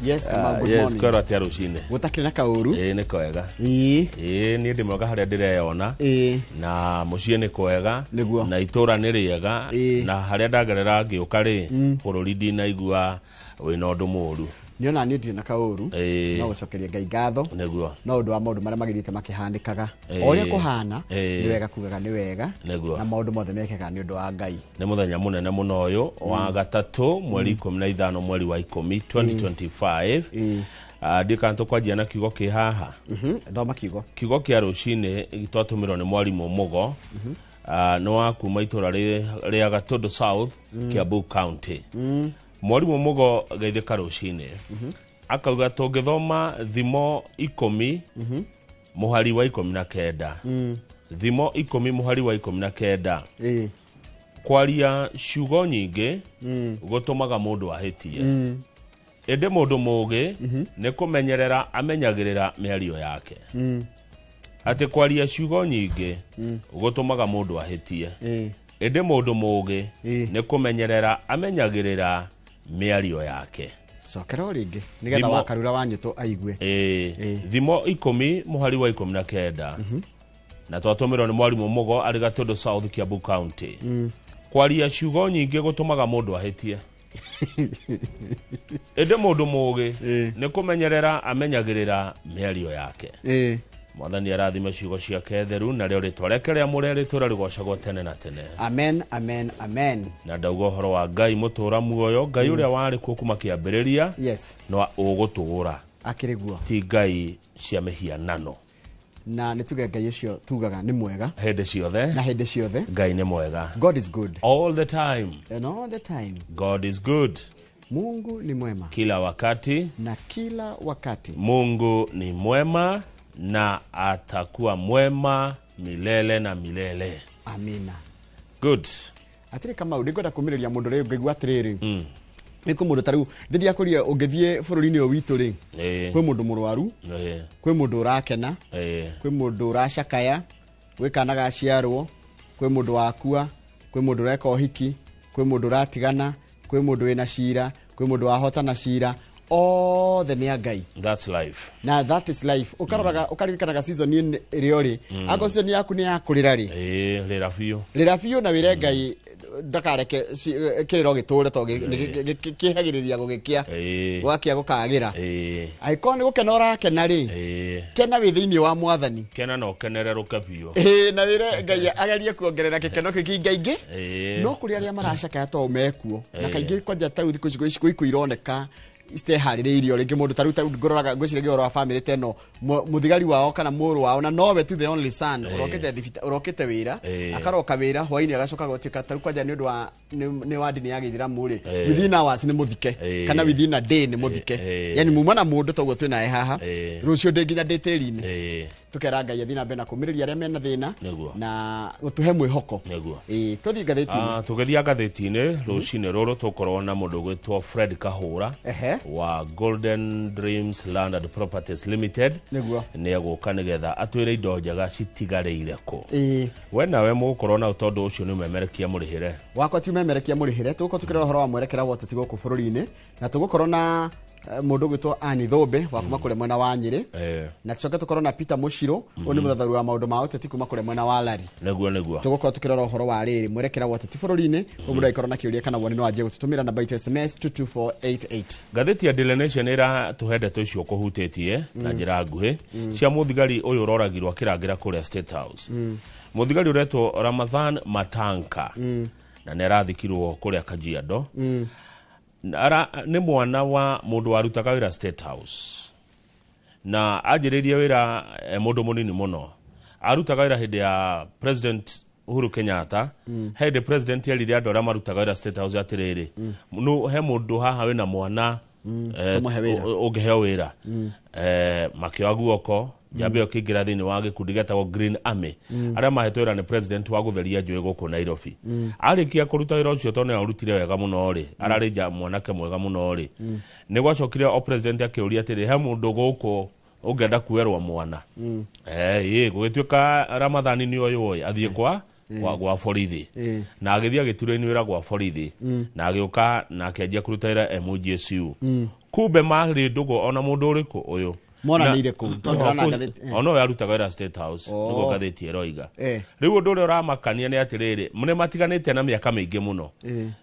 Yes, Kamau, good yes, morning. kwera tia rucine. Gutakire na kauru. Ni kwega. Ni ndi mwega haria ndireyona. Na mucie ni kwega. Niguo. Na itura ni riega. Na haria ndagerera ngiuka ri bururi ndinaigua wina undu muru. Niona ni ndi na kauru. No gucokeria Ngai ngatho. Niguo. No undu wa maundu maria magirite makihandikaga. Oria kuhana ni wega kugaga ni wega. Niguo. Na maundu mothe mekega ni undu wa Ngai. Ni muthenya munene muno uyu wa gatatu mweri 15 mweri wa 10 2025. Ndikanto kwanjia na kiugo ki haha. Thoma kiugo. Kiugo kia rucine twatumirwo ni mwarimu Mugo. No akuma itura ria Gatondo South, Kiambu County. Mwarimu Mugo geithika rucine. Akauga tungithoma thimo 10 muhari wa 19. Thimo 10 muhari wa 19. Kwaria ciugo nyingi gutumaga mundu ahitie. Ende mundu mugi ni kumenyerera amenyagirira miario yake. Ati kwaria ciugo nyingi gutumaga mundu ahitie. Ende mundu mugi ni kumenyerera amenyagirira miario yake. Cokera ringi nigetha wakarura wanyito aigue. Thimo 10 muhari wa 19. Na twatumirwo ni mwarimu Mugo ari Gatondo South, Kiambu County. Kwaria ciugo nyingi gutumaga mundu ahitie. Ende mundu mugi ni kumenyerera amenyagirira miario yake. Mwathani arathime ciugo ciake theru na rio ritwa reke ria murere turarigocagwo tene na tene. Amen, amen, amen. Na ndauga horo wa Ngai mutura muoyo, Ngai uria wari kuo kuma kiambiriria. Yes. No ugutura. Akiriguo. Ti Ngai cia mihianano. Na nituge Ngai ucio tugaga ni mwega. Hende ciothe. Na hende ciothe. Ngai ni mwega. God is good. All the time. And all the time. God is good. Mungu ni mwema. Kila wakati. Na kila wakati. Mungu ni mwema na atakuwa mwema milele na milele. Amina. Good. Atiri kama udigoda kumiriria mundu ri ngigwa atiriri. Niko mundu taru ndiria kuria ungithie bururi-ini witu ri. Kwi mundu murwaru. Kwi mundu urakena. Kwi mundu uracakaya. Kwi kana gaciarwo. Kwi mundu wakua. Kwi mundu ureka uhiki. Kwi mundu uratigana. Kwi mundu wina cira. Kwi mundu wahotana cira. All the near Ngai. That's life. Now that is life. Ukaririkanaga season ni riori. Ago season yaku ni yakurira ri. Rirafio na wire Ngai ndakareke kiriro giture to kihagiriria gugikia. Gwakia gukagira. Aikoni gukena urakena ri. Kena withiini wa Mwathani. Kena no kenereruka biyo. Na wire Ngai agerie kuongerera gikeno kingaingi. No kuri aria maracaka to mekuo. Na kaingi kwanja taru thiku ici ironeka iste haririirio ringi mundu taruta ngororaga ngwiciragia oro wa family teno muthigari wao kana muru wao na nowe tu the only son urokete wira akaroka wira hwaini agacoka gutika taru kwanja ni undu wa ni wadi ni yagithira muri within hours ni muthike kana within a day ni muthike yani mumana mundu toguo twina haha rucio de nginya deteri-ini tukera Ngai athina mbena kumiriria aria mena thina na gutuhe mwihoko tuthi ngatheti-ini tugethia ngatheti-ini rucine ruru tukorwo na mundu gwitwo Fred Kahura wa Golden Dreams Land and Properties Limited ni aguka nigetha atwire indo njega citigareire ku we nawe mugukorwo na utondu ucio ni memerekia murihire wakwa ti memerekia murihire tuguko tukira horo wa mwerekera wote tigo ku bururi-ini na tugukorwo na mundu gwitwo Ani Thombe wa kuma kure mwena wa Nyeri na tucoke tukorwo na Peter Mushiro oni muthatharu wa maundu ma uteti kuma kure mwena wa Lari neguo tugukorwo tukirora horo wa riri mwerekera wote ti bururi-ini umundu aikorwo na kiuria kana woni no aje gututumira namba itu SMS 22488 gatheti ya Daily Nation ira tuhende tucio kuhutetie na njira nguhi cia muthigari uyu uroragirwo kirangira kure State House muthigari uretwo Ramadhan Matanka na nerathikirwo kure Kajiado ni mwana wa mundu warutaga wira State House na ajiririe wira mundu munini muno arutaga wira hindi ya President Uhuru Kenyatta hindi president yarire andu aria marutaga wira State House atiriri no he mundu haha wina mwana ungeheo wira makio guoko jambe okigira thini wa gikundi getagwo Green Army aria mahetwo wira ni president wa gutheria njui guku Nairobi arikia kuruta wira ucio tone arutire wega muno ri ararija mwanake mwega muno ri ni gwacokire o president akiuria atiri he mundu guku ungenda kuerwa mwana gugituika Ramadhani ni uyu athie kwa gwa borithi na agithia gitureni wira gwa borithi na agioka na akenjia kurutaira MGSU kumbe mari ndugo ona mundu uriku uyu mona nire ku tondana gatheti ono yarutaga ira State House ndugo gatheti eroiga riu undu uri uramakania ni atiriri mune matiganite na miaka mingi muno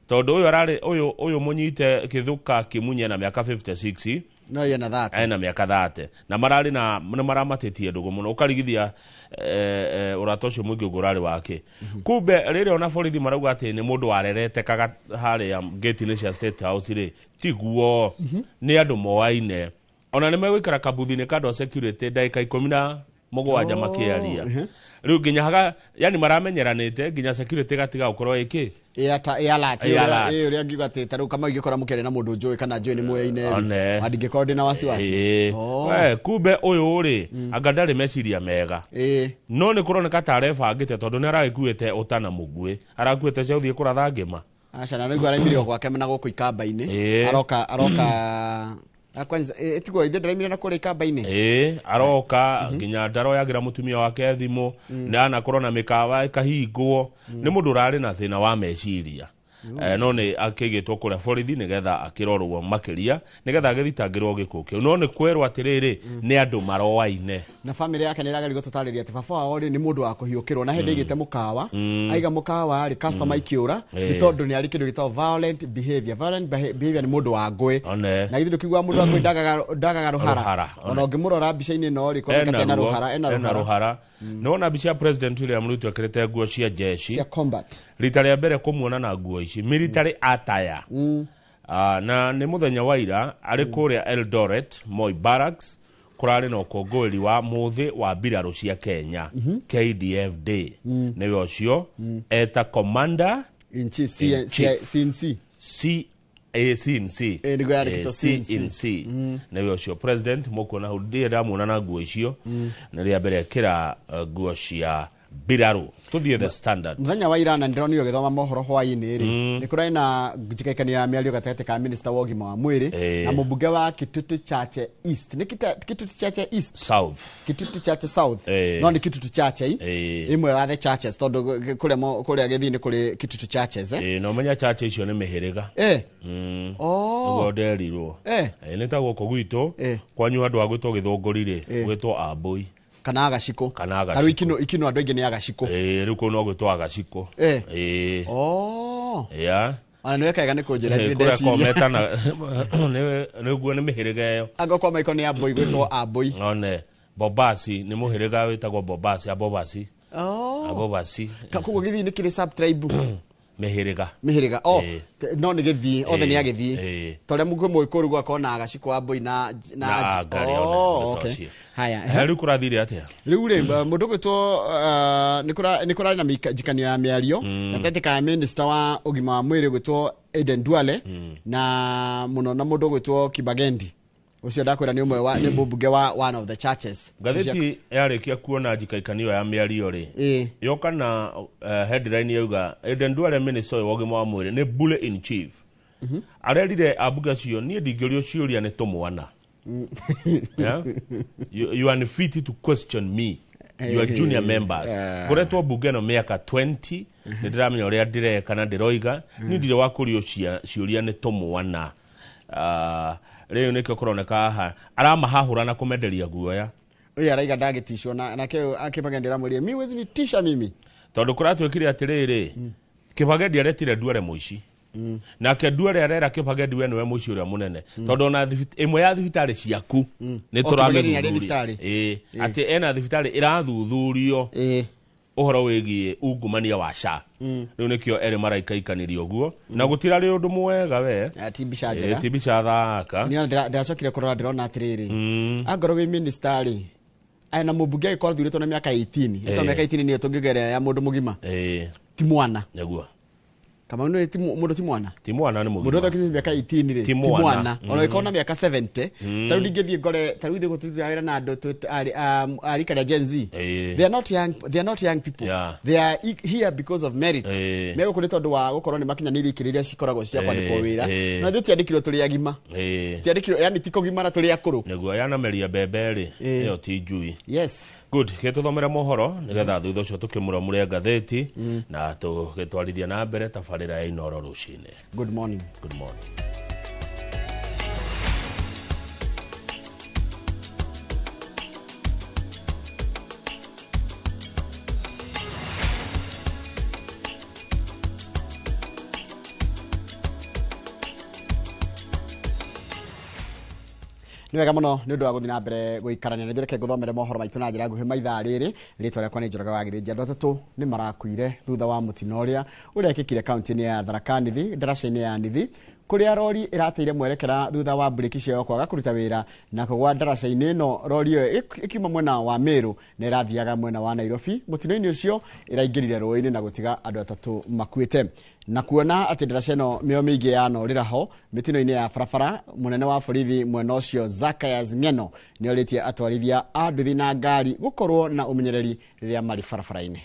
tondu uyu arari uyu munyite kithuka kimunye na miaka 56 no yena that na miaka 30 na marari na mune maramatitie ndugo muno ukarigithia uratocio mwingi ugurari wake kumbe riri ona borithi marauga ati ni mundu warerete kaga hari ya gate ni cia State House ri tiguo ni andu moaine ona ni megwikara kabuthini kando security daika 17 makiaria riu nginya haga yani maramenyeranite nginya security gatiga ukorwo iki uria ngiuga ati taru kama igikora mukere na mundu njui kana njui ni mweine andingikora ndina wasiwasi kumbe uyu ri anga ndari meciria mega no ni kuroneka tarebangite tondu ni aragikuite utana mugui arakuite cia uthie kuratha ngima aca na niguo araimirio gwake na guku ikamba-ini aroka kwanza etigo ithe ndaraimire na kure ikamba-ini aroka nginya ndaro yagira mutumia wake thimu na nakorona mikawa ikahingwo ni mundu rari na thina wa meciria no ni akigitwo kure borithi nigetha akirorwo makiria nigetha agithitangirwo gikuo kiu no ni kwerwo atiriri ni andu maroaine na family yake ni ragari gututariria ati baba wao ni mundu wa kuhiukirwo na hindi igite mukawa aiga mukawa ari customer ikiura ni tondu ni ari kindu gitao violent behavior ni mundu wa ngui na ithu kigwa mundu wa ngui ndagaga ruhara ona ngimurora mbica-ini no ri komeka tena ruhara ena ruhara no na mbica president William Ruto akirete nguo cia jeshi cia combat rita ria mbere kumuona na nguo ici military attire na ni muthenya wa ira ari kuria Eldoret Moi Barracks kurari na ukongoweri wa muthi wa mbiraru cia Kenya KDF Day ni ucio eta commander in chief CNC CNC ni ucio president mukona hudie ndamuona na nguo icio na ria mbere kira nguo cia mbiraru tuthie the standard muthenya wa ira na ndironio githoma mohoro hwaini ri ni kurai na njikaikania ya miario gatete ka minister wa ugima wa mwiri na mubunge wa Kitutu Chache East ni Kitutu Chache East South Kitutu Chache South no ni Kitutu Chache imwe wa the churches tondu kuria githini kuri Kitutu Churches no menya church icio ni mihiriga ngo nderirwo ni taguo ko gwitu kwanyu andu agwitwo githongorire gwitwo Ambui kana agaciko haru ikino andu ingi ni agaciko riu ko no gwitwo agaciko ana niwe kaega ni kunjira ndi ndeciria kometa na ni guo ni mihiriga iyo agokwa maiko ni Ambui gwitwo Ambui one Bobasi ni muhiriga witagwo Bobasi Abobasi kugo githi ni kiri sub tribe mihiriga no ni githi othe ni agithi tore mugo moikuru gwa kona agaciko Ambui na okay haya riu kurathire atia riu ri mundu gwitwo nikura na jikanio ya miario gatete ka minister wa ugima wa mwiri gwitwo Aden Duale na muno na mundu gwitwo Kibagendi ucio ndakwira ni umwe wa ni mbunge wa one of the churches gatheti yarikia kuona jikaikanio ya miario ri yoka na headline yauga Aden Duale minister wa ugima wa mwiri ni bully in chief arerire abuga cio ni ndingĩrio ciuria ni tumwana yeah? You are unfit to question me. You are junior members. Goretwo bunge no miaka 20 ndiramenya uria ndireka na ndiroiga ni ndire wakurio ciuria ni tumwana riu nikio kuroneka haha aramahahura na kumenderia guoya uyu araiga ndagitishwo na keo akibagendera muri mi wezi ni tisha mimi tondu kuratwikire atiriri Kibagendi aretire Duale muici na ke Duale arera Kibagendi we niwe muici uria munene tondu na imwe ya thibitari ciaku ni turamenya ati ena thibitari irathuthurio uhoro wigie ungumania wa SHA riu nikio eri maraikaikanirio guo na gutira ri undu mwega we tibisha njega tibisha thaka ni ndacokire kurora ndirona atiriri angoro wi ministeri ana mubunge ko thurito na miaka 18 ito miaka 18 ni tungigere ya mundu mugima ti mwana nyaguo kama no mundu ti mwana ni mugima mundu thokini miaka 18 ri ti mwana ona ikona miaka 70 taru ngithie gore taru ngithie gututira na andu ari kana Gen Z they are not young people they are here because of merit mego kuri tondu wa gukorwo ni makinya ni ikiriria cikoragwo cia kwandikwo wira na thio tiandikirwo turi agima tiandikirwo yani tiko gima na turi akuru niguo yana meria bebe ri iyo ti njui yes Good, getuthomera mohoro nigetha thutha ucio tukimuramuria ngatheti na tugitwarithia na mbere tabarira ya Inoro rucine. Good morning. Good morning. Ni wega muno ni undu wa guthina mbere guikarania ni thireke guthomere mohoro maitu na njira nguhi maitha riri ritwa riakwa ni Njoroge Wagiriria. Andu atatu ni marakuire thutha wa mutino uria ekikire kaunti-ini ya Tharaka Nithi ndaraca-ini ya Nithi kuria rori irateire mwerekera thutha wa breki ciao kwaga kuruta wira na kugwa ndaraca-ini ino rori iyo ikiuma mwena wa Meru na irathiaga mwena wa Nairobi. Mutino-ini ucio iraingirire rũĩ-inĩ na gutiga andu atatu makuite na kuona ati ndaraca ino mĩo mĩingĩ yanorĩra ho mitino-ini ya barabara. Munene wa borithi mwena ucio Zacchaeus Ng'eno ni oritie atwarithia a nduthi na ngari gukorwo na umenyereri riria mari barabara-ini.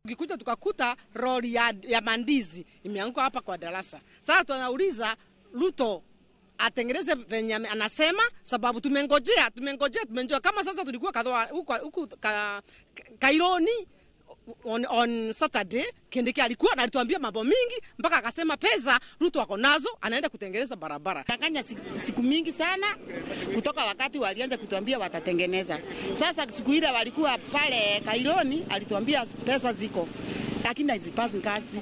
Ukikuja tukakuta lori ya mandizi imeanguka hapa kwa darasa. Sasa tunauliza Ruto atengeneze venye anasema, sababu tumengojea kama sasa tulikuwa kadhaa huku Kaironi on Saturday. Kindiki alikuwa alituambia mambo mingi mpaka akasema pesa Ruto wako nazo anaenda kutengeneza barabara. Tanganya siku mingi sana kutoka wakati walianza kutuambia watatengeneza. Sasa siku ile walikuwa pale Kaironi alituambia pesa ziko, lakini hazipazi kazi.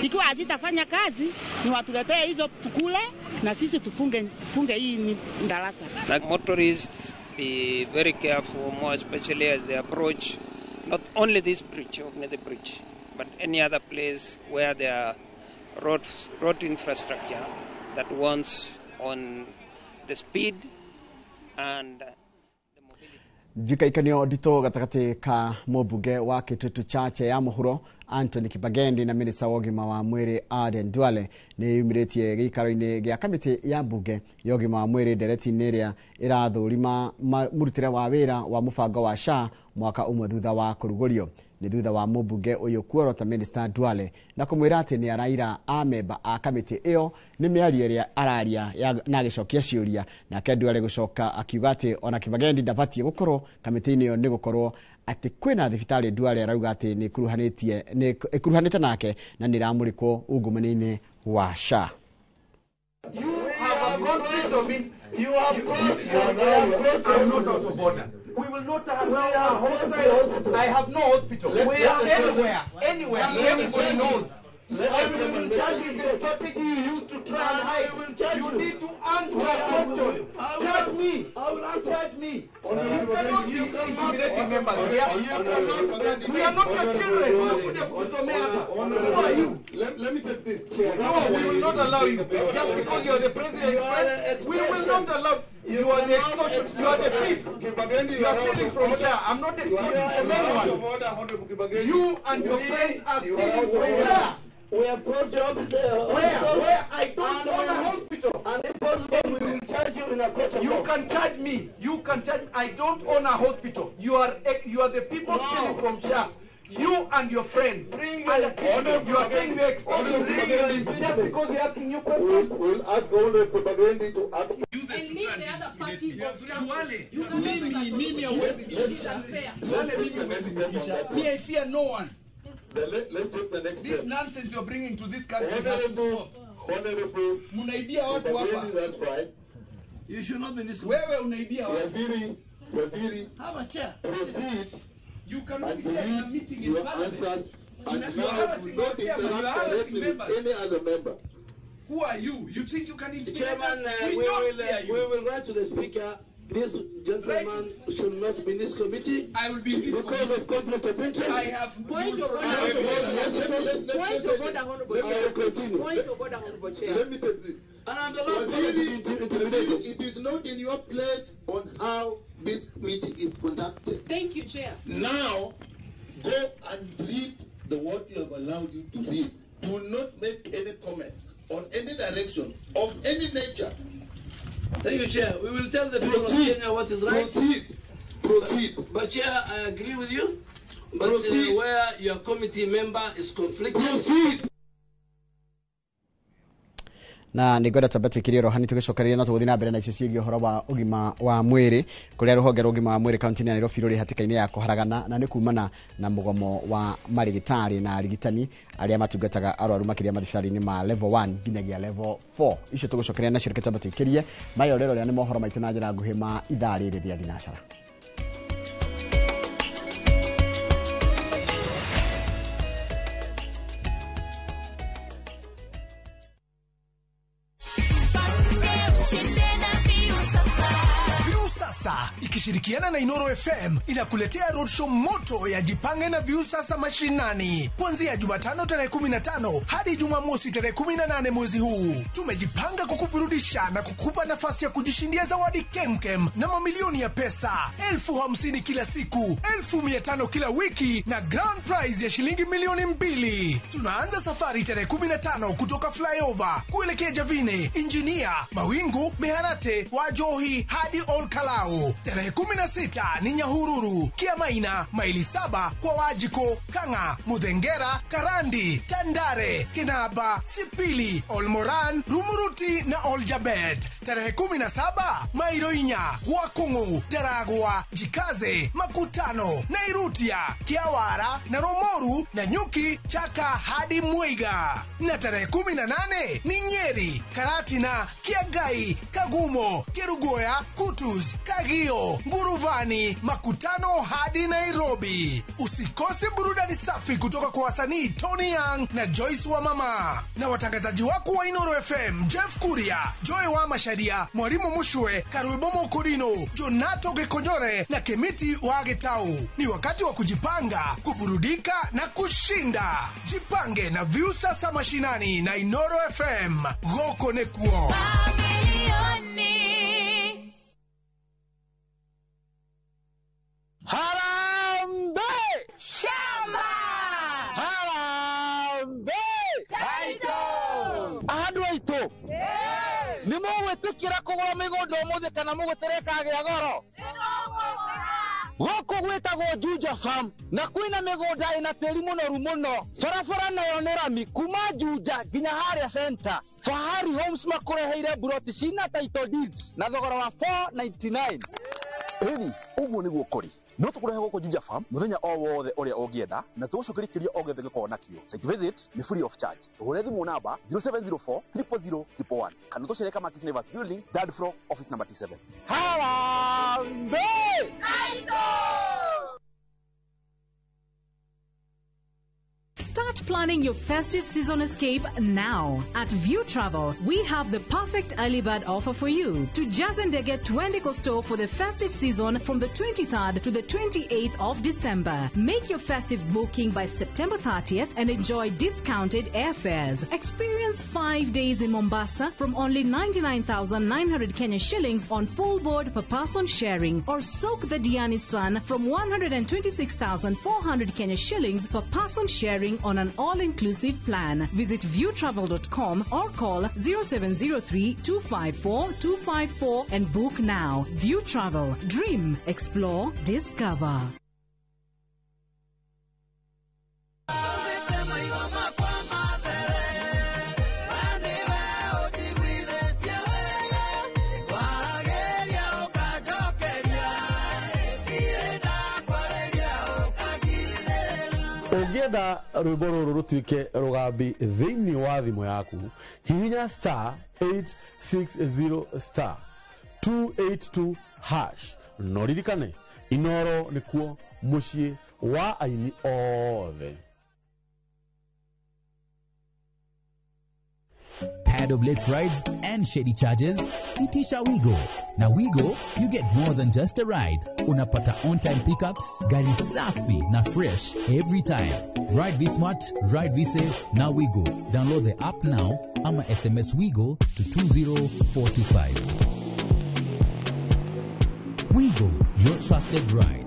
Ikiwa hazitafanya kazi ni watuletee hizo tukule na sisi tufunge hii darasa. Like motorists be very careful, more especially as they approach not only this bridge, the bridge, but any other place where there are road infrastructure that wants on the speed and the mobility. Jikaikanio ndito gatagati ka mubunge wa Kitutu Chache ya Muhuro Anthony Kibagendi na minista wa ũgima wa mwĩrĩ Aden Duale ni yumiritie gĩikaro-inĩ gĩa kamĩtĩ ya mbunge ya ũgima wa mwĩrĩ ndereti-inĩ ĩrĩa ĩrathũrima mũrutĩre wa wĩra wa mũbango wa SHA mwaka ũmwe thutha wa kũrugũrio. Ni thutha wa mũmbunge ũyũ kuorota minista Duale na kũmwĩra atĩ nĩ araira amemba a kamĩtĩ ĩyo nĩ mĩario ĩrĩa araria na agĩcokia ciũria, nake Duale gũcoka akiuga atĩ ona Kibagendi ndabatiĩ gũkorwo kamĩtĩ-inĩ ĩyo nĩ gũkorwo ati kwina thibitarĩ. Duale arauga ati ni kuruhanite nake na ni ramurikwo ungumani-ini wa SHA. You have a conflict of it. You have crossed the border. We will not have a hospital. I have no hospital. We are anywhere. Everybody knows. I will charge you the strategy you used to try and hide. You need to answer a question. Charge me. I will answer me. You cannot be intimidating members here. We are not your children. Who are you? Let me take this. No, we will not allow you. Just because you are the president's friend, we will not allow. You are the extortion. You are the thief. You are stealing from chair. I'm not extorting from anyone. You and your friend are stealing from chair. We have closed jobs. Where? I don't own a hospital. And if possible, we will charge you in a court of law. You can charge me. You can charge. I don't own a hospital. You are the people stealing from chair. You and your friends. You are saying we're extorting just because we're asking you questions. We'll ask all the propaganda to ask. And leave the other party of justice. You can Me, I fear no one. Let's take the next This step. nonsense you're bringing to this country. Honorable, Munaibia watu hapa. that's right. You should not be this. Wewe unaibia watu. Waziri, have a chair. proceed You cannot and be there in a read meeting in your parliament. answers and You are now harassing do not our chairman, you are interact harassing directly with members. any other member. Who are you? You think you can intimidate Chairman, us? We don't fear you. we will write to the speaker. This gentleman should not be in this committee I will be in this because committee. of conflict of interest. I have Point of order. Point of order, Honorable Chair. Point of order, Honorable Chair. Let me take this. And I'm the last Waziri, one to be intimidated. it is not in your place on how this meeting is conducted. Thank you, Chair. Now, go and read what you have allowed you to read. Do not make any comments on any direction of any nature. Thank you, Chair. We will tell the people of Kenya what is right. Proceed. Proceed. But Chair, I agree with you. But where your committee member is conflicted. Proceed. Na nigwenda tabati kiriro hani tugicokereria no tuguthina mbere na icio ciĩgiĩ ũhoro wa ũgima wa mwĩrĩ kũrĩa rũhonge rwa ũgima wa mwĩrĩ kaunti-inĩ ya Nairobi rũrĩ hatĩka-inĩ ya kũharagana na nĩ kumana na mũgomo wa marigitari na arigitani arĩa matungataga arwaru makĩria mathibitarĩ-inĩ ma level 1 nginyagia level 4 icio tũgũcokereria nacio reke tabati ikirie mayo rero nĩ mohoro maitũ na njĩra nguhĩ ma ithaa rĩrĩ rĩa thinacara. Ikishirikiana na Inoro FM inakuletea roadshow moto ya Jipange na Viusasa mashinani kuanzia Jumatano tarehe 15 hadi Jumamosi tarehe 18 mwezi huu. Tumejipanga kukuburudisha na kukupa nafasi ya kujishindia zawadi kemkem na mamilioni ya pesa, 50,000 kila siku, 1,500 kila wiki na grand prize ya shilingi milioni 2. Tunaanza safari tarehe 15 kutoka flyover kuelekea Javine, Injinia, Mawingu, Meharate, Wajohi hadi Olkalao. Tarehe 16 ni Nyahururu, Kiamaina, maili 7 kwa Wajiko, Kanga, Mudhengera, Karandi, Tandare, Kenaba, Sipili, Olmoran, Rumuruti na Oljabet. Tarehe 17 Mairoinya, Wakungu, Daragwa, Jikaze, Makutano, Nairutia, Kiawara na Romoru na Nyuki, Chaka hadi Muiga. Na tarehe 18 ni Nyeri, Karatina, Kiagai, Kagumo, Kerugoya, Kutus, Kagio, Nguruvani, Makutano hadi Nairobi. Usikose burudani safi kutoka kwa wasanii Tony Young na Joyce wa Mama na watangazaji wako wa Inoro FM, Jeff Kuria, Joy wa Mashadia, Mwalimu Mushwe, Karuibomo Kodino, Jonato Gekonyore na Kemiti wa Getau. Ni wakati wa kujipanga, kuburudika na kushinda. Jipange na Viusasa mashinani na Inoro FM. Goko nekuo. Harambe! Shamba! Harambe! Kaito! Ahaduaito! Ni mugwitikira kugura migunda umuthi kana mugutereka gya goro? Goko gwetagwo Juja Farm na kwina migunda ina tĩri mũnoru mũno. Barabara nayo nĩ rami kuma Juja nginya harĩa center. Fahari Homes makureheire buroti cina title deeds na thogora wa 499. Eni, ũguo nĩguo kũrĩ. No tukurehe goko Juja Farm muthenya o wothe uria ungienda na tugucokereria o gethe giko nakio. Site visit ni free of charge. Tuhore thimu namba 0704 000 111 kana tucereka Makis Nevers building third floor office number 27. Harambe! Start planning your festive season escape now. At View Travel, we have the perfect early bird offer for you. To Jazendege Twende Costo for the festive season from the 23rd to the 28th of December. Make your festive booking by September 30th and enjoy discounted airfares. Experience 5 days in Mombasa from only 99,900 Kenya shillings on full board per person sharing, or soak the Diani Sun from 126,400 Kenya shillings per person sharing on an all-inclusive plan. Visit viewtravel.com or call 0703-254-254 and book now. View Travel. Dream, explore, discover. Ũngĩenda rwĩmbo rũrũ rũtuĩke rũgambi thĩinĩ wa thimũ yaku, hihinya *860*282# no ririkane Inoro nĩkuo mũciĩ wa aini othe. Tired of late rides and shady charges? Itisha Wigo. Now Wigo, you get more than just a ride. Unapata on-time pickups, gari safi na fresh every time. Ride V-Smart, ride V-Safe, now Wigo. Download the app now, ama SMS Wigo to 20425. Wigo, your trusted ride.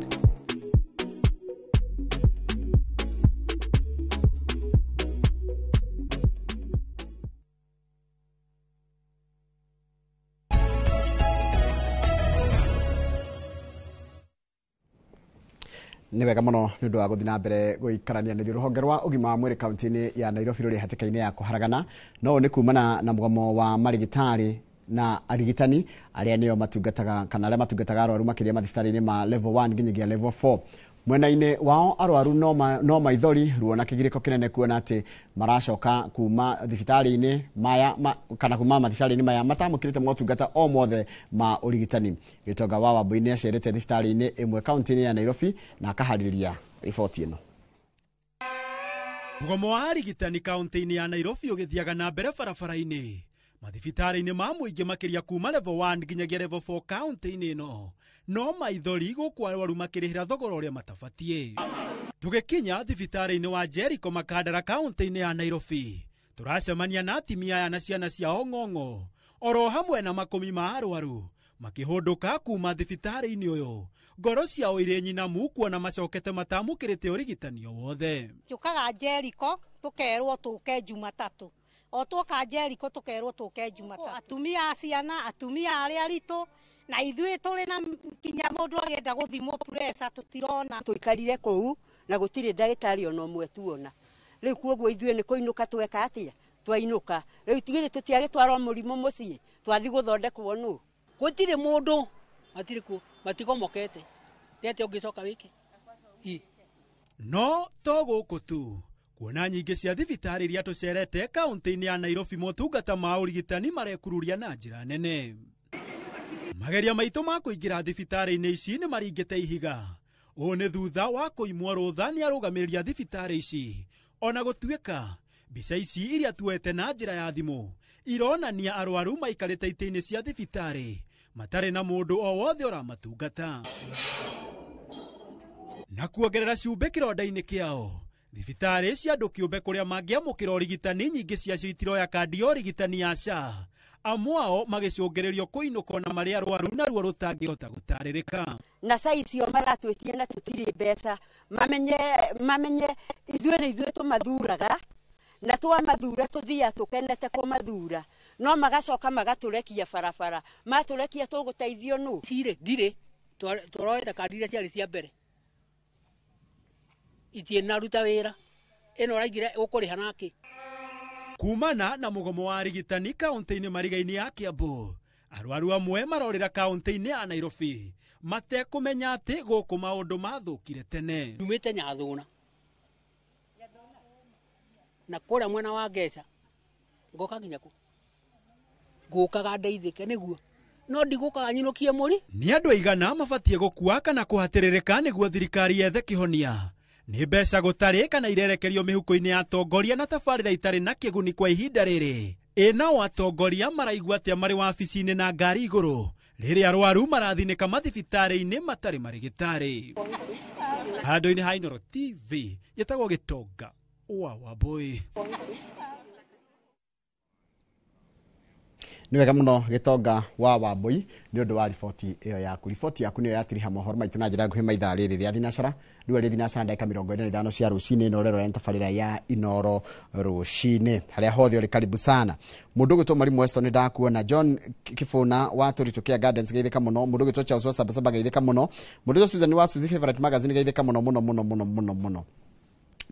Nĩ wega mũno nĩ ũndũ wa gũthiĩ na mbere gũikarania na rũhonge rwa ũgima wa mwĩrĩ kaunti-inĩ ya Nairobi rũrĩ hatĩka-inĩ ya kũharagana no nĩ kumana na mũgomo wa marigitari na arigitani arĩa nĩo matungataga kana arĩa matungataga arwaru makĩria mathibitarĩ-inĩ ma level 1 nginyagia level 4 mwena-inĩ wao arwaru no maithori ruo na kĩgirĩko kĩnene kuona atĩ maracoka kuma thibitarĩ-inĩ maya kana kuma mathibitarĩ-inĩ maya matamũkĩrĩte motungata o mothe ma ũrigitani. Gĩtonga wa Wambui nĩ acerete thibitarĩ-inĩ ĩmwe kaunti-inĩ ya Nairobi na akaharĩrĩria riboti ĩno. Mũgomo wa arigitani kaunti-inĩ ya Nairobi ũgĩthiaga na mbere barabara-inĩ mathibitarĩ-inĩ ma mũingĩ makĩria kuma level 1 nginyagia level 4 kaunti-inĩ ĩno no maithori gũkũ arwaru makĩrĩhĩra thogora ũrĩa matabatie. Tũgĩkinya thibitarĩ-inĩ wa Jericho Makandara kaunti-inĩ ya Nairobi tũracemania na atumia aya na ciana ciao ng'ong'o oro hamwe na makũmi ma arwaru makĩhũndũka kuma thibitarĩ-inĩ ũyũ ngoro ciao irĩ nyinamu kuona macokete matamũkĩrĩte ũrigitani o wothe. Tũkaga Jericho tũkerwo tũke Jumatatũ o tũka Jericho tũkerwo tũke Jumatatũ atumia ciana atumia arĩa aritũ na ithuĩ tũrĩ na kinya mũndũ agenda gũthimwo pressure tũtirona tũikarire kũu na gũtirĩ ndagĩtarĩ ona ũmwe tuona rĩu koguo ithuĩ nĩ kũinũka tweka atĩa twainũka rĩu tigĩrĩ tũtiagĩtwarwo mũrimũ mũciĩ twathi gũthondekwo nũ gũtirĩ mũndũ matirĩ ku matigomokete tete ũngĩcoka wiki no to gũkũ tu kuona nyingĩ cia thibitarĩ iria tũcerete kaunti-inĩ ya Nairobi motungata ma ũrigitani marekururia na njĩra nene. Mageria maitũ ma kũingĩra thibitarĩ-inĩ ici nĩ maringĩte ihiga. Ũũ nĩ thutha wa kũimwo rũtha nĩ arũgamĩrĩria thibitarĩ ici. Ona gũtuĩka mbica ici iria tuete na njĩra ya thimũ ironania arwaru maikarĩte itĩ-inĩ cia thibitarĩ matarĩ na mũndũ o wothe ũramatungata. Na kuongerera cumbĩ kĩronda-inĩ kĩao thibitarĩ cia andũ kĩũmbe kũrĩa mangĩamũkĩra ũrigitani nyingĩ ciacio itiroya kandi ya ũrigitani ya SHA. Amwe ao magĩcũngĩrĩrio kũinũka na marĩ arwaru na ruo rũtangĩhota gũtarĩrĩka. Na saa icio maratwĩtie na tũtirĩ mbeca mamenye ithuĩ tũmathuraga na twamathura tũthia tũkenete kũmathura no magacoka magatũrekia barabara matũrekia tũgũteithio nũ ndirĩ tũroete kandi iria ciarĩ cia mbere itie naruta wĩra ĩno ũraigire ũkũrĩha nake. Kumana na mũgomo wa arigitani kaunti-inĩ mariga-inĩ ya Kiambu arwaru amwe marorĩra kaunti-inĩ ya Nairobi matekũmenya atĩ gũkũ maũndũ mathũkire tene. Umĩte Nyathũna na kũrĩa mwena wa Ngeca ngoka nginya kũ ngũkaga ndeithĩke nĩguo no ndigũkaga nyinũkie mũri. Nĩ andũ aigana mabatie gũkua kana kũhatĩrĩrĩka nĩguo thirikari yethe kĩhonia. Nĩ mbeca gũtarĩ kana irerekerio mĩhuko-inĩ ya atongoria na tabarĩra itarĩ na kĩguni kwa ihinda rĩrĩ. Nao atongoria maraigua atĩa marĩ wabici-inĩ na ngari igũrũ rĩrĩa arwaru marathinĩka mathibitarĩ-inĩ matarĩ marigitari. Handũ-inĩ ha Inooro TV gĩtagwo Gĩtonga wa Wambui. Nĩ wega mũno Gĩtonga wa Wambui nĩ ũndũ wa riboti ĩyo yaku. Riboti yaku nĩyo yatiriha mohoro maitũ na njĩra nguhĩ maithaa rĩrĩ rĩa thinacara rĩu rĩ thinacara ndagĩka 25 cia rũcinĩ Inooro ya tabarĩra ya Inooro rũcinĩ harĩa hothe ũrĩ karibu sana. Mũndũ ũgĩtwo Mwalimu Weston ndakuona John Kibuna wa Tũritũkĩa Gardens geithĩka mũno mũndũ ũgĩtwo Charles wa Sabasaba geithĩka mũno mũndũ ũgĩtwo Susan wa Suzy Favorite Magazine geithĩka mũno mũndũ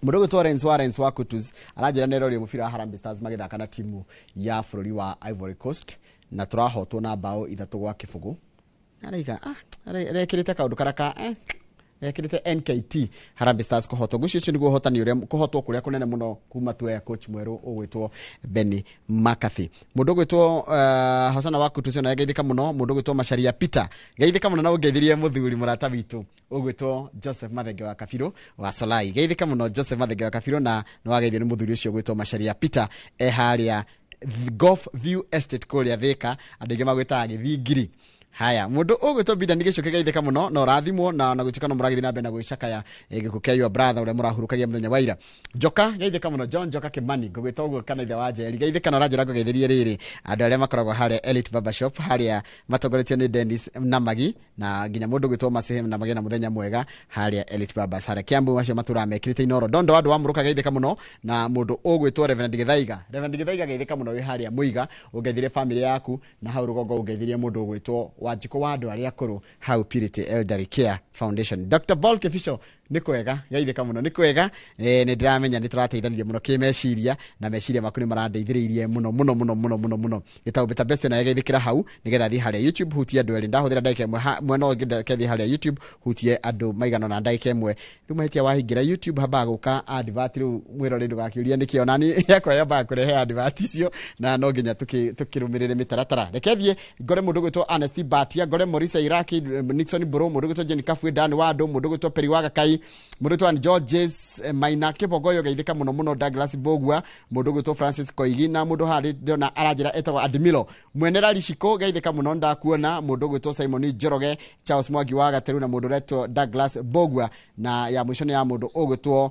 ũgĩtwo Lawrence wa Kutus aranjĩra nĩ rori mũbira wa Harambee Stars magĩthaka na timu ya bũrũri wa Ivory Coast na tũrahotwo na bao 3-0. Araiga arekĩrĩte kaũndũ karaka ekĩrĩte NKT Harambee Stars kũhotwo. Gucio ũcio nĩguo ũhotani ũrĩa kũhotwo kũrĩa kũnene mũno kuma tuoya coach mwerũ ũgwĩtwo Benny McCarthy. Mũndũ ũgwĩtwo Hosana wa Kutus na geithĩka mũno mũndũ ũgwĩtwo Macharia Peter geithĩka mũno na ũngeithirie mũthuri mũrata witũ ũgwĩtwo Joseph Mathenge wa Kabiro wa Solai geithĩka mũno Joseph Mathenge wa Kabiro na nĩ wageithio nĩ mũthuri ũcio ũgwĩtwo Macharia Peter harĩa Golf View Estate kũrĩa Thika andũ aingĩ magwĩtaga Gĩthingiri. Haya mundu ũgwĩtwo Bida nĩgĩcoke geithĩka mũno na ũrathimwo na gũtuĩka no mũragĩthiĩ na mbere na gwĩcakaya gĩkuũ kĩa your brother ũrĩa mũrahurukagia mũthenya wa ira. Joka geithĩka mũno John Joka Kimani ngwĩtwo ũguo kana ithe wa Njeri geithĩka na ũranjĩra ngũgeithĩrie rĩrĩ andũ arĩa makoragwo harĩa Elite Barber Shop harĩa matongoretio nĩ Dennis Namagi na nginya mũndũ ũgwĩtwo Masehem Namagi na mũthenya mwega harĩa Elite Barbers harĩa Kiambu macio matũra mekĩrĩte Inooro Dondo andũ wa Mũruka geithĩka mũno na mũndũ ũgwĩtwo Reverend Githaiga geithĩka mũno wĩ harĩa Muiga ũngeithirie family yaku na hau rũgongo ũngeithirie mũndũ ũgwĩtwo Wanjiko wa andũ arĩa akũrũ how Purity Elderly Care Foundation. Dr. Bolke Fisho nĩ kwega gaithĩka mũno nĩ kwega nĩ ndĩramenya nĩ tũrateithanirie mũno kĩmeciria na meciria maku nĩ marandeithĩrĩirie mũno gĩtau beta best na geithĩkĩra hau nĩgetha thiĩ harĩa YouTube hutie andũ erĩ ndahũthĩra ndagĩka ĩmwe mwena ũngĩ thiĩ harĩa YouTube hutie andũ maigana na ndagĩka ĩmwe rĩu mahĩtia wahingĩra YouTube hamba gũka advert rĩu mwĩrore ndũgakĩũria nĩkĩo nani yakwa yamba kũrehe advert icio na no nginya tukĩrũmĩrĩre mĩtaratara reke thiĩ ngore mũndũ gwĩtwo Ernest Batia ngore Morisa Iraki Nixon Bro mũndũ gwĩtwo Jenny Kafwe Dan Wado mũndũ gwĩtwo Peri Wagakai mũndũ gwĩtwo Georges Maina Kĩbogoyo geithĩka mũno Douglas Bogua mũndũ gwĩtwo Francis Koigi na mũndũ harĩ ndona aranjĩra etagwo Admilo mwenera Riciko geithĩka mũno ndakuona mũndũ gwĩtwo Simon Njoroge Charles Mwangi wa Gateru na mũndũ gwĩtwo Douglas Bogua na ya mwisho nĩ ya mũndũ ũgwĩtwo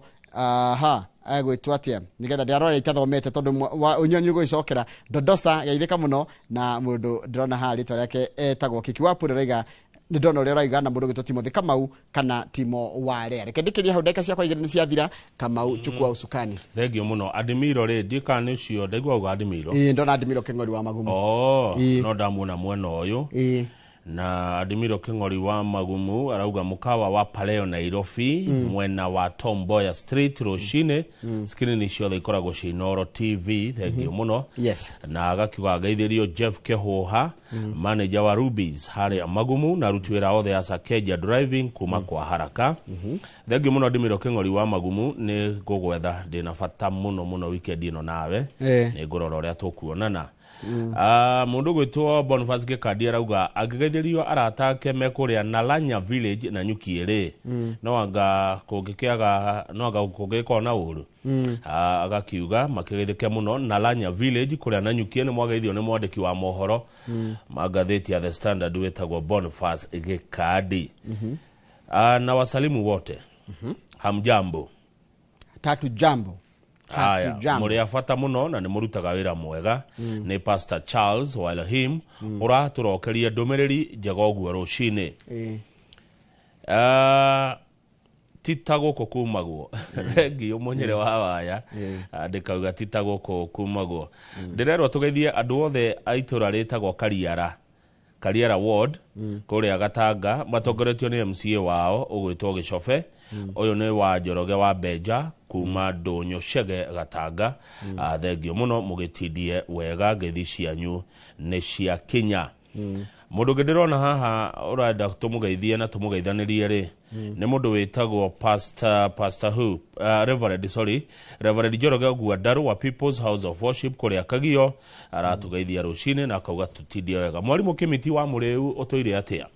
agwĩtwo atia nĩgetha ndĩarora itathomete tondũ unyoni gũicokera Dodosa geithĩka mũno na mũndũ ndĩrona harĩ rĩtwa rĩake etagwo Kiki wa Pureraiga nĩ ndona ũrĩa ũraiga na mũndũ gwĩtwo Timothy Kamau kana Timo Warea reke ndĩkĩrie hau ndagĩka ciakwa igĩrĩ nĩ ciathira Kamau chukua usukani thengio mũno Admiro rĩ ndika nĩ ũcio ndaigua uga Admiro ndona Admiro Kĩng'ori wa Magumu no ndamuona mwena ũyũ na Admiro Kĩng'ori wa Magumu arauga mukawa wa Paleo Nairobi mwena wa Tom Mboya Street Roshine screen ciothe ikoragwo ci Inoro TV thengio mũno na agakiuga geithĩrio Jeff Kehoha manager wa Rubies harĩa Magumu na aruti wĩra othe a Sakeja Driving kuma kwa haraka thengio mũno Admiro Kĩng'ori wa Magumu nĩ ngũgwetha ndĩna bata mũno weekend ĩno nawe nĩ ngũrora ũrĩa tũkuonana mundu gwĩtwo Boniface Gĩkandi arauga angĩgeithĩrio aratake me kũrĩa Nalanya Village na Nyukiere no anga kũngĩkorwo na ũru agakiuga makĩgeithĩke mũno Nalanya Village kũrĩa na Nyukiere nĩ mwageithio nĩ mwandĩki wa mohoro magathĩti ya The Standard wetagwo Boniface Gĩkandi na wasalimu wote hamjambo tatu jambo aya muri afata muno na ni murutaga wira mwega ni Pastor Charles Walahim uraturokeria ndumiriri njegoguo rucini titagoko kumagwo thengi umunyere wa waya ndikauga titagoko kumagwo ndirerwo tugeithie andu othe aitura ritagwo Kariara Ward kuria Gatanga matongoretio ni MCA wao ugwitwo Gicobe uyu ni wa Njoroge wa Benja kuma Ndonyo Chege Gatanga thengio muno mugitindie wega ngethi cianyu ni cia Kenya mundu ndirona haha urenda tumugeithie na tumugeithanirie ri ni mundu witagwo pastor Reverend Njoroge Guadaru wa People's House of Worship kuria Kagio aratugeithia rucini na akauga tutindie wega mwalimu Kimiti wa Muriu utoire atia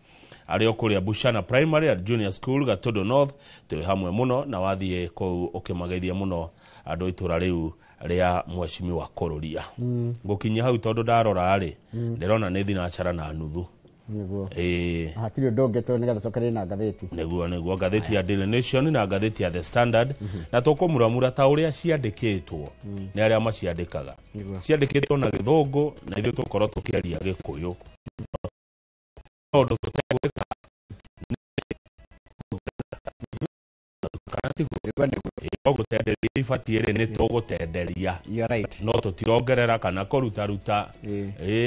ario kuria Bushana Primary and Junior School Gatodo North twe hamwe muno na wathie kuu ukimageithia muno andu itura riu ria mweshimiwa Kororia gukinya hau tondu ndarora ri ndirona ni thinacara na nuthu niguo hatiri ndongeto nigatha cokerere na ngatheti niguo ngatheti ya Daily Nation na ngatheti ya The Standard na tukumuramura ta uria ciandikitwo ni aria maciandikaga ciandikitwo na Githungu na ithu tukorwo tukiaria Gikuyu tondu tutegwika gutenderia ibatie ni tugutenderia no tutirongerera kana kuruta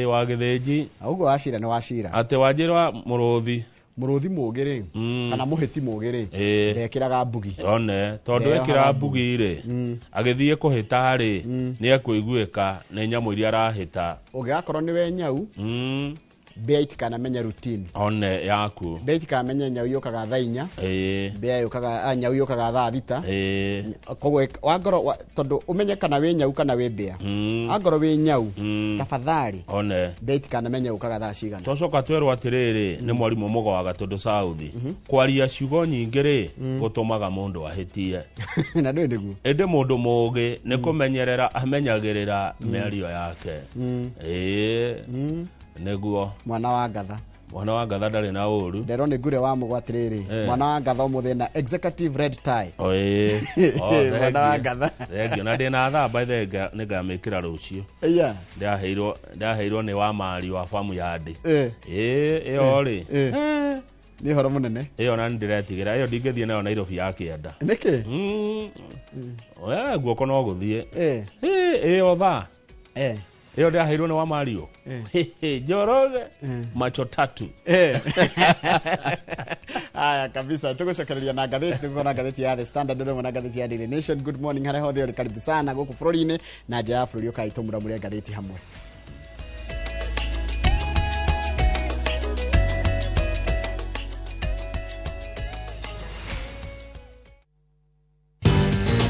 wa githĩnji uguo wacira ni wacira ati wanjirwa muruthi mugiri kana muhiti mugiri ndekiraga mbugi one tondu ekira mbugi ri agithie kuhita ri ni ekuiguika ni nyamu iria arahita ugiakorwo ni we nyau bea itikana menya routine one yaku bea itikana menya nyau yokaga thaa 4 bea yokaga nyau yokaga thaa 6 kogwe wangoro tondu umenye kana we nyau kana we bea angoro we nyau tafadhali one bea itikana menya yokaga thaa cigana tocoka twerwo atiriri ni mwarimu mugoaga tondu South kwaria ciugo nyingi ri gutumaga mundu ahitie na ndu ndiguo ende mundu mugi ni kumenyerera amenyagirira miario yake neguo mwana wa ngatha ndari na uru ndero ni ngure wa mugwatiriri mwana wa ngatha umuthi na executive red tie mwana wa ngatha thengio na ndina thamba thenga ningamikira rucio ndaheirwo ni wa mari wa famu ya ndi iyo ri ni horo munene iyo na ndiretigira iyo ndingethie nayo Nairobi ya kienda niki guoko no guthie iyo tha iyo ndaheirwo ni wa Mario Njoroge macho tatu Aya kabisa, tugucokereria na ngathĩti, tuko na ngathĩti ya The Standard na ngathĩti ya Daily Nation. Good morning harĩa hothe ũrĩ, karibu sana gũkũ bũrũri-inĩ na nja ya bũrũri, ũkaitũmũramũre ngathĩti hamwe.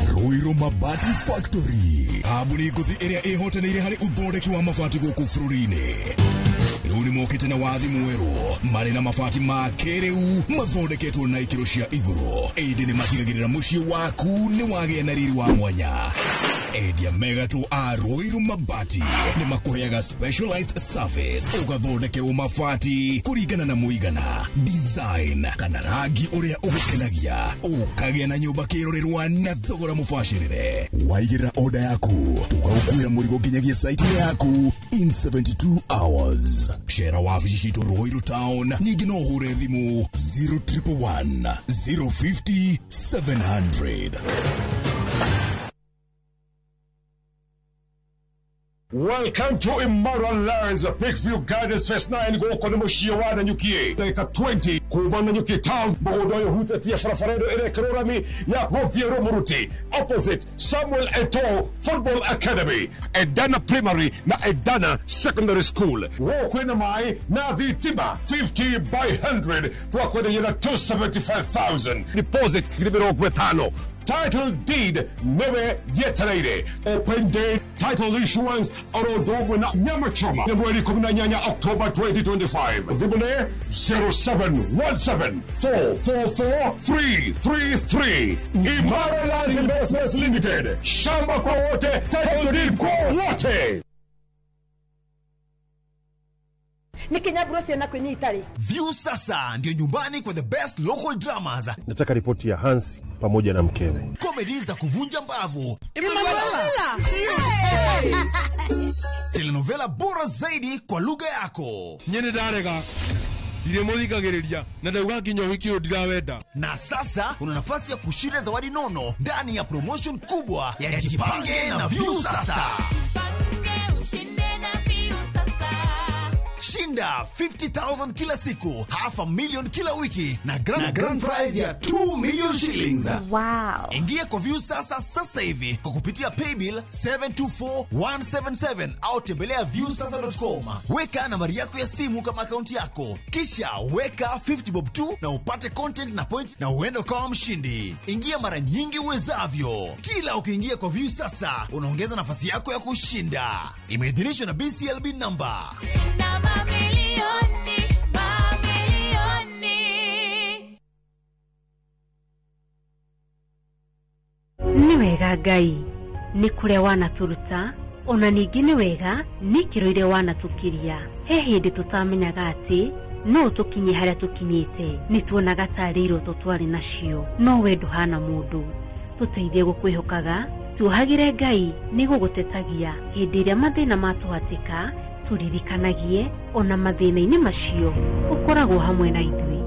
Ruiru Mabati Factory, kambuni ngũthi ĩrĩa ĩhotanĩire harĩ ũthondeki wa mabati gũkũ bũrũri-inĩ. Rĩu nĩ mokĩte na wathi mwerũ marĩ na mabati ma kĩrĩu mathondeketwo na ikĩro cia igũrũ. Ĩndĩ nĩ matigagĩrĩra mũciĩ waku nĩ wagĩa na riri wa mwanya. Endia megatũ a Ruiru Mabati nĩ makũheaga specialized service, ũgathondekerwo mabati kũringana na mũigana, design kana rangi ũrĩa ũgũkenagia, ũkagĩa na nyũmba kĩrorerwa na thogora mũbacĩrĩre. Waigĩrĩra order yaku ũgagũkuĩra mũrigo nginyagia site yaku in 72 hours. Share wabici citũ Ruiru Town, ningĩ no ũhũre thimũ 0111 050 700. Welcome to Immoral Lands, Peakview Gardens Fest 9 goko ni mushia wa Nanyuki. Dakika 20 kuma Nanyuki Town, bodo yo hutetia farafaredo ere karorami ya Goviero Muruti, opposite Samuel Eto'o Football Academy, Edana Primary na Edana Secondary School. Wokwena mai na dhitima 50 by 100 tuwakwena yena 275,000. Deposit gilibiro gwetano. Title deed never yeterere. Open day title issuance Orodogo na Nyamachoma. February 18 October 2025. Vibune 0717444333. Imara Land Investments Limited. Shamba kwa wote, title deed kwa wote. View sasa ndio nyumbani kwa the best local dramas. Nataka ripoti ya Hansi pamoja na mkewe. Comedy za kuvunja mbavu. Telenovela bora zaidi kwa lugha yako. Nyene darega. Ndiremũthikagĩrĩria na ndauga nginya ũhiki ũyũ ndirawenda. Na sasa una nafasi ya kushinda zawadi nono ndani ya promotion kubwa ya Jipange na View sasa. Shinda 50,000 kila siku, $500,000 kila wiki na grand prize ya 2 million shillings. Wow. Ingia kwa View sasa hivi kwa kupitia paybill 724177 au tembelea viewsasa.com. Weka nambari yako ya simu kama akaunti yako, kisha weka 50 bob tu na upate content na point na uende kama mshindi. Ingia mara nyingi uwezavyo. Kila ukiingia kwa View sasa unaongeza nafasi yako ya kushinda. Imeidhinishwa na BCLB number. Nĩ wega Ngai nĩ kũrĩa wanatũruta, ona ningĩ nĩ wega nĩ kĩro-irĩ wanatũkĩria. He hĩndĩ tũtamenyaga atĩ no tũkinye harĩa tũkinyĩte, nĩ tuonaga tarĩ iroto twarĩ nacio, no we ndũhana mũndũ. Tũteithie gũkwĩhokaga, tuohagĩre Ngai nĩ gũgũtetagia hĩndĩ ĩrĩa mathĩna matũhatĩka, turirikanagie ona mathĩna-inĩ macio ũkoragwo hamwe na ithuĩ.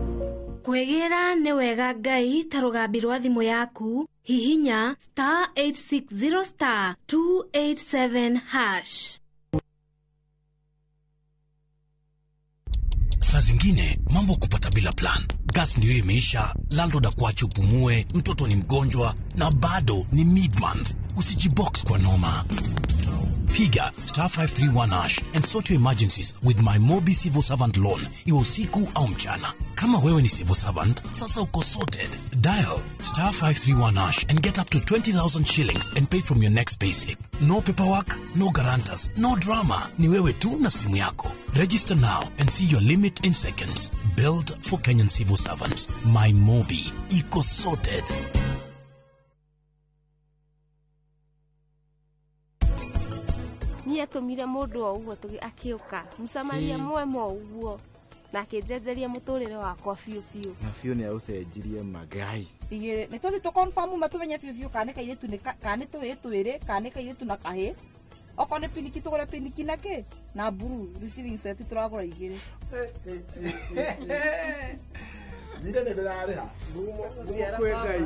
Kwegera nĩ wega Ngai ta rũgambi rwa thimũ yaku, hihinya *860*287#. Saa zingine mambo kupata bila plan. Gas ndio imeisha, landlord akuache upumue, mtoto ni mgonjwa na bado ni mid-month. Usijibox kwa noma. Piga *531# and sort your emergencies with my Mobi Civil Servant Loan, iwe usiku au mchana. Kama wewe ni civil servant, sasa uko sorted. Dial *531# and get up to 20,000 shillings and pay from your next payslip. No paperwork, no guarantors, no drama. Ni wewe tu na simu yako. Register now and see your limit in seconds. Built for Kenyan civil servants. My Mobi, iko sorted. Ni atumire mundu o uguo akiuka msamaria mwema uguo na akinjenjeria muturire wakwa biu biu na biu ni aucenjirie magai igire ni tuthi to confirm matumenye biu kana kaire tu kana twiri kana kaire tu na kahe okone piniki tugore piniki nake na buru receiving set turagora igire nire ne ndirareha ngumo kwengai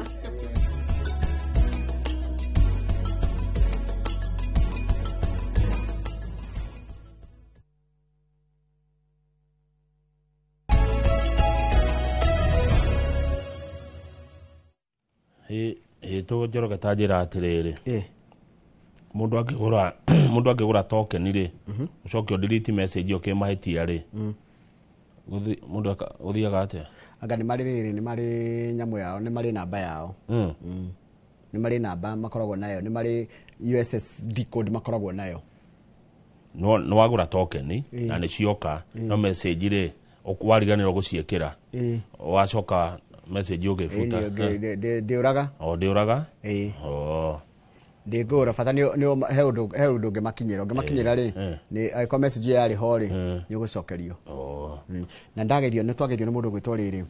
to Njoroge tajira atiriri mundu angigura token ri ucoke delete message ukimahĩtia ri mundu uthiaga atia anga ni mari nyamu yao ni mari namba yao ni mari namba makoragwo nayo ni mari USSD code makoragwo nayo no wagura token na ni cioka no message ri wariganirwo guciekira wacoka message ugifuta ndiuraga ndigura bata ni he undu ngemakinyira ri ni aiko message yari ho ri ni gucokerio na ndagerio ni twagerio ni mundu gwitwo riri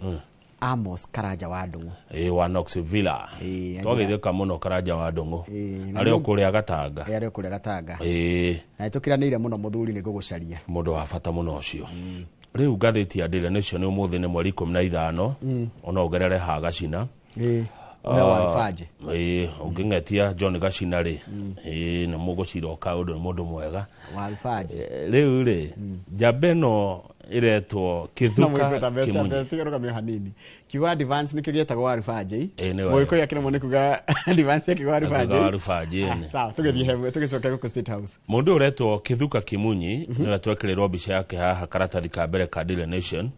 Amos Karanja wa Ndungu wa Knoxville twageithioka muno Karanja wa Ndungu ari okuria Gatanga na tukiranire muno muthuri ni gugucaria mundu wa bata muno ucio riu ngathĩti ya Daily Nation umuthi ni mweri 15 ona ugerere ha Gacina unging'etia John Gacina ri na mugucira kaundu ni mundu mwega riu ri njambeno iretwo Kithuka Kimunyi hanini kiwa advance nikigetagwo Warifaje moiko yake na mone kuga advance yake Warifaje sawa tugicoka ku State House mundu uretwo Kithuka Kimunyi niwe twekererwo mbica yake haha karatathi ka mbere ka Daily Nation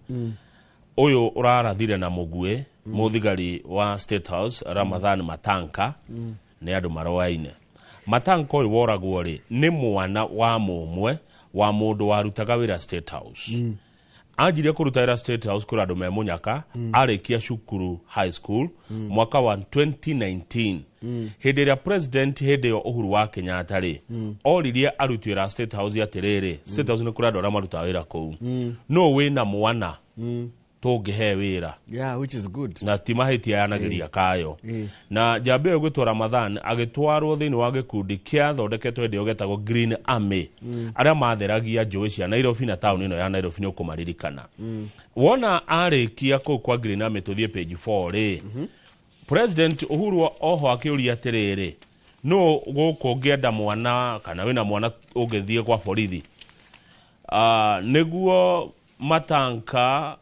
uyu urarathire na mugwe muthigari wa State House Ramadhan Matanka ni andu maroaine Matanka uyu woragwo ri ni mwana wa mumwe wa mundu warutaga wira State House anjire kuruta wira State House kuri andu me munyaka arikia cukuru high school mwaka wa 2019 hindi ya president hindi yo Uhuru wa Kenyatta ri oririe aruti wira State House atiriri State House ni kuri andu aria maruta wira kuu no wina mwana tungihe wira which is good na timahitia yanagiria kayo na jambe gwitwa Ramadhan agitwarwo thini wa gikundi kia thondeketwo ndio getagwo Green Army aria matheragia njũĩ cia Nairobi na town ino ya Nairobi ni ukumaririkana wona arikia kwa Green Army tuthie page 4 ri President Uhuru oho akiuria atiriri no guku ngienda mwana kana wina mwana ungithie kwa borithi niguo Matanka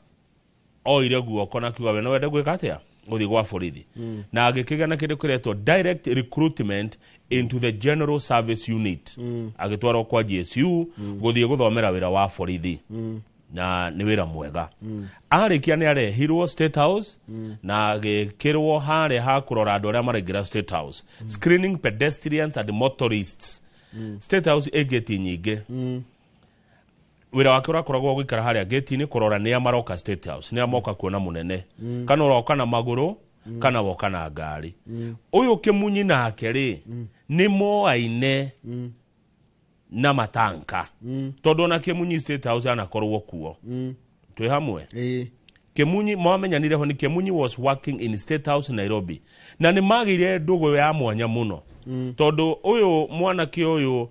oire guoko na kiuga we no wende gwika atia guthie gwa borithi na agikigana kindu kiretwo direct recruitment into the General Service Unit agitwarwo kwa GSU guthie guthomera wira wa borithi na ni wira mwega arikia ni arehirwo State House na agikirwo hare ha kurora andu aria maraingira State House screening pedestrians and motorists State House egeti nyingi wira wake urakoragwo gwikara haria gate-ini kurora ni amaroka State House ni amoka kuona munene kana uroka na maguru kana woka na ngari uyu Kimunyi nake ri ni moaine na Matanka tondu na Kimunyi State House anakorwo kuo twi hamwe Kimunyi mwamenyanire ho ni Kimunyi was working in State House Nairobi na ni magire ndugu ya mwanya muno tondu uyu mwanake uyu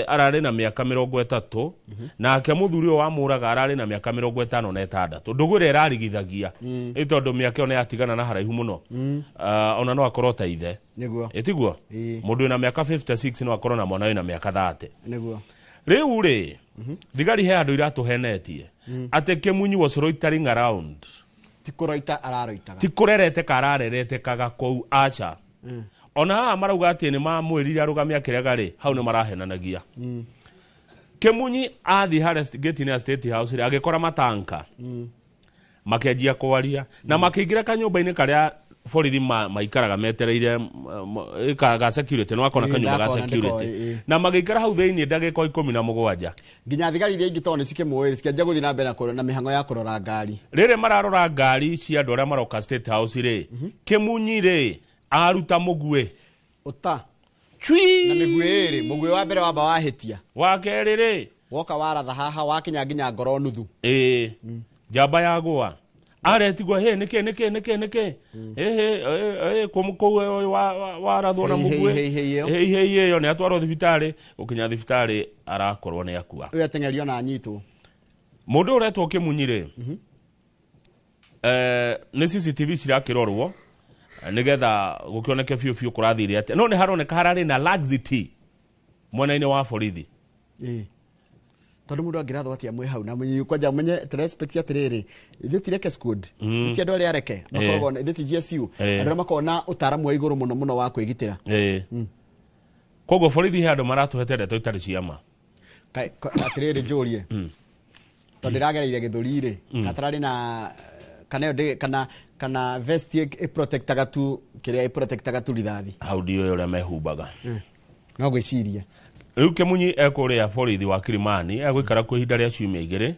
arari na miaka 30 na ake muthuri wa muraga arari na miaka 56 ndugure rarigithagia itondu miaka ona yatigana na haraihu muno ona no akorota ithe niguo etiguo mundu na miaka 56 no akorona mwana na miaka 30 niguo riu ri thigari he andu iratuhenetie ate Kimunyi was loitering around tikuroita araroitaga tikurerete kararerete kaga kou acha ona marauga ati ni mamwirire arugamia kirega ri hau ni marahenanagia Kimunyi athi harest gate ni State House ri agikora Matanka makianjia kwaria na makiingira kanyumba-ini karia borithi maikaraga metereire ga security no akona kanyumba ga security na magikara hau theini ndagika 17 nginya thigari iria ingitone cikimwiri cikianjia guthi na mbere na mihango ya kurora ngari rire mararora ngari cia andu aria maroka State House ri Kimunyi ri aruta mugwe uta chui na migwiri mugwe wa mbere wamba wahitia wa keriri woka waratha haha wakinya nginya ngoro nuthu jamba yagwa aretigwa he nike kumko warathwo na mugwe he yo ne atwaro thibitari ukinya thibitari arakorwo ni akua uyu atengerio na anyitwo mundu uretwo Kimunyi ri ni CCTV cirakirorwo nigetha gukioneke fiu kurathire ate no ni haroneka harari na laxity mwena-ini wa borithi tondu mundu angirathwo atia mwe hau na kwanja menye respect atiriri ithe tireke squad ti andu ari areke makoragwo ithe ti GSU andu makona utaramu wa iguru muno wa kwigitira kogo borithi he andu maratuhete ndeto itari ciama atiriri njurie tondu iragereire githurire katarari na kana vest e protectaga tu kiria e protectaga tu rithathi hau dio ure mehumbaga no gwiciria riu Kemunyi ekuria borithi wa Kilimani egwikara ku ihinda ria ciumia igiri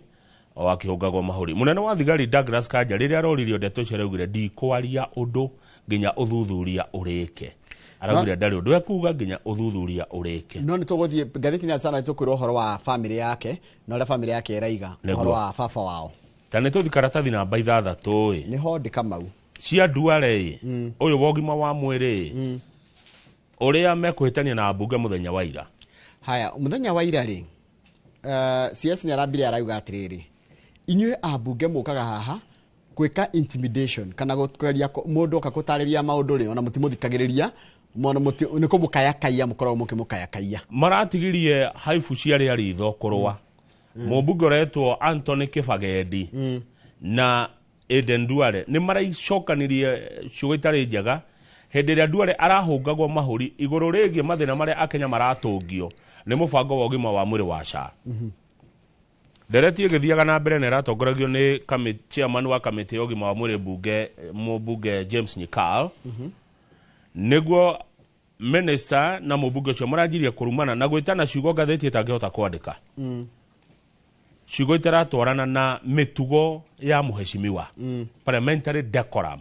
o akihungagwo mahuri munene wa thigari Douglas Kanja riria aroririo ndeto cireugire ndikwaria undu nginya uthuthuria urike aragwire ndari undu ekuga nginya uthuthuria urike no ni tuguthie ngathiti ni sana tukwira uhoro wa family yake na ule family yake iraiga uhoro wa baba wao tane tuthi karatathi namba 6 ni ho ndikamau cia Duale uyu wogima wa mwiri uria mekuhitania na bunge muthenya wa ira haya muthenya wa ira ri CS ni arambire arauga atiriri inywe abunge mukaga haha kwika intimidation kana gutweria mundu akagutariria maundu ri ona mutimuthikagiriria mwana muti ni kumukayakaya mukorwo mukimukayakaya maratigirie haifu ciari aritho kurwa mubunge retwo Anthony Kibagendi na Eden Duale ni maraicokanĩrie ciugo itari njega hindi ria Duale arahungagwo mahuri iguru rigie mathina maria akenya maratungio ni mubango wa ugima wa mwiri wa SHA Dereti githiaga na mbere na ratongoragio ni chairman wa kamiti ya ugima wa mwiri mubunge James Nyikal niguo minister na mubunge cio maranjirie kurumana na gwitana ciugo ngatheti itangihota kwandika ciugo itaratwarana na mitugo ya muheshimiwa parliamentary decorum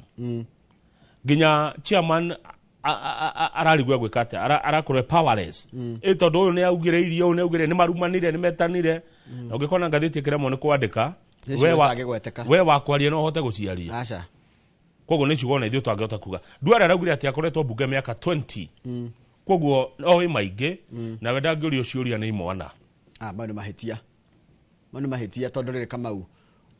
ginya chairman ararigwa gwikate arakorwe powerless itondo uyu ni augireirio uyu ni augire ni marumanire ni metanire na ungikona ngatheti kiremo ni kwandika we wakwaria no hote guciaria acha koguo ni ciugo na ithuĩ twangĩhota kuga Duale araugire atĩ akoretwo bunge mĩaka 20 koguo oĩ maingĩ na we ndangĩũrio ciũria nĩ imwana bado mahitia tondu rĩrĩ Kamau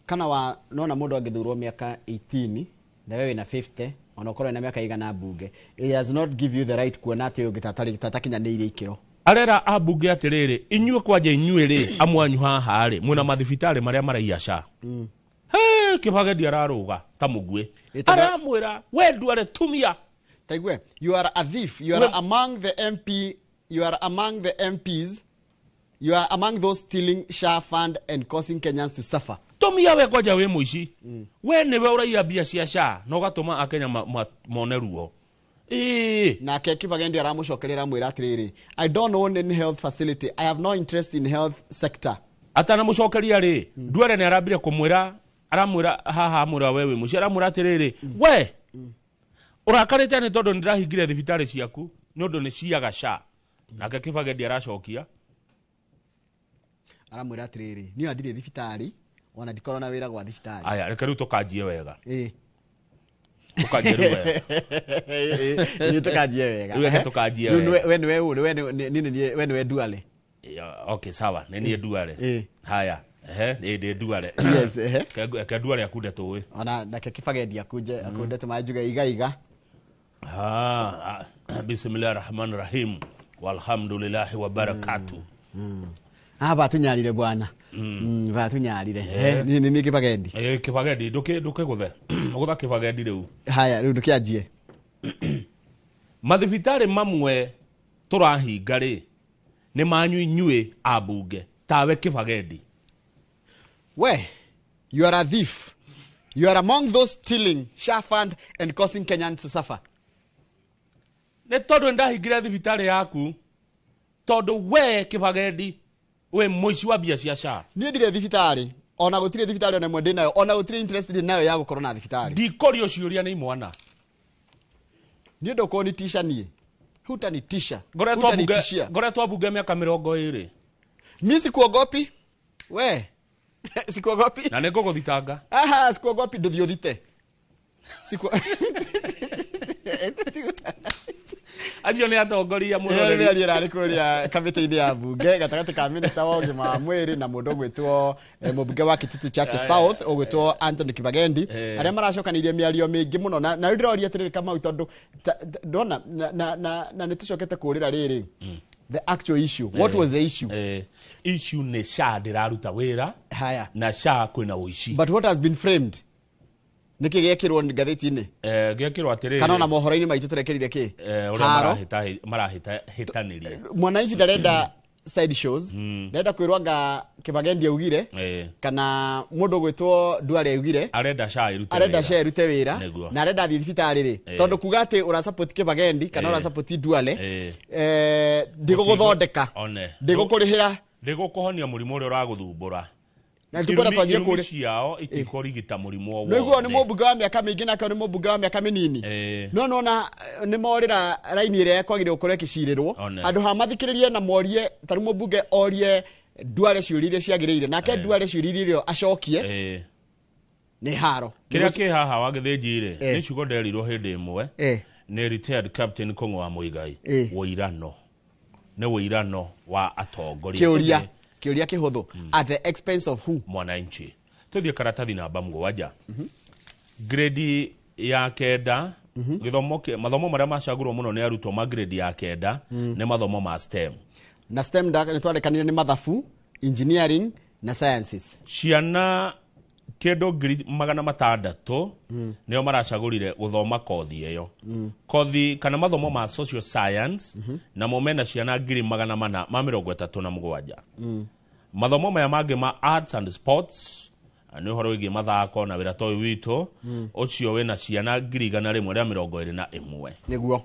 kana wa nona mundu angĩthurwo mĩaka 18 na wewe na 50 ona ukorwo na mĩaka igana bunge it does not give you the right kuona atĩ ũngĩtatakinyanĩirie ikĩro arera abunge atĩrĩrĩ inyuĩ kwanja inyuĩ rĩ amwanyu haha rĩ mwĩna mathibitarĩ marĩa maraiya SHA Kibagendi araruga ta mugwe aramwira we Duale tumia taigwe you are a thief you are among the MPs you are among those stealing SHA fund and causing Kenyans to suffer tumia we kwaja we muici we niwe uraiya bia cia SHA no gatuma akenya mone ruo na Kibagendi aramucokerera mwira atiriri I don't own any health facility I have no interest in health sector atana mucokeria ri Duale ni arambire kumwira aramwira haha mwira wewe muci aramwira atiriri we urakarite ni tondu ndirahingire thibitari ciaku ni undu ni ciaga SHA nake Kibagendi aracokia aramwira atiriri ni andire thibitari ona ndikorwo na wira gwa thibitari aya reke riu tukanjie wega tukanjie wega ni tukanjie wega reke tukanjie wega we niwe Duale okay sawa ni Duale haya ni Duale yes ke Duale akunde tuwe ona ndake Kibagendi akunde tumajuga igaiga Bismillahirrahmanirrahim walhamdulillah wa barakatuh batunyarire bwana batunyarire ni Kibagendi Kibagendi nduke guthe gutha Kibagendi riu haya riu ndukianjie mathibitari mamwe turahinga ri ni manyu inyue abunge tawe Kibagendi we you are a thief you are among those stealing SHA fund and causing Kenyans to suffer ne tondu ndahingire thibitari yaku tondu we Kibagendi we muici wa bia cia SHA ni ndire thibitari ona gutire thibitari ona mwende nayo ona gutire interested nayo ya gukorwo na thibitari ndikorio ciuria ni imwana ni ndo ko ni tisha nie huta ni tisha ngoretwo bunge miaka 20 mimi sikuogopi we sikuogopi na nego guthitanga sikuogopi nduthio thite acio ni atongoria muno ni arari kuria kamiti-ini ya bunge gatagati ka minister wa ugima wa mwiri na mundu gwitwo mubunge wa Kitutu Chache South ugwitwo Anthony Kibagendi aria maracokanirie miario mingi muno na ndiroria atiriri Kamau tondu ndona na nitucokete kurira riri the actual issue. What was the issue? Issue ne SHA ndiraruta wira. Haya. Na SHA kwina uici. But what has been framed? Niki gekirwo ngatheti-ini. Gekirwo atiriri. Kana na mohoro-ini maitu turekerire ki? Marahita hitanirie. Mwananchi ndarenda side shows. Ndarenda kwirwa nga Kibagendi augire kana mundu gwitwo Duale augire. Arenda SHA irute wira. Na arenda athii thibitari ri. Tondu kuga ati ura support Kibagendi kana ura support Duale. Ndiguguthondeka. Ndigukurihira. Ndigukuhonia murimu uria uraguthumbura. Na tukora twajie kuri ciao itikorigita murimu wo. Niguo ni mubunge wa miaka mingi na ni mubunge wa miaka minini. No na ni morira raini ire kwagire ukore kicirirwo. Andu ha mathikiririe na morie taru mubunge orie Duale ciurire ciagirire nake Duale ciurire acokie. Ni haro. Kiria ki haha wagithinjire ni ciugo nderirwo hindi imwe. Ni retired captain Kong'o wa Muigai. Woirano. Ne woirano wa atongoria. Kiuria kihuthu at the expense of who? Mwananchi. Tuthie karatathi namba mugwanja. Grade ya kenda mathomo maria macagurwo muno ni arutwo ma grade ya kenda ni mathomo ma STEM. Na STEM ni twarekanire ni mathabu, engineering na sciences. Ciana kendo grade 600 nio maracagurire guthoma kothi iyo. Kothi kana mathomo ma social science na momena ciana grade 437. Mathomo maya mangĩ ma arts and sports ni horo wigi mathako na wira toy wito ucio wena ciana 121. Niguo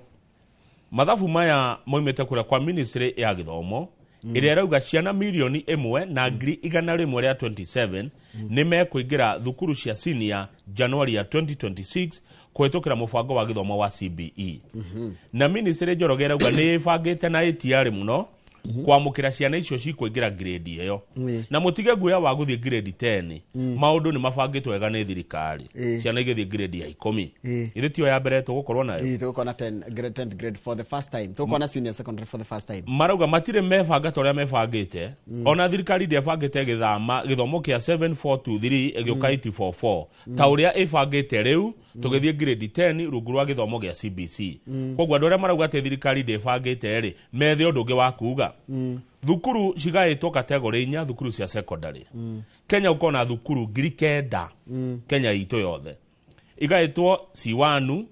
mathabu maya moimete kura kwa ministry ya githomo iria rauga ciana milioni 1 na 127 ni mekuingira thukuru cia senior January ya 2026 kuhetũkĩra mũbango wa githomo wa CBE. Na ministry Njoroge rauga ni ibangĩte na itiari muno kwamukira ciana icio cikuingira grade iyo. Na mutige guya wa guthie grade 10 maundu ni mabangitwo wega ni thirikari. Ciana igithie grade ya 10 irĩtio ya mbere tugukorwo nayo. Tugukorwo na 10th grade for the first time. Tugukorwo na senior secondary for the first time. Marauga matire mebanga toria mebangite. Ona thirikari ndiebangite githomo kia 7423 egioka 844. Ta uria ibangite riu tugithie grade 10 rungu rwa githomo gia CBC. Kogwa andu aria marauga ati thirikari ndiebangite ri methe undu ungi wa kuga. Thukuru cigaitwo kategori 4 thukuru cia secondary. Kenya uko na thukuru 9,000 Kenya ito yothe. Igaitwo C1,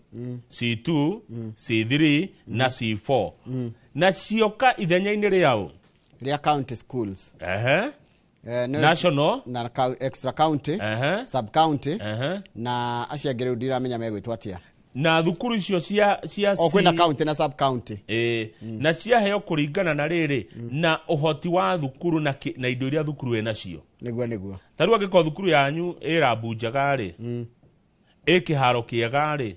C2, C3 na C4. Na cioka ithenya-ini riao ria county schools. National na extra county, sub county na aciangire ndiramenya megwitwo atia. Na thukuru icio cia kwina county na sub county na cia heo kuringana na riri na uhoti wa thukuru na indo iria thukuru ena cio. Niguo taru agiko thukuru yanyu irabu njagari ikiharo kiegari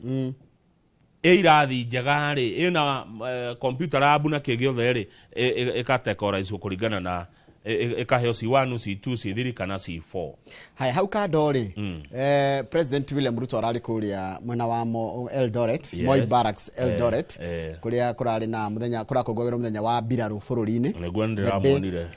irathi njagari ina computer lab na kigiothe ri ikatekorize kuringana na ikaheo C1, C2, C3 kana C4. Haya hau kandori President William Ruto arari kuria mwena wa Eldoret, Moi Barracks Eldoret, kuria kurari na muthenya kurakongogero muthenya wa Biraru bururi-ini. Niguo ndiramonire.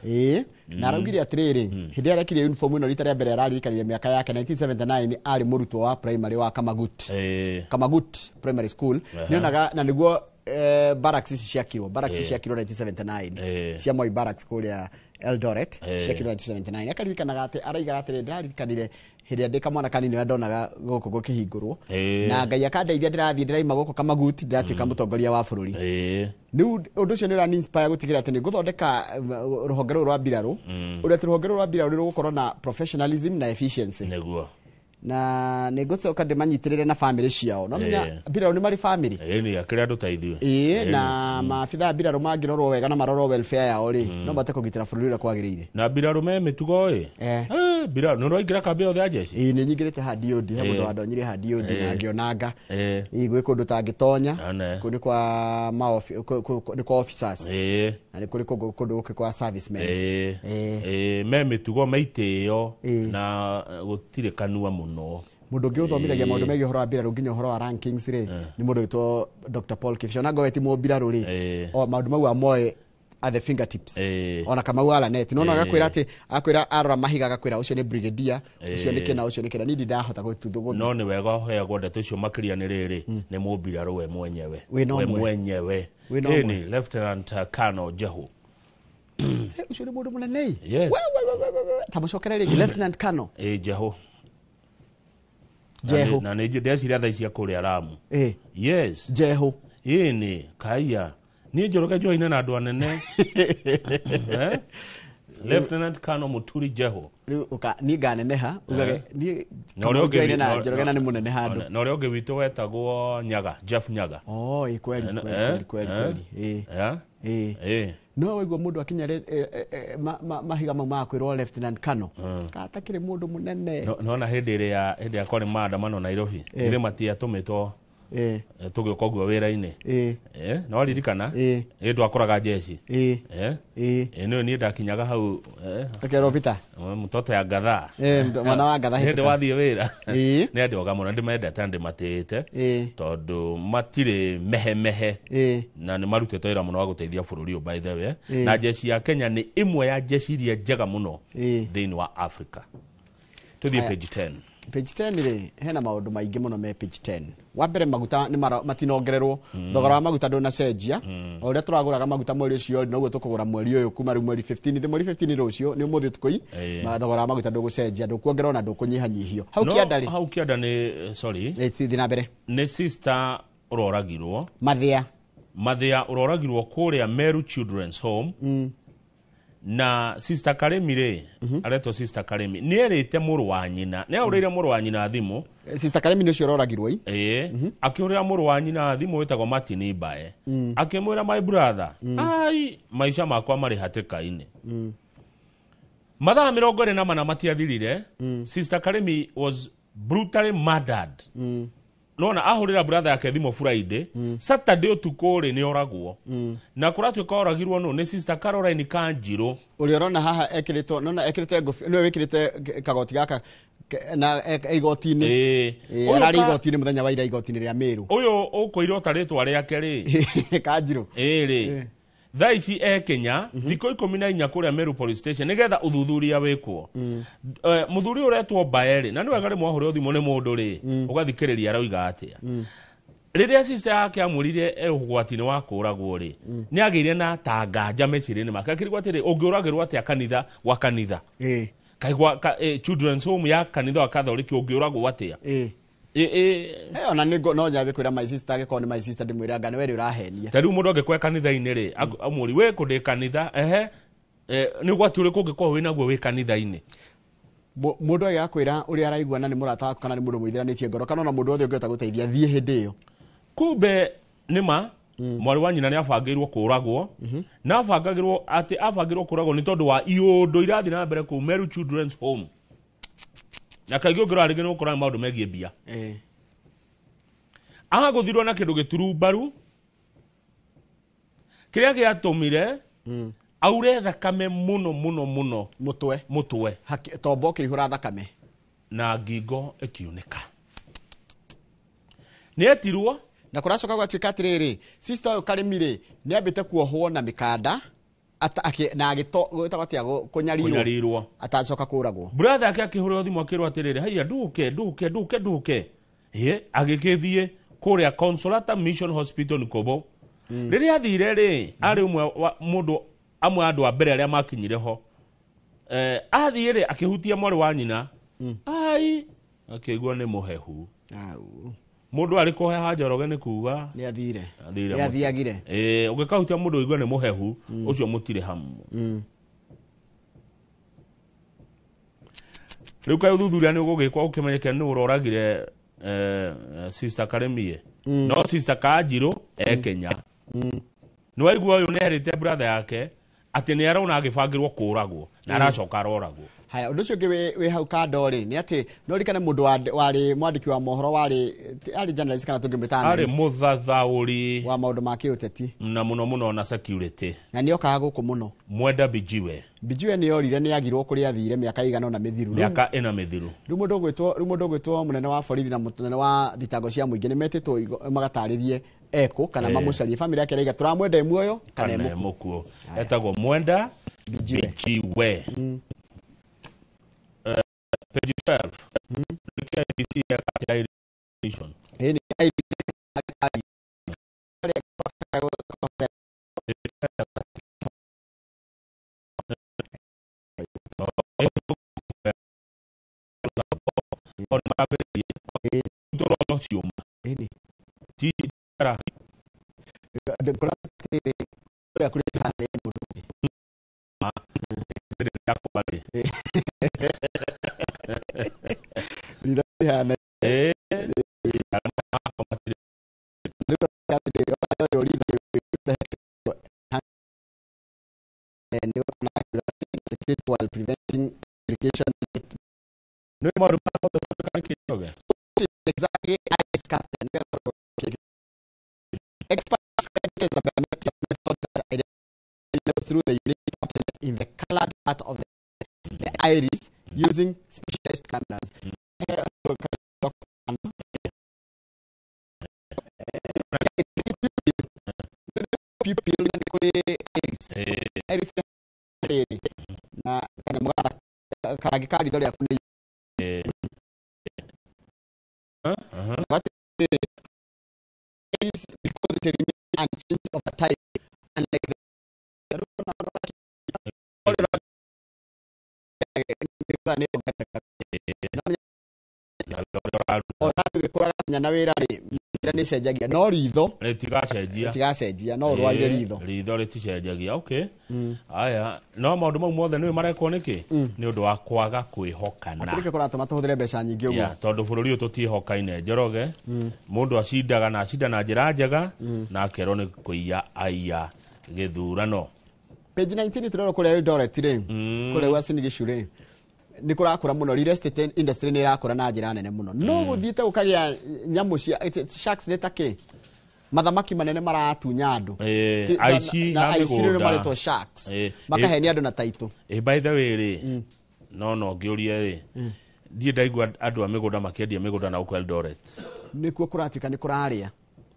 Na araugire atiriri hindi arekirie uniform ino rita ria mbere ararikanirie miaka yake 1979 ari murutwo wa primary wa Kamagut Primary School. Nionaga na niguo barracks ciakirwo 1979 cia Moi Barracks kuria Eldoret ciakirwo 1979. Akaririkanaga ati araiga atiri ndirarikanire hindi ndika mwana kanini na ndonaga goko gukihingurwo na Ngai akandeithia ndirathie ndiraima goko Kamagut ndiratuika mutongoria wa bururi. Ni undu cio ni ran inspire gutigira ati ni guthondeka ruhonge rwa Biraru uria ruhonge rwa Biraru ni rugukorwo na professionalism na efficiency. Niguo na negocoka ndimanyitirire na family ciao no menya Biraru ni mari family ni akiri andu taithio na maabitha Biraru mangirorwo wega na marorwo welfare yao ri no bate kugitira bururi ura kwagirire na Biraru me mitugo Biraru no roigira kambe othe ajeshi ni nyingirite hadiodi he mundu wandonyire hadiodi na ngionanga igwe kundu tangitonya kuni kwa maofi ni kwa officers na ni kuri kundu kwa servicemen me mitugo maitio na gutire kanua muno mundu ngi uthomithagia maundu megi horo wa Biraru nginya horo wa rankings ri ni mundu witwo Dr. Paul Kipchona go eti mo Biraru ri o maundu mau amoe at the fingertips ona kama wala net no agakwira ati akwira arora mahiga agakwira ucio ni brigadier ucio ni kina ucio ni kina nindi ndahota gututhugo no ni wega hoyagwo ndeto icio makiria ni riri ni mubiraro we mwenyewe we mwenyewe ni Lieutenant Colonel Jehu ucio ni mundu munene yes tamucokera rigi Lieutenant Colonel Jehu na ni ndeciria thaa icia kuria Lamu yes Jehu ni kaiya ni njoroka joine na andu anene Lieutenant Colonel Muturi Jehu ni ganeneha ugage ni joine na njoroka ni munene handu na uri ungi witu wetagwo Nyaga Jeff Nyaga kweli no wigwo mundu akinya mahiga mau makwirwo Lieutenant Colonel katakire mundu munene no na hindi ya kore maandamano Nairobi ile matia tumitwo tugioka guo wira-ini no ririkana ndu akoraga jeshi no ni ndakinyaga hau akero vita mtoto ya gadha mwana wa gadha hindi wathie wira ni andu oga muno ndimendete ndimatite tondu matire mehe na ni marutete wira muno wa guteithia bururi by the way na jeshi ya Kenya ni imwe ya jeshi iria njega muno thiini wa Africa tuthie page 10 page 10 ri hena maundu maingi muno me page 10 wa mbere maguta ni matinongererwo thogora wa maguta ndona cenjia o ria turaguraga maguta mweri ucio noguo tukugura mweri uyu kuma mweri 15 the mweri 15 rucio ni umuthi tukui thogora wa maguta ndugucenjia ndukuongerwo na ndukunyihanyihio hau kianda ni sorry sithi na mbere ni sister uroragirwo mathia uroragirwo kuria Meru Children's Home na sister Karemi areto sister Karemi ni erite muru wa nyina ni aurire muru wa nyina thimu sister Karemi ni cio roragirwo akiuria muru wa nyina thimu wetagwo Martin Bae akimwira my brother ai maisha makwa mari hatikaine mathaa 24 matiathirire sister Karemi was brutally murdered nona ahurira brother yake thimu Friday Saturday utuko ri ni oragwo na kuratuika oragirwo no ni sister Caroline Kanjiro uri orona haha ekirito nona ekirite ngofi no wikirite kagoti gaka na igoti-ini arari igoti-ini muthenya wa ira igoti-ini ria Meru uyu ukoirwo taritwa riake ri Kanjiro ri thaici Kenya thiko 14 kuria Meru police station nigetha uthuthuria wikwo muthuri uretwo Baeri na niwe gari mwahure uthimo ni mundu ri ugathikiriria arauga atia riria sister yake amurire ugwati-ini wa kuragwo ri ni agire na tanganja mecirini make akirigwo atiri ungiuragirwo atia kanitha wa kanitha kaigwa children's home ya kanitha wa Catholic ungiuragwo atia ona ningo no nyabe kwira my sister ge koni my sister ndimwira ngane weri urahenia tari mundu angekwe kanitha-ini ri amuri we kundi kanitha ni gwati uri kungikwa wina gwo wi kanitha-ini mundu agakwira uri araigua na ni murata kana ni mundu mwithiranitie ngoro kana na mundu othe ungeta guteithia thie hindi iyo kumbe nima mwari wa nyina ni abangirwo kuragwo na abangirwo kuragwo ni tondu wa iundu irathi na mbere ku Meru Children's Home na kaigi ungiro arige no kora maundu megie bia guthirwo na kindu gituru baru kiria giatumire aure thakame muno mutwe tombo kihura thakame na ngingo ikiunika ni etirwo na kuracoka gwatuika atiriri sister Karemire ni ambite kuohwo na mikanda na agitagwatia kunyarirwo atacoka kuragwo brother yake akihurwo thimu akirwo atiriri haiya nduke agikithie kuria Consolata Mission Hospital Nkobo riria athire ri ari umwe mundu amwe andu a mbere aria makinyire ho athire akihutia mwari wa nyina ai akigwa ni muhehu mundu ari kuheha Njoroge ni kuga ni athiagire ungikahutia mundu igwa ni muhehu ucio mutire hamu riu kai uthuthuria ni ugugikwa ukimenyeke ni uroragire sister Karemie no sister Kanjiro Kenya ni waigua uyu nerite brother yake ati ni arona agibangirwo kuragwo na aracoka aroragwo haya undu cio we hau kandori ni ati no rikane mundu wari mwandiki wa mohoro wari journalist kana tungimita ari muthathauri wa maundu ma kiuteti na muno na security na ni okaga guku muno Mwenda Bijiwe ni yorire ni agirwo kuri athire miaka igana na mithiru miaka ina mithiru ru mundu gwitwo munene wa borithi na munene wa thitango cia muingi ni metitwo magataririe eko kana mamucarie family yake raiga turamwenda muoyo kana emukuo etagwo Mwenda Bijiwe. Page 12 while preventing irrigation. No more exactly ice captain. Experts is a method that identifies through the unique patterns in the colored part of the iris using specialized cameras. Iris na kana mga karagikali dole akuni because it remains unchanged over time, unlike the nicenjagia no ritho ritigacenjia no rwarire ritho riticenjagia. Okay, aya no maundu mau mothe niwe marekwo niki ni undu wa kwaga kwihokana atirike kuratuma tuhuthire mbeca nyingi uguo tondu bururi uyu tutihokaine Njoroge mundu acindaga na acinda na njira njega na akerwo ni kuiya aiya githurano. Page 19 turero kuria Eldoret ri kuria Uasin Gishu ni kurakura muno, real estate industry ni irakura na njira nene muno no guthiite ukagia nyamu cia sharks netake mathamaki manene maratunya andu aici na aici ni maretwo sharks makahenia andu na taito. By the way ri no ngiurie ri die ndaigua andu a migunda makiendia migunda na uko Eldoret nikuo kuratika ni kuraria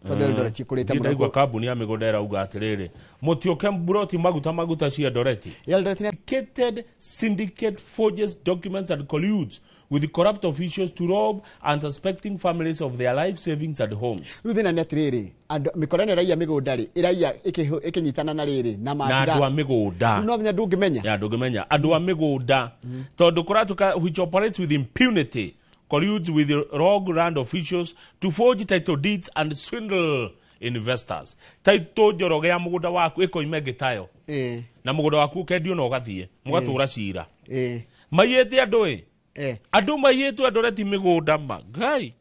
tondu Eldoret ikurite muno. Ndaigua kambuni ya migunda irauga atiriri mutioke mburoti maguta cia Eldoret dedicated syndicate forges documents and colludes with the corrupt officials to rob unsuspecting families of their life savings and homes. Ruthina netriri mikorane raia migunda ri iraia ikinyitana na riri na mathira andu a migunda no nya ndungimenya andu a migunda tondu kuratuka which operates with impunity colludes with the rogue land officials to forge title deeds and swindle investors. Title Njoroge ya mugunda waku ikoime gitayo na mugunda waku kendio no gathie mugatura cira mayete andu andu mayetu Eldoret migunda magai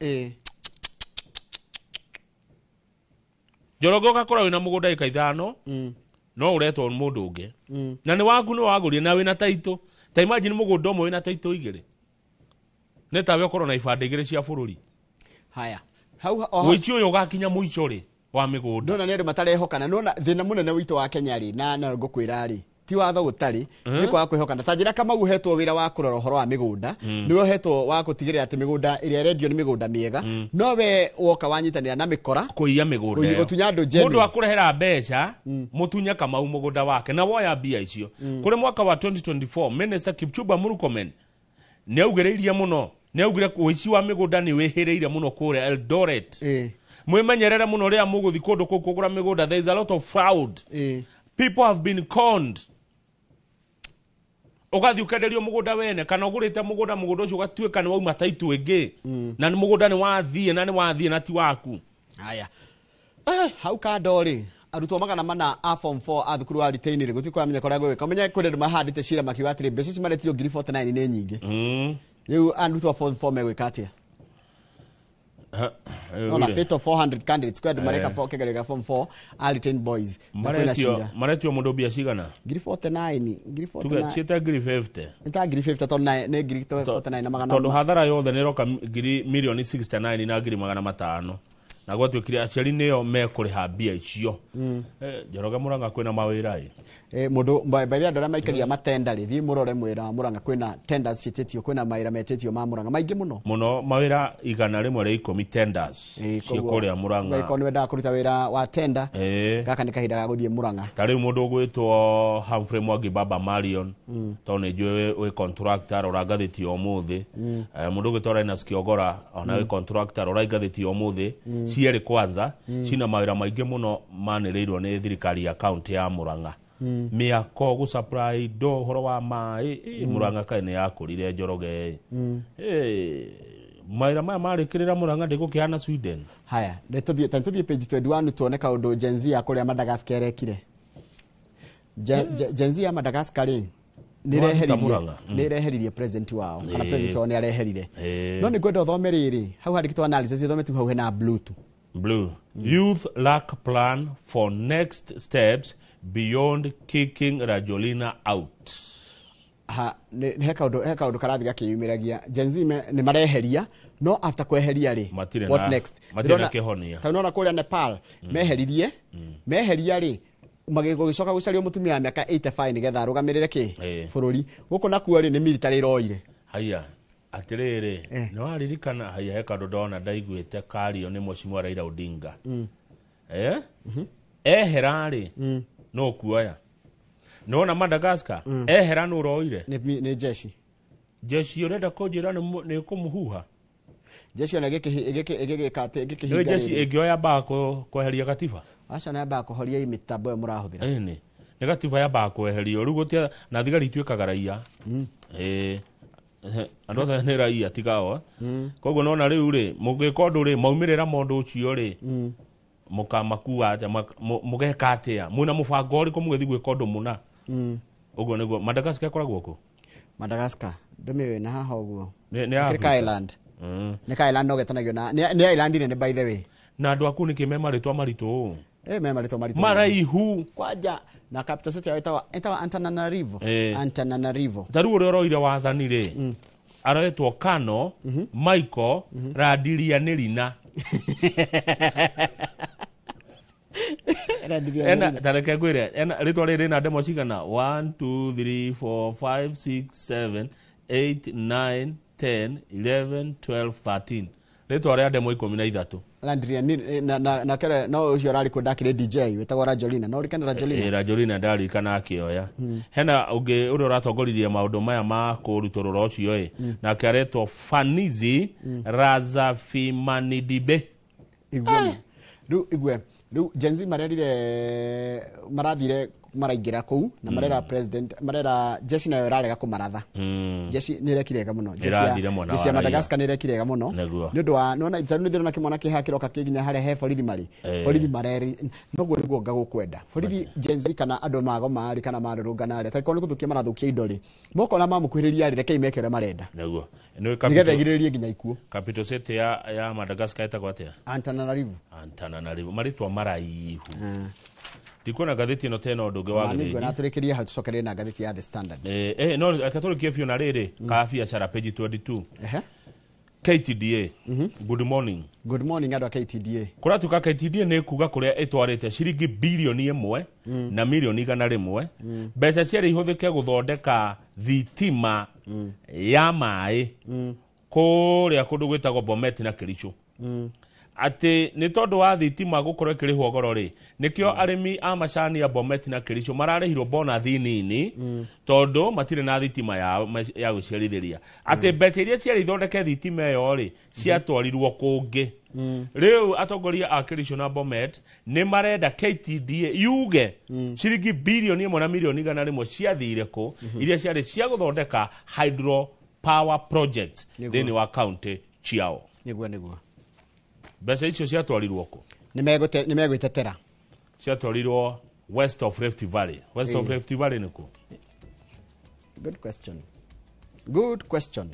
Njoroge gakora wina mugunda ika 5 no uretwo mundu unge na ni waku no wagurie na wina title ta imagine mugunda umwe wina title igire netawe okoro na ibande igire cia bururi haya wici uyu gakinya muico ri wa migunda ndona ni andu matarehokana nona thina munene witu wa Kenya ri na ngukwira ri ti watho gutari ni kwa kwihokana ta njira kama uhetwo wira wa kurora horo wa migunda ni uhetwo wa gutigirira ati migunda iria redio ni migunda miega no we woka wanyitanira na mikora kuiya migunda gutunya andu jeni mundu akurehera mbeca mutunya kama mugunda wake na woya bia icio kuri mwaka wa 2024 Minister Kipchumba Murkomen ni augereirie muno ni augire wici wa migunda ni wehereire muno kure Eldoret mwimenyerere muno ria muguthi kundu kugura migunda. There is a lot of fraud. People have been conned. Ugathi ukenderio mugunda wene kana ugurite mugunda ucio ugatuika ni wauma taitu ingi na ni mugunda ni wathie na ti waku. Haya hau kandori arutwo magana mana a form 4 a thukuru wa retainire guti kwa menya koragwo weka menya kwende mahandite cira makiwa atire mbeca cimaretiro 49 ni nyingi riu arutwo form 4 megwikatia na fate of 400 candidates kwende mareka kegerega form 4 a retained boys maretio mundu bia cigana 49 cieta 50 nta 50 to na ne 49 na magana tondu hathara yothe ni roka milioni 69 na 500 na gwatuikire aciari nio mekuriha mbia icio Njoroge Muranga kwina mawira mundu baithia ndora maikaria matenda ri thi murore mwira Muranga kwina tenders citetio kwina mawira metetio ma Muranga maingi muno mawira igana rimwe ria 10 tenders cikuria Muranga ko niwenda kuruta wira wa tender gaka ni kahinda ga guthie Muranga tari mundu ugwitwo Humphrey Mwangi Baba Marion tone njwe we contractor urangathitio umuthi mundu ugwitwo Linus Kiogora ona we contractor urangathitio umuthi cieri kwanza cina mawira maingi muno manirirwo ni thirikari ya county ya Muranga miako gu supply do horo wa mai Muranga kaine yakurire Njoroge mawira maya marikirira Muranga ndigukiana Sweden haya tuthie page 21 tuone kaundu Gen Z akuria Madagascar ekire Gen Z ya Madagascar nireheririe president wao kana president wao niareherire no ni gwenda thome riri hau handikitwo analysis thome tu hau hena blue youth lack plan for next steps beyond kicking Rajolina out he kaundu karathi gakiyumiragia Gen Z ni mareheria no after kweheria ri what next matirona kihonia taunona kuria Nepal meheria ri magego gicoka gucario mutumia miaka 85 nigetha arugamirire ki bururi guko nakuo ri ni military roire haya atiriri no aririkana haya he kandu ndona ndaiguite kario ni Mheshimiwa Raila Odinga eherari no kuoya no na Madagascar ehera no roire ni jeshi urenda kunjira ni kumuhuha jeshi ona gikikate no jeshi egioya bako kweheria katiba aca na bako horia imitambo ya murahuthira ni katiba ya bako kweheria riu gutia na thigari tuikaga raia andothe ni raia tigao koguo nona riu ri mugikondo ri maumirira mondu ucio ri mukamakuwa mugeka atia muna mubango ri ko mugethi gwika undu muna uguo niguo Madagascar koragwo ku Madagascar ndumi na haha uguo ni Africa Island ni Island no getanagio na ni island ni by the way na andu aku ni kimema ritwa maritu mema ritwa maritu maraihu kwaja na capital city etawa Antananarivo taru uri oroire wathani ri aretwo Kano Michael Randirianirina ena tareke gwire ena ritwa riri na demo cigana 1 2 3 4 5 6 7 8 9 10 11 12 13 ritwa ria demo 13 Landria na kare no ucio rari ko ndakire DJ wetagwo Rajolina no rikana Rajolina ndari kana akioya hena ungi uri uratongoririe maundu maya ma kurutorora ucio na kareto Fanizi Razafimanidibe igwe Gen Z marathire maraingira kuu na marera president marera jeshi nayo rarega kumaratha jeshi nirekirega muno jeshi ya Madagascar nirekirega muno ni undu wa nona itharu ni thirona kimwana kihakiroka kiginya hare he borithi mareri noguo niguo ngagukwenda borithi Gen Z kana andu mago mari kana marurungana ri tako ni kuthukia marathukia indo ri moko na mamukuhiriria ri reke imekere marenda naguo nigetha igiririe nginya ikuo capital city ya Madagascar etagwo atia Antananarivo maritwa maraihu dikona gatheti no tena ndunge wa githini na turikiria ha tucokerie na gatheti ya The Standard no akaturikie fio na riri ka biashara page 22 KTDA good morning andu KTDA kuratuka KTDA ne kuga kuria etwarite ciringi bilioni 1 na milioni 100 mbeca ciari ihuthike guthondeka thitima ya mai kuria kundu gwitagwo Bomet na Kericho ati ni tondu wa thitima gukorwo kirihwo goro ri nikio arimi a macani ya Bomet na Kericho mararehirwo bona thinini tondu matire na thitima ya guciarithiria ati mbeca iria ciari ithondeke thitima yo ri ciatwarirwo kungi riu atongoria a Kericho na Bomet ni marenda KTDA yuge ciringi bilioni 1 na milioni 100 ciathire ku iria ciari cia guthondeka hydro power project thini wa county ciao niguo mbeca icio ciatwarirwo ku nimegwitetera ciatwarirwo west of Rift Valley ni ku good question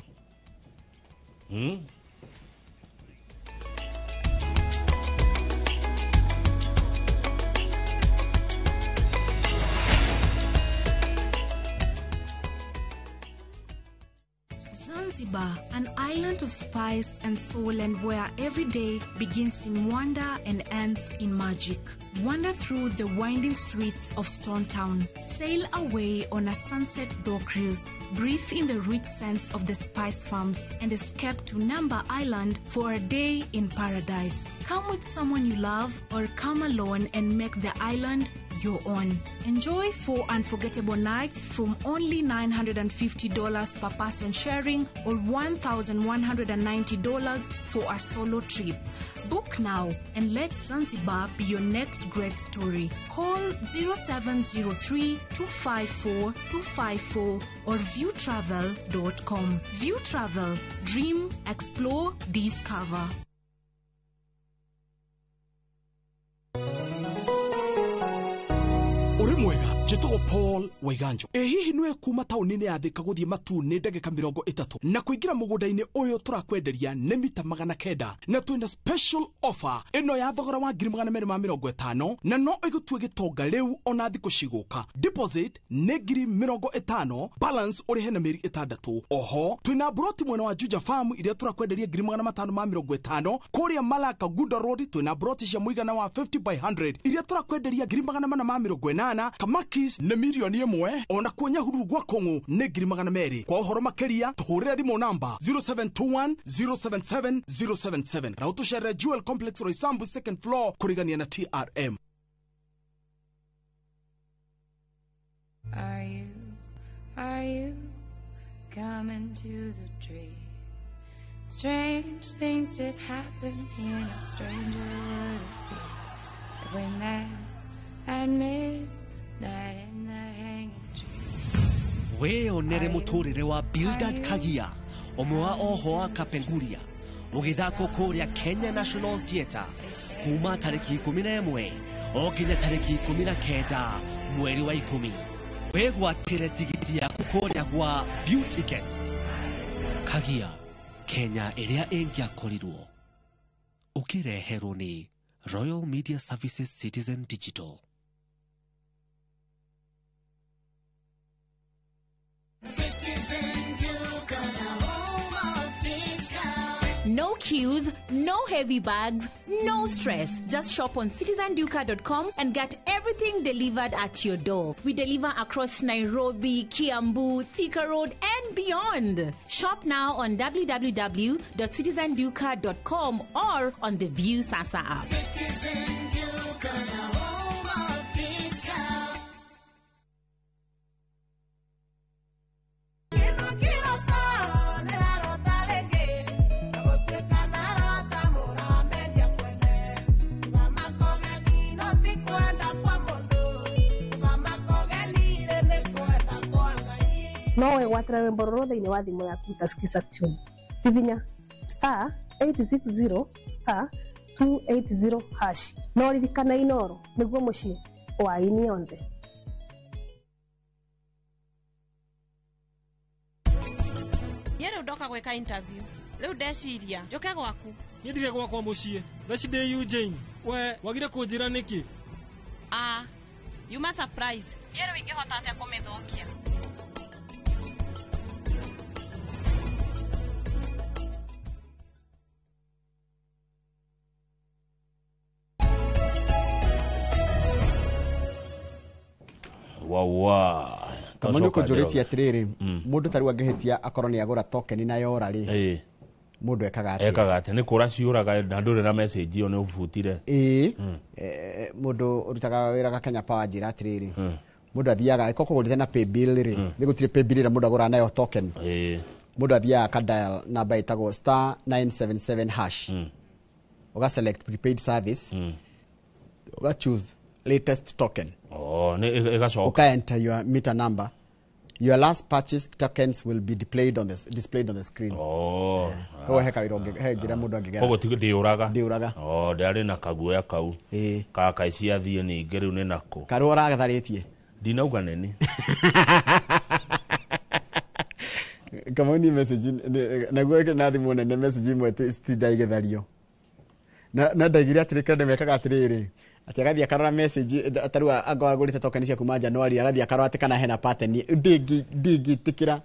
Zanzibar, an island of spice and soul, and where every day begins in wonder and ends in magic. Wander through the winding streets of Stone Town. Sail away on a sunset door cruise. Breathe in the rich scents of the spice farms and escape to Namba Island for a day in paradise. Come with someone you love or come alone and make the island your own. Enjoy 4 unforgettable nights from only $950 per person sharing or $1,190 for a solo trip. Book now and let Zanzibar be your next great story. Call 0703-254-254 or viewtravel.com. View Travel. Dream, explore, discover. Uri mwega njitwo Paul Waiganjo hihi nwe kuma taunini ya Thika guthie Matune ndagika 30 na kuingira mugunda-ini uyu turakwenderia ni mita 900 na twina special offer ino ya thogora wa 250 na no igutue gitonga riu ona thiku ciguka. Deposit ni 50,000, balance uri hena meri 6. Oho twina broti mwena wa Juja Farm iria turakwenderia 550 kuria Malaka Gunda Road. Twina broti cia muigana wa 50 by 100 iria turakwenderia 450 Kamakis ne milioni 1 ona kuonya hururu gwa Kongo ne 200,000. Kwa uhoro makeria tuhurire thimo namba 0721 077 077. Rautu share Jewel Complex Roysambu second floor kurigania na TRM. Are you coming to the tree? Strange things did happen here, no stranger would it be if we met at midnight in the hanging tree. We onere muturire wa Bildad Kagia, omwa oho Kapenguria, ugithako kuria Kenya National Theatre, kuma tariki 11 okinya tariki 19 mweri wa 10. We gwatire tigiti ya kukoria gwa View Tickets. Kagia, Kenya iria ingiakorirwo. Ukireherwo ni Royal Media Services Citizen Digital. No queues, no heavy bags, no stress. Just shop on citizenduka.com and get everything delivered at your door. We deliver across Nairobi, Kiambu, Thika Road, and beyond. Shop now on www.citizenduka.com or on the View Sasa app. No wegwatĩra rwĩmbo rũrũ thĩinĩ wa thimũ yaku ta skiza tune. Hihinya *860 *280#. No ririkana Inooro nĩguo mũciĩ wa ini yothe. Yere ndoka gweka interview. Rĩu ndeciria njoke gwaku. Niĩ ndire gwakwa mũciĩ. Thaci ndĩ Eugene. We wagire kũnjĩra nĩkĩ? Yuma surprise. Yere wingĩhota atĩa kũmĩthũkia? Wawa Kamani uko joreti atiriri mundu taru angehetia akorwo ni agura token na yora ri mundu ekaga ati ni kura ciuraga na ndurira message yo ni ubutire mundu urutaga wira ga Kenya Power njira atiriri mundu athiaga ikoko gurite na pay bill ri ni gutire pay bill ira mundu agura nayo token mundu athiaga ka dial namba itago *977#. Uga select prepaid service uga choose latest token. Uka enter your meter number. Your last purchased tokens will be displayed on the screen. Kwa heka ironge jira mundu angigera. Kogo tigo diuraga. Ndari na kaguoya kau. Kaka ici athie ni ngeru ni nako. Karu oragatharĩtie. Ndinauga neni. Kama ni message naguo ke nathi mone ne message imwe stidaigethario. Na ndaigire atirika ndemekaga atiriri. Ati agathia karora message ataru agoragurite token cia kuma January agathia karora ati kana hena pattern ndingi tikira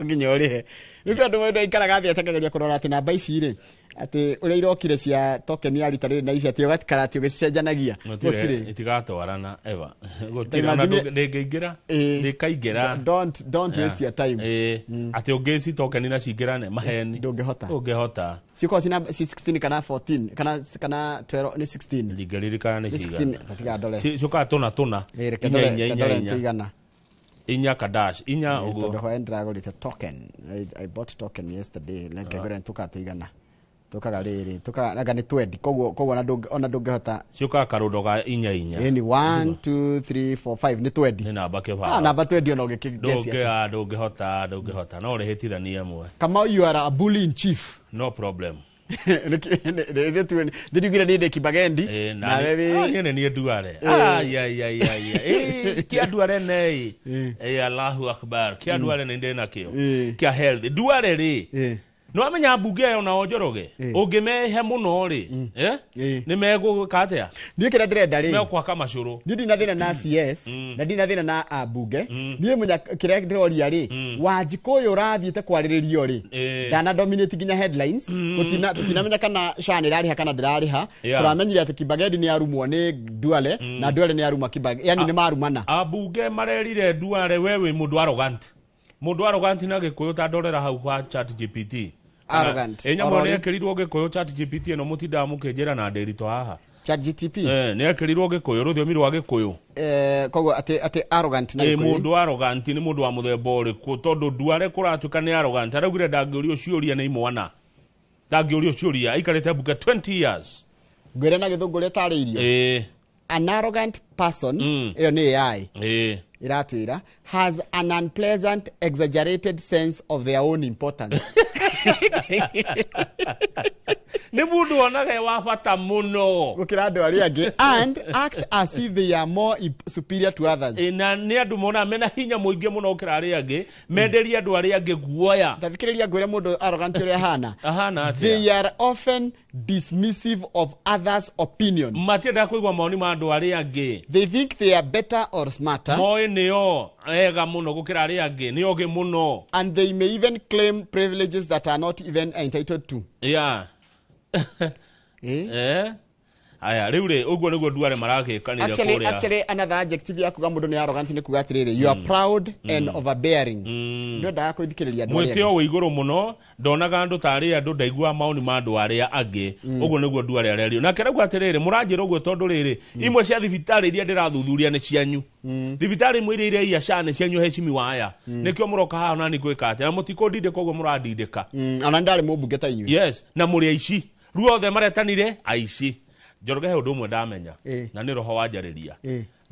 nginya urihe niko andu wenda ikaraga thia tekegeria kurora ati namba ici ri ati uria irokire cia token ya rita na ici ati ugatikaratio gicenjanagia gutire itigatwarana eva gutire ona ndingira ndikaingira don't waste your time ati ungeci token na cingirane maheni ndungihota ciko cina 16 kana 14 kana 12 ni 16 ndigaririkana ni 16 tatiga dole cioka tuna tigana inya kadash inya ugo ndo hoendra golite token I bought token yesterday like gore ntuka tigana tukaga riri tukaga ni 20 koguo ona ndungihota cioka karundo ga inya ni 1 2 3 4 5 ni 20 ni namba kebha namba 20 ona ugikigesia ndungihota no rehitithania mwe kama you are a bully in chief no problem ndigira ninde kibagendi na wewe ni Duale kia Duale nei Allahu akbar kia Duale ninde nakio kia health Duale ri no amenya mbunge ona onjoroge ungimehe muno ri ni mego katea ni kira ndrenda ri mekwa kama curu ndi na thina na CS na ndi na thina na abunge ni munya kira ndiroria ri Wanjikuyu urathiite kwariririo ri dana dominate ginya headlines tutinamenya kana shani rari kana ndirariha turamenyire ati Kibagendi ni arumwo ni Duale na Duale ni aruma Kibagendi yani ni marumana abunge marerire Duale wewe mundu arrogant na Gikuyu ta ndorera hau kwa ChatGPT arrogant enyamone ekirirwo Gikuyu ChatGPT no mutinda mukenjera na nderito haha ChatGPT ne ekirirwo Gikuyu ruthomi rwa Gikuyu koguo ati arrogant na Gikuyu mundu arrogant ni mundu wa muthemba uriku tondu Duale kuratuka ni arrogant araugire ndangĩũrio ciũria nĩ imwana ndangĩũrio ciũria aikarĩte bunge 20 years ngwĩre na gĩthũngũ rĩtarĩirio an arrogant person iyo ni AI iratwira has an unpleasant exaggerated sense of their own importance ni mundu onaga wa bata muno gukira andu aria angi and act as if they are more superior to others na ni andu mona mena hinya muingi muno gukira aria angi menderia andu aria angi guoya tathikiriria ngwire mundu arrogant uria hana atia they are often dismissive of others opinions matienda kuigwa maoni ma andu aria angi they think they are better or smarter moi nio ega muno gukira aria angi ni oge muno and they may even claim privileges that are not even entitled to aya riure uguo niguo Duale maragikanira kuria actually another adjective ya kuga mundu ni arrogant ni kuga atiriri you are proud and overbearing ndio ndaga kuithikiriria andu aria mwitio iguru muno ndonaga andu tari andu ndaigua maoni ma andu aria angi uguo niguo Duale arerio na kerego atiriri muranjira uguo tondu riri imwe cia thibitari iria ndirathuthuria ni cianyu thibitari mwire iria ia shane cianyu heshimi waya nikio muroka haha nani gwika ati na mutikondinde koguo murandindika ona ndari mubunge ta inyu yes na muri aici ruothe maretanire aici Njoroge he undu umwe ndamenya na ni roho wanjariria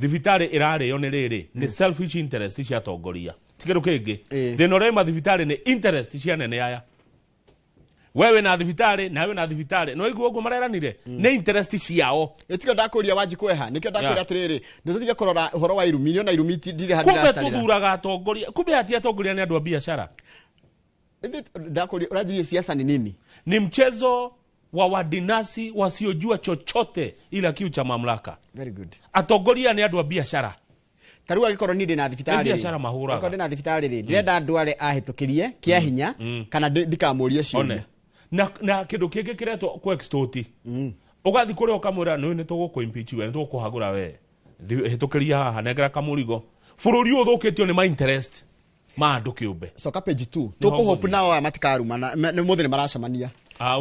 thibitari irario ni riri ni selfish interest cia tongoria tikiru kingi thina uria mathibitari ni interest cia nene aya wewe na thibitari nawe na thibitari no iguo uguo mareranire ni interest ciao etiko ndakuria Wanjikweha nikio ndakuria atiriri nduthiga kurora uhoro wa irumi na irumi ndire hadira kumbe tuthuraga tongoria kumbe hatia tongoria ni andu a biashara ndakuria urajirie siasa ni nini ni mchezo wa wadinasi wasiojua chochote ila kiu cha mamlaka. Very good. Atongoria ni andu a biashara. Tarua gikorwo ninde na thibitari. Biashara mahura. Gikorwo na thibitari ri. Ndenda Duale ahitukirie kia hinya kana ndikamuria ciuria. Na kindu kingi kiretwo ku extort. Ugathi kuria ukamwira no ni tuguku impeach we ni tugukuhagura we. Hitukiria haha negera kamurigo. Bururi uthukitio ni my interest. Maandu kiumbe. Soka page 2. Tukuhope nao matikaruma ni muthini maracamania.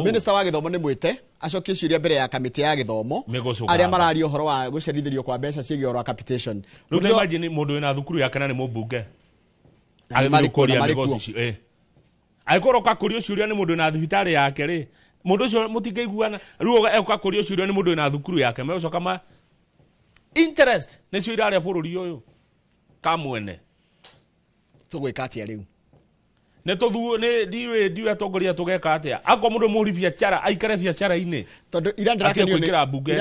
Minister wa githomo ni mwite acokie ciuria mbere ya kamiti ya githomo aria marario horo wa gucerithirio kwa mbeca ciege oro capitation ruta imagine mundu ina thukuru yake na ni mubunge agikuria negoci aikoroka kurio ciuria ni mundu ina thibitari yake ri mundu ucio mutingeiguana riu eka kurio ciuria ni mundu ina thukuru yake mecoka ma interest ni ciuria aria bururi uyu kamwene tugwika atia riu ne tothu ne diwe atongoria tugeka atia ako mundu muri biashara aikare biashara ine tondu ira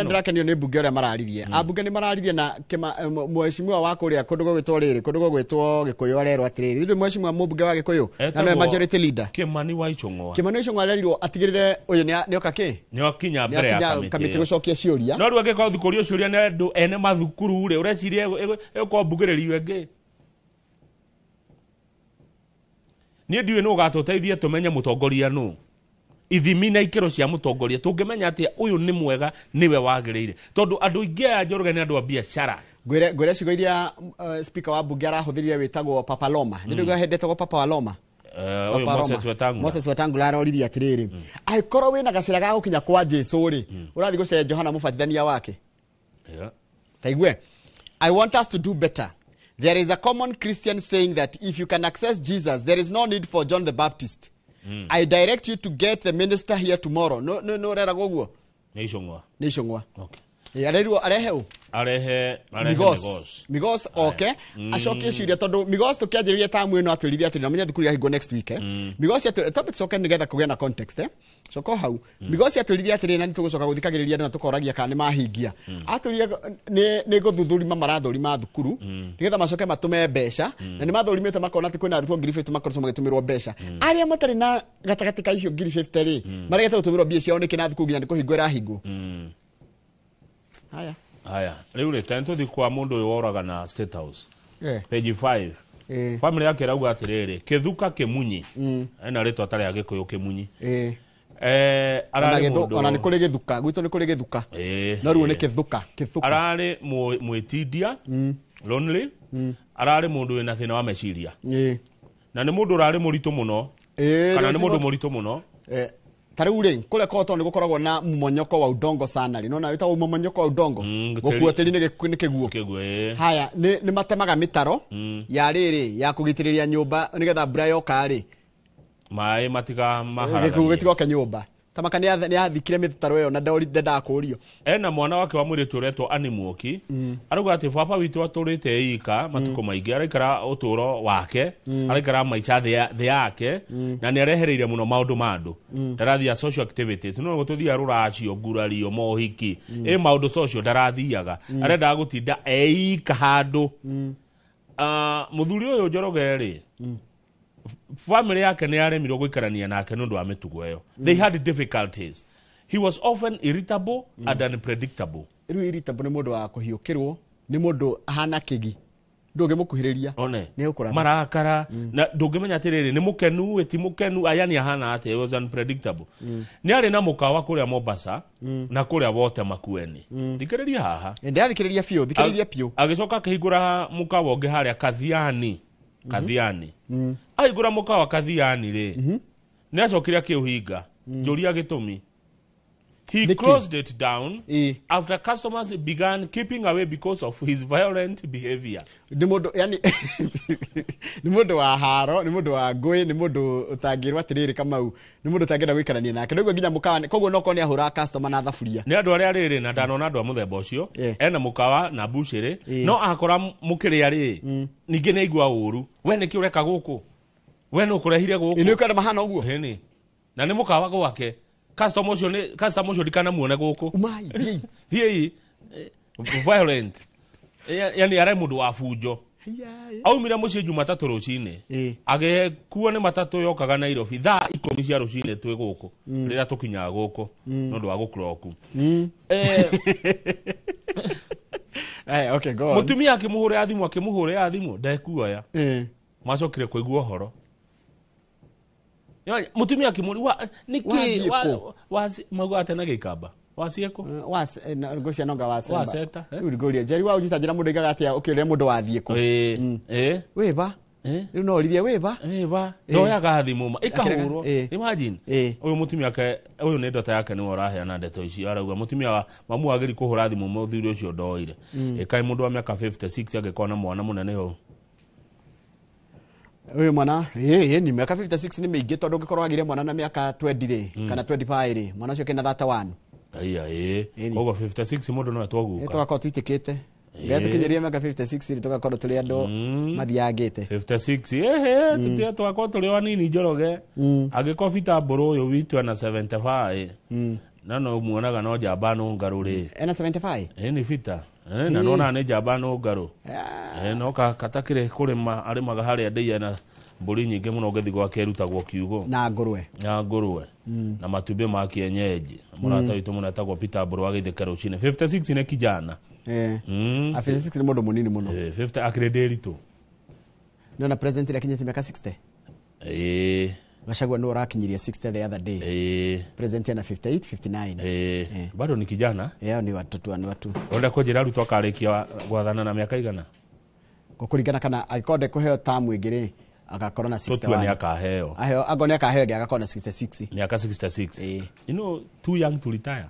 ndirakenio ni bunge ora mararirie abunge ni mararirie na mheshimiwa wa kuria kundu gwitwo riri kundu gwitwo Gikuyu arero atiriri ndio mheshimiwa mubunge wa Gikuyu na no majority leader Kimani wa Ichung'wa arerirwo atigirire uyu ni okake ni okinya mbere ya kamiti gucokia ciuria no rwage kwa thukuru ciuria ne andu ene mathukuru ri urecirie eko mbugiriri wengi nie ndiwe no gatuteithie tumenye mutongoria no ithimi na ikero cia mutongoria tungimenya atia uyu ni mwega niwe wagirire tondu andu ingi a Njoroge ni andu a biashara gwire cigo iria speaker wa bunge arahuthirie witagwo Papa Loma ndio hendetwo Papa wa Loma Moses Wetangula aroririe atiriri aikorwo wina gacira ga gukinya kwa Jesu ri urathi gucera Johana mubatithania wake taigwe I want us to do better. There is a common Christian saying that if you can access Jesus, there is no need for John the Baptist. I direct you to get the minister here tomorrow. No rera goguo. Nishongwa. Okay. Arehe Migos okay. Ashoke ciria tondu Migos tukianjiriria tamu ino atwirithia atiri na menya thukuru yahingo next week Migos atu topics okay nigetha kugia na context Soko hau Migos atwirithia atiri na nitugucoka guthikagiriria na tukoragia kana mahingia atwirithia ni guthuthuria marathurima thukuru nigetha macoke matume mbeca na ni mathurimite makona ati kwina arutwo 50 makorwo magitumirwo mbeca aria matari na gatagati ka icio 50 ri maregete gutumirwo mbia ciao nikina thukuru nginya ndikuhingura hingo Haya, riu reta ntuthi kwa mundu uyu woraga na State House. Page 5. Family yake rauga atiriri, Kithuka Kimunyi. Ena ritwa tari agikuyu Kimunyi. Arari mundu. Ona ni kuri Githuka, gwitu ni kuri Githuka. No riu ni Kithuka. Arari mwitidia, lonely. Arari mundu wina thina wa meciria. Na ni mundu urari muritu muno. Kana ni mundu muritu muno. Tarure kule koto ni gukoragwo na mmonyoko wa udongo sana ri nona wita mmonyoko wa udongo gukua tiri ni kiguo haya ni matemaga mitaro ya riri ya kugitiriria nyumba nigetha mbura yoka ri mai matiga mahara gitigoka nyumba tamaka ni athikire mitaro yo na ndenda akurio ena mwana wake wa mwiritu retwo Animuoki aruga ati baba witu aturite ika matuko maingi araikara uturo wake araikara maicha the yake na ni arehereire muno maundu mandu ndarathia social activities no gututhia ruracio ngurario mohiki maundu social ndarathiaga arenda gutinda eika handu muthuri uyu Njoroge ri family yake ni aremirwo guikarania nake nundu wa mitugo eyo they had difficulties he was often irritable and unpredictable irritable ni mundu wa kuhiukirwo ni mundu ahana kigi ndoge mukuhiriria ni ukura marakara na ndungimenya atiriri ni mukenu eti mukenu ayani ahana ate he was unpredictable ni ari na mukawa kuria Mombasa na kuria wote Makueni thikiriria haha ndathikiriria fio thikiriria pio agicoka kihigura mukawa ungi haria Kathiani aigura mukawa Kathiani ri ni acokire akiuhinga njuria gitumi he closed it down after customers began keeping away because of his violent behavior ni mundu yani ni mundu wa haro ni mundu wa ngui ni mundu utangirwa atiriri Kamau ni mundu utangenda guikarania nake niguo nginya mukawa koguo noko ni ahura customer na thaburia ni andu aria riri na ndanona andu a muthemba ucio ena mukawa na bushiri no akora mukiria ri ningi ni igua uru we ni kiureka guku we no kurehire guku ni ukenda mahana uguo heni na ni mukawa gwake customer ucio dikana muone guku umai hii violent yani ara mundu wa fujo aumira mucie Jumatatu rucini agekuo ni matatu yokaga Nairobi thaa 10 cia rucini twi guku rira tukinya guku nondu wa gukroku okay go on mutumia akimuhure athimu ndekuoya macokire kuigua horo mutumia akimuri niki magwate na gikamba wasieko ngocia nonga waseta urigoria jeri wa ujitajira mundu igaga atia ukire mundu wathieko weba riu no rithie weba no yaga thimu ikahurwo imagine uyu mutumia ke uyu ni ndota yake ni orahia na ndeto ici arauga mutumia mamu agiri kuhura thimu muthuri ucio ndoire ikai mundu wa miaka 56 agekona mwana munene ho Wewe mwana ni miaka 56 ni mingi tondu ngikorwo agire mwana na miaka 20 ri kana 25 ri mwana ucio kena 31 ogo 56 mundu no atwaguka twako twitikite ngatukinyeria miaka 56 ri tugakorwo tuli andu mathiangite 56 tutia twako tuli wanini Njoroge agiko vita mburu uyu witu ana 75 na no muonaga no jamba no ngaruri ena 75 ni vita na nona ne jamba no ngaru no katakire kurima arimaga haria ndeia na mburi nyingi muno gethi gwake erutagwo kiugo na ngurwe na matumbi ma kienyeji murata witu munatagwo Peter Mburu agitheka rucine 56 ne kijana 56 ni mundu munini muno 50 akrederitu no na president ile kinyeti miaka 60 Gachagua no rakinyiria 60 the other day. President ana 58, 59. Bado ni kijana? Ni watu ni watu. Onda kujira ruto akarikia gwathana na miaka igana? Kuringana kana aikonde kuheo tamu igiri agakorwo na 61. Tutu ni akaheo. Aheo agone akaheo agakorwo na 66. Ni aka 66. You know, too young to retire.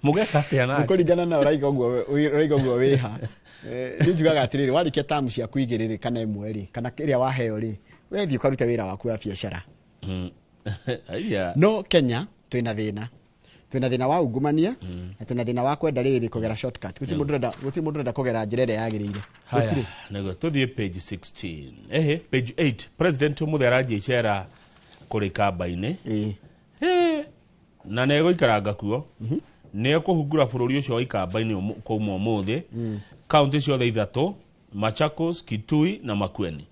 Mugeka tiana. Kuringana na uraiga guo wiha. Nijugaga atiriri warikia tamu cia kuigiriri kana imwe ri kana kiria waheo ri wethi ukaruta wira waku wa biashara. No Kenya twina thina wa ungumania na twina thina wa kwenda riri kugera shortcut guti mundu renda kugera njira ria yagirire. Nego tuthie page 16 page 8 President Mutheraji Icera kuri kamba-ini na nego ikaranga kuo ne kuhungura bururi ucio wa ikamba-ini kuuma umuthi kaunti ciothe ithatu Machakos, Kitui na Makueni.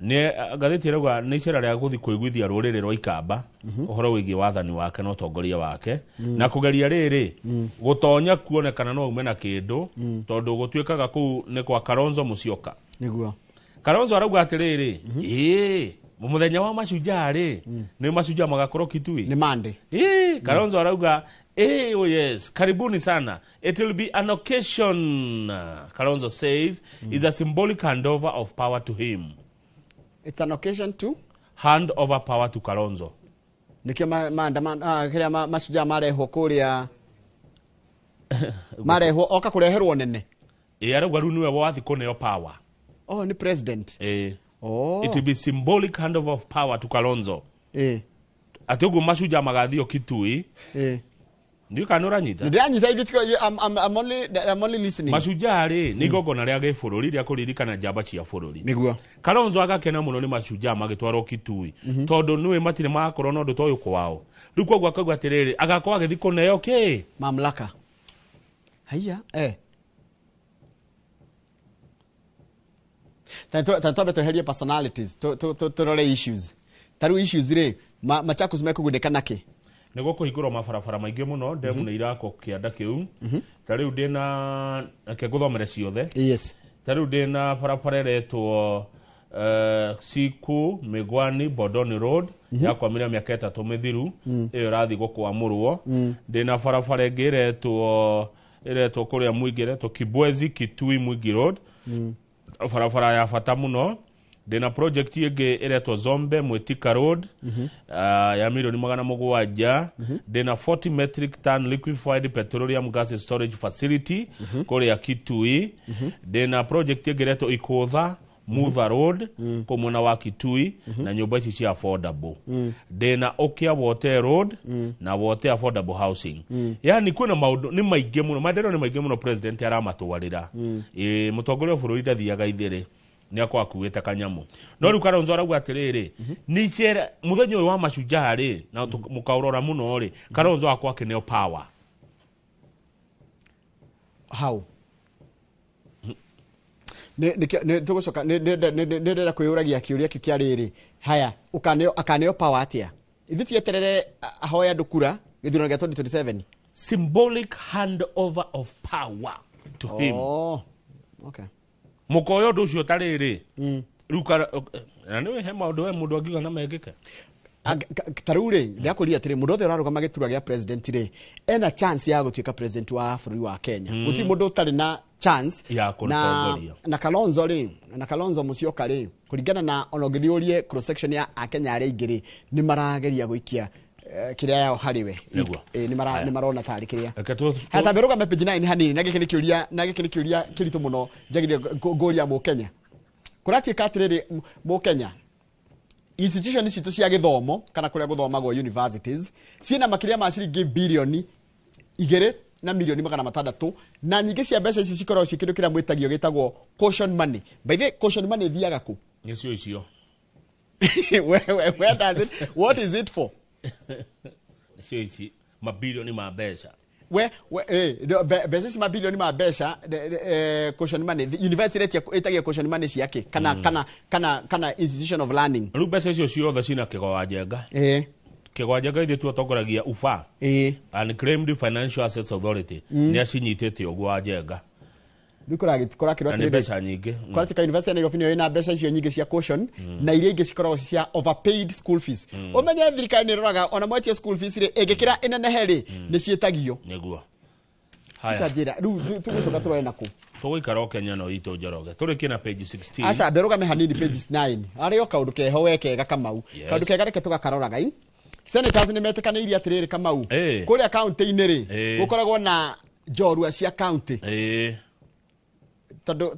Ne gatheti irauga ni icera ria guthi kuiguithia ruriri rwa ikamba uhoro wigi wathani wake no tongoria wake na kugeria riri gutonya kuonekana no ume na kindu tondu gutwikaga ku ni kwa Kalonzo Musyoka niguo Kalonzo arauga atiriri muthenya wa mashujaa ni mashujaa magakorwo Kitui ni mande Kalonzo arauga oh yes, karibuni sana. It will be an occasion, Kalonzo says, is a symbolic handover of power to him. It's an occasion to? Hand over power to Kalonzo. Nikio kiria mashujaa mareho kuria mareho oka kureherwo nene. Arauga riu niwe wathi kuneo power. Ni president. It will be symbolic handover of power to Kalonzo. Ati ugu mashujaa magathio Kitui. Ndio kanura nyita. Ndio nyita I'm only listening. Mashujaa ni gogona ria gibũrũri ria kuririkana njamba cia bũrũri. Niguo. Kalonzo agakena muno ni mashujaa magitwarwo Kitui. Tondu niwe matire makorwo no nduto yuko wao. Riu kwa akagwa atiriri agakorwo agithi kuneo mamlaka. Haya Tanto beto heria personalities to role issues. Taru issues Machakos mekugundikana ki. Nego kuhingurwo mabarabara maingi muno ndemu ni irako kianda kiu tariu ndina keguthomere ciothe tariu ndina barabara iretwo Siku Migwani Bodoni Road yakwamire miaka 3 mithiru iyo rathi gukwamurwo ndina barabara ingi iretwo kuria Mwingi iretwo Kibwezi Kitui Mwingi Road barabara ya bata muno ndina project ingi iretwo Zombe Mwitika Road ya milioni 700 ndina 40 metric ton liquefied petroleum gas storage facility kuria Kitui ndina project ingi iretwo Ikutha Mutha Road kumuna wa Kitui na nyumba ici cia affordable ndina Okia Water Road na Water affordable housing yani kuna maundu ni maingĩ muno madero ni maingĩ muno president aramatwarira mutongoria bũrũri ndathiaga ithire ni akwa kuweta kanyamu no riu Kalonzo arauga atiriri ni cera muthenya uyu wa mashujaa na mukaurora muno Kalonzo akwa kineo power how ne tugucoka ne ndenda kwiyuragia kiuria kikia riri haya akaneo power atia ithiti yeterere ahoya ndukura githurano gya 2027 symbolic handover of power to him okay mukoyo ndu ucio tariri ruka na niwe he maundu we mundu angiga na megeke tarure ndiakuria atiri mundu othe uraruga magitura gya president ena chance ya gutuika president wa bũrũri wa Kenya guti mundu utari na chance na Kalonzo Musyoka kuringana na onogithiurie cross section ya Kenya ari ingiri ni marageria guikia kiria yao hariwe ni marona tari kiria hata beruga message 9 hanini na gikini kiuria kiritu muno jagire goria mu Kenya kurati katiriri mu Kenya institution citu cia githomo kana kuria guthomagwo universities ciina makiria ma ciringi bilioni 2 na milioni 600 na nyingi cia mbeca ici cikorwo cikindu kiria mwitagio gitagwo caution money by the caution money thiaga ku icio where does it what is it for ici mabilioni ma mbeca mbeca ici mabilioni ma mbeca caution money university itagia caution money ciake kana institution of learning riu mbeca icio ciothe cina kigoa njenga kigwanja ithe tu atongoragia UFA Unclaimed Financial Assets Authority ni acinyitete ogwa njenga Nikora gitikora kirwa ni mbeca nyingi Kwatika University ya Nairobi ni ina mbeca icio nyingi cia caution na iria ingĩ cikoragwo cia overpaid school fees umenye thirikari ni roraga ona mwatia school fees ri ingĩkira inenehe ri ni cietagio niguo haya tajira tugucoka turore naku tugikara Kenya no ito Njoroge turikie na page 16 aca mberugame hanini page 9 ario kaundu keho wekega Kamau kaundu kega reke tugakaroraga senators ni metikanirie atiriri Kamau kuria county-ini ri gukoragwo na njorua cia county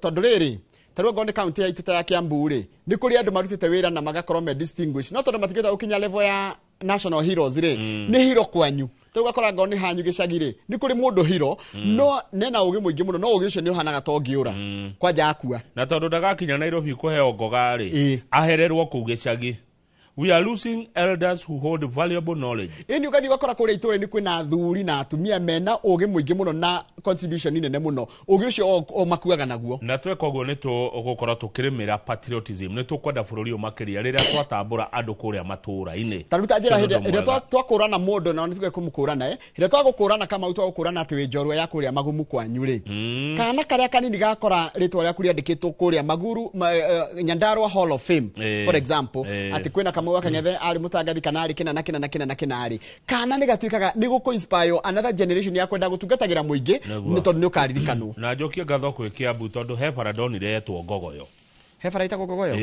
tondu riri tarwo ngone county ya ituta ya Kiambu ri ni kuri andu marutite wira na magakorwo me distinguished no tondu matigeta ukinya level ya national heroes ri ni hero kwanyu tugakora ngone hanyu gicagire ni kuri mundu hero no nena ugi muingi muno no ugi ucio ni uhanaga tongiura kwanja akua na tondu ndagakinya Nairobi kuheo ngoga ri ahererwo ku gicagi. We are losing elders who hold valuable knowledge. Ini ukathi wakora kuri itore ni kwina athuri na atumia mena ugi muingi muno na contribution nene muno ugi ucio o makuaga naguo na tweka uguo ni tu gukora tukirimira patriotism ni tukwenda bururi umakiria riria twatambura andu kuria matura-ini taruta njira hinde twakurana mundu na nituge kumukurana hinde twagukurana kama utwagukurana ati we njorua ya kuria magumu kwanyu ri kana karia kanini gakora ritwa ria kuria ndikitwo kuria Maguru Nyandarua Hall of Fame for example ati kwina Kamau Kang'ethe ari mutangathi kana ari kina na kina ari kana ni gatuikaga ni guko inspire another generation ya kwenda gutungatagira muingi ni tondu ni ukaririkanu na njokie ngatho kwi Kiambu tondu he paradon iretwo Ngogoyo he faraita Ngogoyo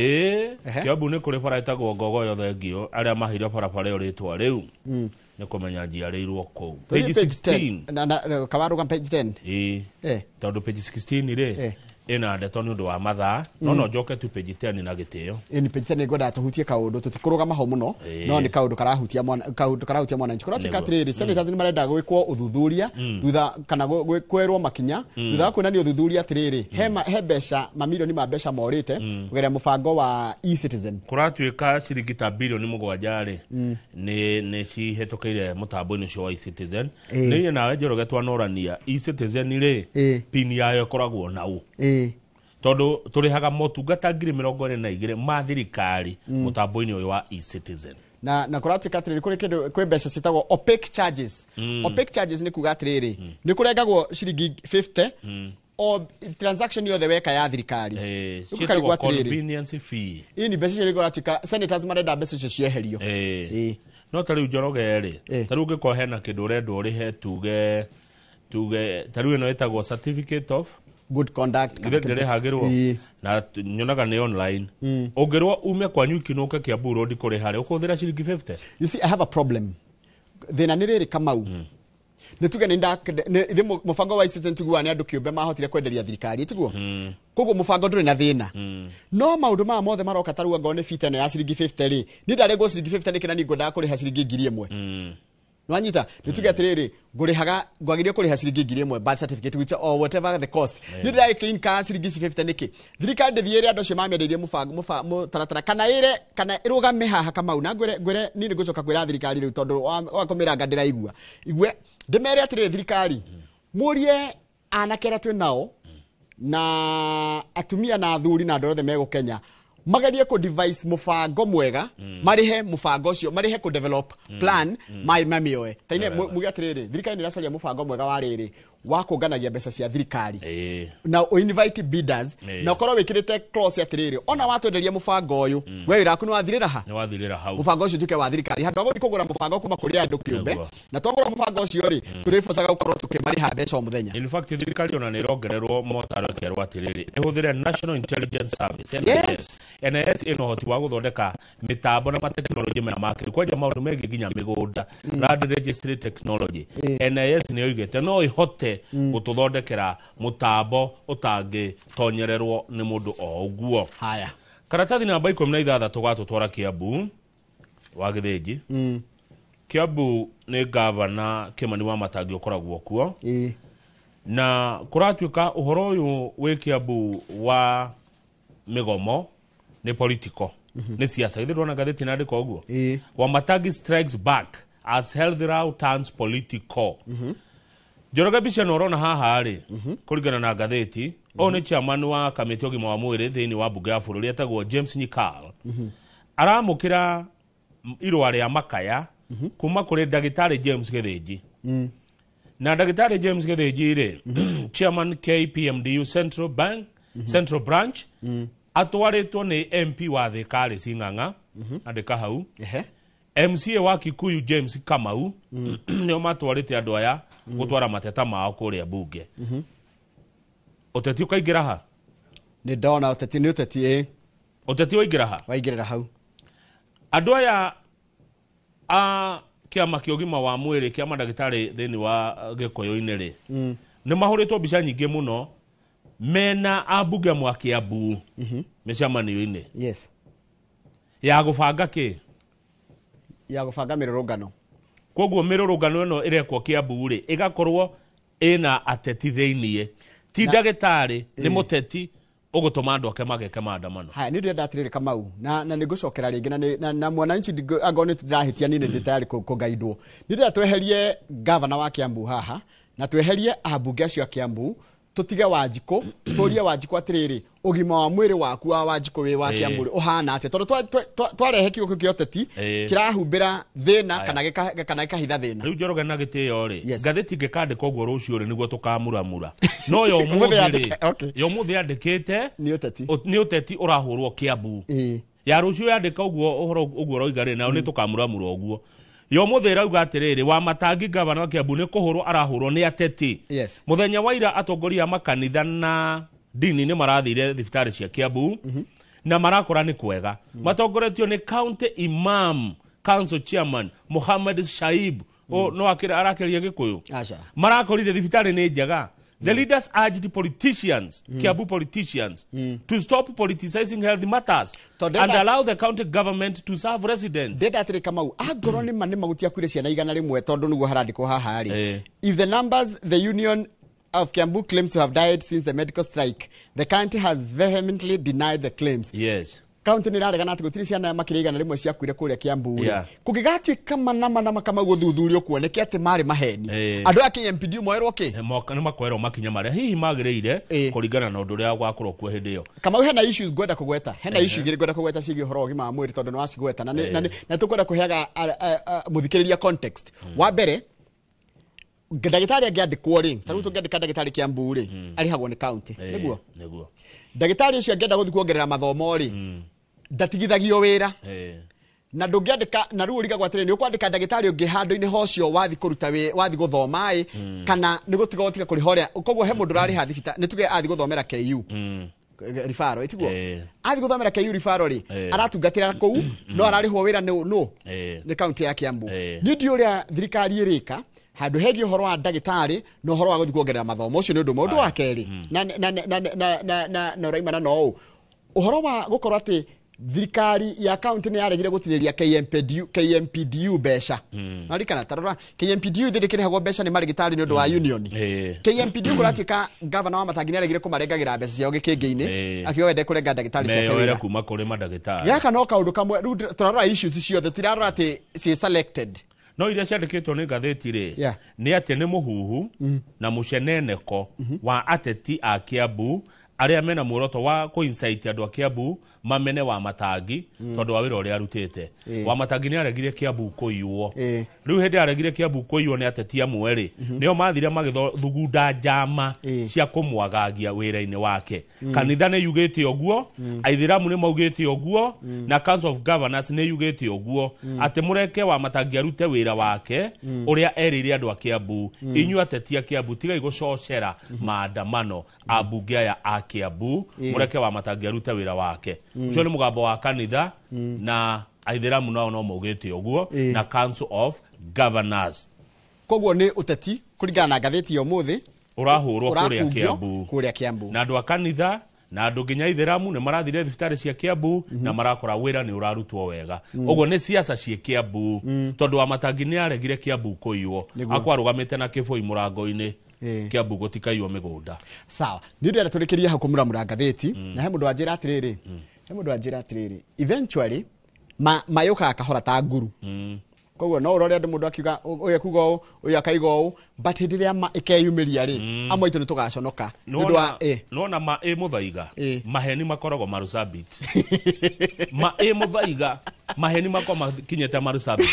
Kiambu ni kuri faraita Ngogoyo thengio aria mahire barabara ritwa riu ni kumenya njiarirwo ku page 16 na kawaruga page 10 tondu page 16 ri ina ndeto ni undu wa mathaa no njoke tu page 10 na gitio ni page 10 ngwenda tuhutie kaundu tutikuruga ho muno no ni kaundu karahutia mwananchi kurati katriri senators ni marenda gwikwo uthuthuria thutha kana kwerwo makinya thutha kuonania uthuthuria atiriri he mbeca mamilioni ma mbeca morite kugeria mubango wa e-citizen kuratuika ciringi ta bilioni 7 ni cihetokeire mutambo-ini ucio wa e-citizen ni nawe Njoroge twanorania e-citizen ri pin yayo koragwo nau tondu turihaga motungata 22 ma thirikari mutambo-ini uyu wa e-citizen na kuratuika atiriri kuri kindu kwi mbeca citagwo opaque charges opaque charges ni kuga atiriri ni kurengagwo ciringi 50 o transaction yothe weka ya thirikari ciitagwo convenience fee ini mbeca cio kuratuika senators marenda mbeca cio cieherio no tariu Njoroge ri tariu ngiko hena kindu urendwo urihe tuge tariu ino itagwo certificate of good conduct ndirihagirwo na nyonaga ni online ungirwo ume kwanyu kinuke Kiambu road kuri hari ukuthira ciringi 50 you see I have a problem thina ni riri Kamau nituge ni mubango wa e-citizen tiguwa ni andu kiumbe mahotire kwenderia thirikari tiguo koguo mubango nduri na thina no maundu ma mothe maroka taruga ngone fita ino ya ciringi 50 ri ni ndarego ciringi 50 ni kina ni ngoda kuri ha ciringi 1000 nwanyita nituge atiriri ngurihaga ngwagirie kuri ha ciringi 1000 birth certificate which or whatever the cost ni ndai clean ka ciringi 50 niki thirikari ndithiire andu cio mamendeirie mubango taratara kana irugame haha Kamau na ngwire ni ngucoka kwira thirikari riu tondu wa kumiranga ndiraigua igwe ndemere atiriri thirikari murie anakera twi nao na atumia na athuri na ndorothe mego Kenya magarie ko device mubango mwega marihe mubango cio marihe ko develop plan my mamioe taine mugatiriri thirikari ni racaria mubango mwega wa riri wa kunganagia mbeca cia thirikari na invite bidders na ukorwo wikirite clause atiriri ona watwenderia mubango uyu we wiraku ni wathirira ha ni wathirira hau mubango ucio tuke wa thirikari handu guthi kugura mubango kuma kuri andu kiumbe na twagura mubango ucio ri turifocaga gukorwo tukimariha mbeca o muthenya in fact thirikari ona ni rongererwo motaro kerwo atiriri ihuthire National Intelligence Service NIS ino hoti wa guthondeka mitambo na mateknoloji maya makiri kwaja maundu megi ginya migunda land registry technology NIS ni yoigete no ihote gututhondekera mutambo utangi tonyererwo ni mundu o uguo haya karatathi namba 16 twatutwara Kiambu wa Githinji Kiambu ni gavana Kimani wa Matangi ukoragwo kuo na kuratuika uhoro uyu wi Kiambu wa migomo ni political ni siasa ithe ndona gatheti na ndiko uguo wa Matangi strikes back as health row turns political Njoroge bica norona haha ri kurigana na gatheti o ni chairman wa kamiti ogima wa mwiri thiini wa bunge ya bururi etagwo James Nyikal aramukira irwa ria makaya kuma kuri ndagitari James Githinji na ndagitari James Githĩnji chairman KPMDU Central Branch atwaritwo ni MP wa Thikari Sing'ang'a andika hau MCA wa Kikuyu James Kamau nio matwarite andu aya gutwara mateta mao kuria bunge uteti ukaingira ha ni ndona uteti ni uteti uteti waingira ha waingirira hau andu aya a kiama kia ugima wa mwiri kia mandagitari thini wa Gikuyu-ini ri ni mahuritwo mbica nyingi muno mena abunge mwa Kiambu micamanio-ini yes ya gubanga ki ya gubanga mirurungano koguo mirurungano ino irekwo Kiambu ri igakorwo ina ateti thiinie ti ndagitari ni muteti ugutuma andu ake mageke maandamano ha ni ndenda atiriri Kamau na nigucokera ringi na mwananchi agone tirahitia nini ndi tayari kugaidwo ni ndenda tweherie governor wa Kiambu haha na tweherie abunge acio a Kiambu tutige Wanjiko turie Wanjiko atiriri ugima wa mwiri waku wa Wanjiko wi wa Kiambu uhana ate tondu twarehe kiugo kioteti kirahumbira thina kana gikahitha thina riu Njoroge na Gitio ri ngatheti ngikandika uguo rucio ri niguo tukamuramura no yo muthi andikite ni uteti urahurwo Kiambu ya rucio yandika uguo uhoro uguo roiga ri nao ni tukamuramura uguo yo muthira uga atiriri wa matangi governor wa Kiambu ni kuhurwo arahurwo ni ateti muthenya wa ira atongoria makanitha na dini ni marathire thibitari cia Kiambu na marakora ni kwega matongoretio ni county imam council chairman Mohammed Shaib no arakeria Gikuyu marakorire thibitari ni njega. The leaders urged the politicians, Kiambu politicians, to stop politicizing health matters and allow the county government to serve residents. Deda atiri Kamau, agoro ni manema gutia kwire ciana igana rimwe tondu nugo harandiko haha ari. If the numbers the union of Kiambu claims to have died since the medical strike, the county has vehemently denied the claims. Yes. County ni rarega nati gutiri ciana makire igana rimwe cia kwire kuria Kiambu. Kugigatu kama nama kama guthuthurio kuoneke ati mari maheni. Andu a KMPDU moerwo ki? Ni makwerwo makinya maria hihi magirire kuringana na undu ria gwakorwo kwa hindi yo. Kama hena issues gwenda kugweta. Hena issue igiri gwenda kugweta cigi horo gima wa mwiri tondu no acigweta na tukwenda kuheaga muthikiriria context. Wa mbere ndagitari angiandikwo ri taru tungandika ndagitari Kiambu ri arihagwo ni county niguo ndagitari ucio angienda guthi kuongerera mathomo ri ndatigithagio wira na ndungiandika na ruo riga gwatire ni ukwandika ndagitari ungi handu-ini hocio wathi kuruta wathi guthoma kana ni gutiga gutiga kuri horia koguo he mundu rari hathibita ni tuge athi guthomera KU rifaro itiguo athi guthomera KU rifaro ri aratungatira kou no ararihwo wira ni county ya Kiambu ni ndi uria thirikari irika handu hegi horo wa ndagitari no horo wa guthi kuongerera mathomo ucio ni undu mundu wa keri na raimana no uhoro wa gukorwo ati thirikari ya county ni yaregire gutiriria KMPDU besha marikana tarora KMPDU thirikari hago besha ni marigitari ni undu wa union KMPDU kuratika governor wa Matangi ni yaregire kumarengagira besha ciao gikingi akio wende kurenga ndagitari cia kawira kuma kuri mandagitari yaka no kaundu kamwe turarora issues ciothe tirarora ati si selected no iria ciandikitwo ni ngatheti ri ni ati ni muhuhu na muceneneko wa ateti a Kiambu aria mena muoroto wa kuinsight andu a Kiambu mamene wa Matangi tondu wa wira uria arutite wa Matangi ni aregire Kiambu kuiywo riu hindi aregire Kiambu kuiywo ni ateti amwe ri nio mathire magithugunda njama cia kumwagagia wira-ini wake kanitha ni yugite oguo aithiramu ni maugite oguo na council of governors ni yugite oguo ati mureke wa Matangi arute wira wake uria erire andu a Kiambu inyu ateti a Kiambu tiga igucocera maandamano abunge aya a Kiambu mureke wa Matangi arute wira wake ucio ni mugambo wa kanitha na aithiramu no maugite oguo na council of governors koguo ni uteti kuringana na ngatheti yo muthi urahurwo kuria Kiambu na andu a kanitha na andu nginya aithiramu ni marathire thibitari cia Kiambu na marakora wira ni urarutwo wega uguo ni siasa cie Kiambu tondu wa Matangi ni aregire Kiambu kuiywo akwarugamite na kiboi murango-ini Kiambu gutikaiywo migunda sawa ni ndira turikiria hakumuramura ngatheti na he mundu anjira atiriri eventually mayuka akahora ta nguru koguo no urore andu mundu akiuga uyu kugo uyu akaigo but ndiria ikeyumiria ri amwe ni tugaconoka ndu wa no ma muthaiga maheni makorogo marusabit muthaiga maheni makoma kinyete marusabit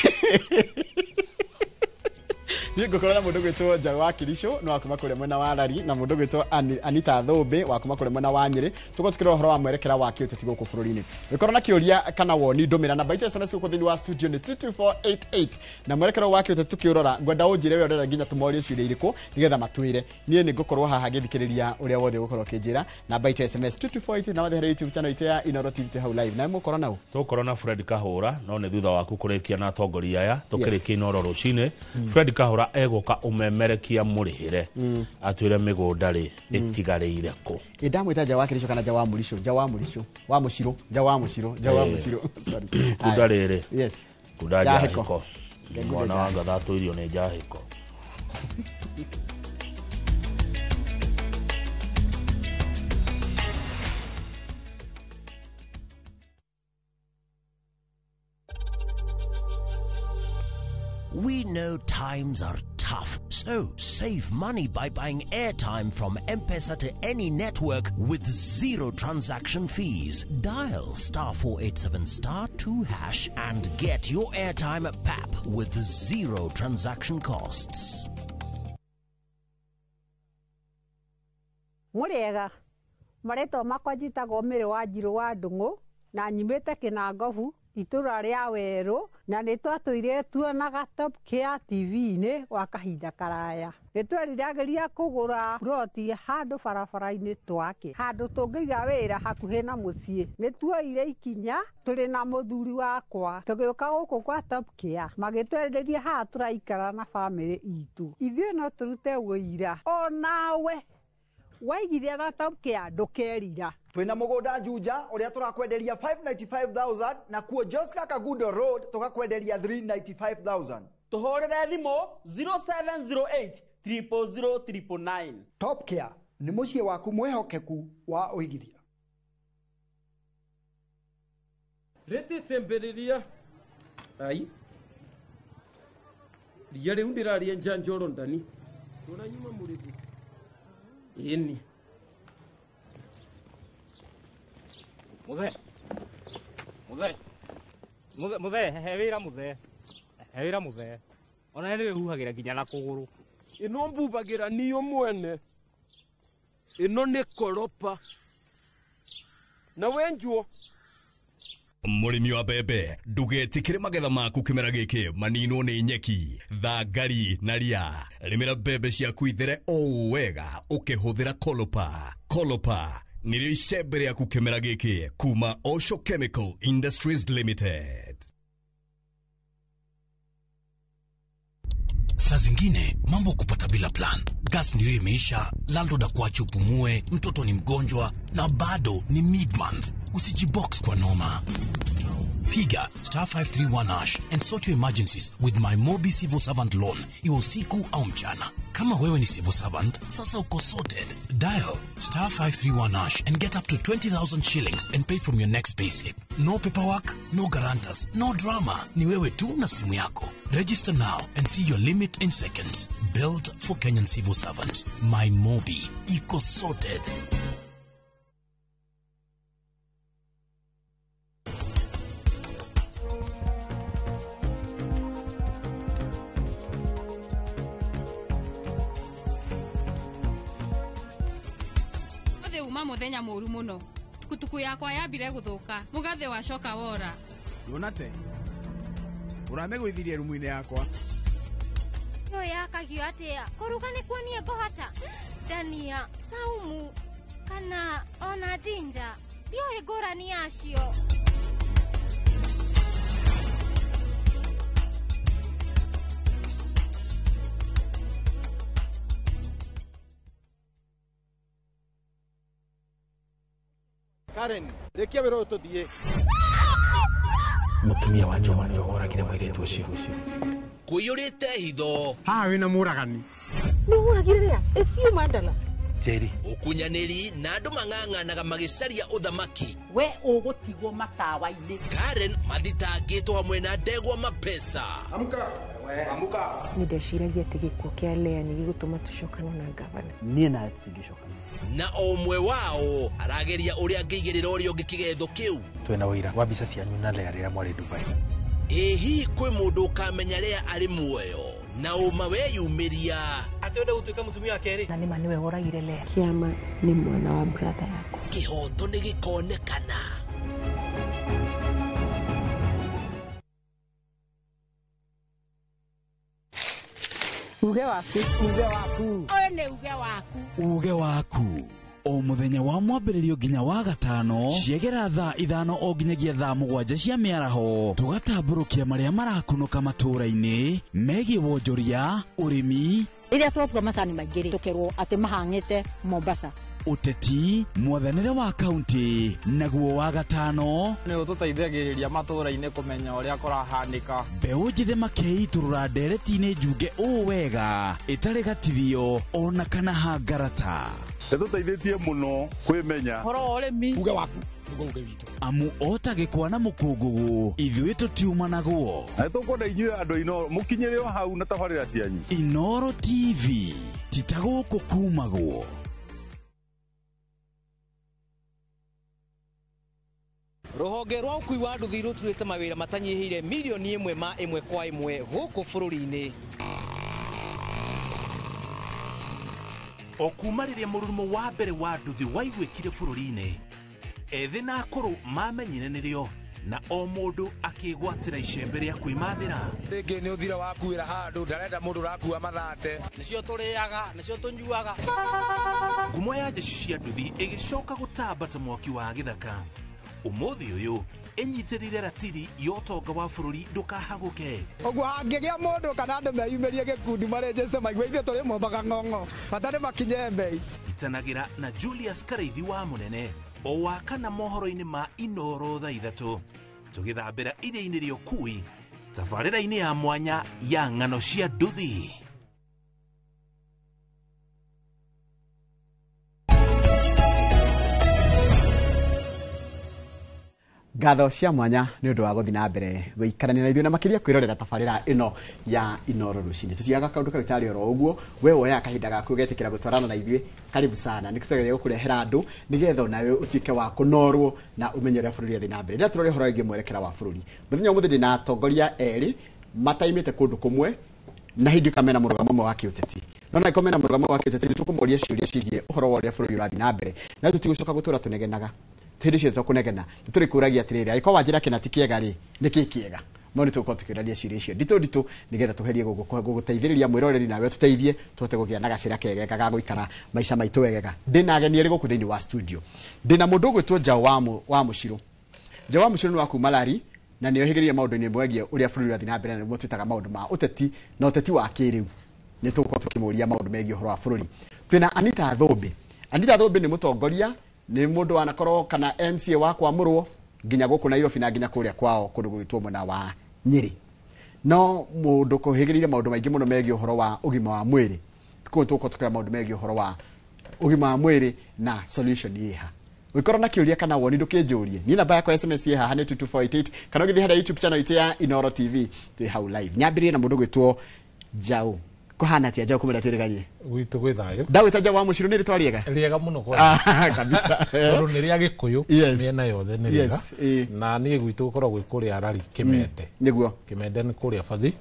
Ni ngũkorwo na mũndũ gwĩtwo Njaũ wa Kirisho no akuma kũrĩa mwena wa Rari na mũndũ gwĩtwo Anita Thũmbĩ wa kuma kũrĩa mwena wa Nyĩrĩ. Tũko tukĩrora ũhoro wa mwerekera wa kĩũteti gũkũ bũrũri-inĩ. Wĩkorwo na kĩũria kana woni ndũmĩra namba itũ SMS gũkũ thĩinĩ wa studio nĩ 22488 na mwerekera wa kĩũteti tukĩrora ngwenda ũnjĩre wewe ũrenda nginya tũmorie ciũria irĩkũ nĩgetha matwĩre. Niĩ nĩ ngũkorwo haha ngĩthikĩrĩria ũrĩa wothe ũgũkorwo ũkĩnjĩra namba itũ SMS 2248 na wathe YouTube channel itũ ya Inooro TV hau live. Na mũkorwo nau tũkorwo na Fred Kahũra no nĩ thutha waku kũrĩkia na atongoria aya tũkĩrĩkia Inooro rũcinĩ. Fred Kahũra egũka umemerekia mũrĩhĩre atwĩre mĩgũnda rĩ ĩtigarĩire kũ. Ndamwĩta Njaũ wa Kirisho kana Njaũ wa Mũricho, Njaũ wa Mũricho, wa Mũciro, Njaũ wa Mũciro, Njaũ wa Mũciro. Sorry. Kunda rĩrĩ. Yes. Kunda Njahĩko. Mwana wa Ngatha atũirio nĩ Njahĩko. We know times are tough, so save money by buying airtime from M-Pesa to any network with zero transaction fees. Dial *487*2# and get your airtime PAP with zero transaction costs. Muriega mareto makwa njitagwo Mĩrĩ wa Njirũ wa Ndung'u na nyimĩte Kĩnangobu itura ria Weru na nĩ twatũire tuonaga Top Care TV-inĩ wa kahinda karaya. Nĩ tweriragĩria kũgũra ploti handũ barabara-inĩ twake, handũ tũngĩiga wĩra hakuhĩ na mũciĩ. Nĩ tuoire ikinya tũrĩ na mũthuri wakwa tũgĩũka gũkũ kwa Top Care magĩtwereria haha tũraikara na bamĩrĩ itũ. Ithuĩ no tũrute wĩira o nawe waigithia na Top Care ndũkerira. Twina mũgũnda Juja ũrĩa tũrakwenderia 595,000 na kuo Josca Kagundo Road tũgakwenderia 395,000. Tũhũrĩre thimũ 0708 000 999. Top Care nĩ mũciĩ waku mwehokeku wa ũigithia. Rĩtĩ semberiria ai ria rĩu ndĩraria njanjoro ndani tũranyuma mũrĩthi ini Muthe he wira muthe ona nĩ huhagira nginya na kũgũrũ ino mbubagira niyo mwene ino nĩ koropa na wenjuo Mũrĩmi wa mbembe ndũgetikĩre magetha maku kĩmera gĩkĩ maninwo nĩ nyeki, thangari na ria. Rĩmĩra mbembe ciaku ithere o wega ũkĩhũthĩra Kolopa. Kolopa nĩrĩo icembe rĩaku kĩmera gĩkĩ kuma Osho Chemical Industries Limited. Saa zingine mambo kupata bila plan. Gas ndio imeisha, landlord akuache upumue, mtoto ni mgonjwa na bado ni mid-month. Usijibox kwa noma. Piga *531# and sort your emergencies with my Mobi Civil Servant Loan. Iwe usiku au mchana. Kama wewe ni civil servant, sasa uko sorted. Dial *531# and get up to 20,000 shillings and pay from your next payslip. No paperwork, no guarantors, no drama. Ni wewe tu na simu yako. Register now and see your limit in seconds. Built for Kenyan civil servants. My Mobi. Iko sorted. Muthenya mũru mũno tukutuku yakwa yambire gũthũka mugathe wacoka wora Donate uramegwithirie rumu-inĩ yakwa yo yakagio atia kuruga nĩ kuonie ngũhota Dania Saumu kana ona Jinja ndiyo ngũrani yacio. Karen, rekia wĩra ũyũ tũthiĩ. Mũtumia wa Joma nĩ oragire mũirĩtu ũcio. Kũiyũrĩte hitho. Haha wĩna mũragani. Nĩ mũragire rĩa? Ĩcio Mandala. Jerry. Ũkunyanĩri na andũ mang'ang'anaga magĩcaria ũthamaki. We ũgũtigwo matawa-inĩ. Karen mathitangĩtwo hamwe na Ndegwa Mapesa. Amuka. Amuka. Nĩ ndeciragia atĩ gĩkuũ kĩa Lea nĩ gĩgũtũma tũcokane na gavana. Niĩ na tũtingĩcokana. Na o ũmwe wao arageria ũrĩa angĩigĩrĩra ũrĩa ũngĩ kĩgetho kĩu. Twĩna ũira wa mbica cianyu na Lea rĩrĩa mwarĩ Dubai. Ehi kwe mundu kamenya ria ari muoyo na uma weyumiria atende gutuika mutumia wa keri na nima niwe woragire Lea. Kiama ni mwana wa brother yako. Kihoto ni gikonekana. Uge waku. Uge waku. O muthenya wa mwambĩrĩrio nginya wa gatano ciegera thaa 5 o nginyagia thaa 7 cia mĩaraho tugatambũrũkia marĩa marakunũka matũũra-inĩ megiĩ wonjoria ũrĩmi rĩrĩa twakua macani maingĩ tũkerwo atĩ mahang'ĩte Mombasa ũteti mwathanĩre wa kaunti naguo wa gatano nĩ ũtũteithagĩrĩria matũũra-inĩ kũmenya ũrĩa kũrahanĩka mbeũ njĩthĩ makeitũrũra ndereti-inĩ njunge ũũ wega ĩtarĩ gatithio ona kana hangarata Tũteithĩtie mũno kwĩmenya horo ũrĩmi uge waku nĩguo uge witũ amu otagĩkwa na mũkũngũgũ ithuĩ tũtiumanagwo na tũkwenda inyuĩ andũ Inoro mũkinyĩre o hau na tabarĩra cianyu Inoro TV titagũkũ kumagwo. Ruhonge rwa ũkui wa nduthi rũturĩte mawĩra matanyihĩire milioni 1 ma 1 kwa 1 gũkũ bũrũri-inĩ. O kuma rĩrĩa mũrurumo wa mbere wa nduthi waiguĩkire bũrũri-inĩ ethĩ na akũrũ mamenyire nĩrĩo na o mũndũ akĩgwatĩra icembe rĩa kwĩmathĩra. Rĩngĩ nĩ ũthira wakuĩra handũ ndarenda mũndũ ũrakua mathate nĩcio tũrĩaga nĩcio tũnyuaga. Ngumo ya njeci cia nduthi ĩgĩcoka gũtamba ta mwaki wa gĩthaka. Ũmũthĩ ũyũ ĩnyitĩrĩire ratiri ya ũtonga wa bũrũri ndũkahagũke. Ũguo hangĩgĩa mũndũ kana andũ meyumĩrie gĩkundi marĩnjĩce maigua ithuĩ tũrĩ Mombaga ng'ong'o hatarĩ makinye mbei. Itanagĩra na Julius Karaithi wa Mũnene o wakana mohoro-inĩ ma Inoro thaa 3 tũgĩthambĩra iria-inĩ rĩa ũkui tabarĩra-inĩ ya mwanya ya ng'ano cia nduthi. Ngatho cia mwanya nĩ ũndũ wa gũthiĩ na mbere gũikarania na ithuĩ na makĩria kwĩrorera tabarĩra ĩno ya Inoro rũcinĩ. Tũtiaga kaũndũ kau tarĩ oro ũguo, we woya kahinda gaku ũgetĩkĩra gũtwarana na ithuĩ, karibu sana. Nĩ tũtegereire gũkũrehera andũ nĩgetha nawe ũtuĩke wa kũnorwo na ũmenye ũrĩa bũrũri ũrathiĩ na mbere. Rĩrĩa tũrore ũhoro wĩgiĩ mwerekera wa bũrũri, mũthenya ũmũthĩ ndĩ na atongoria erĩ mataimĩte kũndũ kũmwe na hindi kamena mũrũgamo ũmwe wa kĩũteti. No na ikomena mũrũgamo wa kĩũteti nĩtũkũmoria ciũria ciĩgiĩ ũhoro wa ũrĩa bũrũri ũrathiĩ na mbere, na tũtigũcoka gũtũra tũnegenaga. Tĩri cio tũkũnegena nĩtũrĩ kũragia atĩrĩrĩ angĩkorwo wanjĩra kĩna ti kĩega rĩ nĩkĩ kĩega no nĩtũgũkorwo tũkĩũrania ciũria icio nditũ nĩgetha tũgerie gũgũteithĩrĩria mwĩroreri nawe tũteithie tũhote kũgĩa na gacĩra kegega ga gũikara maica maitũ wegega. Ndĩna ageni erĩ gũkũ thĩinĩ wa studio. Ndĩna mũndũ ũgwĩtwo Njaũ wa Mũcirũ. Njaũ wa Mũcirũ nĩ wa kuma Lari na nĩohĩgĩrĩire maũndũ-inĩ megiĩ ũrĩa bũrũri ũrathiĩ na mbere na nĩmo twĩtaga maũndũ ma ũteti na ũteti wa kĩrĩu. Nĩtũgũkorwo tũkĩmũria maũndũ megiĩ ũhoro wa bũrũri. Twĩna Anita Thũmbĩ. Anita Thũmbĩ nĩ mũtongoria nĩ mũndũ wanakorwo kana MCA wa Kwamũrwo nginya gũkũ Nairobi na nginya kũrĩa kwao kũndũ gwĩtwo mwena wa Nyĩrĩ. No mũndũ kũhĩgĩrĩire maũndũ maingĩ mũno megiĩ ũhoro wa ũgima wa mwĩrĩ. Kũu tũgũkorwo tũkĩra maũndũ megiĩ ũhoro wa ũgima wa mwĩrĩ na solution ĩha. Ũkorwo na kĩũria kana woni ndũkĩnjũrie. Niĩ namba yakwa SMS ĩha nĩ 22488 kana ũgĩthiĩ harĩa YouTube channel itũ ya Inoro TV twĩ hau live. Nyambĩrĩrie na mũndũ gwĩtwo Njaũ. Kuhana atia Njaũ kumĩra twĩrĩgarie. Gwitũ gwĩ thayũ. Ndagwĩta Njaũ wa Mũcirũ nĩ rĩtwa rĩega. Rĩega mũno kwa. Kabisa. Tondũ nĩ rĩa Gĩkũyũ mĩena yothe nĩ rĩega. Na niĩ gwitũ gũkoragwo kũrĩa Rari Kĩmende. Nĩguo. Kĩmende nĩ kũrĩa Bathi.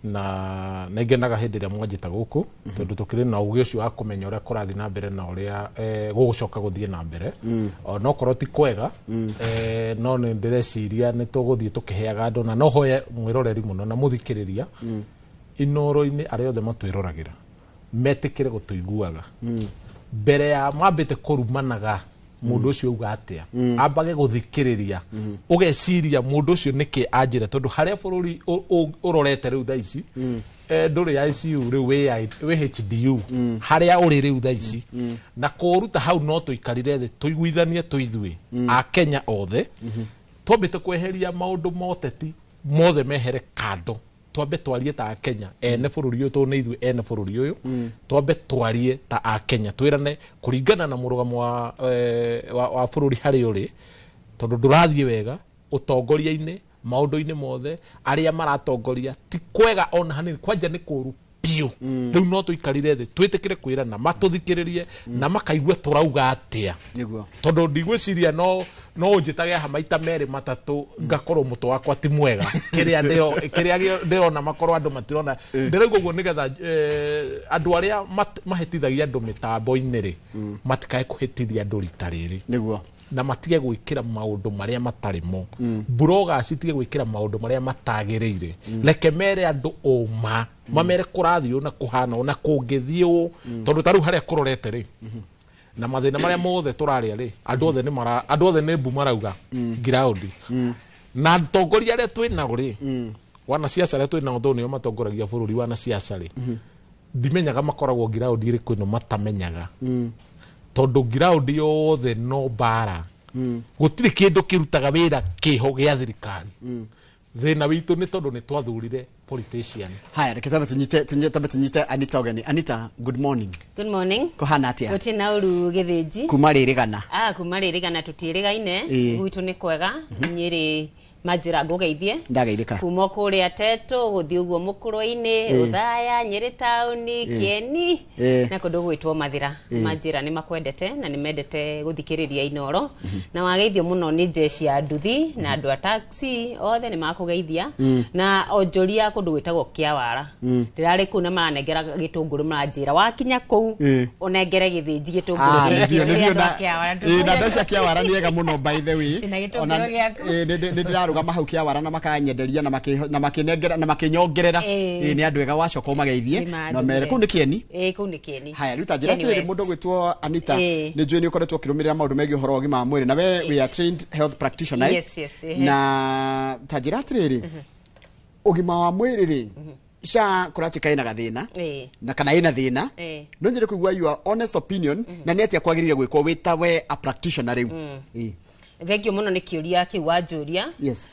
Na nĩngenaga hĩndĩ ĩrĩa mwanjĩta gũkũ tondũ tũkĩrĩ na ũgĩ ũcio wa kũmenya ũrĩa kũrathiĩ na mbere na ũrĩa gũgũcoka gũthiĩ na mbere. Ona okorwo ti kwega no nĩ ndĩreciria nĩ tũgũthiĩ tũkĩheaga andũ na no hoye mwĩroreri mũno na mũthikĩrĩria Inoro-inĩ arĩa othe matwĩroragĩra metĩkĩre gũtũiguaga mbere ya mwambĩte kũrumanaga mũndũ ũcio uga atĩa ambage gũthikĩrĩria ũgeciria mũndũ ũcio nĩkĩ anjĩra tondũ harĩa bũrũri ũrorete rĩu thaa ici ndũrĩ ICU rĩu wĩ HDU harĩa ũrĩ rĩu thaa ici na kũruta hau no tũikarire thĩ tũiguithanie tũithuĩ a Kenya othe twambĩte kweheria maũndũ moteti mothe mehere kando twambe twarie ta Kenya ene bũrũri ũyũ tondũ nĩ ithuĩ ene bũrũri ũyũ twambe twarie ta a Kenya twĩrane kũringana na mũrũgamo wa bũrũri harĩa ũrĩ tondũ ndũrathiĩ wega ũtongoria-inĩ maũndũ-inĩ mothe arĩa maratongoria ti kwega ona hanini kwanja nĩ kũru piu riu no tuikarire thi twitikire kwirana matuthikiririe na makaigua turauga atia niguo tondu ndigwiciria no njitage hamaita meri matatu ngakorwo mutu wakwa ti mwega kiria ndirona makorwo andu matirona ndirauga guo nigetha andu aria mahitithagia andu mitambo-ini ri matikae kuhitithia andu rita riri niguo na matige gwikira maundu maria matari mo bloggers citige gwikira maundu maria matagiriire reke mere andu oma mamere kurathio na kuhana ona kungithio tondu taru haria kurorete ri na mathina maria mothe turaria ri andu othe ni mbu marauga ground na atongoria aria twina ri wana siasa aria twina ngo nio matongoragia bururi wana siasa ri ndimenyaga makoragwo ground iri kwino matamenyaga tondu ground yothe no bara gutire kindu kirutaga wira kiho gia thirikari thina witu ni tondu ni twathurire politician haya reketa tunyite Anita Ogeni. Anita, good morning. Good morning. Kohana atia guti na uru githiji kuma ririgana kuma ririgana tutirigaine gwitu ni kwega nyiri majira ngugeithie ndagairika kuma kuria teto guthi uguo mukurwa-ini uthaya nyiri tauni kieni na kundu gwitwo mathira majira ni makwendete na ni mendete guthikiriria inoro na wageithio muno ni jeshi ya nduthi na andu a taxi othe ni makugeithia na onjoria kundu gwitagwo Kiawara ndirari ku na manengera gitunguru majira wakinya ku unengere githinji gitunguru na ndasha Kiawara ni ega muno by the way ona ruga mahau Kiawara na makanyenderia na makinengera na makinyongerera ni andu ega wacoka mageithie no mere ku ni kieni ku ni kieni haya ruta njira tiri mundu gwitwo Anita ni njui ni ukoretwo kirumirira maundu megi uhoro wa gima mwiri na we are trained health practitioner yes na tajira tiri ugima wa mwiri ri sha kuratika ina gathina na kana ina thina no njire kuigua your honest opinion na ni atia kwagirire gwikwo witawe a practitioner riu thengio muno ni kiuria kiwa njuria yes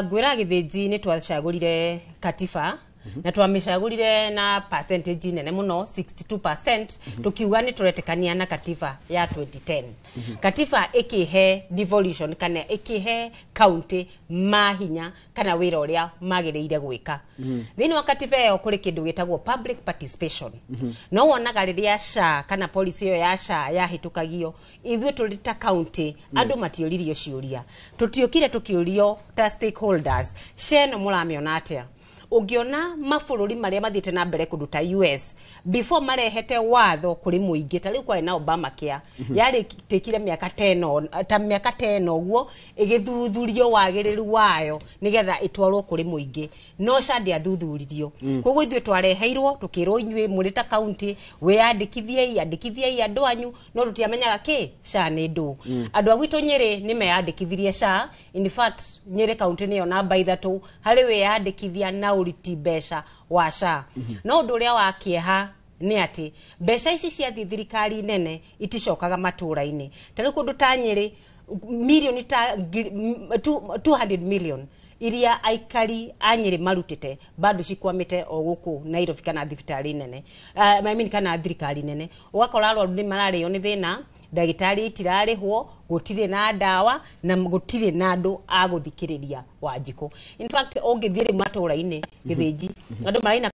ngwira githinji ni twacagurire katiba na twamicagurire na percentage nene muno 62% tukiuga ni turetekania na katiba ya 2010 katiba ikihe devolution kana ikihe county mahinya kana wira uria magiriire gwika thini wa katiba yo kuri kindu gitagwo public participation no wonaga riria SHA kana policy yo ya SHA yahitukagio ithuĩ tũrĩ ta county andũ matiũririo ciũria tũtiũkire tũkĩũrio ta stakeholders sheno mũramĩona atĩa ungiona mabũrũri maria mathiĩte na mbere kũndũ ta US before marehete watho kũrĩ mũingĩ ta rĩu kwa na Obamacare yarĩ tekire miaka 10 ũguo ĩgĩthuthurio wagĩrĩru wayo nigetha itwarwo kũrĩ mũingĩ no SHA ndĩathuthuririo koguo ithuĩ twareheirwo tũkĩrwo inyuĩ mũrĩ ta county wĩyandĩkithiei andũ anyu no tũtiamenyaga kĩ SHA nĩ ndũ andũ a gwitũ Nyĩrĩ nĩ meyandĩkithirie SHA in fact Nyĩrĩ county nĩyo namba 3 harĩ wĩyandĩkithia na uriti mbeca wa SHA no undu uria wa kieha ni ati mbeca ici cia thirikari nene iticokaga matura-ini tari kundu ta Nyĩrĩ milioni ta 200 million iria aikari a Nyĩrĩ marutite bado cikwamite o guku Nairobi kana thibitari nene I mean kana thirikari nene ugakora arwaru ni marario ni thina ndagitari itirarihwo gutire na dawa na gutire na andu a guthikiriria Wanjikũ in fact ongithire matura-ini githinji andu maraina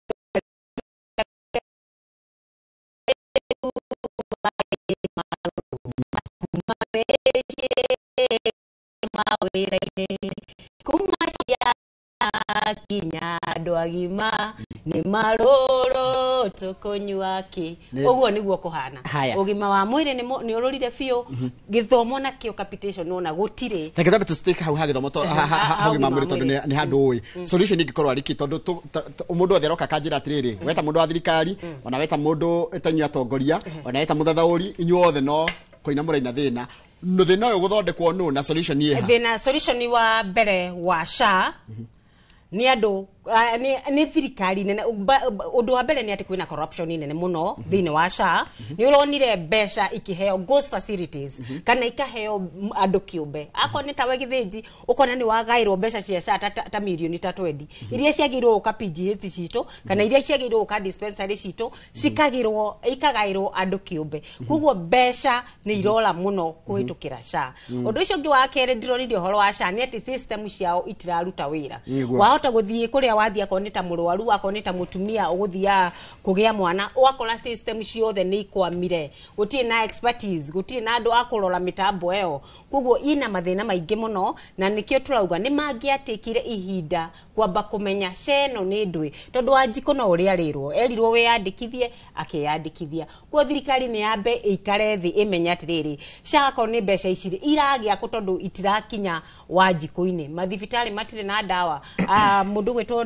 kinya andu agima ni maroro tukonywa ki uguo niguo kuhana ugima wa mwiri ni ururire biu githomo na kio capitation nona gutire takitha to stick how githomo to ugima mwiri tondu ni handu ui solution ingikorwa riki tondu mundu othe roka kanjira atiriri weta mundu wa thirikari ona weta mundu etanyu atongoria ona weta muthathauri inyu othe no koina muraina thina no thina uyu guthondekwo no na solution ni thina solution wa mbere wa SHA ni andu ni thirikari nene undu wa mbere ni ati kwina corruption nene muno thini wa SHA ni uronire mbeca ikiheo ghost facilities kana ikaheo andu kiumbe ako ni tawe githinji ukona ni wagairwo mbeca cia SHA ta milioni ta 20 iria ciagirwo ka PGH cito kana iria ciagirwo ka dispensary cito cikagirwo ikagairwo andu kiumbe koguo mbeca ni irora muno kuhitukira SHA undu ucio ngi wa kere ndironirie horo wa SHA ni ati system ciao itiraruta wira wahota guthie kuria wathia koneta murwaru akoneta mutumia uguthia kugia mwana wakora system ciothe ni ikwamire guti na expertise guti na andu akurora mitambo eo kuguo ina mathina maingi muno na nikio turauga ni mangiatikire ihinda kwamba kumenya ceno ni ndwi tondu Wanjikũ no uria rirwo erirwo wiyandikithie akiyandikithia kwa thirikari ni yambe ikare thi imenya atiriri shako ni mbeca iciri iragia ku tondu itirakinya Wanjikũ-ini mathibitari matire na dawa mundu gwitwo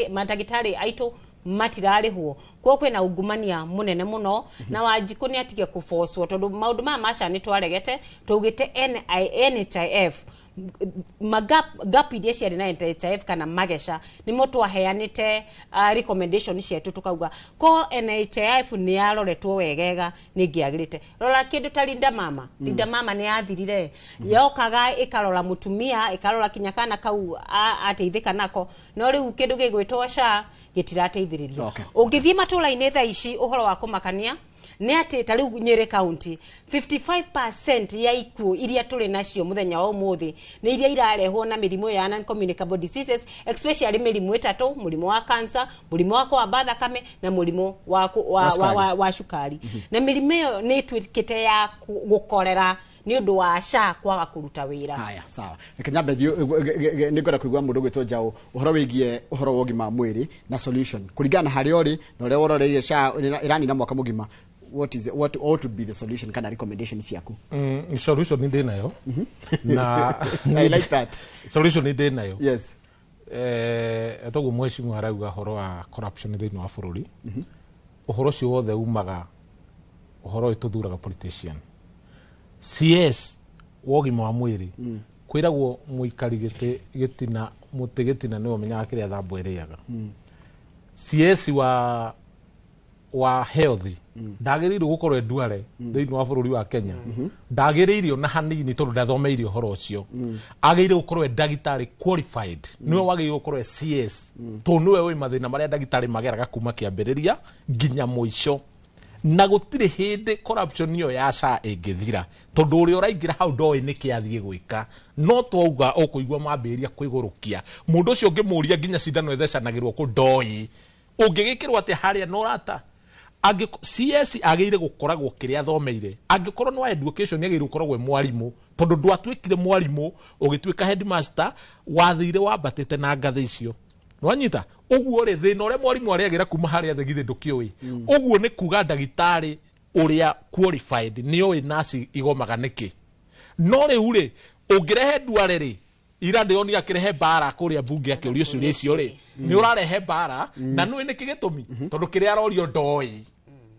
mandagitari aitu matirarihwo kwa kwena ungumania munene muno na Wanjikũ ni atige kufoswo tondu maundu ma masha ni twaregete tugite NHIF gap iria ciarĩ na NHIF kana magesha ni mtu aheanite recommendation cietu tukauga ko NHIF ni yaroretwo wegega ni ngiagirite rora kindu ta Linda Mama ni yathirire yokaga ikarora mutumia ikarora kinya kana kau ateithika nako no riu kindu gigwitwo SHA gitirateithiriria ungithie matũra-inĩ tha ici uhoro wa kumakania ni ati ta riu Nyeri County 55% ya ikuo iria tuli nacio muthenya wa umuthi ni iria irarehwo na mirimu ya non-communicable diseases especially mirimu itatu murimu wa cancer murimu wa kwa thakame na murimu wa shukari na mirimu iyo ni twikite ya gukorera ni undu wa SHA kwaga kuruta wira. Haya sawa Kenyambe ni ngora kuigwa mundu gwitwo Njau uhoro wigie uhoro wa ugima mwiri na solution kuringana hari ori na ure wororeire SHA irani na mwaka mugima what ought to be the solution kana recommendation ciaku? Solution ni ndinayo na I like that solution ni ndinayo. Yes etogu mweshimu arauga horo wa corruption thini wa bururi uhoro cio wothe umaga uhoro ituthuraga politician CS wogima wa mwiri kwiragwo muikari gitina muti gitina niwo menyaga kiria thambo iriaga CS wa health ndagiririo gukorwo enduare thini wa bururi wa Kenya ndagiririo na hanini tondu ndathomeirio horo ucio agirire gukorwo ndagitari qualified niwe wagirire gukorwo CS to niwe wi mathina maria ndagitari mageraga kuma kiambiriria nginya muico na gutire hindi corruption iyo ya SHA ingithira tondu uri uraingira hau ndoi ni kiathie gwika no twauga ukuigwa mambiria kwigurukia mundu ucio ngimuria nginya cindano ethecanagirwo ku ndoi ungigikirwo ati haria no rata CS agire gukoragwo kiria thomeire angikorwo no education agire gukoragwo mwarimu tondu ndwatwikire mwarimu ugitwika headmaster wathire wambatite na ngathi icio nwanyita uguo ri thina ure mwarimu ariagira kuma haria thegithe ndukioi uguo ni kuga ndagitari uria qualified ni oi nasi igomaga niki no riu ri ungirehe ndware ri ira ndioni akirehe bara kuria bunge akiurio ciuria icio ri ni urarehe bara na nui niki gitumi tondu kiria arorio ndoi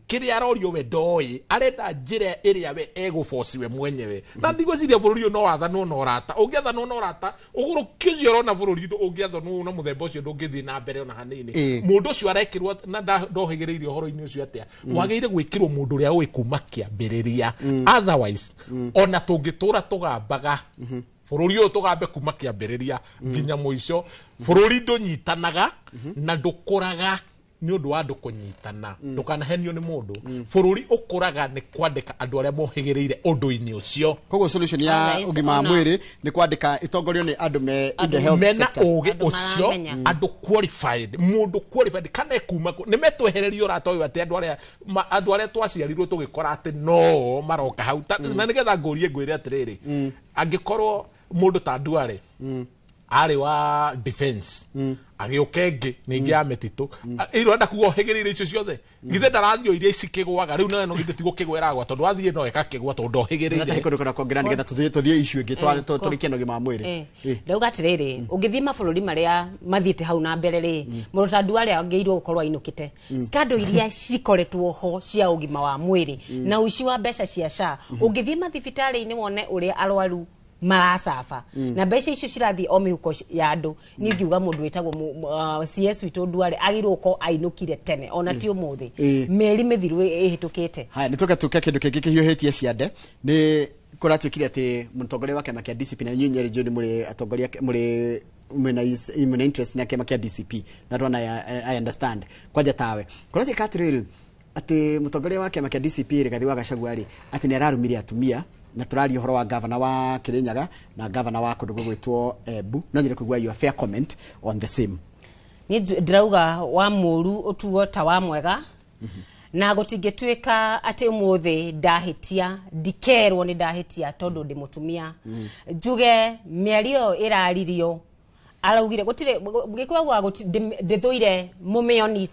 kiria arorio we ndoi arenda njira iria we egufosiwe mwenyewe na ndigwiciria bururi no wathanwo no rata ungiathanwo no rata uguru kizio rona bururi ungiathanwo na muthemba ucio ndungithi na mbere ona hanini mundu ucio arekirwo na ndohigiriirio horo-ini ucio atia wagire gwikirwo mundu ria uwi kuma kiambiriria otherwise ona tungitura tugambaga bururi uyu tugambe kuma kiambiriria nginya muico bururi ndunyitanaga na ndukuraga ni undu wa andu kunyitana ndukanahenio ni mundu bururi ukuraga ni kwandika andu aria mohigiriire undu-ini ucio koguo solution ya ugima wa mwiri ni kwandika itongorio ni andu me in the health sector mena ugi ucio andu qualified mundu qualified kana kuma ni metwehererio rata uyu ati andu aria twaciarirwo tugikora ati no maroka hau na nigetha ngurie ngwire atiriri angikorwo mundu ta Duale ari wa defense agiokengi ningi ya metitu iro anda kugohegirire icio ciothe githe ndarathio iria icikigwaga riu no githe tigukigwera gwa tondu athie no ekakigwa tondu ndohegirire nda hikono kana kongira nigetha tuthie issue ingi turikiano gima mwiri ndauga atiriri ungithie mabururi maria mathiite hau na mbere ri mundu ta Duale angeirwo gukorwo ainukite skando iria cikoretwo ho cia ugima wa mwiri na uci wa mbeca cia SHA ungithie mathibitari-ini wone uria arwaru marasafa na mbeca icio cirathi o mihuko ya andu ni ngiuga mundu witagwo CS witu Duale agirwo ko ainukire tene ona ti umuthi meri mithiru ihitukite. Haya nitoka tuke kindu kingi kihiuhitie ciande ni kuratwikire ati mutongoria wa kema kia DCP na Nyeri John muri atongoria muri mena interest na kema kia DCP na rona I understand kwaja tawe kuratwika atiriri ati mutongoria wa kema kia DCP Rigathi wa Gachagua ati ni ararumire atumia na turari horo wa governor wa Kirinyaga na governor wa kundu gwitwo Embu no nyire kugwa your fair comment on the same ni ndirauga wa muru utuo ta wa mwega na gutingituika ati umuthi ndahitia ndikerwo ni ndahitia tondu ndi mutumia njuge miario iraririo araugire gutire gikwagwa ndithuire mumeoni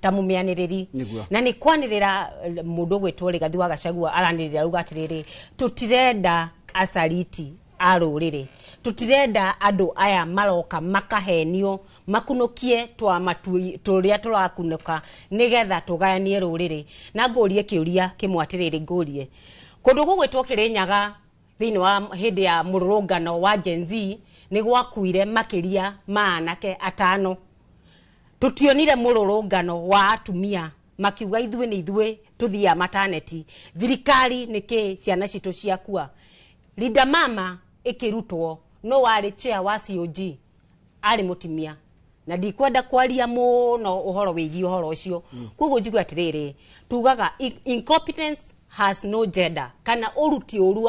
ta mumeaniriri na ni kwanirira mundu gwitwo Rigathi wa Gachagua aranirira ruga atiriri tutirenda asaliti arurire tutirenda andu aya maroka makahenio makunukie twa matui turia turakunuka nigetha tugayanie rurire na ngurie kiuria kimwatiriri ngurie kundu gugwitwo Kirinyaga thiini wa hindi ya mururungano wa Gen Z ni gwakuire makiria maanake atano tutionire mururungano wa atumia makiuga ithuĩ nĩ ithuĩ tuthia maternity thirikari niki ciana citu ciakua Linda Mama ikirutwo no wari chair wa COG ari mutimia na ndikwenda kwaria muno uhoro wigi uhoro ucio kugo njigua atiriri tugaga incompetence has no gender kana uruti uru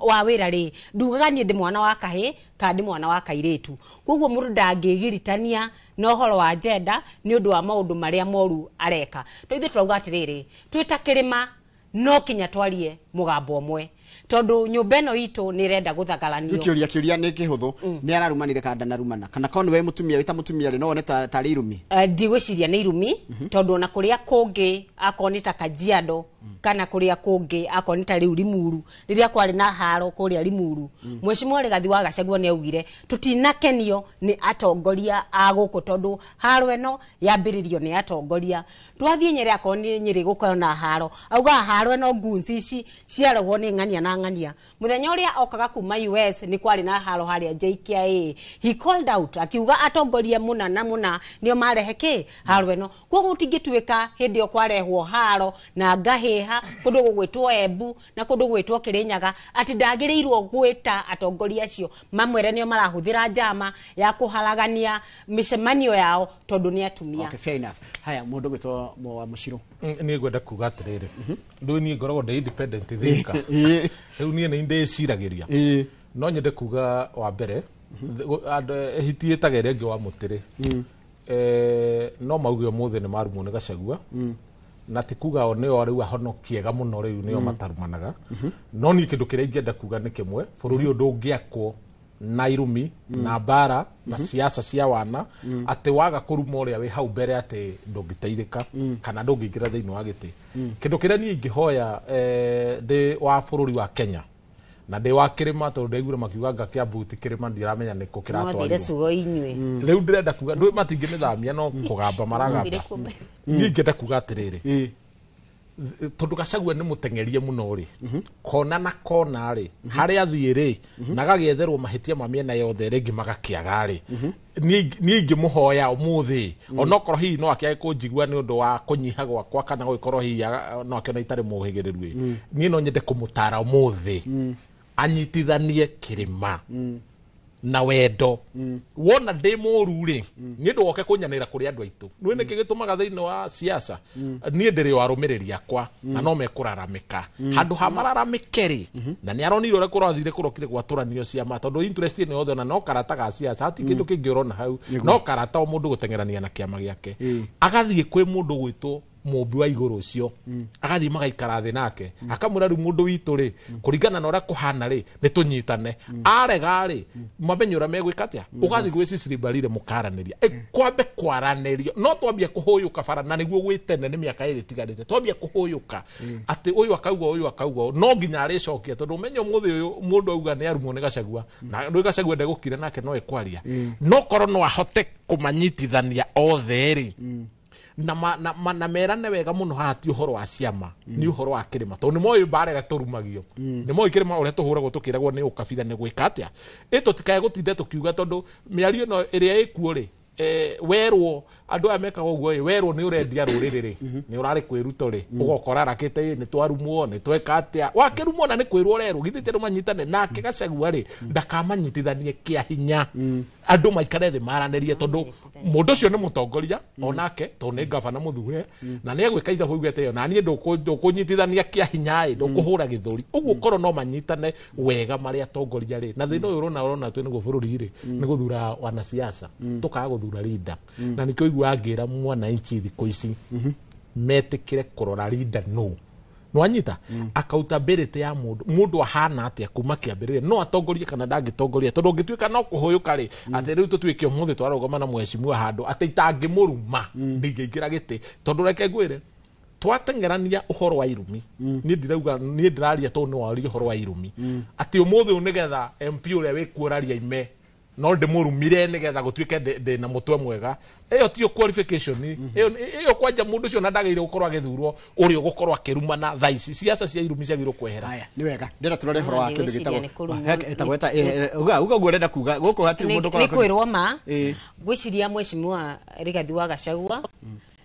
wa wira ri ndugaga ni ndi mwana wa kahe ka ndi mwana wa kairetu kugo mundu ndangigiritania no uhoro wa gender ni undu wa maundu maria moru areka to ithu turauga atiriri twita kirima no kinya twarie mugambo omwe tondu nyumba ino itu ni renda guthagaranio kiuria ni kihuthu ni ararumanire kada narumana kana kon we mutumia wita mutumia ri no one ta irumi ndigwiciria ni irumi tondu na kuria kungi akonita Kajiado kana kuria kungi akonita riu Limuru riria kwari na haro kuria Limuru Mheshimiwa Rigathi wa Gachagua ni augire tutinakenio ni atongoria aguku tondu haro eno yambiririo ni atongoria twathie Nyeri akoni Nyeri gukona haro auga haro eno gunzi ici ciaragwo ni ngania na ngania muthenya uria okaga kuma US ni kwari na haro haria JKIA he called out akiuga atongoria muna na muna nio mareheke haro eno koguo utingituika hindi o kwarehwo haro na ngahiha kundu gugwitwo Embu na kundu gwitwo Kirinyaga ati ndagirirwo gwita atongoria acio mamwere nio marahuthira njama ya kuharagania micemanio yao tondu ni atumia. Okay, fair enough. Haya mundu gwitwo wa Mushiru ni gwenda kuga atiriri ndu ni ngoragwo ndi independent thinka riu ni ndiciragiria no nyende kuga wa mbere hitietaga iria ngi wa mutiri no mauge muthe ni marumu ni Gachagua na tikuga o nio riu ahonokiega muno riu nio matarumanaga no ni kindu kiria ingenda kuga ni kimwe bururi undu ungiakwo na irumi na bara na siasa cia wana ati waga kuruma uria wi hau mbere ati ndungiteithika kana ndungingira thiini wa giti kindu kiria ni ingihoya ndi wa bururi wa Kenya na ndi wa kirima tondu ndaigura makiuga Kiambu ti kirima ndiramenya ni ku kiratwarirwo riu ndirenda kuga ndu matinginithamia no kugamba maragamba ni ngenda kuga atiriri tondu Gachagua ni mutengerie muno ri kona na kona ri haria athie ri na gagietherwo mahitia ma miena yothe ringi magakiaga ri ni ngimuhoya umuthi onokoro hi no akiage kunjigua ni undu wa kunyiha gwakwa kana gukorwo hi no akiona itari muhigiriru ni no nyende kumutara umuthi anyitithanie kirima na wendo wona ndi muru ri ni ndu oke kunyanira kuri andu aitu ndu ni kigitumaga thiini wa siasa ni ndiri wa rumiriri akwa na no mekuraramika handu hamararamike ri na ni aronire ore kurathire kurokire gwaturanio ciama tondu interest ni yothe na no karata ga siasa ati kindu kingi urona hau no karata o mundu gutengerania na kiama giake agathie kwi mundu gwitwo mumbi wa iguru ucio agathie magaikara thi nake akamura ru mundu witu ri kuringana na ora kuhana ri ni tunyitane arega ri mamenyura megwikatia ugathi gwiciciribarire mukaraniria kwambe kwaranirio no twambie kuhuyuka bara na niguo gwitene ni miaka iri tigarite twambie kuhuyuka ati uyu akauga no nginya aricokia tondu menyo muthi uyu mundu auga ni arumo ni Gachagua na ndu Gachagua ndegukire nake no ekwaria no koro no ahote kumanyitithania othe ri na merane wega muno hati uhoro wa ciama ni uhoro wa kirima tondu moyo barega turumagio ni moyo kirima uria tuhuragwo tukiragwo ni ukabitha ni gwika atia ito tikaye gutinde tukiuga tondu miario no iria ikuo ri werwo andu ameka uguo werwo ni urendia ruriri ri ni urari kwiruto ri ugokora rakite ni twarumwo ni tweka atia wakirumwo na ni kwirwo rero githite ndo manyitane nake Gachagua ri ndakamanyitithanie kia hinya andu maikare thi maranirie tondu mundu ucio ni mutongoria onake to ne gavana muthure na ne gwika itha huigete yo na nie ndukunyitithania kia hinya ndukuhura githuri uguo koro no manyitane wega mari atongoria ri na thino urona twe niguo bururi ri ni guthura wanasiasa tukaga guthura leader na nikyo igua ngira mwana inchi thiko ici metikire kurora leader no nwanyita accountability ya mundu ahana atia kuma kiambirire no atongorie kana ndangitongoria tondu ngituika no kuhuyuka ri ati riu tutwike umuthi twarogoma na mweshimwa handu ati itangimuruma ndingira giti tondu reke ngwire twatengerania uhoro wa irumi ni ndirauga ni ndiraria to no wari uhoro wa irumi ati umuthi unigetha MP uria wikuoraria ime no ndimurumire nigetha gutwike de na mutwe mwega eyo tio qualification eyo kwanja mundu cio na ndagaire gukorwa githurwo uri ugukorwa kirumana thaici siasa cia irumi cia giro kwehera haya ni wega ndira turore horo wa kindu gitagwo etagweta uga ngurenda kuga guko hatiri mundu kwa kwirwo ma gwiciria mweshimwa Rigathi wa Gachagua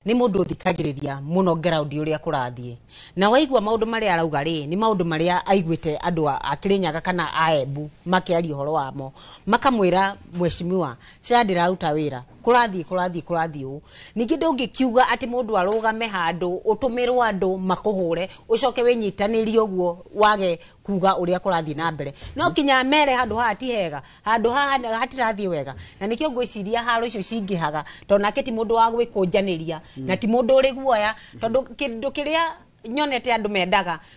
ni mundu thikagiriria muno ground uria kurathie na waigua maundu maria arauga ri ni maundu maria aiguite andu a Kirinyaga kana aembu makiari horo wamo makamwira mweshimiwa Shadira ruta wira kurathie u ningi ndungikiuga ati mundu arugame handu utumirwo andu makuhure ucoke winyitanirio guo wage kuga uria kurathie na mbere no kinya mere handu hati hega handu hatirathie wega na nikyo ngwiciria haro icio cingihaga tonake ti mundu wa gwikunjaniria na ti mundu uri guoya tondu kindu kiria nyonete andu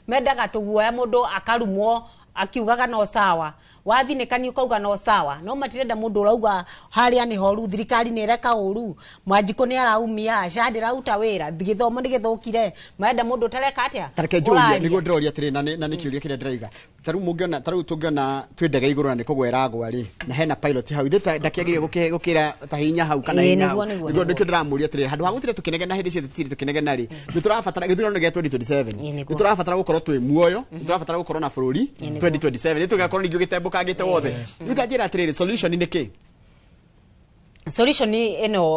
mendaga tuguoya mundu akarumwo akiugaga no sawa wathinekani ukauga no sawa no matirenda mundu urauga haria ni horu thirikari ni reka uru Mwanjiko ni araumia Shadira uta wira githomo ni githukire marenda mundu tareka atia tareke njoria nigo ndiroria tiri na ni kiuria kire ndiraiga taru mungiona taru tungiona twendega iguru na nikugwera gwa ri na hena pilot hau thita ndakiagire gukira tahinya hau kana hinya nigo ndikiramuria tiri handu hagutire tukinege na hindi cio tiri tukinege nari niturabatara githurano ge 2027 niturabatara gukorwo twi muoyo niturabatara gukorwo na bururi 2027 nitugakorwo ningio gitembo kagite wothe utajira atiriri solution ni ki solution ni eno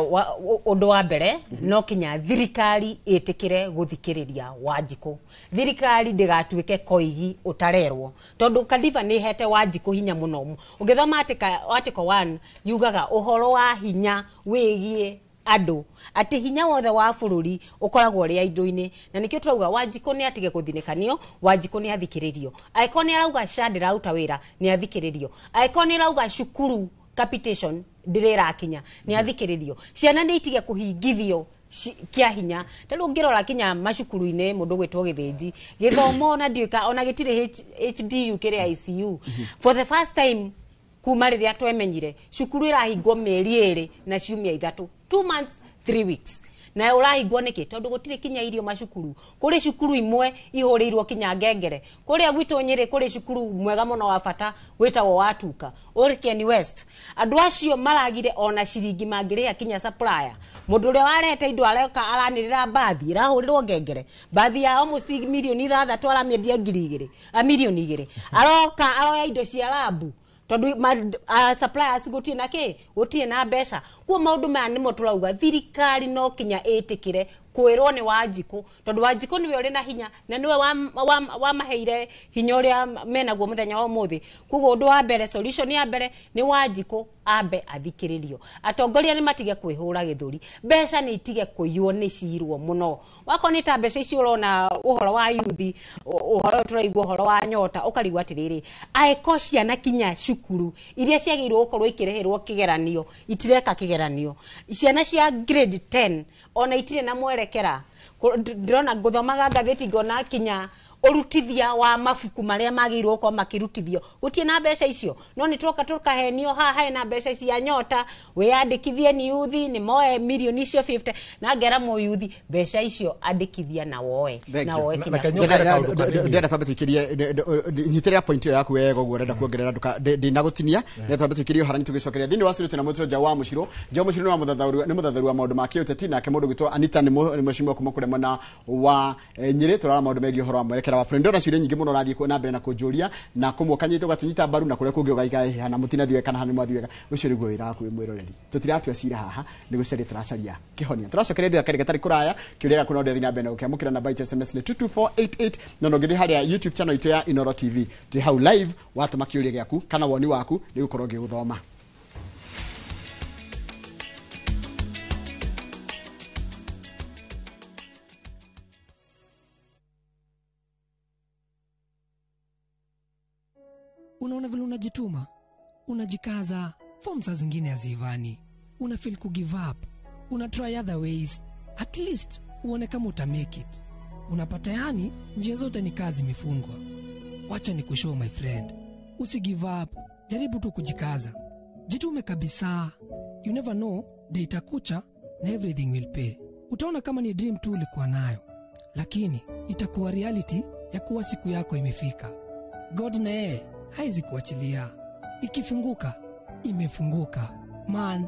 undu wa mbere no kinya thirikari itikire guthikiriria Wanjiko thirikari ndigatuike koigi utarerwo tondu kadiva ni hete Wanjiko hinya muno ugithoma article 1 yugaga uhoro wa hinya wigie andu ati hinya wothe wa bururi ukoragwo ri aindo-ini na nikio turauga Wanjiko ni atige kuthinikanio Wanjiko ni athikiririo aiko ni arauga Shadira uta wira ni athikiririo aiko ni arauga cukuru capitation ndirira kinya ni athikiririo ciana ni itige kuhingithio kia hinya taru ngirora kinya macukuru-ine mundu gwitwo githinji githomo na ndiuka ona gitire HDU kire ICU for the first time kuma riria twemenyire cukuru irahingwo mieri 2 na ciumia 3 2 months 3 weeks na urahingwo niki tondu gutire kinya irio macukuru kuri cukuru imwe ihurirwo kinya ngengere kuri gwitu Nyeri kuri cukuru mwega muno wa bata witagwo Watuka Orkeni West andu acio maragire ona ciringi mangiria kinya supplier mundu ule warete indo areka aranirira bathi irahurirwo ngengere bathi ya almost milioni 3 aramiendia ngiri 2 milioni 2 aroka aroya indo cia labu tondu suppliers gutie na ki gutie na mbeca kwa maundu maya nimo turauga thirikari no kinya itikire kwirwo ni Wanjiko tondu Wanjiko niwe uri na hinya na niwe wa maheire hinya uria menaguo muthenya wa muthi kugo undu wa mbere solution ya mbere ni Wanjiko ambe athikiririo atongoria ni matige kwihura githuri mbeca ni itige kuiywo ni cirwo muno wako ni ta mbeca icio urona uhoro wa yuthi uhoro turaigwa uhoro wa nyota ukarigwa atiriri aiko ciana kinya cukuru iria ciagirwo gukorwo ikireherwo kigeranio itireka kigeranio ciana cia grade 10 ona itire na mwerekera ndirona nguthomaga ngatheti ngona kinya urutithia wa mafuku maria magirwo ko makirutithio gutie na mbeca icio no ni troka tukahenio haha na mbeca cia nyota weyandikithie ni yuthi ni moe milioni icio 50 na ngera mo yuthi mbeca icio andikithia na woe ndenda twambe tukirie nyitira point yaku wega guo renda kuongerera ndina gutinia na twambe tukirie harani tugicokeria thini wasirutu na mutoja wa mushiro jo mushiro ni wa muthatharu wa maundu ma kiuteti nake mundu gwitwo Anita ni mushimo kuma kure mwana wa Nyeri turara maundu megi horo amwerekera wa friend ona ciria nyingi muno rathie ku na mbere na kujuria na kumukanyite gatunyita baru na kure kungi ugaiga hana mutina thiwe kana hana mwathiwega ucio niguo wira ku mwiroreri tutiratu acira haha ni gucaria turacaria kihonia turacokeria thia kare gatari kuraya kiuria kuna ndio thina mbere na ukiamukira na byte SMS ni 22488 na no ngithi haria YouTube channel ite ya Inoro TV ti hau live watuma kiuria giaku kana woni waku ni gukorwo ngiguthoma Unaona vile unajituma, unajikaza, form saa zingine hazivani, una feel ku give up, una try other ways, at least uone kama uta make it. Unapata yani njia zote ni kazi imefungwa. Wacha ni kushow my friend, usi give up, jaribu tu kujikaza, jitume kabisa. You never know, day itakucha na everything will pay. Utaona kama ni dream tu ulikuwa nayo, lakini itakuwa reality ya kuwa siku yako imefika. God na yeye haizi kuachilia. Ikifunguka, imefunguka. Man,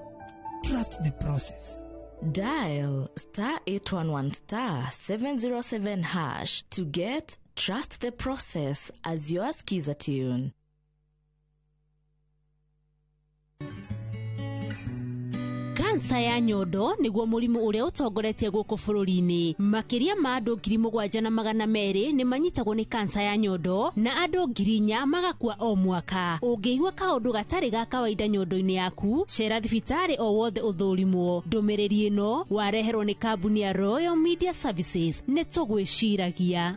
trust the process. Dial *811*707# to get Trust the Process as your Skiza tune. Kansa ya nyondo niguo murimu uria utongoretie guku bururi-ini. Makiria ma andu 7,200 ni manyitagwo ni kansa ya nyondo na andu 4,000 magakua o mwaka. Ungiigua kaundu gatari ga kawaida nyondo-ini yaku, cera thibitari o wothe uthurimwo. Ndumiriri ino wareherwo ni kambuni ya Royal Media Services. Ni tugwiciragia.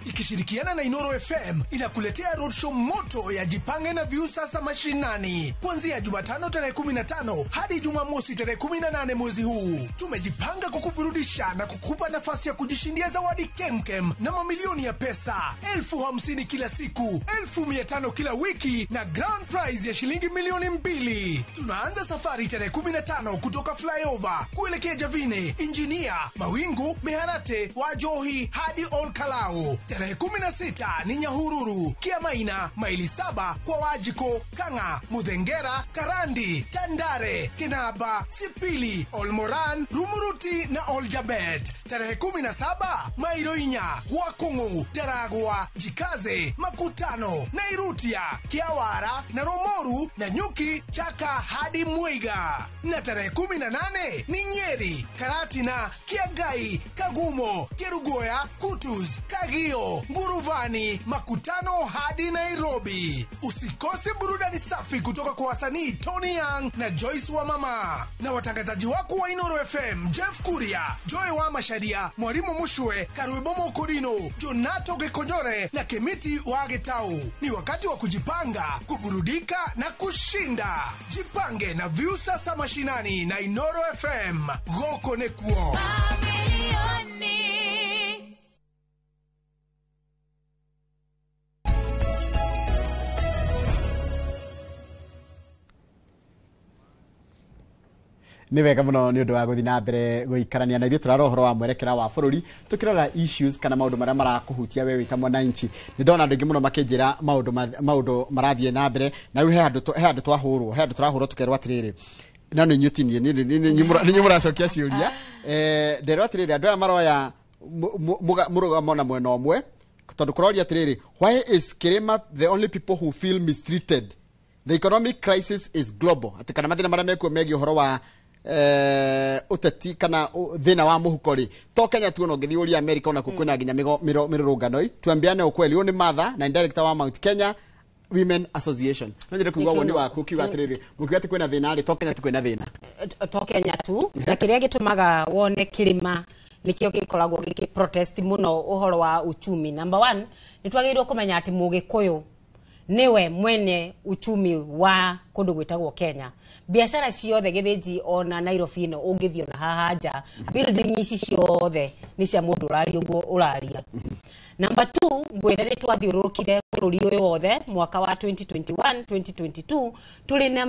Ikishirikiana na Inoro FM inakuletea roadshow moto ya Jipange na Viusasa mashinani kuanzia Jumatano tarehe 15 hadi Jumamosi tarehe 18 mwezi huu. Tumejipanga kukuburudisha na kukupa nafasi ya kujishindia zawadi kemkem na mamilioni ya pesa, 50,000 kila siku, 1,500 kila wiki na grand prize ya shilingi milioni 2. Tunaanza safari tarehe 15 kutoka flyover kuelekea Javine, Injinia, Mawingu, Meharate, Wajohi hadi Olkalao. Tarehe 16 ni Nyahururu, Kiamaina, maili 7 kwa Wajiko, Kanga, Mudhengera, Karandi, Tandare, Kinaba, Sipili, Olmoran, Rumuruti na Oljabet. Tarehe 17 Mairoinya, Wakungu, Daragwa, Jikaze, Makutano, Nairutia, Kiawara na Romoru na Nyuki, Chaka hadi Mwiga. Na tarehe 18 ni Nyeri, Karatina, Kiagai, Kagumo, Kerugoya, Kutus, Kagio, Nguruvani, Makutano hadi Nairobi. Usikose burudani safi kutoka kwa wasanii Tony Young na Joyce wa Mama na watangazaji wako wa Inoro FM, Jeff Kuria, Joy wa Mashadia, Mwalimu Mushwe, Karuibomo Kodino, Jonato Gekonyore na Kemiti wa Getau. Ni wakati wa kujipanga, kuburudika na kushinda. Jipange na Viusasa mashinani na Inoro FM. Goko nekuo. Ni wega muno ni undu wa guthi na mbere guikarania na ithuĩ turarora ũhoro wa mwerekera wa bũrũri tukirora issues kana maundu maria marakuhutia we wita mwananchi. Ni ndona andu aingi muno makinjira maundu marathie na mbere na riu he andu turahurwo tukerwo atiriri na ni nyutinie ni muracokia ciuria nderwo atiriri andu aya maroya murugamo na mwena omwe tondu kuroria atiriri, why is Kirima the only people who feel mistreated? The economic crisis is global. Ati kana mathina maria mekuo megi uhoro wa uteti kana thina wa muhuko ri to Kenya tu no ngithi uri America ona kukwina nginya mirurungano tuambiane ukweli uni mother na director wa Mount Kenya Women Association nonjire kuigwa woni waku kiwa atiriri mukiwa ati kwina thina ri to Kenya tu kwina thina to Kenya tu na kiria gitumaga wone Kirima nikio gikoragwo giki protest muno uhoro wa uchumi. Number 1 nitwagirwo kumenya ati mugikuyu niwe mwene uchumi wa kundu gwitagwo Kenya. Biashara ciothe githiji ona Nairobi no ungithio na haha nja building ici ciothe ni cia mundu urari uguo uraria. Number 2 ngwirere twathiurukire bururi uyu wothe mwaka wa 2021 2022 tuli na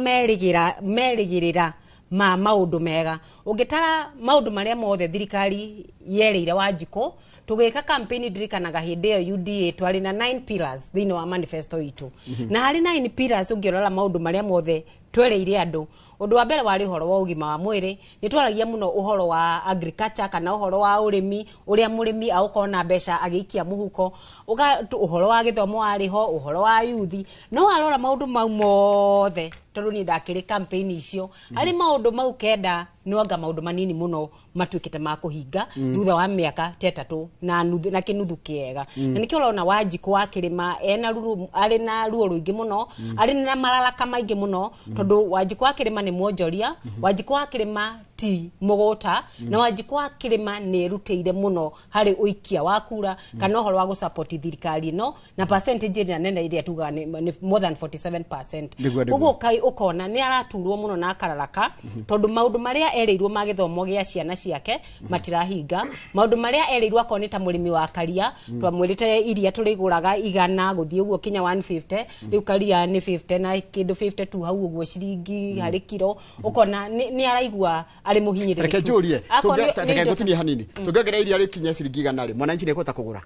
merigirira ma maundu mega. Ungitara maundu maria mothe thirikari yereire Wanjiko tugika campaign dirikanaga hindi yo UDA twari na 9 pillars thini wa manifesto itu. Na hari 9 pillars ungirora maundu maria mothe twereire andu. Undu wa mbere wari uhoro wa ugima wa mwiri, ni twaragia muno uhoro wa agriculture kana uhoro wa urimi uria murimi aukona mbeca agiikia muhuko, uhoro wa githomo wari ho, uhoro wa youth. No arora maundu mau mothe tondu ni ndakiri campaign icio ari maundu mau kenda noanga maundu manini muno matuikite ma kuhinga thutha wa miaka 3 na nuthu na kinuthu kiega na nikio urona Wanjiku wa Kirima ena ruru ari na ruo ruingi muno ari na mararaka maingi muno tondu Wanjiku wa Kirima ni mwonjoria Wanjiku wa Kirima ti mugota na Wanjiku wa Kirima ni rutĩire muno hari uikia wa kura kana uhoro wa gusupport thirikari no na percentage ĩrĩa nene iria tuga ni more than 47%. Uguo kai ukona ni araturwo muno na akararaka tondu maundu maria ereirwo ma githomo gia ciana ciake matirahinga maundu maria ereirwo akonita murimi wa karia twamwirite iria turiguraga igana guthie uguo kinya 150 riu karia ni 50 na kindu 52 hau uguo ciringi hari kilo ukona ni araigua ari muhinyirire reke njurie tugeke gutinia hanini tugegera iria rikinya ciringi igana ri mwananchi ni ekota kugura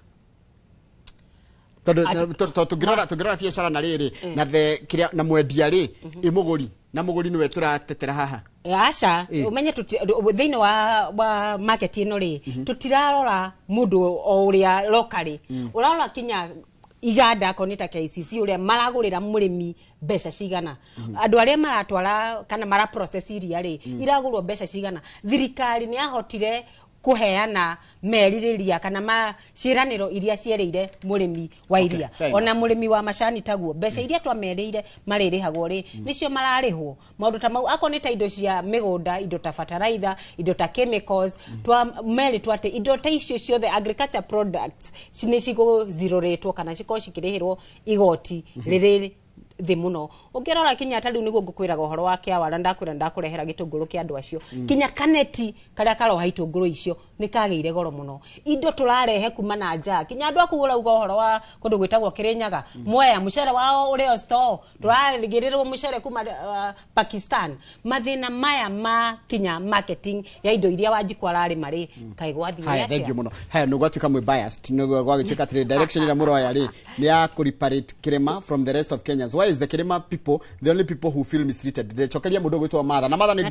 tondu tugirora biacara na riri na the kiria na mwendia ri imuguri na muguri niwe turatetera haha aca umenye thiini wa market ino ri tutirarora mundu o uria lokari urarora kinya iganda konita KCC uria maragurira murimi besha cigana andu aria maratwara kana mara process iria ri iragurwo besha cigana thirikari ni ahotire kuheana meririria kana maciraniro iria ciereire murimi wa iria ona murimi wa macani taguo besha iria twamereire maririhagwo ri nicio mararihwo maundu ta mau akonita indo cia migunda indo ta fertilizer indo ta chemicals twa meri twate indo ta icio ciothe agriculture products cinicigo zero rate kana ciko cikirihirwo igoti riri thi muno ukirora kinya tariu niguo ngukwiraga uhoro wa kiawara ndakurehera gitunguru kia andu acio kinya kaneti karia karoha itunguru icio nikageire goro muno indo turarehe kuma na nja kinya andu akugura uhoro wa kundu gwitagwo Kirinyaga Mwea mucere wao uri store turaregererewo mucere kuma Pakistan mathina maya ma kinya marketing ya indo iria Wanjiku arari mari kaigwa thia haya thank you muno haya no gwatuka mwe biased no gwagituka tire direction ira muroya ri ni ya kureparate Kirima from the rest of Kenyans. Why is the Kirima people the only people who feel mistreated? The chokeria mudo gwitwa Matha na Matha ni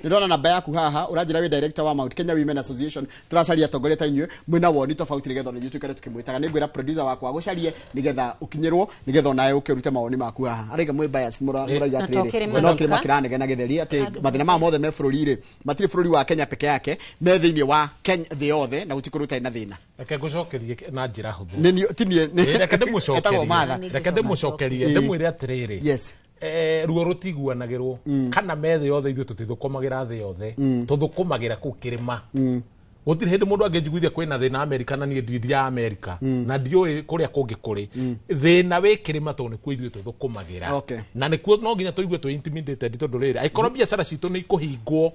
ndona namba yaku haha urajira we director wa Mount Kenya Women Association turacaria tongoreta inywe mwina woni tofauti nigetha ni tukare tukimwitaga ni ngwira producer wakwa gucarie nigetha ukinyirwo nigetha nae ukirute mawoni maku haha ariga mwe bias muraiga atiriri no Kirima kiranege na githeri ati mathina ma mothe me bururi ri matiri bururi wa Kenya peke yake me thiini wa Kenya the othe na gutikuruta ina thina reke gucokerie na njira huthu ni tinie reke ndimucokerie ndimwire atiriri yes ruo rutiguanagirwo kana methe yothe ithu tutithukumagira thi yothe tuthukumagira ku Kirima gutiri hindi mundu angejiguithia kwina thina America na nie ndithia America na ndioi kuria kungi kuri thina wi Kirima to ni kwithio tuthukumagira na ni kuo no nginya tuigue tu intimidated tondu riri aikoro biacara citu ni ikuhingwo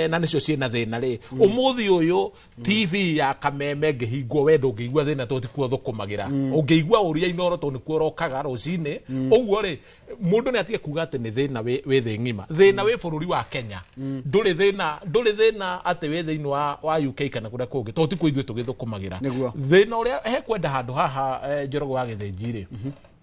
na nicio ciena thina ri umuthi uyu TV ya Kameme ngihingwo wendo ngigua thina to ti kuo thukumagira ungigua uria inoro to ni kuo rokaga rucine uguo ri mundu ni atige kuga ati ni thina wi thi ngima thina wi bururi wa Kenya nduri thina ati wi thiini wa UK kana kuria kungi to ti kuithwe tugithukumagira thina uria he kwenda handu haha Njoroge wa Githinji ri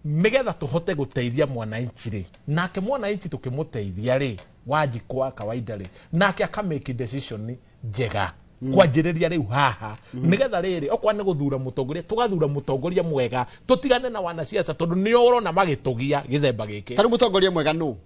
nigetha tuhote guteithia mwananchi ri nake mwananchi tukimuteithia ri Wanjiku wa kawaida ri nake akamake decision njega kwanjiriria riu haha nigetha riri okwa ni guthura mutongoria tugathura mutongoria mwega tutigane na wana siasa tondu ni urona magitugia githemba giki tari mutongoria mwega no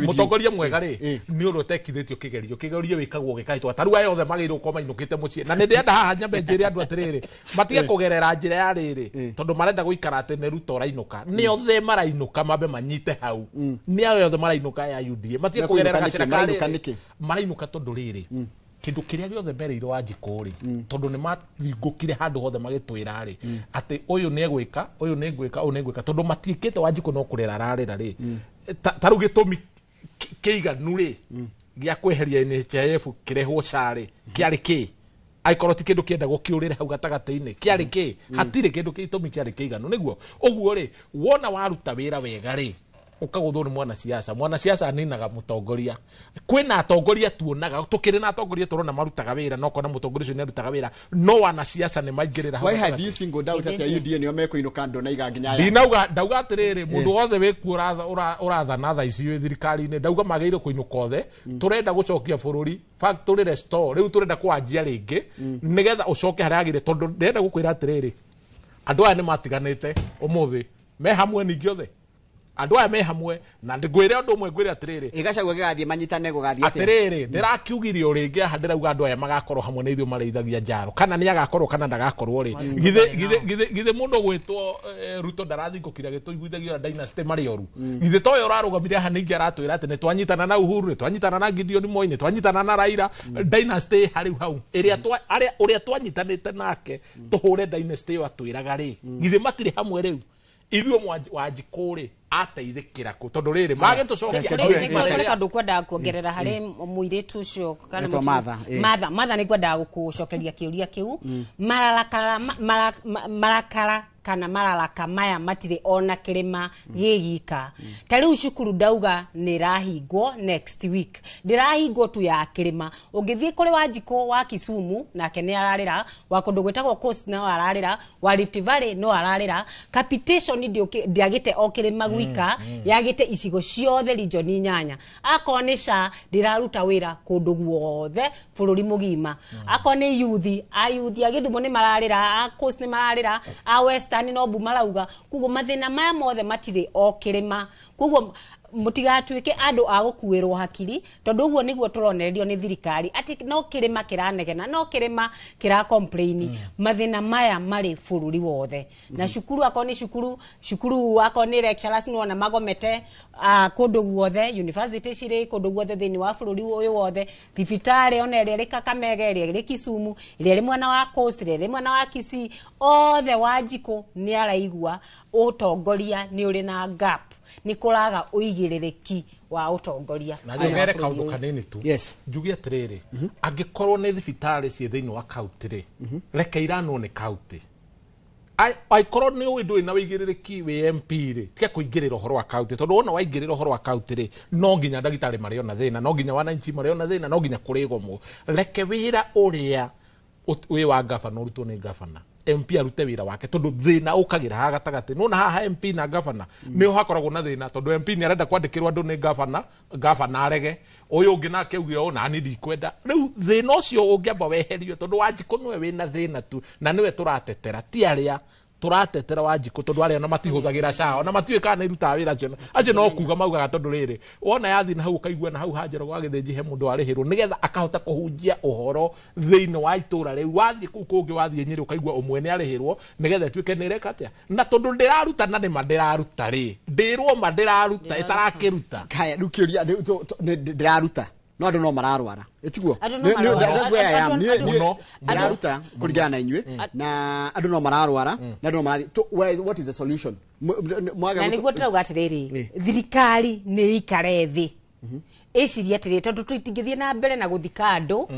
mutongoria mwega ri ni urotekithitio kigerio wikagwo gikaitwa taru ayo othe magirwo ko mainukite mucie na nindenda haha nyambe njiri andu atiriri matige kugerera njira ya riri tondu marenda guikara ati ne ruto rainuka ni othe marainuka mambe manyite hau ni ayo othe marainuka ya UDA matige kugerera gacira kari marainuka tondu riri kindu kiria giothe mereiro Wanjiku ri tondu ni mathingukire handu hothe magitwira ri ati uyu ni egwika tondu matiikite Wanjiku no kurera ararira ri taru gitumi kiiganu ri gia kweheria NHIF kirehwo cari kiari ki aikoro ti kindu kienda gukiurira hau gatagati-ini kiari ki hatire kindu gitumi kiari kiiganu niguo uguo ri wona waruta wira wega ri ukaguthwo ni mwana siasa ninaga mutongoria kwina atongoria tuonaga tukiri na atongoria turona marutaga wira no kona mutongoria ucio ni arutaga wira no wana siasa ni maingirira why have you singled out at UDA ni omeko inuka ndo na iga nginya ya ndauga atiriri mundu wothe wiku urathana tha ici thirikari ni ndauga magire kuinuka othe turenda gucokia bururi factory restore riu turenda kwanjia ringi nigetha ucoke haria agire tondu ndenda gukwira atiriri andu aya ni matiganite umuthi me hamwe ningi othe andu aya me hamwe na ngwire andu mwe ngwire atiriri igacagwo gigathie manyitane gugathie atiriri ndirakiugire uringi handira andu aya magakorwo hamwe na ithuĩ mareithagia njaro kana ni agakorwo kana ndagakorwo ri githe mundu gwitwo Ruto ndarathingukira gituiguithagio dynasty marioru githe toyo urarugamire aha ningi aratwira ati ni twanyitana na Uhuru ni twanyitana na Gideon Moi ni twanyitana na Raila dynasty hari hau uria twanyitanite nake tuhure dynasty yo atwiraga ri githe matire hamwe riu ithuĩ Wanjikũ ateithikira ku tondu riri mage tucokia kandu kwenda kuongerera hari muiritu ucio kana Matha ni kwenda gukucokeria kiuria kiu marakara kana mararaka maya matire ona kirima gigika tariu cukuru ndauga ni rahingwo next week ndirahingwo tu ya kirima ungithie kuri Wanjikũ wa Kisumu nake ni ararira wa kundu gwetagwo Coast no ararira wa Rift Valley no ararira capitation ndio ndiagite o kirima gwika yagite icigo ciothe region nyanya akonesha ndiraruta wira kundu guothe bururi mugima akone youth a Githumo ni mararira a Coast ni mararira a Western no bu marauga kugo mathina maya mothe matire o kirima kugo mutigatuike andu a gukuirwo hakiri tondu uguo niguo turonererio ni thirikari ati no kirima kiranegena no kirima kira complain mathina maya mari bururi wothe na cukuru akoni cukuru akoni lecturers no na magomete kundu guothe university cire kundu guothe thini wa bururi uyu wothe thibitari ona ri Kakamega ri Kisumu ri mwana wa Coast ri mwana wa Kisii othe Wanjikũ ni araigua utongoria ni uri na gap ni kuraga uigirereki wa utongoria na njogere kaundu kanini tu njugia atiriri angikorwo ni thibitari cie thiini wa county ri reke iranwo ni county ai korwo ni uwi ndui na uigirereki wi MP ri tia kuingirira uhoro wa county tondu ona waingirira uhoro wa county ri no nginya ndagitari mario na thina no nginya wananchi mario na thina no nginya kurigomwo reke wira uria wi wa gavana urutwo ni gavana MP arute wira wake tondu thina ukagira ha gatagati nona haha MP na gavana niho hakoragwo na thina tondu MP ni arenda kwandikirwa andu ni gavana arege uyu ungi nake uge ona ni ndikwenda riu thina ucio ungiamba weherio tondu Wanjikũ niwe wina thina tu na niwe turatetera ti aria turatetera Wanjikũ tondu aria na matihuthagira cao na matiwika na iruta wira acio no kuga maugaga tondu riri wona yathi na hau kaigua na hau hanjero gwa githinji he mundu arihirwo nigetha akahota kuhunjia uhoro thiini wa itura riu wathi kungi wathi Nyeri ukaigua umwe ni arihirwo nigetha tuike ni reka atia na tondu ndiraruta na ni mandiraruta ri ndirwo mandiraruta itarakiruta kaya dukiuria ndiraruta no andu no mararwara etiguo that's where I am ndiraruta kurigana na inywe na andu no mararwara na andu no marari what is the solution mwaga ni gutrauga atiriri thirikari ni ikare thi iciria atiri tondu tuitingithie na mbere na guthika andu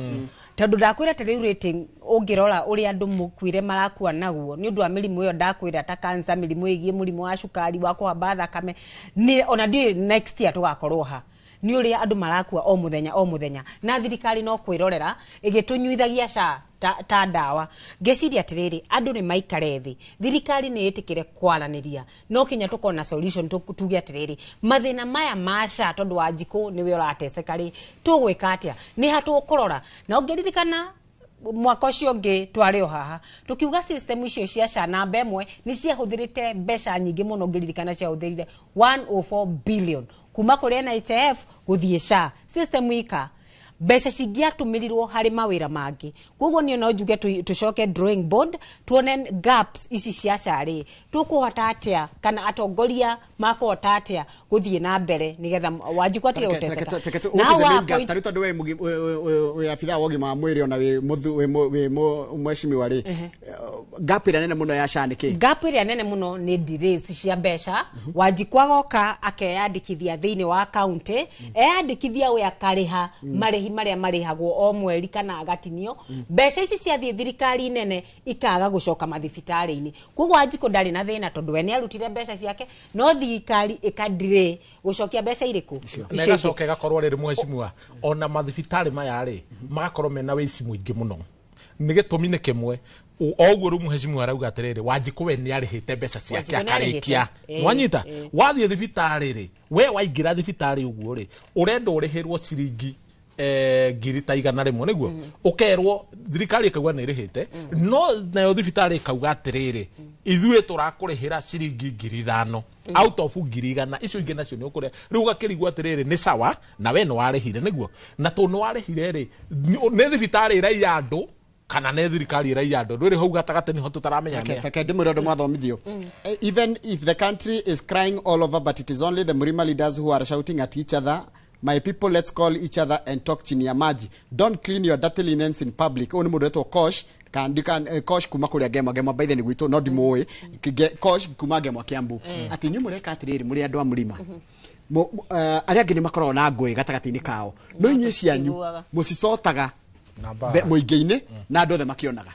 tondu ndakwira atiri rating ungirora uri andu mukwire marakua naguo ni undu wa mirimu iyo ndakwira ta cancer mirimu igie murimu wa cukari wa kuhamba thakame ni ona ndi next year tugakorwo ha ni uri andu marakua o muthenya na thirikari no kwirorera igitunyuithagia ta dawa ngeciria atiriri andu ni maikare thi thirikari ni itikire kwaraniria no kinya tukona solution tuge atiriri mathina maya masha tondu Wanjikũ niwe urateceka ri tugwika atia ni hatukurora na ungiririkana mwaka ucio ngi twari o haha tukiuga system icio cia SHA namba emwe ni ciahuthirite mbeca nyingi muno ngiriririkana ciahuthirire 104 billion kuma kuri NHIF guthie SHA system ika mbeca cingiatumirirwo hari mawira mangi koguo ni no njuge tucoke drawing board tuone gaps ici cia SHA ri tukuhota atia kana atongoria makuhota atia guthie na mbere nigetha Wanjikũ atige guteceka na wa taruta ndwe we afitha wogi ma mwiri ona we mweshimiwa ri gap ira nene muno ya SHA niki gap ira nene muno ni delays cia mbeca Wanjikũ agoka akeyandikithia thiini wa county eyandikithia we akariha marihi maria marihagwo o mweri kana agatinio mbeca ici ciathie thirikari nene ikaga gucoka mathibitari-ini koguo Wanjikũ ndari na thina tondu we ni arutire mbeca ciake no thirikari ikadire gucokia mbeca iriku nega coke gakorwo riri mweshimiwa ona mathibitari maya ri magakorwo mena wici mwingi muno ni gitumi ni kimwe oguo ru mweshimiwa arauga atiriri Wanjikũ we ni arihite mbeca ciake akarikia mwanyita wathie thibitari ri we waingira thibitari uguo ri urenda urihirwo ciringi ngiri ta igana rimwe niguo ukerwo thirikari ikauga ni rihite no nayo thibitari ikauga atiriri ithuĩ tũrakũrĩhĩra ciringi 5,000 out of 100,000 icio ingĩ nacio nĩ ũkũrĩa rĩu ũgakĩrigwo atĩrĩrĩ nĩ sawa na we nĩ warĩhire nĩguo na tondũ nĩ warĩhire rĩ nĩ thibitarĩ ĩraiya andũ kana nĩ thirikari ĩraiya andũ ndũrĩ hau gatagatĩ niho tũtaramenya nĩa ndĩmwĩre ũndũ mwathomithio even if the country is crying all over but it is only the Murima leaders who are shouting at each other. My people, let's call each other and talk chini ya maji. Don't clean your dirty linens in public. Oni mundu wetu Kosh Kosh kuma kuria Gemwa by the way no dimuwe Kosh kuma Gemwa Kiambu ati nyu mureka atiriri muri andu a Murima aria angĩ nĩ makoragwo na ngũĩ gatagatĩ-inĩ kao no inyuĩ cianyu mũcicotaga mũingĩ-inĩ na andũ othe makĩonaga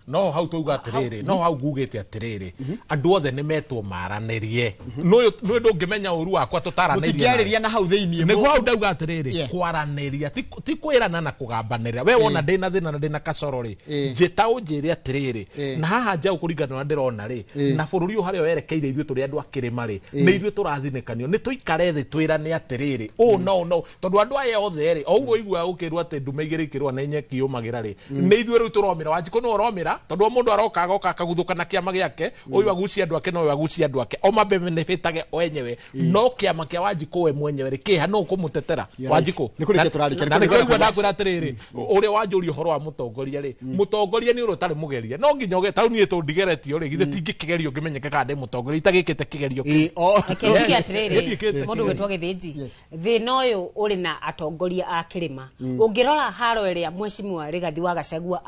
no hau tuga atiriri no hau ngugite atiriri andu othe ni metwo maranĩrie no ndũngĩmenya ũru wakwa tũtaranĩrie mũtingĩarĩria na hau thĩinĩ nĩguo hau ndauga atiriri kwaranĩria ti kwĩrana na kũgambanĩra we wona ndĩna thĩna na ndĩna kacoro rĩ njĩta ũnjĩre atiriri na haha njaũ kũringana na ndĩrona rĩ na bũrũri ũyũ harĩa werekeire ithuĩ tũrĩ andũ a kĩrĩma rĩ nĩ ithuĩ tũrathinĩkanio nĩ tũikare thĩ twĩrane atiriri no tondũ andũ aya othe rĩ o ũguo igua ũkĩrwo atĩ ndume igĩrĩ ikĩrwo na nyeki yũmagĩra rĩ nĩ ithuĩ rĩu tũromĩra Wanjikũ no romĩra tondu mundu aroka agoka akaguthukana kiama giake uyu agucia andu ake no uyu agucia andu ake o mabe benefitage o enyewe no kiama kia Wanjikũ we mwenyewe rikiha no kumutetera Wanjikũ nikurike turarike na nikuigua ndakwira atiriri uri wanjuri uhoro wa mutongoria ri mutongoria ni uri utari mugeria no nginya uge tauni eto ndigeretio ri githe tingikigerio ngimenyeke kana ndi mutongoria itagikite kigerio kiki atiriri mundu gwetwa githiji thina uyu uri na atongoria a kirima ungirora haro iria mheshimiwa Rigathi wa Gachagua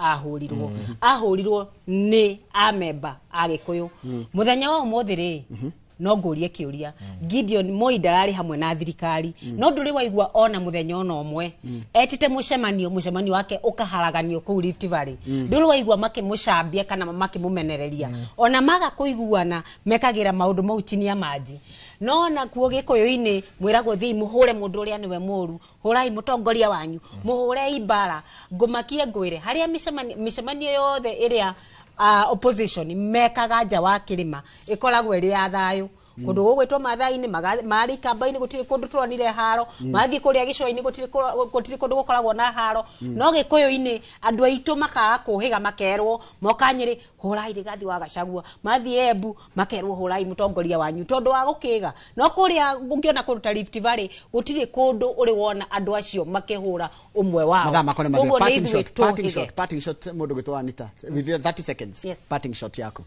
ahurirwo ni amemba agikuyu muthenya wa umuthi ri no ngurie kiuria Gideon Moi ndarari hamwe na thirikari no nduri waigua ona muthenya ona umwe etite mucemanio wake ukaharaganio ku Rift Valley nduri waigua makimucambia kana makimumenereria ona maga kuiguana mekagira maundu mau chini ya maji no na kuo gikuyu-ini mwiragwo thii muhure mundu uria niwe muru hurai mutongoria wanyu muhure ibara ngumakie ngwire haria micemanio yothe iria opposition mekaga nja wa kirima ikoragwo iri ya thayu kundu gugwitwo mathai-ini mari kamba-ini gutiri kundu turonire haro mathii kuria gicoi-ini gutiri kundu gukoragwo na haro no gikuyu-ini andu aitu makaga kuhiga makerwo mokanyiri hurai Rigathi wa Gachagua mathii Embu makerwo hurai mutongoria wanyu tondu wa gukiga no kuria ungiona kuruta Rift Valley gutiri kundu uri wona andu acio makihura umwe wao parting shot mundu gwitwa Anita with 30 seconds parting shot yako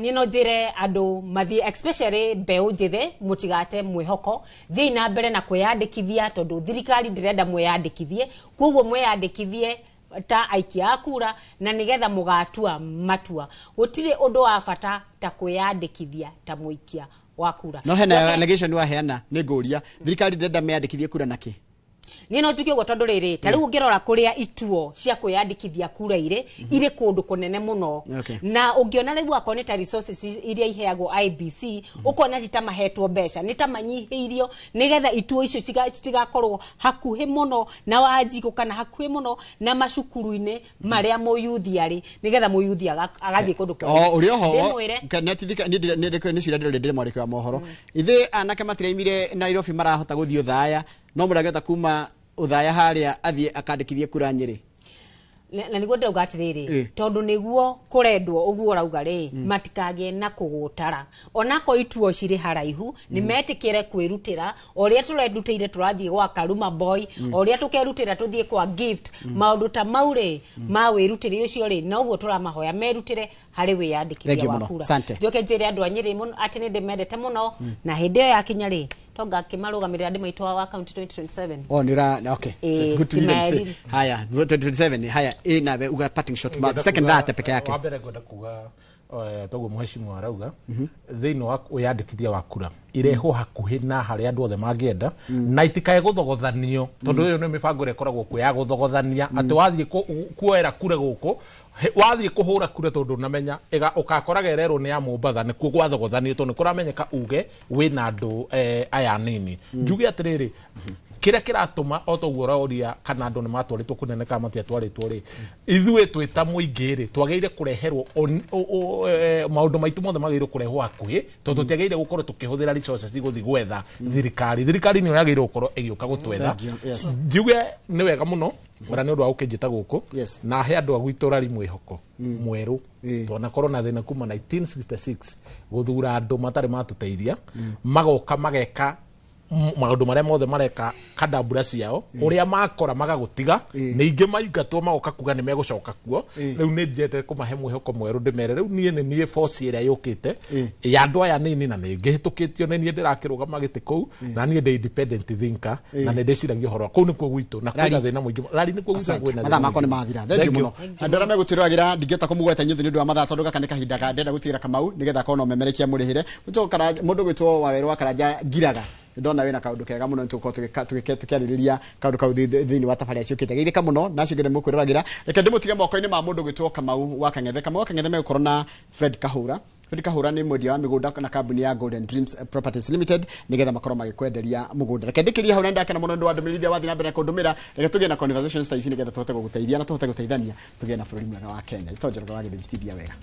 nino njire andu mathi especially mbeu njithe mutigate mwihoko thii na mbere na kwiyandikithia tondu thirikari ndirenda mwiyandikithie koguo mwiyandikithie ta aikia akura na nigetha mugatua matua gutire undu wa bata ta kwiyandikithia ta muikia wa kura no hena allegation wa heana ni nguria thirikari ndirenda meyandikithie kura naki nino njukio go tondu riri ta riu ungirora kuria ituo cia kwiyandikithia kura ire kundu kunene muno na ungiona riu akone ta resources iria iheagwo IBC ukona ti ta mahetwo mbeca ni ta manyihiirio nigetha ituo icio citigakorwo hakuhi muno na Wanjikũ kana hakuhi muno na macukuru-ini maria muyuthi ari nigetha muyuthi agathie kundu kwa uri oho kanatithika ni cira ndire mwarike wa mohoro ithe anake matiraimire Nairobi marahota guthio thaya no murageta kuma uthaya haria athie akandikithie kura Nyeri na niguo ndauga atiriri tondu niguo kurendwo uguo rauga ri matikagie na kugutara onako ituo ciri haraihu ni metikire kwirutira oria turendutire turathie gwa Karuma Boy oria tukerutira tuthie kwa Gift maundu ta maure ma wirutire ucio ri na uguo turamahoya merutire hari wiyandikithia wa kura njoke njire andu a Nyeri muno ati ni ndimendete muno na hindi yo yakinya ri tonga kimarugamirira ndi maitwa wa account 2027 nira okay so it's good to even say haya 2027 haya na we uga parting shot but second that peke yake wabere goda kuga togo mheshimiwa arauga thĩinĩ wa uyandikithia wa kura ireho hakuhi na harĩa andũ othe mangĩenda na itikae gũthogothanio tondũ ũyũ nĩ mĩbango ĩrĩa ĩkoragwo kuo ya gũthogothania atĩ wathiĩ kuoera kura gũkũ wathiĩ kũhũra kura tondũ namenya ũkakoraga ererwo nĩ ya Mombatha nĩkuo gwathogothanio tondũ nĩ kũramenyeka uge wĩna andũ aya nini njuge atĩrĩrĩ kira kiratuma otoguo uria kana andu ni matwaritwo kunene kana matiatwaritwo ri ithue twita muingiri twageire kureherwo maundu maitu mothe magiire kurehwo akuhi tondu tiageire gukorwo tukihuthira resources guthi gwetha thirikari ni yageire gukorwo igiuka gutwetha njuge ni wega muno mara ni undu wa ukinjita guku na he andu agwitura ri mwihoko mweru tona corona thina kuma 1966 guthura andu matari matuteithia magoka mageka maundu maria mothe mareka kadabura ciao uria makora magagutiga ningi maingatwo magoka kuga ni megucoka kuo riu ni njete kumahe mwihoko mweru ndimere riu nie force iria yukite ya andu aya nini na ningi hitukitio ni nie ndirakirugama giti kuu na nie ndi independent thinker na ni ndiciragia horo kuu ni kuo gwitu na kwina thina muingi rari ni kuo gwitu gwina mathaa makwa ni mathira thengi muno andu aria megutiragira ndingeta kumugweta nyuthi ni ndu wa mathaa tondu gaka ni kahinda ndenda gutira Kamau nigetha kono memerekia murihire mutokara mundu gwitwo Waweru wa Karanja Ngiraga ndona wena kaundu kega muno tuko tukiaririria kaundu kau thini wa tafari acio kite githika muno na cio githe mukwiragira reke ndimutige moko-ini ma mundu gwitwo Kamau wa Kangethe Kamau wa Kangethe megukoro na Fred Kahura ni mwendia wa migunda na kambuni ya Golden Dreams Properties Limited nigetha makorwo magikwenderia mugunda reke ndikiria hau nenda kana muno ndu wa ndumiriria wathi na mbere kundumira reke tugie na conversations ta ici nigetha tuhote guguteithia na tuhote guteithania tugie na bururi mwega wa Kenya itonjero wa githithia wega.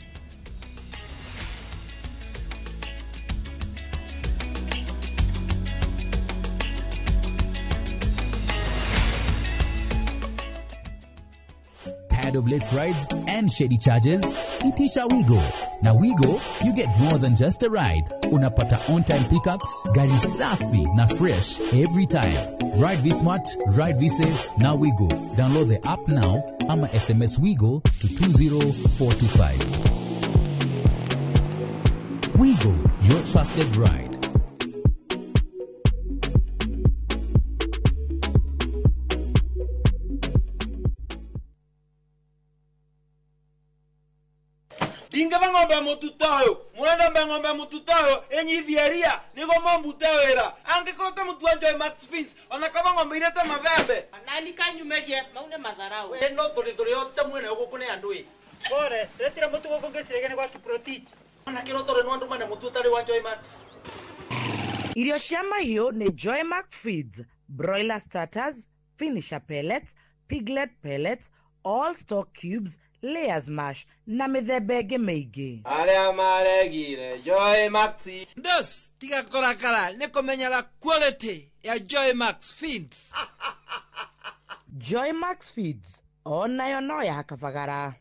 Tired of late rides and shady charges? Itisha Wigo. Na Wigo, you get more than just a ride. Unapata on-time pickups, gari safi na fresh every time. Ride V-Smart, ride V-Safe, na Wigo. Download the app now, ama SMS Wigo to 20425. Wigo, your trusted ride. Ingeva ng'ombe mututayo murenda mbe ng'ombe mututayo enyivieria nigo mombute wira angikota mutuanjo Max Fins onakaba ng'ombe irete mabembe nani kanyumerie maune matharau no thuri yote mwene guku ni andui bore retira mutu guku ngesirege kwa kiprotich ona kirotore no andu mane mututari wa Joy Max. Irio cia mahiũ nĩ Joy Max Feeds, broiler starters, finisher pellets, piglet pellets, all stock cubes, layers mash na mĩthemba ĩngĩ mĩingĩ. Arĩa maregire Joy Max ndos tiga korakara nĩ kũmenyera quality ya Joy Max Feeds. Joy Max Feeds onayo no ya kabagara.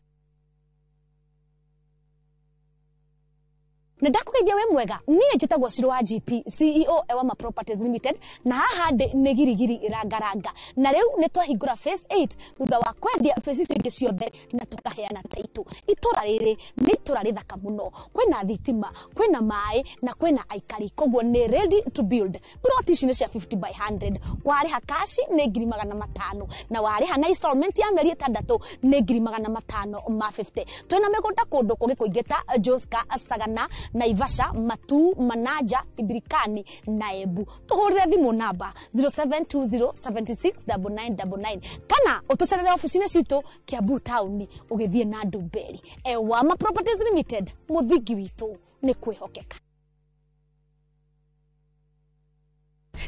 Ndakugeithia we mwega niĩ njĩtagwo Shiro wa GP CEO Ewama Properties Limited na haha ndĩ nĩ girigiri irangaranga na rĩu nĩ twahingũra phase 8 thutha wa kwendia phase icio ingĩ ciothe na tukaheana taito itura rĩrĩ nĩ itura rĩthaka mũno kwĩna thitima kwĩna maĩ na kwĩna aikari koguo nĩ ready to build plot ici nĩ cia 50 by 100 warĩha cash nĩ 500 na warĩha na installment ya mĩeri 6 nĩ 550 twĩna mĩgũnda kũndũ kũngĩ kũingĩ ta Joska Sagana Naivasha, Matu, Manaja, Ibirikani na Embu. Tuhurire thimu namba 0720769999 kana utucerere ofisini citu Kiambu town ugithie na Ndumberi. Ewama Properties Limited muthingi witu ni kwihokeka.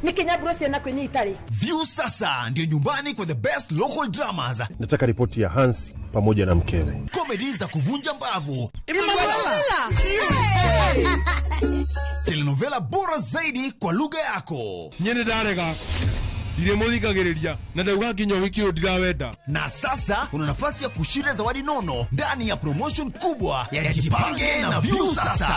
Ni Kenya Bruce na kwenye Itali. View sasa ndio nyumbani kwa the best local dramas. Nataka ripoti ya Hansi pamoja na mkewe. Comedy za kuvunja mbavu. Telenovela bora zaidi kwa lugha yako. Nyene darega. Ndiremuthikagiriria na ndauga nginya wiki ndirawenda. Na sasa una nafasi ya kushinda zawadi nono ndani ya promotion kubwa ya Jipange na View sasa.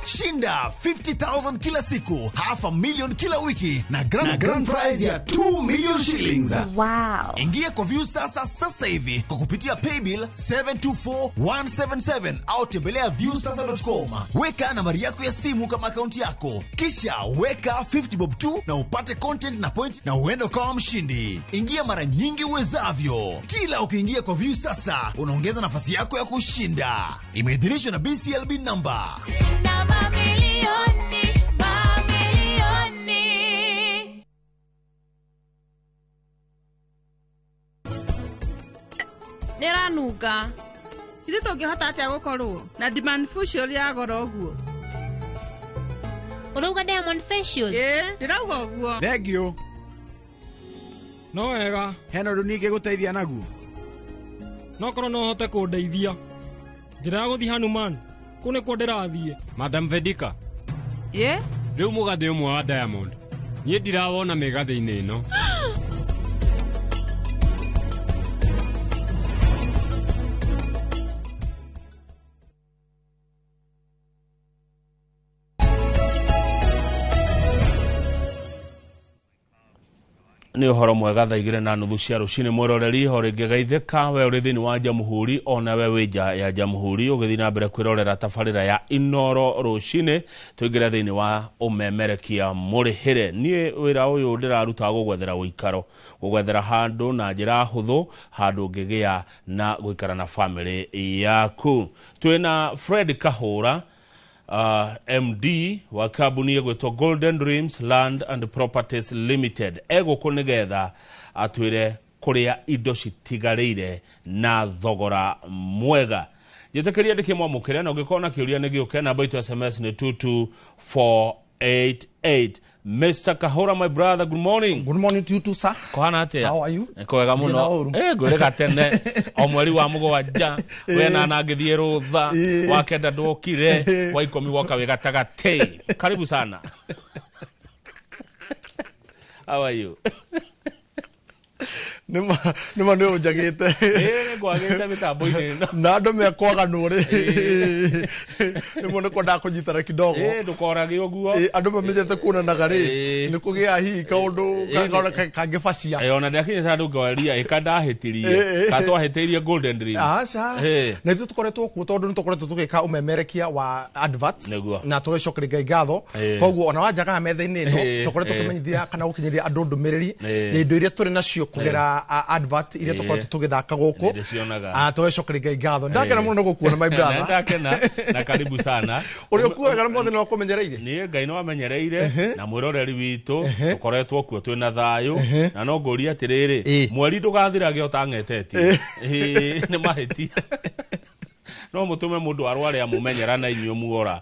Shinda 50,000 kila siku, $500,000 kila wiki na grand prize ya 2 million shillings. Wow. Ingia kwa View sasa hivi kwa kupitia paybill 724177 au tembelea viewsasa.com. Weka nambari yako ya simu kama akaunti yako. Kisha weka 50 bob tu na upate content na point na uende kwa mshindi. Ingia mara nyingi uwezavyo. Kila ukiingia kwa View sasa, unaongeza nafasi yako ya kushinda. Imeidhinishwa na BCLB number. Nĩranunga ithe tũngĩhota atĩa gũkorwo na demand fusion ya goro ũguo Urauga Diamond Facial? Ndirauga uguo. Thengio. No wega. Hena undu ningi guteithia naguo. No korwo no hote kundeithia. Njira ya guthi Hanuman. Kune ko ndirathie. Madam Vedika. Ye? Riu mugathe umwe wa Diamond. Nie ndirawona migathe-ini ino. Ni uhoro mwega thaa 2:30 cia rucini mwiroreri ho ringi geithika we uri thini wa Jamhuri ona we wija ya Jamhuri ugithi na mbere kwirorera tafarira ya Inoro rucini tuingire thini wa umemerekia murihire ni wira uyu ndiraruta gugwethera uikaro gugwethera handu na njira huthu handu ngigia na guikara na family yaku twina Fred Kahura MD wa kabuni yegwetwo Golden Dreams Land and Properties Limited ego kunigetha atwire kuria indo citigarire na thogora mwega jetekeria ndike mwamukire na ungikona kiuria ni giuke namba itu SMS ni 22488. Mr. Kahura, my brother, good morning. Good morning to you too, sir. Kohana atia? How are you? Kwega muno. Gwire gatene o mweri wa mugwanja we na nangithie rutha wa kenda ndokire wa 10 woka we gatagate. Karibu sana. How are you? Nima ndio ujagite. Gwagite mitambo-ini no. Na andu mekwaga nuri. Nimo niko ndakujitara kidogo. Ndukorage uguo. Andu mamejete kuonanaga ri. Nikugia hi kaundu kangifacia. Ona ndakinye sandu ngwaria ikandahitirie. Katwahitirie Golden Dreams. Acha. Na itu tukoretwo ku tondu nitukoretwo tugika umemerekia wa adverts na tugicokeria ngatho. Koguo ona wajaga metha-ini no tukoretwo kimenyithia kana gukinyiria andu ndumiriri ya indo iria turi nacio kugera advert iria tukoretwo tugithaka guku tugicokeria ngatho ndakena muno gukuona my brother ndakena na karibu sana uri ukuaga mothe no kumenyereire ni Ngai no amenyereire na mwiroreri witu tukoretwo kuo twina thayu na no nguria atiriri mweri ndugathirage utangetetie ni mahiti no mutume mundu arware amumenyera na inyu muora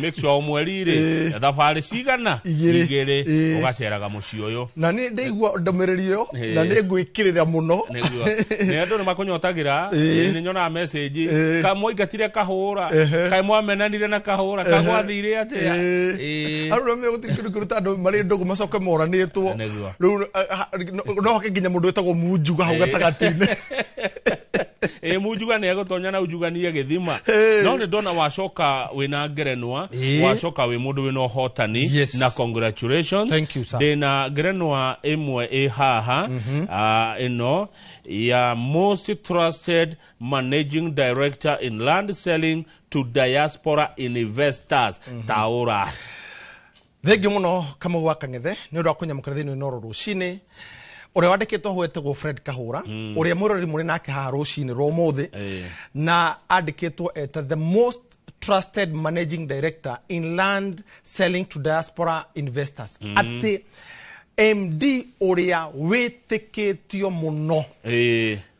make sure mweri ri thabari cigana igire ugaceraga muci uyu na ni ndigwa ndomereri yo na ni ngwikirira muno ni andu ni makunyotagira ni nyona message kamwigatire Kahura kai mwamenanire na Kahura kagwathire atia aru me gutikiruta andu mari ndugu macoke moranitwo riu no hakinya mundu etagwo Munjuga hau gatagati-ini Munjuga ni agotonya na ujuganie githima no ni ndona wacoka wina ngerenwa wacoka wi mundu wina hotani na congratulations. Thank you, sir. Dena ngerenwa imwe haha ino ya most trusted managing director in land selling to diaspora investors Taura. Thengio muno kama gwakangethe ni undu akunyamukira thini Inoro rucini uria wandikitwo hwetagwo Fred Kahura uria mwiroreri muri nake haha rucini rwa umuthi na andikitwo eta the most trusted managing director in land selling to diaspora investors ati MD uria witikitio muno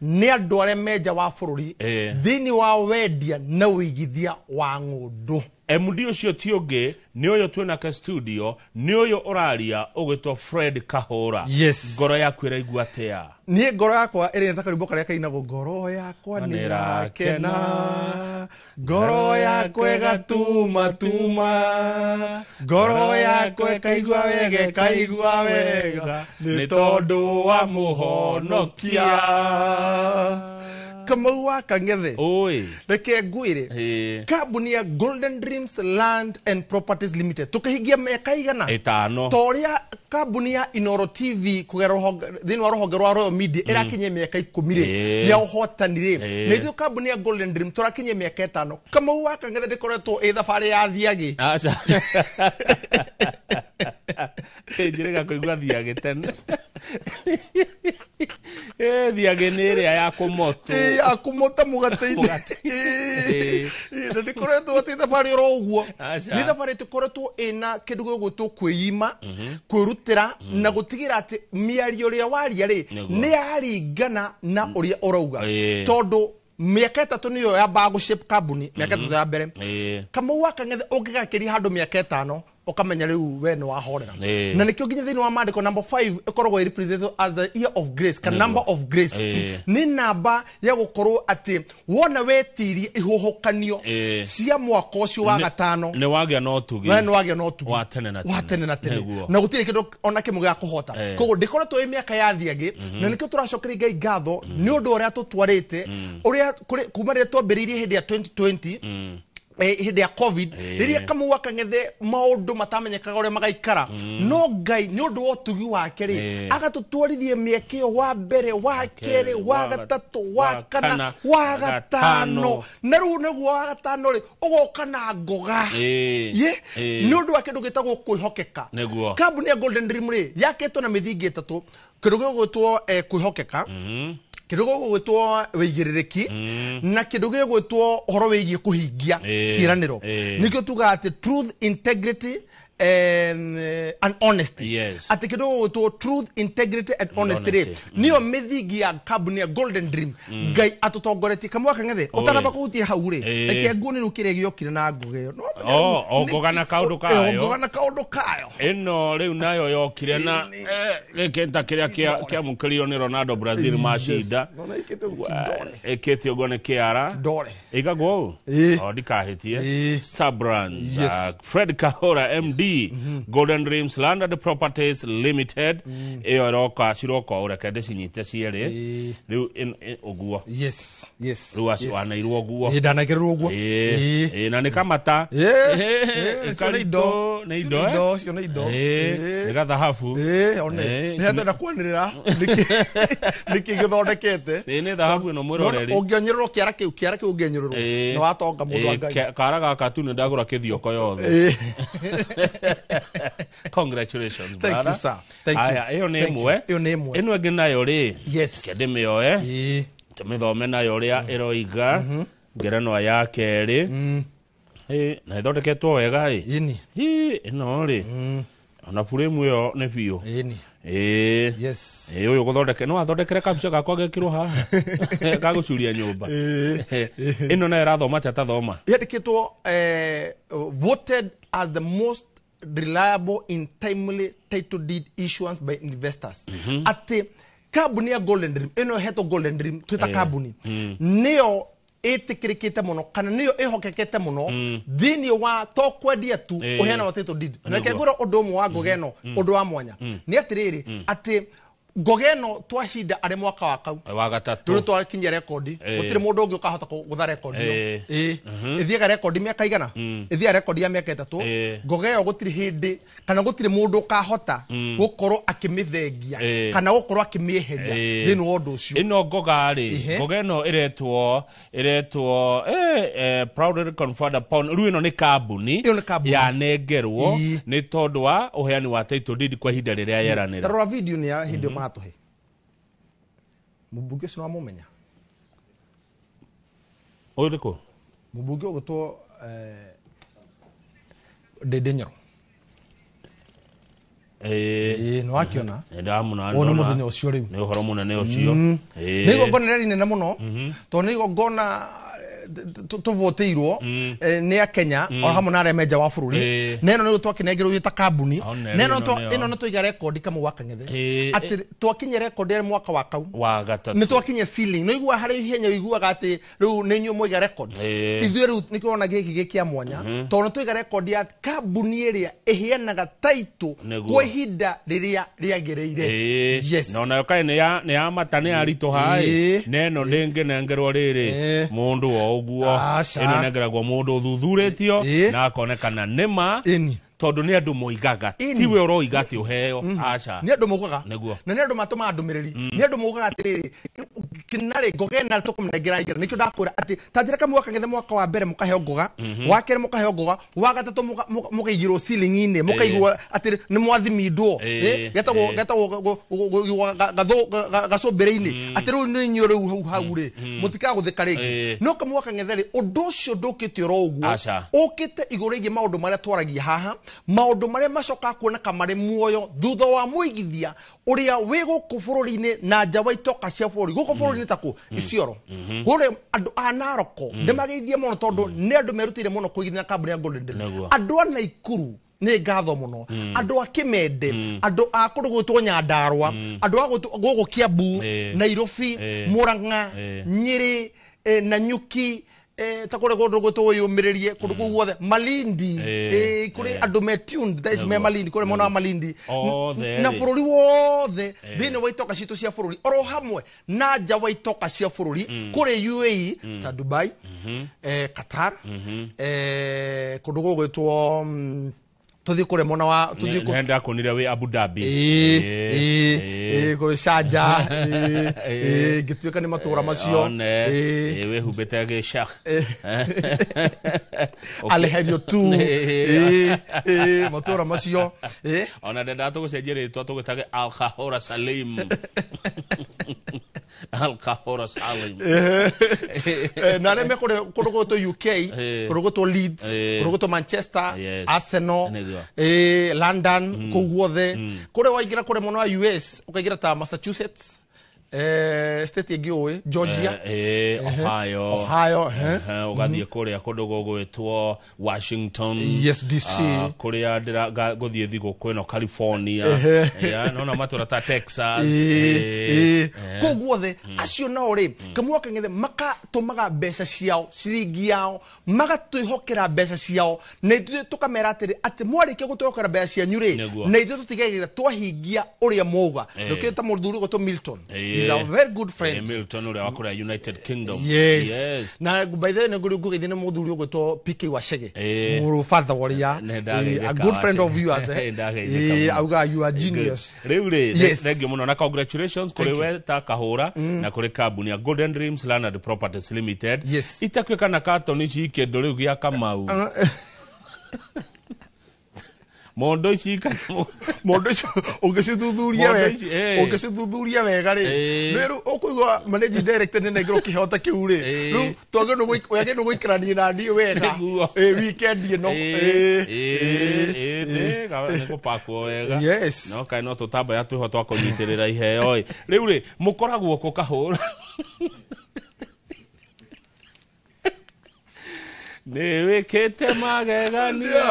ni andu aria meja wa bururi thini wa wendia na uigithia wa ngundu. MD ucio ti ungi ni uyo twina ka studio ni uyo uraria ugitwo Fred Kahura. Ngoro yaku iraigua atia? Ni ngoro yakwa iri nthaka rwimbo karia kainago ngoro yakwa nirakena ngoro yakwa igatuma tuma ngoro yakwa ikaigua wega ni tondu wa muhonokia kama wakangethe reke ngwire kambuni ya Golden Dreams Land and Properties Limited tukahigia miaka igana 5 toria kambuni ya Inoro TV kugera thini wa rohonge rwa Royal Media irakinye miaka 10 ya uhotani ni ithu kambuni ya Golden Dream turakinye miaka 5 kama wakangethe ndikoretwo thabari ya thiagi acha njirega kuigua thiagi tene thiagi ni ria ya kumoto akumota mugate-ini na ndikoretwo ati thabari roguo ni thabari tukoretwo ina kindu gigwitwo kwiyima kwirutira na gutigira ati miario ria waria ri ni aringana na uria urauga tondu miaka 3 niyo ya bago shape kambuni miaka 3 ya mbere kama waka ngethe ungigakiri handu miaka 5 ukamenya riu we no wahorera na nikyo nginya thini wa mandiko number 5 ikoragwo represented as the year of grace ka number of grace ni namba ya gukorwo ati wona wetirie ihuhukanio cia mwaka ucio wa gatano ni wagia no tugi we no wagia no tugi wa tene na tene na gutire kindu ona kimwe gya kuhota kogo ndikoretwo miaka ya thiagi na nikyo turacokeria Ngai ngatho ni undu uria tutwarite uria kuma rire twambiririe hindi ya 2020 hindi ya covid riria kama waka ngethe maundu matamenyekaga uria magaikara no Ngai ni undu wa utugi wake ri agatutwarithie mieke wa mbere wa kere wa gatatu wa kana wa gatano na ru neguo wa gatano ri ugoka na ngoga ni undu wa kindu gitagwo kwihokeka kambuni ya Golden Dream ri yaketwo na mithingi itatu kindu gigwitwo kwihokeka kindu gigwitwo weigirereki na kindu gigwitwo horo weigie kuhingia ciiraniro nikyo tuga ati truth, integrity and honesty. Ati kindu to truth, integrity and honesty niyo mithingi ya kambuni ya Golden Dream Ngai atutongoretie kamwaka ngethe utaraba kuhutia hau ri reke nguni rukire giokire na ngugeo ngoga na kaundu kayo ino riu nayo yokire na rekenta kiria kia mukirio ni Ronaldo Brazil mashinda eketio gone kiara ndore igagwo ndikahitie Sabrand Fred Kahora MD Golden Dreams Landed Properties Limited iyo roka shiroko urekende cinyite ciere riu oguo riu wana iruo guo ndanagerwo guo na ni kamata indo niga dhahabu ni hatenda kwanirira niki githondekete ni dhahabu no mwiroreri ungionyerwo kiara kiu ungionyerwo no watonga mundu Ngai kara gaka tu ni ndagura kithioko yothe congratulations thank brother. You sir thank you iyo ni imwe ino ingi nayo ri kende mioe tumithome nayo ria iroiga ngeranwa ya keri na ithondeketwo wega ino ri ona frame yo ne bio yes uyu guthondeke no athondekere kabisa gakwa gekirwo haha gagucuria nyumba ino na irathoma tathoma yandikitwo voted as the most reliable in timely title deed issuance by investors ati kambuni ya Golden Dream ino heto Golden Dream twita kambuni niyo etikirikite muno kana niyo ehokekete muno thini wa tokwendia tu uhena wa title deed na kegura undu mwe wa ngogeno undu wa mwanya ni atiriri ati ngogeno twashinda ari mwaka wa kau wa gatatu tu twakinya rekodi gutire mundu ungi ukahota gutha rekodi yo ithiaga rekodi miaka igana ithia rekodi ya miaka 3 ngogeo gutire hindi kana gutire mundu ukahota gukorwo akimithengia kana gukorwo akimieheria thini wa undu ucio ino ngoga ri ngogeno iretwo proudly conferred upon ru ino ni kambuni ya nengerwo ni tondu wa uheani wa title deed kwa hinda riria yeranira tarora video ni ya hindi matuhe mubunge sino amumenya oyiko mubunge ogotwo Dedenyoro no akiona ndamuna ono muthenya ucio riu ni uhoro munene ucio nigo ngona nene muno to nigo ngona tuvoteirwo ni Kenya o hamwe na remeja wa bururi neno ni twakinengerwo yita kambuni neno ino no tuiga record kama waka ngethe ati twakinye record ya mwaka wa kau wa gatatu ni twakinye ceiling no igwa hari henya iguaga ati riu ni nyu muiga record ithu riu nikona giki gikia mwanya to no tuiga record ya kambuni iria ihianaga title kwa ihinda riria riagereire yes no na kai ni ya matane arito hai neno ndenge nengerwo riri mundu o guo ino negeragwo mundu uthuthuretio na akonekana nima tondu ni andu moigaga tiwe uroiga ati uheo acha ni andu moigaga niguo na ni andu matuma ndumiriri ni andu moigaga atiriri kinare ngogena tukumenegera igera nikyo ndakwira ati tanjira kamwaka ngethe mwaka wa mbere mukaheo ngoga wa kere mukaheo ngoga wa gatatu mukaigirwo ceiling ine mukaigirwo ati ni mwathimindwo getagwo gacombere-ini ati riu ni nyu riu hau ri mutika guthika ringi no kamwaka ngethe ri undu ucio ndukite ro uguo ukite iguru igi maundu maria twaragia haha maundu maria macoka kuoneka mari muoyo thutha wa muigithia uria we guku bururi-ini na nja wa itoka cia bururi guku bururi-ini taku Isiolo kure andu a Naroko ndemageithie muno tondu ni andu merutire muno kuigithia kambuni ya Golden Dream andu a Naikuru ni ngatho muno andu a Kimende andu a kundu gwitwo Nyandarua andu a gugu Kiambu Nairobi Murang'a Nyeri Nanyuki takore gondo goto yumiririe kundu guothe Malindi kuri andu me tuned that is me Malindi kuri mona Malindi na bururi wothe thini wa itoka citu cia bururi oro hamwe na nja wa itoka cia bururi kuri UAE ta Dubai Qatar kundu gwitwo tuthi kure mona wa tuthi nenda kunira we Abu Dhabi kuri Sharjah gituika ni matura macio we hubete ge Sheikh Alherio tu matura macio ona ndenda to gucenjere to gutage Al Khahora Salim Al Khahora Salim na reme kure goto UK kure goto Leeds kure goto Manchester Arsenal London kuguothe kure waigira kure muno wa US ukaigira ta Massachusetts state yengi Georgia Ohio ugathie kuria kundu gugwitwo Washington yes DC kuria ndira guthie thigo kweno California nona matura ta Texas kuguothe acio no ri kamwaka ngithe makatumaga mbeca ciao ciringi yao magatwihokera mbeca ciao na ithuĩ tukamera atĩrĩ atĩ mwarĩkia gũtwihokera mbeca cianyu rĩ na ithuĩ tũtigagĩrĩra twahingia ũrĩa mauga ndũkĩta mũthuri gũtwo Milton is a very good friend Milton ule wakora United Kingdom yes na by the way ngũgeithia nĩ mũthuri ũgwĩtwo PK Wachege mũrũ father warrior a good friend of yours auga you are genius rĩu rĩ thengio mũno na congratulations kuri we ta Kahũra na kuri kambuni ya Golden Dreams Land Properties Limited itakwĩka na katoni ci kĩndũ rĩu gĩa Kamau mondo chika mondo ungecithuthuria wega ri riu ukuigwa managing director ni negro kihota kiu ri riu twageno guikarania na ndio wega weekend ino ni kupakwo wega yes no kai no tutamba ya twiho twakunyitirira iheo riu ri mukoragwo ku Kahũra Niwikite magegania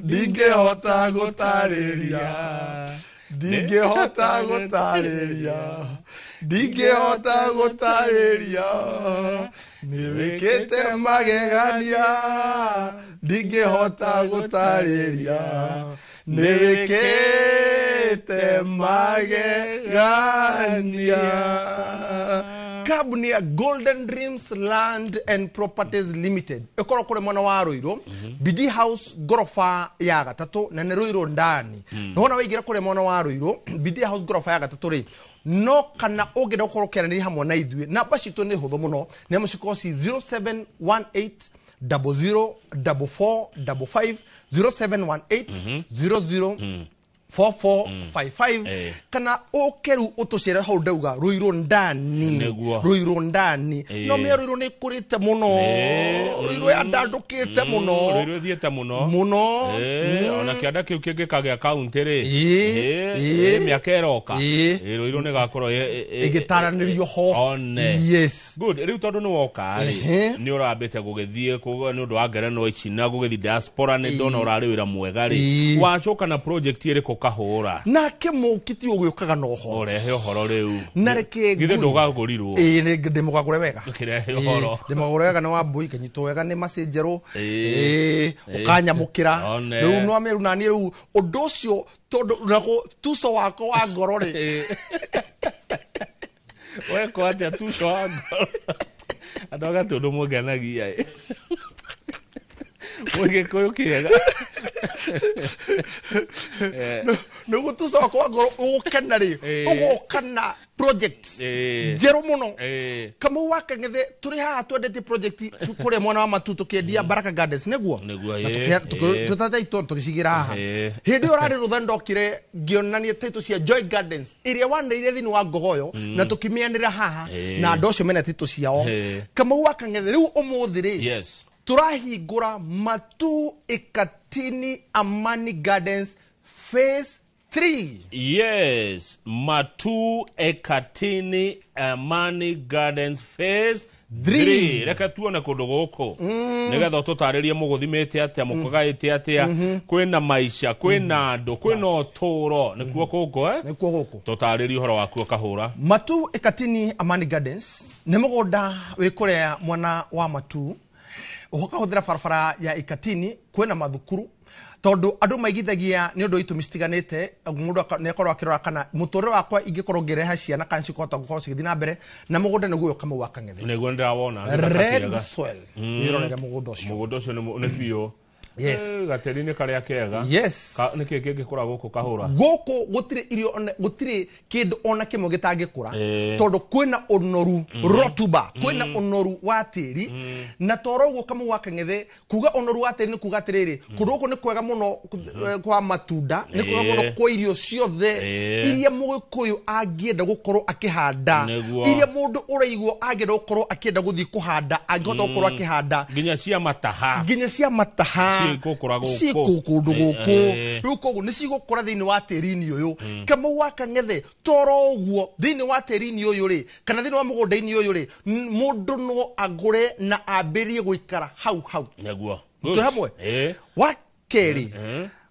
ndingehota gutarĩria niwikite magegania ndingehota gutarĩria niwikite magegania Kambuni ya Golden Dreams Land and Properties Limited ikoro kure mwana wa Ruiru BD House gorofa ya gatatu na ne Ruiru ndani nona wigira kure mwana wa Ruiru BD House gorofa ya gatatu ri no kana ogeda ukorokerani hamwe na ithuĩ namba citũ nĩ hũthũ mũno nĩ mũcikoci 0718 004455 0718 004455 kana okeru utucere hau ndauga Ruiru ndani no me Ruiru ni kurite muno Ruiru andandukite muno Ruiru thiete muno ona kianda kiu kingikagĩa kaunti ri miaka eroka Ruiru ni gakorwo igitaranĩrio ho yes good riu tondu ni woka ri ni urambite gugithie kugo ni undu wa ngerenwa ici na gugithi diaspora ni ndona urari wira mwega ri wacoka na project iri ku Kahũra nake mukiti ugiukaga no ho urehe uhoro riu na reke githe ndugagurirwo ni ndimugagure wega kirehe uhoro ndimugagure wega na wambui kanyito wega ni masenjero ukanyamukira riu no ameru na ni riu undu ucio tondu nago tuso wako wa ngoro ri weko atia tuso wa ngoro adoga tundu mugenagia Oye, koyo kiega. No gutusa kwa ngoro ukena ri ugokana project jero muno kama waka ngethe turi haha twendete project kure mwana wa matutu kendia Baraka Gardens neguo tutata itonto tukicigira haha hindi urari ruthandokire ngionania title cia Joy Gardens iria wandeire thini wa Ngogoyo na tukimianira haha na andu acio mena title ciao kama waka ngethe riu umuthi ri turahingura Matu Ikatini Amani Gardens phase 3. Yes, Matu Ekatini Amani Gardens Phase 3. Reka tuone kundu guku nigetha tutaririe muguthimite atia mukagaite atia kwina maisha kwina andu kwina uturo nikuo guku nikuo guku tutaririe uhoro waku kahura. Matu Ekatini Amani Gardens ni mugunda wikurea mwana wa Matu ukahuthira barabara ya Ekatini kwina mathukuru tondu andu maigithagia ni undu itu mistiganite mundu ne korwa akirora kana mutore wakwa ingikorwo ngireha ciana kana cikota gukorwo cigithina na mbere na mugunda niguo kama waka ngethe niguo ndawona red soil nirorera mugunda ucio ni bio. Yes. Gaterine kare akega. Yes. Niki gikura guku kahura. Guku gutire irio gutire kindu ona kimwe gitangikura tondu kwina unoru rotuba kwina unoru wa tiri na toro uguo kama waka ngethe kuga unoru wa tiri ni kuga atiriri kundu guku ni kwega muno kwa matunda ni kwega muno kwa irio ciothe iria mugikuyu angienda gukorwo akihanda iria mundu uraigwo angienda gukorwo akienda guthii kuhanda angihota gukorwo akihanda nginya cia mataha kundu guku ruko ni cigukura thiini wa tirini uyu kama waka ngethe toro uguo thiini wa tirini uyu ri kana thiini wa mugunda-ini uyu ri mundu no agure na ambirie guikara hau neguo tu hamwe wa keri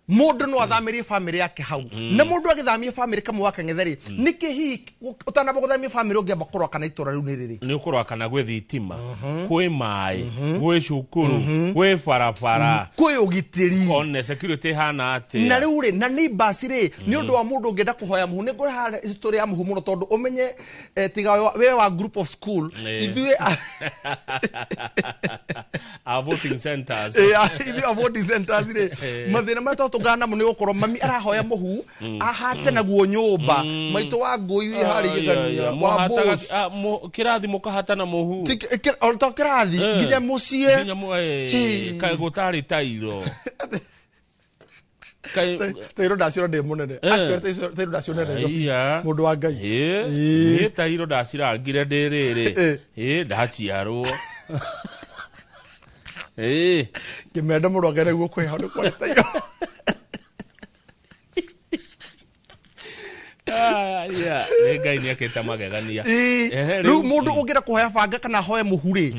mundu no athamirie family yake hau na mundu agithamia family kama waka ngethe ri niki hi utanaba guthamia family ungiamba kurwa kana itora riu ni riri ni ukurwa kana gwe thitima kwi mai gwe cukuru gwe barabara kwi ugitiri on security hana ati na riu ri na neighbors ri ni undu wa mundu ungienda kuhoya muhu ni ngore ha history ya muhu muno tondu umenye tiga we wa group of school ithue a voting centers ithue a voting centers ri mathina mato tungana mu ni gukorwo mami arahoya muhu ahate naguo nyumba maitu wa ngui hari githania wa boss kirathi mukahata na muhu to kirathi nginya mucie kai gutari tairo tairo ndacio ndi munene tairo ndacio nene mundu wa ngai ni tairo ndacirangire ndiriri ndaciarwo kimenda mundu ngene guo kwiha ni kwa tairo ngai ni akita magegania riu mundu ungira kuhoya banga kana hoya muhure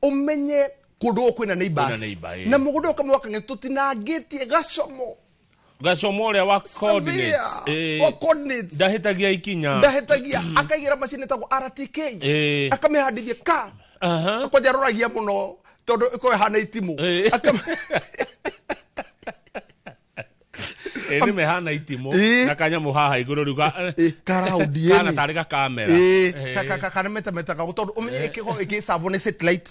umenye kundu kwina neighbors na mugundu kama wakange tutinangitie gacomo uria wa coordinates ndahitagia ikinya akaigira macini tago RTK akamihadithia ka akojaroragia muno tondu iko hana itimu ni mehana itimu na kanyamu haha iguru ruga karaudi kana tariga kamera kana meta tondu umenye ikigo igisavo ni satellite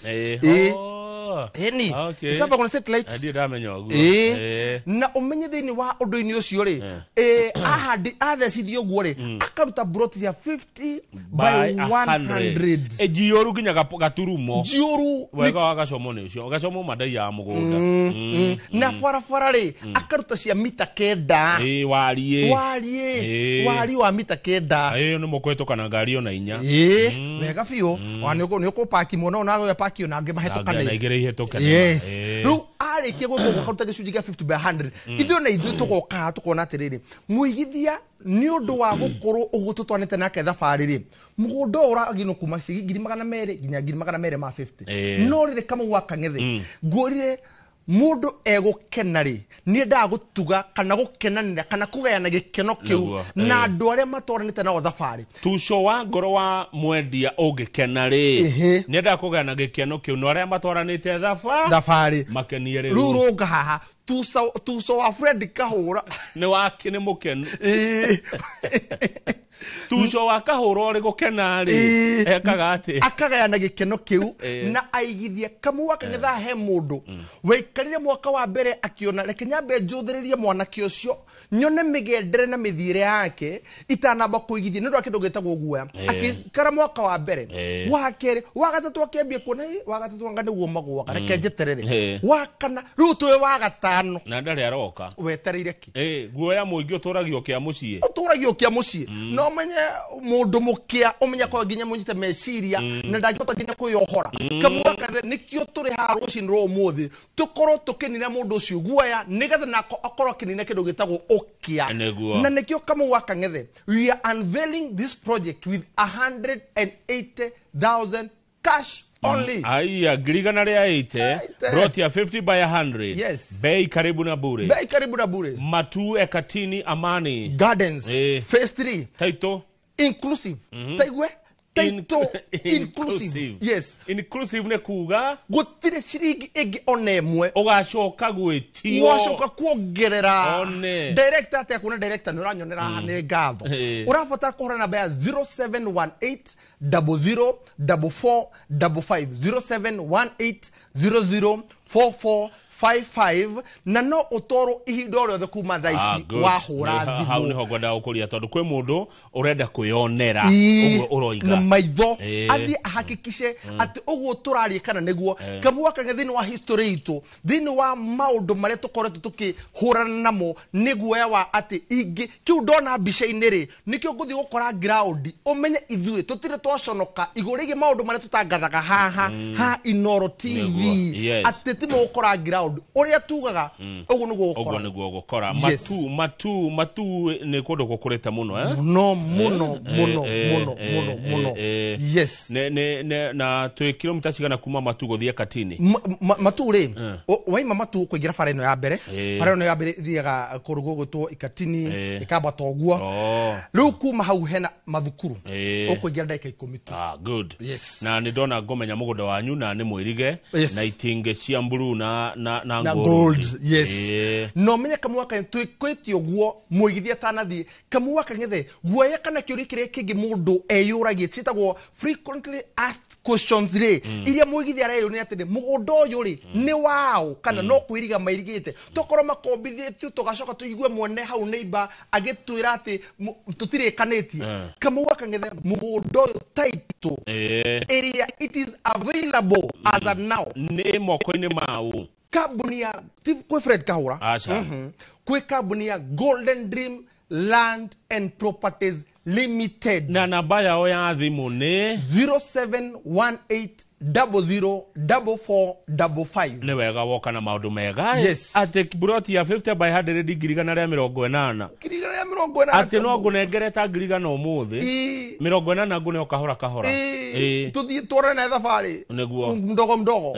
eni saba kuna satellite adi ramenya oguo na umenye thini wa undu-ini ucio ri ahandi athecithio guo ri akaruta broti ya 50 by 100 ejioru ginya gaturumo jioru wega wagacomo ni ucio gacomo madai ya mugunda na farafara ri akaruta cia mita kenda warie wa mita kenda ni mukweto kana ngari ona inya wega biu ni uko paki muno na go paki ona ngi mahetokane yes riu arikia guthogwo karuta gicunji gia 50 by 100 ithuĩ na ithuĩ tugoka tukona atiriri muigithia ni undu wa gukorwo uguo tutwanite nake thabarĩ ri mugunda uragino kuma 200,000 nginya 250 no rire kama waka ngethe ngorire mundu egukena ri ni ndagutuga kana gukenanira kana kugayana gikeno kiu na andu aria matoranite nao thabarĩ tuco wa ngoro wa mwendia ungikena ri ni ndakugayana gikeno kiu no aria matoranite thabarĩ makenie ri rurunga haha tuco wa Fred Kahura ni wake ni mukenu tuco wa Kahura ri gukena ri ekaga ati akagayana gikeno kiu na aigithia kamu wakangetha he mundu weikarire mwaka wa mbere akiona reke nyambe njuthiririe mwanake ucio nyone migendere na mithiire yake itanamba kuigithia ni rwake ndugitagwo guoya akikara mwaka wa mbere wa kere wa gatatu akiambia kuona wa gatatu anga niguo magwaga reke njeterere wa kana riu tuwe wa gatano na ndari aroka wetereire ki guoya muingi uturagio kia mucii no no menye mundu mukia umenya ko ginya munyite meciria na ndagihota ginya kuyohora kamwaka nikio turi ha rucin ro muthi tukoro tukinira mundu ucio guoya nigetha nako akoro kinina kindu gitagwo ukia na nikio kamwaka ngethe we are unveiling this project with 180,000 cash only. Aya, girigana ria 80 brought ya 50 by 100. Yes. Bei karibu na bure. Bei karibu na bure. Matu Ekatini Amani Gardens phase 3. Taito inclusive. Taigwe Taito inclusive. Yes. Inclusive ne kuga gutire shirigi egi onemwe ugacoka gwitio ugacoka kuongerera one director ate kuna director nuranyonera hane gatho urabatara kuhora namba ya 0718 00 4455 0718 00 4455 na no utoro ihindo ryo kuma thaici wahura thimu hau niho gwenda ukuria tondu kwi mundu urenda kwionera uguo uroiga na maitho athi ahakikishe ati uguo turari kana niguo kamwaka thini wa history itu thini wa maundu maria tukoretwo tukihurana namo niguo wa ati ingi kiu ndona bica-ini ri nikio nguthi gukora ground umenye ithui tutire twaconoka igurigi maundu maria tutangathaga ha Inoro TV ati timo gukora ground uria tugaga uguo niguo gukora matu ni kundu gukurite muno muno yes ne na 2 kilomita cigana kuma matu guthie Katini matu ri waima matu kuingira fara ino ya mbere thiaga kurugo gutwo Ikatini ikamba toguo riu kuma hau hena mathukuru ukuingira ndagika 10 good yes na ni ndona ngomenya mugunda wanyu na ni mwirige na itinge cia mburu na gold yes no menya kamwaka twikitio guo muigithia tanathie kamwaka ngethe guoya kana kiuri kiria kingi mundu eyuragie citagwo frequently asked questions ri iria muigithia reyo ni atende mugunda uyu ri ni wao kana no kwiriga mairigite tokoro makombithitio tugacoka tuigue mwene hau neighbor agitwira ati tutirikaniti kamwaka ngethe mugunda uyu title area it is available as of now ni moko-ini mau kabuni ya kwe Fred Kahura kwe kabuni ya Golden Dream Land and Properties Limited na namba yao ya thimu ni 0718 004455 ni wega woka na maundu mega yes ati brought ya 50 by 100 digirigana ria 80 ati no ngunengereta ngirigana umuthi 80 ngune okahora tuthie twore na thabari niguo mdogo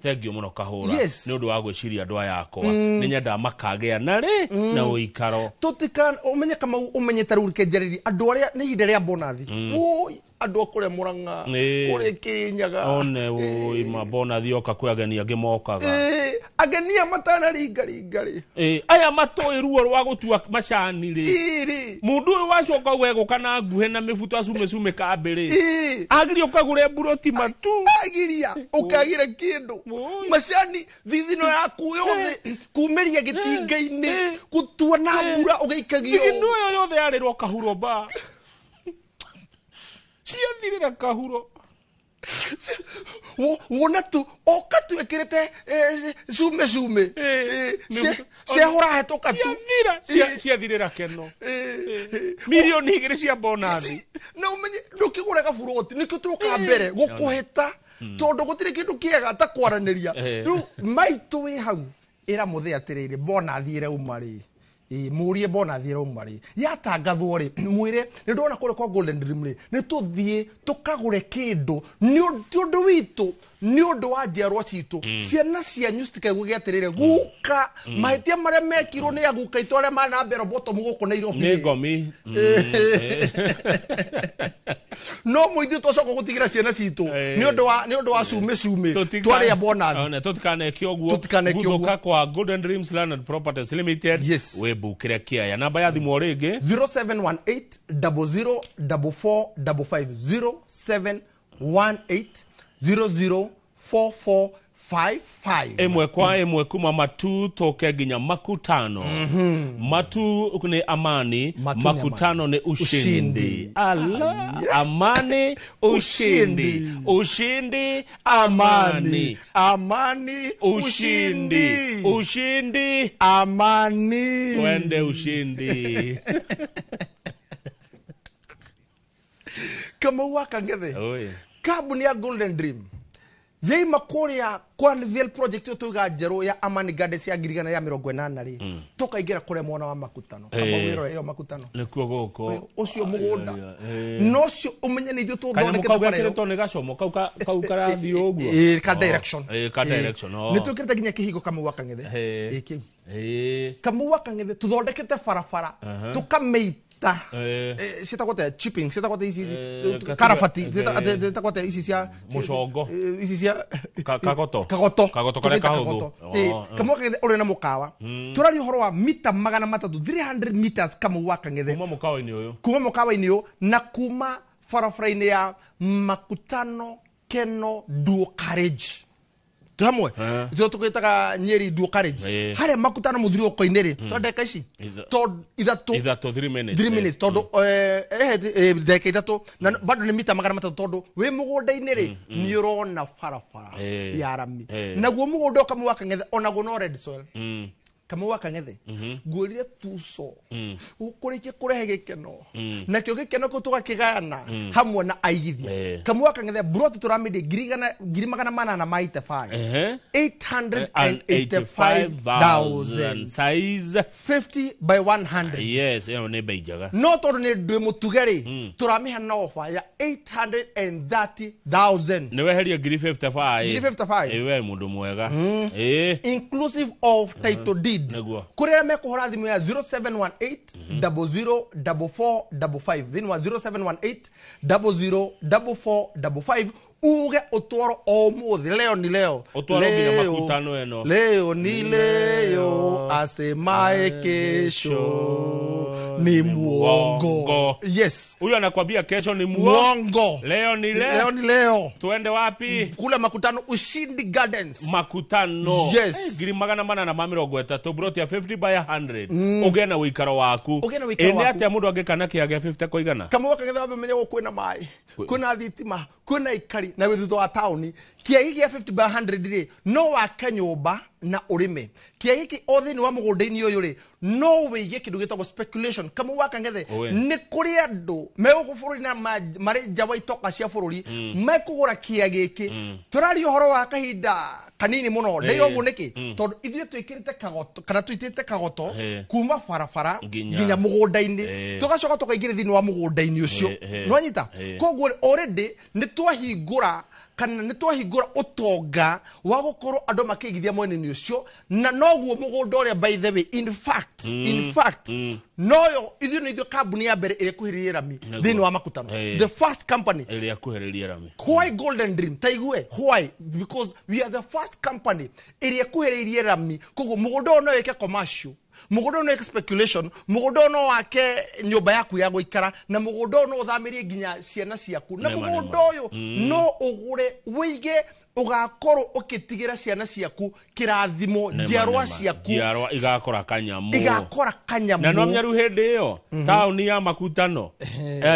thank you muno Kahura ni undu wa gwiciria andu aya akwa ni nyenda makagea na ri na uikaro tutikana umenye kama umenye tarurike jereri andu aria ni hinde ria bonathi oi andu akure Murang'a kure Kirinyaga one oi mabona thioka kwi ageni angi mokaga agenia matana ringari aya matoi ruo rwa gutua macani ri mundu uyu wacoka gwego kana nguhe na mifuto asume kambere agirio kagure buroti matu agiria ukagira kindu macani thithino yaku yothe kumeria gitinga-ini gutua na mbura ugeikagio kindu yo yothe yarirwo Kahuro ba ciathirira Kahuro wona tu okatu ekirete sume ciahora hetoka tu ciathirira keno milioni igiri cia bonathi na umenye ndukigura gaburoti nikio tuka mbere gukuhita tondu gutire kindu kiega ta kwaraniria riu maitu wi hau ira muthe atiriri bonathi ire umari murie bonathi ire umari yatangathwo ri mwire ni ndona kure kwa Golden Dream ri ni tuthie tukagure kindu ni undu witu ni undu wa njiarwa citu ciana cianyu citikaigue atiriri guka mahitia maria mekirwo ni aguka itu aria mana mbere bottom guku na Nairobi ni ngomi no muithi twacoka gutigira ciana citu ni undu wa sume twari ya bonathi tutikanekio guo guthuka kwa Golden Dreams Land and Properties Limited webukire kiaya namba ya thimu ringi 0718 004455 0718 004455 emwe kwa emwe kuma matu toke ginya makutano matu ni amani makutano ni ushindi ala amani ushindi amani ushindi amani twende ushindi kama waka ngethe kambuni ya Golden Dream yei makoria kwa Nviel project yo tuga jero ya Amani Gardens ya girigana ya 80 ri tukaingira kure mwana wa makutano kama wiro yo makutano nikuo goko ucio mugunda no cio umenye ni ithu tuthondekete bara yo to ne gacomo kau karathi uguo ka direction ka direction ni tukirite ginya kihigo kama waka ngethe kiu kama waka ngethe tuthondekete farafara tukameita sitakote chipping sitakote isi karafati sitakote isi cia mucongo isi cia kagoto kare kahuthu kama waka ngethe uri na mukawa turari horo wa mita 300 meters kama waka ngethe kuma mukawa-ini uyu kuma mukawa-ini uyu na kuma farafara-ini ya Makutano Keno Duo Carriage Tuhamwe Zio tukitaga Nyeri Duo Carriage Hare Makutano mudhiri oko-ini ri Todeka ici Idhatu 3 minutes 3 minutes Todo Deka idhatu Na bado ni mita 300 todo We mugunda-ini ri Niurona farafara Ya rami Na guo mugunda oka mwaka ngethe Onago no red soil kama waka ngethe guurire tuso ukurikie kurehe gikeno na kyo gikeno ko tugakigayana hamwe na aigithia kama waka ngethe brought turamide girigana mana na maite 5 885,000 size 50 by 100 yes eno ne beijaga no tondu ni ndwe mutugeri turamiha na offer ya 830,000 ne weheria 55 ewe mundu mwega inclusive of title deed kurera me kuhora thimu ya 0718 004455 then wa 0718 004455 uge otwaro omuthi leo ni leo otwaro nginya Makutano eno leo ni leo asemaye kesho ni muongo yes huyu anakuambia kesho ni muongo leo ni leo tuende wapi kule Makutano Ushindi Gardens Makutano yes ngiri 330 brought ya 50 by 100 ugena wikaro waku ene ati mundu angekana kiage 50 koigana kama wakangetha wamenye kwina mai kuna thitima kuna ikari na withutho wa tauni kiagi gia 50 by 100 ri no waka nyumba na urime kiagi ki othini wa mugunda-ini uyu ri no wige kindu gitagwo speculation kama waka ngethe ni kuri andu megukufururi na mari jawa itoka cia fururi mekugura kiagi ki turari uhoro wa kahinda kanini muno ndio ugu niki tondu ithuĩ twikirite kagoto kana twitite kagoto kuma farafara nginya mugunda-ini tugacoka tukaingire thini wa mugunda-ini ucio no nyita koguo already ni twahingura kana ni twahingura utonga wa gukorwo andu makigithia mwene-ini ucio na noguo mugunda uria by the way in fact noyo ithuĩ nĩ ithuĩ kambuni ya mbere ĩrĩa kuhĩrĩirie rami thĩinĩ wa Makutano the first company ĩrĩa kuhĩrĩirie rami why Golden Dream taigue why because we are the first company ĩrĩa kuhĩrĩirie rami koguo mugunda ũyũ no wĩke commercial mugunda no speculation mugunda no wake nyumba yaku ya guikara na mugunda no uthamirie nginya ciana ciaku na mugunda uyu no ugure wige ugakorwo ukitigira ciana ciaku kirathimo njiarwa ciaku njiarwa igakora kanyamu na no nyaru hindi iyo tauni ya Makutano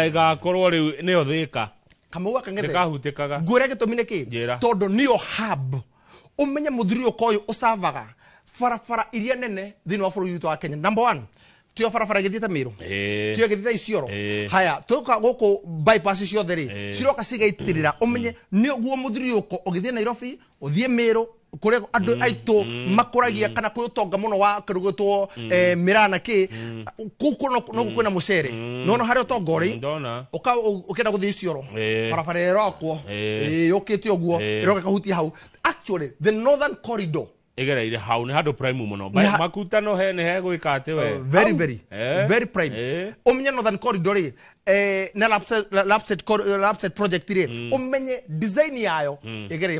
igakorwo riu niyo thika kama waka ngethe kahutikaga ngure gitumine ki tondu niyo hub umenye muthiri ukoyu usavaga farafara iria nene thini wa bũrũri witũ wa Kenya number 1 tuyo farafara githiĩte Meru tuyo githiĩte Isiolo haya tuka gũkũ bypass ciothe ri ciroka cigaitirĩra umenye nĩ guo mũthiri ũko ũgĩthiĩ Nairobi ũthiĩ Meru kũrĩa andũ aitũ makũragia kana kwĩ ũtonga mũno wa kĩrugĩtwo mĩrana ki kuko no kwĩna mũcere no harĩa ũtonga ũrĩ ũkĩenda gũthiĩ Isiolo farafara ĩrokwo yũkĩte ũguo ĩroka kahutia hau actually the northern corridor igereire hau ni handu prime muno Makutano he gwika ati we very prime umenye northern corridor ri na lapset project ri umenye design yayo igereire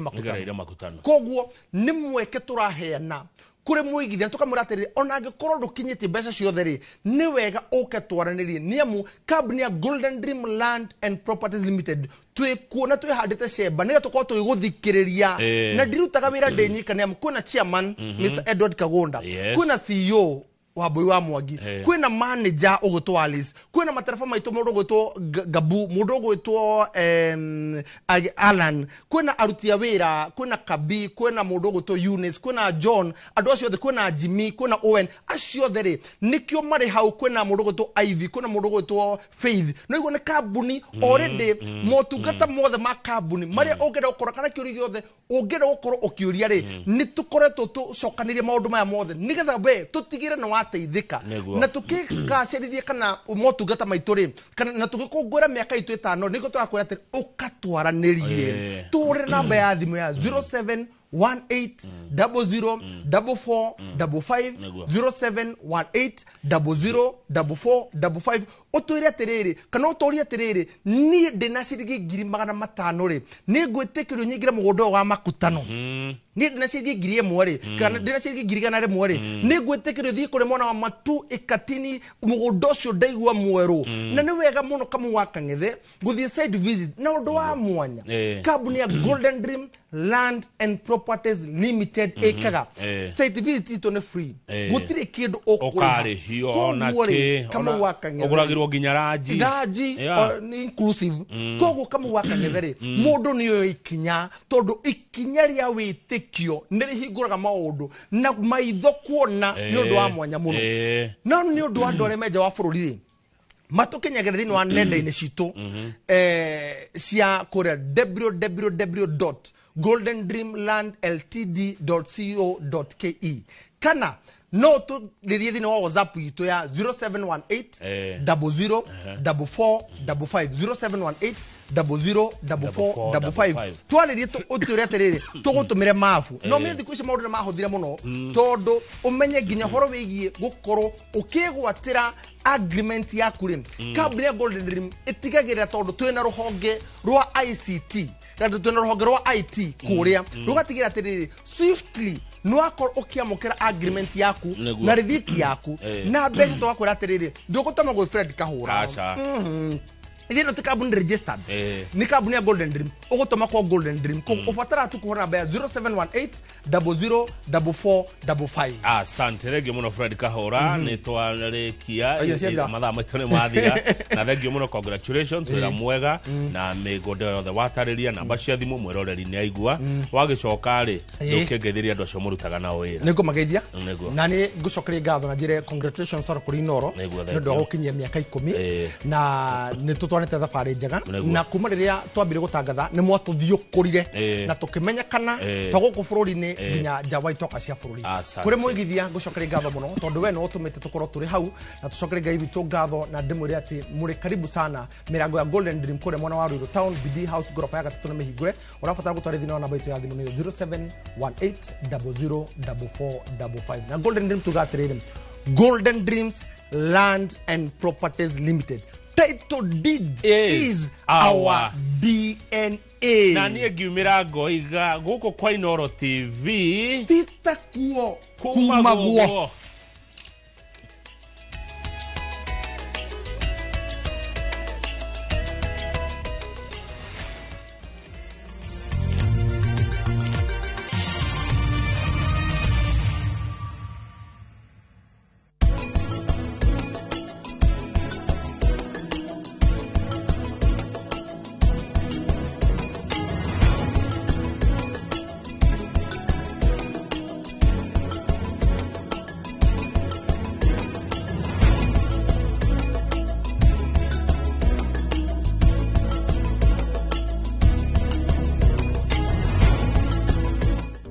Makutano koguo ni mweke turaheana kure muigithia tukamura atiri ona angikorwo ndukinyite mbeca ciothe ri ni wega uke twaranirie niamu company ya Golden Dream Land and Properties Limited twikuona twihandite cemba niga tukorwo twiguthikiriria na ndirutaga wira ndinyika niamu kuna chairman Mr Edward Kagunda kuna CEO Wambui wa Mwangi kwina manager ugwitwo Alice kwina matereba maitu mundu ugwitwo Gabu mundu ugwitwo Alan kwina aruti a wira kwina Kabi kwina mundu ugwitwo Eunice kwina John andu acio othe kwina Jimmy kwina Owen acio othe ri nikio mari hau kwina mundu ugwitwo Ivy kwina mundu ugwitwo Faith no igo ni kambuni already motungata mothe ma kambuni maria ungenda ukora kana kiuri giothe ungenda gukorwo ukiuria ri ni tukoretwo tucokanirie maundu maya mothe nigetha we tutigire na wateithika na tukigacirithie kana motungata maitu ri kana na tugikungwira miaka itu 5 niko turakwira ati ukatwaranirie turi namba ya thimu ya 07 0718004455 utwire atiriri kana utoria atiriri ni ndina cirigi ngiri 500 ri ni ngwitikirio nyingira mugunda wa makutano ni ndina cirigi ngiri 1 ri kana ndina cirigi ngiri 100 ri ni ngwitikirio thii kuri mwana wa matu ikatini mugunda ucio ndaigua mweru na ni wega muno kamu wa Kang'ethe guthie side visit na undu wa mwanya kambuni ya Golden Dream Land and Properties Limited ekaga site visit ito ne free gutire kindu okuri hio na ke kama wa Kang'ethe oguragirwo ginya raji inclusive kogo kama wa Kang'ethe ri mundu niyo ikinya tondu ikinya ria witikio niri hinguraga maundu na maitho kuona ni undu wa mwanya muno no ni undu wa ndore meja wa bururi ri matukinyagera thini wa nenda-ini citu cia kuria www.goldendreamlandltd.co.ke kana no tu ririe thini wa WhatsApp itu ya 0718 004455 0718 twaririe tu utire atiriri tugutumire mafu no me thiku ici maundu na mahuthire muno tondu umenye ginya horo wigie gukorwo ukigwatira agreement ya kuri kambuni ya Golden Dream itigagira tondu twina ruhonge rwa ICT kandi twina ruhonge rwa IT kuria rugatigira atiriri swiftly nwakor ukiamukira agreement yaku na rithiti yaku na mbeca twakwira atiriri ndugutama gwi Fred Kahura Ili no tikabuni registered. Ni kabuni ya Golden Dream. Ugutoma kwa Golden Dream. Ufatara tu kuhona baya 0718 asante rege muno Fred Kahora ni twarekia mathaa maitone mathia na rege muno congratulations wira mwega na migode yothe watariria namba cia thimu mwiroreri ni aigua wagicoka ri ndukengethiria andu acio murutaga nao wira niko mageithia na ni ngucokeria ngatho na njire congratulations sora kuri Inoro ndu gukinyia miaka 10 na ni twanete thabari njega na kuma riria twambire gutangatha ni mwatuthiukurire na tukimenya kana twaguku bururi-ini nginya njawa itoka cia bururi kuri muigithia ngucokeria ngatho muno tondu we no utumite tukorwo turi hau na tucokeria ngai bitu ngatho na ndimwire ati muri karibu sana mirango ya Golden Dream kure mwana wa Ruiru Town BD House gorofa ya gatatu na mihingure urabatara gutwarithia na namba itu ya thimu ni 0718004455 na Golden Dream tugatirire Golden Dreams Land and Properties Limited. Title deed is our DNA. Na niye giumira ngoiga guko kwa Inoro TV titakuo kumaguo.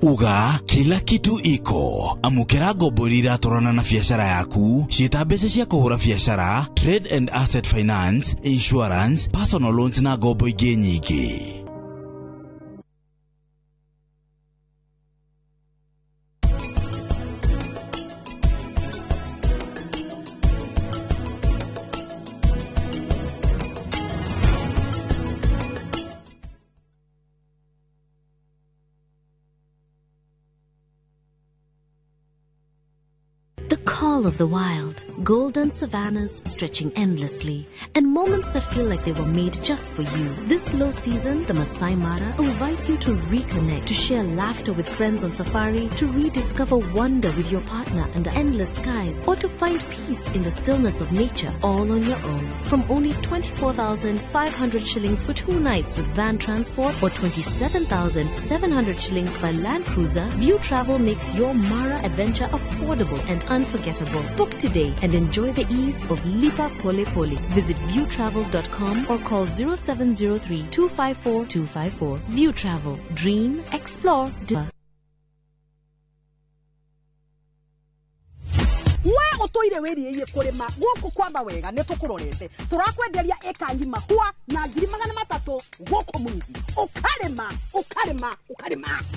Uga kila kitu iko amukira goborira torana na biashara yaku ciita mbeca cia kuhura biashara trade and asset finance insurance personal loans na gobo ingĩ nyingĩ. The call of the wild, golden savannas stretching endlessly, and moments that feel like they were made just for you. This low season, the Masai Mara invites you to reconnect, to share laughter with friends on safari, to rediscover wonder with your partner under endless skies, or to find peace in the stillness of nature, all on your own. From only 24,500 shillings for 2 nights with van transport, or 27,700 shillings by land cruiser, View Travel makes your Mara adventure affordable and unforgettable. Book today and enjoy the ease of Lipa Pole Pole. Visit viewtravel.com or call 0703 254 254. View Travel. Dream, explore, we utoire wiriye kurima guku kwamba wega nitukurorete turakwenderia eka ngima hua na 300 guku mungi ukarima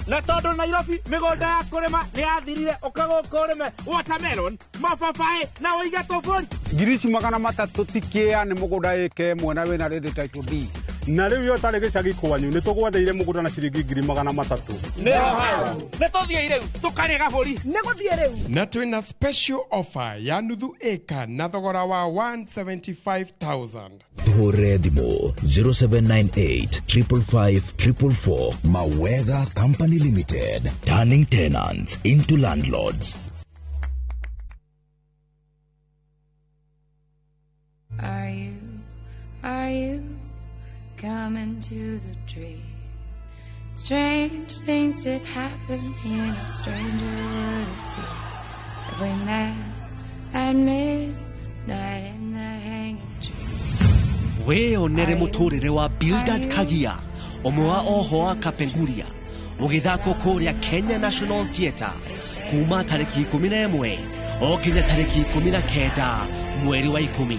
na tondu Nairobi migonda ya kurima ni yathirire ukagukurime watermelon mababae na uiga tofori 300 tikia ni mugunda eke mwena wina rede title D na riu yo tari gicagi kwanyu ni tugwatheire mugunda na ciringi 300 ne hao ne tothie riu tukari gaburi ne guthie riu na twina special offer ya nuthu eka na thogora wa 175,000 Tuhure thimo 0798 555 444. Mawega Company Limited, turning tenants into landlords. Are you coming to the tree? Strange things that happen in a stranger would it be if we met at midnight in the hanging tree? We onere muturire wa Bildad Kagia, omoa ohoa Kapenguria, ugithako kuria Kenya National Theatre, kuma tariki 11 o kinya tariki 19 mweri wa 10.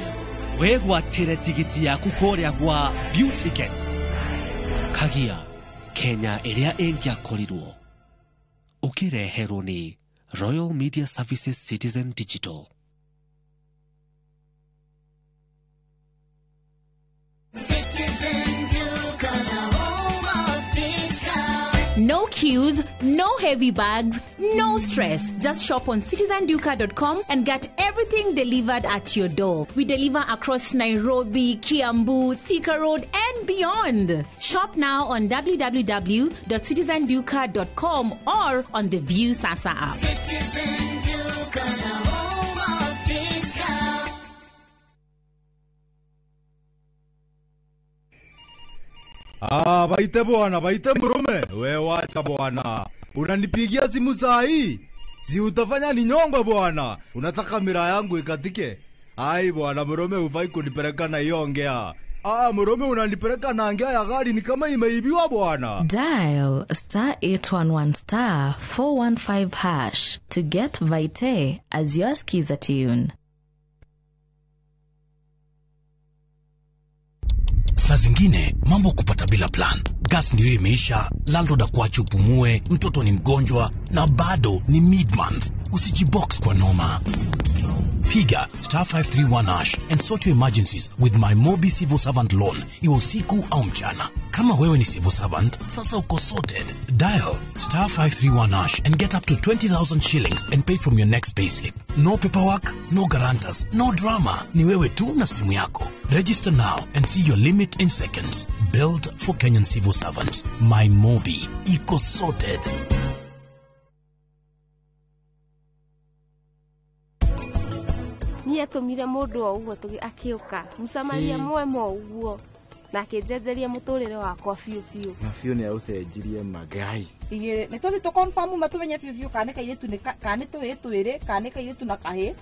We gwatire tigiti yaku kuria gwa View Tickets. Kagia, Kenya iria ingiakorirwo. Ukireherwo ni Royal Media Services Citizen Digital. No queues, no heavy bags, no stress. Just shop on citizenduka.com and get everything delivered at your door. We deliver across Nairobi, Kiambu, Thika Road and beyond. Shop now on www.citizenduka.com or on the View Sasa app. Baite bwana, baite mrume. We wacha bwana. Unanipigia simu saa hii? Si utafanya ni nyongwe bwana. Unataka miraa yangu ikatike? Ai bwana mrume ufai kunipeleka na hiyo ongea. Mrume unanipeleka na ongea ya gari ni kama imeibiwa bwana. Dial *811*415# to get Vite as your skiza tune. Saa zingine mambo kupata bila plan. Gas ndio imeisha, landlord akuache upumue, mtoto ni mgonjwa na bado ni mid-month. Usijibox kwa noma. Piga *531# and sort your emergencies with my Mobi Civil Servant Loan, iwe usiku au mchana. Kama wewe ni civil servant, sasa uko sorted. Dial *531# and get up to 20,000 shillings and pay from your next payslip. No paperwork, no guarantors, no drama. Ni wewe tu na simu yako. Register now and see your limit in seconds. Built for Kenyan civil servants. My Mobi, iko sorted. Ni atumire mundu o uguo tugi akiuka musamaria mwemo uguo na akinjenjeria muturire wakwa fiu fiu na fiu ni aucenjirie magai igire ni tuthi to confirm matumenye fiu fiu kana kaire tu kana twire kana kaire tu na kahe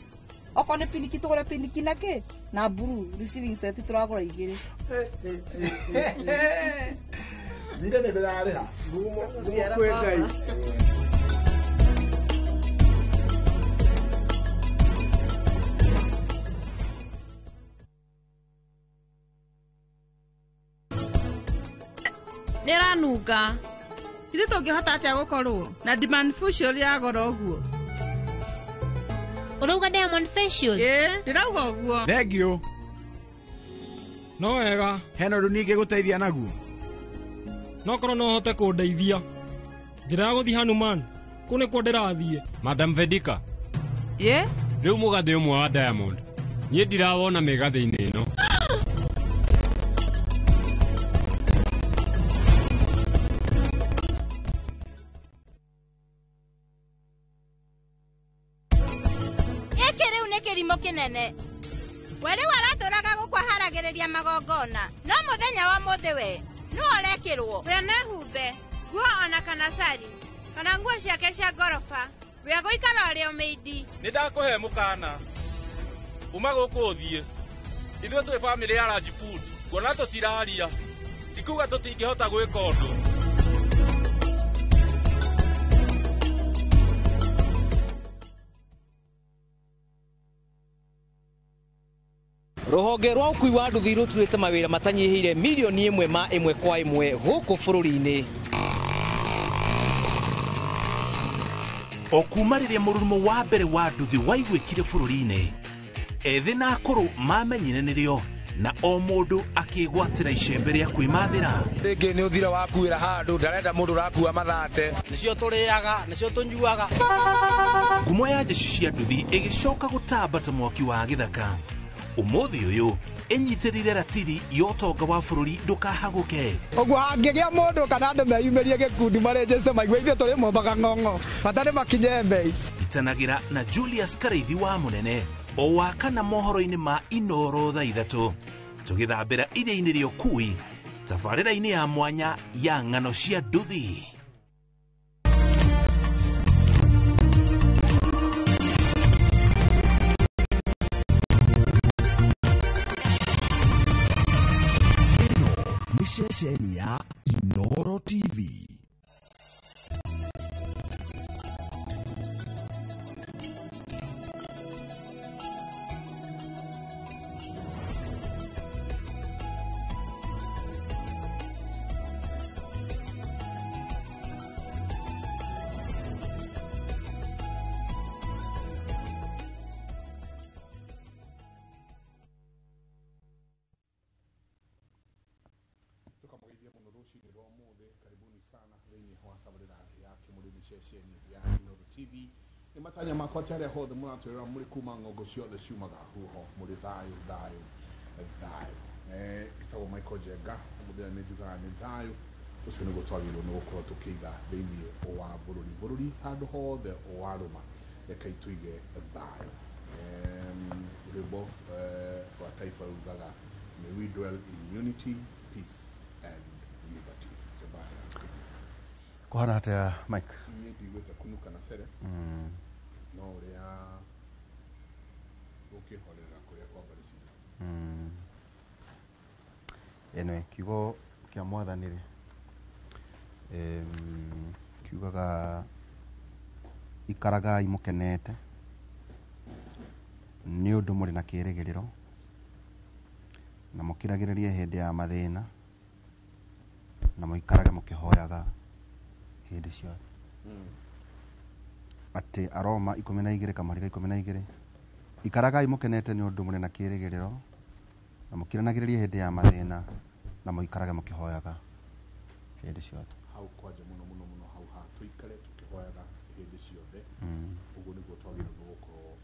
okone piniki tugore piniki nake na buru receiving set turagora igire Nire ne berare ha gumo kwegai Niranunga. Ithe tungihota atia gukorwo na demand facial ya goro uguo. Urauga Diamond Facial? Ndirauga uguo. Thengio. No wega. Hena undu ningi guteithia naguo. No korwo no hote kundeithia. Njira ya guthi Hanuman. Kune kwa ndirathie. Madam Vedika. Riu mugathe umwe wa Diamond. Nie ndirawona megathe-ini ino. Ekere unekirimo kinene. Weri waraturaga gukwaharagiria magongona. No muthenya wa muthi we. No orekirwo. We nehumbe. Nguo ona kana sari. Kana nguo ciake cia ngorofa. We guikara ari omeidi. Nindakuhe mukana. Uma guku thie. Ithuĩ twĩ family ya Rajput. Kuona tutiraria. Tikuga tutingihota gwika undu. Ruhonge rwa ukui wa nduthi ruturite mawira matanyihire milioni 1 kwa 1 guku bururi-ini. Okuma riria mururumo wa mbere wa nduthi waigwikire bururi-ini, ethi na akuru mamenyire nirio na o mundu akigwatira icembe ria kwimathira. Ringi ni uthira wakuira handu ndarenda mundu rakua mathate. Nicio turiaga, nicio tunyuaga. Ngumo ya jeshi cia nduthi igicoka gutambata mwaki wa githaka. Umuthi uyu enyitirire ratiri yotonga wa bururi ndukahaguke. Ogwo hangigia mundu kana andu meyumirie gikundi marejeste maigwe ithe turi mombaga ng'ong'o batari makinye mbei. Itanagira na Julius Kareithi wa munene o wakana mohoro-ini ma Inoro thaa 3 tugithambira iria-ini ria ukui tabarĩra-ini ya mwanya ya ng'ano cia nduthi. Ni ceceni ya Inoro TV. Matanya makwa tare hothe muratwira muri kuma ngongo ciothe ciumaga huho muri thayo thayo thayo gitagwo Michael Jenga muthenya ni njugaga ni thayo ucio ni gutwagirwo ni gukorwo tukiiga thiini wa bururi handu hothe waruma reka ituige thayo rwimbo wa taifa rugaga may we dwell in unity, peace and liberty. Kuhana atia Mike? Ni ndigwite kunuka na sere no uria ukihorera kuria kwa barisi ene kiugo kia mwathanire kiugaga ikaragai mukenete ni undu muri na kirigiriro na mukiragiririe hindi ya mathina na muikarage mukihoyaga hindi ciothe. Ati Aroma 12 kamariga 12 ikaragai mukenete ni undu muri na kirigiriro na mukiranagiririe hindi ya mathina na muikarage mukihoyaga hindi ciothe. Hau kwaje muno hau ha tuikare tukihoyaga hindi ciothe uguo niguo twagirwo gukorwo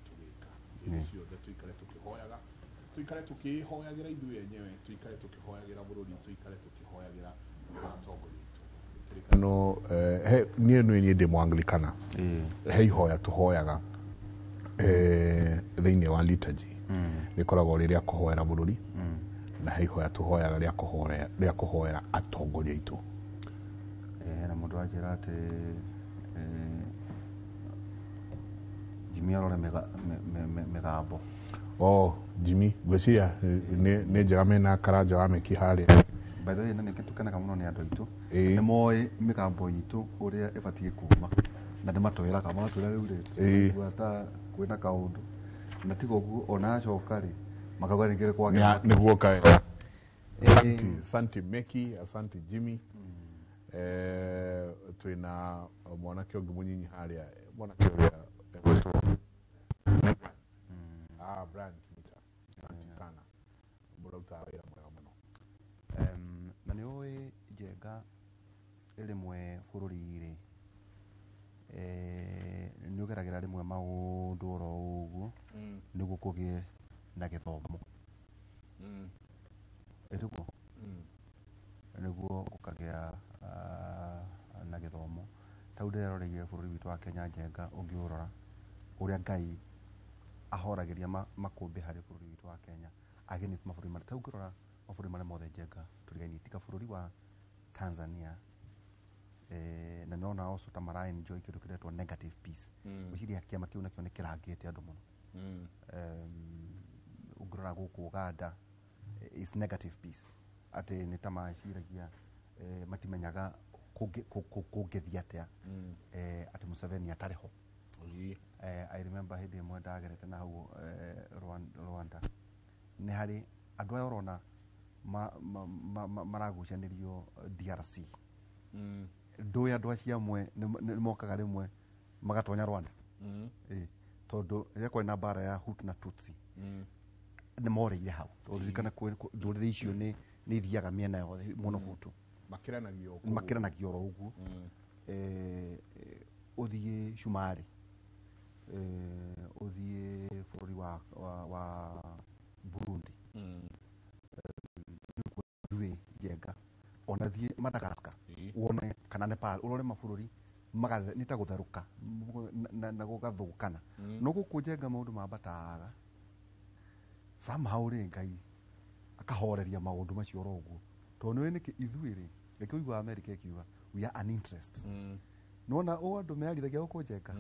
tugika hindi ciothe tuikare tukihoyaga tukihoyagira ithuĩ enyewe tuikare tukihoyagira bururi tuikare tukihoyagira atongoria no niĩ ndĩ Mũanglikana he ihoya tũhoyaga thĩinĩ wa liturgy rĩkoragwo rĩrĩa kũhoera bũrũri na he ihoya tũhoyaga rĩa kũhoera atongoria aitũ. Na mũndũ anjĩra atĩ Jimmy arore mĩgambo. Jimmy ngwĩciria nĩ njega mena Karanja wa Meki harĩa. By the way, nĩ gĩtukenaga mũno nĩ andũ aitũ nĩ moĩ mĩgambo itũ ũrĩa ĩbatiĩ kuma na nĩ matwĩraga magatwĩra rĩu rĩ gwata kwĩna kaũndũ na tiga ũguo ona acoka rĩ makauga rĩngĩ kwagĩra nĩguo kae. Asante Meki, asante Jimmy. Twĩna mwanake ũngĩ mũnyinyi harĩa mwanake ũrĩa Brian Kimita. Asante sana mũraruta wĩra mwega mũno. Na nĩ ũĩ Njenga ĩrĩmwe bũrũri-rĩ nä å geragä ra rä mwe maå ndå oro å guo nä guo kå gä na gä thomo ä rä guo nä guo gå kagä a na gä thomo tau nderoreire bå rå ri witå wa Kenya njenga å ngä å rora å rä a Ngai ahoragä ria makå mbä harä bå rå ri witå wa Kenya against mabå rå ri marä tau ngä rora mabå rå ri marä mothe njenga tå rigainie tika bå rå ri wa Tanzania na nona also ta mara enjoy kä ndå kä retwo negative peace gwiciria kä ama kä u nakio nä kä rangä te andå må no å ngä rora gå kå Uganda is negative peace atä nä ta maciragia matimenyaga kå ngä thia atä atä Museveni atarä ho I remember hä ndä ä mwe ndagerete na hau Rwanda nä harä andå aya å rona maragucanä rio DRC ndå andå acio amwe nä mokaga rä mwe magatonya Rwanda tondå rä rä a kwarä na mbara ya Hutu na Tutsi nä morä ire hau ririkana ndå rä rä icio nä ithiaga mä ena yothe må no Hutu makä ranagio oro å guo å thiä Cumarä å thiä bå rå ri wa Burundi ndwä njenga ona thiä Madagascar wone kana Nepal urore mabå rå ri nä ta gå therå ka na gå gathå kana no gå kå njenga maå ndå mambataga somehow rä Ngai akahoreria maå ndå macio oro å guo tondå nä nä kä ithuä rä rä kä å igua America ĩkiuga we are an interest nona å andå mearithagia gå kå njenga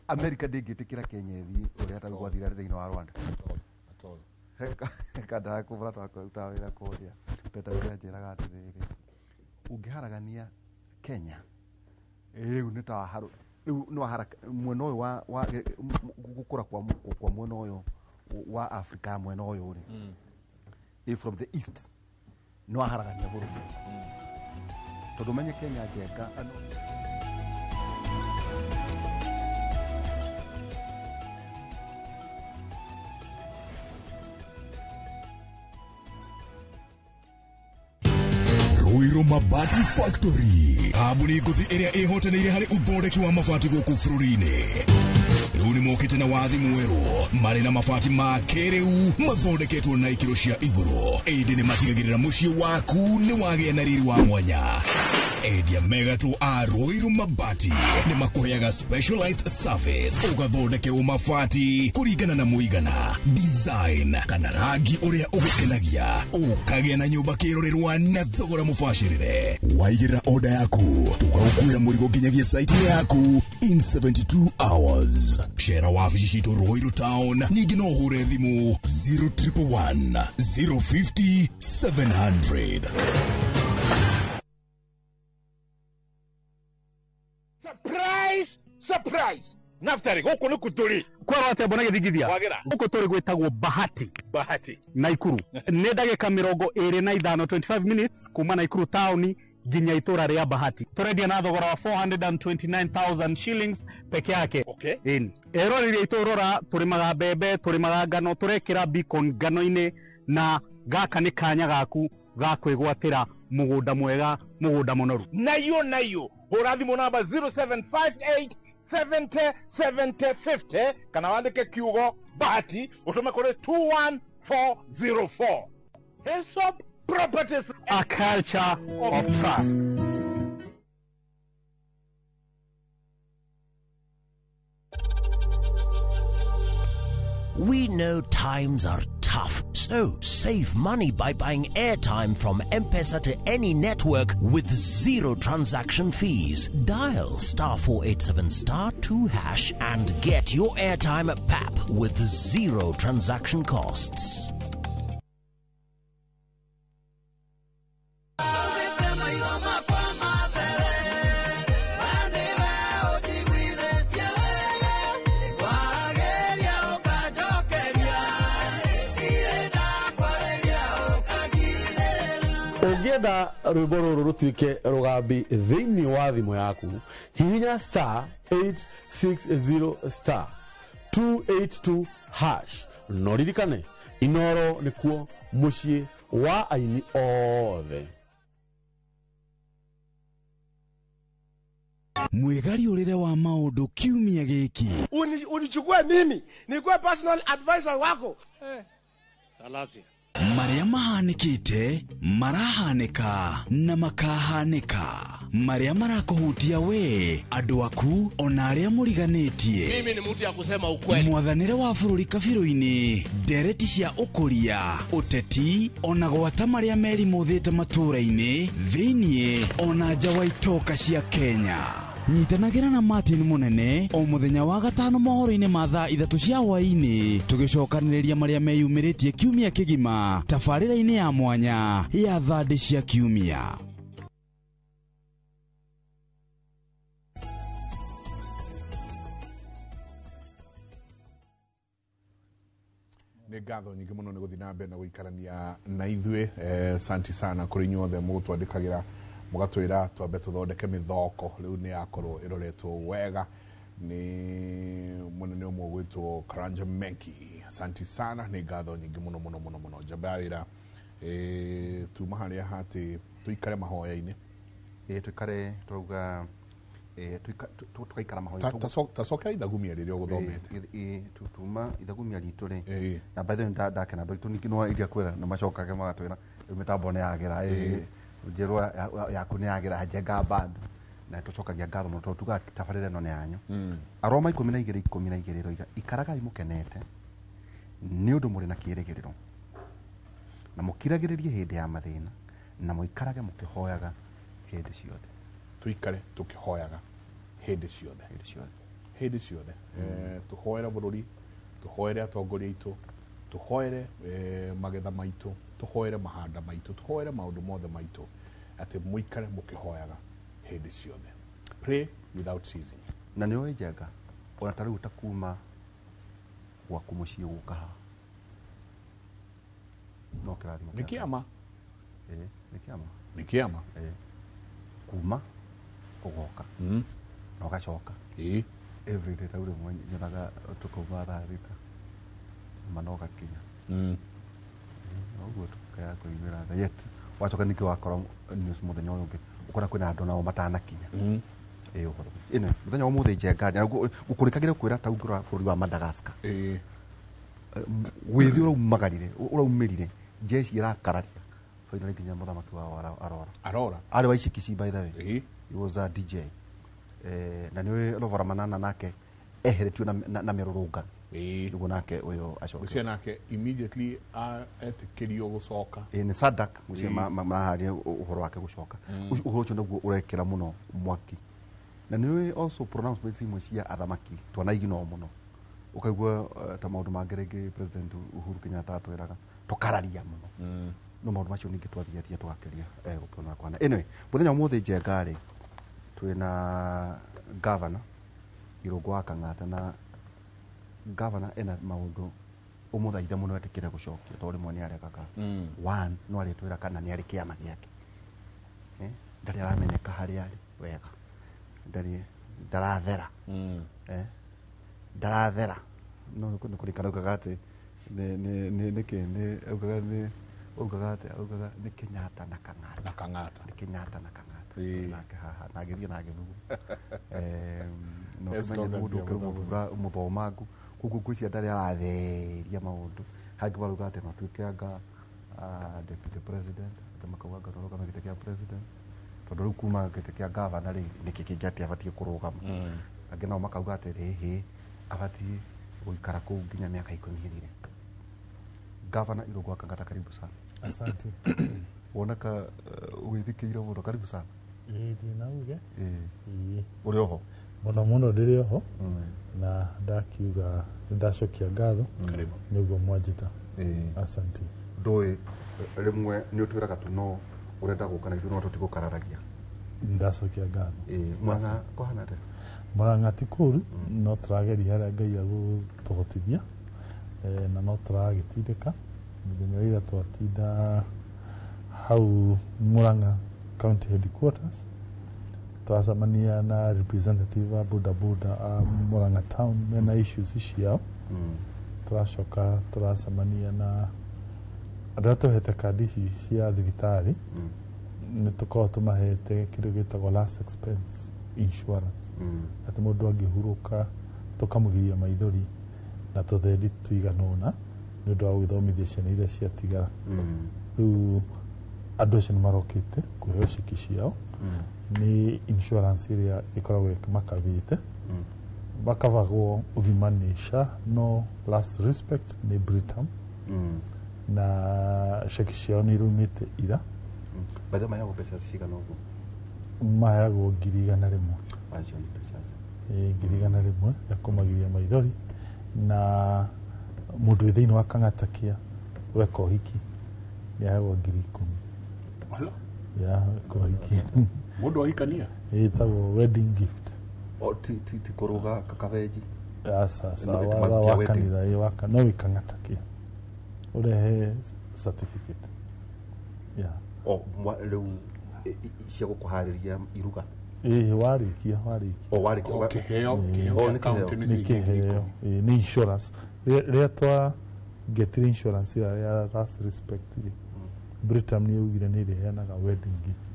America ndä ngä tä kä ra Kenya thiä å rä a tagå gwathira thä inä wa Rwanda kandaga kå bå rata ruta wä ra kå rä a peta å rä a njä raga atä rä rä å ngä haragania Kenya rä u nä ta harå rä u no hara mwena å yå gå kå ra kwa mwena å yå wa Africa mwena å yå rä from the east no haragania bå rå ri tondå menye Kenya njenga Ruiru Mabati Factory kambuni ngũthi ĩrĩa ĩhotanĩire harĩ ũthondeki wa mabati gũkũ bũrũri-inĩ rĩu nĩ mokĩte na wathi mwerũ marĩ na mabati ma kĩrĩu mathondeketwo na ikĩro cia igũrũ ĩndĩ nĩ matigagĩrĩra mũciĩ waku nĩ wagĩa na riri wa mwanya endia megatũ a Ruiru Mabati nĩ makũheaga specialized service ũgathondekerwo mabati kũringana na mũigana design kana rangi ũrĩa ũgũkenagia ũkagĩa na nyũmba kĩrorerwa na thogora mũbacĩrĩre waigĩrĩra order yaku tũgagũkuĩra mũrigo nginyagia site yaku in 72 hours cera wabici citũ Ruiru Town ningĩ no ũhũre thimũ 0111 050 700 Surprise! Naftari gũkũ nĩ kũtũrĩ kwaro atĩa mbona gĩthigithia gũkũ tũrĩ gwĩtagwo Bahati Naikuru nĩ ndagĩka 25 25 minutes kuma Naikuru town nginya itũra rĩa Bahati tũrendia na thogora wa 429,000 shillings peke yake eroririe itũrora tũrĩmaga mbembe tũrĩmaga ngano tũrekĩra beacon ngano-inĩ na gaka nĩ kanya gaku ga kwĩgwatĩra mũgũnda mwega mũgũnda mũnoru nayo hũra thimũ namba 0758 70 70 50 kana wandĩke kiugo Bahati ũtũme kũrĩ 21404 Hillsop Properties, a culture of trust. We know times are tough, so save money by buying airtime from M-Pesa to any network with zero transaction fees. Dial *487*2# and get your airtime PAP with zero transaction costs. Ũngĩenda rwĩmbo rũrũ rũtuĩke rũgambi thĩinĩ wa thimũ yaku hihinya *860*282# no ririkane Inoro nĩkuo mũciĩ wa aini othe. mwigari urire wa maundu kiumia giki. Unichukue mimi nikuwe personal advisor wako. Salazia. Maria mahanikite, marahanika na makahanika. Maria marakohutia we, andu aku ona aria muriganitie. Mimi ni mtu ya kusema ukweli. Mwathanire wa bururi kabiru-ini, ndereti cia ukuria, uteti ona gwata maria meri muthite matura-ini, thiini ona nja wa itoka cia Kenya. Nyitanagira na Martin Munene o muthenya wa gatano mohoro-ini ma thaa 3 cia hwaini tugicokaniriria maria meyumiritie kiumia kigima tabarira-ini ya mwanya ya thandi cia kiumia. Nĩ ngatho nyingĩ mũno nĩ gũthiĩ na mbere na gũikarania na ithuĩ. Santi sana kũrĩ inyuothe mũgũtwandĩkagĩra mũgatwĩra twambe tũthondeke mĩthoko rĩu nĩ yakorwo ĩroretwo wega nĩ mũnene ũmwe gwĩtwo Karanja Menki. Santi sana, nĩ ngatho nyingĩ mũno mũno mũno mũno. Njamba ya wĩra tuma harĩa hatĩ tũikare mahoya-inĩ. Tũikare twauga tukaikara mahoya. Tacokera ithagumia rĩrĩa ũgũthomete. Tuma ithagumia ritũ rĩ. Na by the way ndakena ndũ ningĩ no iria kwĩra na macokage magatwĩra mĩtambo nĩ yagera njerwa yaku nĩ yagera njenga bando na tucokagia ngatho mũno tuga tabarĩra ĩno nĩ yanyu. Aroma 12 roiga ikaragai mũkenete nĩ ũndũ mũrĩ na kĩĩrĩgĩrĩro na mũkiragĩrĩrie hĩndĩ ya mathĩna na mũikarage mũkĩhoyaga hĩndĩ ciothe. Tuikare tukihoyaga hĩndĩ ciothe. Tuhoere bũrũri, tuhoere atongoria aitũ, tuhoere magetha maitũ, tuhoere mahanda maitũ, tuhoere maũndũ mothe maitũ atĩ mũikare mũkĩhoyaga hĩndĩ ciothe. Pray without ceasing. Na nĩ ũĩ Njenga ona ta rĩu ta kuma gwaku mũciĩ gũka haha no kĩrathimo nĩ kĩama. Nĩ kĩama kuma ũgoka na ũgacoka every day rĩu rĩmwe nyonaga tũkauma thaa 6 manoga kinya ũguo tukaya kũigĩra tha yet wacoka nĩkĩ wakora news mũthenya ũyũ ũngĩ ũkora kwĩna andũ nao matanakinya ũhoro ĩno mũthenya ũmũthĩ Njenga ũkũrĩkagĩra kwĩra ta ũngĩrora bũrũri wa Madagascar wĩthĩ ũraumagarire ũraumĩrire jeshi irakararia finally nginya mũthamaki wao Arora arĩ wa Icikici by the way. He was a DJ na nĩ Lovora Manana nake eheretio na mĩrũrũngano nĩguo nake ũyũ acoke ũcio nake immediately etĩkĩrio gũcoka nĩ Sadak mũciĩ maraharia ũhoro wake gũcoka. Ũhoro ũcio nĩguo ũrekĩra mũno mwaki na nĩ also pronouncements imwe cia athamaki twanaigino mũno ũkaigua ta maũndũ mangĩ rĩngĩ President Uhuru Kenyatta atwĩraga tũkararia mũno no maũndũ macio ningĩ twathiathia tũgakĩria gũkĩona kwana. Anyway mũthenya ũmũthĩ Njenga rĩ twĩna governor Irũngũ wa Kang'ata na governor ena maũndũ ũmũthaitha mũno etĩkĩre gũcokia tondũ rĩmwe nĩ aregaga. One no arĩtwĩra kana nĩ arĩ kĩama gĩake ndarĩ aramenyeka harĩa arĩ wega ndarathera ndarathera no nĩ kũrĩkana ugaga atĩ ugaga nĩ Kenyatta na Kang'ata nĩ Kenyatta na Kang'ata nake haha na agĩthiĩ na agĩthugu no kũmenya mũndũ ũkĩrũmũthura mũthomangu koguo ngwĩciria ndarĩ aratheria maũndũ hangĩ baruga atĩ matuĩke anga deputy president atĩ makauga ngarũga na gĩtĩ kĩa president tondũ rĩu kuma gĩtĩ kĩa governor rĩ nĩkĩ kĩngĩ atĩ abatiĩ kũrũgama angĩ nao makauga atĩ rĩhĩ abatiĩ gũikara kũu nginya mĩaka 10 ĩthire. Governor Irũngũ wa Kang'ata, karibu sana. Asante. Woneka ũgĩthikĩire mũno, karibu sana. Ndina uge ũrĩ oho mũno ndĩrĩ oho na ndakiuga ndacokia ngatho nĩguo mwanjĩta. Asante. Ndũĩ rĩmwe nĩ ũtwĩraga tu no ũrenda gũka na ithuĩ no tũtigũkararagia. Ndacokia ngatho. Mwana kũhana atĩa? Murang'a ti kũru no tũrageria harĩa Ngai agũtũhotithia na no tũragĩtindĩka mũthenya wa ira twatinda hau Murang'a county headquarters twacemania na representative a bodaboda a Murang'a town mena issues ciao turacoka turacemania na andũ tũhete kandi cia thibitarĩ nĩ tũkorwo tũmahete kĩndũ gĩtagwo last expense insurance ati mundu angihuruka tukamugiria maithori na tuthendi tuiganona nĩ ũndũ wa gũthomithia ciana iria ciatigara rĩu andũ acio nĩ marokĩte kũheo ciki ciao nĩ insurance ĩrĩa ĩkoragwo ĩkĩmakavĩte makavagwo ũgima nĩ SHA no last respect nĩ Britam na ceki ciao nĩ irumĩte ira baada maheagwo mbeca cigana ũguo maheagwo 100,000 100,000 ya kũmagiria maithori na mũndũ thĩinĩ wa Kang'ata Care weka ũhiki nĩ aheagwo 10,000 ya kũhiki mũndũ ahikania ĩtagwo wedding gift ti kũrũga kakaveji sasa wakanitha waka no Kang'ata Care urehe certificate rĩu cia gũkũharĩria iruga warĩkia nĩ insurance rĩrĩa twagetire insurance ya last respect Britam nĩ yaugire nĩ ĩrĩheanaga wedding gift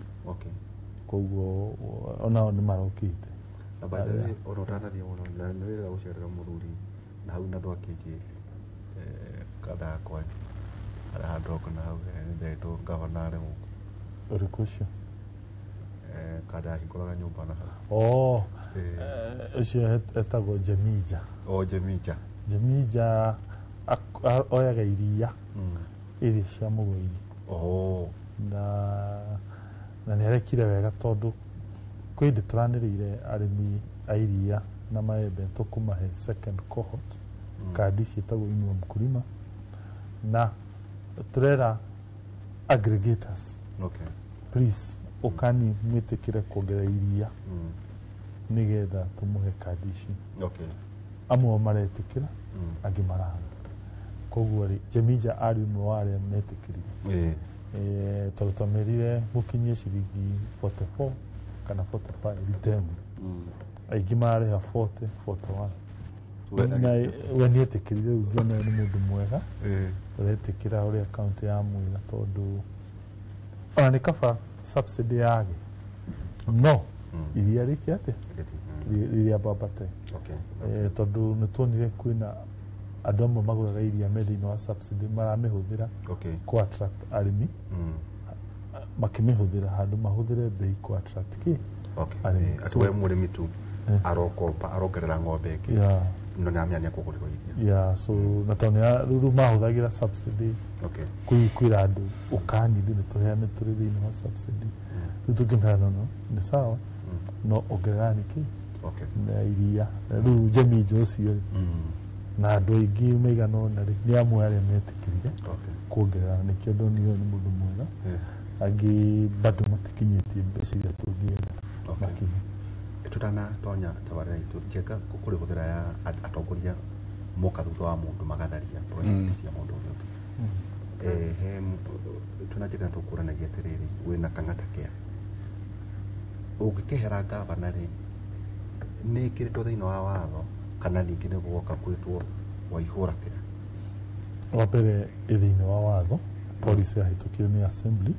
koguo onao nĩ marokĩte na baadaye ona ũtanathiĩ mũno na nĩ wĩra gũcerera mũthuri na hau na ndwakĩnjĩri kada kwanyu arahandoko na hau nĩ ndetwo gavana arĩ gũkũ ũrĩkũ ũcio kada hingũraga nyũmba na hau ũcio etagwo Jamija oyaga iria iria cia mũgũiri na nĩ arekire wega tondũ kwĩ hĩndĩ tũranĩrĩire arĩmi a iria na maembe tũkũmahe second cohort kandi ciĩtagwo Inua Mkulima na tũrera aggregators please ũkani mwĩtĩkĩre kuongerera iria nĩgetha tũmũhe kandi ici amwe maretĩkĩra angĩ maraga koguo rĩ Jamija arĩ ũmwe wa arĩa metĩkĩrire tondũ twamerire mũkinyie ciringi 44 kana 45 ritemu aingĩ mararĩha 40-41 na we nĩetĩkĩrire ũngĩona nĩ mũndũ mwega ũretĩkĩra ũrĩa akaunti ya mwĩra tondũ ona nĩ kaba subsidy yage no iria rĩkĩ atĩa rĩrĩa mbambate tondũ nĩ tuonire kwĩna andũ amwe magũraga iria me thĩinĩ wa subsidy maramĩhũthĩra kũ attract arĩmi makĩmĩhũthĩra handũ mahũthĩre mbei kũ attract kĩ atĩ we mũrĩmi tu arokomba arongerera ng'ombe ĩngĩ no nĩ amĩania kũgũrĩrwo iria so na tondũ rĩu mahũthagĩra subsidy kwĩra andũ ũkanithĩ nĩ tũheane tũrĩ thĩinĩ wa subsidy rĩu tũngĩmera no nĩ sawa no ongerera nĩkĩ na iria rĩu Jamija ũcio na andũ aingĩ maigana ũna rĩ nĩ amwe arĩa metĩkĩrire kuongerera nĩkĩo ndonire nĩ mũndũ mwega angĩ bado matikinyĩtie mbeca iria tũngĩenda makinya tutanatonya tabarĩra itũ njega kũrĩ hũthĩra ya atongoria moka thutha wa mũndũ magatharia project cia mũndũ ũrĩa ũngĩ tunajĩka tũkũranagia atĩrĩrĩ wĩna Kang'ata Care ũngĩkehera gavana rĩ nĩ ĩkĩrĩtwo thĩinĩ wa watho kana ningĩ nĩ gũoka kwĩtwo Waihũra Care wa mbere thĩinĩ wa watho policy yahĩtũkio nĩ assembly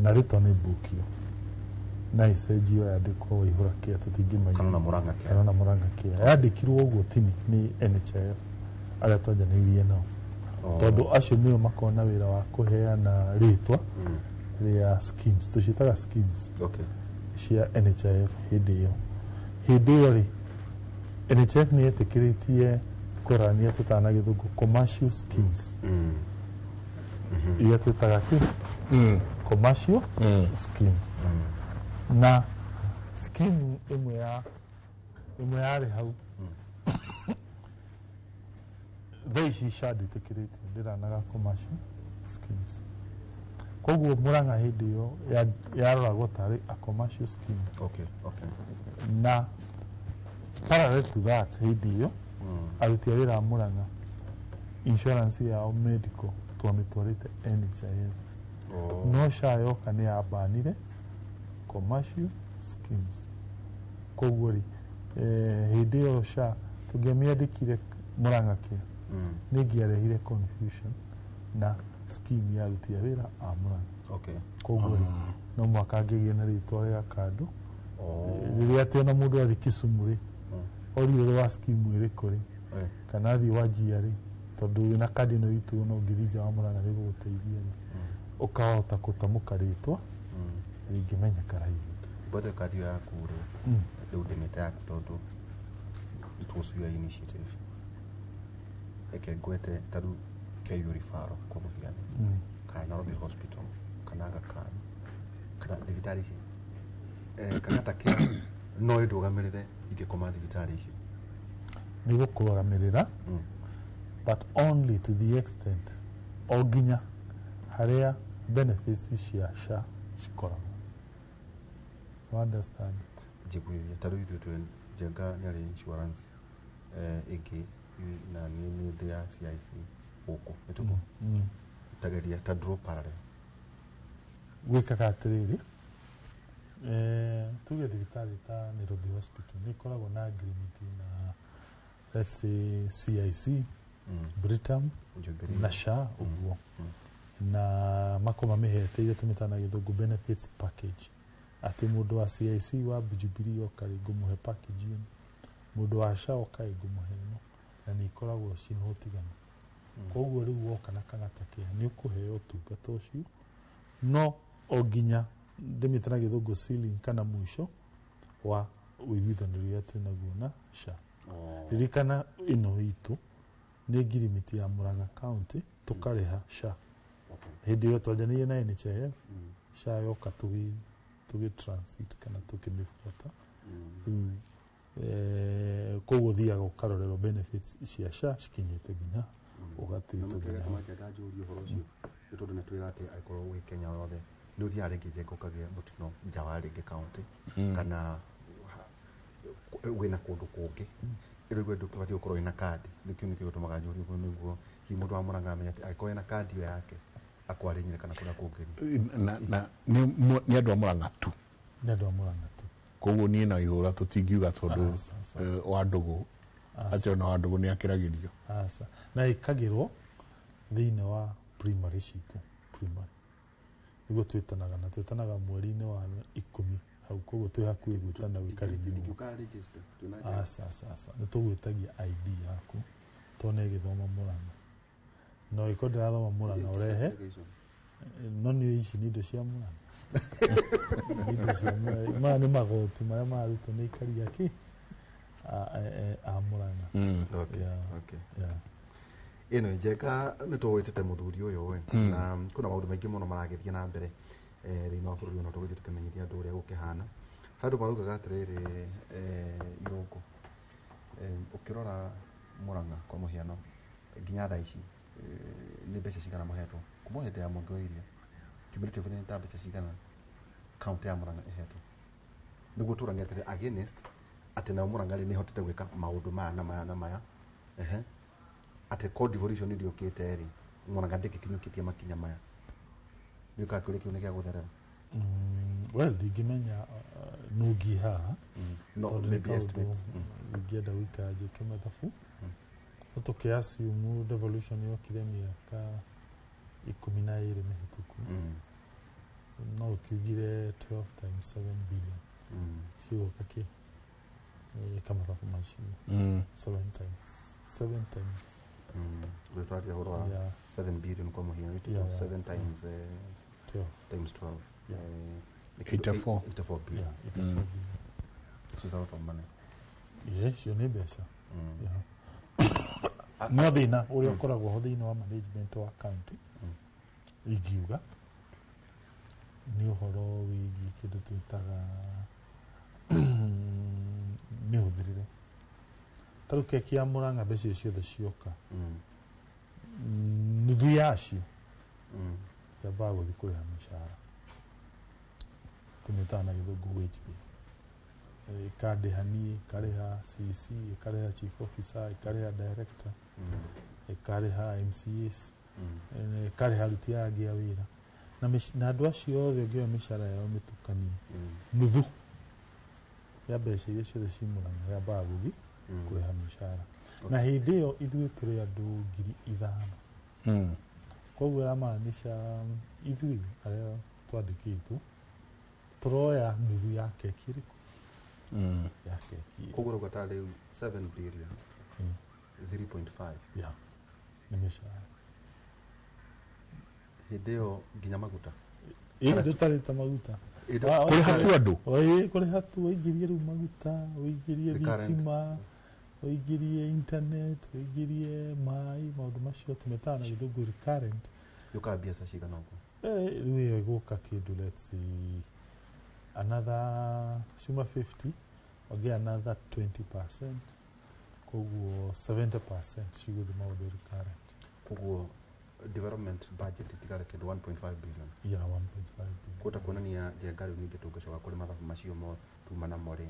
na rĩtwa nĩ mbũkio na icenjio yandĩkwo Waihũra Care tũtingĩmenya kana na Murang'a Care yandĩkirwo ũguo tini nĩ NHIF arĩa twanjanĩirie nao tondũ acio nĩo makona wĩra wa kũheana rĩtwa rĩa schemes tũciĩtaga schemes cia NHIF hĩndĩ ĩyo rĩ NHIF nĩ yetĩkĩrĩtie kũrania tũtana gĩthũngũ commercial schemes iria twĩtaga commercial scheme na scheme ĩmwe yarĩ hau thaa ici SHA ndĩtĩkĩrĩtio ndĩranaga commercial schemes koguo Murang'a hĩndĩ ĩyo yaroragwo tarĩ a commercial scheme na parallel to that hĩndĩ ĩyo aruti a wĩra a Murang'a insurance yao medical twamĩtwarĩte NHIF no SHA yoka nĩ yabanire commercial schemes koguo rĩ hĩndĩ ĩyo SHA tũngĩamĩandĩkire Murang'a Care nĩ ĩngĩarehire confusion na scheme ya aruti a wĩra a Murang'a koguo rĩ no mwaka angĩgĩa na rĩtwa rĩa kando rĩrĩa atĩ ona mũndũ athi Kisumu rĩ oriũrĩ wa skimu ĩrĩkũ rĩ kana athi Wajir rĩ tondũ wĩna kadi ĩno itũ no ngĩthi nja wa Mũrang'a nĩgũgũteithia rĩ ũkahota gũtamũka rĩtwa rĩngĩmenyeka raithi bado kadi yaku rĩ rĩu ndĩmĩte yaku tondũ it was your initiative eke ngwete taru KU referral kwa mũhiano kana Nairobi Hospital kana Aga Khan kana thibitarĩ ici kana take no ndũgamĩrĩre ingĩkoma thibitarĩ ici nĩgũkũrũgamĩrĩra but only to the extent o nginya harĩa benefits cia SHA cikoragwo you understand njiguithia taru ithuĩ twĩ Njenga nĩarĩ insurance ĩngĩ na nĩ ndĩ ya CIC gũkũ nĩtuko tageria ta draw parallel gwĩkaga atĩrĩrĩ tuge thibitarĩ ta Nairobi Hospital nĩ ikoragwo na agreement na let's say CIC Britam na SHA ũguo na makoma mĩhete iria tũmĩtaga na gĩthũngũ benefits package atĩ mũndũ wa CIC wa Jubilee oka rĩ ngũmũhe package ĩno mũndũ wa SHA oka rĩ ngũmũhe ĩno na nĩ ikoragwo ciĩna ũtiganu koguo rĩu woka na kang'ata kĩa nĩ ũkũheo ũtungata ũcio no o nginya ndĩmĩte na gĩthũngũ ceiling kana mũico wa wĩiguithanio rĩrĩa twĩnaguo na SHA ririkana ĩno itũ nĩ ngirimiti ya Mũrang'a county tũkarĩha SHA hĩndĩ ĩyo twanjanĩirie na NHIF SHA yoka tũgĩ transit kana tũkĩmĩbuata koguo thiaga ũkarorerwo benefits cia SHA cikinyĩte nginya ũgatirĩtwo nginya njũrie ũhoro ũcio nĩ tondũ nĩ twĩra atĩ angĩkorwo wĩ Kenya yothe nĩ ũthiaga rĩngĩ Njenga ũkagĩa mũtino nja wa rĩngĩ county kana wĩna kũndũ kũngĩ rĩu ndũbatiĩ gũkorwo wĩna kandi nĩkĩo gĩtũmaga njũrie ũguo nĩguo hihi mũndũ wa Mũrang'a amenya atĩ angĩkorwo wĩna kandi ĩyo yake akwarĩnyire kana kũrĩa kũngĩ na nĩ andũ a Mũrang'a tu nĩ andũ a Mũrang'a tu koguo niĩ na ihũra tũtingiuga tondũ wa Ndũgũ atĩ ona wa Ndũgũ nĩ akĩragĩrio na ĩkagĩrwo thĩinĩ wa primary citũ primary nĩguo twĩtanaga mweri-inĩ wa 10 hau koguo twĩ hakuhĩ gwĩtana wĩkarĩrio nĩ tũgwĩtagia ID yaku tondũ nĩ ĩgĩthoma Mũrang'a no ĩkorwo ndĩrathoma Mũrang'a ũrehe no nĩ ici nĩ indo cia Mũrang'a maya nĩ magoti marĩa mararutwo nĩ ikari akĩ a Mũrang'a ĩno Njenga nĩ tũgwĩtĩte mũthuri ũyũ na kwĩna maũndũ maingĩ mũno maragĩthiĩ na mbere thĩinĩ wa bũrũri ũno tũgĩthiĩ tũkĩmenyithia andũ ũrĩa gũkĩhana handũ maraugaga atĩrĩrĩ Irũngũ ũkĩrora Mũrang'a kwa mũhiano nginya thaa ici nĩ mbeca cigana mahetwo kuma hĩndĩ ya Mwenge wa Iria cumulative nĩ ta mbeca cigana kaunti ya Mũrang'a ĩhetwo nĩguo tũrania atĩrĩ against atĩ nao Mũrang'a nĩ ĩhotete gwĩka maũndũ maya na maya na maya atĩ cold devolution nĩ ũkĩte rĩ Mũrang'a ndĩgĩkinyũkĩtie makinya maya nĩ ũkaga kĩũria kĩu nĩ gĩa gũtherera well ndingĩmenya nũngi haha no maybe estimates ingĩenda gũikara njĩke mathabu no tũkĩassume devolution yokire mĩaka 12 mĩhĩtũku no ũkiugire 12 times 7 billion cigũka kĩ kamathabu macio 7 times Twaria ũhoro wa 7 billion kwa mũhiano 7 times 12 84 billion so sawa kwa money cio nĩ mbeca no thĩna ũrĩa ũkoragwo ho thĩinĩ wa management wa county ingiuga nĩ ũhoro wĩgiĩ kĩndũ twĩtaga mĩhũthĩrĩre tarĩu keki ya Mũrang'a mbeca ciothe cioka nuthu yacio yambaga gũthiĩ kũrĩha mĩcara tũmĩtaga na gĩthũngũ wage bill ĩkarĩha niĩ ĩkarĩha CC ĩkarĩha chief officer ĩkarĩha director ĩkarĩha MCAs ĩkarĩha aruti angĩ a wĩra na andũ acio othe ũngĩoya mĩcara yao mĩtukanie nuthu ya mbeca iria ciothe ci Mũrang'a yambaga gũthiĩ kũrĩha mĩcara na hĩndĩ ĩyo ithuĩ tũrĩ andũ 5,000 koguo ĩramaanisha ithuĩ arĩa twandĩkĩtwo tũroya nuthu ya keki ĩrĩkũ ya keki koguo rauga ta rĩu 7 billion 3.5 ya nĩ mĩcara hĩndĩ ĩyo nginya maguta ndũtarĩte maguta kũrĩha tu andũ kũrĩha tu ũingĩrie rĩu maguta ũingĩrie thitima ũingĩrie internet ũingĩrie maĩ maũndũ macio tũmetaga na gĩthũngũ recurrent yũkaga mbiacara cigana ũguo rĩu ĩyo ĩgũka kĩndũ let's say another shuma 50 wagĩa another 20%, koguo 70% cigũthiĩ maũndũ recurrent. Koguo development budget itigare kĩndũ 1.5 billion. Yeah, 1.5 billion. Kota kuonania Njengarũ ningĩ tũngĩcoka kũrĩ mathabu macio mo tuma namo rĩ,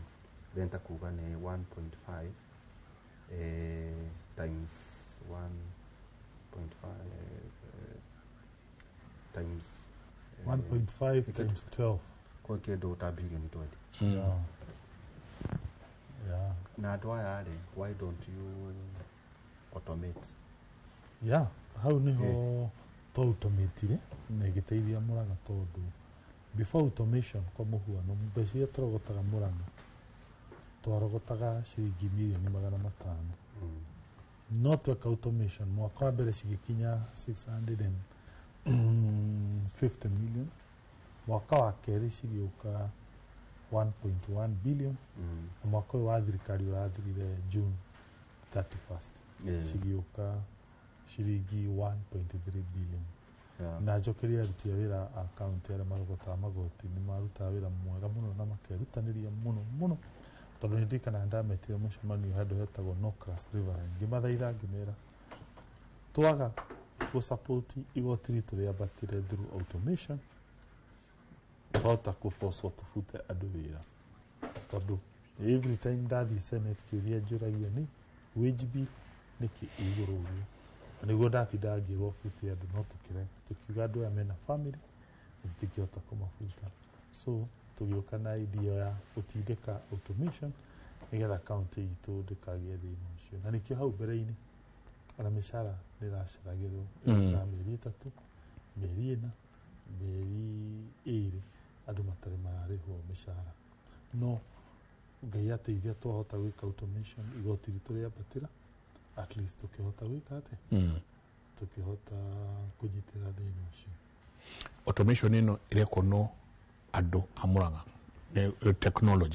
then ta kuga nĩ 1.5 times 1.5 times 1.5 times 12 kwa kĩndũ ta bilioni 20. Yeah. Yeah. Na andũ aya rĩ, why don't you automate? Yeah, hau niho to automatire na igĩteithia Mũrang'a tondũ before automation kwa mũhuano mbeca iria tũrogotaga Mũrang'a twarogotaga ciringi mirioni 500. No tweka automation mwaka wa mbere cigĩkinya 650 million, mwaka wa kerĩ cigĩũka 1.1 billion, na mwaka ũyũ wa thirikari ũrathirire June 31st cigĩũka ciringi 1.3 billion. Na njokeria aruti a wĩra a kaunti arĩa marogotaga magoti nĩ marutaga wĩra mwega mũno na makerutanĩria mũno tondũ nĩ ndirikanaga ndametire mũcemanio handũ hetagwo Norcross Riverine, ngĩmathaitha ngĩmera twaga gũsupport igoti ritũ rĩambatĩre through automation twahota kũbocwo tũbute andũ wĩra, tondũ every time ndathiĩ Senate kĩũria njũragio nĩ wage bill nĩkĩ igũrũ ũguo, na nĩguo ndatinda ngĩrwo bute andũ no tũkiuga andũ aya mena family zitikĩhota kũmabuta, so tũgĩũka na idea ya gũtindĩka automation nĩgetha kaunti itũ ndĩkagĩe thĩna ũcio, na nĩkĩo hau mbere-inĩ ona mĩcara nĩ ĩraceragĩrwo ĩkaga mĩeri 3, mĩeri 4, mĩeri 2 andũ matarĩ mararĩhwo mĩcara. No Ngai ateithia twahota gwĩka automation igoti ritũ rĩambatĩra, at least tũkĩhota gwĩka atĩ tũkĩhota kũnyitĩra thĩna ũcio. Automation ĩno ĩrekwo no andũ a Mũrang'a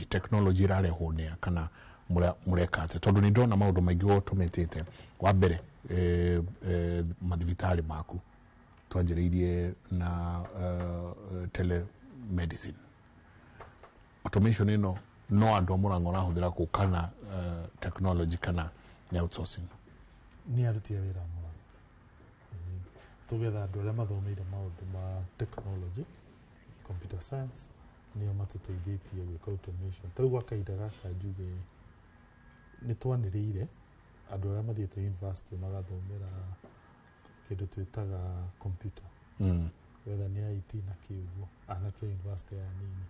technology ĩrarehwo nĩa kana mũreka atĩ, tondũ nĩ ndona maũndũ maingĩ automatĩte. Wa mbere mathibitarĩ maku twanjĩrĩirie na telemedicine. Automation ĩno no andũ a Mũrang'a ũrahũthĩra kũ kana technology kana nĩ outsourcing? Nĩ aruti a wĩra a Mũrang'a tũgetha andũ arĩa mathomeire maũndũ ma technology, computer science, nĩo matũteithĩtie gwĩka automation. Ta rĩu gwa kahinda gaka njuge nĩ twanĩrĩire andũ arĩa mathiĩte university magathomera kĩndũ twĩtaga computer, whether nĩ IT na kĩũguo, anake university ya nini,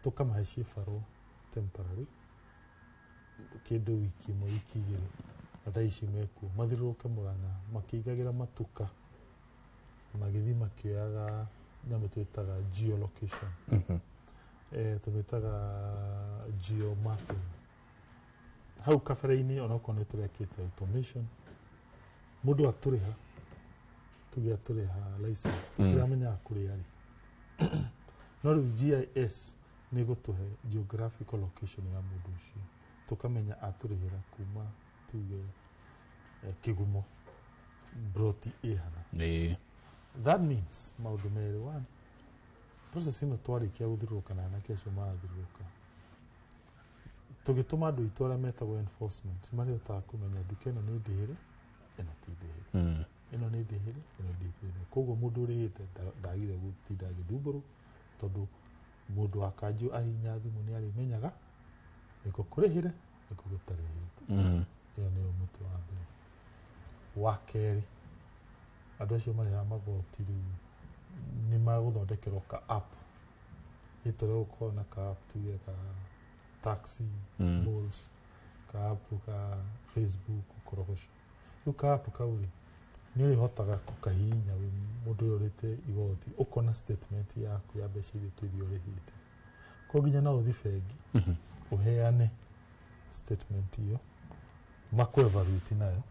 tũkamahe ciĩbarwo temporary kĩndũ wiki 1 wiki 2, na thaa ici mekuo mathiũrũrũke Mũrang'a makĩigagĩra matuka magĩthiĩ makĩoyaga nyamũ twĩtaga geolocation, tũmĩtaga geomapping. Hau kabere-inĩ onokorwo nĩ tũrekĩte automation, mũndũ atũrĩha tuge atũrĩha license tũtiramenyaga kũrĩa rĩ, no rĩu GIS nĩ gũtũhe geographical location ya mũndũ ũcio, tũkamenya atũrĩhĩra kuma tuge Kĩgumo broti ĩhana. That means maũndũ merĩ. 1, process ĩno twarĩkia gũthiũrũrũka na anake acio marathiũrũrũka, tũgĩtũma andũ aitũ arĩa metagwo enforcement marĩhotaga kũmenya nduka ĩno nĩ ndĩhĩre, ĩno ti ndĩhĩre, ĩno nĩ ndĩhĩre, ĩno ti ndĩhĩre. Koguo mũndũ ũrĩhĩte ndagĩrĩirwo gũtinda agĩthumbũrwo, tondũ mũndũ wa kanjũ ahihinya thimũ nĩ arĩmenyaga nĩkũ kũrĩhĩre nĩkũ gũtarĩhĩte. Ĩyo nĩyo mũtĩ wa mbere. Wa kerĩ, andũ acio marĩhaga magoti rĩu nĩ magũthondekerwo ka app, ĩtũre gũkorwo na ka app tuge ka taxi balls, ka app ka Facebook korogoco. Rĩu ka app kau rĩ nĩ ũrĩhotaga gũkahihinya wĩ mũndũ ũyũ ũrĩte igoti, ũkona statement yaku ya mbeca iria twĩthio ũrĩhĩte. Koguo nginya no ũthiĩ bengi uheane statement hiyo makwevaluti nayo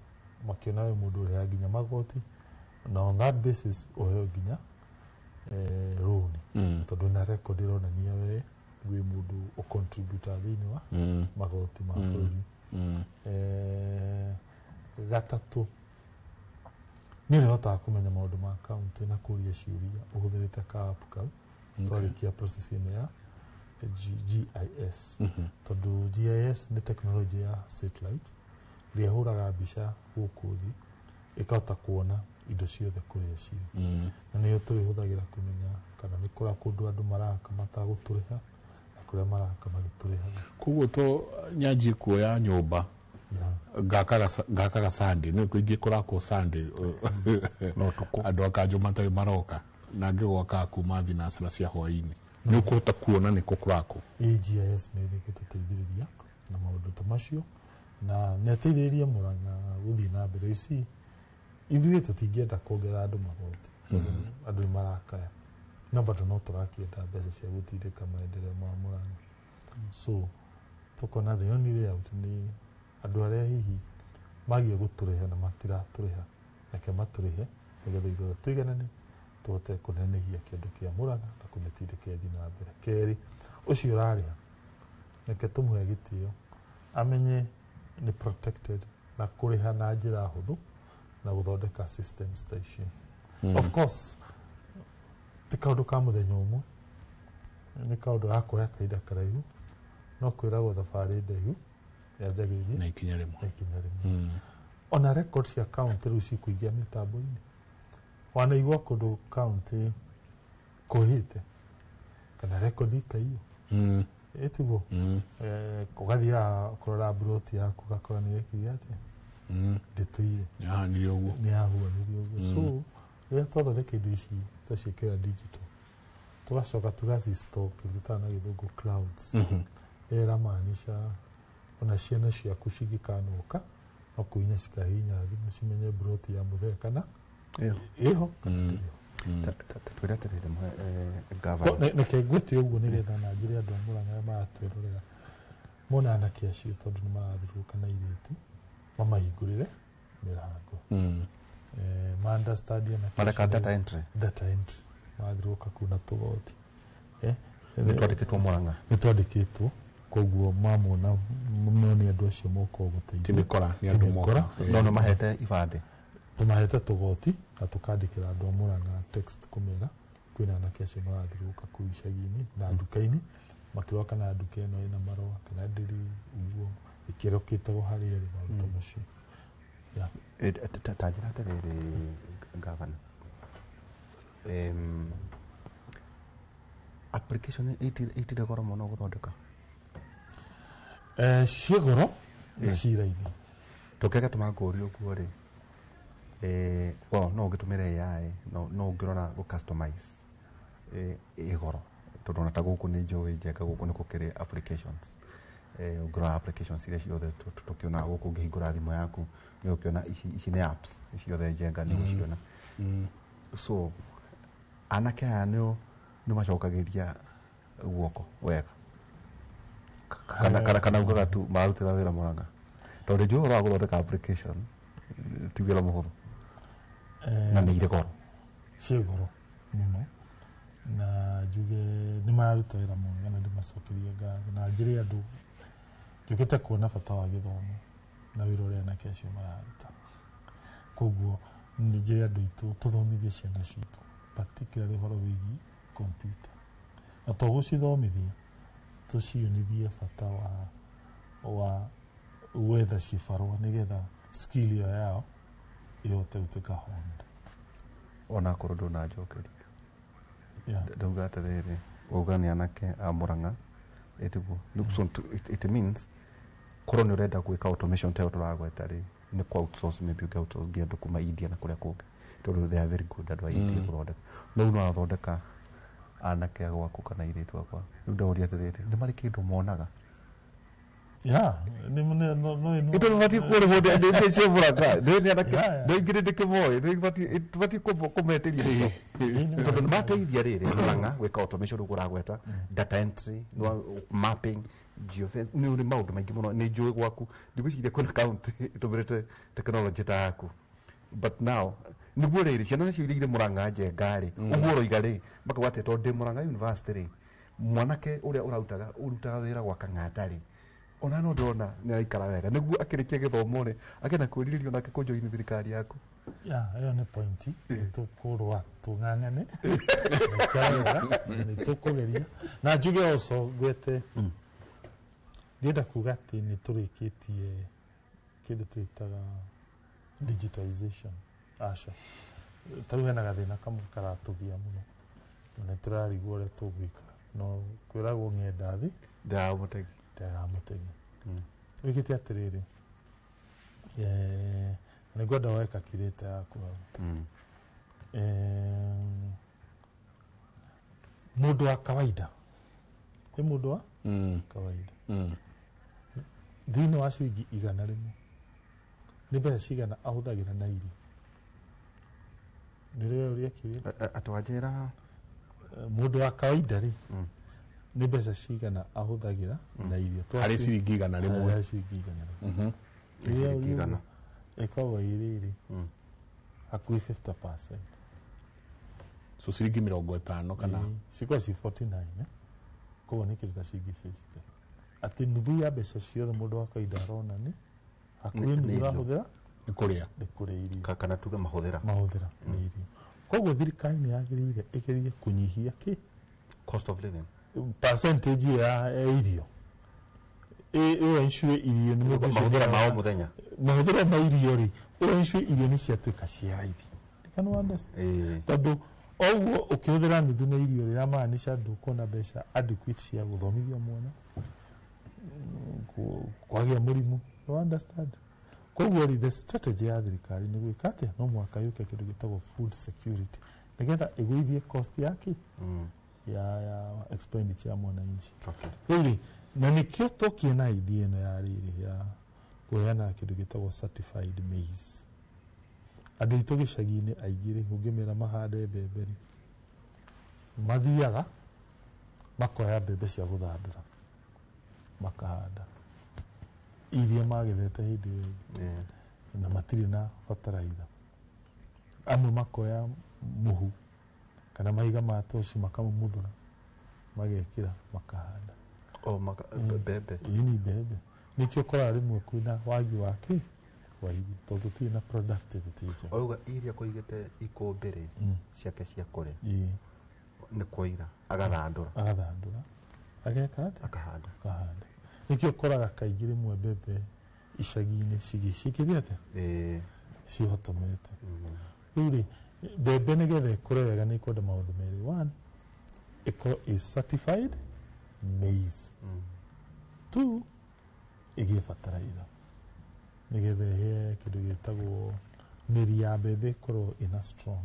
makiona we mundu uria nginya magoti na on that basis uheo nginya loan tondu na record ironania we wi mundu o contributor thini wa magoti ma bururi gatatu ni rehota kumenya maundu ma account na kuria ciuria uhuthirite ka app kau twarikia process ya GIS tondu GIS ni technology ya satellite ria huraga mbica guku thi ikahota kuona indo ciothe kuria ciri na niyo turi huthagira kumenya kana ni kura kundu andu maraka mataguturiha na kuria maraka magituriha koguo to nyanjie kuoya nyumba ngakaga Sunday ni kuingi kurako Sunday no tuko andu akanjo matari maroka na ngigwaka kuma thinacara cia hwaini ni ukuhota kuona ni kurako GIS ni gituteithiriria na maundu ta macio na neteithiriria Murang'a guthii na mbere ici ithuĩ tũtingĩenda kuongerera andũ magoti andũ nĩ marakaya no bado no tũrakĩenda mbeca cia gũtindĩka maendeleo ma Murang'a so tukona the only way out ni andũ arĩa hihi magia gũtũrĩha na matiratũrĩha reke matũrĩhe nĩgetha ithuĩ tũiganane tũhote kũnenehia kĩndũ kĩa Murang'a na kũmĩtindĩka ĩthiĩ na mbere. Kerĩ ũcio ũrarĩha reke tũmũhe gĩtĩo amenye ni protected na kuriha na njira huthu na guthondeka system station of course ti kaundu ka muthenya umwe ni kaundu ga kuoya kahinda karaihu no kwiragwo thabari ndaihu yanjagiririe na ikinya rimwe ona records ya county riu cikuingia mitambo-ini wanaigua kundu county kuhite kana record ikaiyo etiguo kugathia kurora broti yaku gakora ni ekiri atia ndituire ni uguo ni ahua ni uguo so rĩa twathondeka indo ici twaciĩkĩra digital tugacoka tugacistock tutana gĩthũngũ clouds ĩramaanisha ona ciana ciaku cingĩkanũka no kuinya cikahihinya thimũ cimenye broti ya mũthee kana ĩho twĩra atĩrĩrĩ gavana nĩke ngwĩte ũguo nĩgetha na njĩre andũ a Murang'a maratwĩrorera mona anake acio tondũ nĩ marathiũrũrũka na airĩtu mamahingũrĩre mĩrango ma-understand mareka data entry marathiũrũrũka kũu na tũgoti nĩtwandĩkĩtwo Murang'a nĩtwandĩkĩtwo koguo mamona nĩ andũ acio moka gũteithia timikora ni andũ moka no mahete ibande tumahete tugoti na tukandikira andu a Murang'a text kumera kwina anake acio marathiũrũrũka kũu icagi-inĩ na nduka-inĩ makiroka na nduka ĩno ĩna marũa kana ndĩri ũguo ĩkĩrũkĩte harĩa ĩrĩ maũndũ macio tanjĩra atĩrĩrĩ gavana application ĩtire goro mũno gũthondeka ciĩ goro cira-inĩ tũkĩaga tũmangũria ũguo rĩ no ũngĩtũmĩra AI no ũngĩrora gũ-customize ĩgoro tondũ ona ta gũkũ nĩ njũĩ njega gũkũ nĩ gũkĩrĩ applications ũngĩrora applications iria ciothe tũkĩona gũkũ ũngĩhingũra thimũ yaku nĩ ũkĩona ici nĩ apps ciothe njenga nĩ ũgũciona so anake aya nĩ macokagĩria guoko wega kana ugaga tu mararutĩra wĩra Murang'a tondũ njũĩ ũhoro wa gũthondeka application ti wĩra mũhũthũ na nĩ irĩ goro ciĩ goro mũno na njuge nĩ mararuta wĩra mwega na ndĩmacokerie ngatho na njĩre andũ njũkĩte kuona bata wa gĩthomo na wĩra ũrĩa anake acio mararuta koguo nĩ njĩre andũ aitũ tũthomithie ciana citũ particularly ũhoro wĩgiĩ kompiuta na to gũcithomithia tũcionithie bata wa gwetha cibarũa nĩgetha skill ĩyo yao ihote gũtuĩka honda ona korwo ndũnanjokeria ndauga atĩrĩrĩ uga nĩ anake a Murang'a etiguo it means korwo nĩ ũrenda gwĩka automation ta tũragweta rĩ nĩ kwa outsource maybe ũngĩ andũ kuma India na kũrĩa kũngĩ tondũ they are very good andũ a India gũthondeka no athondeka anake gwaku kana airĩtu akwa rĩu ndauria atĩrĩrĩ nĩ marĩ kĩndũ monaga ito nibati kũrĩhwo ndĩ cia Murang'a ndĩ anake ndaingĩrĩ ndĩkĩmoĩ nibati kũmeteria tondũ nĩ mateithia rĩrĩ Murang'a gwĩka automation ũguo ũragweta data entry mapping geofence ni uri maundu maingi muno ni njui gwaku ndigwiciria kwina county itumirite technology ta yaku but now niguo riri ciana nacio irigire Murang'a Njengari uguo roiga ri makagwate to ndi Murang'a University ri mwanake uria urutaga wira gwa Kang'ata ri ona no ndona ni aikara wega niguo akirikia githomo ri akena kwiririo nake kunjoini thirikari yaku iyo ni pointi tukurwa tung'ang'ane ni tukugeria na njuge also gwete ndienda kuga ati ni turikitie kindu twitaga digitalization aca tariu hena gathina kamwe karatugia muno na turarigwo uria tugwika no kwiragwo ng'enda thi ndaramutegi wikite atiriri nigwenda weka kirete yaku mundu wa kawaida ni mundu wa kawaida thini wa ciringi 100 ni mbeca cigana ahuthagira na irio ni rĩo ũrĩa kĩrĩa atwanjĩra mundu wa kawaida ri ni mbeca cigana ahuthagira na irio harĩ ciringi 100 rĩmwe harĩ ciringi 100 rĩo ũrĩa ĩkoragwo ĩrĩ hakuhĩ 50%. So ciringi 50 kana cikorwo ci 49 koguo nĩ kĩruta ciringi 50 atĩ nuthu ya mbeca ciothe mũndũ wa kawaida arona nĩ hakuhĩ nuthu ũrahũthĩra nĩ kũrĩa irio kana tuge mahũthĩra nĩ irio koguo thirikari nĩ yagĩrĩire ĩgerie kũnyihia cost of living percentage ya irio ensure irio nĩ mahũthĩra ma o mũthenya mahũthĩra ma irio rĩ ensure irio nĩ ciatuĩka cia raithi kana understand tondũ oguo ũkĩhũthĩra nuthu na irio rĩrĩa maanisha ndũkuona mbeca adequate cia gũthomithia mwana kwagĩa mũrimũ you understand koguo the strategy ya thirikari nĩ gwĩka atĩa no mwaka yũke kĩndũ gĩtagwo food security nĩgetha ĩgũithie cost yake ya expenditure ya mwananchi rĩu na nĩkĩo tũkie na idea ĩno ya rĩrĩ ya kũheana kĩndũ gĩtagwo certified maize andũ aitũ gĩcagi-inĩ aingĩ rĩ ũngĩmera mahande mbembe rĩ mathiaga makoya mbembe cia gũthandũra makahanda iria magethete hĩndĩ ĩyo na matirĩ na bataraitha amwe makoya mũhu kana mahiga ma toci makamumuthũra magekĩra makahanda mbembe ni mbembe nĩkĩo ũkoraga rĩmwe kwĩna wagi wa kĩ wa irio tondũ tũtirĩ na productivity njega oiga iria kũigĩte ikũmbĩ rĩ ciake cia kũrĩa nĩ kwaira agathandũra ageka atĩa akahanda nĩkĩo ũkoraga kaingĩ rĩmwe mbembe icagi-inĩ cigĩcikĩria atĩa cihotomete rĩu rĩ mbembe nĩgetha ĩkũre wega nĩ ikwenda maũndũ merĩ one ĩkorwo is certified maize 2 ĩgĩe bataraitha nĩgetha ĩhe kĩndũ gĩtagwo mĩri ya mbembe ĩkorwo ina strong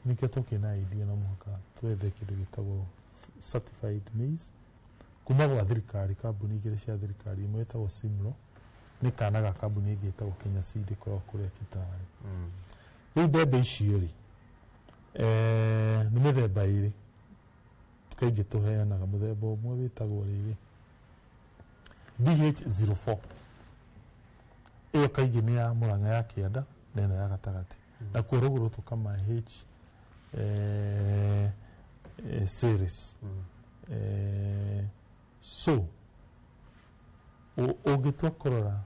nĩkĩo tũkĩna idea no mũhaka twethe kĩndũ gĩtagwo certified maize kuma gwa thirikari kambuni igĩrĩ cia thirikari imwe ĩtagwo Simlo nĩ kana ga kambuni ĩngĩ ĩtagwo Kenya Seed ĩkoragwo kũrĩa Kitale rĩu mbembe icio rĩ nĩ mĩthemba ĩrĩ kaingĩ tũheanaga mũthemba ũmwe wĩtagwo rĩrĩ DH04 ĩyo kaingĩ nĩ ya Murang'a ya kĩanda na ĩno ya gatagatĩ na kuo rũgũrũ tũkama H series so ũngĩtua kũrora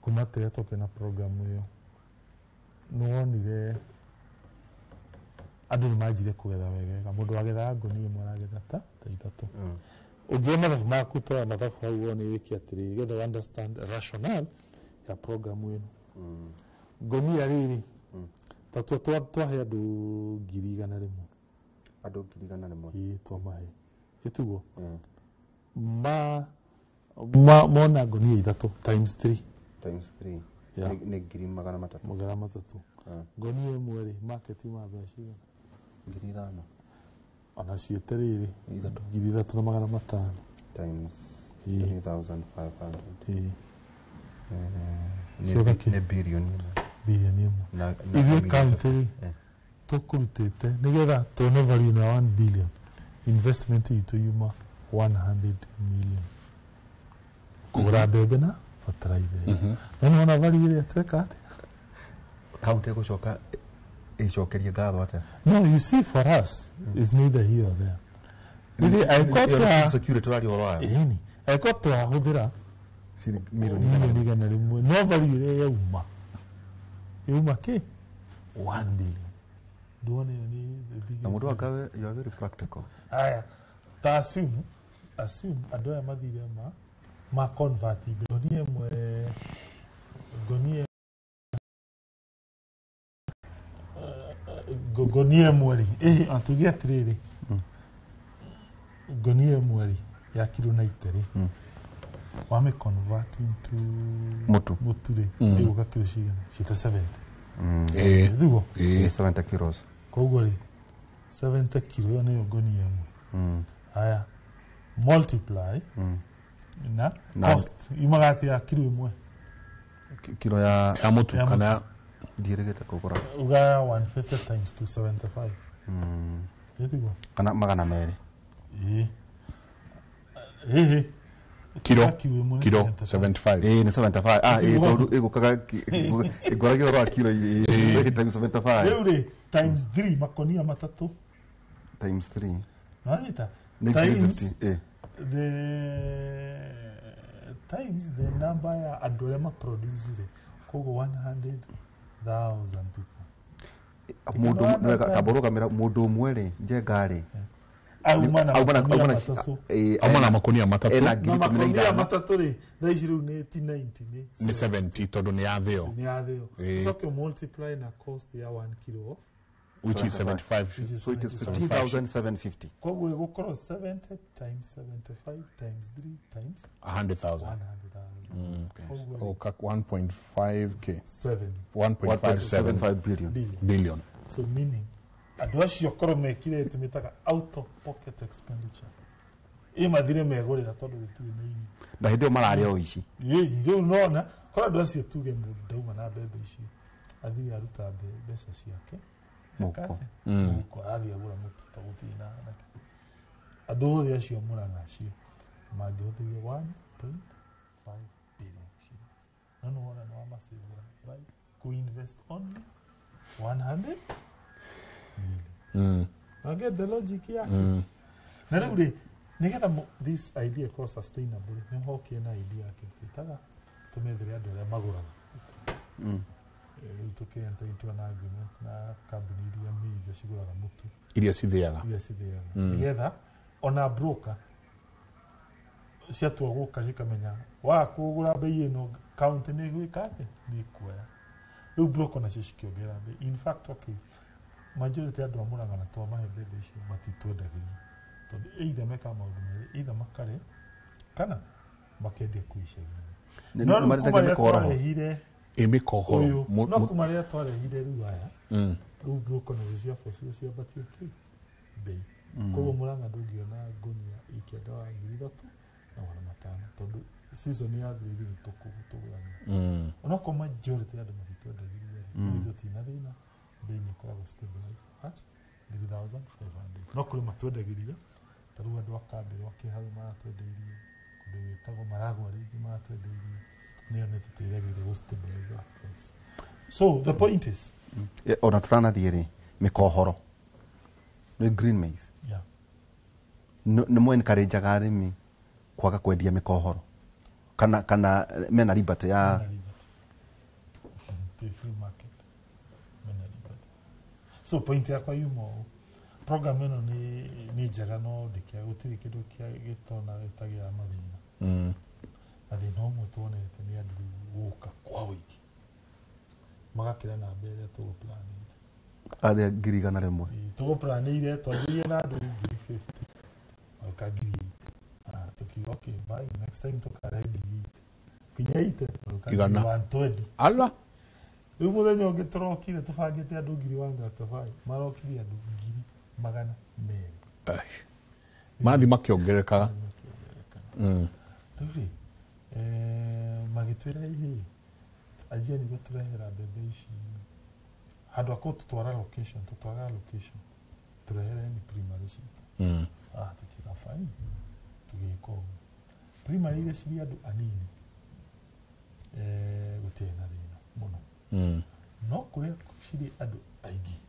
kuma tĩrĩa tũkĩ na programu ĩyo nĩwonire andũ nĩ manjire kũgetha wegega mũndũ wagethaga ngũnia ĩmwe aragetha ta ithatũ ũngĩoya mathabu maku twara mathabu hau wone wĩke atĩrĩrĩ getha understand rationale ya programu ĩno ngũnia rĩrĩ ta twahe andũ 100,000 andũ 100,000 twamahe ĩtuguo mona ngũnia ithatũ times 3 nĩ 3,300 ngũnia ĩmwe rĩ market ma mbeca cigana 5,000 ona ciĩte rĩrĩ 3,500 times 3,500 nĩ bilioni ĩmwe ithuĩ kaũntĩ rĩ tũkũrutĩte nĩgetha tuone value ya 1 billion investment itũ yuma 100 million kugura mbembe na fertilizer. Unaona value ile tweka ati kaunti gucoka icokerie ngatho ate. No, you see, for us is neither here or there. Really, I got to security rally or I got to hudira million igana rimwe no value ile yauma ke 1 billion. Duone ni the big. Na mundu akawe you are very practical. Aya, ta assume adoya mathire ma convert gonie mweri atugia atiriri gonie mweri ya kilo na iteri wame convert into muture ndio ka kilo shigana shita 70 ndio 70 kilos kogori 70 kilo na gonie haya multiply na cost imagati ya kilo imwe kilo ya mutu kana dirigeta kugura uga 150 times 275 ndio kana magana mere kilo 75 ni 75 ego kaga igora gyo kilo times 75 eure times 3 makonia matatu times 3 naita times the number ya adolema produce kogo 100,000 people mundu kaboroga mera mundu mwere je gari aumana makonia matatu na makonia matatu ri ndaishiru ni 1890 ni 70 todo ni atheo so can multiply na cost ya 1 kilo of which is 75 so it is 15,750 kogo igukoro 70 times 75 times 3 times 100,000 1.5k 1.57 billion so meaning adwashi okoro mekire tumitaka out of pocket expenditure mathire megorera tondu gutiri nini na hindio mararia o ici ndio unaona kwa adwashi tuge mundu dauma na bebe ici athiri aruta mbeca ciake muko athi agura mutu tagutina andu othe acio muranga acio mangihuthirie 1.5 billion no wona no amasivura by co-invest only 100 million. I get the logic here. Na rĩu nigetha this idea ko sustainable ni hoke na idea yake tutaga tumethere andu aria maguraga tukienta into an agreement na company iria major ciguraga mutu iria cithiaga nigetha ona broker ciatua guka cikamenya wa kugura bei ino county ni gwikate ni kuoya rĩu broker na cikiongerera bei in fact okay majority ya andu muranga na to mahe bebe icio matitwendagiria tondu either meka maundu mere either makare kana makendia kuicagina no marenda korehire imikohoro no kumaria twarehire riu aya riu broker na cia fosil cia batie ki bei kogo muranga ndungiona ngonia ikenda wa 3,000 na 500 tondu season ya thiri tukugurana ona ko majority ya andu matitwendagiria ndio tina thina bei ni koragwo stabilized at 3,500 no kuri matwendagiria taru andu akambirwo akihau maratwendeirie kundu witagwo maragwa ringi maratwendeirie niyo ni tutiragiria go stabilize price so the point is ona turanathie ri mikohoro no green maize no mo encourage arimi kwaga kwendia mikohoro kana mena liberty ya free market so point yakwa yumo program ino ni njega no ndikia gutiri kindu kia gitona gitagia mathina athina umwe tuonete ni andu guka kwa wiki magakira na mbere tu planite aria girigana rimwe tu planire twagirie na andu 50 okagiri tukiuga okay bye next time tukaredi kinyaite igana 120 ala rĩu mũthenya ũngĩ tũrokire tũbangĩte andũ 1,000 marokire andũ 200,000 marathi makiongerekaga rĩu magĩtwĩra ihi anjia nĩguo tũrehera mbembe ici handũ akoo tũtwara location tũrehere ni primary citũ tukiuga fine tugiko primary ile ciri andu anini gutire na thina muno no kuria ciri andu aigi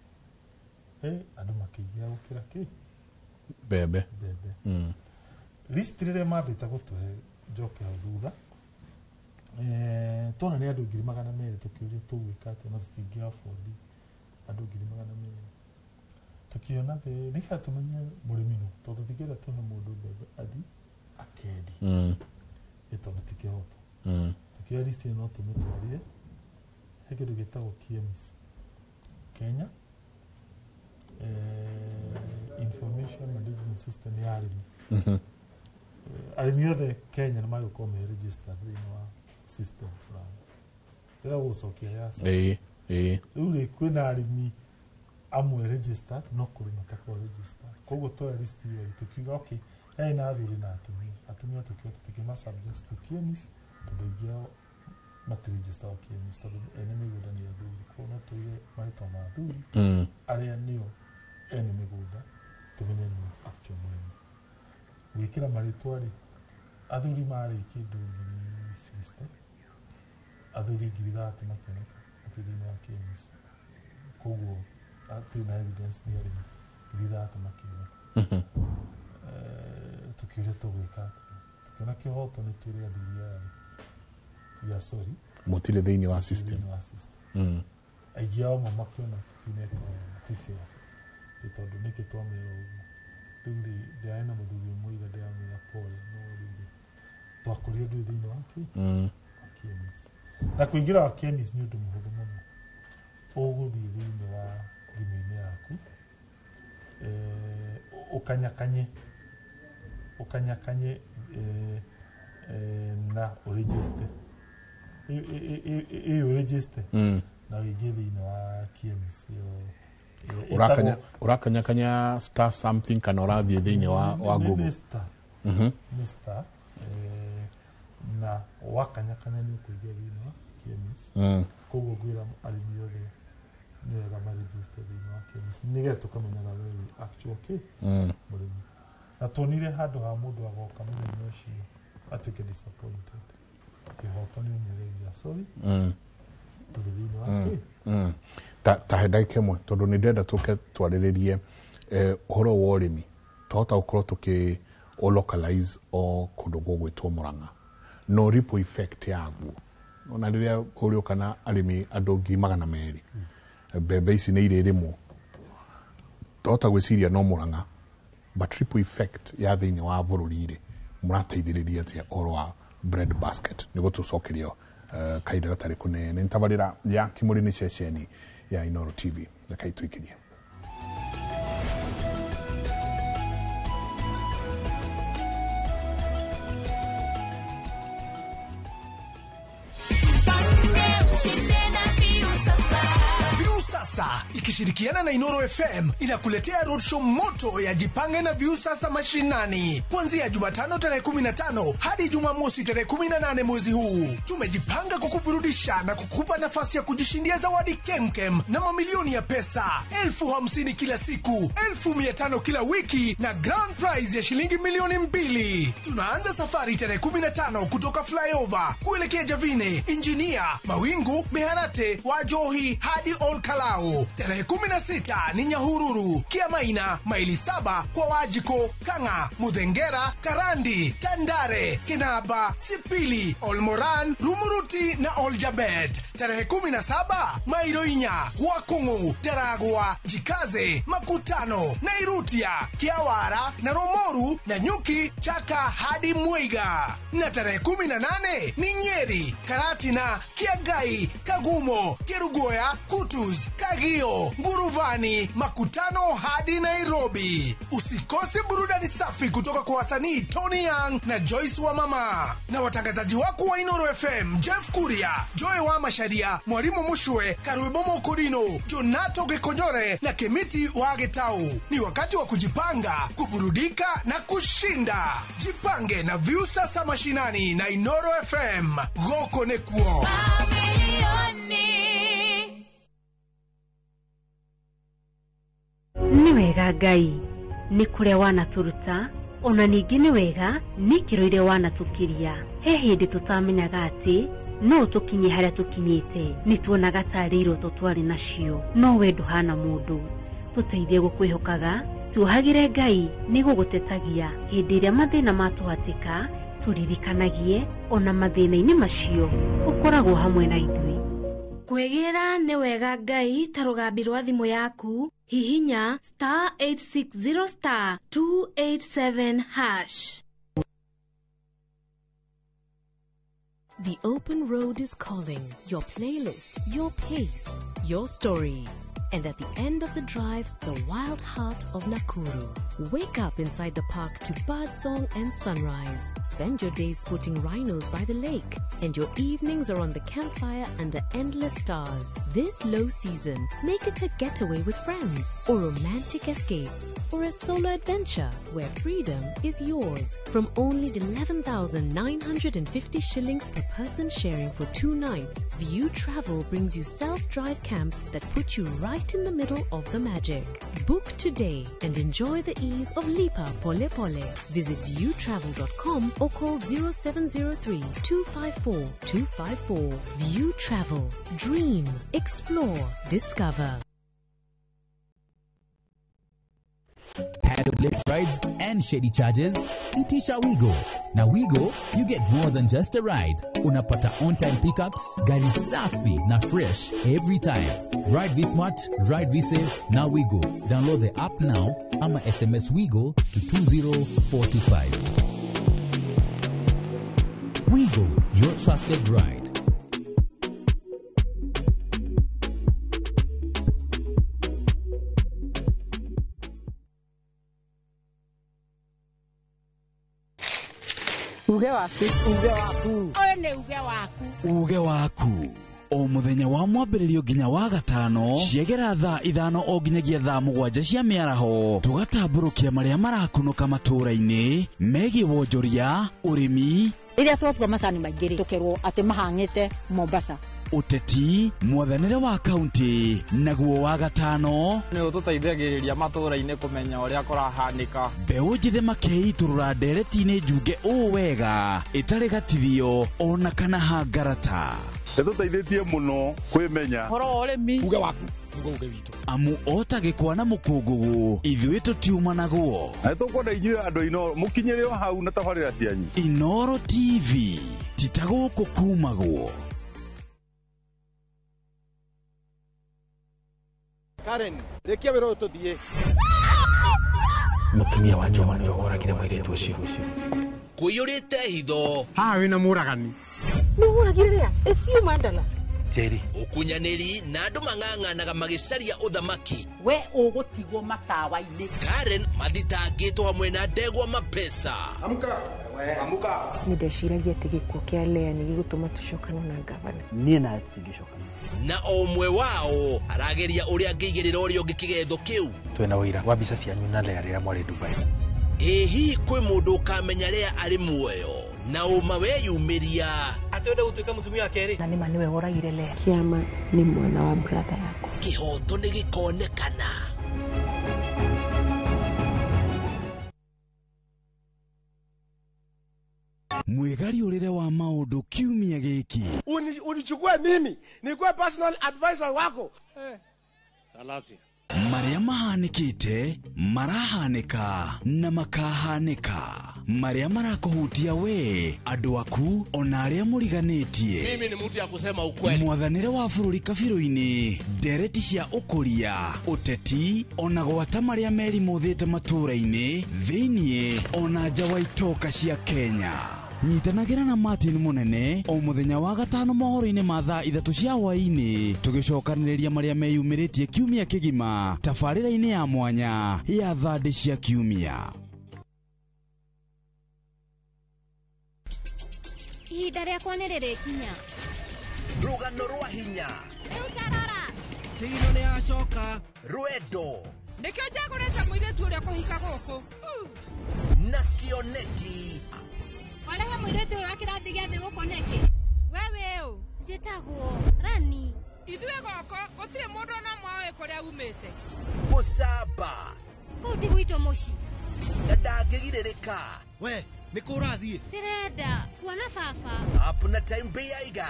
andu makigia gukira ki bebe list rire mambita gutuhe njoke thutha tona ni andu 200,000 tukiuria tugwika ati no tutingia afford andu 200,000 tukiona nika tumenye murimi no tondu tutigera tuhe mundu bebe adi akedi ito mutikihota tukia list no tumutwarire hekindu gitagwo KMS Kenya information management system ya arimi arimi othe Kenya ni magũkorwo me registered thĩinĩ wa system fulani ĩrĩa gũcokia ya rĩu rĩ kwĩna arimi amwe registered no kũrĩ matakorwo registered koguo twoya list ĩyo tukiuga okay na athuri na atumia tukiuga tũtingĩma subject to KMS tondũ aingĩ ao matiregister o KMS tondũ ene mĩgũnda nĩ athuri koguo no tũige marĩtwa ma athuri arĩa nĩo ene mĩgũnda tumenye nĩ actual mũrĩmi gwĩkĩra marĩtwa rĩ athuri marĩ kĩndũ 60 athuri 30 makĩoneka atĩ thĩinĩ wa KMS koguo atĩ na evidence nĩ arĩmi 30 makĩoneka tukiuria tũgwĩka tukiona kĩhoto nĩ twĩre athuri ya sorry mũtirĩ thĩinĩ wa system aingĩ ao makĩona tũtineka tifĩa tondu niki twamira uguo riu ndiaena muthuri umwe ndiamira pole no riu twakuria ndu thiini wa KMS na kuingira wa KMS ni undu muhuthu muno uguthii thiini wa thimũ-inĩ yaku ukanyakanye na uregister uregister na uingie thiini wa KMS urakanyakanya star something kana urathie thiini wa Google Mr na wakanyakanya ni kuingia thiini wa KMS koguo gwira arimi othe ni wega ma register thiini wa KMS nige tukamenyaga wewe actual ke murimi na tonire handu ha mundu agoka muthenya ucio atuike disappointed kihoto ni umwereria sorry thiini wa ta ndagĩka ĩmwe tondũ nĩ ndenda tũke twarĩrĩrie ũhoro wa ũrĩmi twahota gũkorwo tũkĩ localize o kũndũ gwĩtwo Mũrang'a no ripple effect yaguo ona rĩrĩa ũrĩo kana arĩmi andũ 200,000 mbembe ici nĩ irĩrĩmwo twahota gwĩciria no Mũrang'a but ripple effect ya thĩinĩ wa bũrũri-rĩ mũrateithĩrĩria atĩa ũhoro wa bread basket nĩguo tũcokerio kaida gatarĩ kũnene ntabarĩra ya Kimũri nĩ ceceni ya Inooro TV na kaitũikirie ikishirikiana na Inooro FM inakuletea roadshow moto ya Jipange na Viusasa mashinani kuanzia Jumatano tarehe 15 hadi Jumamosi tarehe 18 mwezi huu. Tumejipanga kukuburudisha na kukupa nafasi ya kujishindia zawadi kemkem na mamilioni ya pesa, 50,000 kila siku, 1,500 kila wiki na grand prize ya shilingi milioni 2. Tunaanza safari tarehe 15 kutoka flyover kuelekea Javine, Injinia, Mawingu, Meharate, Wajohi hadi Olkalao. Tarehe 16 ni Nyahururu, Kiamaina, maili 7 kwa Wajiko, Kanga, Mudhengera, Karandi, Tandare, Kenaba, Sipili, Olmoran, Rumuruti na Oljabet. Tarehe 17 Mairoinya, Wakungu, Daragwa, Jikaze, Makutano, Nairutia, Kiawara na Romoru na Nyuki, Chaka hadi Muiga. Na tarehe 18 ni Nyeri, Karatina, Kiagai, Kagumo, Kerugoya, Kutus, Kagio, Nguruvani, Makutano hadi Nairobi. Usikose burudani safi kutoka kwa wasanii Tony Young na Joyce wa Mama. Na watangazaji wako wa Inooro FM, Jeff Kuria, Joy wa Masharia, Mwalimu Mushwe, Karuebomo Kodino, Jonato Gekonyore na Kemiti wa Getau. Ni wakati wa kujipanga, kuburudika na kushinda. Jipange na Viusasa mashinani na Inooro FM. Goko nekuo. Ni wega Ngai ni kuria wanaturuta ona ningĩ nĩ wega nĩkĩroire wanatũkĩria he hĩndĩ tũtamenyaga atĩ no tũkinye harĩa tũkinyĩte nĩtuonaga tarĩ iroto twarĩ nacio no we ndũhana mũndũ tũteithie gũkwĩhokaga tuohagĩre Ngai nĩgũgũtetagia hĩndĩ ĩrĩa mathĩna matũhatĩka tũririkanagie ona mathĩna-inĩ macio ũkoragwo hamwe na ithuĩ kwegera nĩ wega Ngai ta rũgambi rwa thimũ yaku hihinya *860*287#. The open road is calling. Your playlist, your pace, your story. And at the end of the drive, the wild heart of Nakuru. Wake up inside the park to birdsong and sunrise. Spend your days spotting rhinos by the lake. And your evenings are on the campfire under endless stars. This low season, make it a getaway with friends or romantic escape. Or a solo adventure where freedom is yours. From only 11,950 shillings per person sharing for 2 nights, View Travel brings you self-drive camps that put you right in the middle of the magic. Book today and enjoy the ease of Lipa Pole Pole. Visit viewtravel.com or call 0703-254-254. View Travel. Dream. Explore. Discover. Paddle blade rides and shady charges? Itisha Wigo. Na Wigo, you get more than just a ride. Unapata on-time pickups, gari safi na fresh every time. Ride V-Smart, ride V-Safe, na Wigo. Download the app now, ama SMS Wigo to 20425. Wigo, your trusted ride. Uge waku, uge waku. One uge waku. Uge waku. O muthenya wa mwambĩrĩrio nginya wa gatano ciegera thaa 5 o nginyagia thaa 7 cia mĩaraho tugatambũrũkia marĩa marakunũka matũũra-inĩ megiĩ wonjoria ũrĩmi rĩrĩa twatua macani maingĩ tũkerwo atĩ mahang'ĩte Mombasa uteti mwathanĩre wa kaunti naguo wa gatano nĩ ũtũteithagĩrĩria matũũra-inĩ kũmenya ũrĩa kũrahanĩka mbeũ njĩthĩ makeitũrũra ndereti-inĩ njunge ũũ wega ĩtarĩ gatithio ona kana hangarata nĩtũteithĩtie mũno kwĩmenya horo ũrĩmi uge waku nĩguo uge witũ amu otagĩkwa na mũkũngũgũ ithuĩ tũtiumanaguo na nĩtũkwenda inyuĩ andũ a Inoro mũkinyĩre o hau na tabarĩra cianyu Inoro TV titagũkũ kumagwo. Karen, rekia wĩra ũyũ tũthiĩ. Mũtumia wa Joma nĩwe woragire mũirĩtu ũcio. Kũiyũrĩte hitho. Haha wĩna mũragani. Nĩ mũragire rĩa? Eciu Mandala. Jerry. Ũkunyanĩri na andũ mang'ang'anaga magĩcaria ũthamaki. We ũgũtigwo matawa-inĩ. Karen mathitangĩtwo hamwe na Ndegwa Mapesa. Amuka. Amuka. Nĩndeciragia atĩ gĩkuũ kĩa Lea nĩ gĩgũtũma tũcokane na gavana. Niĩ na tũtingĩcokana. Na o ũmwe wao arageria ũrĩa angĩigĩrĩra ũrĩa ũngĩ kĩgetho kĩu. Twĩna ũira wa mbica cianyu na Lea rĩrĩa mwarĩ Dubai. Hihi kwĩ mũndũ ũkamenya Lea arĩ muoyo na ũma weyumĩria atĩwenda gũtuĩka mũtumia wa kerĩ na nĩma nĩwe woragire Lea. Kĩama nĩ mwana wa brother yako. Kĩhoto nĩ gĩkonekana. Mwegari ũrĩre wa maũndũ kiumia gĩkĩ. Unichukue mimi nikuwe personal advisor wako. Salasi. Marĩa mahanĩkĩte marahanĩka na makahanĩka marĩa marakũhutia we andũ aku ona arĩa mũriganĩtie. Mimi ni mtu ya kusema ukweli. Mwathanĩre wa bũrũri kabirũ-inĩ ndereti cia ũkũria ũteti ona gwata marĩa merimũthĩte matũũra-inĩ thĩiniĩ ona nja wa itoka cia Kenya. Nyitanagĩra na Martin Munene o mũthenya wa gatano mohoro-inĩ ma thaa 3 cia hwaĩ-inĩ tũgĩcokanĩrĩria marĩa meyumĩrĩtie kiumia kĩgima tabarĩra-inĩ ya mwanya ya thande cia kiumia. Ihinda rĩakwa nĩ rĩrĩkinya. Rũgano rwa hinya. Rĩu tarora. Tigino nĩ acoka. Rwendo. Nĩkĩo njagũrĩte mũirĩtu ũrĩa kũhika gũkũ. Na kĩoneki. Warehe mũirĩtu ũyũ wa kĩrathi gĩa thĩ gũkũ nĩkĩ? Wewe ũ. Njĩtagwo Rani. Ithuĩ gũkũ gũtirĩ mũndũ ona mwawe kũrĩa umĩte. Mũcamba. Kũu ti gwitũ mũciĩ. na ndangĩgirĩrĩka. We nĩ kũ ũrathiĩ? Ndĩrenda kuona baba. Up na time bay aiga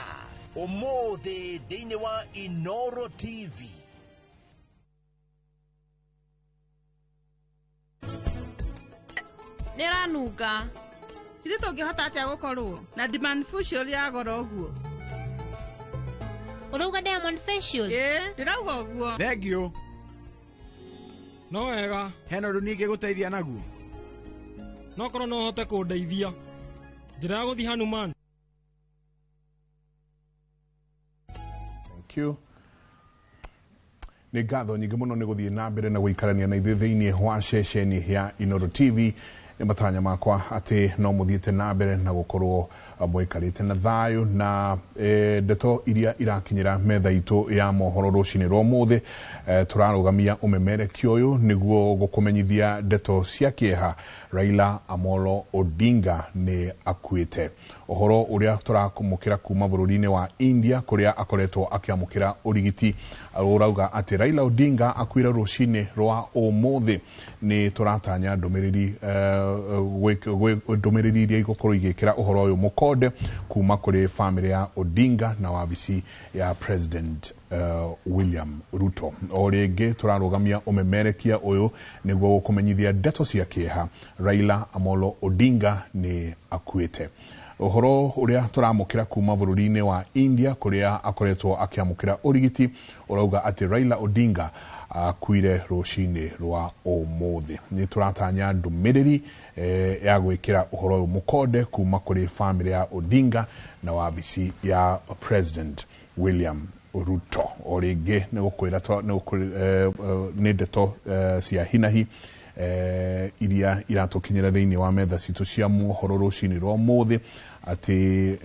ũmũthĩ thĩinĩ wa Inoro TV. Nĩranunga. Ithe tũngĩhota atĩa gũkorwo na demand facial ya goro ũguo? Ũrauga Diamond Facial? Ndĩrauga ũguo. Thengio. No wega. Hena ũndũ niĩ ngĩgũteithia naguo. No korwo no ũhote kũndeithia. Njĩra ya gũthiĩ Hanuman. Thank you. Nĩ ngatho nyingĩ mũno nĩ gũthiĩ na mbere na gũikarania na ithuĩ thĩinĩ wa ceceni ya Inoro TV. Nĩ matanya makwa atĩ no mũthiĩte na mbere na gũkorwo mũikarĩte na thayũ na ndeto iria irakinyĩra metha itũ ya mohoro rũcinĩ rwa ũmũthĩ. Tũrarũgamia ũmemerekia ũyũ nĩguo gũkũmenyithia ndeto cia kĩeha Raila Amolo Odinga nĩ akuĩte. Ũhoro ũrĩa tũrakũmũkĩra kuma bũrũri-inĩ wa India kũrĩa akoretwo akĩamũkĩra ũrigiti ũrauga atĩ Raila Odinga akuire rũcinĩ rwa ũmũthĩ. Nĩ tũratanya ndũmĩrĩri iria igũkorwo igĩkĩra ũhoro ũyũ mũkonde kuma kũrĩ famĩlĩ ya Odinga na wabici ya President William Ruto. O rĩngĩ tũrarũgamia ũmemerekia ũyũ nĩguo gũkũmenyithia ndeto cia kĩeha Raila Amolo Odinga nĩ akuĩte. Ũhoro ũrĩa tũramũkĩra kuma bũrũri-inĩ wa India kũrĩa akoretwo akĩamũkĩra ũrigiti ũrauga atĩ Raila Odinga akuire rũcinĩ rwa ũmũthĩ. Nĩ tũratanya ndũmĩrĩri ya gwĩkĩra ũhoro ũyũ mũkonde kuma kũrĩ famĩlĩ ya Odinga na wabici ya President William Ruto. O rĩngĩ nĩ gũkwĩra nĩ ndeto cia hinahi iria iratũkinyĩra thĩinĩ wa metha citũ cia mohoro rũcinĩ rwa ũmũthĩ atĩ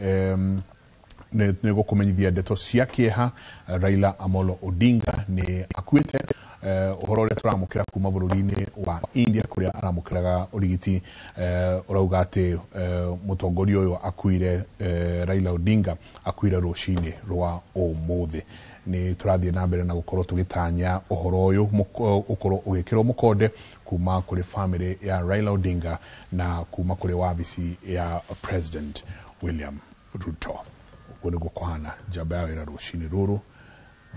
nĩ gũkũmenyithia ndeto cia kĩeha Raila Amolo Odinga nĩ akuĩte. Ũhoro ũrĩa tũramũkĩra kuma bũrũri-inĩ wa India kũrĩa aramũkĩraga ũrigiti ũrauga atĩ mũtongoria ũyũ akuire Raila Odinga akuire rũcinĩ rwa ũmũthĩ. Nĩ tũrathiĩ na mbere na gũkorwo tũgĩtanya ũhoro ũyũ ũkorwo ũgĩkĩrwo mũkonde kuma kũrĩ famĩlĩ ya Raila Odinga na kuma kũrĩ wabici ya President William Ruto. Ũguo nĩguo kũhana njamba ya wĩra rũcinĩ rũrũ.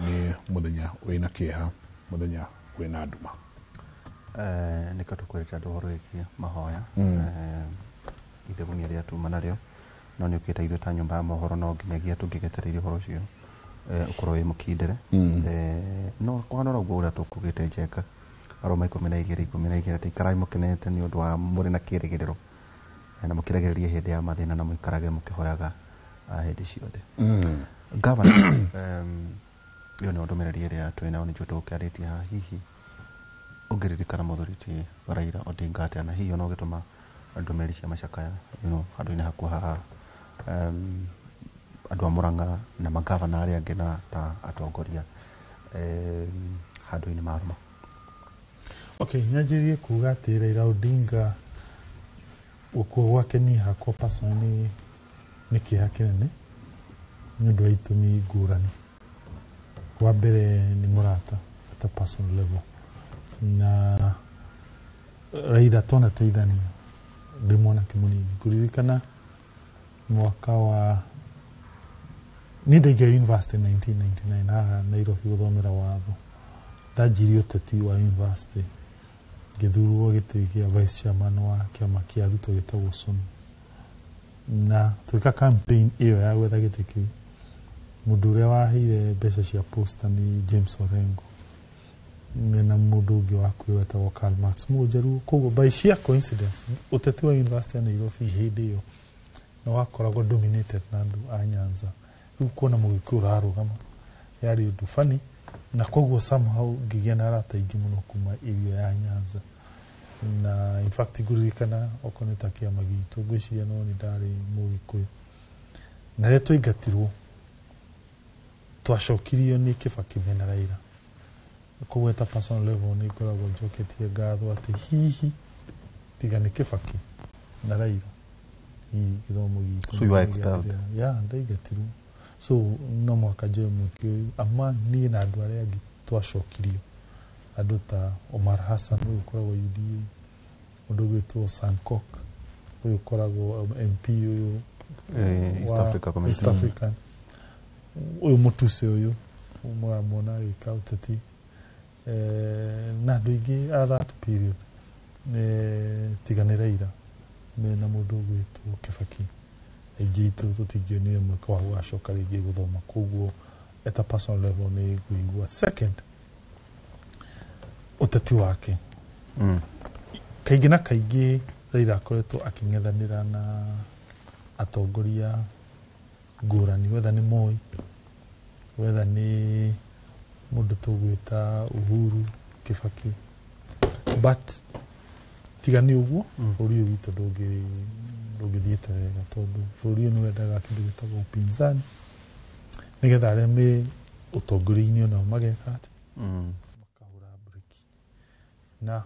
Nĩ mũthenya wĩna kĩeha, mũthenya wĩna nduma. Nĩ katũkwĩrĩte andũ ũhoro wĩgiĩ mahoya ithegũnia rĩrĩa tuma narĩo, no nĩ ũkĩte ithuĩ ta nyũmba ya mohoro no nginyagia tũngĩgetereire ũhoro ũcio ũkorwo wĩ mũkindĩre. No kũhana ũguo ũrĩa tũkugĩte Njenga Aroma 12:12 atĩ ikarai mũkenete nĩ ũndũ wa mũrĩ na kĩĩrĩgĩrĩro na mũkĩragĩrĩria hĩndĩ ya mathĩna na mũikarage mũkĩhoyaga hĩndĩ ciothe. Governor yo nĩ ndũmĩrĩri ĩrĩa twĩnayo nĩ tũkĩarĩtie haha, hihi ũngĩririkana mũthuri ti Raila Odinga atĩa na hihi no gĩtũma ndũmĩrĩri cia macakaya handũ-inĩ hakuo haha andũ a Murang'a na magavana arĩa angĩ na ta atongoria handũ-inĩ ma Aroma? Okay, nyanjĩrie kuga atĩ Raila Odinga gũkua gwake niĩ hakwa personally nĩ kĩeha kĩnene nĩ ũndũ wa itũmi ngũrani. Wa mbere nĩ mũrata at a personal level, na Raila tonateithania ndĩ mwanake mũnini. Kũririkana mwaka wa niĩ ndaingĩra university 1999 haha Nairobi gũthomera watho. Ndanjirie ũteti wa university ngĩthurwo gĩtĩ gĩa vice chairman wa kĩama kĩa arutwo gĩtagwo SONU, na twĩka campaign ĩyo ya gwetha gĩtĩ kĩu. Mũndũ ũrĩa waheire mbeca cia posta nĩ James Orengo na mũndũ ũngĩ wa kwĩ wetagwo Karl Marx Mũnjaruo. Koguo by sheer coincidence ũteti wa university ya Nairobi hĩndĩ ĩyo nĩ wakoragwo dominated na andũ a Nyanza. Rĩu kuona Mũgĩkũyũ ũrarũgama yarĩ ũndũ funny, na koguo somehow ngĩgĩa na arata aingĩ mũno kuma area ya Nyanza. Na in fact ngũririkana okorwo nĩ ta kĩama gitũ ngwĩciria no nĩ ndarĩ Mũgĩkũyũ, na rĩrĩa twaingatirwo twacokirio nĩ Kibaki na Raila. Koguo at a personal level nĩ ngoragwo njoketie ngatho atĩ hihi tiga nĩ Kibaki na Raila gĩthomo gitũ. So you were expelled? Yeah, ndaingatirwo. So no mwaka njoe Mũgĩkũyũ ama niĩ na andũ arĩa angĩ twacokirio, andũ ta Omar Hassan ũyũ ũkoragwo UDA, mundu gwitwo Sankok uyu koragwo MP uyu East Africa Commission. East African uyu mutuse uyu muramona gika uteti na andu ingi at that period tiganira ira mena mundu gwitwo Kibaki aingi itu tutingionire mwaka wa gwacoka ringi guthoma koguo at a personal level ni kuigua. Second, uteti wake kaingi na kaingi Raila akoretwo aking'ethanira na atongoria ngurani, whether ni Moi, whether ni mundu tugwita Uhuru Kibaki, but tigani uguo bũrũri ũyũ witũ ndũngĩthiĩte wega tondũ bũrũri ũyũ nĩ wendaga kĩndũ gĩtagwo upinzani nĩgetha arĩa me ũtongoria-inĩ onao mageka atĩ makahũra breki. Na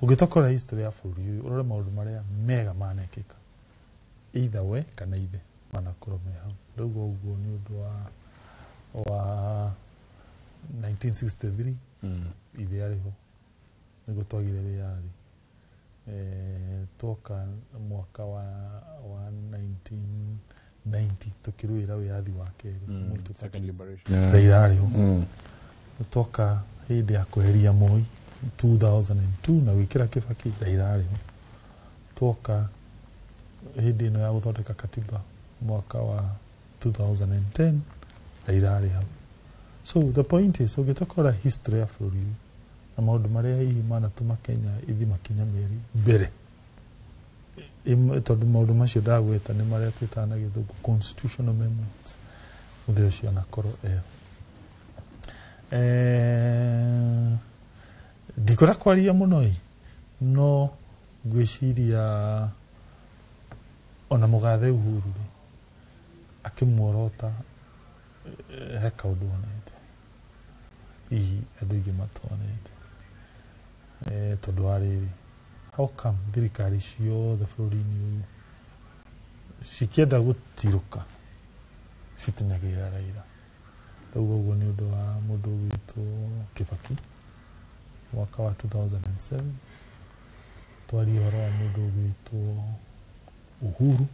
ũngĩtokora history ya bũrũri ũyũ ũrore maũndũ marĩa mega manekĩka either we kana ithe manakorwo me hau. Ndauga ũguo nĩ ũndũ wa 1963 ithe arĩ ho nĩguo twagire wĩyathi. Toka mwaka wa 1990 tukirũĩra wĩyathi wa kerĩ Raila arĩ ho. Toka hĩndĩ ya kweheria Moi 2002 na gwĩkĩra Kibaki Raila arĩ ho. Toka hĩndĩ ĩno ya gũthondeka katiba mwaka wa 2010 Raila arĩ ho. So the point is ũngĩtokora history ya bũrũri na maũndũ marĩa hihi manatũma Kenya ithi makinya mĩeri mbere tondũ maũndũ macio ndagweta nĩ marĩa twĩtaga na gĩthũngũ constitutional amendments mũthee ũcio anakorwo eho. Ndikũra kwaria mũno no ngwĩciria ona mũgathe Uhuru akĩmuorota he kaũndũ onete hihi andũ aingĩ matonete tondũ wa rĩrĩ, how come thirikari ciothe bũrũri-inĩ ũyũ cikĩenda gũtirũka citinyagĩrĩra Raila. Rĩu ũguo nĩ ũndũ wa mũndũ gwitũ Kibaki mwaka wa 2007, twari ũhoro wa mũndũ gwitũ Uhuru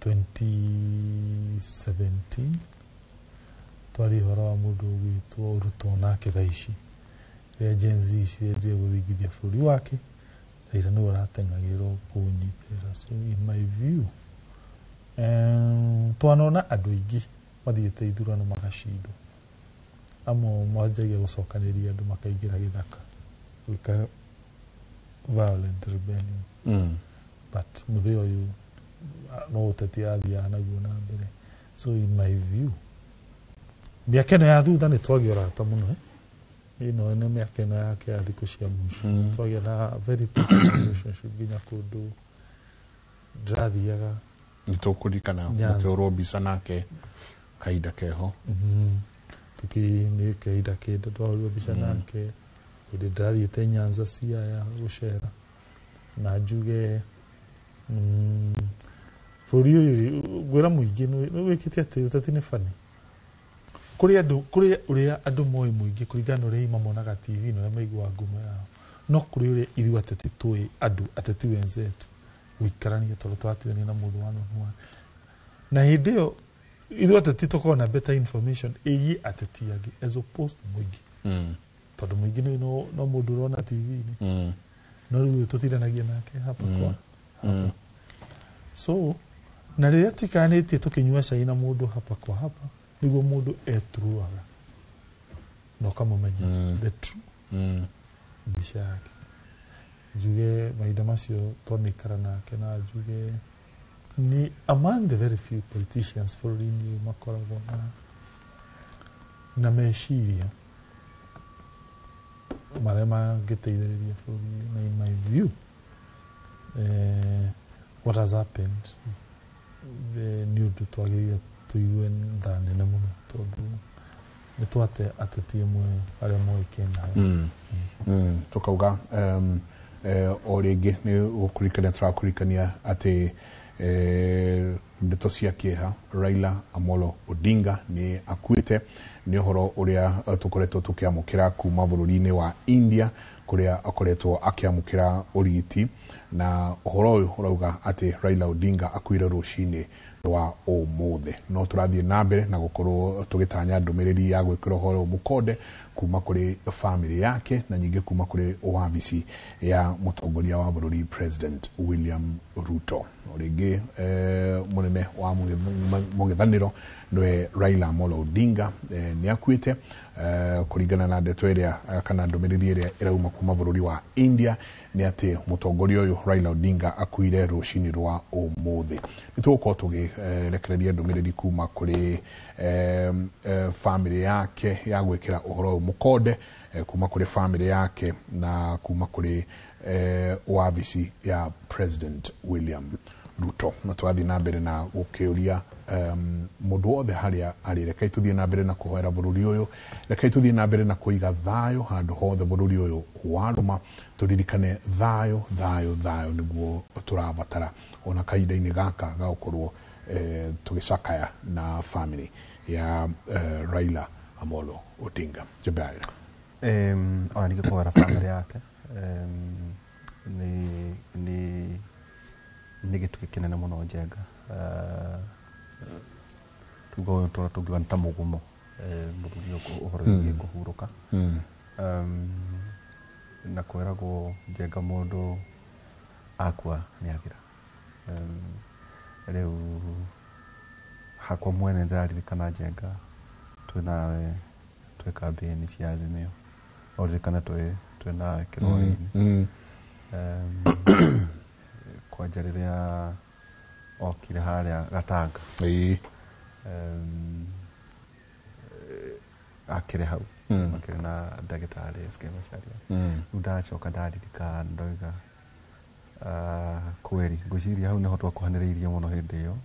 2017, twari ũhoro wa mũndũ gwitũ Ruto nake thaa ici rĩrĩa Gen Z cirendia gũthingithia bũrũri wake, Raila nĩwe ũrateng'agĩrwo kũnyitĩrĩra. So in my view twanona andũ aingĩ mathiĩte ithurano magacindwo, amwe manjagia gũcokanĩria andũ makaingĩra gĩthaka gwĩka violent rebellion, but mũthee ũyũ no ũteti athiaga naguo na mbere. So in my view mĩaka ĩno ya thutha nĩ twagĩa ũrata mũno ĩno nĩ mĩaka ĩno yake ya thikũ cia mũico twagĩa na very personal relationship nginya kũndũ ndĩrathiaga nĩtũkũririkana mũkĩhũrwo mbica nake kahinda keho nĩ kahinda kĩndũ twahũrirwo mbica nake hĩndĩ ndĩrathiĩte Nyanza Siaya gũcera na njuge bũrũri ũyũ ngwĩra mũingĩ nĩ wĩkĩte atĩ ũteti nĩ bani kũrĩ ũrĩa andũ moĩ mũingĩ kũringana ũrĩa mamonaga TV na ũrĩa maiguaga ngumo yao, no kũrĩ ũrĩa ithuĩ ateti tũĩ andũ ateti wenzetu gũikarania tondũ twatithania na mũndũ wa nũnũa, na hĩndĩ ĩyo ithuĩ ateti tũkoragwo na better information ĩgiĩ ateti angĩ as opposed to mũingĩ tondũ mũingĩ no mũndũ ũrona TV-inĩ no rĩu tũtindanagia nake hapa kwa hapa. So na rĩrĩa tũikanĩtie tũkĩnyua cai na mũndũ hapa kwa hapa nĩguo mũndũ etruaga na ũkamũmenya the true mbica yake. Njuge mahinda macio twanĩikara nake na njuge ni among the very few politicians bũrũri-inĩ ũyũ makoragwo na meciria marĩa mangĩteithĩrĩria bũrũri. Na in my view what has happened nĩ ũndũ twagĩrĩire tũigue tha nene mũno tondũ nĩ twate ateti amwe arĩa moĩ Kenya. Tũkauga o rĩngĩ nĩ gũkũrikania tũrakũrikania atĩ ndeto cia kieha Raila Amolo Odinga ni akuite ni horo uria tukoretwo tukiamukira kuma bururi-ini wa India kuria akoretwo akiamukira urigiti na horo uyu urauga ati Raila Odinga akuire rucini rwa umuthe no turathie na mbere na gukorwo tugitanya ndumiriri ya gwikira horo mukonde kuma kuri family yake na nyingi kuma kuri wabici ya mutongoria wa bururi President William Ruto oringi munene wa mungithaniro nwe Raila Amolo Odinga ni akuite kuringana na ndeto iria kana ndumiriri iria irauma kuma bururi wa India ni ati mutongoria uyu Raila Odinga akuire rucini rwa umuthe nituko tugirekereria ndumiriri kuma kuri family yake ya gwikira uhoro mukonde kuma kuri family yake na kuma kuri wabici ya President William Ruto na twathi na mbere na gukiuria mundu wothe haria ari reka ituthie na mbere na kuhoera bururi uyu reka ituthie na mbere na kuiga thayo handu hothe bururi uyu waruma turirikane thayo niguo turabatara ona kaida-ini gaka ga ukorwo tugicakaya na family ya Raila Amolo Odinga Jabaira ona ningikuhera family yake ni gitu kinene muno Njenga tugiwa nta mugumo muthuri uhoro wigi kuhuruka na kwiragwo Njenga mundu akua ni athira riu hakwa mwene ndaririkana Njenga twinawe twi campaign cia Azimio oririkana twina kirori kwanja riria okire haria Gatanga akire hau akire na ndagitari SK Macharia ndacoka ndaririkana ndoiga kweri ngwiciria hau niho twakuhaniriirie muno hindi iyo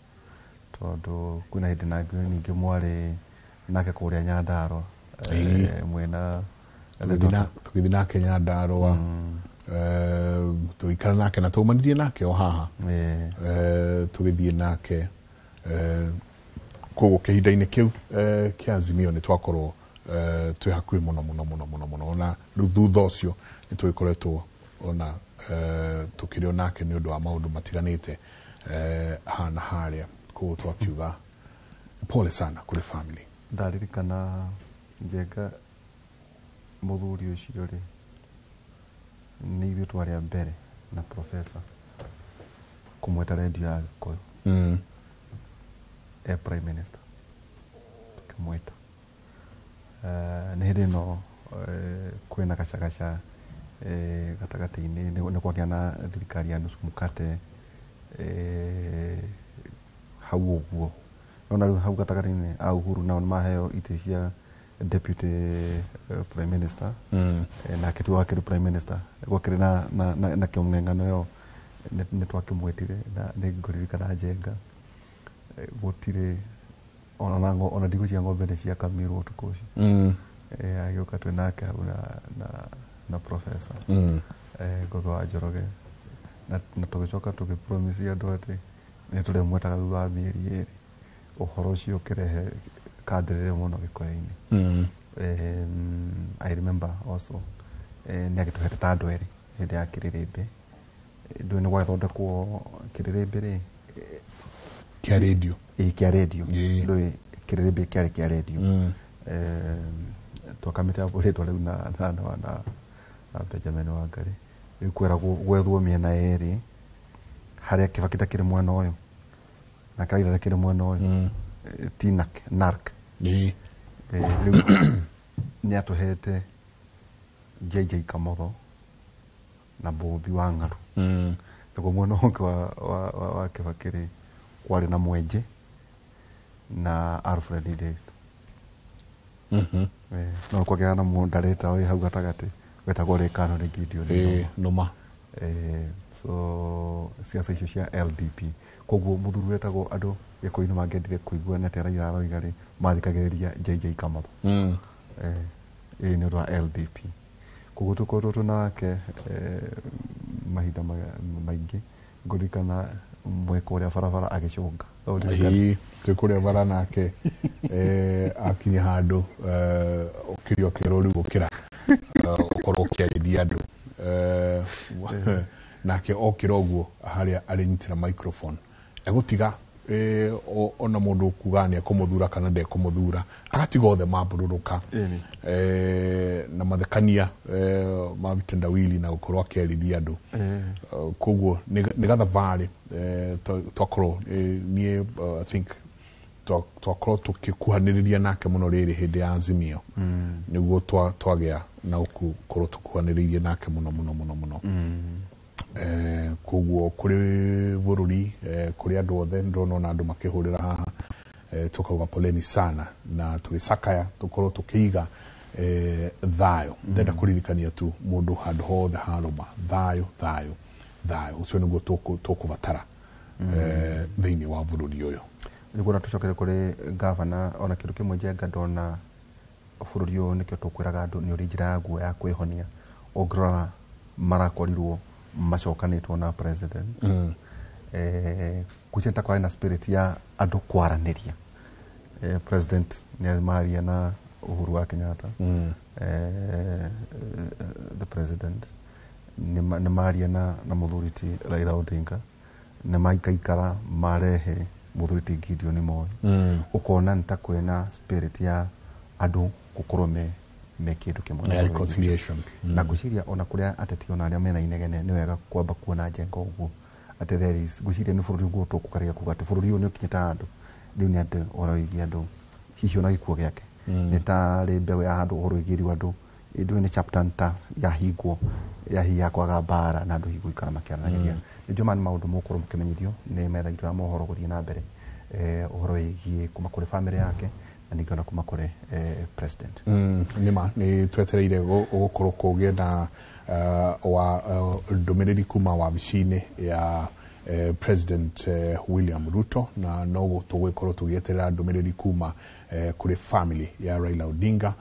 tondu kwina hindi na ningi mwari nake kuria Nyandarua mwena tugithi nake Nyandarua tuikara nake na tumanirie nake o haha tugithie nake kogo kihinda-ini kiu kia Azimio ni twakorwo twi hakui muno na thutha ucio ni twikoretwo ona tukirio nake ni undu wa maundu matiganite hana haria kogo twakiuga pole sana kuri family ndaririkana Njenga muthuri ucio ri ni ithuĩ twarĩ mbere na professor kumweta redio ya Gĩkũyũ prime minister tukimweta nĩ hĩndĩ ĩno kwĩna gacagaca gatagati-inĩ nĩ kwagĩa na thirikari ya nusu mkate hau ũguo ona rĩu hau gatagati-inĩ a Uhuru nao nĩ maheo itĩ cia deputy prime minister nake tu wakiri prime minister gwakiri na kiumng'eng'ano yo nĩ twakĩmwetire na nĩ ngũririkana Njenga gũtirĩ ona ndigũ cia ng'ombe nĩ ciakamirwo ũtukũ ũcio agĩũka twĩ nake hau na professor Ngogo wa Njoroge na tũgĩcoka tũgĩpromise andũ atĩ nĩ tũrĩmwetaga thutha wa mĩeri ĩrĩ ũhoro ũcio ũkĩrehe kadrere muno Gĩkũyũ-inĩ I remember also nĩ agĩtũhete ta andũ erĩ hĩndĩ ya Kĩrĩrĩmbĩ ndũĩ nĩ gwathondekwo Kĩrĩrĩmbĩ rĩ kia radio ndũĩ Kĩrĩrĩmbĩ kĩarĩ kia radio twakamĩte rĩtwa rĩu na Benjamin Wangari rĩu kwĩragwo gwethwo mĩena erĩ harĩa Kĩbakĩ kĩrĩ mwena ũyũ na Raila kĩrĩ mwena ũyũ narc rĩu nĩ atũhete JJ Kamotho na Bobi Wang'aru naguo mwena ũngĩ wa Kĩbakĩ rĩ kwarĩ na Mwenje na Alfred David no kwagĩa na mũndareta ũyũ hau gatagatĩ wetagwo Rĩkano nĩ Gideon nũma so siasa icio cia LDP koguo muthuri wetagwo andũ Gĩkũyũ-inĩ mangĩendire kũigua nĩ atĩ Raila aroiga rĩ mathikagĩrĩria JJ Kamotho nĩ ũndũ wa LDP koguo tũkoretwo nake mahinda maingĩ ngũririkana mweko uria barabara agicunga twikuria bara nake akinya handu ukirio kirori gukira ukorwo kiarithia andu nake okira uguo haria arinyitira microphone egutiga ona mundu kugania kumuthura kana de kumuthura agatiga othe mabururuka na mathekania ma vitendawili na gukorwo akiarithia andu koguo ni gatha vale tokoro ni I think twakorwo tukikuhaniriria nake muno riri hindi ya Azimio niguo twagia na gukorwo tukuhaniririe nake muno koguo kuri bururi kuri andu othe ndona andu makihurira haha tukauga poleni sana na tugisakaya tukorwo tukiiga thayo ndenda kuririkania tu mundu handu hothe haruma thayo ucio niguo tukubatara thiini wa bururi uyu niguo tucokere kuri governor ona kindu kimwe njenga ndona bururi uyu nikio tukwiraga andu ni uri njira yaguo ya kwihonia ongirora marakorirwo macokanitwo na president kuchenta kwa ina spirit ya andu kwaraniria president ni maria na Uhuru wa Kenyatta the president ni maria na muthuriti Raila Odinga ni maikaikara marehe muthuriti Gideon Moi ukona ntakwena spirit ya andu gukorwo me kindu kimwe na reconciliation na guciria ona kuria ateti ona aria mena inegene ni wega kwamba kuona njengo uguo ate there is guciria ni bururi uguo tukukaria kuga tu bururi uyu ni ukinyita andu riu ni andu oroigi andu hihi ona gikuo giake ni ta mbeu ya andu oroigiri andu ndu ni chapter nta ya higwo ya hiya kwaga bara na andu higuikara makiaranagiria ndio man maundu mukuru mukimenyithio ni metha gitu ya mohoro guthii na mbere uhoro igie kuma kuri family yake na nikiona kuma kuri president nima ni twetereire gukorwo kugie na wa ndumiriri kuma wabici-ini ya president William Ruto na no tugwikorwo tugieterera ndumiriri kuma kuri family ya Raila Odinga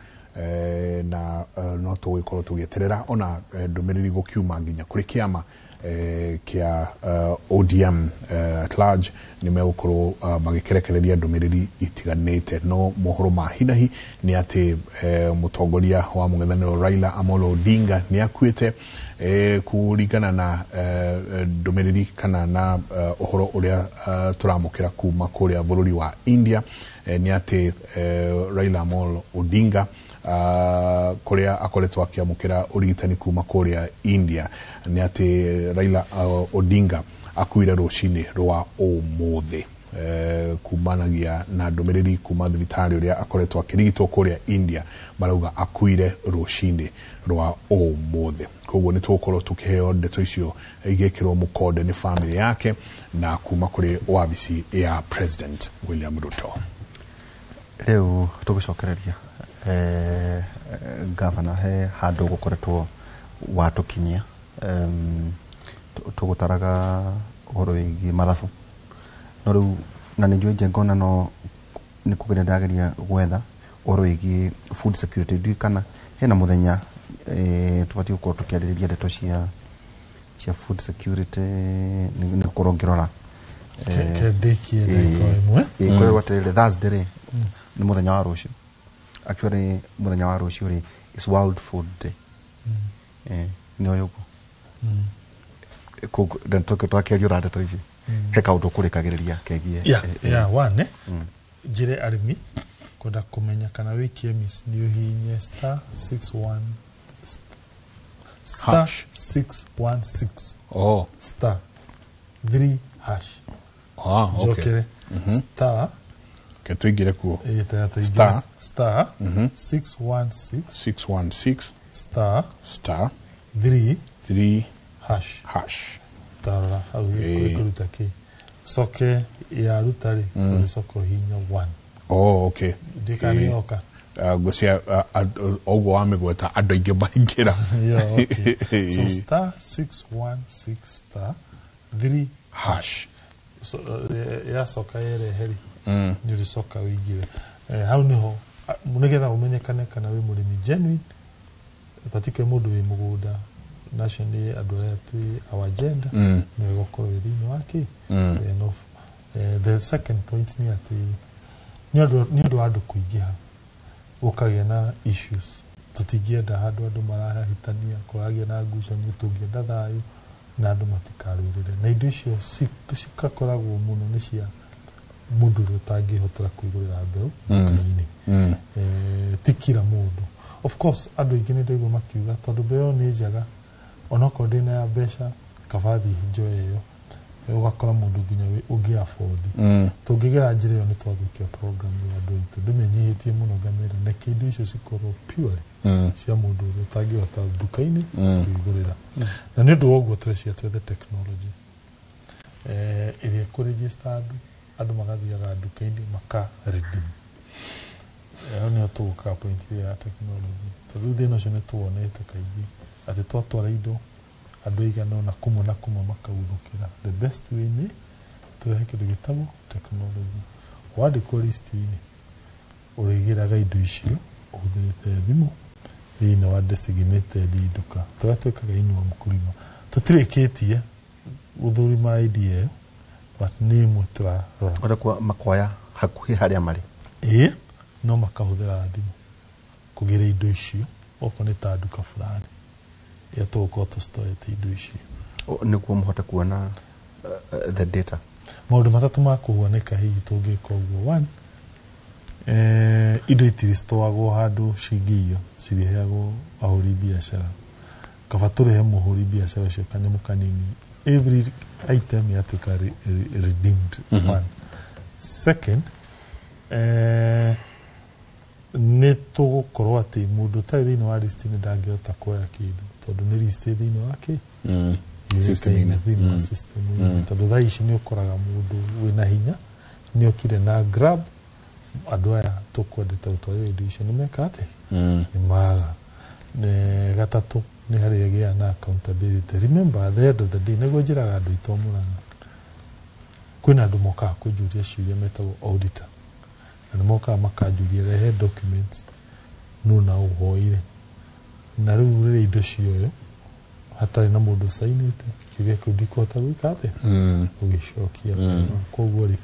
na no tugwikorwo tugieterera ona ndumiriri gukiuma nginya kuri kiama kia ODM at large ni megukorwo magikerekereria ndumiriri itiganite no mohoro ma hinahi ni ati mutongoria wa mung'ethaniro Raila Amolo Odinga ni akuite kuringana na ndumiriri kana na uhoro uria turamukira kuma kuria bururi wa India ni ati Raila Amolo Odinga kuria akoretwo akiamukira urigitani kuma kuria India ni ati Raila Odinga akuire rucini rwa umuthi kumanagia na ndumiriri kuma thibitari uria akoretwo akirigitwo kuria India marauga akuire rucini rwa umuthi koguo ni tukorwo tukiheo ndeto icio igekirwo mukonde ni family yake na kuma kuri wabici ya president William Ruto riu tugucokereria governor he handu gukoretwo watukinyia tugutaraga uhoro wigi mathabu no riu na ni njui ngona no ni kugeria ndageria gwetha uhoro wigi food security ndui kana hena muthenya tubati gukorwo tukiaririria ndeto cia food security ni gukorwo ngirora kwa watere Thursday ni muthenya wa rucio actually muthenya wa rucio ri is World Food Day ni oyo ko ntoke twakerio rada to ici he kaundu kurikagiriria kegie one jire arimi koda kumenya kana wi chemis ni uhinye *61 *616 star 3 hash okay star ketuigire kuo star 616 star 3 hash tara au kuruta ki soke ya rutari kuri soko hinya 1 okay dikani oka gucia ogwo amegweta andu ingi baingira so star 616 star 3 hash so ya soka yere heri ni soka wigire hau niho munegetha umenyekane kana wi murimi genuine patike mundu wi mugunda nationally andå arä a twä our agenda nä wega gå korwo wä thä-inä wakä the second point nä atä nä å ndå wa andå kå ingä ha gå kagä na issues tå tingĩenda handå andå marahahitania kå ragä na ngucanio tå ngĩenda thayå na andå matikarwä rä re na indo icio cikakoragwo må no nä cia må ndå å rä a å tangä hotera kwä gå rä ra mbeå nduka-inä ti kira må ndå of course andå aingä nä ndaigua makiuga tondå mbeå nä njega onokorwo ndä na ya mbeca kabathi njoe ä yo å gakora må ndå nginya å ngä afford tå ngä gera njä ra ä yo nä twathukia program ya andå aitå ndä menyihä tie må no ngamä neke indo icio cikorwo purely cia må ndå å rä a å tangä hota nduka-inä kwä gå rä ra na nä å ndå wa å guo tå recia twethe technology ä rä a kå register andå magathiaga nduka-inä maka redeem ä nä o tå gå kaga point ä ya technology tondå rä u thä na å cio nä tuonete kaingä atä twatwara indo andå aigana na kumwe makaguthå kä ra the best way nä tå rehe kä ndå gä tagwo technology wandä kwo list-inä å rä gä raga indo icio å hå thä rä te thimå thä-inä wa designated nduka tå rä a twä kaga inua mkulima tå tirä kä tie gå thå rima idea ä yo but nä ĩmwe tũrarora makoya hakuhĩ harĩa marĩ ĩĩ no makahũthĩra thimũ kũgĩra indo icio okorwo nĩ ta nduka fulani ya tũgũkorwo tũcitoete indo icio nĩguo mũhote kuona the data maũndũ matatũ ma kũhuanĩka hihi tũngĩka ũguo one indo itirĩ citwaragwo handũ cingĩiyo cirĩheagwo ahũri biacara kaba tũrĩhe mũhũri biacara ũcio kanyamũ kanini every item yatuĩka redeemed one second nĩ tũgũkorwo atĩ mũndũ ũtarĩ thĩinĩ wa list nĩ ndangĩhota kuoya kĩndũ tondũ nĩ list thĩinĩ wake thĩinĩ wa system tondũ thaa ici nĩ ũkoraga mũndũ wĩna hinya nĩ okire na grab andũ aya tũkwendete gũtwarĩra indo icio nĩ meka atĩ nĩ maga gatatũ nĩ harĩa gĩa na accountability remember at the end of the day nĩguo njĩraga andũ aitũ Mũrang'a kwĩna andũ mokaga kũnjũria ciũria metagwo auditor na nĩ mokaga makanjũria rehe documents no na ũhoire na rĩu rĩrĩa indo cioyo hatarĩ na mũndũ ũcainĩte kĩũria kĩu ndikũhota gwĩka atĩ gũgĩcokia koguo rĩ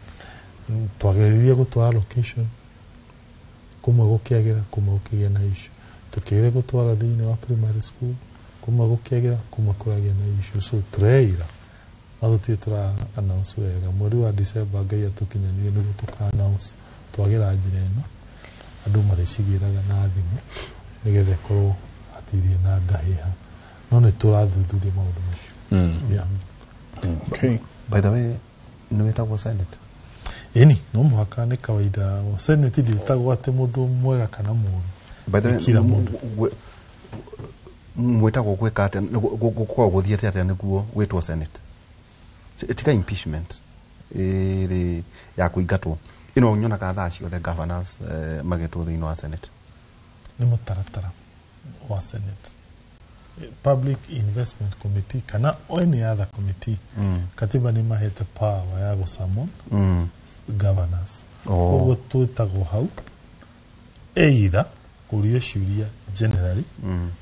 twageririe gũtwara location kũmwe gũkĩagĩra kũmwe gũkĩgĩa na issue tũkĩgeria gũtwara thĩinĩ wa primary school kũmwe gũkĩagĩra kũmwe kũragĩa na issue so tũreira no tũtirĩ tũra announce wega mweri wa December Ngai atũkinyanĩrie nĩguo tũka announce twagĩra njĩra ĩno andũ marĩcigĩraga na thimũ nĩgetha ĩkorwo hatirĩ na ngahĩha no nĩ tũrathuthuria maũndũ macio okay by the way nĩ wĩtagwo Senate ĩni no mũhaka nĩ kawaida Senate ndĩtagwo atĩ mũndũ mwega kana mũũru by the way mwĩtagwo gwĩka atĩa gũkorwo gũthiĩte atĩa nĩguo gwĩtwo Senate tika impeachment ĩrĩ ya kũingatwo ĩno nyonaga thaa ciothe governors magetwo thĩinĩ wa Senate nĩ mũtaratara wa Senate Public Investment Committee kana any other committee katiba nĩ mahete power ya gũsummon governors koguo twĩtagwo hau either kũria ciũria generally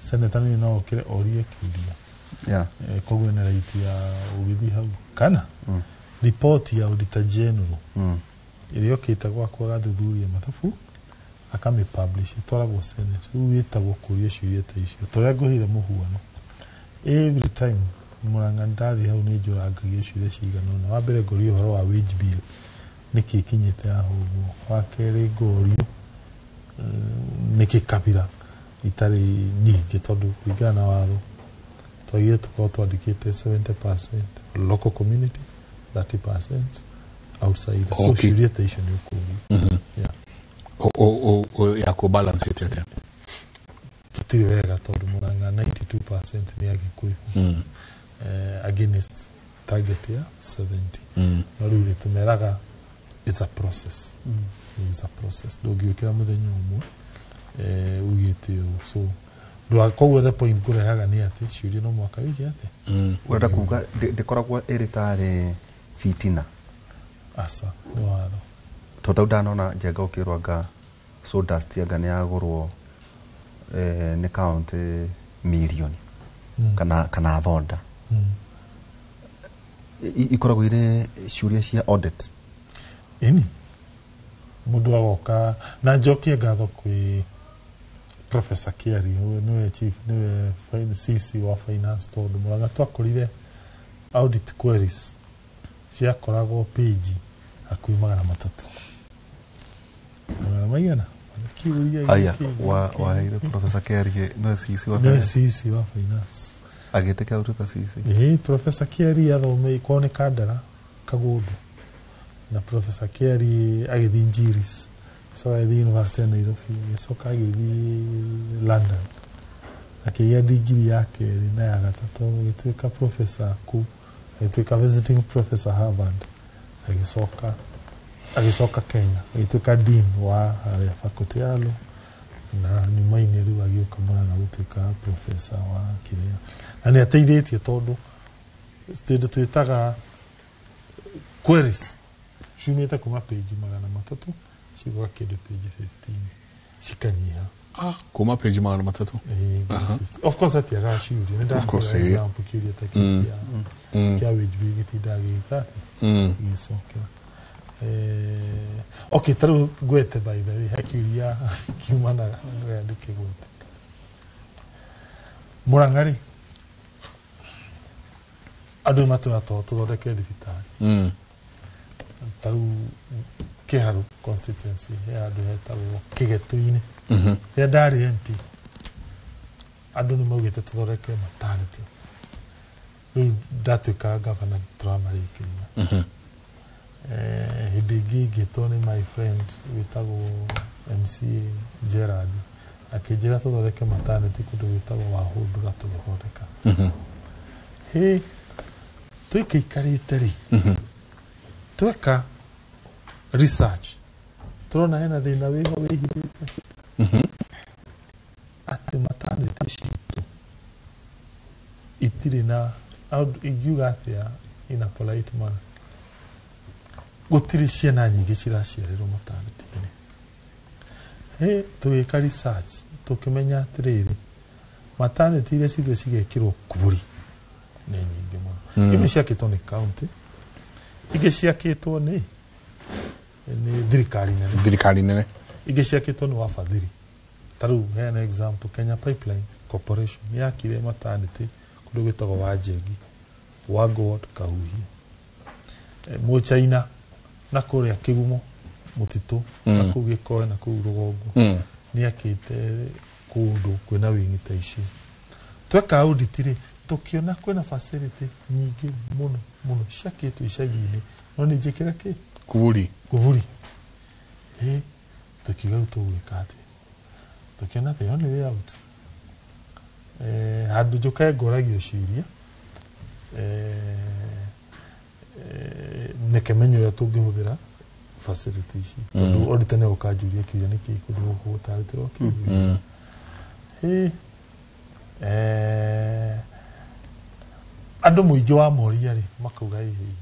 senator nĩ no okire orie kĩũria koguo nĩ right ya ũgĩthiĩ hau kana report ya auditor general ĩrĩa okĩte gwakwa gathuthuria mathabu akamipublish itwaragwo Senate rĩu ĩtagwo kũria ciũria ta icio tũrĩa ngũhire mũhuano every time Mũrang'a ndathiĩ hau nĩ njũrangagia ciũria cigana ũna wa mbere ngorio ũhoro wa wage bill nĩkĩ kinyĩte haha ũguo wa kerĩ ngorio nĩkĩ kabira itarĩ nyingĩ tondũ kũringana na watho twagire tũkorwo twandĩkĩte 70% local community 30% outside so ciũria ta icio nĩ ũkũria ya kũbalance atĩa tũtirĩ wega tondũ Mũrang'a 92% nĩ Agĩkũyũ against target ya 70 no rĩu tũmeraga it's a process it's a process ndũngĩũkĩra mũthenya ũmwe ugĩte ũũ so koguo the point kũrehaga nĩ atĩ ciũria no mwaka wĩke atĩ ũrenda kuuga ndĩkoragwo ĩrĩ tarĩ fitina aca nĩ watho tondũ ndanona Njenga ũkĩrwanga soda anga nĩ yagũrwo nĩ kaunti milioni kana thonda ikoragwo ire ciuria cia audit ini mundu agoka na njokie ngatho kwi Professor Kiari niwe chief niwe CC wa finance tondu Murang'a twakorire audit queries ciakoragwo page akui 300 na maigana kiuria aya wa ire Professor Kiari niwe CC wa finance agiteke utuka CC Professor Kiari athome ikone kandara kagundu na Professor Kiari agithi Njiris so agithi University of Nairobi so agithi London akiya degree yake na ya gatatu gituika professor ku gituika visiting professor Harvard agisoka Kenya gituika dean wa faculty yalo na ni maini riu agioka Murang'a gituika professor wa kiria na ni ateithitie tondu state twitaga queries shumita kuma page 300 cigwa kindu page 15 cikanyiha kuma page 300 of course at ya rashiuri nda example kiuria takiya kya wage gitidagi tati yes okay taru gwete by the way hakiuria kiumana ndike gwete Murang'a andu matwa tuthondeke thibitari taru Kiharu constituency ya andu hetagwo Kigetu-ini ya ndari MP andu ni maugite tuthondeke maternity riu ndatuika gavana turamarĩkĩria hĩndĩ ĩngĩ ngĩtwo nĩ my friend wĩtagwo MCA Gerard akĩnjĩra tuthondeke maternity kũndũ gwĩtagwo Wahũndũra tũgĩthondeka tuikĩikarĩte rĩ tweka research turona hena thina wiho wihirite ati maternity citu itiri na ingiuga atia in a polite manner gutiri ciana nyingi ciraciarirwo maternity-ini tugika research tukimenya atiriri maternity iria cithe cigekirwo kuburi ni nyingi muno imwe ciakitwo ni county ingĩ ciakĩtwo nĩ thirikari nene ingĩ ciakĩtwo nĩ wafadhili tarĩu hena example Kenya Pipeline Corporation yakire maternity kũndũ gwĩtagwo Wajengi Wagward Kahuhi Mũchaina na kũrĩa Kĩgumo Mũtitũ na kũu Gĩkoe na kũu Rũgongo nĩakĩte kũndũ kwĩna wĩng'i ta ici tweka audit rĩ tukiona kwena facility nyingi muno ciakĩtwo icagi-inĩ no nĩ njĩkĩra kĩ kuburi tukiuga tũgwĩka atĩa tukiona the only way out handũ njũke ngoragio ciũria nĩkĩmenyo ũrĩa tũngĩhũthĩra facility ici tondũ auditor nĩ ũkanjũria kĩũria nĩkĩ kũndũ gũkũ gũtarĩtĩrwo kĩũria andu muingi wa moria ri makauga hihi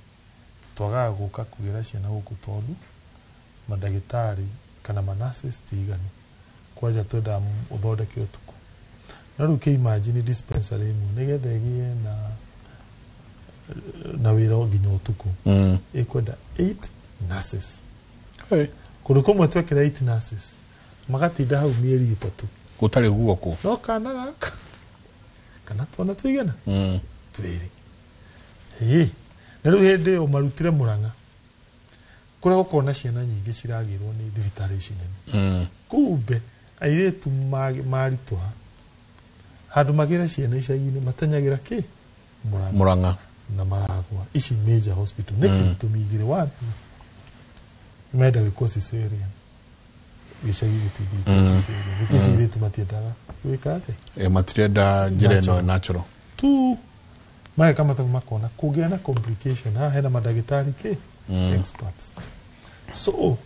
twagaga guka kugira ciana guku tondu madagitari kana manurses tiganu kwaja twenda uthondeke utuku na ruke imagine dispensary mu nigetha igie na wira nginya utuku ikwenda 8 nurses kundu kumwe twekira 8 nurses magatinda hau mieri 3 gutari guoko no kana gaka kana twana twigana twiri na riu hindi umarutire Murang'a kuria gukona ciana nyingi ciragirwo ni thibitari ici nene kumbe airetu marituha handu magira ciana icagi-inĩ matanyagira ki Murang'a na maragwa ici major hospital niki tumigire wapi meda wiko cesarean gicagi gutithii cesarean niki airetu matiendaga gwika ati matirenda njĩra ĩno natural tu mae kama makona kugĩa na complication ha hena madagitari ki experts so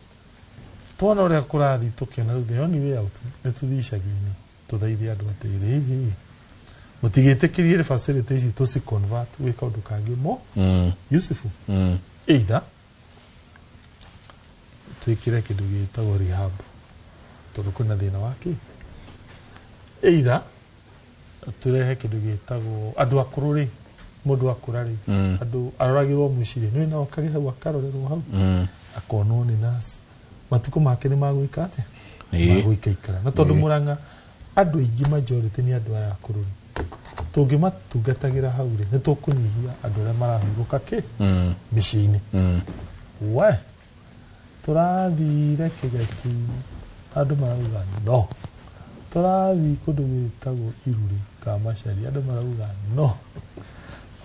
twana ũrĩa kũrathi tukiona rĩu the only way out nĩ tuthii icagi-inĩ tuthaithie andũ atĩrĩ mutigĩtĩkĩrie facility ici tuci convert wika ũndũ kangĩ mo useful either twĩkĩre kĩndũ gĩtagwo rehab tondũ kwĩna thĩna wa kĩ either turehe kindu gitagwo andu akuru ri mundu akura ri andu aroragirwo muciri ni na okage hau akarorerwo hau akonwo ni nurse matuko make ni magwika ate magwika ikara na tondu Murang'a andu aingi majority ni andu aya akuru ri tungimatugatagĩra hau ri ni tukunyihia andu aria marahurũka ki micini we turathire kĩgeti-inĩ andũ marauga no tũrathiĩ kũndũ gwĩtagwo Iruri Kamacari andũ marauga no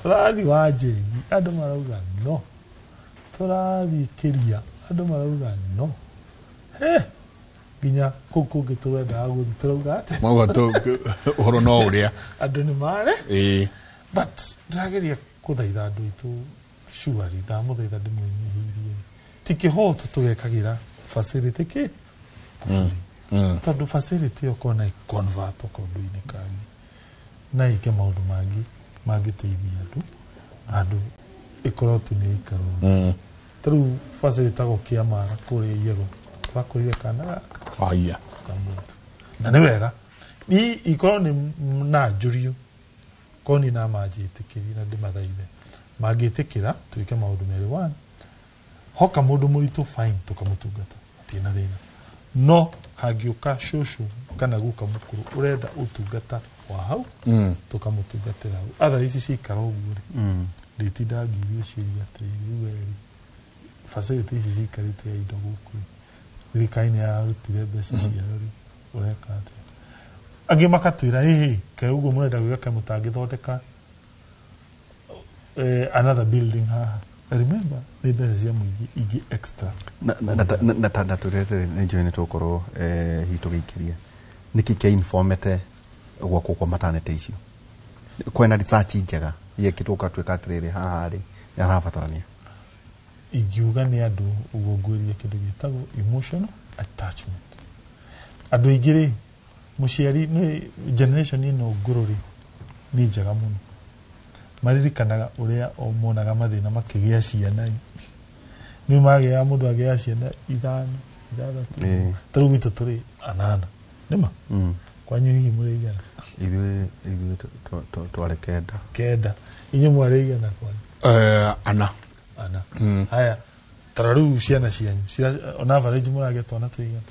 tũrathiĩ Wanjengi andũ marauga no tũrathiĩ Kĩria andũ marauga no nginya kũu kũngĩ tũrendaga gũthiĩ tũrauga atĩ mauga ũhoro no ũrĩa andũ nĩ marĩ but ndĩrageria kũthaitha andũ aitũ surely ndamũthaitha ndĩmũnyihirie ti kĩhoto tũgekagĩra facility ki tondu facility okona convert okondu-inĩ kangi na ike maundu mangi mangĩteithia andu ikorwo tu nĩ ikaro tru facility go Kiamara kũrĩa Yego twakorire kana aya na nĩ wega ni ikorwo nĩ na njurio koni na manjĩtĩkĩri na ndĩmathaithe mangĩtĩkĩra twĩke maundu merĩ one hoka mundu muritu fine tukamutungata atina thina no hangĩũka shosho kana guka mukuru urenda utungata wa hau tukamutungatira hau other ici cikara ũguo ri nditinda ngiurio ciũria atĩrĩrĩ weri facility ici cikarĩte ya indo gũkũ thirikari nĩ yarutire mbeca ciayo ri ureka atĩa angĩ makatwĩra hihi kaĩ ũguo mũrenda gwĩka mũtangĩthondeka another building haha remember ni mbeca cia mũingĩ ingĩ extra na turete nĩ njũĩ nĩ tũkorwo hitu gĩikĩria nĩkĩ kĩa informete gwakwo kwa maternity icio kwena research njega yekĩtwo katwĩka atĩrĩrĩ haha rĩ nĩ arabatarania ingiuga nĩ andũ ũguo ngwĩrie kĩndũ gĩtagwo emotional attachment andũ aingĩ rĩ mũciari nĩ generation ĩno ngũrũ rĩ nĩ njega mũno maririkanaga ũrĩa monaga mathĩna makĩgĩa ciana nĩ magĩa mũndũ agĩa ciana 5 6 tarĩu gwitũ tũrĩ 8 nĩma kwanyu hihi mũrĩ igana ithuĩ twarĩ 9 inyuĩ mwarĩ igana kwanyu ana haya tarĩu ciana cianyu on average mũragĩa twana tũigana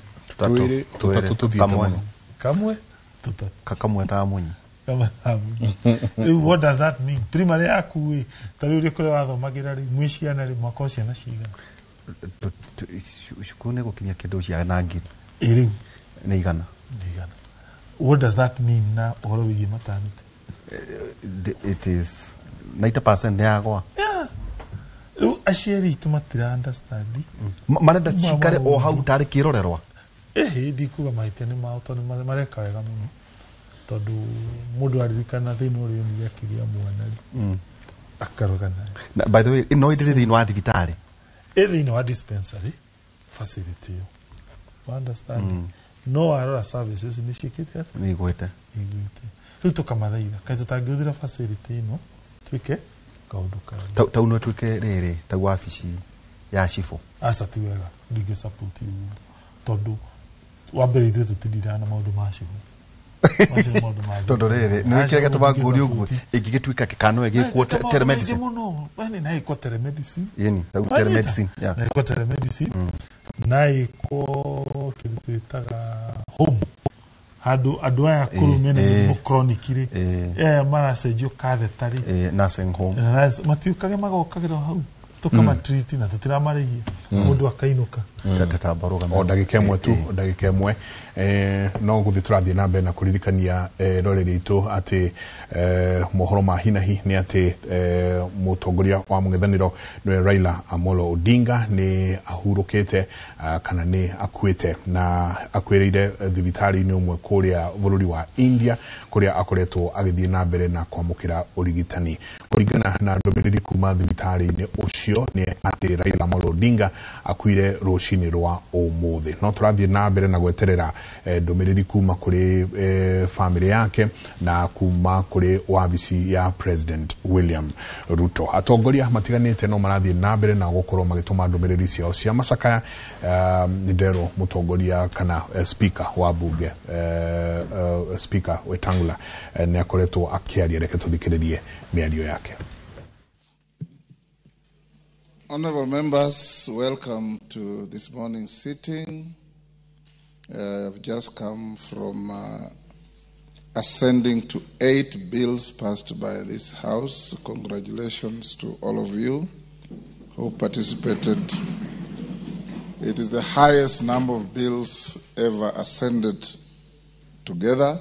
kamwe kamwe ta munyi what does that mean primary yaku tari uri kure wathomagira ri mwiciana ri mwaka ucio na cigana shukune gukinya kindu cia na ngiri iri ni igana what does that mean na uhoro wigi maternity it is 90% yagwa aciari tumatira understand marenda cikare o hau tari kirorerwa ndikuga mahĩtia nĩ mao tondũ mareka wega mũno tondu mundu aririkana thĩinĩ ũrĩa nĩ akĩgĩa mwana rĩ akarogana by the way ino ĩndĩ thĩinĩ wa thibitarĩ thĩinĩ wa dispensary facility you understand no arora services nĩ ciĩkĩte atĩa nĩ igwĩte rĩu tũkamathaitha kaĩ tũtangĩhũthĩra facility ĩno twĩke kaũndũ kangi tau no twĩke rĩrĩ tau wabici ya cibũ aca ti wega ndingĩ support you tondu wambere ithuĩ tũtindiraga na maũndũ ma cibũ tondu rĩrĩ nĩ kĩrega tũbangũri ũguo ĩngĩgĩtuĩka kĩkano ĩgĩkwo telemedicine mũno bani na ĩkwo telemedicine yeni tau telemedicine na ĩkwo telemedicine na ĩkwo kĩndũ twĩtaga home andũ aya akũrũ mena mĩrimũ chronic rĩ maracenjio kathetarĩ nursing home matiũkage magokagĩra hau tukamatreat na tutiramarĩhia mũndũ akainũka o ndagĩka ĩmwe tu ndagĩka ĩmwe no gũthiĩ tũrathiĩ na mbere na kũririkania roreri itũ atĩ mohoro ma hinahi nĩ atĩ mũtongoria wa mũng'ethanĩro nĩwe Raila Amolo Odinga nĩ ahurũkĩte kana nĩ akuĩte na akuĩrĩire thibitarĩ-inĩ ũmwe kũrĩa bũrũri wa India kũrĩa akoretwo agĩthiĩ na mbere na kwamũkĩra ũrigitani kũringana na ndũmĩrĩri kuma thibitarĩ-inĩ ũcio nĩ atĩ Raila Amolo Odinga akuire rucini rwa umuthi no turathie na mbere na gweterera ndumiriri kuma kuri family yake na kuma kuri wabici ya President William Ruto. Atongoria matiganite no marathie na mbere na gukorwo magituma ndumiriri ciao cia macakaya. Ndero mutongoria kana speaker wa bunge speaker Wetangula ni akoretwo akiaria, reke tuthikiririe miario yake. Honorable members, welcome to this morning's sitting. I've just come from ascending to 8 bills passed by this House. Congratulations to all of you who participated. It is the highest number of bills ever ascended together,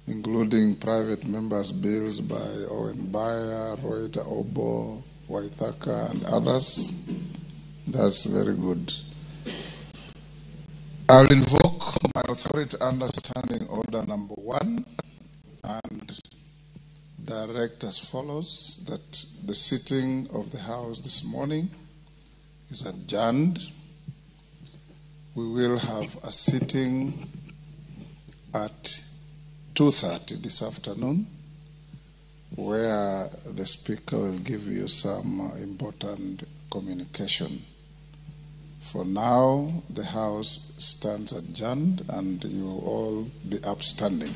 including private members' bills by Owen Baya, Roita Obo, Waithaka, and others. That's very good. I'll invoke my authority understanding order number 1 and direct as follows: that the sitting of the House this morning is adjourned. We will have a sitting at 2:30 this afternoon, where the Speaker will give you some important communication. For now, the House stands adjourned and you will all be upstanding.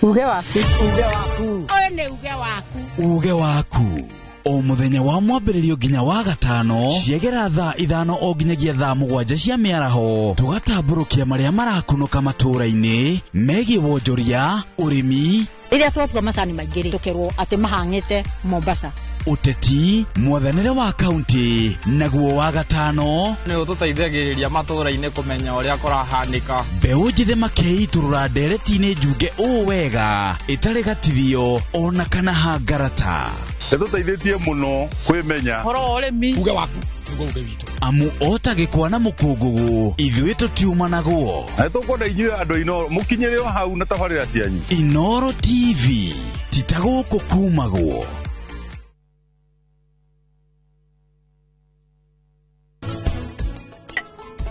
Uge waku. Uge waku. Oye uge waku. Uge waku. O muthenya wa mwambĩrĩrio nginya wa gatano ciegera thaa 5 o nginyagia thaa 7 cia mĩaraho tugatambũrũkia marĩa marakunũka matũũra-inĩ megiĩ wonjoria, ũrĩmi, rĩrĩa twatua macani maingĩ tũkerwo atĩ mahang'ĩte Mombasa, ũteti, mwathanĩre wa kaunti, naguo wa gatano nĩ ũtũteithagĩrĩria matũũra-inĩ kũmenya ũrĩa kũrahanĩka. Mbeũ njĩthĩ makeitũrũra ndereti-inĩ njunge ũũ wega ĩtarĩ gatithio ona kana hangarata. Nĩtũteithĩtie mũno kwĩmenya horo ũrĩmi. Uge waku nĩguo uge witũ. Amu otagĩkwa na mũkũngũgũ ithuĩ tũtiumanagwo. Nĩtũkwenda inyuĩ andũ Inoro mũkinyĩre o hau na tabarĩra cianyu. Inoro TV titagũkũ kumagwo.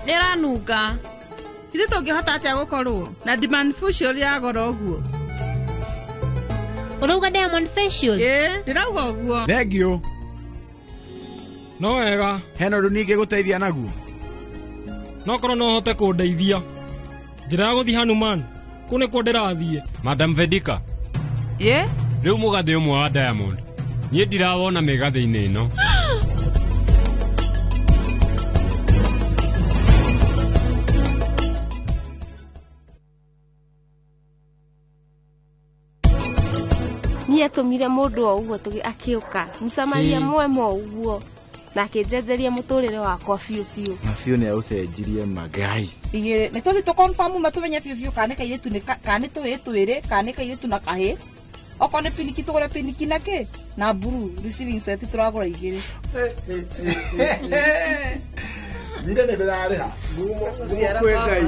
Nĩranunga. Ithe tũngĩhota atĩa gũkorwo na demand facial ya goro ũguo? Urauga Diamond Facial? Ndĩrauga ũguo. Thengio. No wega, hena ũndũ ningĩ gũteithia naguo. No korwo no hote kũndeithia. Njĩra ya gũthiĩ Hanuman, kũ nĩkuo ndĩrathiĩ. Madam Vedika. Rĩu mũgathĩ ũmwe wa Diamond. Niĩ ndirawona mĩgathĩ-inĩ ĩno. Atumire mundu o uguo akiuka msamaria mwema o uguo na akinjenjeria muturire wakwa biu biu na biu ni aucenjirie magai igire ni tuthi to confirm matumenye biu biu kana kairetu ni kana twire kana kairetu na kahe okone piniki tugore piniki nake na buru receiving set turagura igire nire ne ndirareha kwengai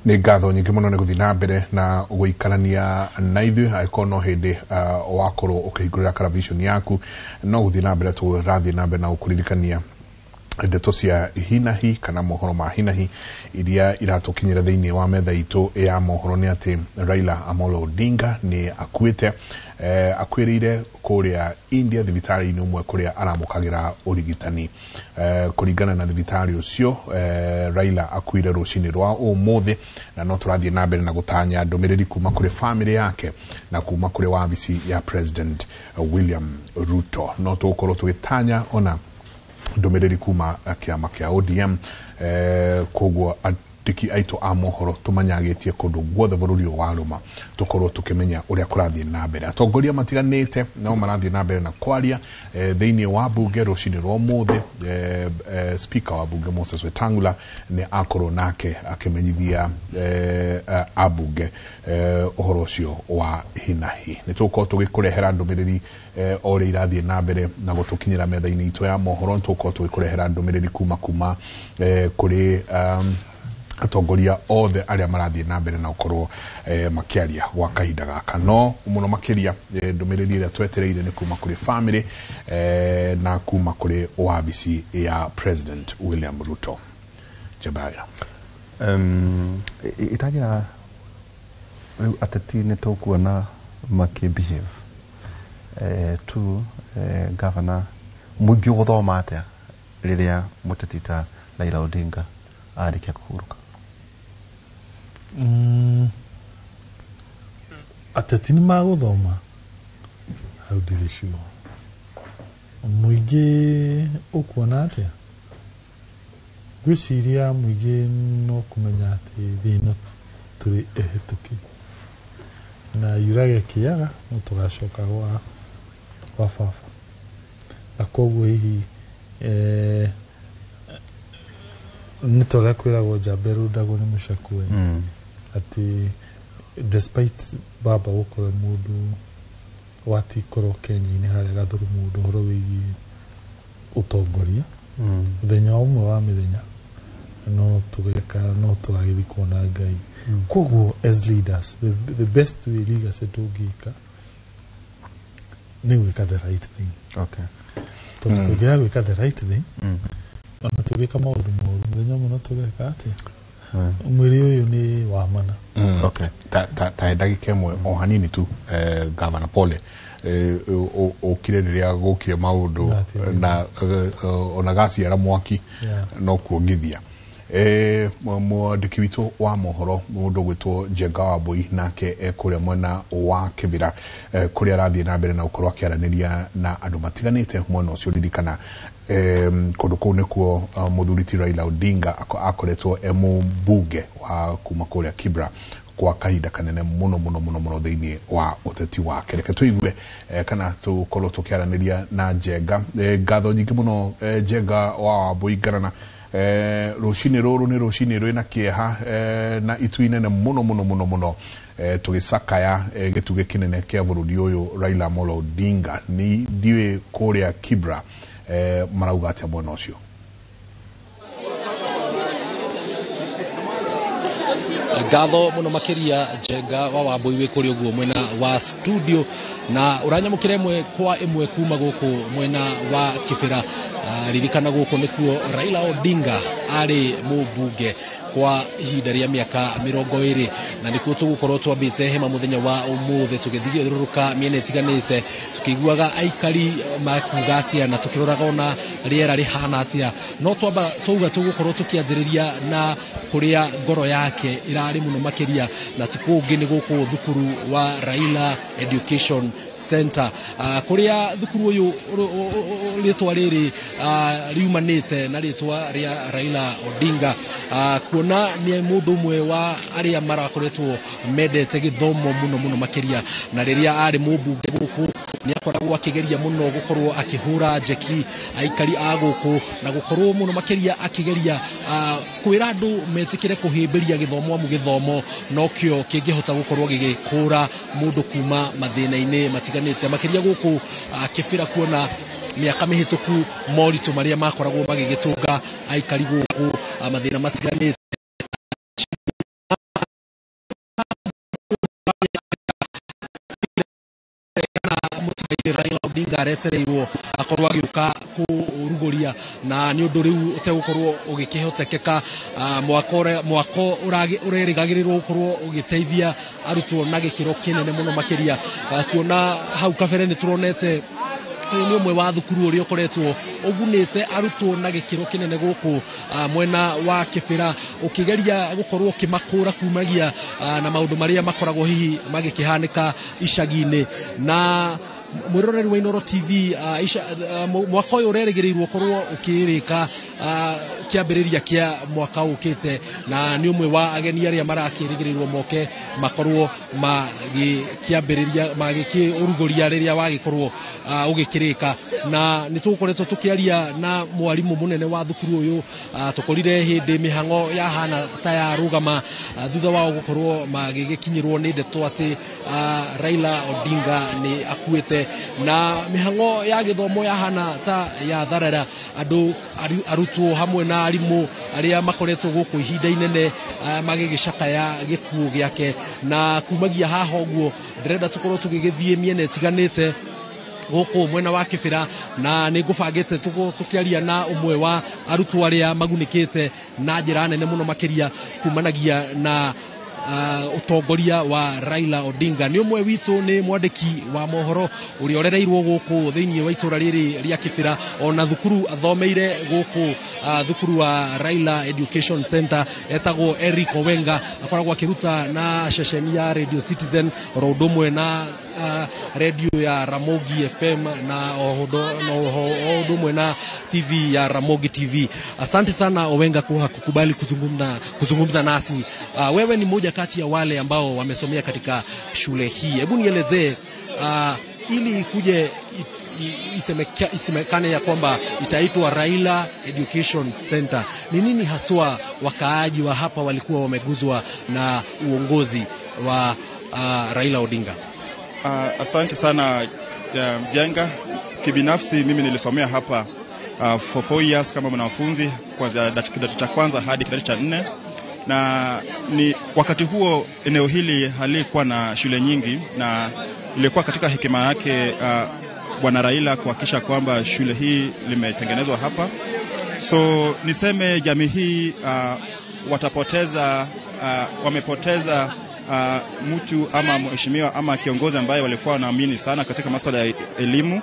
nĩ ngatho nyingĩ mũno nĩ gũthiĩ na mbere na gũikarania na ithuĩ angĩkorwo no hĩndĩ wakorwo ũkĩhingũrĩra television yaku no gũthiĩ na mbere tũrathiĩ na mbere na gũkũririkania ndeto cia hinahi kana mohoro ma hinahi iria iratũkinyĩra thĩinĩ wa metha itũ ya mohoro nĩ atĩ Raila Amolo Odinga nĩ akuĩte akuĩrĩire kũrĩa India thibitarĩ-inĩ ũmwe kũrĩa aramũkagĩra ũrigitani. Kũringana na thibitarĩ ũcio Raila akuire rũcinĩ rwa ũmũthĩ na no tũrathiĩ na mbere na gũtanya ndũmĩrĩri kuma kũrĩ family yake na kuma kũrĩ wabici ya President William Ruto. No tũkorwo tũgĩtanya ona ndũmĩrĩri kuma kĩama kĩa ODM koguo andiki aitu a mohoro tumanyagitie kundu guothe bururi wa Roma tukorwo tukimenya uria kurathie na mbere. Atongoria matiganite no marathie na mbere na kwaria thiini wa bunge rucini rwa muthe. Speaker wa bunge Moses Wetangula ni akorwo nake akimenyithia abunge uhoro ucio wa hinahi. Nitukorwo tugikurehera ndumiriri ore irathie na mbere na gutukinyira metha-ini itu ya mohoro. Nitukorwo tugikurehera ndumiriri kuma kuri atongoria othe aria marathie na mbere na ukorwo makiaria gwa kahinda gaka. No muno makiria ndumiriri ira twetereire ni kuma kuri family na kuma kuri wabici ya President William Ruto. Jabaya itagira ateti ni tukuona makibehave tu governor mugi guthoma atia riria mutetita Raila Odinga arikia kuhuruka. Ateti ni maguthoma how did they show muigi ukuona atia gwiciria muigi no kumenya ati thina turi ehituki na yurage kiaga no tugacoka gwa baba akoguo hihi nitole kwiragwo Jaberu Dago ni mushakwe ati despite baba ukore mundu wati koro Kenya-ini hari gathuru mundu horo wigi utongoria thenya umwe wa mithenya no tugeka no twagithi kuona Ngai. Koguo as leaders the best way leaders tugika ni gwika the right thing. Okay. Tugiya gwika the right thing. Ona tugika maundu moru thenya muno tugeka ati mwiri uyu ni wa mana. Okay. Ta ndagika imwe o hanini tu Governor Pole okire riria gukire maundu na ona gaciara mwaki no kuongithia mwandiki witu wa mohoro mundu gwitwo Njenga Wambui nake ekuria mwena wa Kibira kuria arathie na mbere na ukorwo akiaraniria na andu matiganite mwena ucio ririkana kundu kuu nikuo muthuriti Raila Odinga akoretwo mbunge wa kuma kuria Kibra kwa kahinda kanene muno thiini wa uteti wake. Reke tuigue kana tukorwo tukiaraniria na Njenga. Ngatho nyingi muno Njenga wa Wambui ngarana rucini ruru ni rucini rwina kieha na itu inene muno tugisakaya gituge kinene kia burudi uyu Raila Amolo Odinga ni ndiwe kuria Kibra marauga atia mwena ucio. Ngatho muno makiria Njenga wa Wambui wi kuri uguo mwena wa studio na uranyamukira imwe kwa imwe kuma guku mwena wa Kibira. Ririkana guku nikuo Raila Odinga ari mubunge kwa ihinda ria miaka 20 na nikuo tugukorwo twambite hema muthenya wa umuthe tugithiururuka miene tiganite tukiguaga aikari makugatia na tukiroraga ona riera rihana atia no twamba tuga tugukorwo tukianjiriria na kuria ngoro yake irari muno makiria na tikungi ni guku thukuru wa Raila Education Center kuria thukuru uyu ritwa riri riumanite na ritwa ria Raila Odinga kuona ni mundu mwe wa aria marakoretwo mendete githomo muno makiria na riria ari mubunge guku ni akoragwo akigeria muno gukorwo akihura njeki aikari aguku na gukorwo muno makiria akigeria kwira andu metikire kuhimbiria githomo amu githomo nokio kingihota gukorwo gigikura mundu kuma mathina-ini matiganite makiria guku Kibira kuona miaka mihituku moritu maria makoragwo magigitunga aikari guku mathina matiganite Raila Odinga aretereirwo akorwo agiuka kuruguria na ni undu riu utegukorwo ugikihotekeka mwako urerigagirirwo gukorwo ugiteithia arutwo na gikiro kinene muno makiria kuona hau kabere ni turonete ni umwe wa thukuru uri ukoretwo ugunite arutwo na gikiro kinene guku mwena wa Kibira ukigeria gukorwo kimakura kumagia na maundu maria makoragwo hihi magikihanika icagi-ini na mwiroreri wa Inoro TV mwaka uyu urerigirirwo korwo ukirika kiambiriria kia mwaka ukite na ni umwe wa ageni aria marakirigirirwo moke makorwo magikiambiriria magikiuruguria riria wagikorwo ugikirika na nitukoretwo tukiaria na mwalimu munene wa thukuru uyu tukorire hindi mihango ya hana ta ya rugama thutha wao gukorwo magigikinyirwo ni ndeto ati Raila Odinga ni akuite na mihango ya githomo ya hana ta ya tharara andu arutwo hamwe na arimu aria makoretwo guku ihinda inene magigicakaya gikuo giake na kumagia haha uguo ndirenda tukorwo tugigithie miene itiganite guku mwena wa Kibira na ningubangite tukiaria na umwe wa arutwo aria magunikite na njira nene muno makiria kumanagia na utongoria wa Raila Odinga ni umwe witu ni mwandiki wa mohoro uri orereirwo guku thiini wa itura riri ria Kibira ona thukuru athomeire guku thukuru wa Raila Education Center etagwo Eric Owenga akoragwo akiruta na ceceni ya Radio Citizen rodumwe na radio ya Ramogi FM na odumwe na TV ya Ramogi TV. Asante sana Owenga kwa kukubali kuzungumza nasi. Wewe ni mmoja kati ya wale ambao wamesomea katika shule hii. Hebu nielezee ili kuje isemekane ya kwamba itaitwa Raila Education Center. Ni nini haswa wakaaji wa hapa walikuwa wameguzwa na uongozi wa Raila Odinga? Asante sana Jenga. Kibinafsi mimi nilisomea hapa for 4 years kama mwanafunzi kuanzia kidato cha kwanza hadi kidato cha 4 na ni wakati huo eneo hili halikuwa na shule nyingi na ilikuwa katika hekima yake Bwana Raila kuhakikisha kwamba shule hii limetengenezwa hapa. So niseme jamii hii wamepoteza mtu ama mheshimiwa ama kiongozi ambaye walikuwa wanaamini sana katika masuala ya elimu,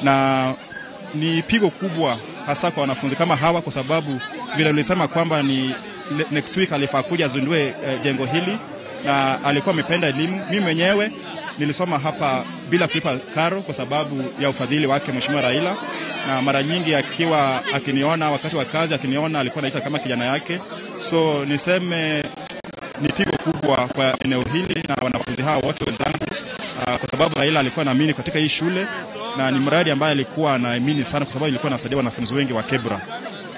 na ni pigo kubwa hasa kwa wanafunzi kama hawa, kwa sababu vile ulisema kwamba ni next week alifaa kuja zindue jengo hili na alikuwa amependa elimu. Mimi mwenyewe nilisoma hapa bila kulipa karo kwa sababu ya ufadhili wake mheshimiwa Raila, na mara nyingi akiniona wakati wa kazi akiniona alikuwa anaita kama kijana yake. So niseme ni pigo kubwa kwa eneo hili na wanafunzi hao wote wenzangu, kwa sababu Raila alikuwa anaamini katika hii shule na ni mradi ambaye alikuwa anaamini sana kwa sababu ilikuwa inasaidia wanafunzi wengi wa Kibra.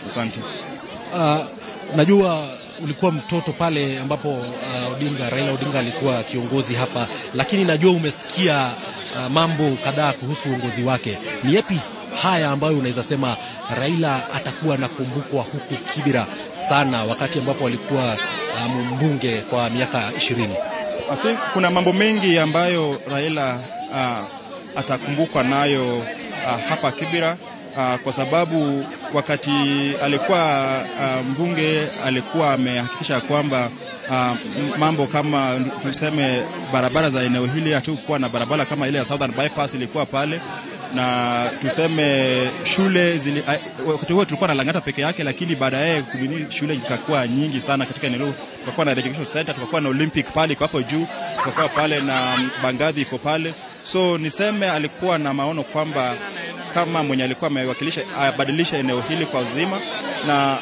Asante. Najua ulikuwa mtoto pale ambapo Raila Odinga alikuwa kiongozi hapa, lakini najua umesikia mambo kadhaa kuhusu uongozi wake. Ni yapi haya ambayo unaweza sema Raila atakuwa nakumbukwa huku Kibira sana wakati ambapo alikuwa mbunge kwa miaka 20? I think kuna mambo mengi ambayo Raila atakumbukwa nayo hapa Kibira, kwa sababu wakati alikuwa mbunge alikuwa amehakikisha kwamba mambo kama tuseme barabara za eneo hili, hatukuwa na barabara kama ile ya Southern Bypass ilikuwa pale, na tuseme shule wakati huo tulikuwa na Lang'ata peke yake, lakini baadaye shule zikakuwa nyingi sana katika eneo. Tukakuwa na Education Center, tukakuwa na Olympic pale iko hapo juu, tukakuwa pale na Bangadhi iko pale. So niseme alikuwa na maono kwamba kama mwenye alikuwa amewakilisha abadilisha eneo hili kwa uzima, na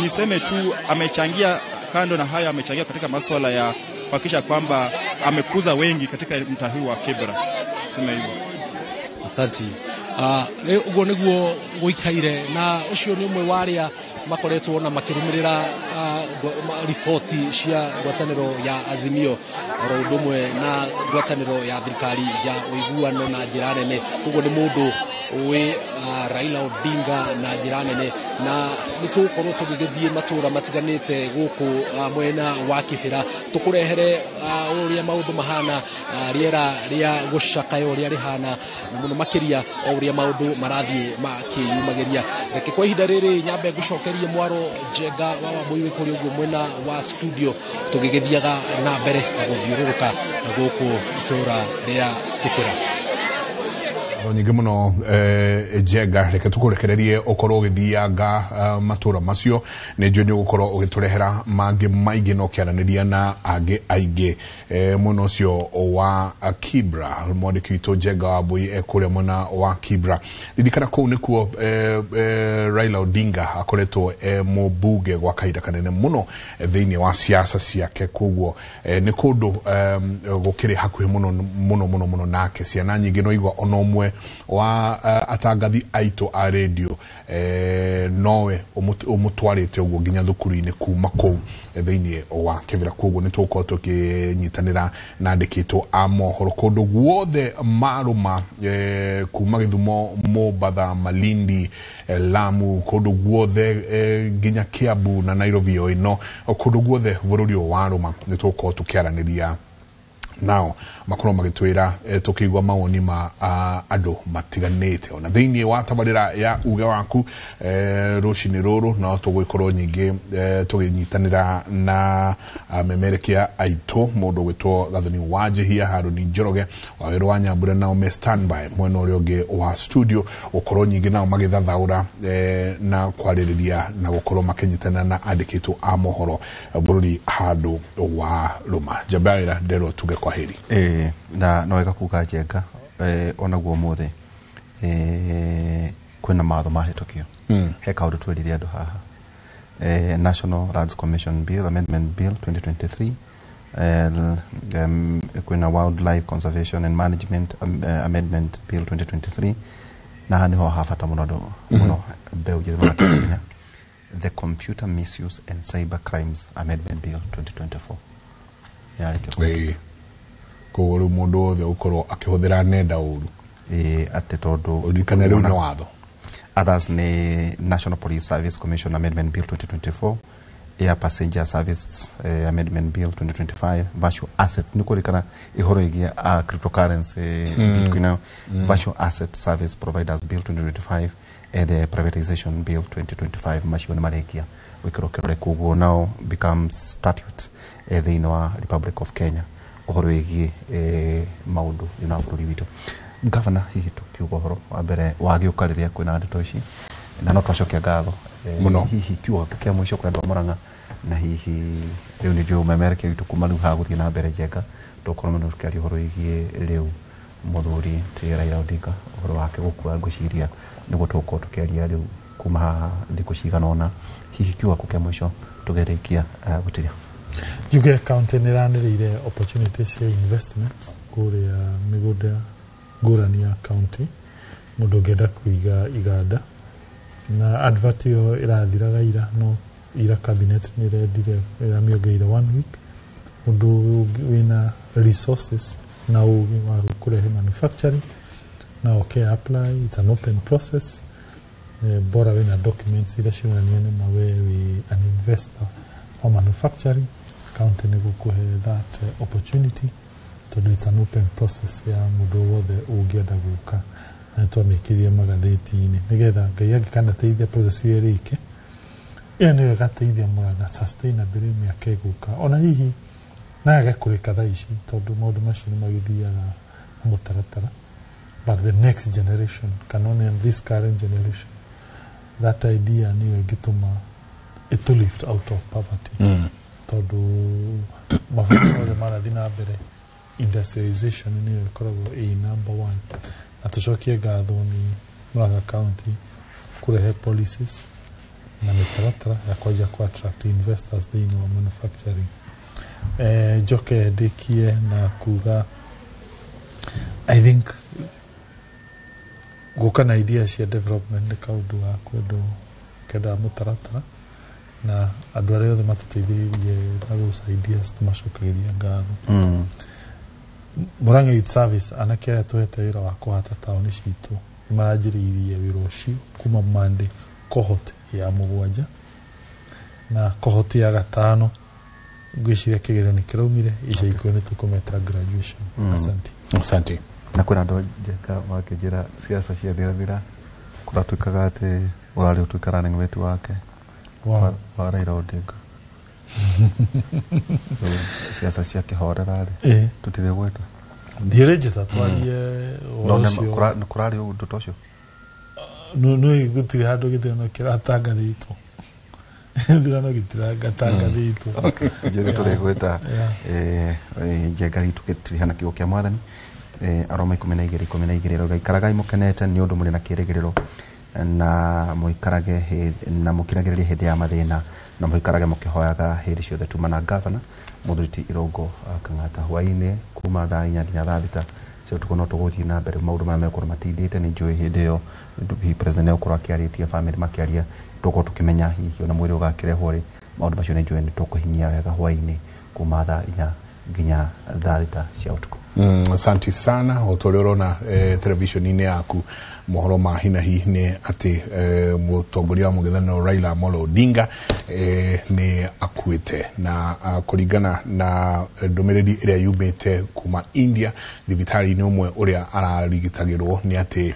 niseme tu amechangia, kando na haya amechangia katika masuala ya kuhakikisha kwamba amekuza wengi katika mtaa huu wa Kibra. Sema hivyo. Asante. Ugo niguo guikaire na ucio ni umwe waria makoretwo na makirumirira ripoti cia ngwataniro ya Azimio rodumwe na ngwataniro ya thirikari ya uiguano na njira nene. Ugo ni mundu we Raila Odinga na njira nene, na nitukorwo tugigithie matura matiganite guku mwena wa Kibira tukurehere uria maundu mahana riera ria gucakaya uria rihana na muno makiria uria maundu marathie makiyumagiria. Reke kwa ihinda riri nyambe gucokerie mwaro Njenga wa Wambui kuri uguo mwena wa studio tugigithiaga na mbere na guthiururuka guku itura ria Kibira. nyingi muno Jenga reke tukurekererie ukorwo ugithianga matura macio ni njui ni ugukorwo ugiturehera mangi maingi no kiaraniria na angi aingi muno cio wa Kibra mwandiki witu Jenga Wambui ekuria muna wa Kibra ririkana kuu nikuo Raila Odinga akoretwo mubunge gwa kahinda kanene muno thiini wa siasa ciake koguo ni kundu gukiri hakuhi muno nake ciana nyingi no igwa onomwe wa atangathi aitu a radio nowe umutwarite uguo nginya thukuru-ini kuma kou thiini wa Kibra koguo ni tuko tukinyitanira na andikitwo a mohoro kundu guothe maruma kuma Githumo, Mombasa, Malindi, Lamu, kundu guothe nginya Kiambu na Nairobi ino kundu guothe bururi waruma ni tuko tukiaraniria nao makoro magitwira tukigwa mawoni ma andu matiganite ona thiini wa tabarira ya uge waku rucini ruru no tugwikorwo nyingi tuginyitanira na memerekia aitu mundu gwitwo Gathoni Wanjihia, Haruni Njoroge, Waweru wa Nyambura nao me standby mwena uria ungi wa studio ukorwo nyingi nao magithathaura na kwaririria na gukorwo makinyitana na andikitwo a mohoro bururi handu wa ruma Jabaira ndero tuge kwa heri na noega kuga Jenga ona guo muthe kwina matho mahetokio he kaundu twirire andu haha National Lands Commission Bill Amendment Bill 2023 kwina Wildlife Conservation and Management Amendment Bill 2023 na haniho hafata muno beu jethima the Computer Misuse and Cyber Crimes Amendment Bill 2024 yari ko mundu othe ukorwo akihuthira nenda uru ate tondu urikana riu na watho others ni National Police Service Commission Amendment Bill 2024 Air Passenger Service Amendment Bill 2025 Virtual Asset nikurikana ihoro igia cryptocurrency Bitcoin Virtual Asset Service Providers Bill 2025 and the Privatization Bill 2025 mashoni marekia wikirokero kuguo now becomes statute thiini wa Republic of Kenya uhoro wigi maundu ina bururi witu Governor hihi tukiuga uhoro wa mbere wagiukariria kwina ndeto ici na no twacokia ngatho muno hihi kiuga kia mwisho kwa ndo Murang'a na hihi riu ni jo memereke witu kuma riu ha guthii na mbere Jenga tukorwo no tukiaria uhoro wigi riu muthuri ti Raila Odinga uhoro wake gukua nguciria niguo tukorwo tukiaria riu kuma haha thiku cigana ona hihi kiuga kia mwisho tugerikia gutiria Juge county niranirire opportunities ya investment kuria migunda ngurani ya county mundu ngenda kuiga iganda na advert yo irathiraga ira no ira cabinet nirendire iramiongeire 1 week mundu wina resources na ugi wa kurehe manufacturing na okay apply, it's an open process bora wina documents ira shionania ni mawe an investor or manufacturing county ni gukuhe that opportunity tondu it's an open process ya mundu wothe ungienda guka na twamekirie magatheti-ini nigetha ngai angikana teithia process iyo irike iyo niyo gateithia Murang'a sustainability miaka iguka ona hihi naga kurika thaa ici tondu maundu macio ni magithiaga mutaratara but the next generation can only in this current generation that idea niyo ingituma it to lift out of poverty tondu mabũrũri marathi na mbere industrialization niyo ikoragwo number 1 na tucokie ngatho ni Murang'a County kurehe policies na mitaratara ya kwanja ku attract investors thiini wa manufacturing joke ndikie na kuga I think guka na ideas cia development kaundu wa kwendu kenda mutaratara na andu aria othe matuteithiririe na those ideas tumacokagiria ngatho Murang'a Youth Service anake aria tuhete wira wa kuhata tauni citu nimaranjiriirie wira ucio kuma Monday cohort ya 7 na cohort ya 5 ngwiciria kigerio ni kiraumire ica ikuo ni tukumeta graduation asante na kwina ndo Jenga makijira siasa cia thira kuratuikaga ati urari utuikara ni wetu wake wa Raila Odinga siasa cia kihorera tutire gweta ndirejeta twarie no kurari undu tocio no igutire handu githirano kiratangathitwo thirano gitiratangathitwo njuge tuli gwita njenga gitu gitihana kigo kia mwathani aroma 12 rauga ikaragai mukenete ni undu muri na kirigiriro na muikarage na mukiragiriria hindi ya mathina na muikarage mukihoyaga hindi ciothe tumana governor Muthuriti Irongo Kang'ata hwaini kuma thaa 4 nginya thaa 6 cio tukono tuguthii na mbere maundu mara mekuru matindite ni njui hindi yo president ukuru akiaritie family makiaria tuko tukimenya hihi ona mwiri ugakirehwo ri maundu macio ni njui ni tukuhinyia wega hwaini kuma thaa 4 nginya thaa 6 cia utuku. Asante sana otororona televisioni-ini yaku mohoro ma hinahi ni ati mutongoria wa mugethano Raila Amolo Odinga ni akuite na kuringana na ndumiriri iria yumite kuma India thibitari-ini umwe uria ararigitagirwo ni ati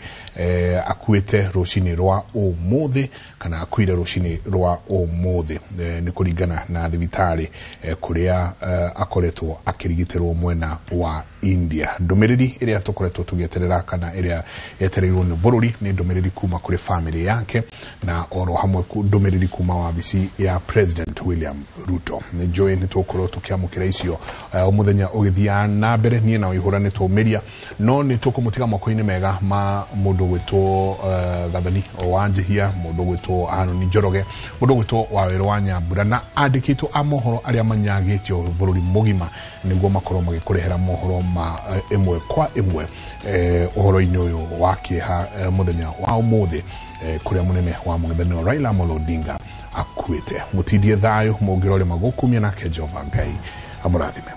akuite rucini rwa umuthi kana akuire rucini rwa umuthi ni kuringana na thibitari kuria akoretwo akirigitirwo mwena wa India. Ndumiriri iria tukoretwo tugieterera kana iria yetereirwo ni bururi ni ndumiriri kuma kuri family yake na oro hamwe ndumiriri kuma wabici ya President William Ruto. Ni joy ni tukorwo tukiamukira icio umuthenya ugithia na mbere nie na ihura ni tumiria no ni tukumutiga moko-ini mega ma mundu gwitwo gathani wanjihia mundu gwitwo Anoni Njoroge mundu gwitwo Waweru wa Nyambura na andikitwo amohoro aria manyagitio bururi mugima niguo makorwo magikurehera mohoro ma imwe kwa imwe uhoro-ini uyu wa kiha muthenya wa umuthi kuria munene wa mugethano Raila Amolo Odinga akuite mutidie thayo mugirore magukumia nake Jehova Ngai amurathime.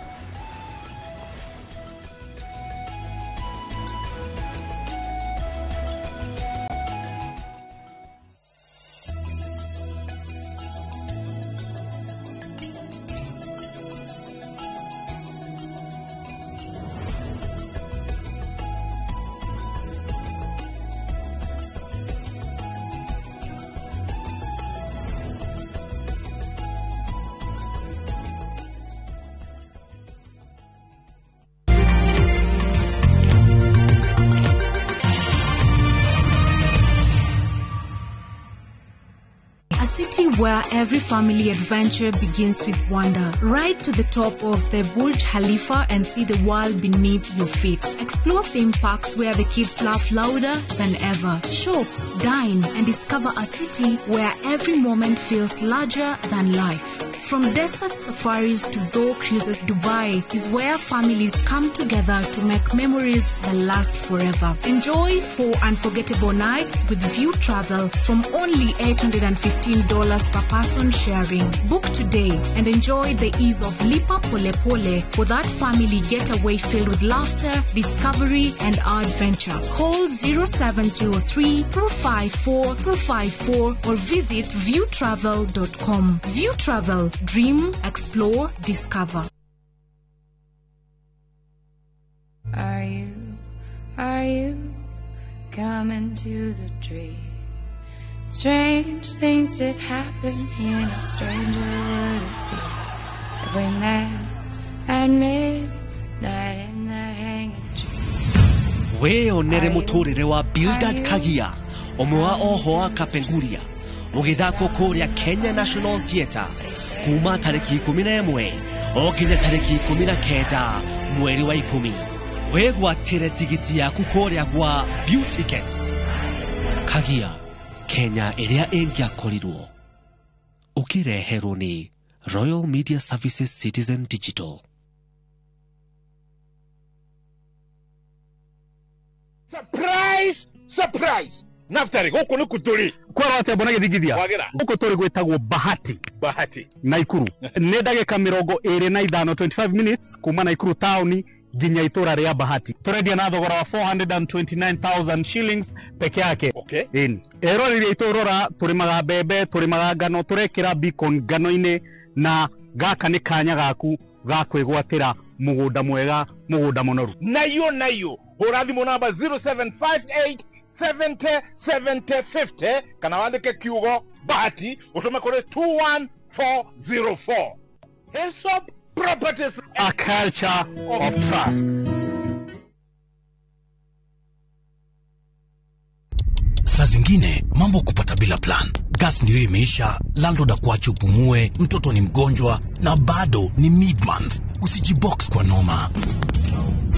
Where every family adventure begins with wonder. Ride to the top of the Burj Khalifa and see the world beneath your feet. Explore theme parks where the kids laugh louder than ever. Shop, dine, and discover a city where every moment feels larger than life. From desert safaris to door cruises, Dubai is where families come together to make memories that last forever. Enjoy 4 unforgettable nights with View Travel from only $815 per person sharing. Book today and enjoy the ease of Lipa Pole Pole for that family getaway filled with laughter, discovery, and adventure. Call 0703 254 254 or visit viewtravel.com. View Travel. Dream, explore, discover. Are you coming to the tree? Strange things that happen here, no stranger would it be if we met at midnight in the hanging tree. Weonere muturire wa Bildad Kagia, omwe wa oho wa Kapenguria, mugithako kuria Kenya National Theatre, kuma tariki 11 okinya tariki 19 mweri wa 10. Wegwatire tigiti yaku kuria gwa View Tickets. Kagia, Kenya iria ingiakorirwo. Ukireherwo ni Royal Media Services Citizen Digital. Surprise! Surprise! Naftari, huko ni kuturi. Kwa wate bona githigithia. Huko turi gwetagwo Bahati. Bahati. Naikuru. Nĩ ndagĩka 25 25 minutes kuma Naikuru town nginya itura ria Bahati. Turendia na thogora wa 429,000 shillings peke yake. Okay. Ero rĩrĩa iturora turimaga mbembe, turimaga ngano, turekĩra beacon ngano-inĩ na gaka nĩ kanya gaku ga kwĩgwatĩra mũgũnda mwega, mũgũnda mũnoru. Nayo. Horathimo namba 0758 70 70 50 kana wandike kiugo Bahati utume kule 21404. Hillsop Properties, a culture of trust. Saa zingine mambo kupata bila plan. Gas ndio imeisha, landlord akuache upumue, mtoto ni mgonjwa na bado ni mid-month. Usijibox kwa noma.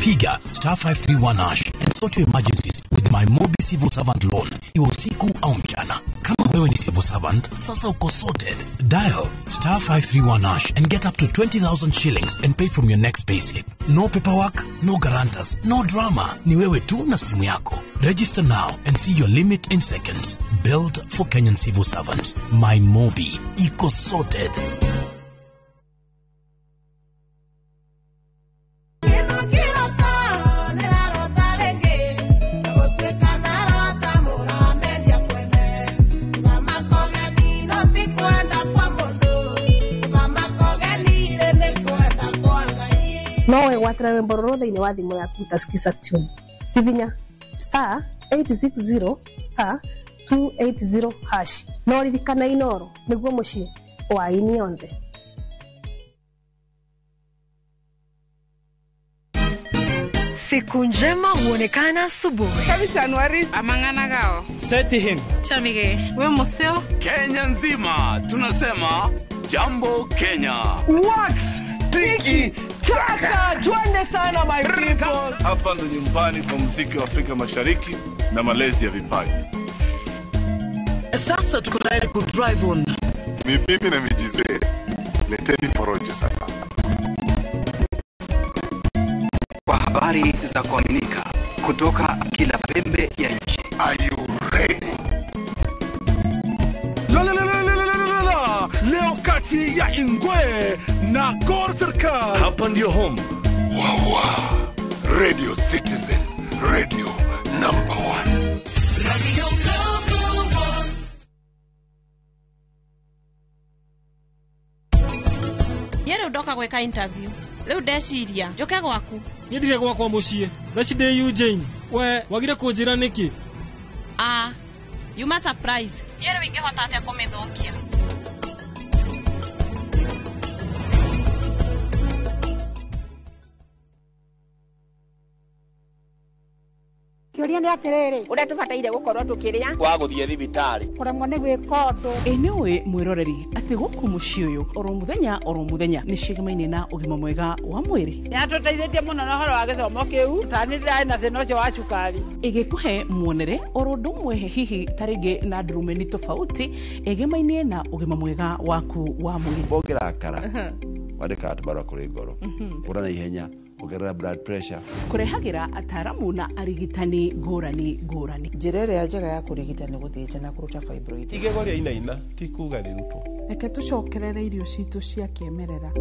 Piga *531# and sort your emergencies with my Mobi Civil Servant loan. Iwe usiku au mchana. Kama wewe ni civil servant, sasa uko sorted. Dial *531# and get up to 20,000 shillings and pay from your next payslip. No paperwork, no guarantors, no drama. Ni wewe tu na simu yako. Register now and see your limit in seconds. Built for Kenyan civil servants. My Mobi. Iko sorted. Nowe watrawe mbororo thĩinĩ wa thimũ yaku utasikiza tune. Tivinya *860 *280#. No ririkana Inoro nĩguo mũciĩ wa ini yothe. Siku njema huonekana asubuhi. Kabisa Januari amangana gao. Seti him. Chamige. We museo. Kenya nzima tunasema jambo Kenya. Wax tiki taka. Twende sana my people. Hapa ndo nyumbani kwa muziki wa Afrika Mashariki na malezi ya vipaji. Sasa tuko tayari ku drive on. Mimi na mijize. Leteni porojo sasa. Kwa habari za kuaminika kutoka kila pembe ya nchi. Are you ready? Leo kati ya Ingwe na Gor Serikali. Hapa ndio home. Wawa. Radio Citizen. Radio number 1. Radio number 1. Yero ndoka gweka interview. Leo ndeciria njoke gwaku. Ni ndire gwakwa mucie. Thaci ndi Eugene. We wagire kunjira niki? Yuma surprise. Yero ingehota atia kumithokia. Kioria ni atiriri uria tubataire gukorwo tukiria kwa guthie thibitari kuremwo ni gwikondo Enewe mwiroreri ati guku muci uyu oro muthenya ni cigamaine na ugima mwega wa mwiri. Ya tutaithĩtie mũno na horo wa gĩthomo kĩu tani ndai na thĩna ũcio wa cukari igikuhe muonere oro ndumwe hihi taringi na ndurumeni tofauti igemaine na ugima mwega waku wa mwiri. Bongerakara wadeka atbara kuri ngoro urana ihenya ugerera blood pressure kurehagira ataramu na arigitani ngurani. Njĩra ĩrĩa njega ya kũrigita nĩ gũthĩnja na kũruta fibroid. Igego rĩa inaina ti kuga rĩrutwo. Reke tucokerere irio citũ cia kĩemerera.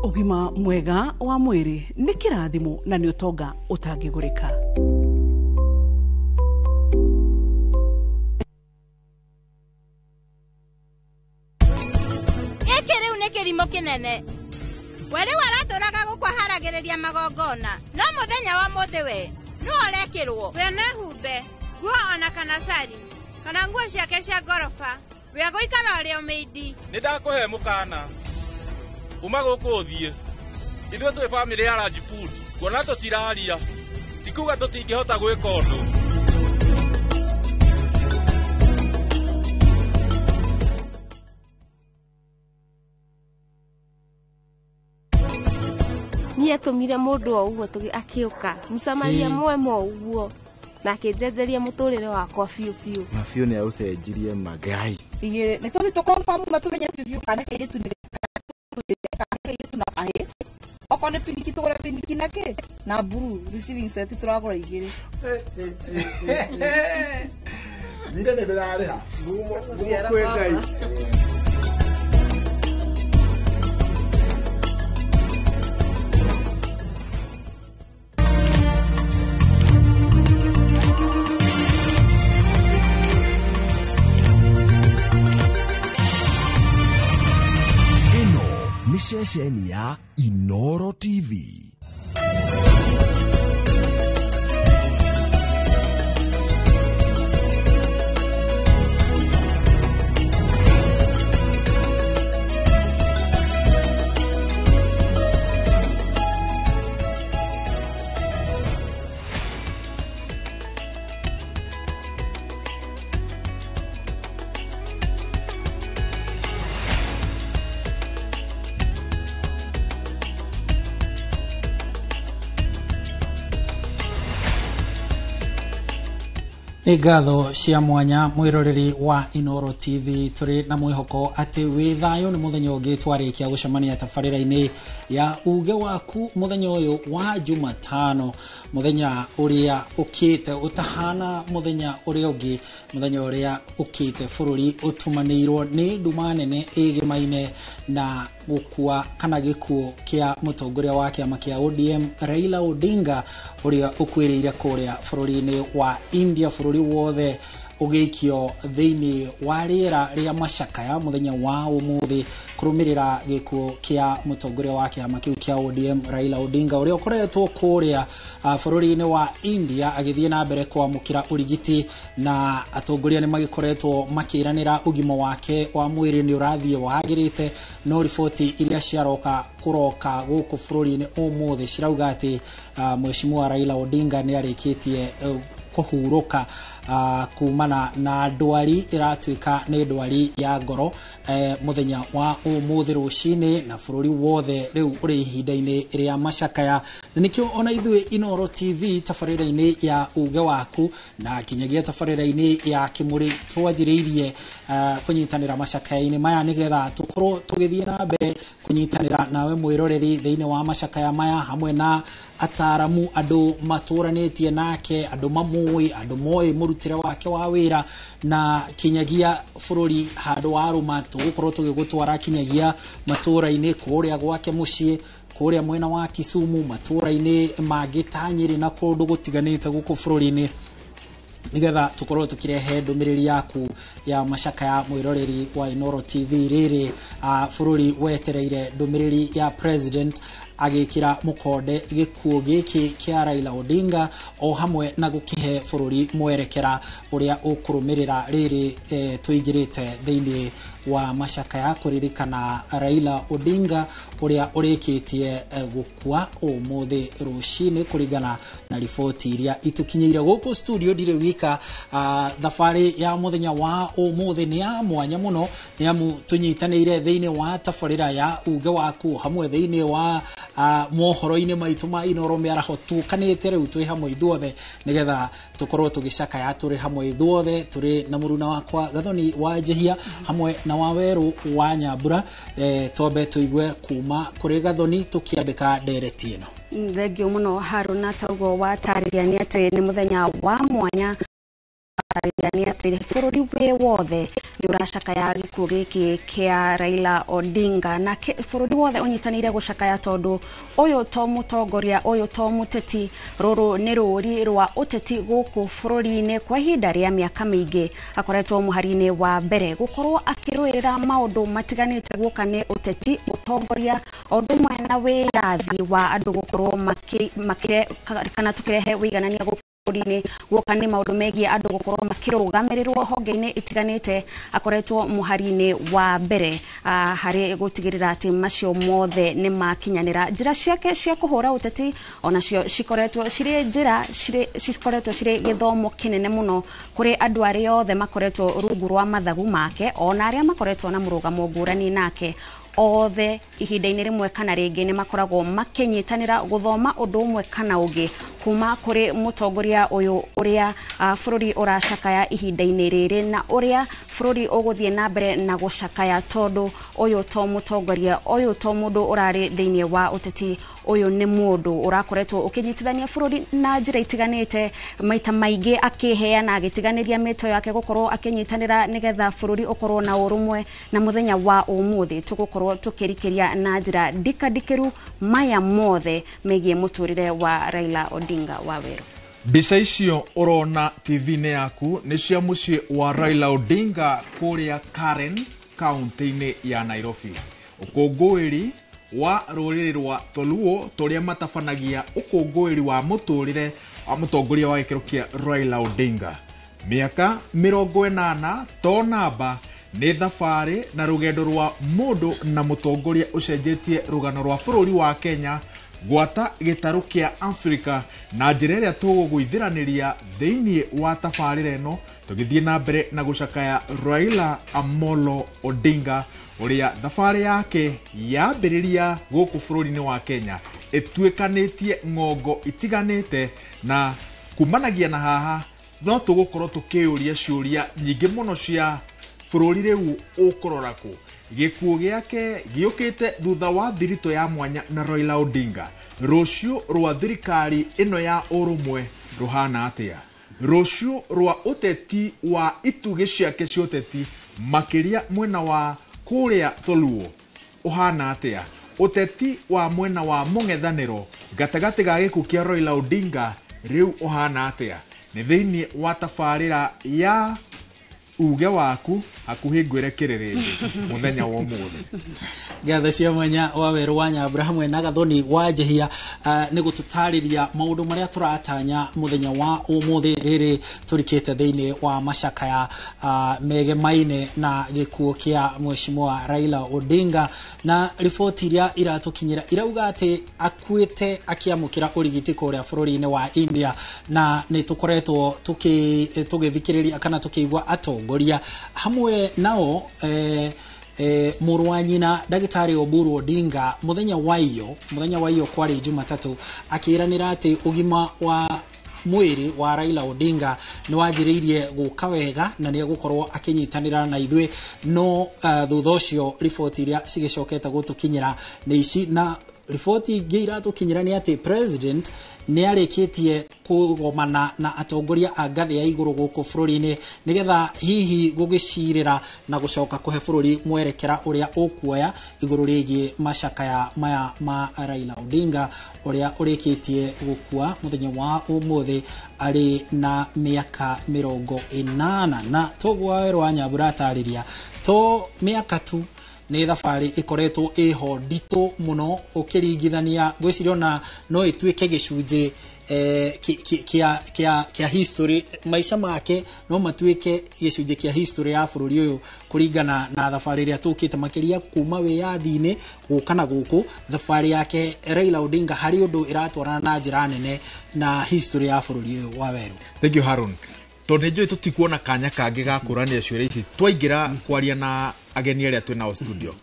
Ugima mwega wa mwĩrĩ nĩ kĩrathimo na nĩ ũtonga ũtangĩgũrĩka. Gĩkĩ rĩu nĩ kĩrimũ kĩnene. Weri waratũraga gũkwaharagĩrĩria magongona no mũthenya wa mũthĩ we no ũrekĩrwo we nehumbe nguo ona kana sari kana nguo ciake cia ngoroba we gũikara ũrĩ ũmĩindi. Nĩ ndakũhe mũkana uma gũkũ ũthiĩ ithuĩ twĩ bamĩrĩ ya Rajput kuona tũtiraria tikuga tũtingĩhota gwĩka ũndũ. Niĩ atumire mũndũ o ũguo akĩũka mũsamaria mwema ũguo na akĩnjenjeria mũtũrĩre wakwa biũ. Na biũ nĩ aucenjirie magai. Igĩrĩ nĩ tũthi tũkonfamu matumenye biũ kana kairĩtu nĩ kairĩtu na kahĩ okorwo nĩ piniki tũgũre piniki na kĩ na blue receiving set tũragũra igĩrĩ. Nire nĩ ndĩrarĩha ngumo kwĩ Ngai. Ni ceceni ya Inoro TV. Nĩ ngatho cia mwanya mwiroreri wa Inoro TV turi na mwihoko ati wi thayo ni muthenya ũngĩ twarikia gucemania tabarĩra-inĩ ya uge waku muthenya ũyũ wa Jumatano, muthenya ũrĩa ũkĩte utahana muthenya ũrĩa ũngĩ, muthenya ũrĩa ũkĩte bũrũri ũtumanĩirwo nĩ nduma nene ĩgĩmaine na gũkua kana gĩkuũ kĩa mũtongoria wa kĩama kĩa ODM Raila Odinga ũrĩa ũkwĩrĩire kũrĩa bũrũri-inĩ wa India, bũrũri wothe ũgĩikio thĩinĩ wa rĩera rĩa macakaya muthenya wa ũmũthĩ kũrũmĩrĩra gĩkuũ kĩa mũtongoria wa kĩama kĩu kĩa ODM Raila Odinga ũrĩa ũkoretwo kũrĩa bũrũri-inĩ wa India agĩthiĩ na mbere kwamũkĩra ũrigiti, na atongoria nĩ magĩkoretwo makĩranĩra ũgima wake wa mwĩrĩ nĩ ũrathiĩ wagĩrĩte, no riboti iria ciaroka kũroka gũkũ bũrũri-inĩ ũmũthĩ cirauga atĩ Mheshimiwa Raila Odinga nĩ arĩkĩtie kuhuruka kumana na ndwari iratuika nĩ ndwari ya ngoro muthenya wa ũmũthĩ rũcinĩ, na bũrũri wothe rĩu ũrĩ ihinda-inĩ rĩa macakaya. Na nĩkĩo ona ithuĩ Inoro TV tabarĩra-inĩ ya uge waku na kinyagia tabarĩra-inĩ ya Kĩmũrĩ twanjĩrĩirie kũnyitanĩra macakaya-inĩ maya nĩgetha tũkorwo tũgĩthiĩ na mbere kũnyitanĩra nawe mwĩroreri thĩinĩ wa macakaya maya hamwe na ataramu, andũ matũranĩtie nake, andũ mamũĩ, andũ moĩ mũrutĩre wake wa wĩra, na kinyagia bũrũri handũ warũma tũgũkorwo tũgĩgũtwara kinyagia matũra-inĩ kũrĩa gwake mũciĩ, kũrĩa mwena wa Kisumu, matũra-inĩ mangĩ ta Nyĩrĩ na kũndũ gũtiganĩte gũkũ bũrũri-inĩ, nigetha tukorwo tukirehe ndũmĩrĩri yaku ya macakaya mwiroreri wa Inoro TV. Rĩrĩ bũrũri wetereire ndũmĩrĩri ya president agĩkĩra mũkonde gĩkuũ gĩkĩ kĩa Raila Odinga o hamwe na gũkĩhe bũrũri mwerekera ũrĩa ũkũrũmĩrĩra. Rĩrĩ tũingĩrĩte thĩinĩ wa macakaya kũririkana Raila Odinga ũrĩa ũrĩkĩtie gũkua ũmũthĩ rũcinĩ kũringana na riboti iria itukinyĩire gũkũ studio. Ndirĩ wika, thabarĩ ya muthenya wa ũmũthĩ nĩ ya mwanya mũno, nĩ amu tũnyitanĩire thĩinĩ wa tabarĩra ya uge waku hamwe thĩinĩ wa mohoro-inĩ maitũ ma Inoro mĩaraho tũkanĩte rĩu twĩ hamwe ithuothe nĩgetha tũkorwo tũgĩcakaya tũrĩ hamwe ithuothe, tũrĩ na mũruna wakwa Gathoni wa Njehia hamwe na Waweru wa Nyambura. Twambe tũigue kuma kũrĩ Gathoni tũkĩambĩka ndereti ĩno. Thengio mũno Haruna, toguo watarĩria nĩ atĩ nĩ mũthenya wa mwanya, watarĩria nĩ atĩ bũrũri wĩ wothe nĩ ũracakaya gĩkuũ gĩkĩ kĩa Raila Odinga, na bũrũri wothe ũnyitanĩire gũcakaya tondũ ũyũ to mũtongoria, ũyũ to mũteti, rũrũ nĩ rũri rwa ũteti gũkũ bũrũri-inĩ kwa ihinda rĩa mĩaka mĩingĩ. Akoretwo mũhari-inĩ wa mbere gũkorwo akĩrũĩrĩra maũndũ matiganĩte gũka nĩ ũteti, ũtongoria, o ũndũ ũmwe na wĩyathi wa andũ gũkorwo kana tũkĩrehe wĩiganania bũrũri-inĩ, gũka nĩ maũndũ megiĩ andũ gũkorwo makĩrũgamĩrĩrwo honge-inĩ itiganĩte. Akoretwo mũhari-inĩ wa mbere harĩ gũtigĩrĩra atĩ macio mothe nĩ makinyanĩra. Njĩra ciake cia kũhũra ũteti onacio cikoretwo cirĩ njĩra cikoretwo cirĩ gĩthomo kĩnene mũno kũrĩ andũ arĩa othe makoretwo rungu rwa mathagu make, ona arĩa makoretwo na mũrũgamo ngũrani nake. Othe ihinda-inĩ rĩmwe kana rĩngĩ nĩ makoragwo makĩnyitanĩra gũthoma ũndũ ũmwe kana ũngĩ kuma kũrĩ mũtongoria ũyũ ũrĩa bũrũri ũracakaya ihinda-inĩ rĩrĩ na ũrĩa bũrũri ũgũthiĩ na mbere na gũcakaya, tondũ ũyũ to mũtongoria, ũyũ to mũndũ ũrarĩ thĩinĩ wa ũteti, ũyũ nĩ mũndũ ũrakoretwo ũkĩnyitithania bũrũri na njĩra itiganĩte, maita maingĩ akĩheana agĩtiganĩria mĩto yake gũkorwo akĩnyitanĩra nĩgetha bũrũri ũkorwo na ũrũmwe. Na mũthenya wa ũmũthĩ tũgũkorwo tũkĩrikĩria na njĩra ndikandikĩru maya mothe megiĩ mũtũrĩre wa Raila Odinga. Waweru, mbica icio ũrona TV-inĩ yaku nĩ cia mũciĩ wa Raila Odinga kũrĩa Karen kaunti-inĩ ya Nairobi. Ũkũngũĩri wa rũrĩrĩ rwa Tholuo tũrĩa matabanagia ũkũngũĩri wa mũtũrĩre wa mũtongoria wa gĩkĩro kĩa Raila Odinga. Mĩaka 80 to namba nĩ thabarĩ na rũgendo rwa mũndũ na mũtongoria ũcenjetie rũgano rwa bũrũri wa Kenya gwata gĩtarũ kĩa Afrika na njĩra ĩrĩa tũgũgũithĩranĩria thĩinĩ wa tabarĩra ĩno tũgĩthiĩ na mbere na gũcakaya Raila Amolo Odinga ũrĩa thabarĩ yake yambĩrĩria gũkũ bũrũri-inĩ wa Kenya ĩtuĩkanĩtie ng'ongo itiganĩte, na kumanagia na haha no tugukorwo tukiuria ciuria nyingi muno cia bururi riu ukurora ku gikuo giake giukite thutha wa thirito ya mwanya na Raila Odinga rucio rwa thirikari ino ya urumwe ruhana atia rucio rwa uteti wa itugi ciake cia uteti makiria mwena wa kuria Tholuo uhana atia uteti wa mwena wa mungethaniro gatagati ga gikuo kia Raila Odinga riu uhana atia ni thiini wa tafarira ya uge waku hakuhi ngwerekererende muthenya wa umuthi gathe cia mwanya wa weru wa Abraham na Gathoni wa Jehia ni gututariria maundu maria turatanya muthenya wa umuthi riri turikite thiini wa macaka ya mege maine na gikuo kia mheshimiwa Raila Odinga na ripoti iria iratukinyira irauga ati akuite akiamukira urigiti kuria bururi-ini wa India na ni tukoretwo tugithikiriria kana tukigwa atongoria hamwe nao muru wa nyina Dagitari Oburu Odinga muthenya wa iyo kwari Jumatatu akiranira ati ugima wa mwiri wa Raila Odinga ni wajiririe guka wega na ni gukorwo akinyitanira na ithwe no thutha ucio ripoti iria cigicoketa gutukinyira ni ici na ripoti gira tukinyira ni ati president ni arikitie kugomana na atongoria a ngathi ya iguru guku bururi-ini nigetha hihi gugicirira na gucoka kuhe bururi mwerekera uria ukuoya iguru rigi macaka ya maya ma Raila Odinga uria urikitie gukua muthenya wa umuthi ari na miaka 80 na togwa werwa Nyambura tariria to miaka tu ni thabari ikoretwo iho ndito muno ukiringithania gwiciriona no ituike gicunje kia history maisha make no matuike gicunje kia history ya bururi uyu kuringana na thabari ria tukite makiria kuma wiyathi-ini gukana guku thabari yake Raila Odinga hari undu iratwarana na njira nene na history ya bururi uyu wa weru. Thank you Harun. Tondu njui tutikuona kanya kangi ga kurania ciuria ici twaingira kwaria na ageni aria twi nao studio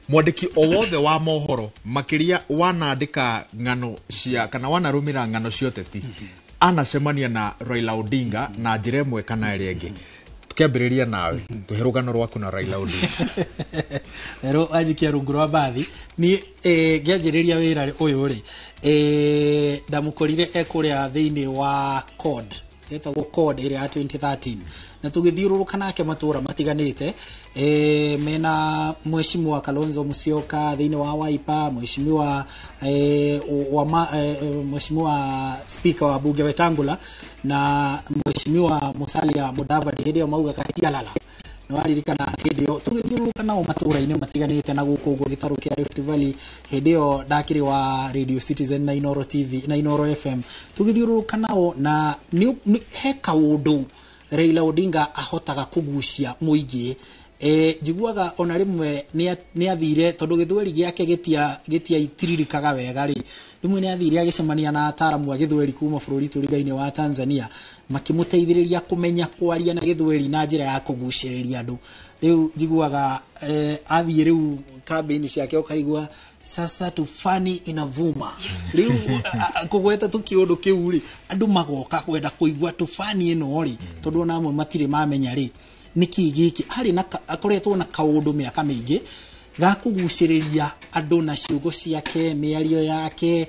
mwandiki o wothe wa mohoro makiria wanandika ngano cia kana wanarumira ngano cia uteti anacemania na Raila Odinga na njira imwe kana ĩrĩa ĩngĩ tukiambĩrĩria nawe tuhe rũgano rwaku na Raila Odinga ero ajikia rungu rwa bathi ni ngianjĩrĩria wĩra ũyũ rĩ ndamukorire ekuria thiini wa code etagwo code ĩrĩa ya 2013 na tugithiũrũrũka nake matura matiganite mena mheshimiwa Kalonzo Musyoka thiini wa Wiper mheshimiwa mheshimiwa speaker wa bunge Wetangula na mheshimiwa Musalia Mudavadi hĩndĩ ĩyo mauga kahitia lala no aririkana hĩndĩ ĩyo tugithiũrũrũka nao matura-inĩ matiganite na gũkũ ũguo gĩtarũ kĩa Rift Valley hĩndĩ ĩyo ndakĩrĩ wa Radio Citizen na Inoro TV na Inoro FM tugithiũrũrũka nao na he kaũndũ Raila Odinga ahotaga kugucia muingi jiguaga ona rimwe ni athire tondu githweri giake gitia itiririkaga wega ri rimwe ni athire agicemania na ataramu a githweri kuma bururi turigaine wa Tanzania makimuteithiriria kumenya kwaria na githweri na njira ya kuguciriria andu riu jiguaga athire riu campaign ciake ukaigua sasa tufani inavuma riu kugweta tukiundu kiu ri andu magoka kwenda kuigua tufani ino ri tondu na amwe matire mamenya ri niki giki ari na akoretwo na kaundu miaka mingi ga kuguciriria andu na ciugo ciake miario yake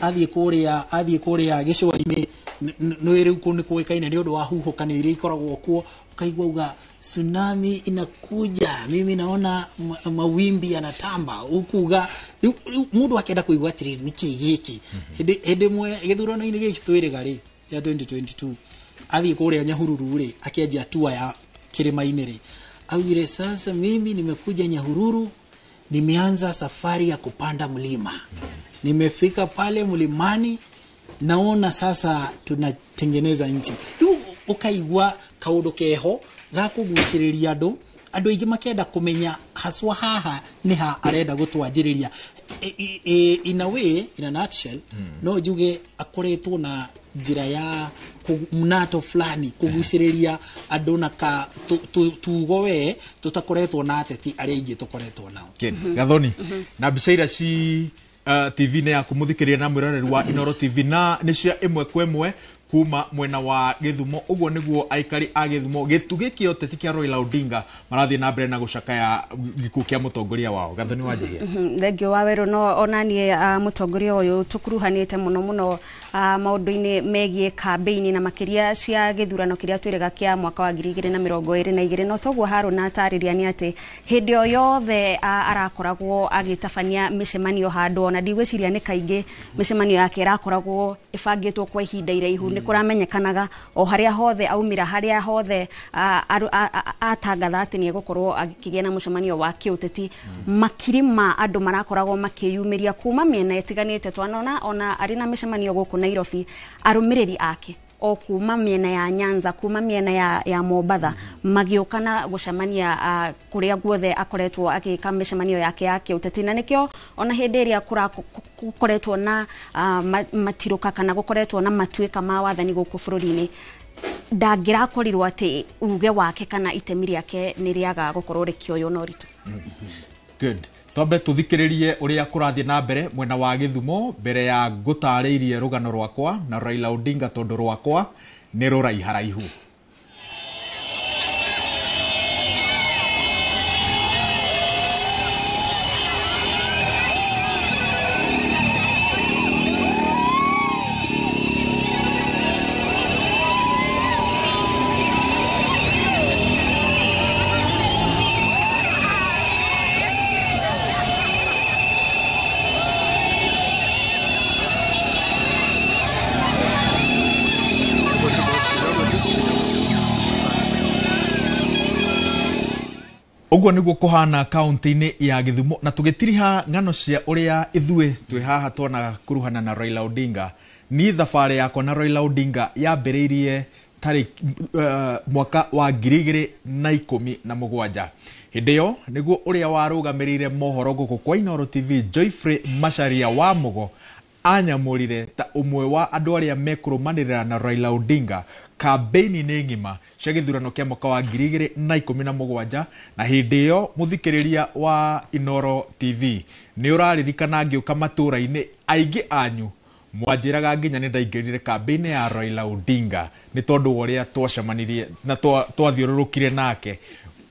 athie kuria gicwa-ini no riu kuni kuikaine ni undu wa huhukanire ikoragwo kuo ukaigua uga tsunami inakuja mimi naona mawimbi yanatamba ukuga mundu akenda kuigua atiri niki giki hende mwe githurano-ini giki twiriga ri ya 2022 athie kuria Nyahururu ri akianjia tour ya Kirima-ini ri augire sasa mimi nimekuja Nyahururu nimeanza safari ya kupanda mlima nimefika pale mlimani naona sasa tunatengeneza nchi ukaigua kaundu keho ga kuguciriria andu ingi makenda kumenya haswa haha niha arenda gutwanjiriria in a way in a nutshell no juge akoretwo na njira ya mnato fulani kuguciriria andu na ka tugo we tutakoretwo na ateti aria ingi tukoretwo nao Gathoni na bicaira ci TV ne yaku muthikiria na mwiroreri wa Inoro TV na ni cia imwe kwa imwe kuma mwena wa Githumo. Uguo niguo aikari a Githumo gitugi kia uteti kia Raila Odinga marathi na mbere na gucakaya gikuo kia mutongoria wao. Gathoni wanjia thengio wa Weru no onanie mutongoria uyu tukuruhanite muno maundu-ini megie campaign na makiria cia githurano kiria twirega kia mwaka wa 2022 no toguo Haruna atariria ni ati hindi o yothe arakoragwo agitabania micemanio handu ona ndigwiciria ni kaingi micemanio yake irakoragwo ibangitwo kwa ihinda iraihu ni kuramenyekanaga o haria hothe aumira haria hothe atangatha ati ni gukorwo agikigia na mucemanio wa kiuteti makirima andu marakoragwo makiyumiria kuma miena itiganite twanona ona ari na micemanio guku Nairobi arumiriri ake o kuma miena ya Nyanza kuma miena ya Mombatha magiukana gucemania kuria guothe akoretwo agika micemanio yake yake uteti na nikio ona hindi iria kukoretwo na matiruka kana gukoretwo na matuika ma wathani guku bururi-ini ndangirakorirwo ati uge wake kana itemi riake ni riaga gukorwo rikioyo no ritu. Good. Twambe tuthikiririe uria kurathie na mbere mwena wa Githumo mbere ya ngutariirie rugano rwakwa na Raila Odinga tondu rwakwa ni ruraiharaihu. Uguo niguo kuhana kaunti-ini ya Githumo na tugitiriha ngano cia uria ithue twi haha twona kuruhana na Raila Odinga. Ni thabari yakwa na Raila Odinga yambiriirie mwaka wa 2017. Hindi yo niguo uria warugamirire mohoro guku kwa Inooro TV Joyfrey Macharia wa Mugo anyamurire ta umwe wa andu aria mekurumanirira na Raila Odinga kampeni ni ngima cia githurano kia mwaka wa 2017 na hindi yo muthikiriria wa Inooro TV ni uraririkana ngiuka matura-ini aingi anyu mwanjiraga nginya ni ndaingirire kampeni ya Raila Odinga ni tondu uria twacemanirie na twathiururukire nake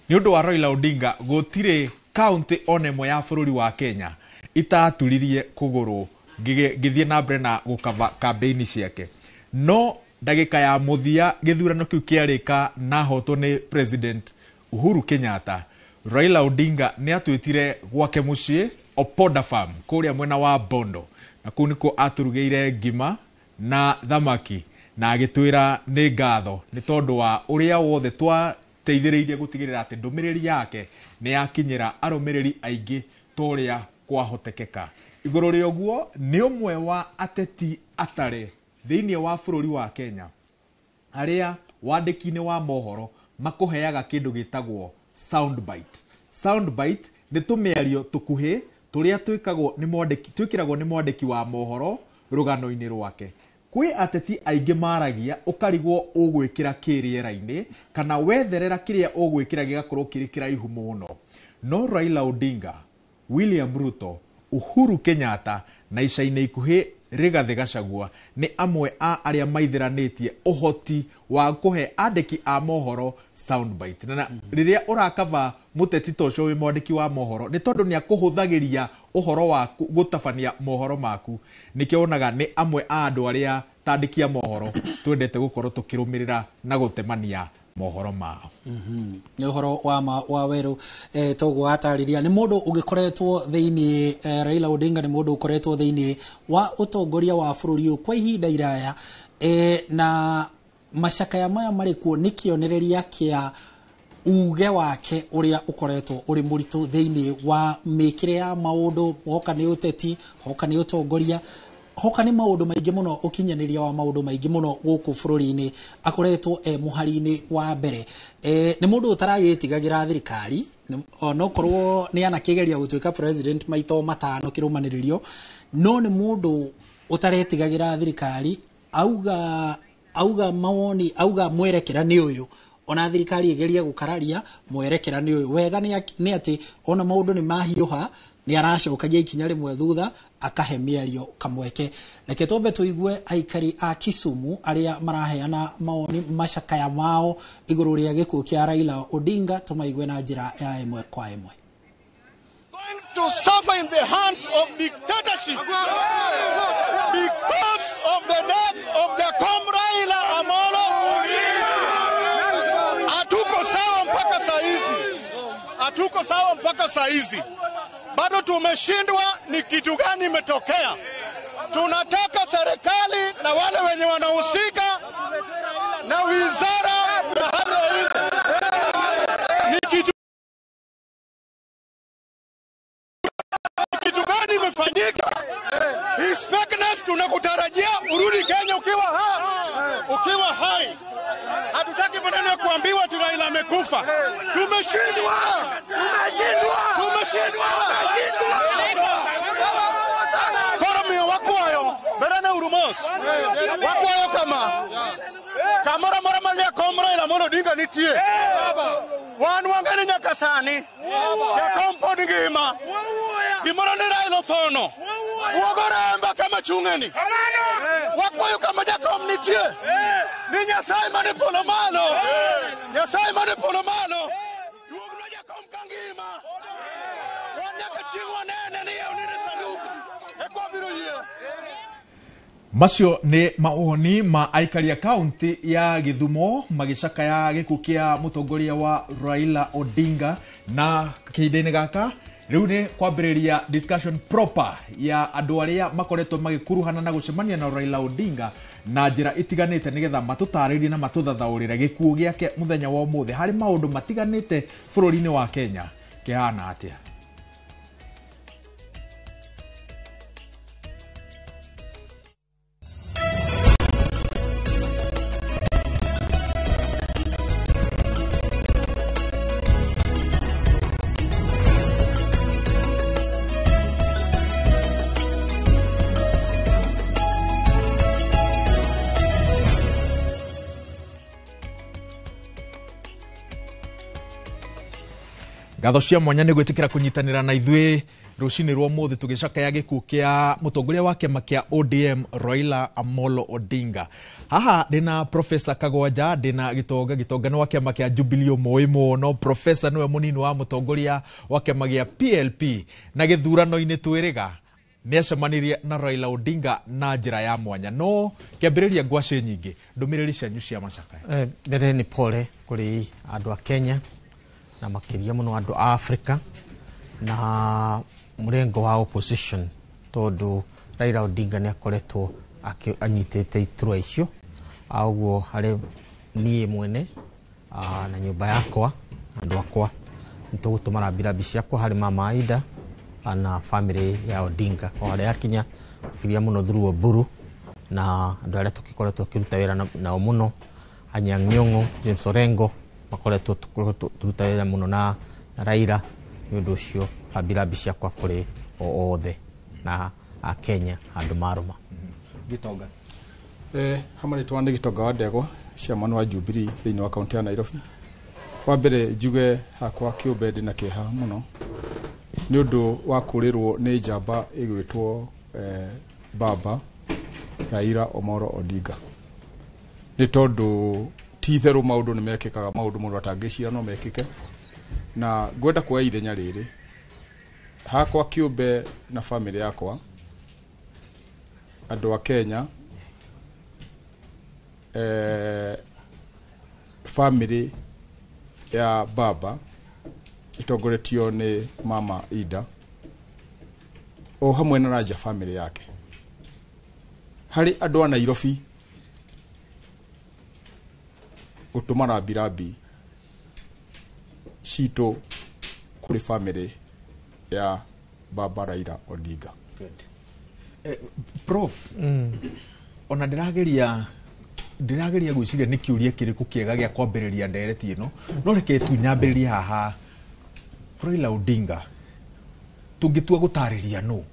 ni undu wa Raila Odinga gutire county onemwe ya bururi wa Kenya itaturirie kuguru githie na mbere na gukava kampeni ciake no ndagika ya muthia githurano kiu kiarika na hoto ni President Uhuru Kenyatta. Raila Odinga ni atwitire gwake mucii Opoda Farm kuria mwena wa Bondo na kuu niko aturugeire ngima na thamaki na agitwira ni ngatho ni tondu wa uria wothe twateithiriirie gutigirira ati ndumiriri yake ni yakinyira arumiriri aingi toria kwahotekeka. Iguru ria uguo ni umwe wa ateti atare thiini wa bururi wa Kenya aria wandiki-ini wa mohoro makuheaga kindu gitagwo soundbite. Soundbite ni tumiario tukuhi turia twikiragwo ni mwandiki wa mohoro rugano-ini rwake. Kwi ateti aingi maragia ukarigwo ugwikira kiriera-ini kana wetherera kiria ugwikira gigakorwo kiri kiraihu muno. No Raila Odinga, William Ruto, Uhuru Kenyatta na ica-ini ikuhi Rigathi Gachagua ni amwe a aria maithiranitie uhoti wa kuhe andiki a mohoro soundbite. Na riria urakava muteti toco wi mwandiki wa mohoro ni tondu ni akuhuthagiria uhoro wa gutabania mohoro maku nikio onaga ni amwe a andu aria tandikia mohoro twendete gukorwo tukirumirira na gutemania mohoro mao. Ni uhoro wa Weru toguo atariria ni mundu ugikoretwo thiini Raila Odinga ni mundu ukoretwo thiini wa utongoria wa bururi kwa ihinda iraya na macakaya maya marikuo ni kionereria kia uge wake uria ukoretwo uri muritu thiini wa mikire ya maundu hoka ni uteti hoka ni utongoria hoka ni maundu maingi muno ukinyaniria wa maundu maingi muno guku bururi-ini akoretwo muhari-ini wa mbere ni mundu utarayetigagira thirikari no korwo ni anakigeria gutuika president maito matano kirumaniririo no ni mundu utaretigagira thirikari auga mawoni auga mwerekera ni uyu ona thirikari igeria gukararia mwerekera ni uyu wega ni ati ona maundu ni mahiuha ni aracokagia ikinya rimwe thutha akahe mĩario kamweke. Reke twambe tuigue aikari a Kisumu aria maraheana maoni macakaya mao iguru ria gikuo kia Raila Odinga, tumaigue na njira ya ĩmwe kwa ĩmwe. Going to suffer in the hands of dictatorship because of the death of the Raila Amolo Odinga. Hatuko sawa mpaka saa hizi. Bado tumeshindwa ni kitu gani imetokea. Tunataka serikali na wale wenye wanahusika na wizara ya hali ni kitu gani imefanyika. His fakeness tunakutarajia urudi Kenya ukiwa hai. Hatutaki maneno ya kuambiwa tu Raila amekufa. Tumeshindwa. Koromio wakwayo berana urumos. Wakwayo kamara mara malia komra ila mono dinga nitie. Wanu wangani nyakasani. Ya compound ngima. Kimara ni Raila thono. Uogore mba kama chungeni. Wakwayo kama jakom nitie. Ni Nyasaye manipolo malo. Nyasaye manipolo malo. Duogno jakom kangima. Wanyaka chingwa nene niyo nire saluku. Ekwa biro yie. Macio ni maoni ma aikari ya kaunti ya Githumo magicaka ya gikuo kia mutongoria wa Raila Odinga, na kihinda-ini gaka riu ni kwambiriria discussion proper ya andu aria makoretwo magikuruhana na gucemania na Raila Odinga na njira itiganite nigetha matutaririe na matuthathaurire gikuo giake muthenya wa umuthi hari maundu matiganite bururi-ini wa Kenya kihana atia. Gatho cia mwanya ni gwitikira kunyitanira na ithui rucini rwa muthi tugicaka ya gikuo kia mutongoria wa kiama kia ODM Raila Amolo Odinga. Haha ndina Professor Kagwanja, ndina gitongano wa kiama kia Jubilee moimo no Professor niwe munini wa mutongoria wa kiama gia PLP na githurano-ini twiriga ni acemanirie na Raila Odinga na njira ya mwanya. No kiambiriria ngwaci nyingi ndumiriri cianyu cia macaka. Mbere ni pole kuri andu a Kenya na makiria muno andu a Africa na murengo wa opposition tondu Raila Odinga ni akoretwo anyitete iturwa icio auguo hari nie mwene na nyumba yakwa andu akwa nitugutumara birabi ciakwa hari mama Aida na family ya Odinga o hari akinya kiria muno through Oburu na andu aria tukikoretwo kiruta wira na muno Anyang' Nyong'o, James Orengo makoretwo turuta wira muno na Raila ni undu ucio birabi ciakwa kuri othe na a Kenya andu maruma. Gitonga hamwe twande Gitonga wa Ndegwa chairman wa Jubilee thiini wa kaunti ya Nairobi. Kwa mbere njuge hakwa kiumbe ndina kiha muno ni undu wa kurirwo ni njamba igwitwo baba Raila Amolo Odinga. Ni tondu ti theru maundu ni mekikaga maundu mundu atangicira no mekike na ngwenda kwa ithenya riri hakwa kiumbe na family yakwa andu wa Kenya family ya baba itongoretio ni mama Ida o hamwe na Raja family yake hari andu a Nairobi gutumara birabi cito kuri family ya baba Raila Odinga. Prof, ona ndirageria gwiciria ni kiuria kiriku kiega gia kwambiriria ndereti ino no reke tu nyambiriria haha Raila Odinga tungitua gutariria no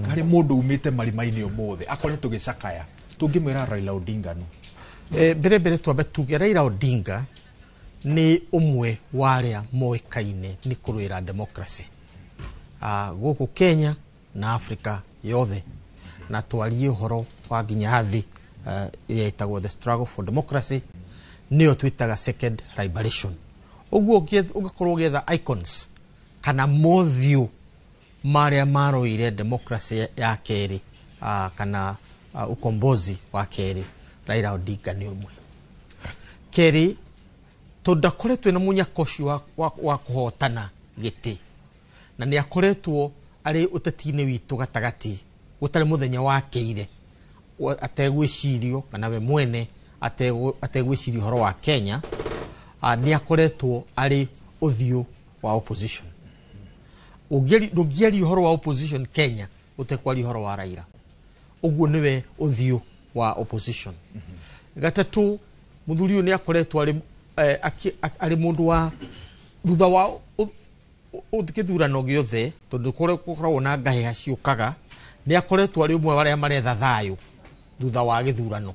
kari mundu umite marima-ini omothe akoretwo gicakaya tungimwira Raila Odinga no mbere twambe tuge Raila Odinga ni umwe waria moikaine ni kurwira democracy gũkũ Kenya na Afrika yothe na twarie ũhoro wa nginya thĩ ĩtagwo the struggle for democracy nĩyo twĩtaga second liberation. Ũguo ũngĩkorwo ũgĩetha icons kana mothiũ marĩa marũire democracy ya kerĩ kana ukombozi wa kerĩ, Raila Odinga nĩ ũmwe. Kerĩ, tũndakoretwo na mũnyaka ũcio wa kũhotana gĩtĩ na nĩ akoretwo arĩ ũteti-inĩ witũ gatagatĩ, gũtarĩ mũthenya wakĩire ategwĩcirio kana we mwene ategwĩcirio ũhoro wa Kenya. Nĩ akoretwo arĩ ũthiũ wa opposition. Ndũngĩaria ũhoro wa opposition Kenya ũtekwaria ũhoro wa Raila. Ũguo nĩwe ũthiũ wa opposition. Gatatũ, mũthuri ũyũ nĩ akoretwo arĩ mũndũ wa thutha wa gĩthurano gĩothe, tondũ gũkoragwo na ngahĩha ciũkaga, nĩ akoretwo arĩ ũmwe arĩa maretha thayũ thutha wa gĩthurano.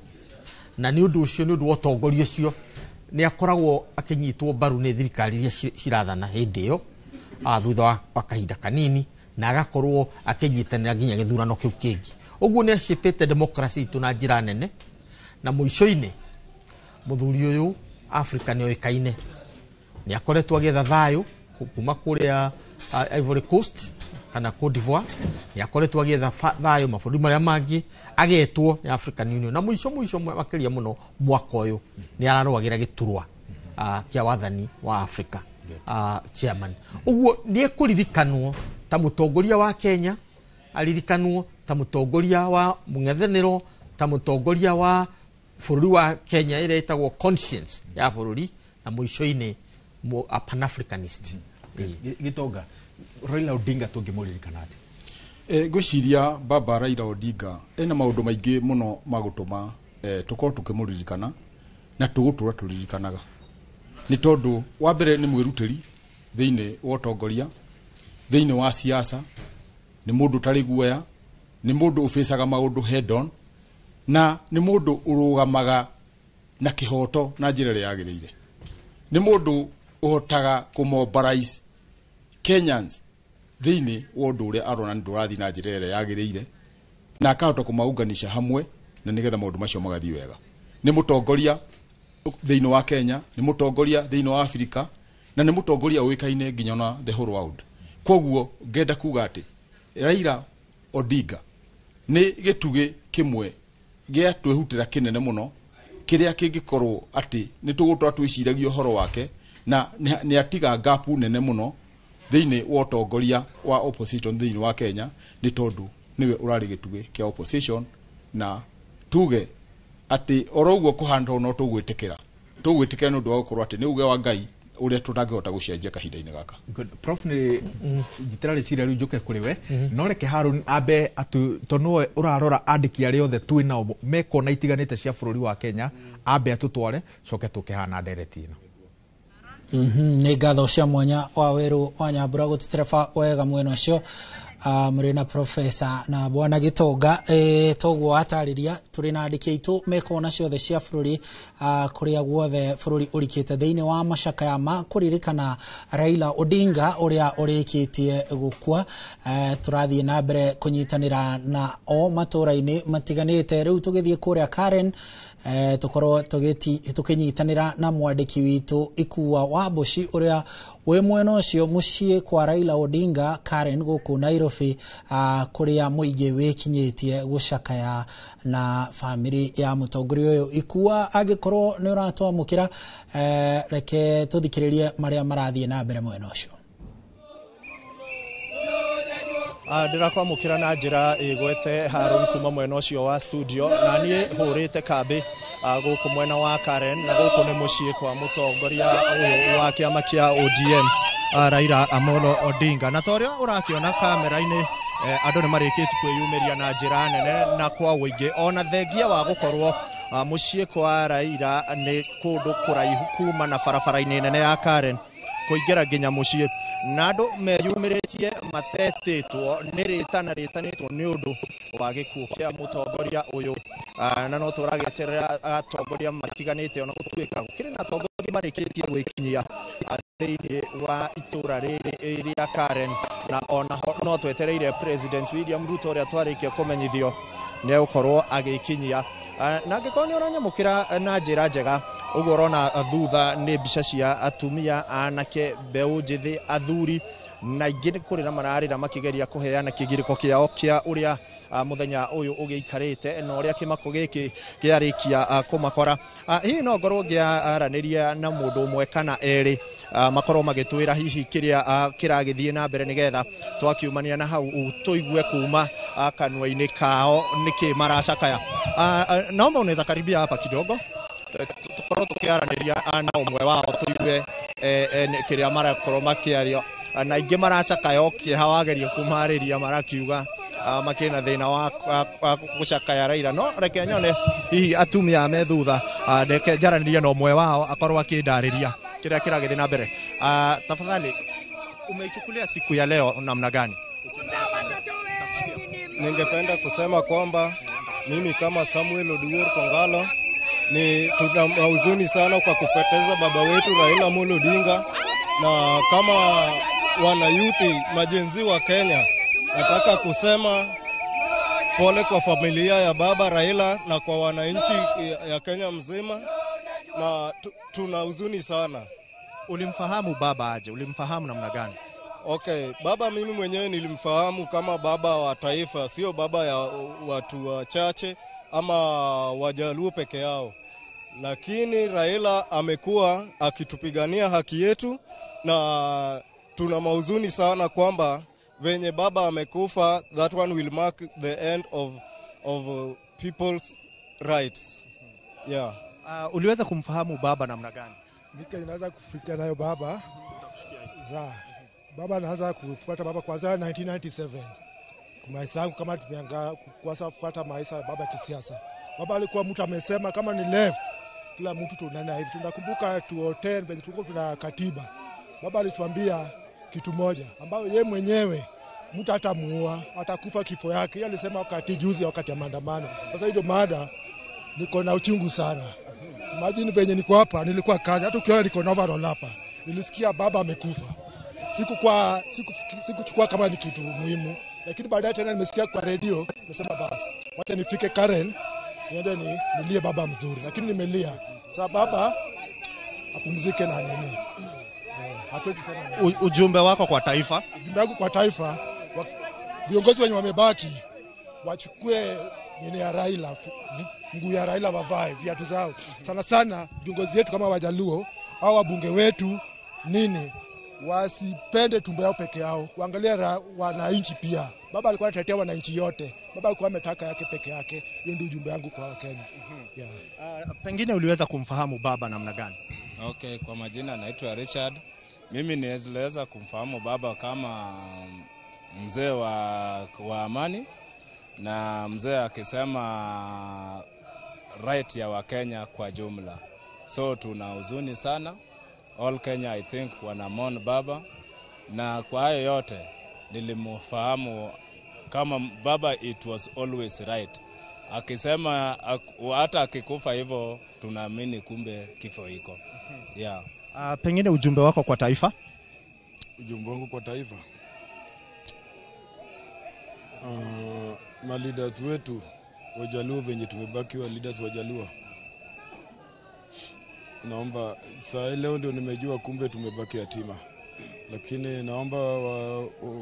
Na nĩ ũndũ ũcio, nĩ ũndũ wa ũtongoria ũcio, nĩ akoragwo akĩnyitwo mbaru nĩ thirikari iria cirathana hĩndĩ ĩyo thutha wa kahinda kanini, na agakorwo akĩnyitanĩra nginya gĩthurano kĩu kĩngĩ. Ũguo nĩ acipĩte democracy itũ na njĩra nene, na mũico-inĩ mũthuri ũyũ Africa nĩ oĩkaine. Nĩ akoretwo agĩetha thayũ kuma kũrĩa Ivory Coast kana Cote d'Ivoire, nĩ akoretwo agĩetha thayũ mabũrũri marĩa mangĩ, agetwo nĩ African Union, na mũico makĩria mũno mwaka ũyũ nĩ ararũagĩra gĩturwa kĩa wathani wa Africa chairman. Ũguo nĩ ekũririkanwo ta mũtongoria wa Kenya, aririkanwo ta mũtongoria wa mũng'ethanĩro, ta mũtongoria wa bũrũri wa Kenya ĩrĩa ĩtagwo conscience ya bũrũri, na mũico-inĩ a pan-Africanist. Gitonga, Raila Odinga tũngĩmũririkana atĩ? Ngwĩciria baba Raila Odinga ena maũndũ maingĩ mũno magũtũma tũkorwo tũkĩmũririkana na tũgũtũra tũririkanaga. Nĩ tondũ wa mbere nĩ mwĩrutĩri thĩinĩ wa ũtongoria, thĩinĩ wa siasa, nĩ mũndũ ũtarĩ guoya, nĩ mũndũ ũbĩcaga maũndũ head on, na nĩ mũndũ ũrũgamaga na kĩhoto na njĩra ĩrĩa yagĩrĩire. Nĩ mũndũ ũhotaga kũmobilize Kenyans thĩinĩ wa ũndũ ũrĩa arona nĩ ndũrathiĩ na njĩra ĩrĩa yagĩrĩire, na akahota kũmaunganisha hamwe na nĩgetha maũndũ macio magathiĩ wega. Nĩ mũtongoria thĩinĩ wa Kenya, nĩ mũtongoria thĩinĩ wa Afrika, na nĩ mũtongoria ũĩkaine nginya na the whole world. Koguo ngenda kuga atĩ Raila Odinga nĩ gĩtugĩ kĩmwe gĩa twĩhutĩra kĩnene mũno kĩrĩa kĩngĩkorwo atĩ nĩ tũgũtũra twĩciragia ũhoro wake, na nĩ atiga gapu nene mũno thĩinĩ wa ũtongoria wa opposition thĩinĩ wa Kenya, nĩ tondũ nĩwe ũrarĩ gĩtugĩ kĩa opposition, na tuge atĩ oroguo kũhanda no tũgwĩtĩkĩra nĩ ũndũ wa gũkorwo atĩ nĩ uge wa Ngai ũrĩa tũtangĩhota gũcenjia kahinda-inĩ gaka. Prof, nĩ njitĩra rĩciria rĩu njũke kũrĩ we, no reke Harun ambe tondũ nowe ũrarora andĩki arĩa othe twĩ nao mekona itiganĩte cia bũrũri wa Kenya, ambe atũtware coke tũkĩhana ndereti ĩno. Nĩ ngatho cia mwanya wa Werũ wa Nyambura gũtũtereba wega mwena ũcio. Mũrĩ na Profesa na Bwana Gitonga, toguo atarĩria tũrĩ na andĩki aitũ mekona ciothe cia bũrũri kũrĩa guothe bũrũri ũrikĩte thĩinĩ wa macakaya ma kũririkana Raila Odinga ũrĩa ũrĩkĩtie gũkua. Tũrathiĩ na mbere kũnyitanĩra na o matũra-inĩ matiganĩte. Rĩu tũgĩthiĩ kũrĩa Karen, tukorwo tukinyitanira na mwandiki witu Ikuwa Waboshi uria we mwena ucio muciĩ kwa Raila Odinga Karen guku Nairobi, kuria muingi wikinyitie gucakaya na family ya mutongoria uyu. Ikuwa agikorwo ni uratwamukira, reke tuthikiririe maria marathie na mbere mwena ucio. Ndirakwamukira na njira igwete Harun kuma mwena ucio wa studio, na nie hurite kambi guku mwena wa Karen, na guku ni muciĩ kwa mutongoria uyu wa kiama kia ODM Raila Amolo Odinga. Na toria urakiona kamera-ini andu ni marikĩtie kwĩyumĩria na njira nene na kwa wĩingĩ, ona thengia wa gukorwo muciĩ kwa Raila ni kundu kuraihu kuma na barabara-ini nene ya Karen kuingĩra nginya muciĩ, na andu meyumĩrĩtie matetĩtwo nĩ rĩtanĩtwo nĩ ũndũ wa gĩkuũ kĩa mutongoria ũyũ na no turageterera atongoria matiganite ona gutuika gukiri na atongoria marikitie gwikinyia thiini wa itura riri ya Karen na ona no twetereire President William Ruto ria twarikia kumenyithio ne ukorwo agikinyia na ngikoni uranyamukira na njira njega uguo urona thutha ni mbica cia atumia anake mbeu njithi athuri na ingĩ kũrĩ na mararĩra makigeria kũheana kĩgirĩko kĩao kĩa ũrĩa mũthenya ũyũ ũgĩikarĩte na ũrĩa kĩmako gĩkĩ kĩarĩkia kũmakora. Hihi no ngorwo ngĩaranĩria na mũndũ ũmwe kana erĩ makorwo magĩtwĩra hihi kĩrĩa kĩragĩthiĩ na mbere nĩgetha twakiumania na hau tũigue kuma kanua-inĩ kao nĩkĩ maracakaya. Naomba unaweza karibia hapa kidogo tukorwo tukiaranĩria na ũmwe wao tũigue kĩrĩa marakorwo makĩaria na ingĩ maracakaya okĩeha wageria kumarĩria marakiuga makĩna thĩna wa gũcakaya Raila. No reke nyone hihi atumia me thutha reke njaranĩria na ũmwe wao akorwo akĩndarĩria kĩrĩa kĩragĩthiĩ na mbere. Tafadhali umeichukulia siku ya leo namna gani? Ningependa kusema kwamba mimi kama Samuel Odiwuor Kongalo tuna huzuni sana kwa kupoteza baba wetu Raila Amolo Odinga, na kama wana youth majenzi wa Kenya nataka kusema pole kwa familia ya baba Raila na kwa wananchi ya Kenya mzima, na tuna huzuni sana. Ulimfahamu baba aje? Ulimfahamu namna gani? Okay, baba mimi mwenyewe nilimfahamu kama baba wa taifa, sio baba ya watu wachache ama Wajaluo peke yao. Lakini Raila amekuwa akitupigania haki yetu, na tuna mahuzuni sana kwamba venye baba amekufa, that one will mark the end of people's rights. Yeah. Uliweza kumfahamu baba namna gani? Mika inaweza kufikia nayo baba. Baba anaanza kufuata baba kwanza 1997. Maisha yangu kama tumeanga kuanza kufuata maisha ya baba kisiasa. Baba alikuwa mtu amesema kama ni left kila mtu tunana hivi. Tunakumbuka 2010 venye tulikuwa tuna katiba. Baba alituambia kitu moja ambayo yeye mwenyewe mtu atamuua, atakufa kifo yake. Yeye alisema wakati juzi wakati ya maandamano. Sasa hiyo mada niko na uchungu sana. Imagine venye niko hapa nilikuwa kazi, hata ukiona niko na overall hapa. Nilisikia baba amekufa. Sikuchukua kama ni kitu muhimu, lakini baadaye tena nimesikia kwa radio nimesema basi wacha nifike Karen niende nilie baba mzuri, lakini nimelia. Sasa baba apumzike na nini. Hatuwezi sema ujumbe wako kwa taifa. Ujumbe wangu kwa taifa, viongozi wenye wamebaki wachukue nini ya Raila, mguu ya Raila wavae viatu zao. Sana sana viongozi wetu kama Wajaluo au wabunge wetu nini wasipende tumbo yao peke yao, waangalie wananchi pia. Baba alikuwa anatetea wananchi yote. Baba alikuwa ametaka yake peke yake. Hiyo ndio ujumbe wangu kwa Kenya. Yeah. Pengine uliweza kumfahamu baba namna gani? Okay, kwa majina naitwa Richard. Mimi niweza kumfahamu baba kama mzee wa amani, na mzee akisema right ya Wakenya kwa jumla. So tuna huzuni sana. All Kenya I think wanamon baba, na kwa hayo yote nilimfahamu kama baba it was always right. Akisema hata akikufa hivyo tunaamini kumbe kifo iko. Yeah. Pengine ujumbe wako kwa taifa? Ujumbe wangu kwa taifa, ma leaders wetu Wajaluo venye tumebaki wa leaders Wajaluo, naomba saa leo ndio nimejua kumbe tumebaki yatima, lakini naomba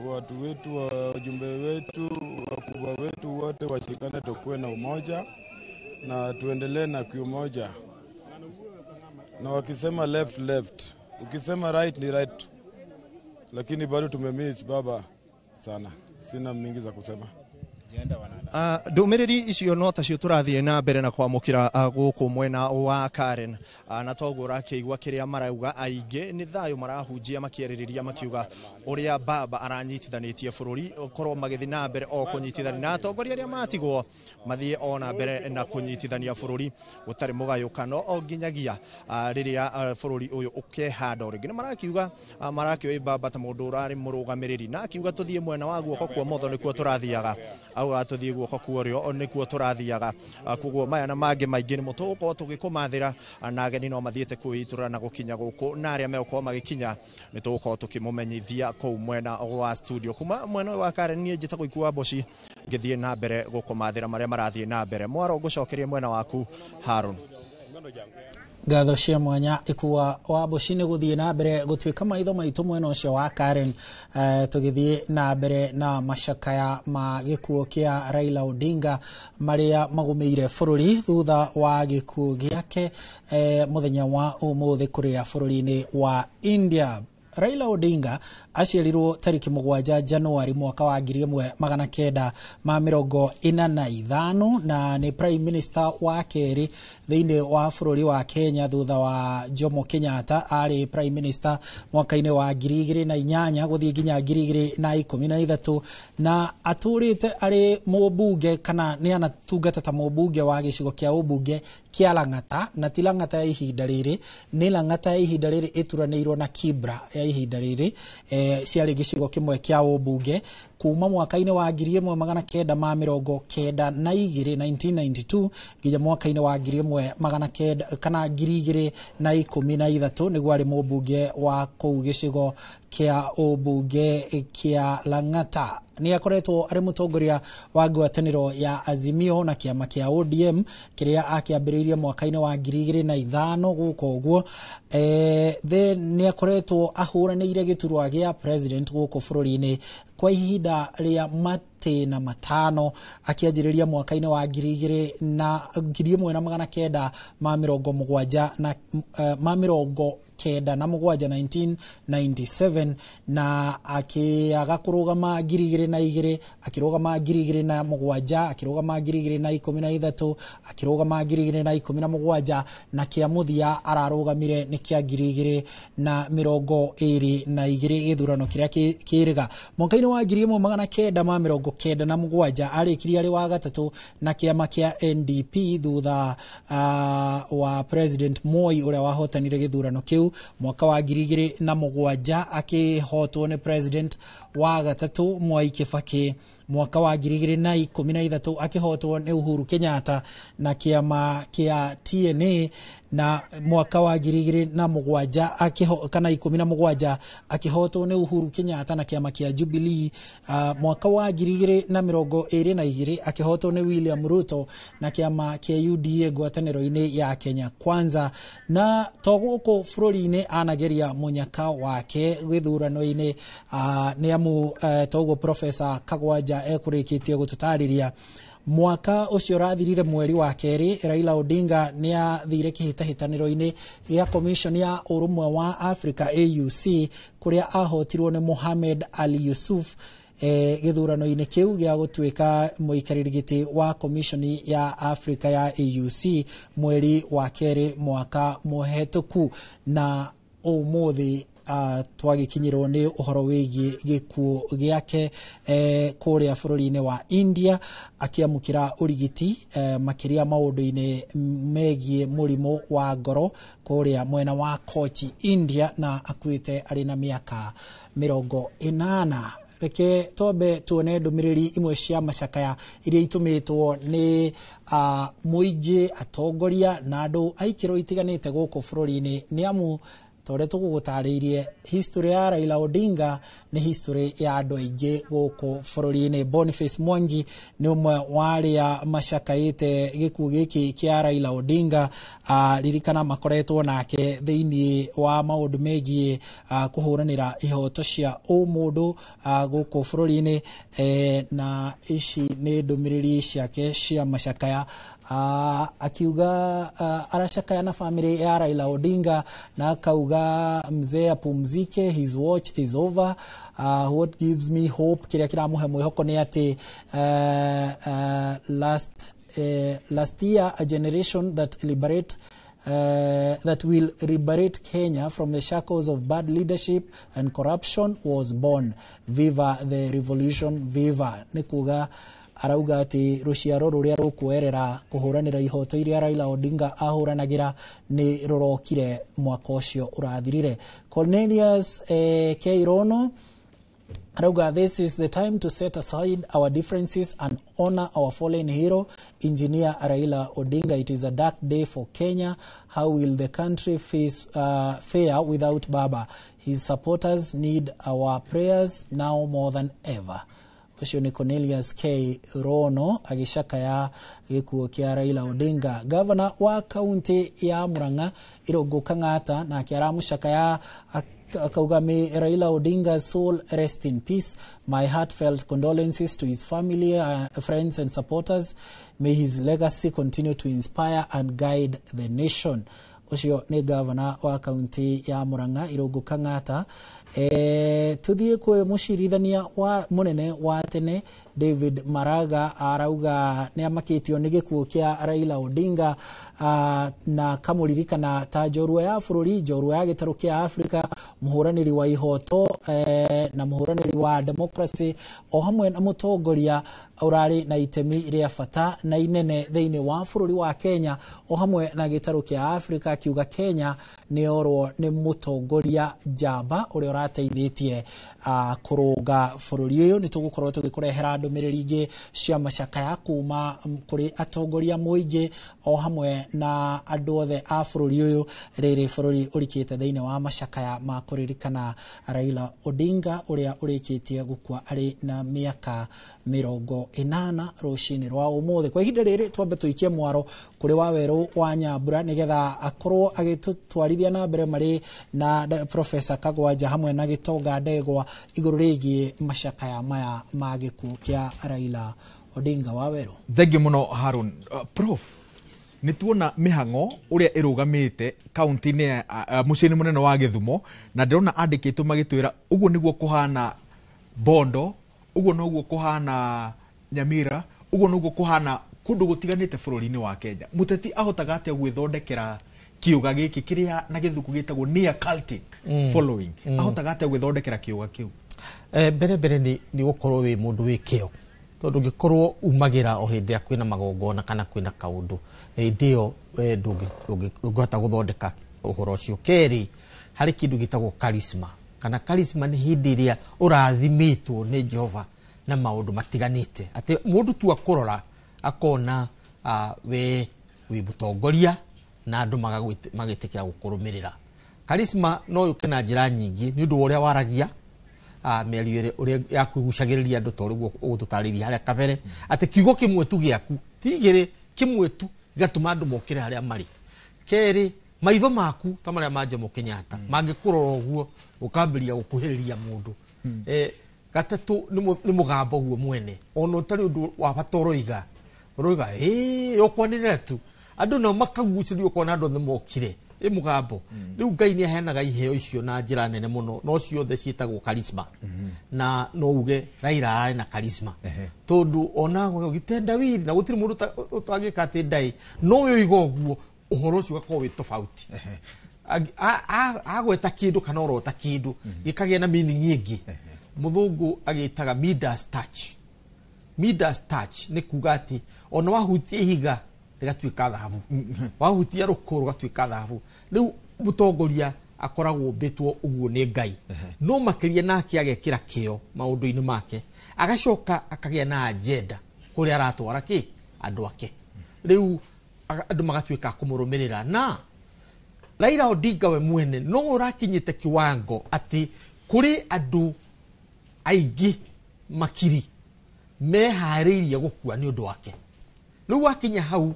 watu wetu, wajumbe wetu, wakubwa wetu wote washikane, tukue na umoja na tuendelee na kiumoja. Na wakisema left, ukisema right ni right, lakini bado tumemiss baba sana. Sina mingi za kusema. Ndumiriri icio no tacio turathie na mbere na kwamukira guku mwena wa Karen, na togora kĩigua kĩrĩa marauga aingĩ nĩ thayũ marahunjia makĩarĩrĩria makiuga ũrĩa baba aranyitithanĩtie bũrũri korwo magĩthiĩ na mbere o kũnyitithania na atongoria arĩa matigwo mathiĩ ona mbere na kũnyitithania bũrũri gũtarĩ mũgayũkano o nginyagia rĩrĩa bũrũri ũyũ ũkehanda rĩngĩ. Nĩ marakiuga marakĩoĩ baba ta mũndũ ũrarĩ mũrũgamĩrĩri, na akiuga tũthiĩ mwena wa guoko kwa motho nĩkuo tũrathiaga, auga tũthiĩ guoko kuorio nikuo turathiaga kuguo maya na mangi maingi ni mutuko tugikumathira na ageni no mathiete kuitura na gukinya guku na aria megukoo magikinya ni tuguko tukimumenyithia kou mwena wa studio kuma mwena wa Karen nie njitagwo Ikuwa Boshi ngithie na mbere gukumathira maria marathie na mbere mwaro ngucokerie mwena waku Harun. Gatho cia mwanya Ikuwa wa Boshi ni guthie na mbere gutuika maitho maitu mwena ucio wa Karen tugithie na mbere na macakaya ma gikuo kia Raila Odinga maria magumeire bururi thutha wa gikuo giake muthenya wa umuthi kuria bururi-ini wa India. Raila Odinga aciarirwo tariki 7 Januari mwaka wa 1945 na ni Prime Minister wa keri thiini wa bururi wa Kenya thutha wa Jomo Kenyatta ari Prime Minister mwaka-ini wa 2008 guthie nginya 2013 na aturite ari mubunge kana ni anatungata ta mubunge wa gicigo kia ubunge kia Lang'ata na ti Lang'ata ya ihinda riri ni Lang'ata ya ihinda riri ituranirwo na Kibra ya ihinda riri ciari gicigo kimwe kia ubunge kuma mwaka-ini wa 1992 nginya mwaka-ini wa 2013 niguo ari mubunge wa kou gicigo kia ubunge kia Lang'ata. Ni akoretwo ari mutongoria wa ngwataniro ya Azimio na kiama kia ODM kiria akiambiririe mwaka-ini wa 2005 guko guo ni akoretwo ahuraniire giturwa gia president guko bururi-ini kwa ihinda ria matena matano akianjiriria mwaka-ini wa 1997 na akiaga kurugama 2002 akirugama 2007 akirugama 2013 akirugama 2017 na kia muthia ararugamire ni kia 2022 githurano kiria kiriga mwaka-ini wa 1997 arikirie ari wa gatatu na kiama kia NDP thutha wa President Moi uria wahotanire githurano kiu mwaka wa 2007 akihotwo ni President wa gatatu Mwai Kibaki mwaka wa 2013 akihotwo ni Uhuru Kenyatta na kiama kia TNA na mwaka wa 2017 akihotwo ni Uhuru Kenyatta na kiama kia Jubilee mwaka wa 2022 akihotwo ni William Ruto na kiama kia UDA ngwataniro-ini ya Kenya Kwanza na toguko bururi-ini anageria munyaka wake githurano-ini ni amu toguo Professor Kagwanja ekurikitie gututariria mwaka ucio rathirire mweri wa keri Raila Odinga ni athire kihitahitaniro-ini ya Commission ya Urumwe wa Africa AUC kuria ahotirwo ni Mohamed Ali Yusuf githurano-ini kiu gia gutuika muikariri giti wa Commission ya Africa ya AUC mweri wa keri mwaka muhetuku na umuthi twagikinyirwo ni uhoro wigi gikuo giake kuria bururi-ini wa India akiamukira urigiti makiria maundu-ini megie murimu wa ngoro kuria mwena wa Kochi India na akuite ari na miaka 80. Reke tobe tuone ndumiriri imwe cia macakaya iria itumitwo ni muingi atongoria na andu aikiro itiganite guku bururi-ini ni amu tore tugutariirie history ya Raila Odinga ni history ya andu aingi guku bururi-ini. Boniface Mwangi ni umwe wa aria macakaite gikuo giki kia Raila Odinga ririkana makoretwo nake thiini wa maundu megie kuhuranira ihoto cia umundu guku bururi-ini na ici ni ndumiriri ciake cia macakaya akiuga arashakaya na family ya Raila Odinga na akauga mzee apumzike, his watch is over. What gives me hope kiria kiramuhe mwihoko ni ati last year a generation that will liberate Kenya from the shackles of bad leadership and corruption was born. Viva the revolution, viva. Nikuga arauga ati ruciaro ruria rukuerera kuhuranira ihoto iria Raila Odinga ahuranagira ni rurokire mwaka ucio urathirire. Cornelius Keirono Arauga, this is the time to set aside our differences and honor our fallen hero, Engineer Raila Odinga. It is a dark day for Kenya. How will the country fare without Baba? His supporters need our prayers now more than ever. Ucio ni Cornelius K. Rono agicakaya gikuo kia Raila Odinga. Governor wa kaunti ya Murang'a Irungu Kang'ata na kiara mushakaya akauga, may Raila Odinga's soul rest in peace. My heartfelt condolences to his family, friends and supporters. May his legacy continue to inspire and guide the nation. Ucio ni governor wa kaunti ya Murang'a Irungu Kang'ata. Tuthie kwe mushirithania wa munene wa tene David Maraga arauga ni amakitio ni gikuo kia Raila Odinga na kamuririkana ta njorua ya bururi, njorua ya gitaru kia Afrika, muhuraniri wa ihoto na muhuraniri wa democracy, o hamwe na mutongoria urari na itemi ria fata na inene thiini wa bururi wa Kenya, o hamwe na gitaru kia Afrika, kiuga Kenya ni orwo ni mutongoria jamba uri orateithitie kuruga bururi uyu. Ni tugukorwo tugikurehera ndumiriri ingi cia macakaya kuma kuri atongoria muingi o hamwe na andu othe a bururi uyu. Riri bururi urikite thiini wa macakaya ma kuririkana Raila Odinga uria urikitie gukua ari na miaka 80 rucini rwa umuthi. Kwa ihinda riri twambe tuikie mwaro kuri Waweru wa Nyambura nigetha akorwo agitutwarithia na mbere mari na Professor Kagwanja hamwe na Gitonga Ndegwa iguru rigie macakaya maya ma gikuo kia Raila Odinga. Waweru, thengi muno Harun. Prof, nituona mihango uria irugamite kaunti-ini muciini munene wa Githumo, na ndirona andikitwo magitwira uguo niguo kuhana Bondo, uguo noguo kuhana Nyamira, uguo noguo kuhana kundu gutiganite bururi-ini wa Kenya. Muteti ahotaga atia gwithondekera kiuga giki kiria na githuku gitagwo near cultic following? Ahotaga atia gwithondekera kiuga kiu? Mbere ni gukorwo wi mundu wi kio, tondu ngikorwo umagira o hindi akwina magongona kana kwina kaundu ndio ndungihota guthondeka uhoro ucio. Keri hari kindu gitagwo charisma, kana charisma ni hindi iria urathimitwo ni Jehova na maundu matiganite, ati mundu tu akorora akona we mutongoria na andu magitikira gukurumirira. Charisma no yukena njira nyingi ni undu uria waragia mĩario uria yakugucagiriria andu to riguo ugututariria haria kabere, ati kiugo kimwe tu giaku tigire kimwe tu gatuma andu mokire haria mari. Keri maitho maku ta maria ma Jomo Kenyatta mangikurora uguo ukambiria gukuhiriria mundu. Gatatu ni mugambo guo mwene, ono tari undu wa batoroiga roiga yokwanire tu andu no makagucirio kona andu othe mokire mugambo. Riu Ngai ni aheanaga iheo icio na njira nene muno, no ciothe cietagwo charisma. Na no uge Raila ari na charisma tondu ona gitenda wiri na gutiri mundu utagika ati ndai no yo igoguo uhoro ucio gako wi tofauti. Agweta kindu kana orota kindu gikagia na meaning nyingi. Muthungu agitaga Midas touch. Midas touch ni kugati ona wahutia ihiga rigatuika thahabu, wahutia rukuru gatuika thahabu. Riu mutongoria akoragwo mbitwo uguo ni Ngai, no makiria nake agekira kio maundu-ini make, agacoka akagia na agenda kuria aratwara ki andu ake. Riu andu magatuika kumurumirira. Na Raila Odinga we mwene no urakinyite kiwango ati kuri andu aigi makiri mehariirie gukua ni undu wake. Riu wakinya hau,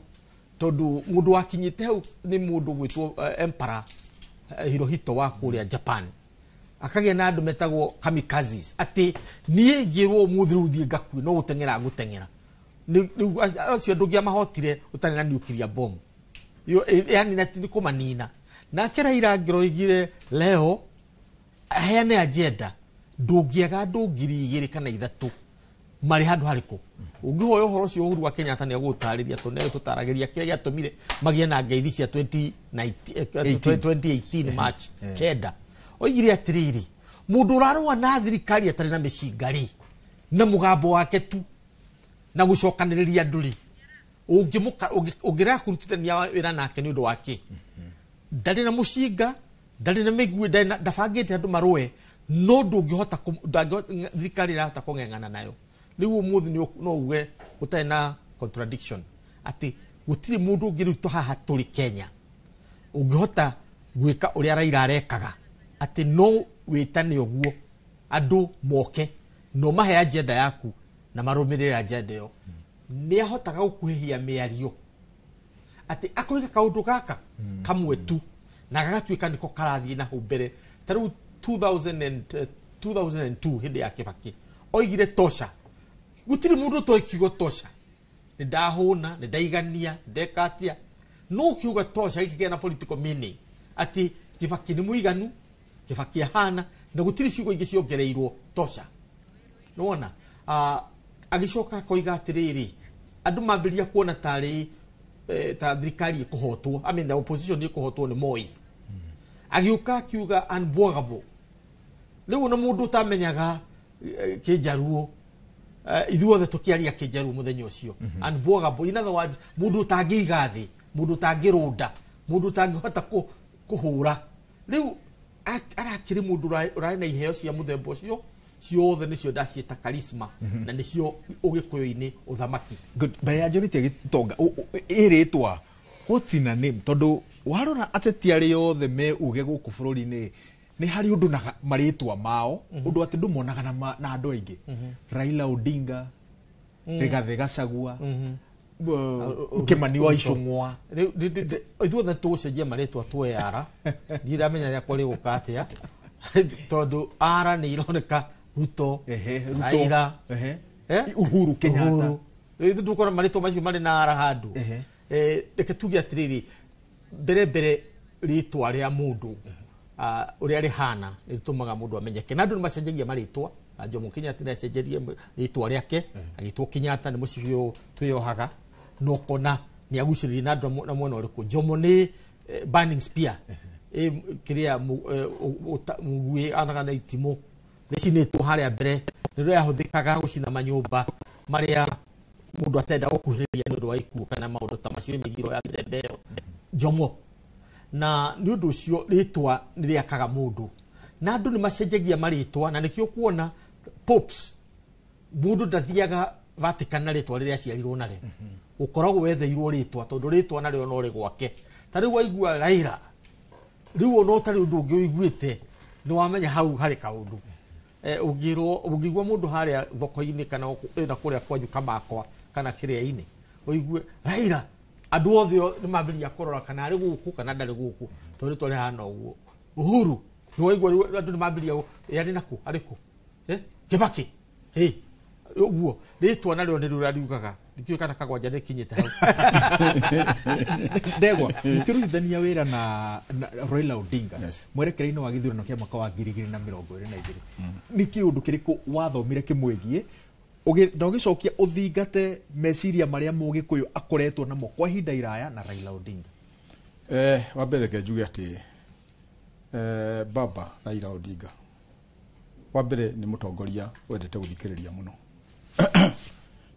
tondu mundu wakinyite hau ni mundu gwitwo Emperor Hirohito wa kuria Japan, akagia na andu metagwo kamikazes, ati nie ngirwo muthiruthie ngakue no gutengera ngutengera. Riu acio ndugia mahotire utani na nuclear bomb yo, yani nati kumanina. Na Raila ngiroigire leo aheane agenda ndungiaga andu 2,000 kana 3 mari handu hariku. Ungihoya uhoro ucio Uhuru wa Kenyatta ni agutariria tuneyo tutaragiria kiria giatumire magie na ngeithi cia 2018 March kenda. Oigire atiriri mundu urarwa na thirikari atari na micingari na mugambo wake tu na gucokaniriria nduri ungira kurutithania wira nake ni undu wake ndari na mucinga ndari na migwe ndabangite andu marwe no ndungihota thirikari irahota kung'eng'ana nayo riu umuthi no uge gutari na contradiction ati gutiri mundu ungiruto haha turi Kenya ungihota gwika uria Raila arekaga ati no witane oguo andu moke no mahe agenda yaku na marumirire agenda yo ni ahotaga gukuhihia miario ati akoiga kaundu gaka kamwe tu na gagatuika niko karathie na humbere taru 2002 hindi ya Kibaki oigire tosha gutiri mundu to ikigo tosha ni ndahuna ni ndaigania ndekatia no kiuga tosha ikigena political meaning ati Kibaki ni muiganu Kibaki hana na gutiri ciugo ingi ciongereirwo tosha nona agicoka koiga atiriri andu mambiria kuona tari ta thirikari ikuhotwo the opposition ikuhotwo ni Moi agiuka kiuga unbogable riu na mundu utamenyaga kijaruo ithuothe tukiaria kijaruo muthenya ucio unbogable in other words mundu utangiiga thi mundu utangirunda mundu utangihota kuhura riu arakiri mundu urari na iheo cia muthemba ucio ciothe nicio ndacieta charisma na nicio ugikuyu-ini uthamaki mbere ya njorite gitonga iritwa what's in a name tondu warona ateti ari yothe me uge guku bururi-ini ni hari undu na maritwa mao undu ati ndumonaga na andu aingi Raila Odinga Rigathi Gachagua Kimani wa Icung'wa ithuothe tugucenjia maritwa tweyara ndiramenya yakwa riguka atia tondu ara ni ironeka Ruto Raila Uhuru Kenyatta ithu ndukona maritwa macio mari na ara handu reke tuge atiriri mbere ritwa ria mundu uria rihana ritumaga mundu amenyeke na andu ni macenjagia maritwa Jomo Kenyatta ni acenjerie ritwa riake agitwo Kenyatta ni mucibio twiyohaga no kona ni aguciririe na andu na mwena uriku Jomo ni burning spear kiria mugui anaga na itimo nicinitwo haria mbere nirio yahuthikaga gucina manyumba maria mundu atenda gukuhiriria ni undu wa ikuo kana maundu ta macio migiro ya mithemba Jomo na ni undu ucio ritwa niriakaga mundu na andu ni macenjagia maritwa na nikio kuona popes mundu ndathiaga Vatican na ritwa riria aciarirwo nare ukoragwo wetheirwo ritwa tondu ritwa nario no ri gwake tariu waigua Raila riu no tari undu ungi uiguite ni wamenya hau hari kaundu ugirwo mundu haria thoko-ini kana na kuria kwanyu Kamakwa kana Kiria-ini uigue Raila andu othe ni mambiria kurora kana ari guku kana ndari guku tondu twari hana uguo Uhuru ni waigua andu ni mambiria yani naku ariku Kibaki uguo ritwa nario ni ruriugaga ndikio kana kagwanja ni kinyite hau ndegwa ukirutithania wira na Raila Odinga mwerekereine wa githurano kia mwaka wa 2022 ni kiundu kiriku wathomire kimwegie ugicokia uthingate meciria maria mugikuyu akoretwo namo kwa hinda iraya na Raila Odinga wa mbere ke njuge ati baba Raila Odinga wa mbere ni mutongoria wendete guthikiriria muno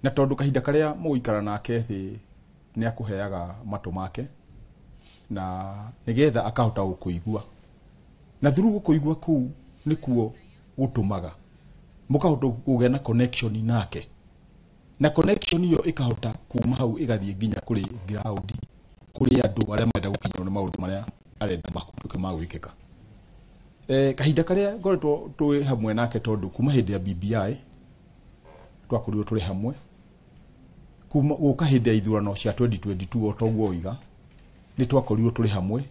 na tondu kahinda karia muguikara nake thi ni akuheaga matu make na nigetha akahota gukuigua na through gukuigua kuu nikuo gutumaga mukahota kugena connection nake na connection iyo ikahota kuma hau igathie nginya kuri ground kuri andu aria menda gukinywo ni maundu maria arenda magwikika kahinda karia ngoretwo twi hamwe nake tondu kuma hindi ya BBI twakorirwo turi hamwe kuma guka hindi ya ithurano cia 2022 otoguo oiga ni twakorirwo turi hamwe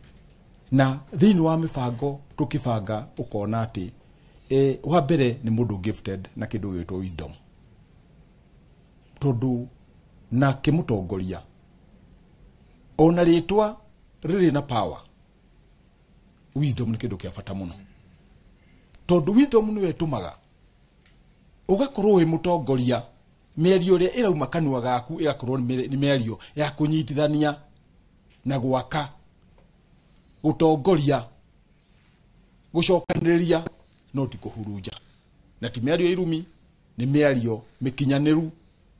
na thiini wa mibango tukibanga ukona ati wa mbere ni mundu gifted na kindu gitwo wisdom tondu na kimutongoria ona ritwa riri na power wisdom ni kindu kia bata muno tondu wisdom ni wetumaga ugakorwo wi mutongoria mĩario ĩrĩa ĩrauma kanua gaku ĩgakorwo nĩ mĩario ya kũnyitithania na gwaka gutongoria gucokanĩrĩria no ti kũhurunja na ti mĩario irumi nĩ mĩario mĩkinyanĩru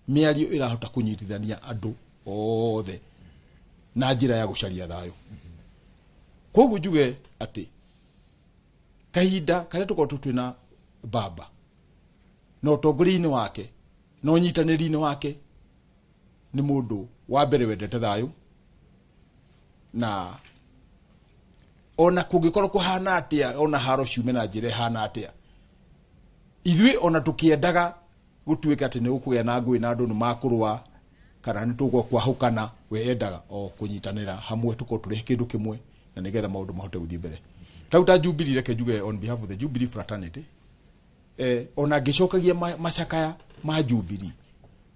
mĩario ĩrahota kũnyitithania andũ othe na njĩra ya gũcaria thayũ koguo njuge atĩ kahinda karia tukorwo twina baba no tongori-ini wake no nyitaniri-ini wake ni mundu wa mbere wendete thayu na ona kungikorwo kuhana atia ona haro ciume na njire hana atia ithui ona tukiendaga gutuika ati ni ukugia na ngui na andu ni makurwa kana ni tugwo kwahukana we endaga o kunyitanira hamwe tuko turi kindu kimwe na nigetha maundu mahote guthii mbere tauta Jubilee reke njuge on behalf of the Jubilee fraternity ona ngicokagia macakaya ma Jubilee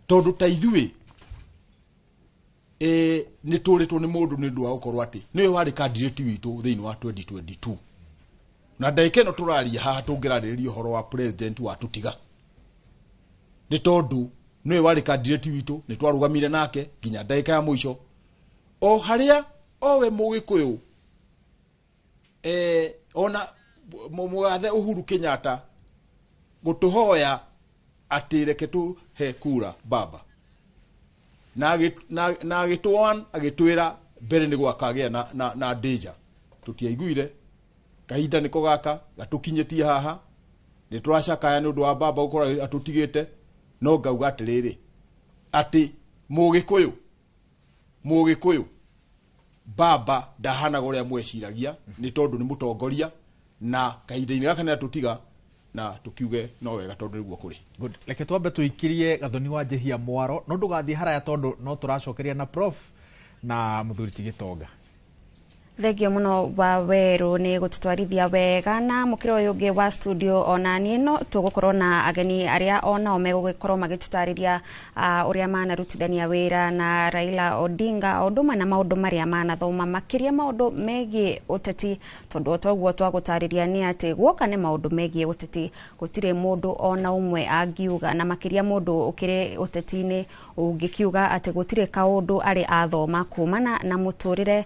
tondu ta ithui ni turitwo ni mundu ni ndu wa ukorwo ati niwe wari candidate witu thiini wa 2022 na ndaike no turaria haha tungirariria uhoro wa president wa tutiga ni tondu niwe wari candidate witu ni twarugamire nake ginya ndaika ya mwisho o haria owe mugikuyu ona mugathe Uhuru Kenyatta gutuhoya ati reke tu he kura baba na agitwan agitwira mbere ni gwakagia na danger tutiaiguire kahinda niko gaka gatukinyetie haha ni turacakaya ni undu wa baba gukora atutigite no ngauga atiriri ati mugikuyu baba ndahana goria mweciragia ni tondu ni mutongoria na kahinda-ini gaka ni atutiga na tukiuge no wega tondu niguo kuri good reke twambe tuikirie Gathoni wa Njehia Mwaro no ndugathie haraya tondu no turacokeria na prof na muthuri Gitonga. Thegio muno wa weru ni gututwarithia wega na mukiro uyu ungi wa studio ona ni no tugukorwo na ageni aria ona megugikorwo magitutariria uria manarutithania wira na Raila Odinga oduma na maundu maria manathoma makiria maundu megie uteti tondu twaguo twagutariria ni ati guoka ni maundu megie uteti gutire mundu ona umwe angiuga na makiria mundu ukire uteti-ini ungikiuga ati gutire kaundu ari athoma kumana na muturire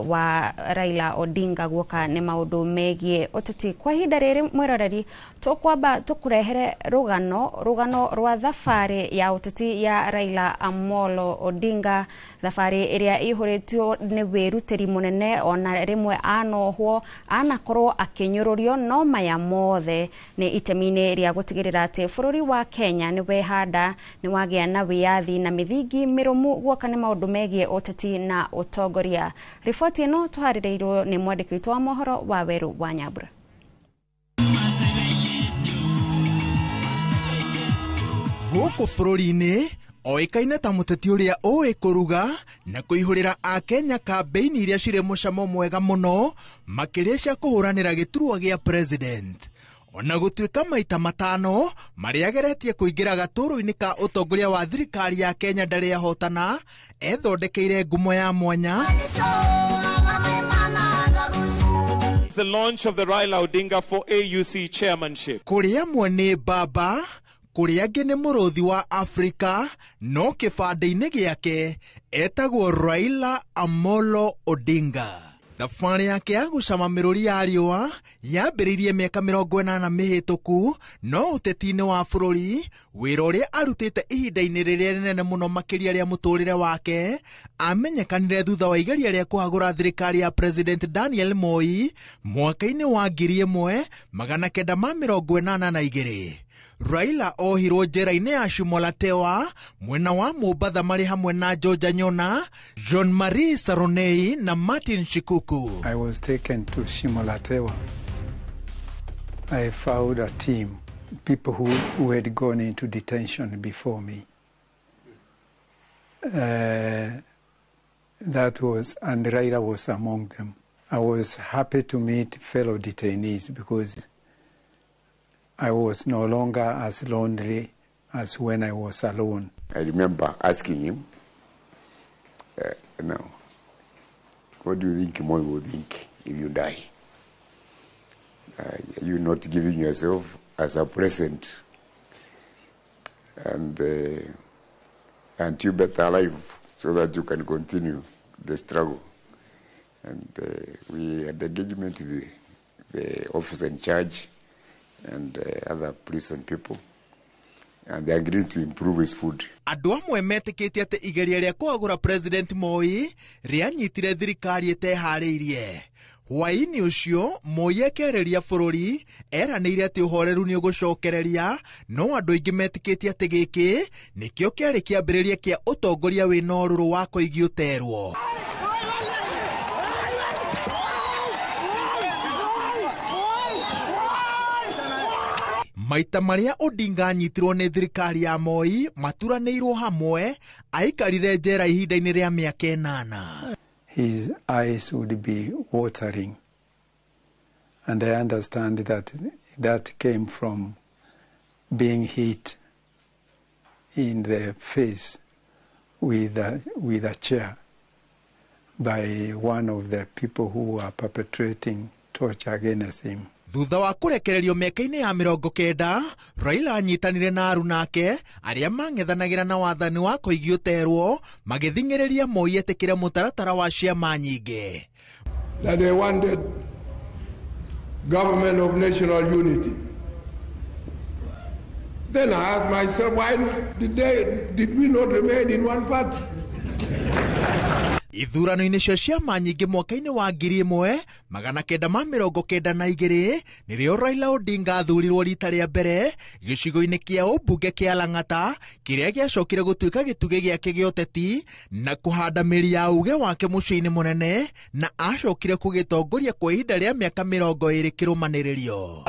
wa Raila Odinga guoka ni maundu megie uteti kwa hinda riri mwiroreri tukwamba tukurehere rugano rwa thabari ya uteti ya Raila Amolo Odinga thabari iria ihuritio ni wirutiri munene ona rimwe anohwo anakorwo akinyururio no maya mothe ni itemini ria gutigirira ati bururi wa Kenya ni wehanda ni wagia na wiathi na mithingi mirumu guoka ni maundu megie uteti na utongoria. Ripoti ino tuharireirwo ni mwandiki witu wa mohoro wa Weru wa Nyambura. Guku bururi-ini oikaine ta muteti uria oi kuruga na kuihurira a Kenya kampeini iria cire mucamo mwega muno makiria cia kuhuranira giturwa gia president ona gutuika maita matano maria ageretie kuingira gaturu-ini ka utongoria wa thirikari ya Kenya ndari ahotana ethondekeire ngumo ya mwanya. The launch of the Raila Odinga for AUC chairmanship. Kuria mwene baba kuria angi ni muruthi wa Afrika no kibande-ini giake etagwo Raila Amolo Odinga. Thabari yake ya gucama miruri ya riua yambiririe miaka 80 mihituku no uteti-ini wa bururi wira uria arutite ihinda-ini riria rinene muno makiria ria muturire wake amenyekanire thutha wa igeria ria kuhagura thirikari ya President Daniel Moi mwaka-ini wa 1982. Raila ohirwo njera-ini ya Shimolatewa mwena wa Mombasa mari hamwe na George Nyona, John Marie Saronei na Martin Shikuku. I was taken to Shimolatewa. I found a team, people who had gone into detention before me. And Raila was among them. I was happy to meet fellow detainees because I was no longer as lonely as when I was alone. I remember asking him, what do you think Moi will think if you die? You're not giving yourself as a present, and you better alive so that you can continue the struggle. And we had engagement with the officer in charge and other prison people, and they agreed to improve his food. Andu amwe metikitie ati igeria ria kuagura President Moi rianyitire thirikari etehariirie. hwaini ucio Moi akereria bururi eranĩire atĩ ũhoreru nĩ ũgũcokereria, no andũ aingĩ metĩkĩtie atĩ gĩkĩ nĩkĩo kĩarĩ kĩambĩrĩria kĩa ũtongoria wĩna ũrũrũ wa kũigio ũterwo. Maita maria Odinga anyitirwo nĩ thirikari ya Moi maturanĩirwo hamwe, aikarire njera ihinda-inĩ rĩa mĩaka 8. His eyes would be watering, and I understand that came from being hit in the face with a chair by one of the people who were perpetrating torture against him. Thutha wa kũrekererio mĩaka-inĩ ya 90, Raila anyitanire na aruna ake arĩa mang'ethanagĩra na wathani wa kũigio ũterwo magĩthing'ĩrĩria Moi etĩkĩre mũtaratara wa ciama nyingĩ. That they wanted government of national unity. Then I asked myself, why did we not remain in one party? Ithurano-inĩ cia ciama nyingĩ mwaka-inĩ wa 1992 nĩrĩo Raila Odinga athurirwo rita rĩa mbere gĩcigo-inĩ kĩa ũmbunge kĩa Lang'ata, kĩrĩa gĩacokire gũtuĩka gĩtugĩ gĩake gĩa ũteti na kũhanda mĩri ya uge wake mũciĩ-inĩ mũnene, na acokire kũgĩtongoria kwa ihinda rĩa mĩaka 20 kĩrũmanĩrĩrio.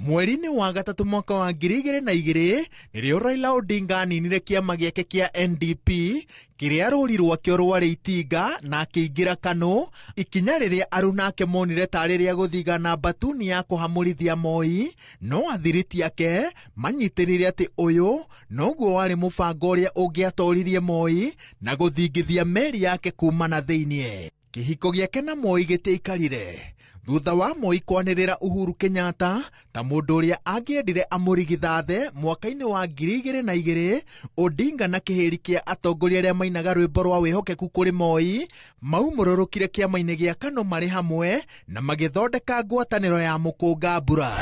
Mweri-inĩ wa gatatũ mwaka wa 2002 nĩrĩo Raila Odinga aninire kĩama gĩake kĩa NDP, kĩrĩa rũri rwakĩo rwarĩ itinga na akĩingĩra KANU, ikinya rĩrĩa aruna ake monire tarĩ rĩa gũthigana batuni ya kũhamũrithia Moi, no athiriti ake manyitĩrĩire atĩ ũyũ noguo warĩ mũbango ũrĩa ũngĩatoririe Moi na gũthingithia meri yake kuma na thĩiniĩ. Kĩhiko gĩake na Moi gĩtiaikarire. Thutha wa Moi kwanĩrĩra Uhuru Kenyatta ta mũndũ ũrĩa angĩendire amũrigithathe mwaka-inĩ wa 2002, Odinga na kĩhĩri kĩa atongoria arĩa mainaga rwĩmbo rwa wĩhokeku kũrĩ Moi maumũrũrũkire kĩama-inĩ gĩa KANU marĩ hamwe na magĩthondeka ngwatanĩro ya mũkũnga mbura.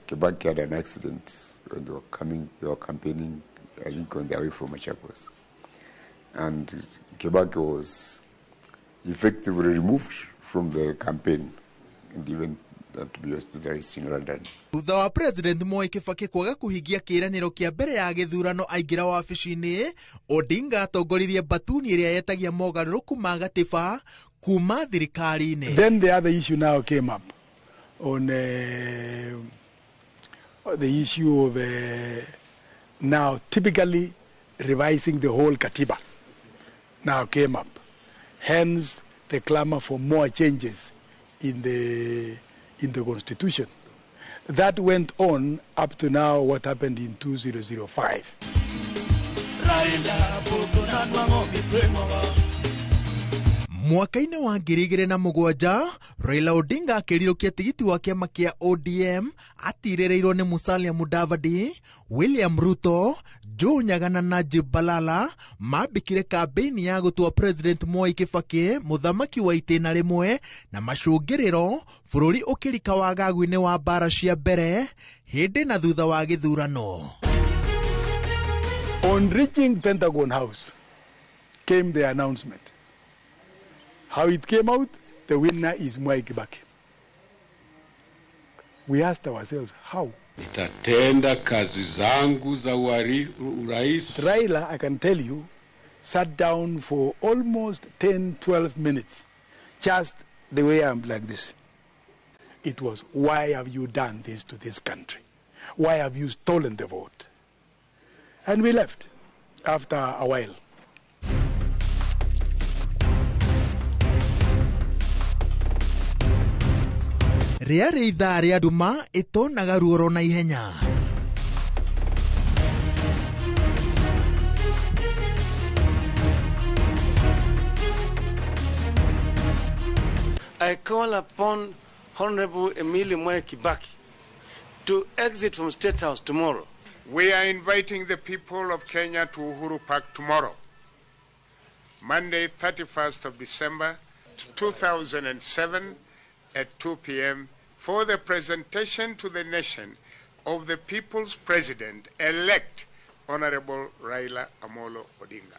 Kibaki had an accident when they were campaigning, I think, on their way from Machakos. And Kibaki was effectively removed from the campaign and even to be hospitalized in London. Thutha wa President Moi Kibaki kwaga kũhingia kĩĩranĩro kĩa mbere ya gĩthurano aingĩra wabici-inĩ, Odinga atongoririe batuni ĩrĩa yetagia mogarũrũku ma gatiba kuma thirikari-inĩ. Then the other issue now came up on the issue of now typically revising the whole Katiba now came up. Hence the clamor for more changes in the constitution. That went on up to now what happened in 2005. Mwaka-inĩ wa 2007, Raila Odinga akĩrirũkia tigiti wa kĩama kĩa ODM atirĩrĩirwo nĩ Musalia Mudavadi, William Ruto, Joe Nyaga na Najib Balala mambĩkire kambĩini ya gũtua President Mwai Kibaki mũthamaki wa itĩna rĩmwe na macũngĩrĩro, bũrũri ũkĩrika wagagu-inĩ wa mbara cia mbere hĩndĩ na thutha wa gĩthurano. On reaching Pentagon House came the announcement. How it came out, the winner is Mwai Kibaki. We asked ourselves, how? Nitatenda kazi zangu za urais. Raila, I can tell you, sat down for almost 10-12 minutes, just the way I'm like this. It was, why have you done this to this country? Why have you stolen the vote? And we left after a while. Rĩarĩ ithaa rĩa nduma ĩtonaga ruoro na ihenya. I call upon Honorable Emily Mwai Kibaki to exit from State House tomorrow. We are inviting the people of Kenya to Uhuru Park tomorrow, Monday, 31st of December, 2007, at 2 p.m. for the presentation to the nation of the people's president-elect, Honorable Raila Amolo Odinga.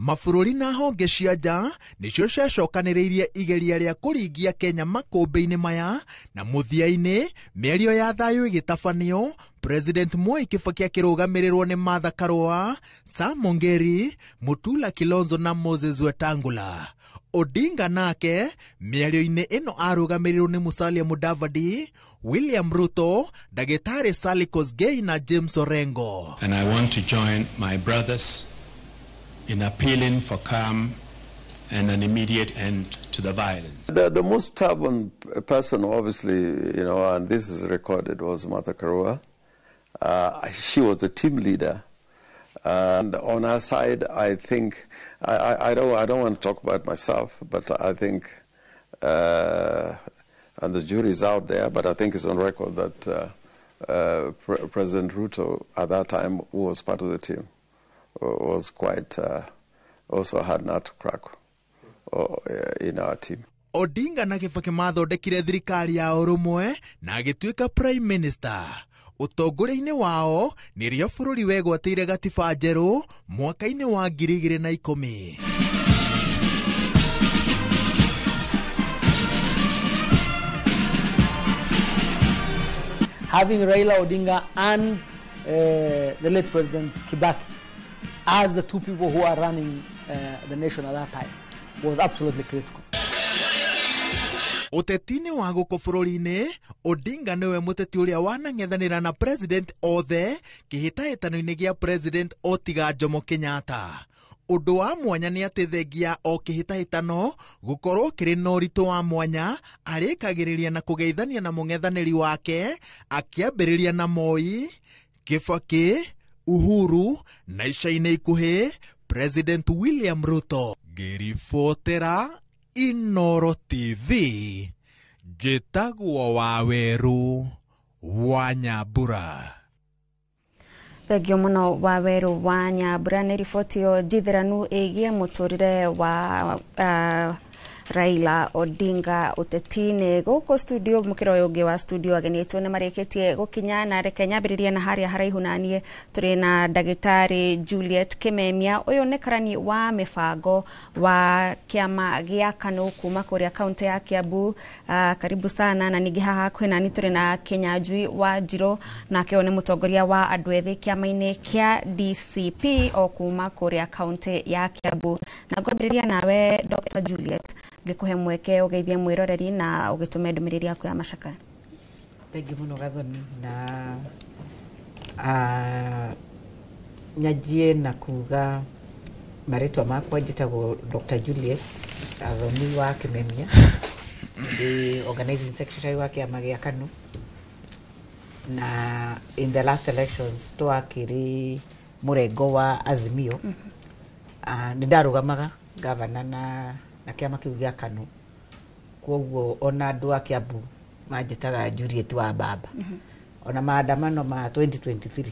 mabũrũri na honge cia nja nĩcio ciacokanĩrĩirie igeria rĩa kũringia Kenya makũmbĩ-inĩ maya, na mũthia-inĩ mĩario ya thayũ ĩgĩtabanio, President Mwai Kibaki akĩrũgamĩrĩrwo nĩ Martha Karua, Sam Ongeri, Mutula Kilonzo na Moses Wetangula. Odinga nake mĩario-inĩ ĩno arũgamĩrĩrwo nĩ Musalia Mudavadi, William Ruto, Ndagĩtarĩ Sally Kosgei na James Orengo. And I want to join my brothers in appealing for calm and an immediate end to the violence. The most stubborn person, obviously, and this is recorded, was Martha Karua. She was the team leader. And on her side, I think, I don't want to talk about myself, but I think, and the jury is out there, but I think it's on record that President Ruto, at that time, who was part of the team, was quite, also had nut to crack in our team. Odinga na Kibaki mathondekire thirikari ya ũrũmwe na agĩtuĩka prime minister. Ũtongoria-inĩ wao nĩrĩo bũrũri wegwatĩire gatiba njerũ mwaka-inĩ wa 2010. Having Raila Odinga and the late President Kibaki as the two people who are running the nation at that time was absolutely critical. Ũteti-inĩ wa gũkũ bũrũri-inĩ, Odinga nĩwe mũteti ũrĩa wanang'ethanĩra na president othe kĩhĩtahĩtano-inĩ gĩa president Otiga Jomo Kenyatta. Ũndũ wa mwanya nĩ atĩ thengia o kĩhĩtahĩtano gũkorwo kĩrĩ na ũritũ wa mwanya, arĩkagĩrĩria na kũgeithania na mũng'ethanĩri wake, akĩambĩrĩria na Moi, Kibaki, Uhuru na ica-inĩ ikuhĩ President William Ruto. Ngĩribotera Inoro TV, njĩtagwo Waweru wa Nyambura. Thengio mũno Waweru wa Nyambura nĩ riboti yo njithĩranu ĩgiĩ mũtũrĩre wa Raila Odinga ũteti-inĩ. Gũkũ studio mũkĩra ũyũ ũngĩ wa studio ageni aitũ nĩ marĩkĩtie gũkinya, na reke nyambĩrĩrie na harĩa haraihu naniĩ. Tũrĩ na Ndagĩtarĩ Juliet Kimemia, ũyũ nĩ karani wa mĩbango wa kĩama gĩa KANU kuma kũrĩa kaunti ya Kiambu. Karibu sana. Na ningĩ haha kwĩna ni tũrĩ na Kinyanjui wa Njirũ, nake nĩ mũtongoria wa andũ ethĩ kĩama-inĩ kĩa DCP o kuma kũrĩa kaunti ya Kiambu. Na ngwambĩrĩria nawe Dr. Juliet, ngĩkũhe mweke ũgeithie mwĩroreri na ũgĩtũme ndũmĩrĩri yaku ya macaka. Thengi mũno Gathoni, na nyajie na kuga marĩtwa makwa njĩtagwo Dr. Juliet Athoni wa Kimemia, the organizing secretary wa kĩama gĩa KANU, na in the last elections twakĩrĩ mũrengo wa Azimio. Nĩ ndarũgamaga gavana na kĩama kĩu gĩa KANU, kwoguo ona andũ a Kiambu manjĩtaga Juliet wa Baba. Ona maandamano ma 2023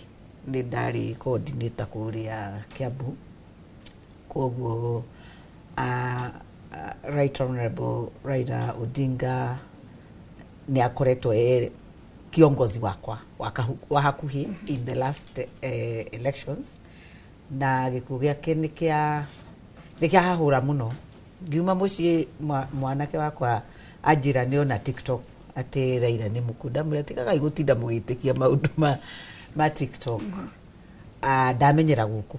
nĩ ndarĩ coordinator kũrĩa Kiambu, kwoguo Right Honorable Raila Odinga nĩ akoretwo kiongozi wakwa wa hakuhĩ in the last elections, na gĩkuũ gĩake nĩ kĩahahũra mũno. Ngiuma mũciĩ mwanake wakwa anjĩra nĩ ona TikTok atĩ Raila nĩ mũkunda mũrĩa tigaga igũtinda mũgĩtĩkia maũndũ ma TikTok. Ndamenyera gũkũ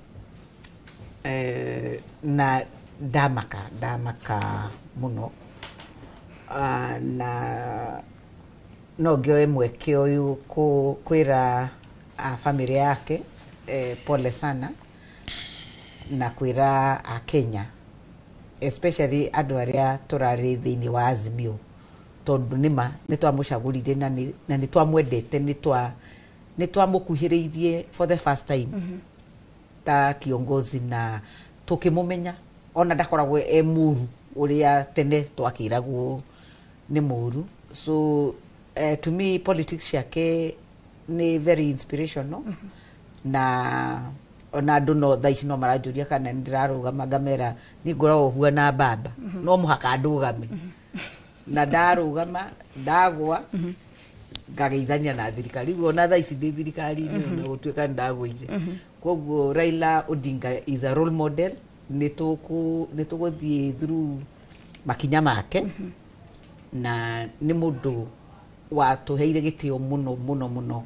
na ndamaka mũno, na no ngĩoe mweke ũyũ kwĩra family yake pole sana, na kwĩra a Kenya, especially andũ arĩa tũrarĩ thĩinĩ wa Azimio, tondũ nĩma nĩ twamũcagũrire na nĩ twamwendete, nĩ twamũkuhĩrĩirie for the first time ta kiongozi, na tũkĩmũmenya ona ndakoragwo mũru ũrĩa tene twakĩragwo nĩ mũru. So to me politics yake nĩ very inspirational, na ona andũ no thaa ici no maranjũria kana nĩndĩrarũgama ngamera nĩ ngoragwo huana baba, no mũhaka ndũgame. Na ndarũgama ndagwa ngageithania na thirikari, ona thaa ici ndĩ thirikari-inĩ na gũtuĩka ndagũire. Kwoguo Raila Odinga is a role model nituguthie through makinya make na ni mundu watuheire gitio muno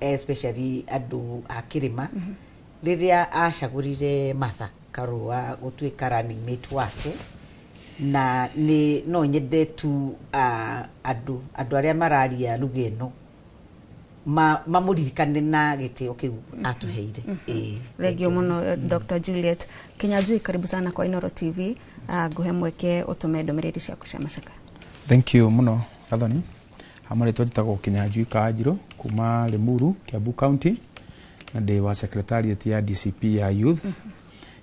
especially andu a Kirima riria acagurire Martha Karua gutuika running mate wake na ni no nyende tu andu aria mararia lugeno mamuririkane na gitio kiu atuheire. Regio muno Dr. Juliet Kinyanjui, karibu sana kwa Inoro TV. Nguhe mweke utume ndomereri ciaku cia macaka. Thank you muno Gathoni. Hamari twajitagwo Kinyanjui Kanjiro kuma Limuru, Kiambu County, na ndi wa secretariat ya DCP ya youth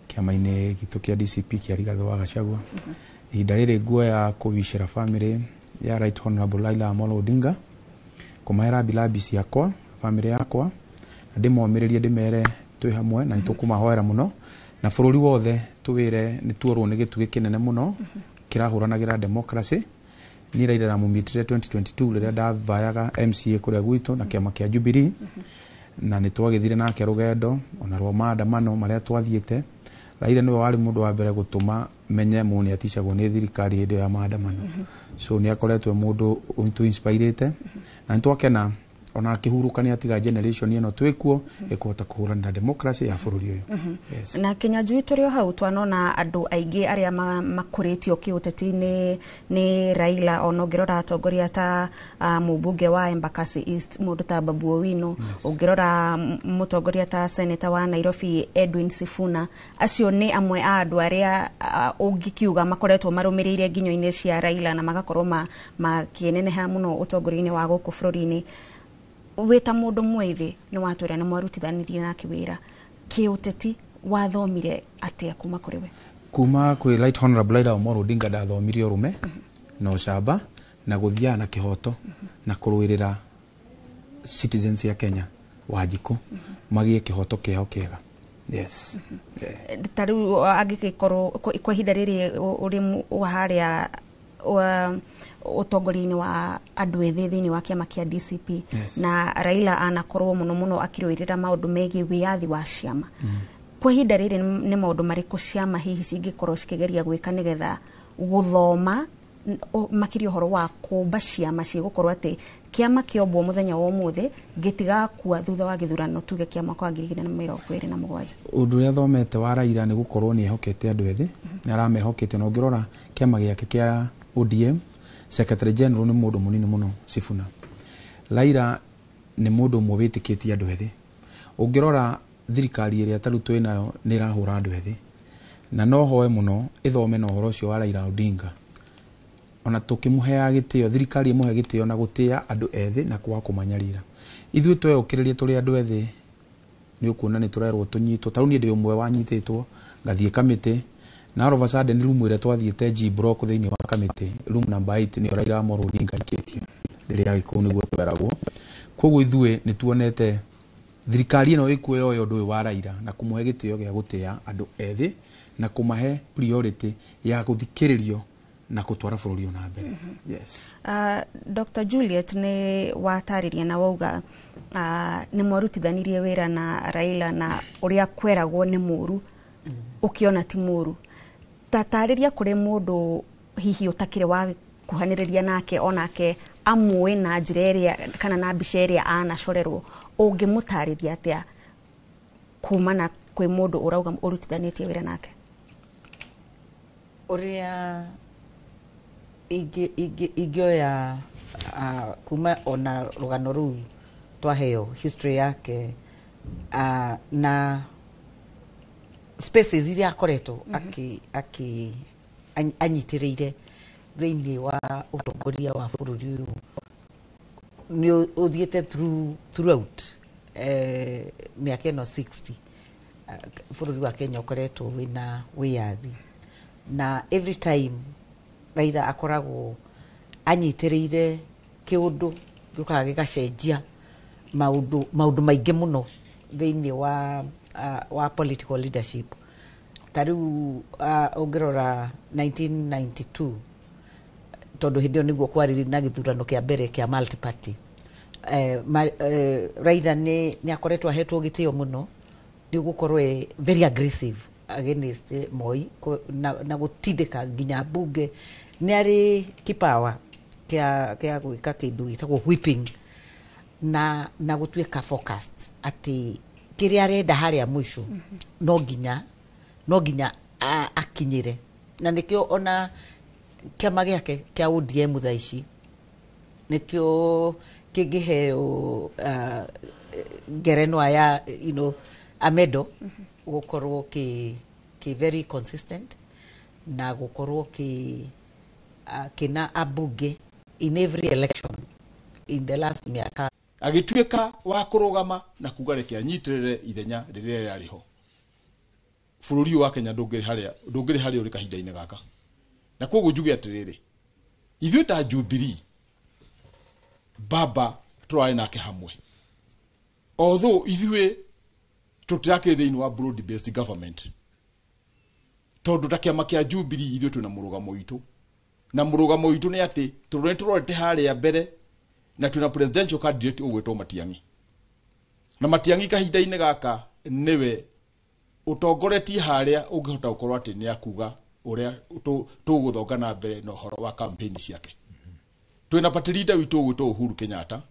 kiama-ini gitu kia DCP kia Rigathi wa Gachagua. Ihinda riri nguoya kuwicira family ya Right Honorable Raila Amolo Odinga kumahera bilabi ciakwa family yakwa na ndimomiririe ndimere twi hamwe na nitukumahoera muno na bururi wothe tuwire ni tuorwo ni gitugi kinene muno kirahuranagira democracy. Ni Raila ramumitire 2022 riria ndavayaga MCA kuria gwitu na kiama kia Jubilee na nitwagithire nake rugendo ona rwo maandamano maria twathiete. Raila niwe wari mundu wa mbere gutuma menye muni aticagwo ni thirikari hindi ya maandamano. So ni akoretwe mundu untu inspirate na ntwakena ona akihurukania atiga generation ino twikuo ikuhota kuhurana na democracy ya bururi uyu. Yes. Na Kinyanjui turi hau twanona andu aingi aria makuritio kiuteti ni Raila onogirora atongoria ta mubunge wa Embakasi East mundu ta Babu Owino, ungirora mutongoria ta senator wa Nairobi Edwin Sifuna. Acio ni amwe a andu aria ungikiuga makoretwo marumirire nginyo-ini cia Raila na magakorwo makieneneha muno utongoria-ini wa guku bururi-ini. Weta mundu mwithi ni watwira ni mwarutithanirie nake wira kiuteti wathomire atia kuma kuri we? Kuma kwi Right Honorable Raila Amolo Odinga ndathomirie urume na ucamba na guthia na kihoto na kuruirira citizens ya Kenya wajiku magie kihoto keo kega. Yes. Taru agikorwo kwa ihinda riri uri haria utongori-ini wa andu ethi thiini wa kiama kia DCP. Yes. Na Raila anakorwo muno akiruirira maundu megi wiathi wa ciama. Kwa ihinda riri ni maundu mariku ciama hihi cingikorwo cikigeria gwika nigetha guthoma makiri uhoro wa kumba ciama cigukorwo ati kiama kiobwo muthenya wa umuthi gitigakua thutha wa githurano tuge kia mwaka wa 2027. Undu ria thomete wa Raila ni gukorwo ni ehokete andu ethi na aramehokete na ngirora kiama giake kia ODM Secretary General ni mundu munini muno Sifuna. Raila ni mundu mwitikitie andu ethi. Ungirora thirikari iria tarutu inayo ni irahura andu ethi na no hoe muno ithome na uhoro ucio wa Raila Odinga. Ona tukimuhea gitio thirikari imuhe gitio na gutia andu ethi na kwa kumanyarira. Ithuĩ tweyukiririe turi andu ethi ni ukuona ni turerwo tunyitwo. Taru ni ndi umwe wanyititwo ngathie kamiti na all of a sudden room ire twathiete G block thiini wa kamiti room number 8 ni Raila Amolo Odinga iketio ndiria gikuu niguo tweragwo. Koguo ithuĩ ni tuonete thirikari ino ikuoya undu wa Raila na kumuhe gitio gia gutia andu ethi na kumahe priority ya guthikiririo na kutwara bururi ona mbere. Yes. Dr. Juliet ni watariria na wauga ni mwarutithanirie wira na Raila na uria kweragwo ni muru ukiona ti muru. Tatariria kuri mundu hihi utakire wa kuhaniriria nake onake amwe na njira iria kana na mbica iria anacorerwo ungimutariria atia kumana kwi mundu urauga urutithanitie wira nake? Uria igioya kuma ona rugano ruu twaheo history yake na spaces iria akoretwo anyitiriire thiini wa utongoria wa bururi uyu ni uthiete throughout miaka ino 60 bururi wa Kenya ukoretwo wina wiathi na every time Raila akoragwo anyitiriire kiundu gikukaga gigacenjia maundu maingi muno thiini wa political leadership. Tariu ungirora 1992 tondu hindio niguo kwariri na githurano kia mbere kia multi party. Raila ni akoretwo ahetwo gitio muno ni gukorwo very aggressive against Moi na gutindika nginya bunge ni ari kipawa kia gwika kindu gitagwo whipping na gutuika focused ati kiria arenda haria mwisho no nginya akinyire na nikio ona kiama giake kia ODM thaici nikio kingiheo ngerenwa ya amedo gukorwo ki very consistent na gukorwo kina abunge in every election in the last miaka agituika wa kurugama na kuga reke anyitirire ithenya riria rariho bururi wa Kenya ndungiri haria uri kahinda-ini gaka na koguo njuge atiriri ithuĩ ta Jubilee baba tũrarĩ nake hamwe although ithuĩ tũtirakĩ thĩinĩ wa broad based government tondũ ta kĩama kĩa Jubilee ithuĩ twĩna mũrũgamo witũ na mũrũgamo witũ nĩ atĩ tũrorete harĩa mbere na twĩna presidential candidate ũgwĩtwo Matiang'i na Matiang'i kahinda-inĩ gaka nĩwe ũtongoretie harĩa ũngĩhota gũkorwo atĩ nĩ akuga ũrĩa tũgũthonga na mbere na ũhoro wa campaign ciake twĩna party leader witũ ũgwĩtwo Uhuru Kenyatta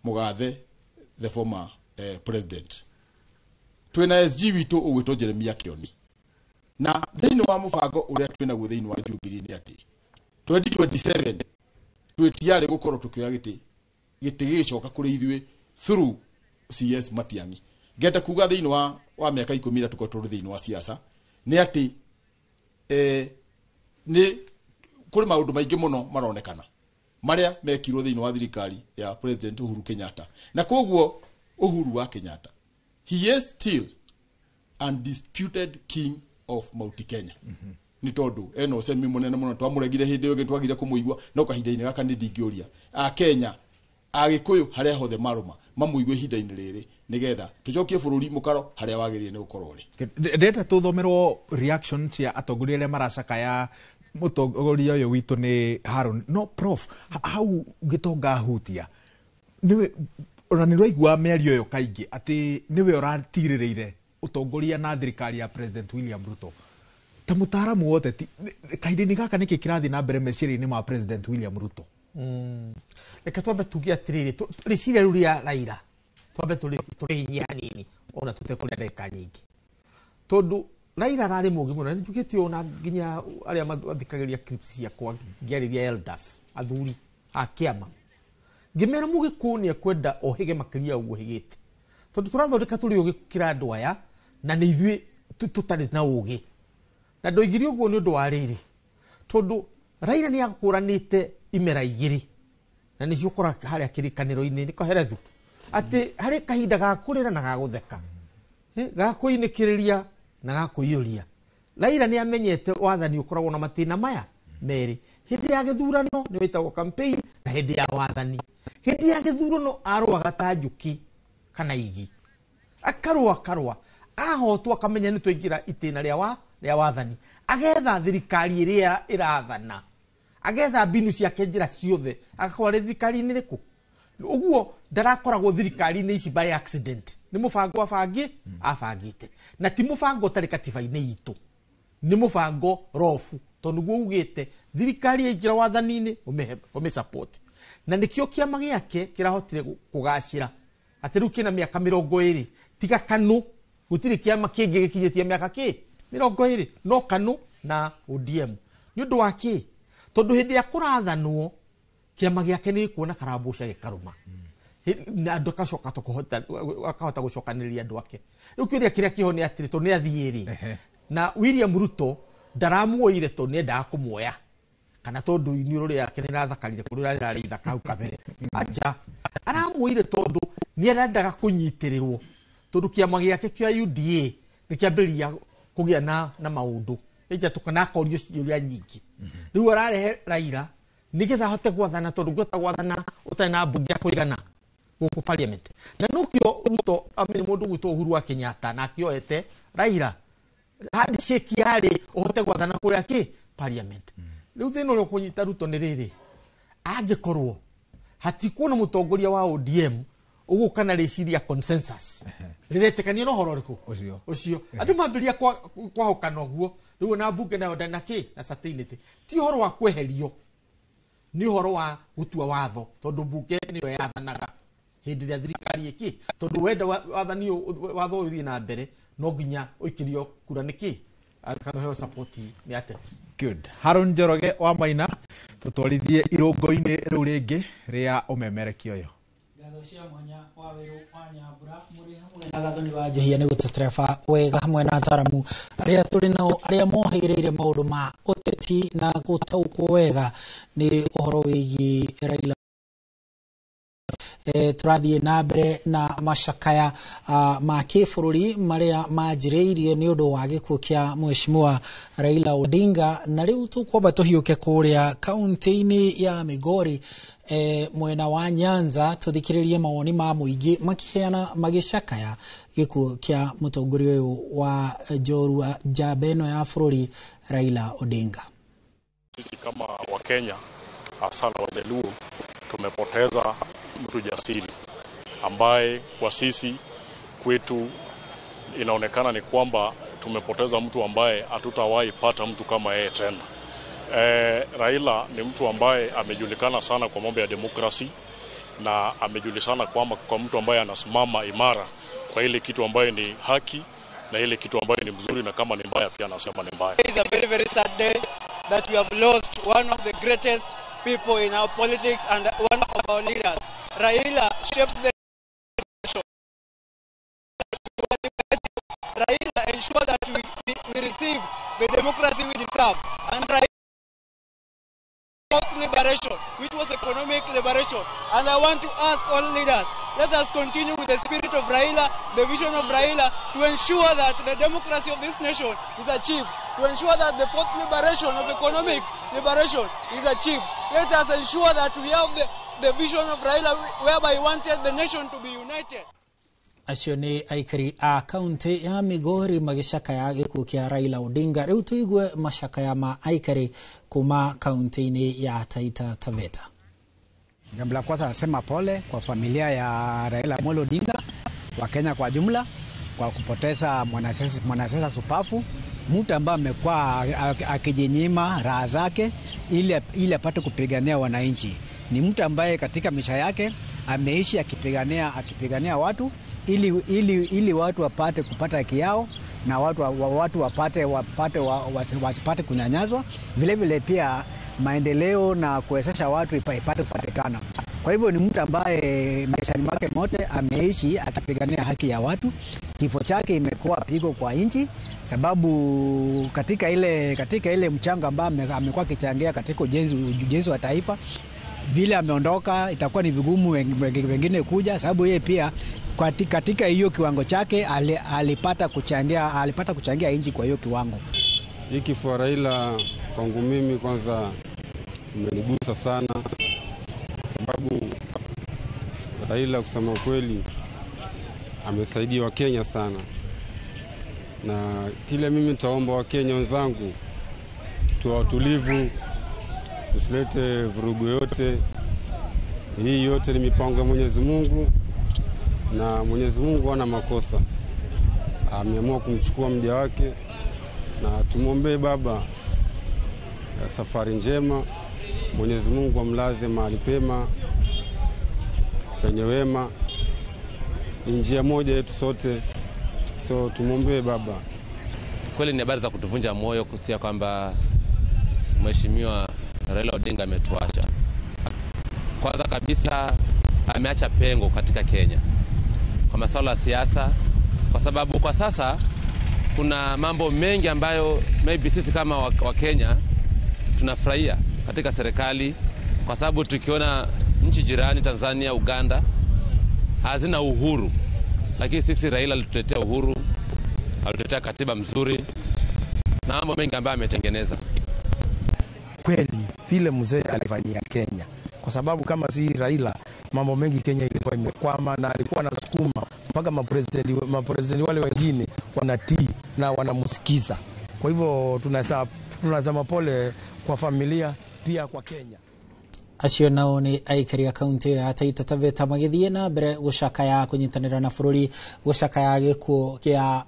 Mugathe the former president twĩna SG witũ ũgwĩtwo Jeremiah Kioni na thĩinĩ wa mũbango ũrĩa twĩna guo thĩinĩ wa Jubilee nĩ atĩ 2027 twĩtiarĩ gũkorwo tũkĩoya gĩtĩ gĩgĩcoka kũrĩ ithuĩ through CS Matiang'i ngeta kuga thĩinĩ wa mĩaka 10 ĩrĩa tũkorwo tũrĩ thĩinĩ wa siasa nĩ atĩ nĩ kũrĩ maũndũ maingĩ mũno maronekana marĩa mekirwo thĩinĩ wa thirikari ya President Uhuru Kenyatta na koguo Uhuru wa Kenyatta he is still undisputed king of Mount Kenya ni tondu eno semi munene muno twamũregire hĩndĩ ĩyo twagire kũmũigua no kahinda-inĩ gaka nĩ ndingĩũria Kenya Agĩkũyũ harĩa hothe marũma mamũigue ihinda-inĩ rĩrĩ nigetha tũcokie bũrũri mũkaro harĩa wagĩrĩire nĩ gũkorwo rĩ ndenda tuthomerwo reaction cia atongoria arĩa maracakaya mũtongoria ũyũ witũ nĩ Harun no prof hau gĩtonga hutia niwe ona nĩ rwaigua mĩario ĩyo kaingĩ atĩ niwe ũratigĩrĩire utongoria na thirikari ya President William Ruto ta mũtaaramu wote kahinda-inĩ gaka nĩkĩ kĩrathiĩ na mbere meciria-inĩ ma President William Ruto reke twambe tuge atiriri rĩciria rĩu rĩa Raila twambe tũrĩhinyia hanini ona tũtekũrĩa ndagĩka nyingĩ tondũ Raila ararĩ mũũgĩ mũno nĩ njugĩte ona nginya arĩa mathikagĩrĩria clips ciakwa ngĩarĩria elders athuri a kĩama ngĩmera Mũgĩkũyũ nĩ ekwenda ohĩge makĩria ũguo hĩgĩte tondũ tũrathondeka tũrĩ ũgĩ gũkĩra andũ aya na nĩ ithuĩ tũtarĩ na ũgĩ na ndoigire ũguo nĩ ũndũ wa rĩrĩ tondũ Raila nĩ agũkũranĩte imera igĩrĩ na nĩ ciokora harĩa kĩrĩkanĩro-inĩ nĩko herethu atĩ harĩ kahinda ga kũrĩra na ga gũtheka ga kũinĩkĩrĩria na ga kũiyũria Raila nĩ amenyete wathani ũkoragwo na matĩna maya merĩ hĩndĩ ya gĩthurano nĩ wĩtagwo campaign na hĩndĩ ya wathani hĩndĩ ya gĩthurano arũaga ta njũkĩ kana igi akarũa ahotwo akamenya nĩ twaingĩra itĩna rĩa wathani agetha thirikari ĩrĩa ĩrathana agetha mbinu ciake njĩra ciothe agakorwo arĩ thirikari-inĩ rĩkũ ũguo ndarakoragwo thirikari-inĩ ici by accident nĩ mũbango abangĩte na ti mũbango ũtarĩ katiba-inĩ itũ nĩ mũbango rofu tondũ guo ugĩte thirikari yaingĩra wathani-inĩ ũmĩ support na nĩkĩo kĩama gĩake kĩrahotire kũgacĩra atĩ rĩu kĩna mĩaka 20 tiga KANU gũtirĩ kĩama kĩngĩ gĩkinyĩtie mĩaka 20 no KANU na ODM nĩ ũndũ wa kĩ tondũ hĩndĩ ya kũrathanwo kĩama gĩake nĩ kuona karambũca gĩkarũma na andũ akahota gũcokanĩrĩria andũ ake rĩu kĩrĩa kĩho nĩ atĩrĩ tondũ nĩ athiĩ na William Ruto ndaramuoire tondũ nĩ endaga kũmuoya kana tondũ iniũrũ rĩake nĩ rathakarire kũrĩa rĩrarĩ ithaka hau kabere aja aramuoire tondũ nĩ arendaga kũnyitĩrĩrwo tondũ kĩama gĩake kĩa UDA nĩ kĩambĩrĩria kũgĩa na maũndũ eja tukana akorio ciũria nyingĩ rĩu ararehe Raila nĩgetha ahote gwathana tondũ ngweta gwathana ũtarĩ na mbunge ya kũigana gũkũ parliament na nũkĩo Ruto amenye mũndũ gwĩtwo Uhuru wa Kenyatta na akĩoete Raila handshake yarĩ ũhote gwathana kũrĩa parliament rĩu thĩna ũrĩa ũkũnyita Ruto nĩ rĩrĩ angĩkorwo hatikuona mũtongoria wa ODM ugu kana reciria consensus riretekania no horo riku ucio andu mambiria kwa hokana guo riu na bunge nayo ndana ki na certainty ti horo wa kweherio ni horo wa gutua watho tondu bunge niyo yathanaga hindi ria thirikari iki tondu wenda wathani watho uthi na mbere no nginya uikirio kura niki kana heo support ni ateti. Good. Harun Njoroge wa Maina tutwarithie irungo-ini riu ringi ria umemerekio yo. Ngatho cia mwanya wa wiru wa Nyambura muri hamwe na gathoni wa njehia ni gututreba wega hamwe na ataramu aria turi nao aria mohereire maundu ma uteti na gutaukwo wega ni uhoro wigi Raila turathie na mbere na macakaya ma kibururi maria manjireirio ni undu wa gikuo kia mheshimiwa Raila Odinga na riu tukwamba tuhiuke kuria kaunti-ini ya Migori mwena wa Nyanza tuthikiririe mawoni ma muingi makiheana magicakaya gikuo kia mutongoria uyu wa njorua njamba ya bururi Raila Odinga. Sisi kama Wakenya hasa Wajaluo tumepoteza mtu jasiri ambaye kwa sisi kwetu inaonekana ni kwamba tumepoteza mtu ambaye hatutawahi pata mtu kama yeye tena. Raila ni mtu ambaye amejulikana sana kwa mambo ya demokrasi na amejulikana kwamba kwa mtu ambaye anasimama imara kwa ile kitu ambaye ni haki na ile kitu ambaye ni mzuri, na kama ni mbaya pia anasema ni mbaya. It's a very, very sad day that we have lost one of the greatest people in our politics and one of our leaders. Raila shaped the nation. Raila ensured that we receive the democracy we deserve. And Raila liberation, which was economic liberation. And I want to ask all leaders, let us continue with the spirit of Raila, the vision of Raila, to ensure that the democracy of this nation is achieved, to ensure that the fourth liberation of economic liberation is achieved. Let us ensure that we have the vision of Raila whereby he wanted the nation to be united. Acio ni aikari a kaunti ya Migori magicakaya gikuo kia Raila Odinga. Riu tuigue macakaya ma aikari kuma kaunti-ini ya Taita Taveta. Jambo la kwanza nasema pole kwa familia ya Raila Amolo Odinga, wa Kenya kwa jumla, kwa kupoteza mwanasiasa supafu, mtu ambaye amekuwa akijinyima raha zake ili apate kupigania wananchi. Ni mtu ambaye katika maisha yake ameishi akipigania watu ili watu wapate kupata haki yao na watu wasipate kunyanyazwa, vile vile pia maendeleo na kuwezesha watu ipate kupatikana. Kwa hivyo ni mtu ambaye maishani mwake mote ameishi akipigania haki ya watu. Kifo chake imekuwa pigo kwa nchi, sababu katika ile mchango ambao amekuwa akichangia katika ujenzi wa taifa, vile ameondoka itakuwa ni vigumu wengine kuja, sababu yeye pia katika hiyo kiwango chake alipata kuchangia nchi kwa hiyo kiwango. Hii kifo Raila kwangu mimi kwanza imenigusa sana, sababu Raila kusema kweli amesaidia Wakenya sana, na kile mimi nitaomba Wakenya wenzangu tuwe watulivu, tusilete vurugu yote. Hii yote ni mipango ya Mwenyezi Mungu, na Mwenyezi Mungu hana makosa. Ameamua kumchukua mja wake, na tumwombee baba safari njema. Mwenyezi Mungu amlaze mahali pema penye wema. Ni njia moja yetu sote, so tumwombee baba. Kweli ni habari za kutuvunja moyo kusikia kwamba Mheshimiwa Raila Odinga ametuacha. Kwanza kabisa ameacha pengo katika Kenya kwa masuala ya siasa, kwa sababu kwa sasa kuna mambo mengi ambayo maybe sisi kama wa Kenya tunafurahia katika serikali, kwa sababu tukiona nchi jirani Tanzania, Uganda hazina uhuru, lakini sisi Raila alituletea uhuru, alituletea katiba mzuri na mambo mengi ambayo ametengeneza. Kweli vile mzee alifanyia Kenya, kwa sababu kama si Raila mambo mengi Kenya ilikuwa imekwama, na alikuwa anasukuma mpaka mapresidenti wale wengine wanatii na wanamsikiza. Kwa hivyo tunasema pole kwa familia pia kwa Kenya. acio nao ni aikari kaunti ya Taita Taveta magithie na mbere gucakaya kunyitanira na bururi gucakaya gikuo kia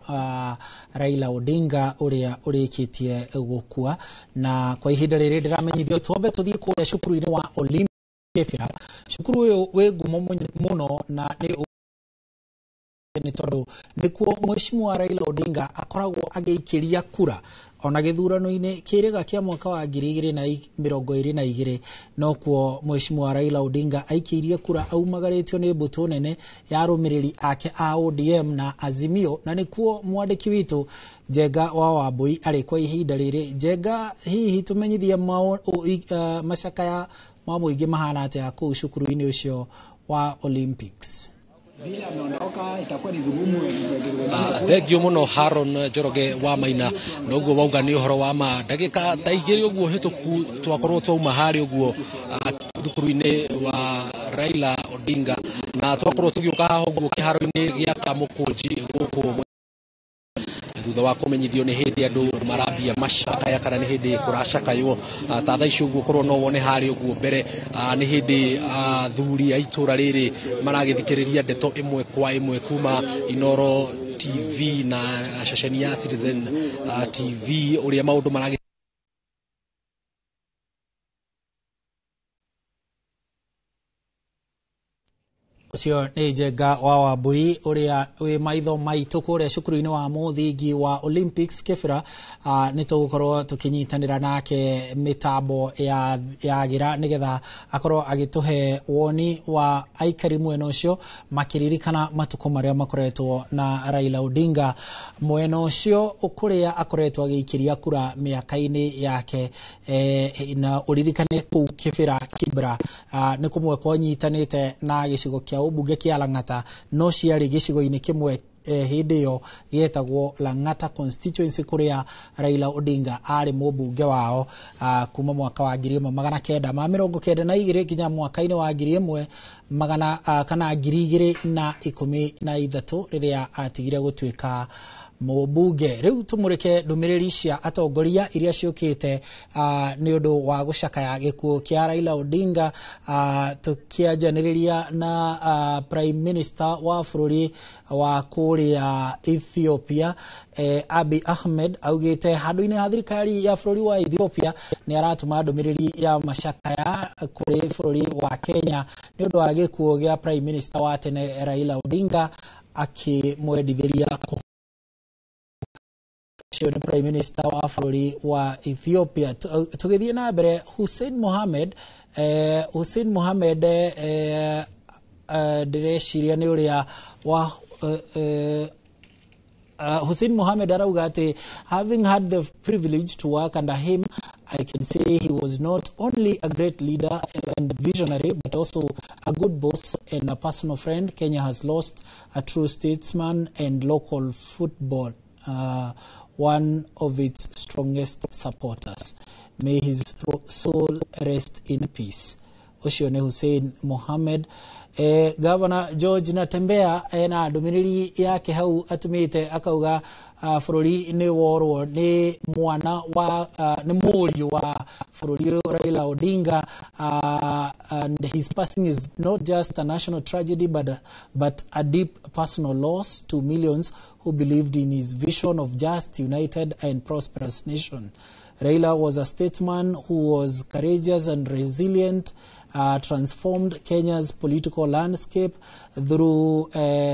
Raila Odinga uria urikitie gukua na kwa ihinda riri ndiramenyithio twambe tuthie kuria cukuru-ini wa Olympic Kefira. Cukuru uyu wi ngumo muno na ni tondu nikuo Mheshimiwa Raila Odinga akoragwo ageikiria kura ona githurano-ini kiriga kia mwaka wa 2022 no kuo Mheshimiwa Raila Odinga aikirie kura aumagaritio ni mbutu nene ya rumiriri ake a ODM na Azimio na nikuo mwandiki witu Njenga wa Wambui ari kwa ihinda riri. Njenga, hihi tumenyithia macakaya ma muingi mahana atia kuu cukuru-ini ucio wa Olympics? Vile ameondoka itakuwa ni vigumu. Thengio muno Haron Njoroge wa Maina noguo wauga ni uhoro wa ma ndagika ta igiri uguo hituku twakorwo twauma hari uguo thukuru-ini wa Raila Odinga na twakorwo tugiuka haha uguo kiharo-ini gia Kamukunji guku thutha wa kumenyithio ni hindi andu marambia macakaya kana ni hindi kuracakaywo ta thaa ici uguo korwo no wone hari uguo mbere ni hindi thuri a itura riri maragithikiriria ndeto imwe kwa imwe kuma Inoro TV na ceceni ya Citizen TV uria maundu maragi ucio ni Njenga wa Wambui uria wi maitho maitu kuria cukuru-ini wa muthingi wa Olympics Kefira. Ni tugukorwo tukinyitanira nake mitambo ya gira nigetha akorwo agituhe woni wa aikari mwena ucio makiririkana matuko maria makoretwo na Raila Odinga mwena ucio ukuria akoretwo agiikiria kura miaka-ini yake na uririkane ku Kefira Kibra ni kumwe kwa nyitanite na gicigo kia ubunge kia Lang'ata no ciari gicigo-ini kimwe hindi yo getagwo Lang'ata constituency kuria Raila Odinga ari mubunge wao kuma mwaka wa 1992 kinya mwaka-ini wa 2013 riria atigire gutuika mubunge. Riu tumurike ndumiriri cia atongoria iria ciukite ni undu wa gucakaya gikuo kia Raila Odinga tukianjaniria na Prime Minister wa bururi wa kuria Ethiopia Abiy Ahmed augite handu-ini ha thirikari ya bururi wa Ethiopia ni aratuma ndumiriri ya macakaya kuri bururi wa Kenya ni undu wa gikuo gia Prime Minister wa tene Raila Odinga akimwendithiria Prime Minister wa bururi wa Ethiopia. Tugithie na mbere Hussein Mohamed direciria ni uria wa Hussein Mohamed arauga ati having had the privilege to work under him, I can say he was not only a great leader and visionary, but also a good boss and a personal friend. Kenya has lost a true statesman and local football, one of its strongest supporters. May his soul rest in peace. Ucio ni Hussein Mohamed. Governor George Natembea na ndumiriri yake hau atumite akauga bururi ni worwo ni mwana wa ni muri wa bururi Raila Odinga, and his passing is not just a national tragedy but a deep personal loss to millions who believed in his vision of just, united and prosperous nation. Raila was a statesman who was courageous and resilient, transformed Kenya's political landscape through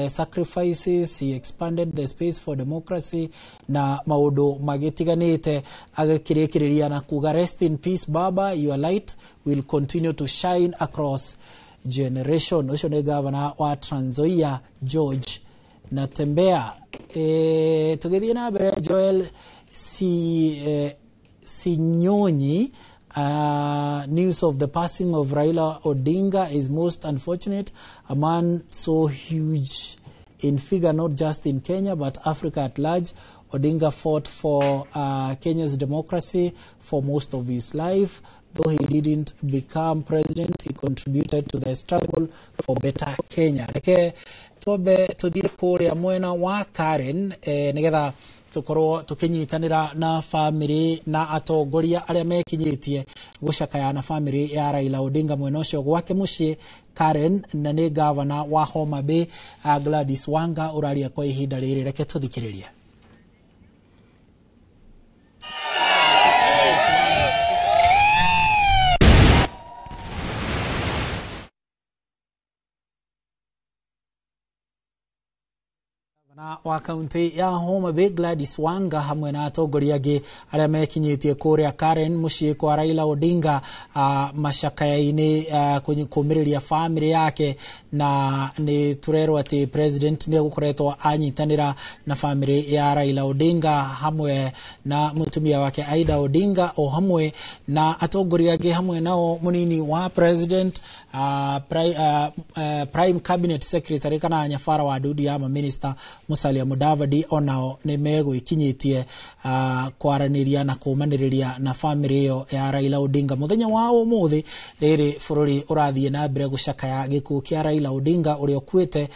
sacrifices. He expanded the space for democracy na maudu magitiganite agakirikiria na kuga rest in peace baba, your light will continue to shine across generation. Ucio ni governor wa Trans Nzoia George Natembea. Tugithie na mbere Joel Sinyonyi. News of the passing of Raila Odinga is most unfortunate. A man so huge in figure, not just in Kenya but Africa at large. Odinga fought for Kenya's democracy for most of his life. Though he didn't become president, he contributed to the struggle for better Kenya. Tobe tudie kuria mwena wa Karen nigetha tukorwo tukinyitanira na family na atongoria aria mekinyitie gucakaya na family ya Raila Odinga mwena ucio gwake mucii Karen na ni governor wa Homa Bay Gladys Wanga uraria kwa ihinda riri reke tuthikiririe. Na wa kaunti ya Homa Bay Gladys Wanga hamwe na atongoria angi aria mekinyitie kuria Karen mucii kwa Raila Odinga mashakayaini kumiriria family yake na ni turero ati president ni gukoretwo anyitanira na family ya Raila Odinga hamwe na mutumia wake Aida Odinga o hamwe na atongoria angi hamwe nao munini wa president prime cabinet secretary kana nyafara wa dudu ya minister Musalia Mudavadi onao ni mego ikinyitie kwaraniria na kumaniriria na family yo ya Raila Odinga muthenya wao muthi riri fururi urathie na mbere gucakaya gikuo kia Raila Odinga urio kwite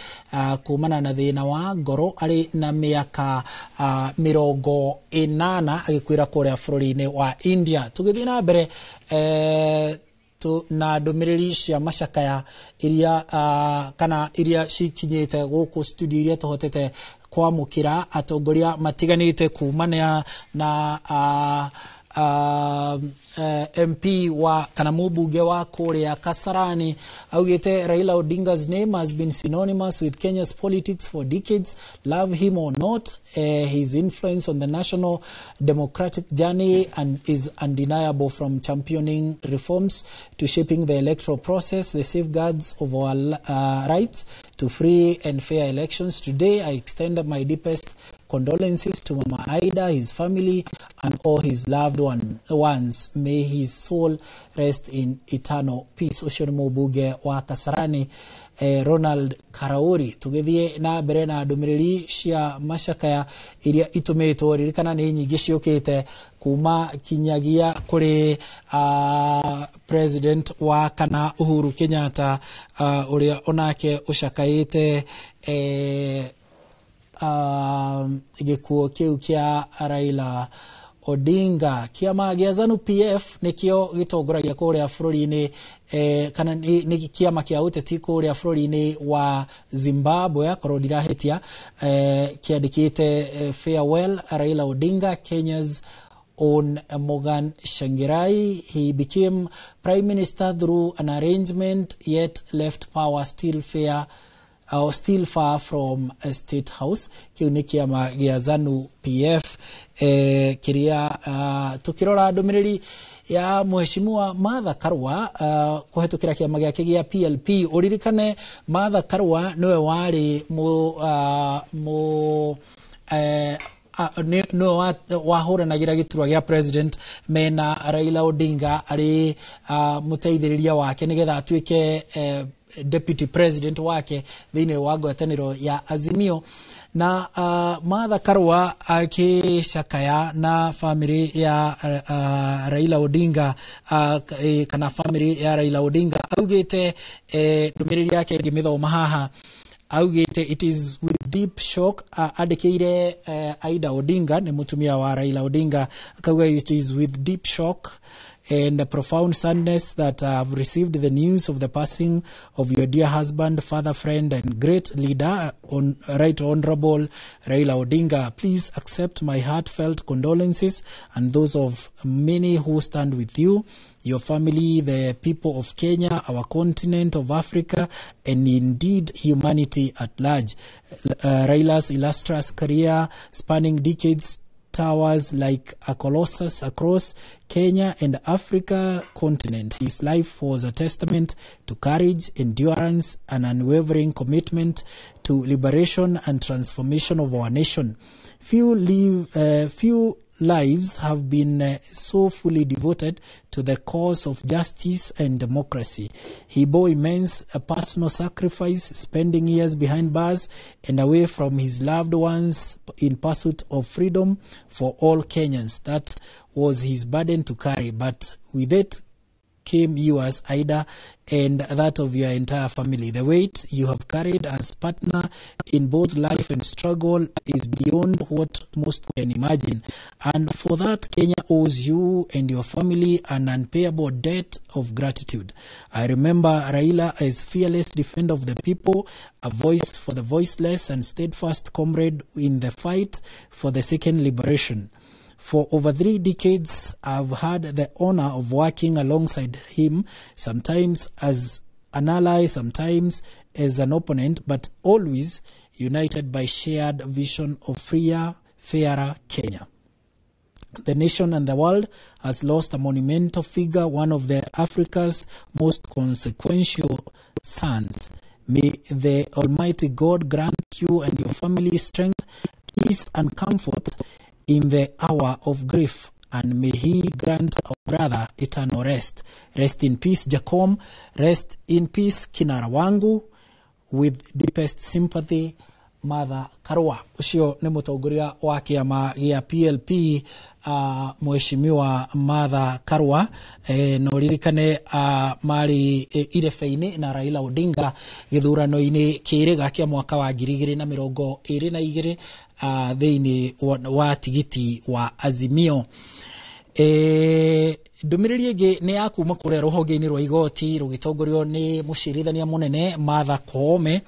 kumana na thina wa ngoro ari na miaka 80 agikwira kuria fururi-ini wa India. Tugithie na mbere na ndumiriri cia macakaya iria kana iria cikinyite guku studio iria tuhotete kwamukira atongoria matiganite kumana na MP wa kana mubunge wa kuria Kasarani augite Raila Odinga's name has been synonymous with Kenya's politics for decades. Love him or not, his influence on the national democratic journey and is undeniable, from championing reforms to shaping the electoral process, the safeguards of our rights to free and fair elections. Today I extend my deepest condolences to Mama Aida, his family, and all his loved ones. May his soul rest in eternal peace. Ushoni mubuge wa Kasarani Ronald Karauri. Tugithie na mbere na ndumiriri cia macakaya iria itumetwo ririkana ni nyingi ciukite kuma kinyagia kuri president wa kana Uhuru Kenyatta uria onake ucakaite gikuo kiu kia Raila Odinga. Kiama gia ZANU PF nikio gitongoragia kuria bururi-ini kana ni kiama kia uteti kuria bururi-ini wa Zimbabwe akorwo ndirahitia kiandikite farewell Raila Odinga, Kenya's own Morgan Shangirai. He became prime minister through an arrangement, yet left power still far from a state house. Kiu ni kiama gia ZANU PF kiria tukirora ndumiriri ya mheshimiwa Martha Karua kuhetukira kiama giake gia PLP. Uririkane Martha Karua niwe wari no wahuranagira giturwa gia president mena Raila Odinga ari muteithiriria wake nigetha atuike deputy president wake thine wa ngwataniro ya Azimio. Na Martha Karua akishakaya na family ya Raila Odinga kana family ya Raila Odinga augite ndumiriri yake ngimithoma haha augite it is with deep shock adikeire Aida Odinga ni mutumia wa Raila Odinga akauga it is with deep shock and a profound sadness that I have received the news of the passing of your dear husband, father, friend, and great leader, Right Honorable Raila Odinga. Please accept my heartfelt condolences and those of many who stand with you, your family, the people of Kenya, our continent of Africa, and indeed humanity at large. Raila's illustrious career spanning decades towers like a colossus across Kenya and Africa continent. His life was a testament to courage, endurance, and unwavering commitment to liberation and transformation of our nation. Few lives have been so fully devoted to the cause of justice and democracy. He bore immense personal sacrifice, spending years behind bars and away from his loved ones in pursuit of freedom for all Kenyans. That was his burden to carry, but with it came yours, Ida, and that of your entire family. The weight you have carried as partner in both life and struggle is beyond what most can imagine. And for that, Kenya owes you and your family an unpayable debt of gratitude. I remember Raila as fearless defender of the people, a voice for the voiceless and steadfast comrade in the fight for the second liberation. For over 3 decades, I've had the honor of working alongside him, sometimes as an ally, sometimes as an opponent, but always united by shared vision of freer, fairer Kenya. The nation and the world has lost a monumental figure, one of Africa's most consequential sons. May the Almighty God grant you and your family strength, peace, and comfort in the hour of grief, and may He grant our brother eternal rest. Rest in peace, Jacom. Rest in peace, Kinara Wangu. With deepest sympathy, Mother Karua. Ucio ni mutongoria wa kiama gia PLP, Mheshimiwa Mother Karua. No ririkane mari irefeini na Raila Odinga githurano-ini kiriga kia mwaka wa 2022 thiini wa tigiti wa Azimio. Ndumiriri ingi ni akuma kuria ruhonge-ini rwa igoti rugitongorio ni mucirithania munene Martha Koome.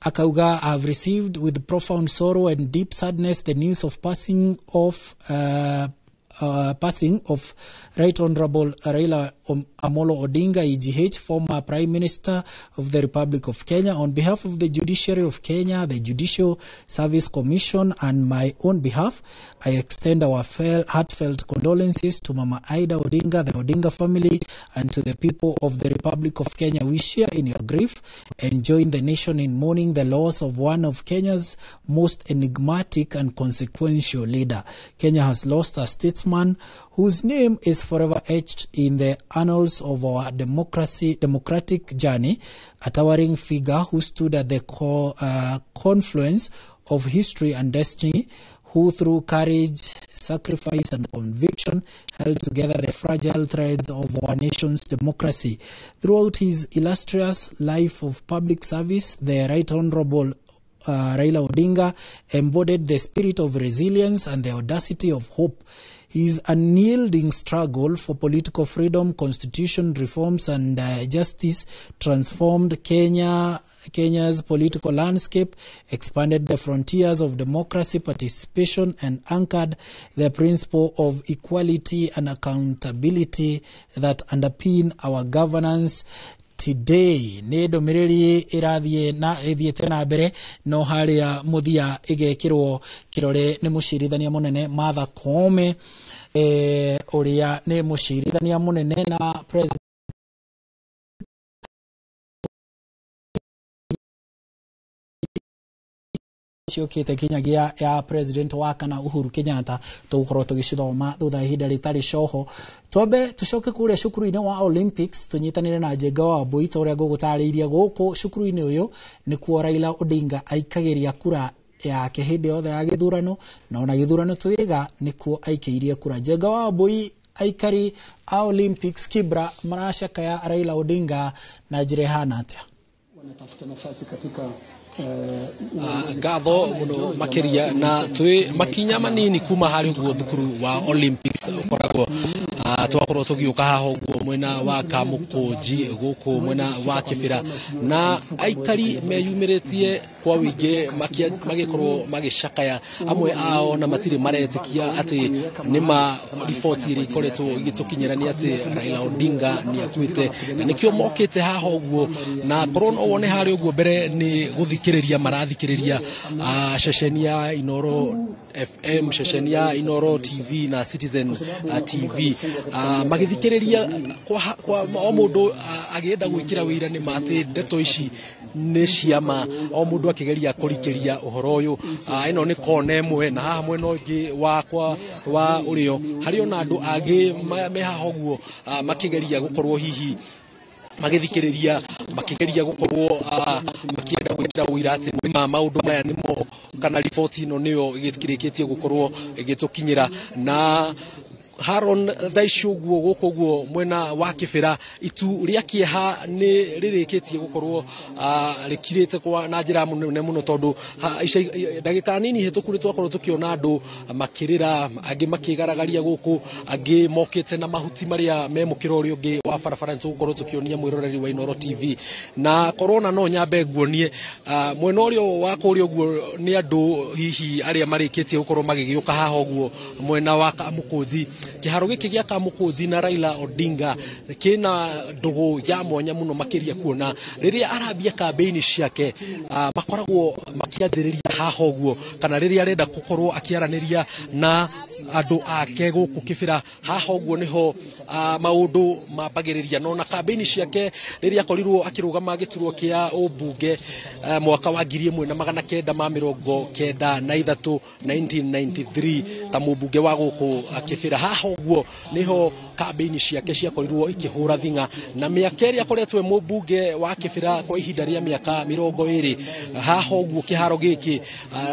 Akauga, I have received with profound sorrow and deep sadness the news of passing of Right Honorable Raila Amolo Odinga, EGH, former Prime Minister of the Republic of Kenya. On behalf of the Judiciary of Kenya, the Judicial Service Commission, and my own behalf, I extend our heartfelt condolences to Mama Ida Odinga, the Odinga family, and to the people of the Republic of Kenya. We share in your grief and join the nation in mourning the loss of one of Kenya's most enigmatic and consequential leader. Kenya has lost a statesman whose name is forever etched in the annals of our democratic journey, a towering figure who stood at the confluence of history and destiny, who through courage, sacrifice, and conviction held together the fragile threads of our nation's democracy. Throughout his illustrious life of public service, the Right Honorable Raila Odinga embodied the spirit of resilience and the audacity of hope. His unyielding struggle for political freedom, constitution reforms, and justice transformed Kenya's political landscape, expanded the frontiers of democracy, participation, and anchored the principle of equality and accountability that underpin our governance today. Ne domiriri irathie na ethiete na mbere no haria muthia igekirwo kirore ni mucirithania munene Martha Koome, uria ni mucirithania munene na president ciokite kinyagia ya president wa kana Uhuru Kenyatta tugukorwo tugicithoma thutha ihinda ritari coho. Twambe tucoke kuria cukuru-ini wa Olympics tunyitanire na Njenga wa Boito uria ngugutariirie guku cukuru-ini uyu ni kuo Raila Odinga aikagiria kura yake hindi yothe ya githurano, na ona githurano twiriga ni kuo aikiirie kura. Njenga wa Boi, aikari a Olympics Kibra maracaka ya Raila Odinga na njira hana atia wanatafuta nafasi katika gatho muno makiria na twi makinya manini kuma hari guo thukuru wa Olympics ukoragwo twakorwo tugiuka haho guo mwena wa Kamukunji guku mwena wa Kibira, na aikari meyumiritie kwa wingi magikorwo magicakaya amwe ao na matiri maretikia ati nima riboti iri ikoretwo igitukinyirania ati Raila Odinga ni akuite, na nikio mokite haho guo na korona wone hari guo mbere ni guthikiriria marathikiriria cecenia Inoro FM, cecenia Inoro TV na Citizen TV, magithikiriria kwa o mundu agienda gwikira wira ni mate ndeto ici ni ciama, o mundu akigeria kurikiria uhoro uyu. Ino ni kona emwe na haha mwena ungi wakwa wa urio hari ona andu angi me haho guo makigeria gukorwo hihi magithikiriria makigeria gukorwo makienda gwikira wira ati ma maundu maya nimo kana riboti ino niyo igikirikitie gukorwo igitukinyira, na Haron Thaicugwo gukugwo mwena wa Kibera itu ria kieha ni ririkitie gukorwo rikirite kwa na njira munene muno tondu ndagika nini hituku twakorwo tukiona andu makirira angi makigaragaria guku angi mokite na mahuti maria me mukiro uri ungi wa barabara tugukorwo tukionia mwiroreri wa Inoro TV na corona no nyambe nguonie mwena urio wa kurio guo ni andu hihi aria marikitie gukorwo magigiuka haha uguo mwena wa Kamukunji kiharo giki gia Kamukunji na Raila Odinga kina ndugu ya mwanya muno makiria kuona riria arabia campaign ciake makoragwo makiathiriria haha uguo kana riria arenda gukorwo akiaraniria na andu ake guku Kibera haha uguo niho maundu mambagiriria no na campaign ciake riria korirwo akirugama giturwo kia ubunge mwaka wa 1993 1993 ta mubunge wa guku Kibera haha uguo niho campaign ciake ciakorirwo ikihura thinga na miaka iria akoretwe mubunge wa Kibera kwa ihinda ria miaka 20 haha uguo kiharo giki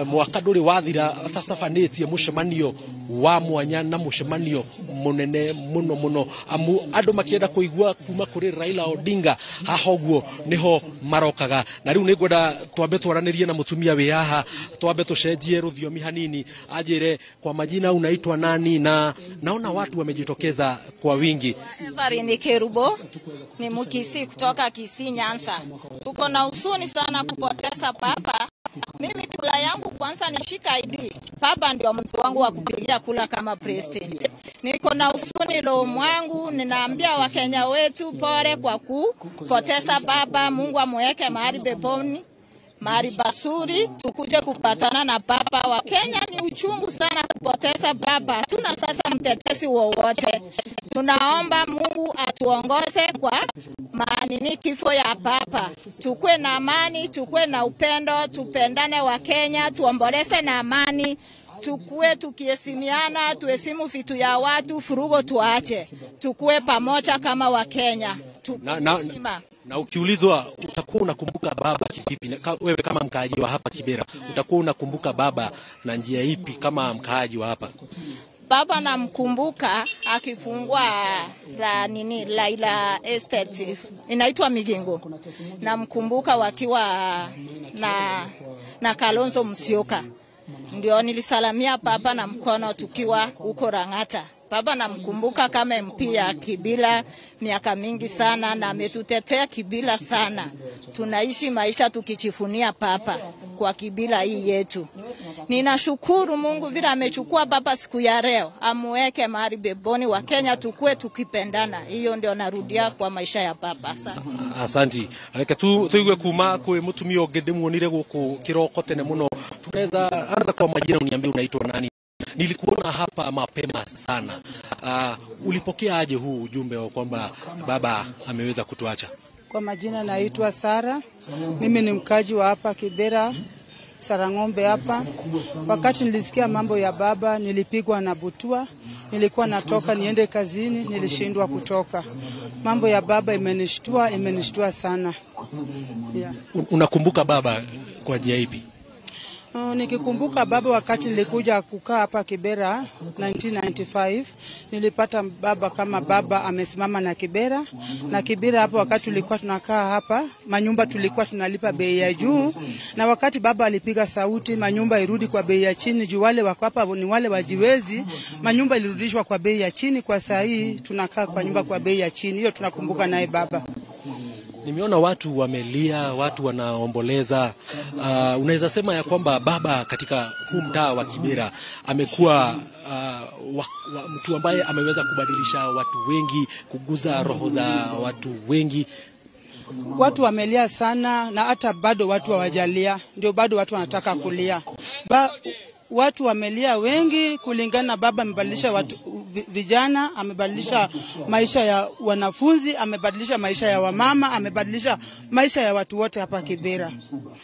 mwaka nduri wathira atastafanetie mucemanio wa mwanya na mucemanio munene muno amu andu makienda kuigua kuma kuri Raila Odinga haha uguo niho marokaga na riu ningwenda twambe twaranirie na mutumia wi haha twambe tucenjie ruthiomi hanini ajire kwa majina unaitwa nani na naona watu wamejitokeza kwa wingi. Evarini Kerubo ni Mkisi kutoka Kisii Nyanza. Tuko na huzuni sana kupoteza baba. Mimi kula yangu kwanza nishika ID. Baba ndio mtu wangu wa kupigia kula kama president. Niko na huzuni lo mwangu, ninaambia Wakenya wetu pole kwa kupoteza baba. Mungu amweke mahali peponi, mahali basuri, tukuje kupatana na baba. Wa Kenya ni uchungu sana kupoteza baba. Hatuna sasa mtetezi wowote. Tunaomba Mungu atuongoze kwa maana kifo ya baba. Tukue na amani, tukue na upendo, tupendane wa Kenya, tuomboleze na amani. Tukue tukiheshimiana, tuheshimu vitu ya watu, furugo tuache. Tukue pamoja kama wa Kenya. Na ukiulizwa utakuwa unakumbuka baba kivipi wewe kama mkaaji wa hapa Kibera, utakuwa unakumbuka baba na njia ipi kama mkaaji wa hapa? Baba namkumbuka akifungua Laila Estate inaitwa Migingo. Namkumbuka wakiwa na Kalonzo Musyoka. Ndio nilisalamia baba na mkono tukiwa huko Rangata. Baba namkumbuka kama MP ya Kibera miaka mingi sana na ametutetea Kibera sana. Tunaishi maisha tukichifunia baba kwa Kibera hii yetu. Ninashukuru Mungu vile amechukua baba siku ya leo, amweke mahali peponi. Wa Kenya tukue tukipendana. Hiyo ndio narudia kwa maisha ya baba. Asante. Reke tuigwe kuma kwe mutumia ogede muonire guku kiroko tene muno. Tunaweza anza kwa majina, uniambie unaitwa nani? Nilikuona hapa mapema sana. Ulipokea aje huu ujumbe wa kwamba baba ameweza kutuacha? Kwa majina naitwa Sara. Mimi ni mkaji wa hapa Kibera, Sarang'ombe hapa. Wakati nilisikia mambo ya baba nilipigwa na butua. Nilikuwa natoka niende kazini, nilishindwa kutoka. Mambo ya baba imenishtua sana. Yeah. Unakumbuka baba kwa njia ipi? Nikikumbuka baba wakati nilikuja kukaa hapa Kibera 1995, nilipata baba kama baba amesimama na Kibera. Na Kibera hapo wakati tulikuwa tunakaa hapa, manyumba tulikuwa tunalipa bei ya juu, na wakati baba alipiga sauti manyumba irudi kwa bei ya chini juu wale wako hapa ni wale wajiwezi, manyumba ilirudishwa kwa bei ya chini. Kwa saa hii tunakaa kwa nyumba kwa bei ya chini. Hiyo tunakumbuka naye baba. Nimeona watu wamelia, watu wanaomboleza. Unaweza sema ya kwamba baba katika huu mtaa wa Kibera amekuwa mtu ambaye ameweza kubadilisha watu wengi, kuguza roho za watu wengi. Watu wamelia sana na hata bado watu hawajalia. Ndio bado watu wanataka kulia. Watu wamelia wengi kulingana baba amebadilisha watu vijana, amebadilisha maisha ya wanafunzi, amebadilisha maisha ya wamama, amebadilisha maisha ya watu wote hapa Kibera.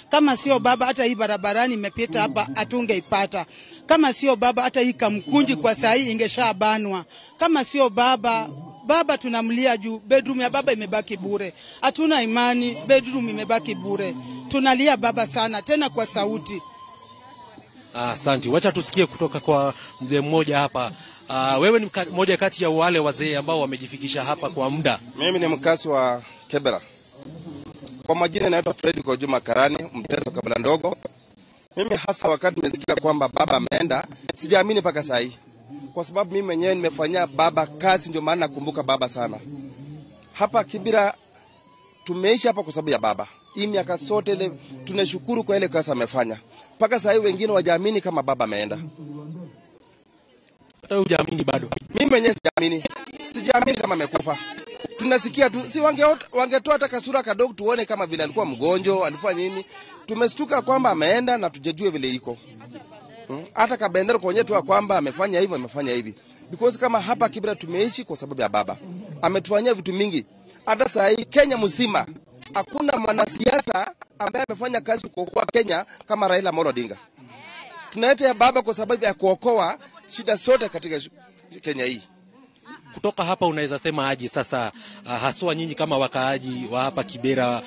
Kama sio baba hata hii barabarani imepita hapa hatungeipata. Kama sio baba hata hii Kamkunji kwa saa hii ingeshabanwa. Kama sio baba tunamlia juu bedroom ya baba imebaki bure. Hatuna imani, bedroom imebaki bure. Tunalia baba sana tena kwa sauti. Asante. Wacha tusikie kutoka kwa mzee mmoja hapa Wewe ni mmoja kati ya wale wazee ambao wamejifikisha hapa kwa muda. Mimi ni mkazi wa Kibera. Kwa majina naitwa Fred Kojuma Karani, Mteso kabla ndogo. Mimi hasa wakati nimesikia kwamba baba ameenda, sijaamini mpaka saa hii. Kwa sababu mimi mwenyewe nimefanyia baba kazi, ndio maana nakumbuka baba sana. Hapa Kibera tumeishi hapa kwa sababu ya baba. Hii miaka sote ile tunashukuru kwa ile kazi amefanya. Mpaka saa hii wengine wajaamini kama baba ameenda. Hata hujaamini bado? Mimi mwenyewe sijaamini. Sijaamini kama amekufa. Tunasikia tu, si wangetoa hata kasura kadogo tuone kama vile alikuwa mgonjwa, alifanya nini. Tumestuka kwamba ameenda na tujajue vile iko. Hata kabendera kuonyesha tu kwamba amefanya hivyo, amefanya hivi. Because kama hapa Kibera tumeishi kwa sababu ya baba. Ametufanyia vitu mingi. Hata saa hii Kenya mzima hakuna mwanasiasa ambaye amefanya kazi kuokoa Kenya kama Raila Amolo Odinga. Tunaita baba kwa sababu ya kuokoa shida zote katika Kenya hii. Kutoka hapa unaweza sema aje sasa, haswa nyinyi kama wakaaji wa hapa Kibera,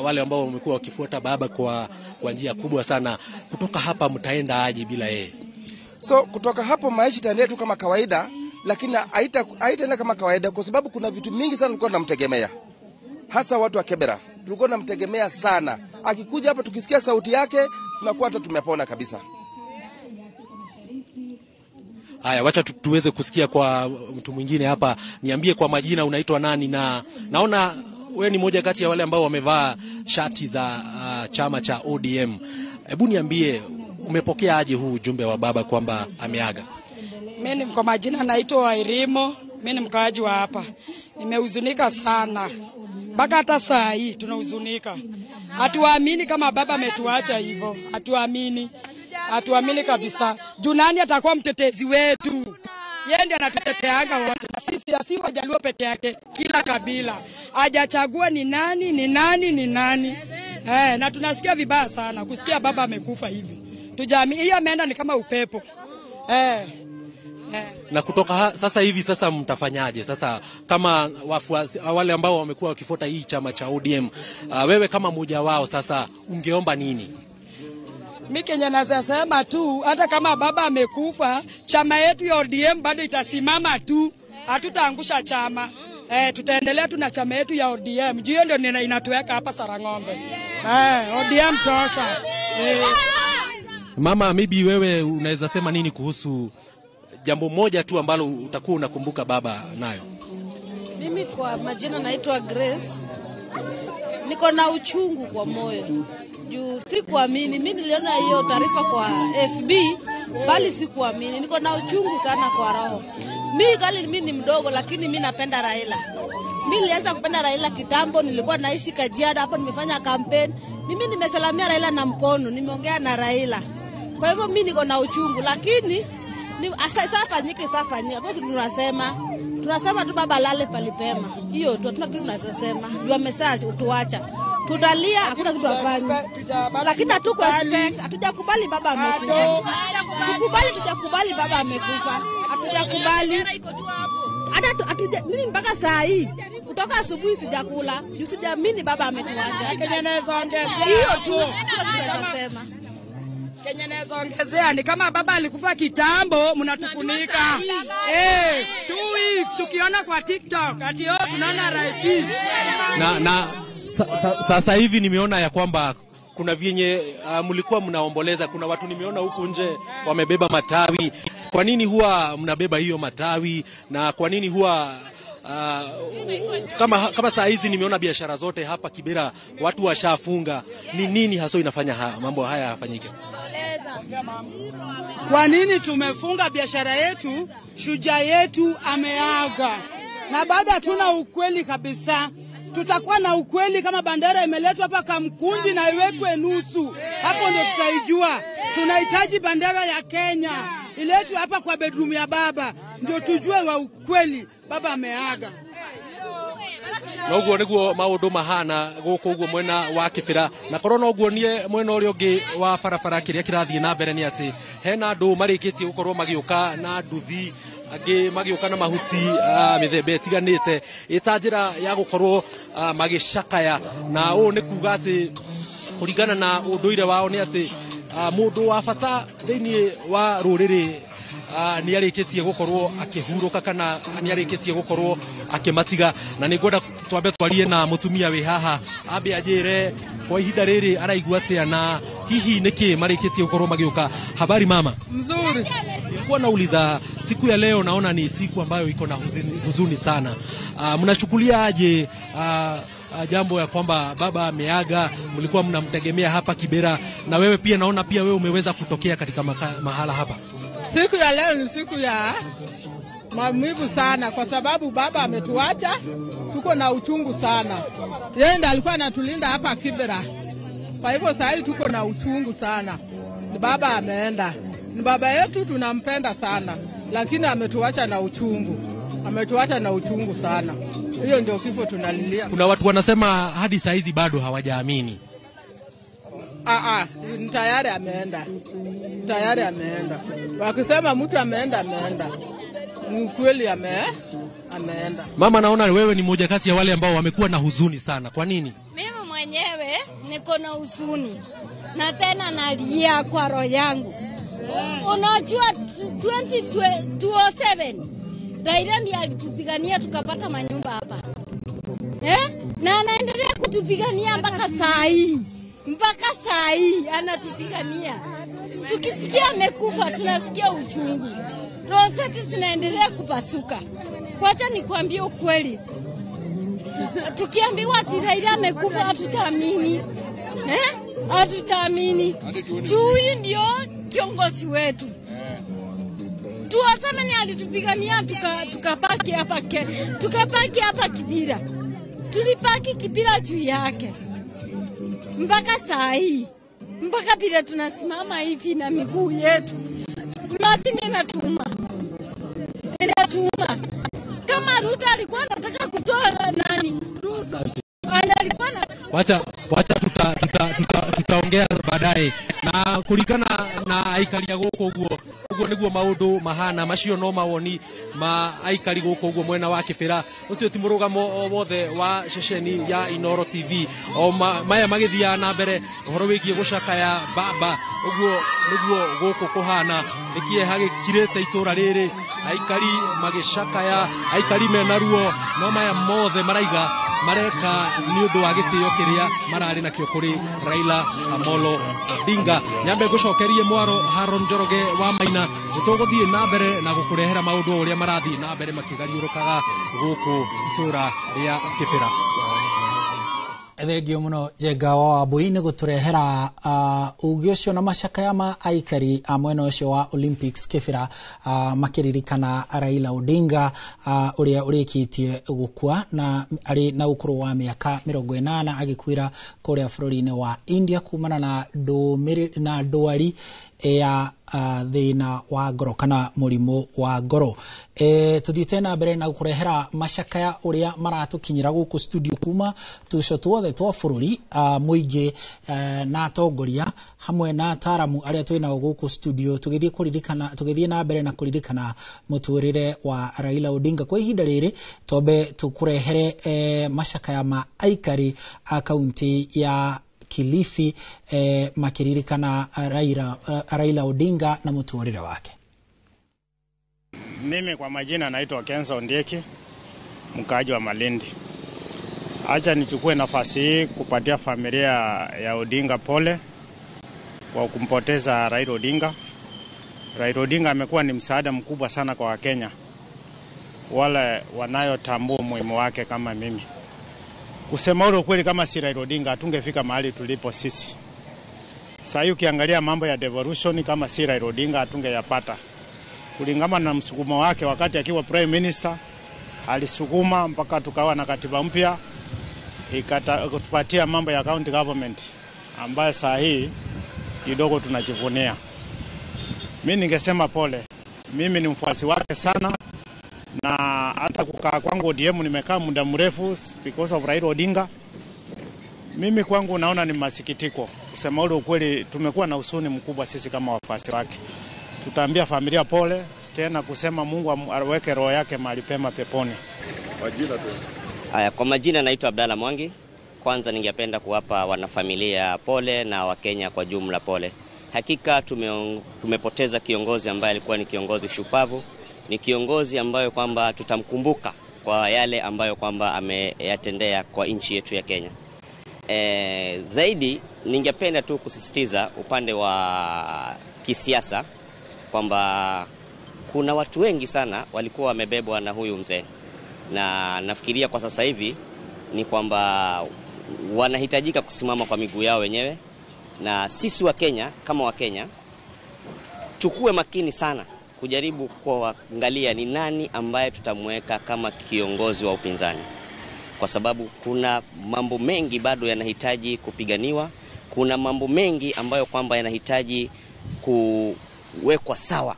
wale ambao wamekuwa wakifuata baba kwa njia kubwa sana, kutoka hapa mtaenda aje bila yeye? So kutoka hapo maisha itaendelea tu kama kawaida, lakini haitaenda kama kawaida kwa sababu kuna vitu mingi sana tulikuwa tunamtegemea. Hasa watu wa Kibera tulikuwa tunamtegemea sana. Akikuja hapa tukisikia sauti yake tunakuwa hata tumepona kabisa. Haya, wacha tuweze kusikia kwa mtu mwingine hapa. Niambie kwa majina, unaitwa nani? Na naona wewe ni mmoja kati ya wale ambao wamevaa shati za chama cha ODM. Hebu niambie, umepokea aje huu ujumbe wa baba kwamba ameaga? Mimi kwa majina naitwa Wairimo, mimi ni mkaaji wa hapa. Nimehuzunika sana. Mpaka hata saa hii tunahuzunika. Hatuamini kama baba ametuacha hivyo. Hatuamini. Hatuamini kabisa. Juu nani atakuwa mtetezi wetu? Yeye ndiye anatuteteaga wote. Na sisi si Wajaluo peke yake, kila kabila. Hajachagua ni nani. Na tunasikia vibaya sana kusikia baba amekufa hivi. Tujaamini. Hiyo ameenda ni kama upepo. Na kutoka sasa hivi sasa mtafanyaje? Sasa kama wafuasi wale ambao wamekuwa wakifuata hii chama cha ODM, wewe kama mmoja wao sasa ungeomba nini? Mimi Kenya nasema tu, hata kama baba amekufa, chama yetu ya ODM bado itasimama tu. Hatutaangusha chama. Tutaendelea tu na chama yetu ya ODM. Hiyo ndio inatuweka hapa Sarang'ombe. ODM tosha. Mama, maybe wewe unaweza sema nini kuhusu jambo moja tu ambalo utakuwa unakumbuka baba nayo? Mimi kwa majina naitwa Grace. Niko na uchungu kwa moyo. Juu sikuamini, mimi niliona hiyo taarifa kwa FB, bali sikuamini. Niko na uchungu sana kwa roho. Mimi ni mdogo lakini mimi napenda Raila. Mimi nilianza kupenda Raila kitambo, nilikuwa naishi Kajiado, hapo nimefanya campaign. Mimi nimesalamia Raila na mkono, nimeongea na Raila. Kwa hivyo mimi niko na uchungu, lakini safanyike. Kwa tunasema tu baba lale palipema. Hiyo tu hatuna kitu tunasema. Juu amesha utuacha. Tutalia, hakuna kitu afanye. Lakini hatukuexpect, hatujakubali baba amekufa. Tujakubali baba amekufa. Hatujakubali. Mimi mpaka saa hii kutoka asubuhi sijakula. Juu sijaamini baba ametuacha. Kenya naweza ongezea. Hiyo tu tunasema. Kenya naweza ongezea ni kama baba alikufa kitambo, mnatufunika. 2 weeks tukiona kwa TikTok ati tunaona RIP. Sasa hivi nimeona ya kwamba kuna vyenye mlikuwa mnaomboleza, kuna watu nimeona huku nje wamebeba matawi. Kwa nini huwa mnabeba hiyo matawi? Na kwa nini huwa kama saa hizi nimeona biashara zote hapa Kibera watu washafunga? Ni nini hasa inafanya mambo haya yafanyike? Kwa nini tumefunga biashara yetu? Shujaa yetu ameaga. Na baada hatuna ukweli kabisa. Tutakuwa na ukweli kama bandera imeletwa hapa Kamkunji na iwekwe nusu. Hapo ndio tutaijua. Tunahitaji bandera ya Kenya iletwe hapa kwa bedroom ya baba. Ndio tujue wa ukweli baba ameaga. Noguo niguo maundu mahana guku uguo mwena wa Kibera. Na korona uguo nie mwena uria ungi wa barabara kiria kirathie na mbere ni ati hena andu marikitie gukorwo magiuka na nduthi, angi magiuka na mahuti mithembe itiganite ita njira ya gukorwo magicakaya. Na u ni kuga ati kuringana na unduire wao ni ati mundu wa bata thiini wa ruriri nĩ arĩkĩtie gũkorwo akĩhurũka kana nĩ arĩkĩtie gũkorwo akĩmatiga, na nĩ ngwenda twambe twarie na mũtumia wĩ haha ambe anjĩre kwa ihinda rĩrĩ araigua atĩa na hihi nĩkĩ marĩkĩtie gũkorwo magĩũka. Habari mama? Mzuri. Nilikuwa nauliza siku ya leo, naona ni siku ambayo iko na huzuni sana. Mnachukulia aje jambo ya kwamba baba ameaga, mlikuwa mnamtegemea hapa Kibera, na wewe pia naona pia wewe umeweza kutokea katika mahala hapa? Siku ya leo ni siku ya maumivu sana kwa sababu baba ametuacha, tuko na uchungu sana. Yeye ndiye alikuwa anatulinda hapa Kibera. Kwa hivyo sasa hivi tuko na uchungu sana. Ni baba ameenda. Ni baba yetu, tunampenda sana, lakini ametuacha na uchungu. Ametuacha na uchungu sana. Hiyo ndio kifo tunalilia. Kuna watu wanasema hadi saa hizi bado hawajaamini. Tayari ameenda. Tayari ameenda. Wakisema mtu ameenda, ameenda. Ni kweli ameenda. Mama, naona wewe ni mmoja kati ya wale ambao wamekuwa na huzuni sana. Kwa nini? Mimi mwenyewe niko na huzuni na tena nalia kwa roho yangu. Unajua 2027 Raila ndiye alitupigania tukapata manyumba hapa. Na anaendelea kutupigania mpaka saa hii. Mpaka saa hii anatupigania. Tukisikia amekufa tunasikia uchungu. Roho zetu zinaendelea kupasuka. Wacha nikwambie ukweli. Tukiambiwa ati Raila amekufa hatutaamini. Hatutaamini. Huyu ndio kiongozi wetu. Tuwasema ni alitupigania tukapaki hapa tukapaki hapa Kibera. Tulipaki Kibera juu yake. Mpaka saa hii. Mpaka bila tunasimama hivi na miguu yetu. Matini inatuma. Inatuma. Kama Ruto alikuwa anataka kutoa nani? Ruto. Alikuwa Wacha tutaongea baadaye, na kulikana na aikari gũkũ ũguo nĩguo maũndũ mahana macio no mawoni ma aikari gũkũ ũguo mwena wa Kibera. Ũcio ti mũrũgamo wothe wa ceceni ya Inoro TV. Maya magĩthiaga na mbere ũhoro wĩgiĩ gũcakaya baba ũguo nĩguo gũkũ kũhana, nĩkĩeha gĩkirĩte itũra rĩrĩ, aikari magĩcakaya, aikari mena ruo, no maya mothe maraiga mareka ni undu wa gitio kiria marari na kio kuri Raila Amolo Odinga. Nyambe gucokerie mwaro Haron Njoroge wa Maina, tuguthie na mbere na gukurehera maundu uria marathi na mbere makigariurukaga guku itura ria Kibera. Thengio muno Njenga wa Wambui nĩ gũtũrehera uge ũcio na macakaya ma aikari a mwena ũcio wa Olympics Kibera makiririkana Raila Odinga ũrĩa ũrĩkĩtie gũkua na arĩ na ũkũrũ wa mĩaka 80 agĩkuĩra kũrĩa bũrũri-inĩ wa India kumana na ndwari ya thina wa ngoro kana mũrimũ wa ngoro. Tuthiĩte na mbere na gũkũrehera macakaya ũrĩa maratukinyira gũkũ studio kuma tuco tuothe twa bũrũri mũingĩ na atongoria hamwe na ataramu arĩa twĩnao gũkũ studio, tũgĩthiĩ na mbere na kũririkana mũtũrĩre wa Raila Odinga. Kwa ihinda rĩrĩ tombe tũkũrehere macakaya ma aikari a kaunti ya Kilifi makiririkana Raila Odinga na muturire wake. Mimi kwa majina naitwa Kenza Ondieki, mkaaji wa Malindi. Acha nichukue nafasi hii kupatia familia ya Odinga pole kwa kumpoteza Raila Odinga. Raila Odinga amekuwa ni msaada mkubwa sana kwa Wakenya wale wanayotambua umuhimu wake kama mimi. Kusema ule kweli, kama si Raila Odinga hatungefika mahali tulipo sisi. Sasa ukiangalia mambo ya devolution, kama si Raila Odinga hatungeyapata. Kulingana na msukumo wake wakati akiwa prime minister, alisukuma mpaka tukawa na katiba mpya ikatupatia mambo ya county government ambayo saa hii kidogo tunajivunia. Mimi ningesema pole. Mimi ni mfuasi wake sana, na hata kukaa kwangu ODM nimekaa muda mrefu because of Raila Odinga. Mimi kwangu naona ni masikitiko. Kusema ule ukweli, tumekuwa na huzuni mkubwa sisi kama wafuasi wake. Tutaambia familia pole, tena kusema Mungu aweke roho yake mahali pema peponi. Kwa majina naitwa Abdalla Mwangi. Kwanza ningependa kuwapa wanafamilia pole na Wakenya kwa jumla pole. Hakika tumepoteza kiongozi ambaye alikuwa ni kiongozi shupavu, ni kiongozi ambayo kwamba tutamkumbuka kwa yale ambayo kwamba ameyatendea kwa nchi yetu ya Kenya. Zaidi ningependa tu kusisitiza upande wa kisiasa kwamba kuna watu wengi sana walikuwa wamebebwa na huyu mzee, na nafikiria kwa sasa hivi ni kwamba wanahitajika kusimama kwa miguu yao wenyewe, na sisi wa Kenya kama wa Kenya tukue makini sana kujaribu kuangalia ni nani ambaye tutamweka kama kiongozi wa upinzani, kwa sababu kuna mambo mengi bado yanahitaji kupiganiwa, kuna mambo mengi ambayo kwamba yanahitaji kuwekwa sawa.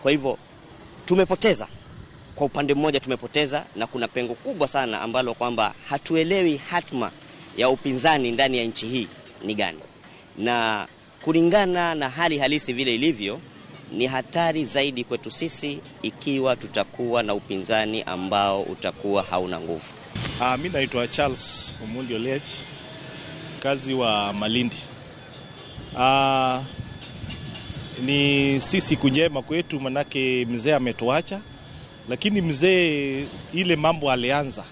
Kwa hivyo tumepoteza, kwa upande mmoja tumepoteza, na kuna pengo kubwa sana ambalo kwamba hatuelewi hatma ya upinzani ndani ya nchi hii ni gani. Na kulingana na hali halisi vile ilivyo, ni hatari zaidi kwetu sisi ikiwa tutakuwa na upinzani ambao utakuwa hauna nguvu. Mimi naitwa Charles Omondi Olech, kazi wa Malindi. Ni sisi kunjema kwetu, manake mzee ametuacha, lakini mzee ile mambo alianza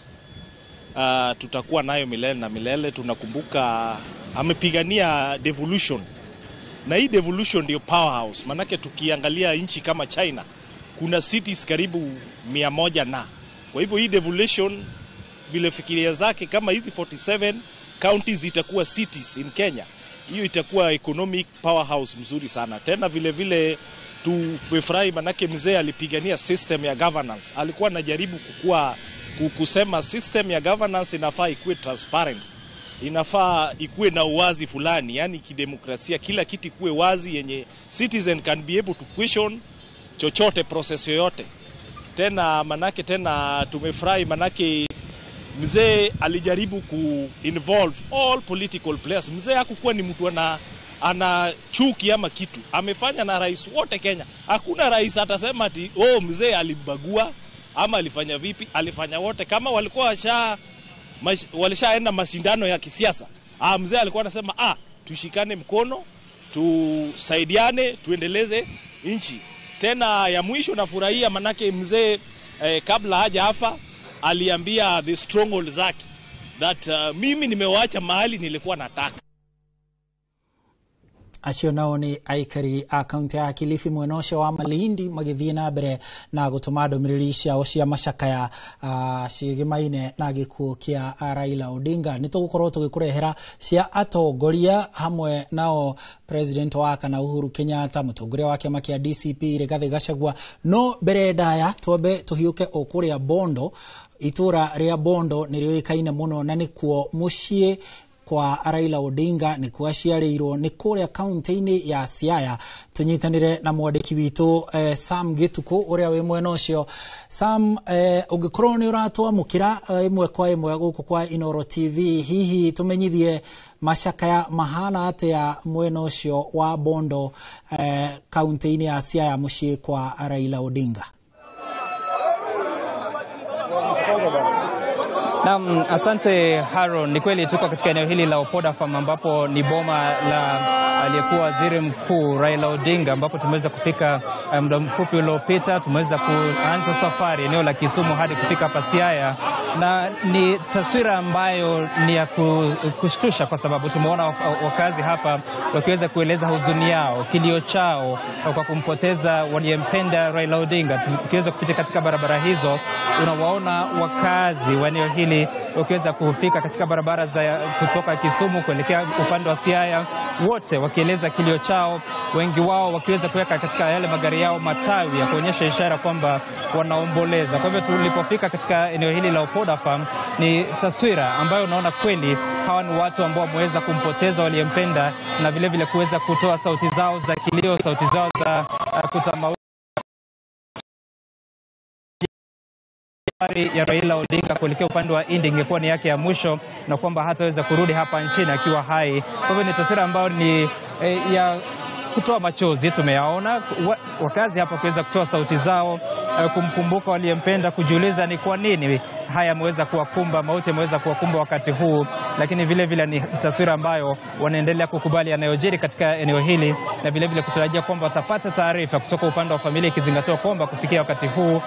tutakuwa nayo milele na milele. Tunakumbuka amepigania devolution, na hii devolution ndio powerhouse. Manake tukiangalia nchi kama China kuna cities karibu 100 na. Kwa hivyo hii devolution vile fikiria zake, kama hizi 47 counties zitakuwa cities in Kenya, hiyo itakuwa economic powerhouse mzuri sana. Tena vile vile tumefurahi manake mzee alipigania system ya governance. Alikuwa anajaribu kusema system ya governance inafaa ikuwe transparent, inafaa ikuwe na uwazi fulani, yani kidemokrasia, kila kitu kuwe wazi yenye citizen can be able to question chochote, process yoyote. Tena manake tumefurahi manake mzee alijaribu involve all political players. Mzee hakukuwa ni mtu ana chuki ama kitu. Amefanya na rais wote Kenya. Hakuna rais atasema ati mzee alibagua ama alifanya vipi. Alifanya wote. Kama walikuwa walishaenda mashindano ya kisiasa, mzee alikuwa anasema tushikane mkono, tusaidiane, tuendeleze nchi. Tena ya mwisho nafurahia manake mzee kabla hajafa aliambia the stronghold zake that mimi nimewaacha mahali nilikuwa nataka. Acio nao ni aikari a kaunti ya Kilifi mwenosho wa Malindi magithie na mbere na gutuma ndumiriri ciao cia macakaya cigimaine na gikuo kia Raila Odinga. Nitugukorwo tugikurehera cia atongoria hamwe nao president wa kana Uhuru Kenyatta, mutongoria wa kiama kia DCP Rigathi Gachagua. No mbere ndaya twambe tuhiuke okuria Bondo. Itura ria Bondo nirioikaine muno na nikuo mucie kwa Raila Odinga, ni kuaciarirwo ni kuria kaunti-ini ya Siaya. Tunyitanire na mwandiki witu Sam Gituku uria we mwena ucio. Sam, ungikorwo ni uratwamukira imwe kwa imwe guku kwa Inoro TV, hihi tumenyithie macakaya mahana atia mwena ucio wa Bondo kaunti-ini ya Siaya mucie kwa Raila Odinga? Naam, asante Haron. Ni kweli tuko katika eneo hili la Opoda Farm ambapo ni boma la aliyekuwa waziri mkuu Raila Odinga, ambapo tumeweza kufika muda mfupi uliopita. Tumeweza kuanza safari eneo la Kisumu hadi kufika hapa Siaya, na ni taswira ambayo ni ya kushtusha kwa sababu tumeona wakazi hapa wakiweza kueleza huzuni yao, kilio chao kwa kumpoteza waliyempenda Raila Odinga. Tukiweza kupita katika barabara hizo, unawaona wakazi wa eneo hili wakiweza kufika katika barabara za kutoka Kisumu kuelekea upande wa Siaya, wote wakieleza kilio chao, wengi wao wakiweza kuweka katika yale magari yao matawi ya kuonyesha ishara kwamba wanaomboleza. Kwa hivyo tulipofika katika eneo hili la Opoda Farm, ni taswira ambayo unaona kweli hawa ni watu ambao wameweza kumpoteza waliyempenda, na vile vile kuweza kutoa sauti zao za kilio, sauti zao za kutamauti ya Raila Odinga kuelekea upande wa India ingekuwa ni yake ya mwisho, na kwamba hataweza kurudi hapa nchini akiwa hai. Kwa hivyo ni taswira ambayo ni ya kutoa machozi. Tumeyaona wakazi hapa kuweza kutoa sauti zao kumkumbuka waliyempenda, kujiuliza ni kwa nini haya yameweza kuwakumba, mauti yameweza kuwakumba wakati huu, lakini vile vile ni taswira ambayo wanaendelea kukubali yanayojiri katika eneo hili, na vile vile kutarajia kwamba watapata taarifa kutoka upande wa familia, ikizingatiwa kwamba kufikia wakati huu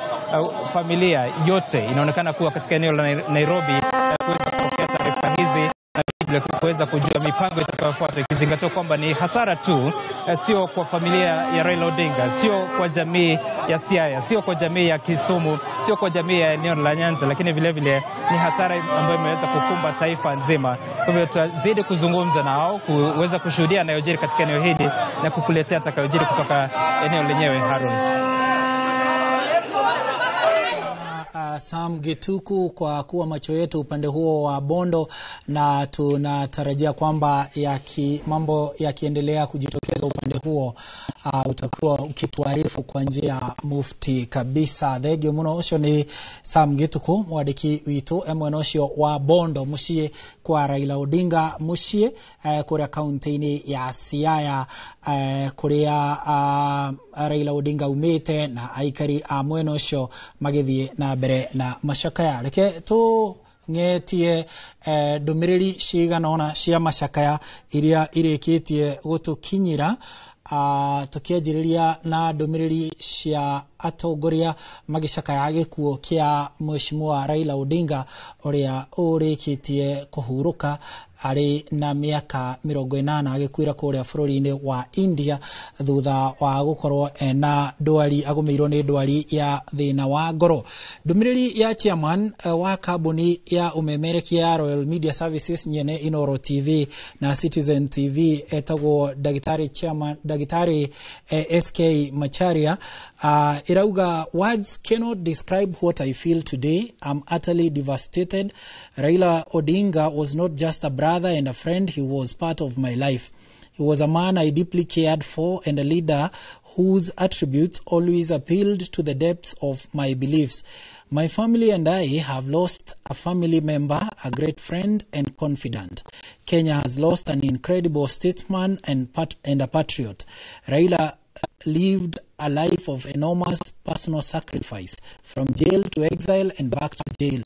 familia yote inaonekana kuwa katika eneo la Nairobi kuweza kupokea taarifa hizi na kuweza kujua mipango itakayofuata, ikizingatiwa kwamba ni hasara tu, sio kwa familia ya Raila Odinga, sio kwa jamii ya Siaya, sio kwa jamii ya Kisumu, sio kwa jamii ya eneo la Nyanza, lakini vile vile ni hasara ambayo imeweza kukumba taifa nzima. Kwa hivyo tutazidi kuzungumza nao, kuweza kushuhudia yanayojiri katika eneo hili na kukuletea atakayojiri kutoka eneo lenyewe. Harun. Sam Gituku kwa kuwa macho yetu upande huo wa Bondo, na tunatarajia kwamba mambo yakiendelea kujitokeza upande huo utakuwa ukituarifu kwa njia mufti kabisa. Thegio muno ucio ni Sam Gituku mwadiki witu emwenocio wa Bondo mucie kwa Raila Odinga mucie kuria kaunti-ini ya Siaya kuria Raila Odinga umite na aikari a mwenocio magithie na mbere na macakaya. Reke tu ngetie ndumiriri ciganona cia macakaya iria irikitie gutukinyira, tukianjiriria na ndumiriri cia atongoria magicakaya gikuo kia Mheshimiwa Raila Odinga uria urikitie kuhuruka ari na miaka 80 agikuira kuria bururi-ini wa India thutha wa gukorwo na ndwari, agumirwo ni ndwari ya thina wa ngoro. Ndumiriri ya chairman wa kambuni ya umemerekia ya Royal Media Services nyene Inoro TV na Citizen TV etagwo Dagitari SK Macharia irauga, words cannot describe what I feel today. I'm utterly devastated. Raila Odinga was not just a brother and a friend, he was part of my life. He was a man I deeply cared for and a leader whose attributes always appealed to the depths of my beliefs. My family and I have lost a family member, a great friend and confidant. Kenya has lost an incredible statesman and a patriot. Raila lived a life of enormous personal sacrifice, from jail to exile and back to jail.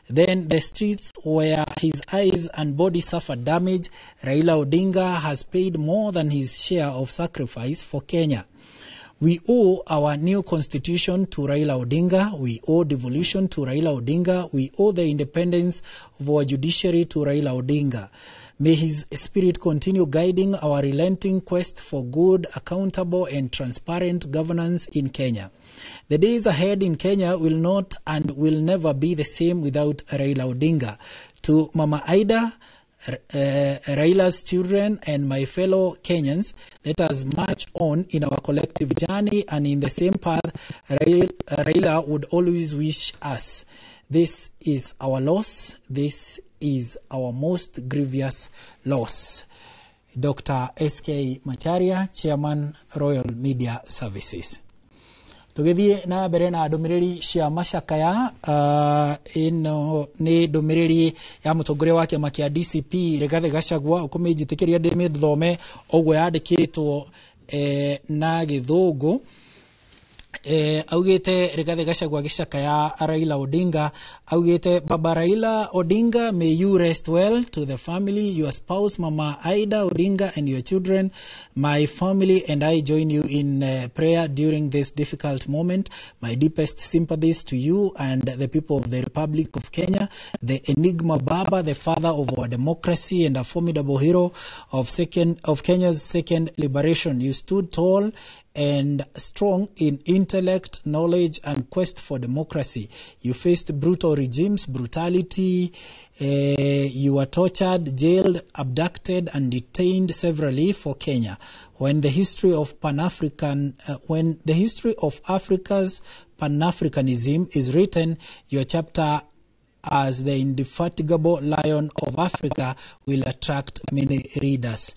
Then the streets where his eyes and body suffered damage. Raila Odinga has paid more than his share of sacrifice for Kenya. We owe our new constitution to Raila Odinga. We owe devolution to Raila Odinga. We owe the independence of our judiciary to Raila Odinga. May his spirit continue guiding our relenting quest for good, accountable and transparent governance in Kenya. The days ahead in Kenya will not and will never be the same without Raila Odinga. To Mama Aida, Raila's children and my fellow Kenyans, let us march on in our collective journey and in the same path Raila would always wish us. This is our loss. This is our most grievous loss. Dr. SK Macharia, Chairman, Royal Media Services. Tugithie na mbere na ndumiriri cia macakaya, ino ni ndumiriri ya mutongoria wa kiama kia DCP Rigathi Gachagua ukumijitikiria ndimi thome ogwo yandikitwo na githungu. Augite Rigathi Gachagua gicakaya Raila Odinga, augite Baba Raila Odinga, may you rest well. To the family, your spouse Mama Aida Odinga and your children, my family and I join you in prayer during this difficult moment. My deepest sympathies to you and the people of the Republic of Kenya. The Enigma Baba, the father of our democracy and a formidable hero of Kenya's second liberation. You stood tall and strong in intellect, knowledge and quest for democracy. You faced brutal regimes, brutality. You were tortured, jailed, abducted and detained severally for Kenya. When the history of Africa's Pan-Africanism is written, your chapter as the indefatigable lion of Africa will attract many readers.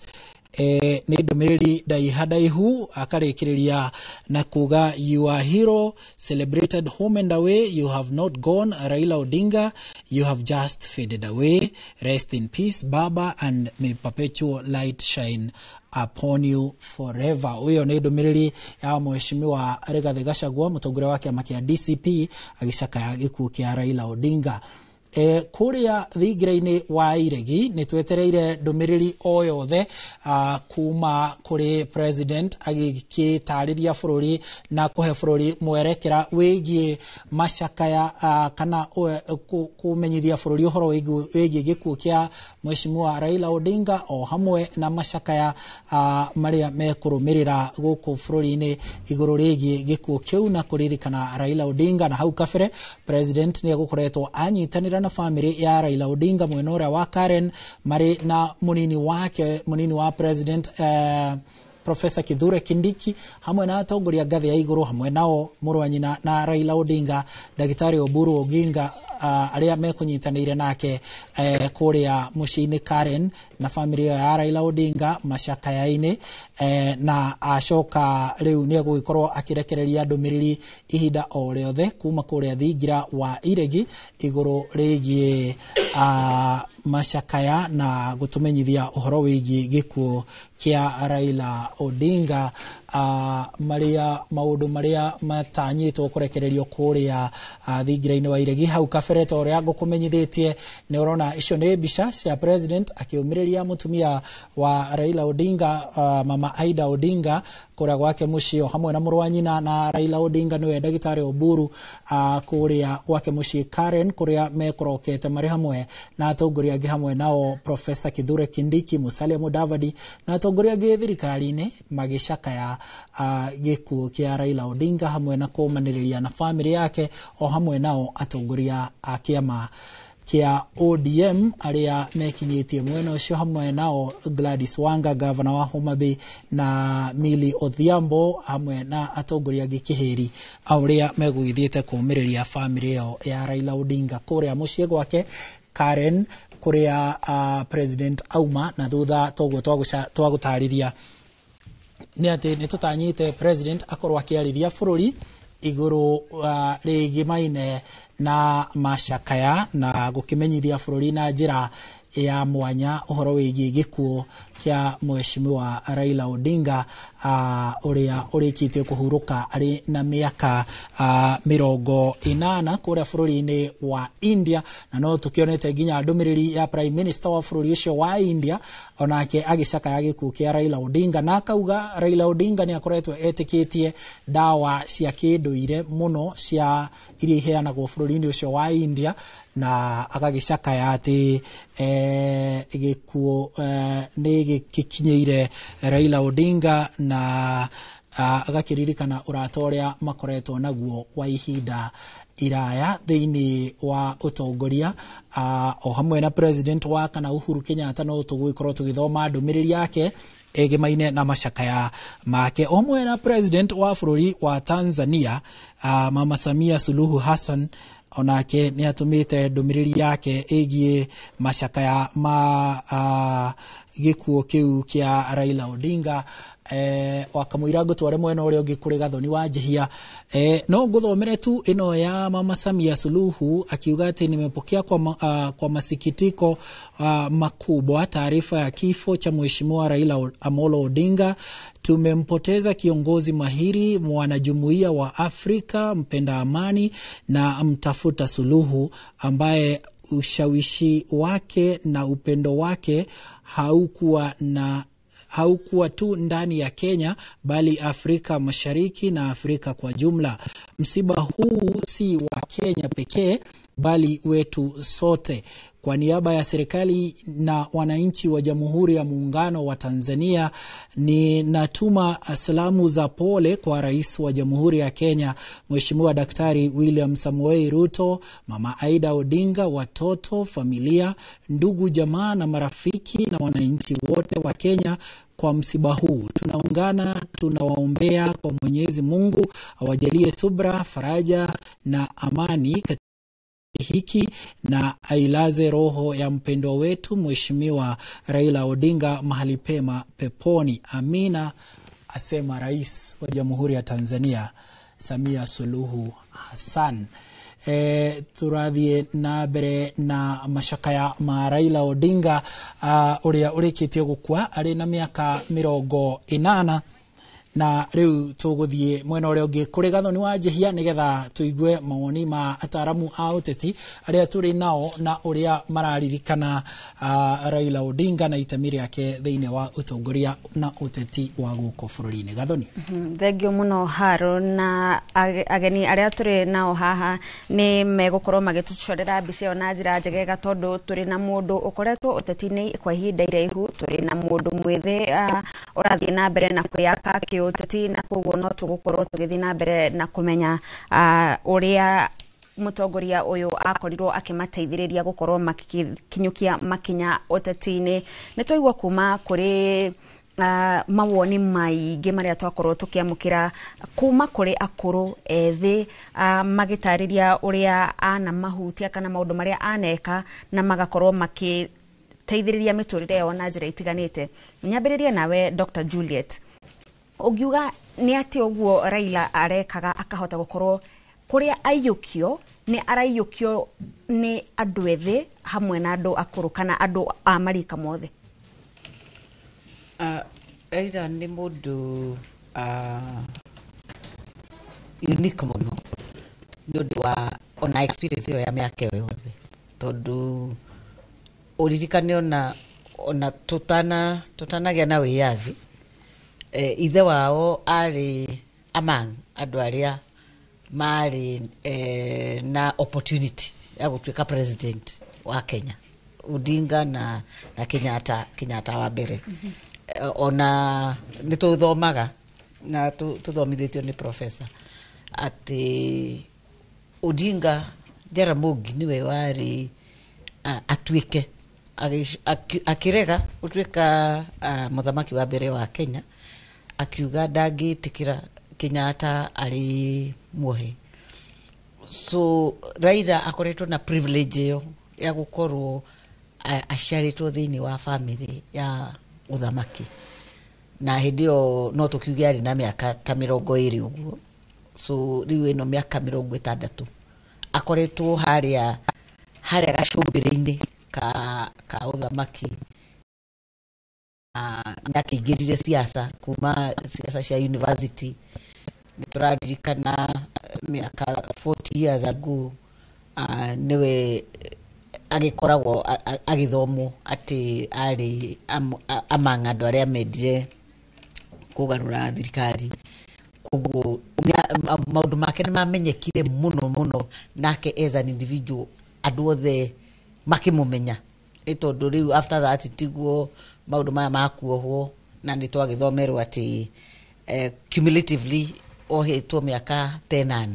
Ni ndumiriri daihadaihu akarekereria na kuga, you are hero celebrated home and away. You have not gone, Raila Odinga, you have just faded away. Rest in peace Baba, and may perpetual light shine upon you forever. Huyo ni ndumiriri ya mheshimiwa Rigathi Gachagua mutongoria wake makia DCP agicakaya gikuo kia Raila Odinga. Kuria thigiraini wa iregi nitwetereire ndumiriri o yothe kuma kuri president agikitariria bururi na kuhe bururi mwerekera wigie mashakaya kana kumenyithia bururi uhoro wigie gikuo kia mheshimiwa Raila Odinga o hamwe na mashakaya maria mekurumirira guku bururi-ini iguru rigie gikuo kiu na kuririkana Raila Odinga. Na hau kabere president ni agukoretwo anyitanira na family ya Raila Odinga mwenora wa Karen mari na munini wa president Professor Kithure Kindiki hamwe na atongoria ngathi ya iguru hamwe nao murwanyina na Raila Odinga Daktari Oburu Oginga aria mekunyitanire nake kuria muciini Karen na family ya Raila Odinga mashakayaini na acoka riu ni agugikorwo akirekereria ndumiriri ihinda o riothe kuma kuria thingira wa iregi iguru rigie mashakaya na gutumenyithia uhoro wigie gikuo kia Raila Odinga maundu maria matanyitwo kurekererio kuria thingira-ini wa iregi. Hau kabere to ria ngukumenyithitie ni urona icio ni mbica cia president akiumiriria mutumia wa Raila Odinga mama Aida Odinga kuria gwake mucio hamwe na murwanyina na Raila Odinga niwe Daktari Oburu kuria gwake mucie Karen kuria mekorokete mari hamwe na atongoria angi hamwe nao Professor Kithure Kindiki, Musalia Mudavadi na atongoria angi thirikari-ini magicakaya gikuo kia Raila Odinga hamwe na kumaniriria na family yake o hamwe nao atongoria a kiama kia ODM aria mekinyitie mwena ucio hamwe nao Gladys Wanga governor wa Homa Bay na Milly Odhiambo hamwe na atongoria angi kihiri aria megwithiete kumiriria family ya Raila Odinga kuria mucie gwake Karen kuria president auma na thutha toguo twagutariria ni ati nitutanyite president akorwa akiariria bururi iguru rigimaine na mashakaya na gukimenyithia bururi na njira ya mwanya uhoro wigie gikuo kia mheshimiwa Raila Odinga uria urikitie kuhuruka ari na miaka 80 kuria bururi-ini wa India na no tukionete ginya ndumiriri ya prime minister wa bururi ucio wa India onake agicakaya gikuo kia Raila Odinga na kauga Raila Odinga ni akoretwe etikitie dawa cia kinduire muno cia iria iheanagwo bururi-ini ucio wa India na agagicakaya ati gikuo ni gikinyeire Raila Odinga na agakiririkana uratoria makoretwo naguo wa ihinda iraya thiini wa utongoria o hamwe na president wa kana Uhuru Kenyatta no tuguikorwo tugithoma ndumiriri yake egimaine na mashakaya make omwe na president wa bururi wa Tanzania Mama Samia Suluhu Hassan onake ni atumite ndumiriri yake egie mashakaya ma gikuo kiu kia Raila Odinga wakamwira gutware mwena uria ungi kuri Gathoni wa Njihia no nguthomere tu ino ya Mama Samia Suluhu akiuga ati nimepokea kwa masikitiko makubwa taarifa ya kifo cha mheshimiwa Raila Amolo Odinga. Tumempoteza kiongozi mahiri, mwanajumuiya wa Afrika, mpenda amani na mtafuta suluhu ambaye ushawishi wake na upendo wake haukuwa tu ndani ya Kenya bali Afrika Mashariki na Afrika kwa jumla. Msiba huu si wa Kenya pekee bali wetu sote. Kwa niaba ya serikali na wananchi wa Jamhuri ya Muungano wa Tanzania, ninatuma salamu za pole kwa Rais wa Jamhuri ya Kenya Mheshimiwa Daktari William Samoei Ruto, Mama Aida Odinga, watoto, familia, ndugu, jamaa na marafiki na wananchi wote wa Kenya kwa msiba huu. Tunaungana, tunawaombea kwa Mwenyezi Mungu awajalie subra, faraja na amani hiki na ailaze roho ya mpendwa wetu Mheshimiwa Raila Odinga mahali pema peponi. Amina, asema Rais wa Jamhuri ya Tanzania Samia Suluhu Hassan. turathie na mbere na macakaya ma Raila Odinga uria urikitie gukua ari na miaka 80 na riu tuguthie mwena uria ungi kuri Gathoni wa Njihia nigetha tuigue mawoni ma ataramu a uteti aria turi nao na uria mararirikana Raila Odinga na itemi riake thiini wa utongoria na uteti wa guko bururi-ini. Gathoni. Thengio muno Haro, na ageni aria turi nao haha ni megukorwo magitucorera mbica na njira njegega tondu turi na mundu ukoretwo uteti-ini kwa ihinda iraihu, turi na mundu mwithe urathie na mbere na kwiyaka uteti, na koguo no tugukorwo tugithi na mbere na kumenya uria mutongoria uyu akorirwo akimateithiriria gukorwo makinyukia makinya uteti-ini. Ni twaigua kuma kuri mawoni maingi maria twakorwo tukiamukira kuma kuri akuru ethi magitariria uria ana mahutia kana maundu maria aneka na magakorwo makiteithiriria miturire yao na njira itiganite. Nyambiririe nawe Dr. Juliet, ugiuga ni ati uguo Raila arekaga akahota gukorwo kuria aiyukio ni araiyukio ni andu ethi hamwe na andu akuru kana andu a marika mothe? Raila ni mundu unique muno ni undu wa ona experience yo ya miaka yothe, tondu uririkane ona tutanagia na wiyathi ithe wao ari among andu aria mari na opportunity ya gutuika president wa Kenya, Odinga na Kenyatta wa mbere. Ona nituthomaga na tuthomithitio ni professor ati Odinga Jaramogi niwe wari atuike akirega utuika muthamaki wa mbere wa Kenya, akiuga ndangitikira Kenyatta ari muohe. So Raila akoretwo na privilege yo ya gukorwo aciaritwo thiini wa family ya uthamaki, na hindi yo no tukiuge ari na miaka ta 20 uguo. So riu ino miaka 60 akoretwo haria gacumbiri-ini ka uthamaki, nakingirire siasa kuma siasa cia university. Nituraririkana miaka 40 years ago niwe agikoragwo agithomo ati ari among andu aria mendire kugarura thirikari. Koguo maundu make ni mamenyekire muno nake as an individual, andu othe makimumenya. Itondu riu after that tiguo maundu maya makuohwo na nitwagithomerwo ati cumulatively ohetwo miaka 10.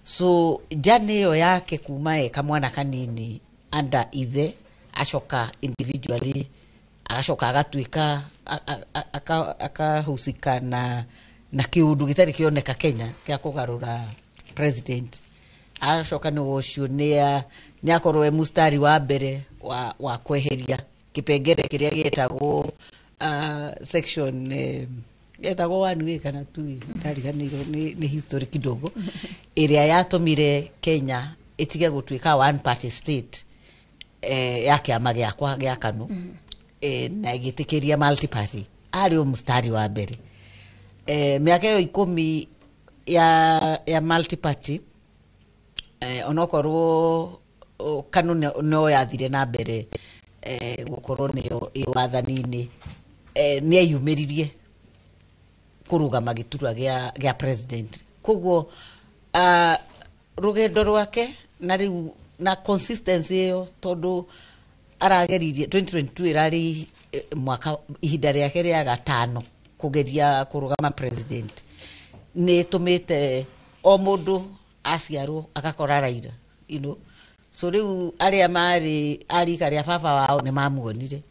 So jani yo yake kuma kamwana kanini under ithe ashoka individually agashoka agatuika akahusika na kiundu gitari kioneka Kenya kia kugarura president. Agashoka ni ucio ni akorwo mustari wa mbere wa kweheria kipengere kiria gietagwo section yetagwo 1 kana 2 ndariganirwo ni history kidogo iria yatumire Kenya itige gutuika one party state ya kiama giakwa gia KANU na igitikiria multi party. Ari o mustari wa mbere miaka yo 10 ya multi party onokorwo KANU no yathire na mbere gukorwo niyo iwathani-ini ni ayumiririe kurugama giturwa gia president. Koguo rugendo rwake na riu na consistency yo tondu arageririe 2022 irari mwaka ihinda riake ria gatano kugeria kurugama president. Ni tumite o mundu aciarwo agakora Raila, you know. So riu aria mari arika ria baba wao ni mamuonire,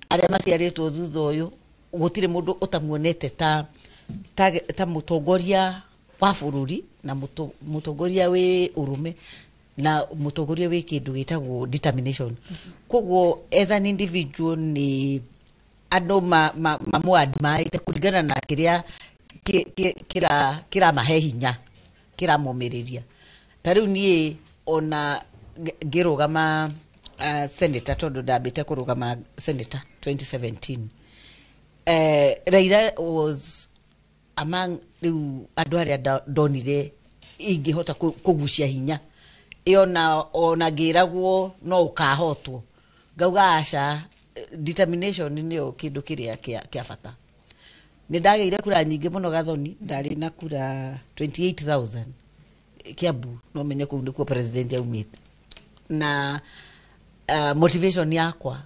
aria maciaritwo thutha uyu gutire mundu utamuonete ta mutongoria wa bururi na mutongoria we urume na mutongoria we kindu gitagwo determination. Koguo as an individual ni andu mamuadmire kuringana na kiria kira mahe hinya kira mumiriria. tariu nie ona ngirugama senator tondu ndambite kurugama senator 2017 Raila was among riu andu aria ndonire ingihota kugucia hinya ona ngiragwo no ukahotwo ngauga aca determination nio kindu kiria kia bata ni ndageire kura nyingi muno Gathoni ndari na kura 28,000 Kiambu no menye kuu nikuo president yaumite na motivation yakwa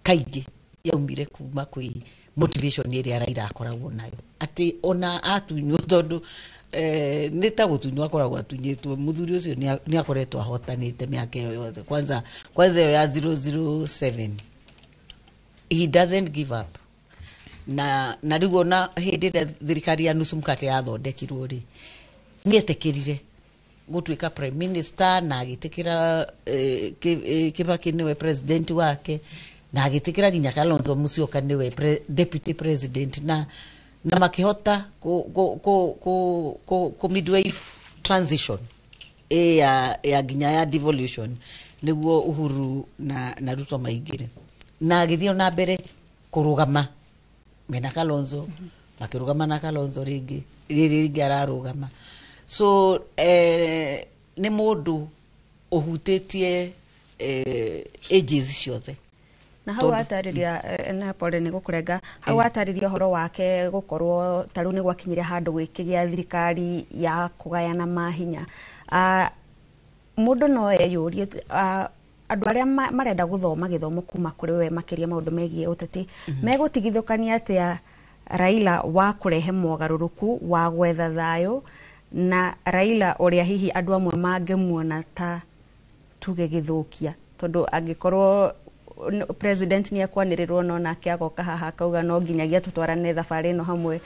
kaingi yaumire kuma kwi motivation iria Raila akoragwo nayo ati ona atunywo tondu ni ta gutunywo akoragwo atunyitwo muthuri ucio ni akoretwo ahotanite miaka iyo yothe kwanza iyo ya 007 he doesn't give up na rigo na hindi thirikari ya nusu mkate yathondekirwo ri nietekirire gutwika prime minister na agitikira Kibaki niwe president wake na agitikira ginya Kalonzo Musyoka niwe deputy president na makihota ko midwife transition ya ginya ya devolution niguo Uhuru na Ruto maingire na agithio na mbere kurugama mena Kalonzo makirugama na Kalonzo ringi ararugama so ni mundu uhutitie ages ciothe na hau atariria na pole ni gukurenga hau atariria horo wake gukorwo taru ni gwakinyiria handu gwikigia thirikari ya kugayana mahinya mundu no eyurie andu aria marenda guthoma githomo kuma kuri we makiria maundu megie uteti megutigithukania atia Raila wa kurehe mogaruruku wa gwetha thayo na Raila uria hihi andu amwe mangemuona ta tuge githukia tondu angikorwo president ni akwanirirwo no nake agoka haha kauga no nginyagia tutwarane thabari no hamwe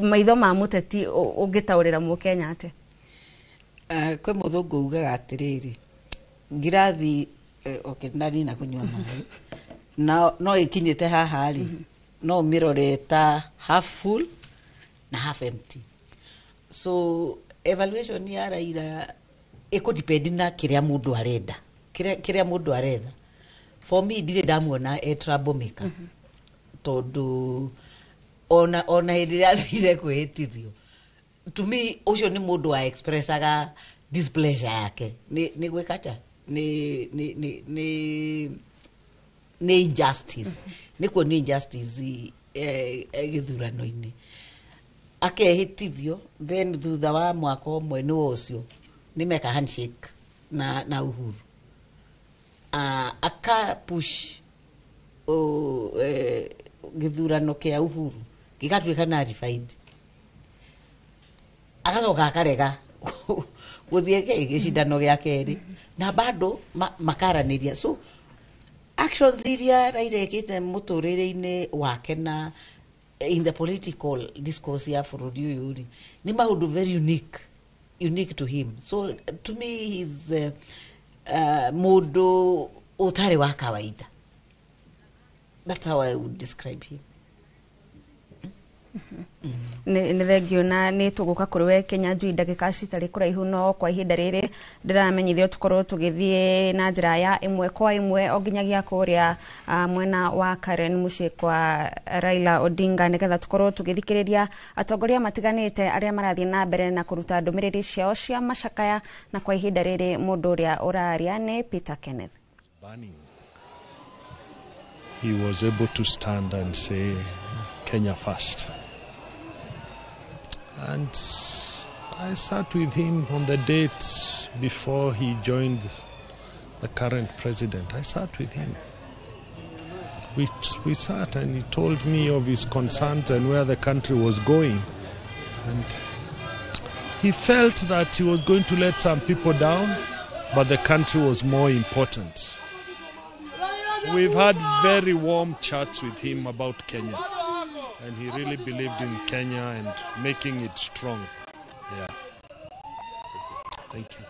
maitho ma muteti ungitaurira mu Kenya ate kwe muthungu ugaga atiriri ngirathi nari na kunywa mai no ikinyite haha ri no miroreta half full na half empty so evaluation ya Raila iko depend na kiria mundu arenda kiria mundu aretha for me ndire ndamuona troublemaker tondu ona hindi athire kwihitithio to me ucio ni mundu wa expressaga displeasure yake ni gwikata ni injustice nikuo ni injustice githurano-ini akehitithio then thutha wa mwaka umwe ni ucio ni meka handshake na Uhuru aka push githurano kia Uhuru gigatuika nullified agacoka akarega guthie gicindano gia keri na bado makaraniria so actions iria Raila ekite muturire-ini wake na in the political discourse ya bururi uyu ri ni maundu very unique to him so to me he's mundu utari wa kawaida. That's how I would describe him. Ni thengio na ni tuguka kuri we Kenya njui ndagika citari kuraihu no kwa ihinda riri ndiramenyithio tukorwo tugithie na njira ya imwe kwa imwe oginyagia kuria mwena wa Karen mucii kwa Raila Odinga nigetha tukorwo tugithikiriria atongoria matiganite aria marathie na mbere na kuruta ndumiriri ciao cia macakaya na kwa ihinda riri mundu uria uraria ni Peter Kenneth. He was able to stand and say Kenya first. And I sat with him on the date before he joined the current president. I sat with him. We sat and he told me of his concerns and where the country was going. And he felt that he was going to let some people down, but the country was more important. We've had very warm chats with him about Kenya. And he really believed in Kenya and making it strong. Yeah. Thank you.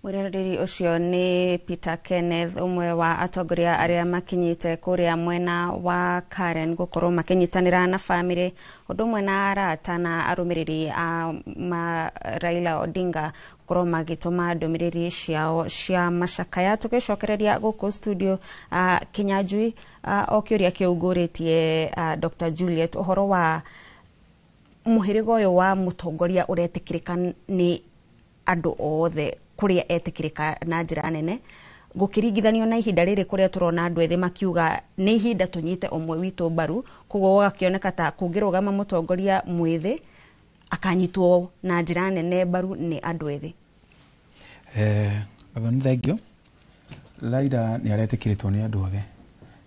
Mwiroreri ucio ni Peter Kenneth, umwe wa atongoria aria makinyite kuria mwena wa Karen gukorwo makinyitanira na family undu mwe na arata na arumiriri a Raila Odinga gukorwo magituma ndumiriri ciao cia macakaya. Tugicokereria guku studio Kinyanjui okiuria kiuguritie Dr. Juliet uhoro wa muhirigo uyu wa mutongoria uretikirika ni andu othe kuria etikirika na njira nene gukiringithanio na ihinda riri kuria turona andu ethi makiuga ni ihinda tunyite omwe witu mbaru, koguo gakioneka ta kungirugama mutongoria mwithi akanyitwo na njira nene mbaru ni andu ethi. Athoni thengio, Raila ni aretikiritwo ni andu othe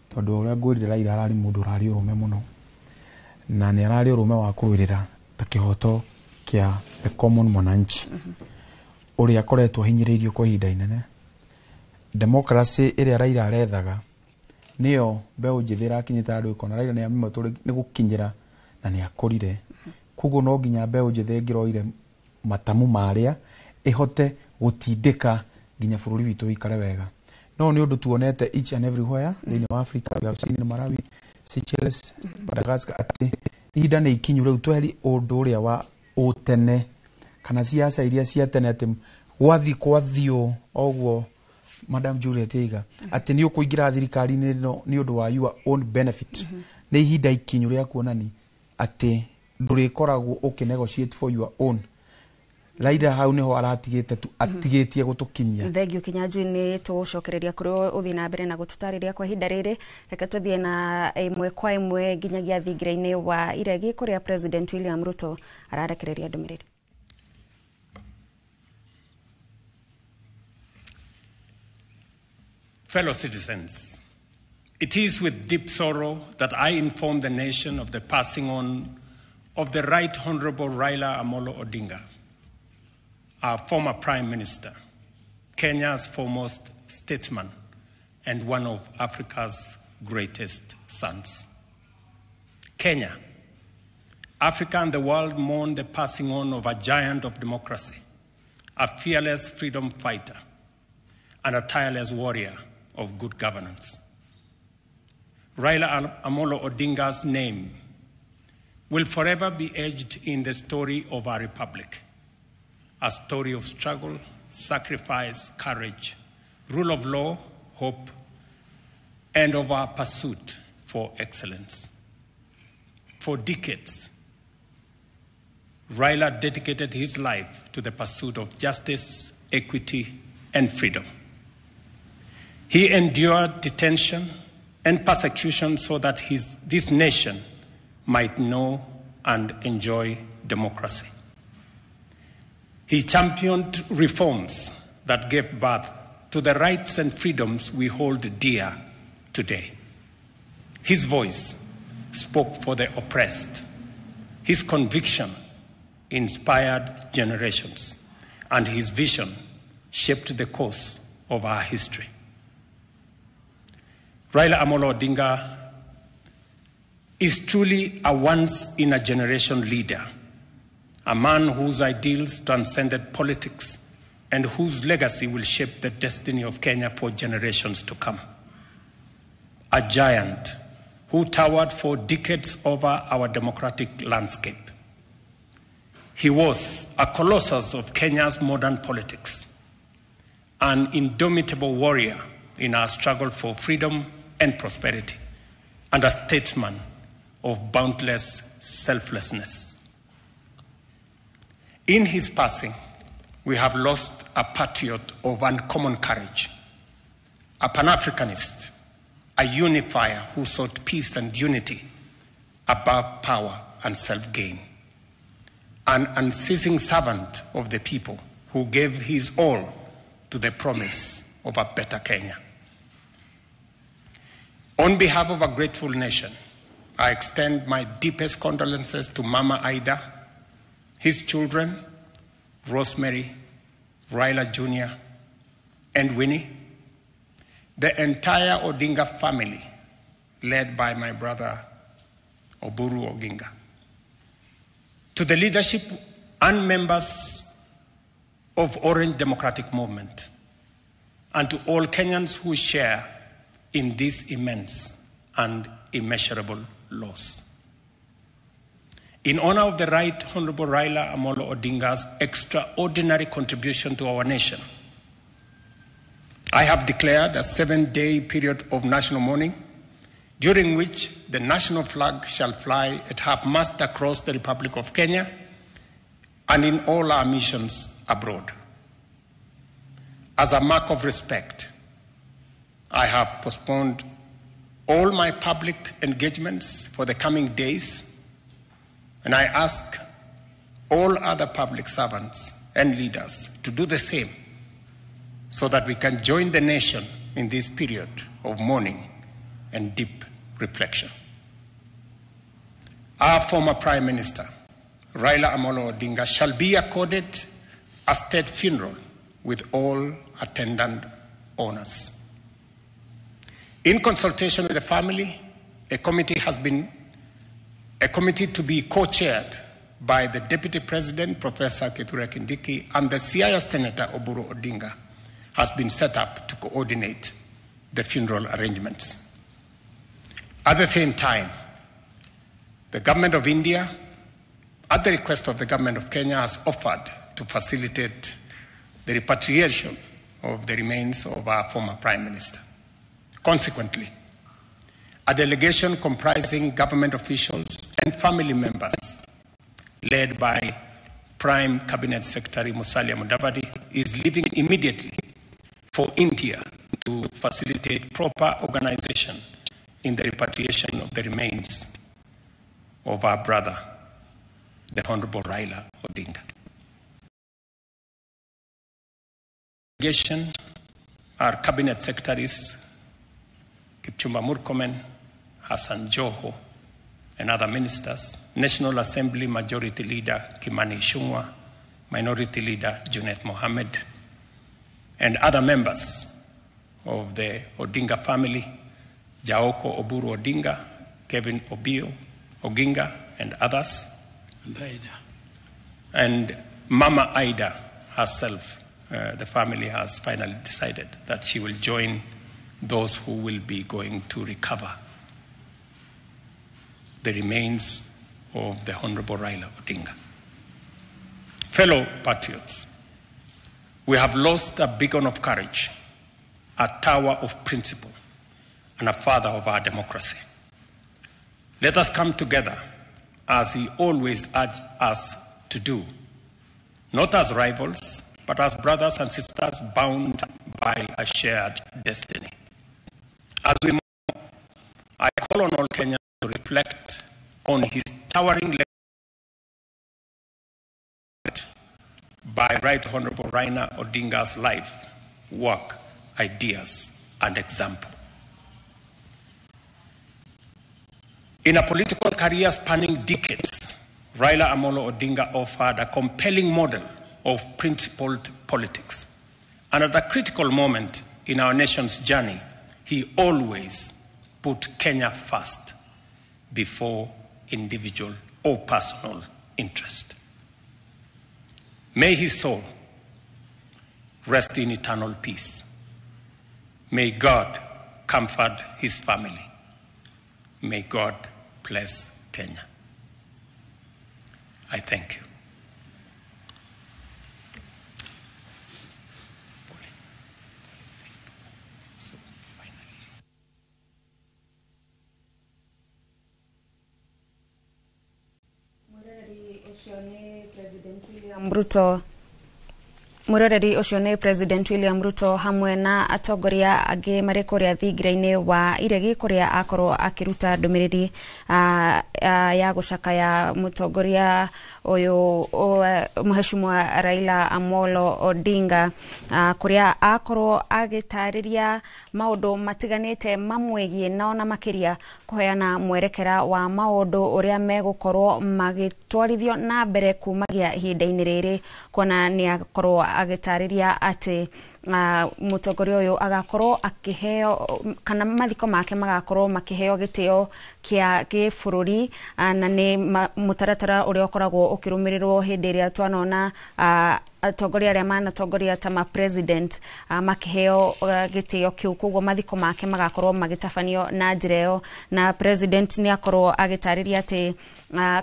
tondu uria ngwirire Raila arari mundu urari urume muno na ni arari urume wa kuwirira ta kihoto kia the common mwananchi uria akoretwo hinyiriirio kwa ihinda inene. Democracy iria Raila arethaga niyo mbeu njithira akinyita andu ikona Raila ni amima turi ni gukinyira na ni akurire, kuguo no nginya mbeu njithe ngiroire matamu maria ihote gutindika nginya bururi witu ikare wega. No ni undu tuonete each and everywhere in Africa, we have seen in Malawi, Seychelles, Madagascar, ati ihinda ni ikinyu riu tweri undu uria wa utene kana siasa iria cia tene ati gwathio oguo Madam Juliet Iga ati ni ukuingira thirikari ni undu wa your own benefit. Ni ihinda ikinyu ria kuonani ati ndurikoragwo ukinegotiate for your own. Raila hau niho aratigite tu atigitie gutukinyia. Thengio Kinyanjui ni tugucokereria kuri uthi na mbere na gututariria kwa ihinda riri. Reke tuthie na imwe kwa imwe nginyagia thingira-ini wa iregi kuria President William Ruto ararekereria ndumiriri. Fellow citizens, it is with deep sorrow that I inform the nation of the passing on of the Right Honorable Raila Amolo Odinga, our former Prime Minister, Kenya's foremost statesman, and one of Africa's greatest sons. Kenya, Africa and the world mourn the passing on of a giant of democracy, a fearless freedom fighter, and a tireless warrior of good governance. Raila Amolo Odinga's name will forever be etched in the story of our republic, a story of struggle, sacrifice, courage, rule of law, hope, and of our pursuit for excellence. For decades, Raila dedicated his life to the pursuit of justice, equity, and freedom. He endured detention and persecution so that this nation might know and enjoy democracy. He championed reforms that gave birth to the rights and freedoms we hold dear today. His voice spoke for the oppressed. His conviction inspired generations, and his vision shaped the course of our history. Raila Amolo Odinga is truly a once-in-a-generation leader, a man whose ideals transcended politics and whose legacy will shape the destiny of Kenya for generations to come. A giant who towered for decades over our democratic landscape. He was a colossus of Kenya's modern politics, an indomitable warrior in our struggle for freedom and prosperity, and a statesman of boundless selflessness. In his passing, we have lost a patriot of uncommon courage, a Pan-Africanist, a unifier who sought peace and unity above power and self-gain, an unceasing servant of the people who gave his all to the promise of a better Kenya. On behalf of a grateful nation, I extend my deepest condolences to Mama Ida, his children, Rosemary, Raila Jr., and Winnie, the entire Odinga family, led by my brother Oburu Oginga. To the leadership and members of Orange Democratic Movement, and to all Kenyans who share in this immense and immeasurable loss. In honor of the Right Honorable Raila Amolo Odinga's extraordinary contribution to our nation, I have declared a 7-day period of national mourning, during which the national flag shall fly at half-mast across the Republic of Kenya and in all our missions abroad. As a mark of respect, I have postponed all my public engagements for the coming days, and I ask all other public servants and leaders to do the same so that we can join the nation in this period of mourning and deep reflection. Our former Prime Minister, Raila Amolo Odinga, shall be accorded a state funeral with all attendant honors. In consultation with the family, a committee to be co-chaired by the Deputy President, Professor Kithure Kindiki, and the Siaya Senator Oburu Odinga has been set up to coordinate the funeral arrangements. At the same time, the Government of India, at the request of the Government of Kenya, has offered to facilitate the repatriation of the remains of our former Prime Minister. Consequently, a delegation comprising government officials and family members, led by Prime Cabinet Secretary Musalia Mudavadi, is leaving immediately for India to facilitate proper organization in the repatriation of the remains of our brother, the Honorable Raila Odinga. Delegation, our Cabinet Secretaries, Kipchumba Murkomen, Hassan Joho, and other ministers, National Assembly Majority Leader Kimani Ichung'wah, Minority Leader Junet Mohammed, and other members of the Odinga family, Jaoko Oburu Odinga, Kevin Obio Oginga, and others. And Mama Aida herself, the family has finally decided that she will join those who will be going to recover the remains of the Honorable Raila Odinga. Fellow patriots, we have lost a beacon of courage, a tower of principle, and a father of our democracy. Let us come together as he always urged us to do, not as rivals, but as brothers and sisters bound by a shared destiny. As we move, I call on all Kenyans to reflect on his towering legacy by Right Honorable Raila Odinga's life, work, ideas, and example. In a political career spanning decades, Raila Amolo Odinga offered a compelling model of principled politics. And at a critical moment in our nation's journey, he always put Kenya first before individual or personal interest. May his soul rest in eternal peace. May God comfort his family. May God bless Kenya. I thank you. Muroreri ucio ni President William Ruto hamwe na atongoria angi mari kuria thingira-ini wa iregi kuria akorwo akiruta ndumiriri ya gucakaya mutongoria uyu Mheshimiwa Raila Amolo Odinga kuria akorwo agitariria maundu matiganite mamwegie na ona makiria kuheana mwerekera wa maundu uria megukorwo magitwarithio na mbere kumagia ihinda-ini riri kuona ni akorwo agitariria ati mutongoria uyu agakorwo akiheo kana mathiko make magakorwo makiheo gitio kia gibũrũri na ni mutaratara uria ukoragwo ukirumirirwo hindi iria twanona atongoria aria manatongoria ta ma president makiheo gitio kiu koguo mathiko make magakorwo magitabanio na njira iyo na president ni akorwo agitariria ati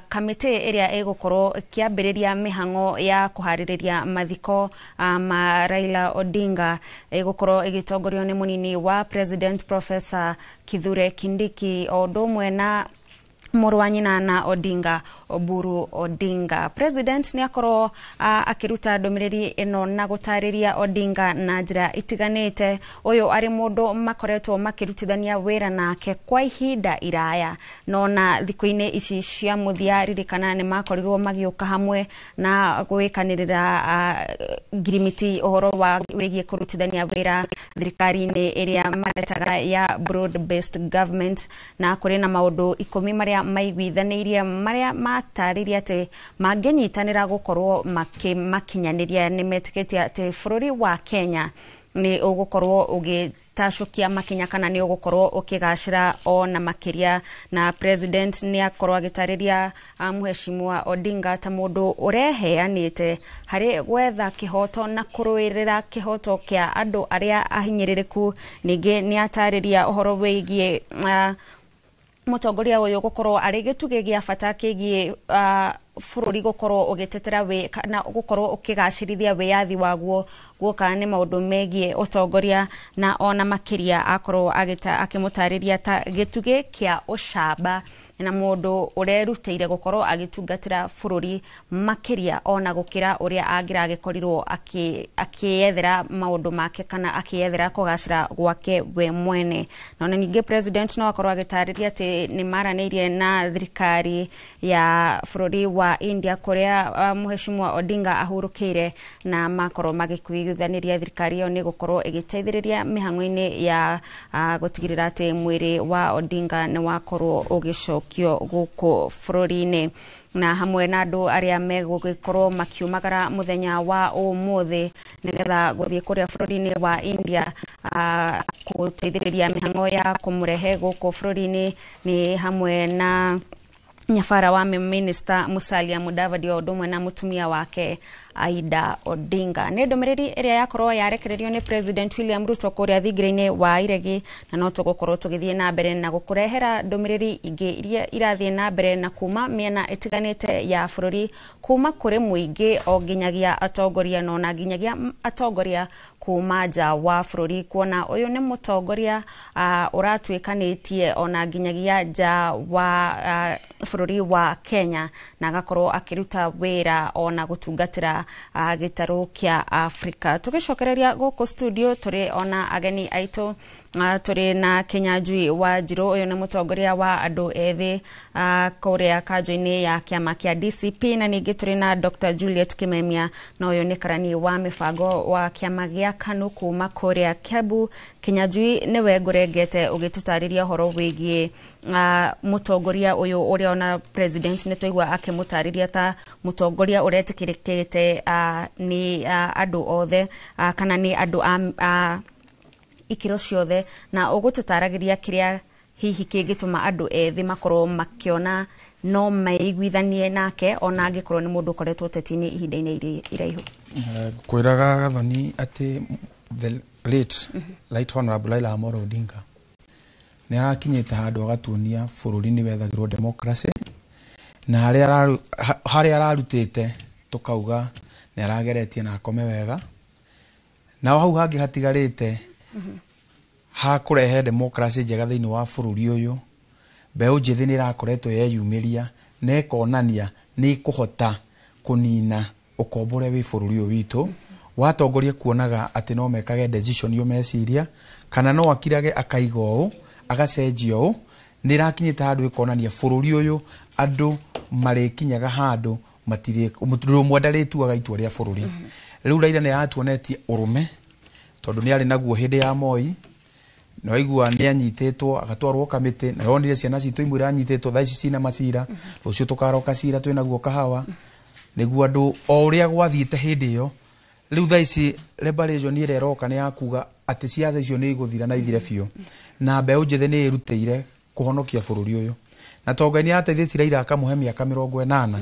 kamiti iria igukorwo kiambiriria mihango ya kuhaririria mathiko ma Raila Odinga igukorwo igitongorio ni munini wa president Professor Kithure Kindiki odomwe na Murwanyina na Odinga Oburu Odinga. President ni akorwo akiruta ndomiriri ino na gutariria Odinga na njira itiganite. Uyu ari mundu makoretwo makirutithania wira nake kwa ihinda iraya, no na thikuine ici cia muthia ririkana ni makorirwo magiuka hamwe na gwikanirira girimiti uhoro wa wigie kurutithania wira thirikari-ini iria maretaga ya broad based government, na kuri na maundu 10 maria maiguithanirie maria matariria ati mangenyitanira gukorwo makinyaniria ni metiketia ati bururi wa Kenya ni ugukorwo ugitashukia makinya kana ni ugukorwo ukigashira ona makiria, na president ni akorwo agitariria muheshimiwa Odinga ta mundu ureheanite hari gwetha kihoto na kuruirira kihoto kia andu aria ahinyiririku. Ningi ni atariria uhoro wigie mutongoria uyu gukorwo ari gituge gia bata kigie bururi gukorwo ugitetera we kana gukorwo ukigashirithia wiyathi waguo guoka ni maundu megie utongoria, na ona makiria akorwo akimutariria ta gituge kia ucamba na mundu urerutire gukorwo agitungatira bururi makiria ona gukira uria agiragekorirwo akiyethera maundu make kana akiyethera kugashira gwake we mwene. Na ningi president no akorwo agitariria ati ni maranirie na thirikari ya bururi wa India kuria muheshimiwa Odinga ahurukire na makorwo magikuithaniria thirikari yo ni gukorwo igiteithiriria mihango-ini ya gutigirira ati mwiri wa Odinga ni wakorwo ugicokio guku bururi-ini, na hamwe na andu aria megugikorwo makiumagara muthenya wa umuthi nigetha guthie kuria bururi-ini wa India guteithiriria mihango ya kumurehe guku bururi-ini ni hamwe na nyafara wa minister Musalia Mudavadi odomwe na mutumia wake Aida Odinga. Ni ndomereri iria yakorwo yarekererio ni president William Ruto kuria thigire-ini wa iregi, na no tugukorwo tugithie na mbere na gukurehera ndomereri ingi iria irathie na mbere na kuma miena itiganite ya bururi, kuma kuri muingi o nginyagia atongoria no na nginyagia atongoria kuma nja wa bururi, kuona uyu ni mutongoria uratwikanitie ona nginyagia nja wa bururi wa Kenya, na agakorwo akiruta wira ona gutungatira gitaru kia Afrika. Tugicokereria guku studio turi ona ageni aitu, turi na Kinyanjui Wanjiru, uyu ni mutongoria wa andu ethi kuria kanjo-ini ya kiama kia DCP, na ningi turi na Dr. Juliet Kimemia, na uyu ni karani wa mibango wa kiama gia KANU kuma kuria Kiambu. Kinyanjui niwe ngurengete ugitutariria horo wigie mutongoria uyu uria ona president ni twaigua akimutariria ta mutongoria uretikirikite ni andu othe kana ni andu ikiro ciothe, na ugututaragiria kiria hihi kingituma andu ethi makorwo makiona no maiguithanie nake ona angikorwo ni mundu ukoretwo tetini ihinda-ini iraihu. Kwiraga gathoni ati the late Light Honorable Raila Amolo Odinga ni arakinyite handu agatunia bururi ni wethagirwo democracy, na haria ararutite tukauga ni arageretie na akome wega, na hau hangi hatigarite ha kurehe democracy njega thiini wa bururi uyu. Mbeu njithi ni irakoretwo yeyumiria na ikonania ni ikuhota kunina ukombore wi bururi uyu witu. Watongoria kuonaga ati no mekage decision yo meciria kana no akirage akaiga uu agacenjia uu, ni irakinyite handu ikonania bururi uyu andu marikinyaga handu matire muturo mwandaritu agaitua ria bururi. Riu Raila ni atuonetie urume tondu ni ari naguo hindi ya Moi, no aigua ni anyititwo agatwarwo kamiti, na ronire ciana citu imwe iranyititwo thaici cina macira, rucio tukaroka cira twinaguo kahawa, niguo andu o uria gwathiite hindi iyo riu thaa ici liberation ire roka ni akuga ati ciaca icio ni iguthira na ithire biu na mbeu njithi ni irutire kuhonokia bururi uyu na tonga ni ateithĩtie Raila akamuhe miaka 80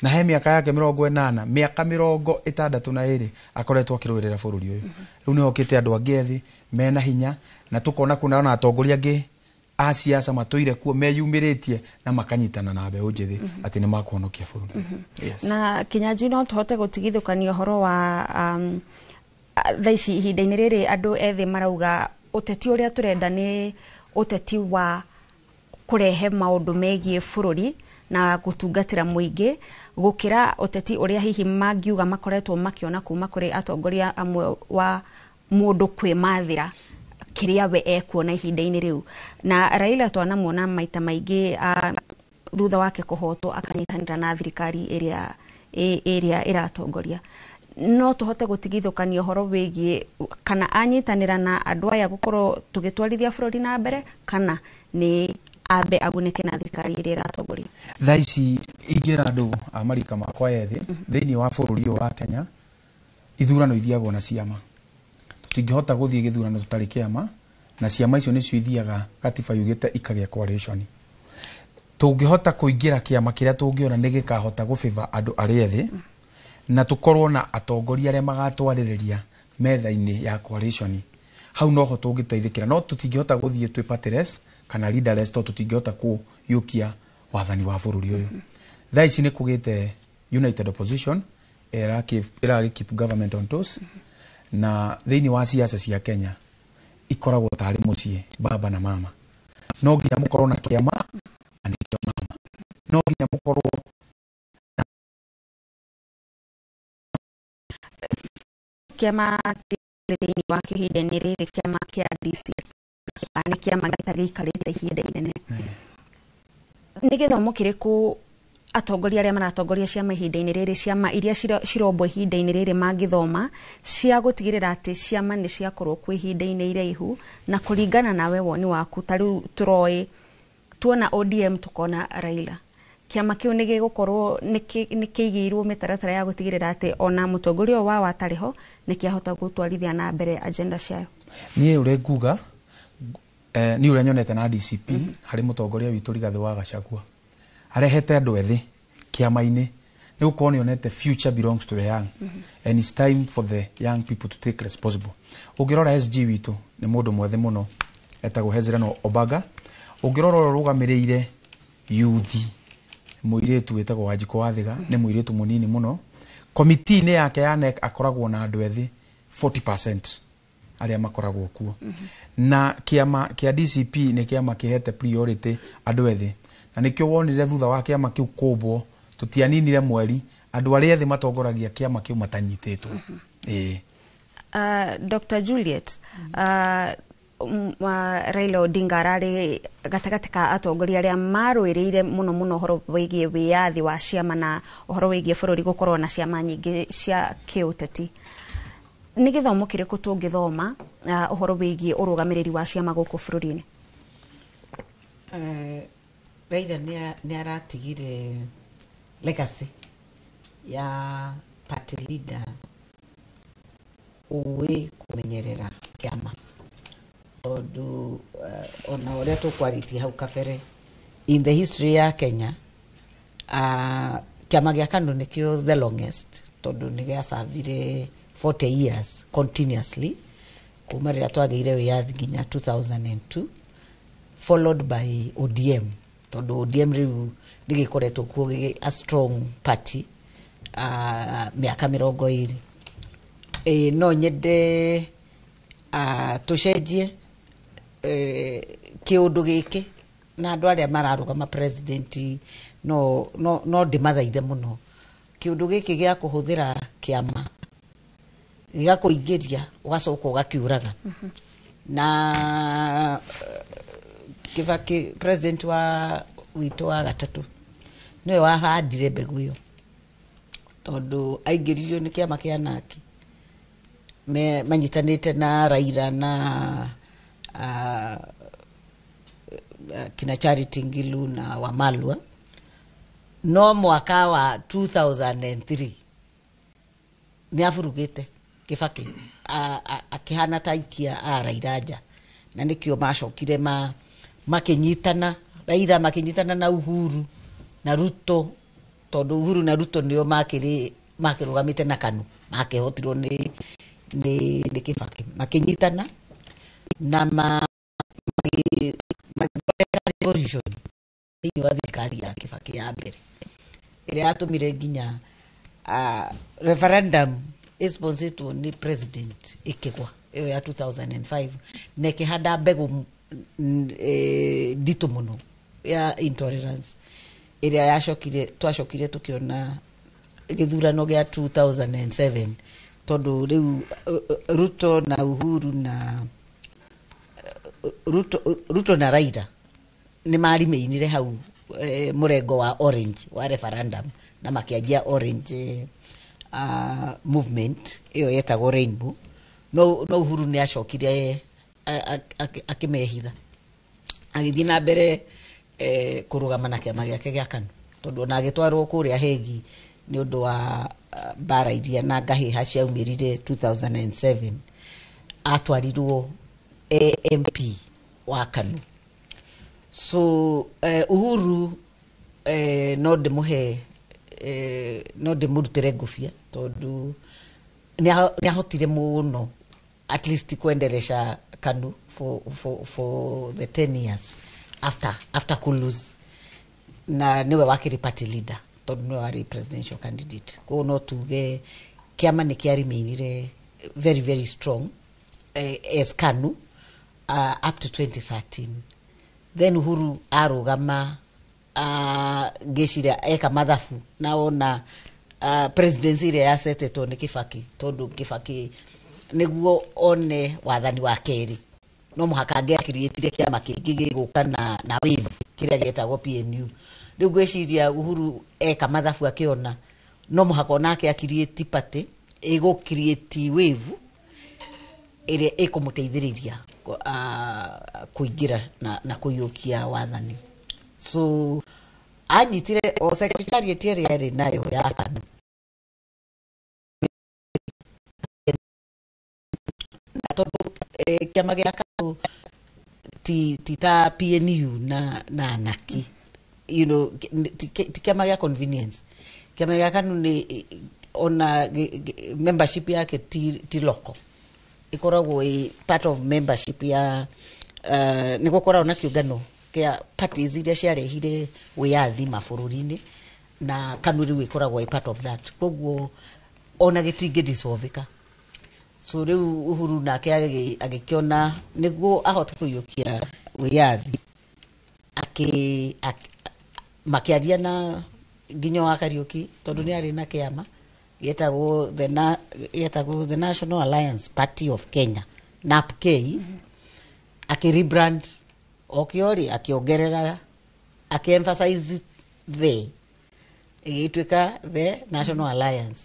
na he miaka yake 80 miaka 62 akoretwo akirũĩrĩra bururi uyu riu ni hokite andu angi ethi mena hinya na tukona kuna na atongoria angi a siasa matuire kuo meyumĩrĩtie na makanyitana na mbeu njithi ati ni makuhonokia bururi. Yes. Na Kinyanjui no tuhote gutigithukania horo wa thaa ici ihinda-inĩ rĩrĩ andũ ethĩ marauga ũteti ũrĩa tũrenda nĩ ũteti wa kurehe maundu megie bururi na gutungatira muingi gukira ũteti ũrĩa hihi mangiuga makoretwo makiona kuma kuri atongoria amwe wa mundu kwimathira kiria we ekuona ihinda-inĩ riu. Na Raila twanamuona maita maingi thutha wake kuhotwo akanyitanira na thirikari ĩrĩa iratongoria. No tuhote gutigithukania horo wigie kana anyitanira na andu aya gukorwo tugitwarithia bururi na mbere kana ni ambe agunike na thirikari ĩrĩa iratongoria. Thaa ici ingira andu amarika makwa ethi thiini wa bururi uyu wa Kenya ithurano ithiagwo na ciama. Tutingihota guthii githurano tutari kiama na ciama icio nicio ithiaga gatiba yugite ikagĩa coalition. Tungihota kuingira kiama kiria tungiona ni gikahota gufeva andu aria ethi na tukorwo na atongoria aria magatwaririria metha-ini ya coalition. Hau noho tungiteithikira no tutingihota guthii twi partiless kana leaderless to tutingihota kuyukia wathani wa bururi uyu. Thaa ici ni kugite united opposition era keep government on toes na thiini wa siasa cia Kenya ikoragwo tari mucie baba na mama. No nginya mukorwo na kiama na nikio mama. No nginya mukorwo kiama thiini wa kihinda-inĩ rĩrĩ kiama kia DC ni kiama gĩtagĩikarĩte ihinda inene. Nĩ gĩthomo kĩrĩkũ atongoria aria maratongoria ciama ihinda-inĩ rĩrĩ ciama iria cirombo ihinda-inĩ rĩrĩ mangĩthoma cia gutigirira ati ciama ni ciakorwo kwa ihinda-inĩ iraihu na kuringana nawe woni waku tariu turoi tuona ODM tukona Raila kiama kiu ni gigukorwo ni kiigirwo mitaratara ya gutigirira ati ona mutongoria wa watariho ni kiahota gutwarithia na mbere agenda ciayo. Niĩ ure nguga ni ure nyonete na DCP hari mutongoria witu Rigathi wa Gachagua arehete andu ethi kiama-ini ni gukorwo nionete future belongs to the young and it's time for the young people to take responsible. Ungirora SG witu ni mundu mwethi muno etagwo Hezron Obaga. Ungirora rugamiriire youth muiretu wetagwo Wanjiku Wathiga ni muiretu munini muno. Committee-ini yake ya NEC akoragwo na andu ethi 40% aria makoragwo kuo. Na kiama kia DCP ni kiama kihete priority andu ethi na nikio wonire thutha wa kiama kiu kumbwo tutianinire mweri andu aria ethi matongoragia kiama kiu matanyititwo. Dr. Juliet Raila Odinga arari gatagati ka atongoria aria marũĩrĩire muno horo wigie wiathi wa ciama na horo wigie bururi gukorwo na ciama nyingi cia kiuteti. Ni githomo kiriku tungithoma uhoro wigie urugamiriri wa ciama guku bururi-ini? Raila ni aratigire legacy ya party leader uwe kumenyerera kiama tondu ona uria tukwaritie hau kabere in the history ya Kenya kiama gia KANU nikio the longest tondu ni gia servire 40 years continuously kuma ria twageire wiathi nginya 2002 followed by ODM tondu ODM riu nigikoretwo kuo a strong party miaka 20 no nyende tucenjie kiundu giki na andu aria mararugama president no ndimathaithe muno kiundu giki gia kuhuthira kiama gigakuingiria ugacoka ugakiuraga na Kibaki president wa witu wa gatatu niwe wahandire mbegu iyo tondu aingiririo ni kiama kia naki manyitanite na Raila na kina Charity Ngilu na Wamalwa no mwaka wa 2003 ni avurugite Kibaki akihana taikia Raila na nikio macokire makinyitana Raila makinyitana na Uhuru na Ruto tondu Uhuru na Ruto nio makirugamite na KANU makihotirwo ni Kibaki makinyitana na revolution ni wa thirikari ya Kibaki ya mbere ire atumire nginya referendum sponsored ni president ikigwa iyo ya 2005 nekihanda mbegu ndito muno ya intolerance ire twacokire tukiona githurano gya 2007 tondu riu Ruto na Uhuru na Ruto na Raila ni mari meinire hau murengo wa orange wa referendum na makianjia orange movement iyo yetagwo Rainbow no Uhuru ni acokire akimehitha agithii na mbere kurugama na kiama giake gya KANU tondu na agitwarwo kuria Hegi ni undu wa bara iria na ngahiha ciaumirire 2007 atwarirwo MP wa KANU so Uhuru no ndimurutire ngufia tondu ni ahotire muno at least kuendelesha KANU for the 10 years after kulose na niwe wakiri party leader tondu niwe wari presidential candidate ko no tuge kiama ni kiariminire very very strong as KANU up to 2013 then Uhuru arugama geshira eka mathafu naona presidency ile yasetetwo ni Kibaki tondu Kibaki niguo one wathani wa keri no muhaka create kiama kingi giguka na wave kiria getagwo PNU riu gweciria Uhuru eka mathafu akiona no muhaka onake create party ego create wave ile ikumuteithiriria kuingira na kuyukia wathani so anyitire o secretariat area nayo ya KANU na tondu kiama gia KANU ta PNU na Anaki you know kiama gia convenience kiama gia KANU ni ona membership yake ti local ikoragwo part of membership ya niko korao na kiungano kia parties iria ciarehire wiyathi mabururi-ini na KANU riu ikoragwo part of that koguo ona gitingi dissolvika so riu Uhuru nake agikiona niguo ahote kuyukia wiyathi makiaria na nginyo wa Kariuki tondu ni ari na kiama yetagwo the National Alliance Party of Kenya NAPK rebrand okiori akiongerera emphasize igituika the National Alliance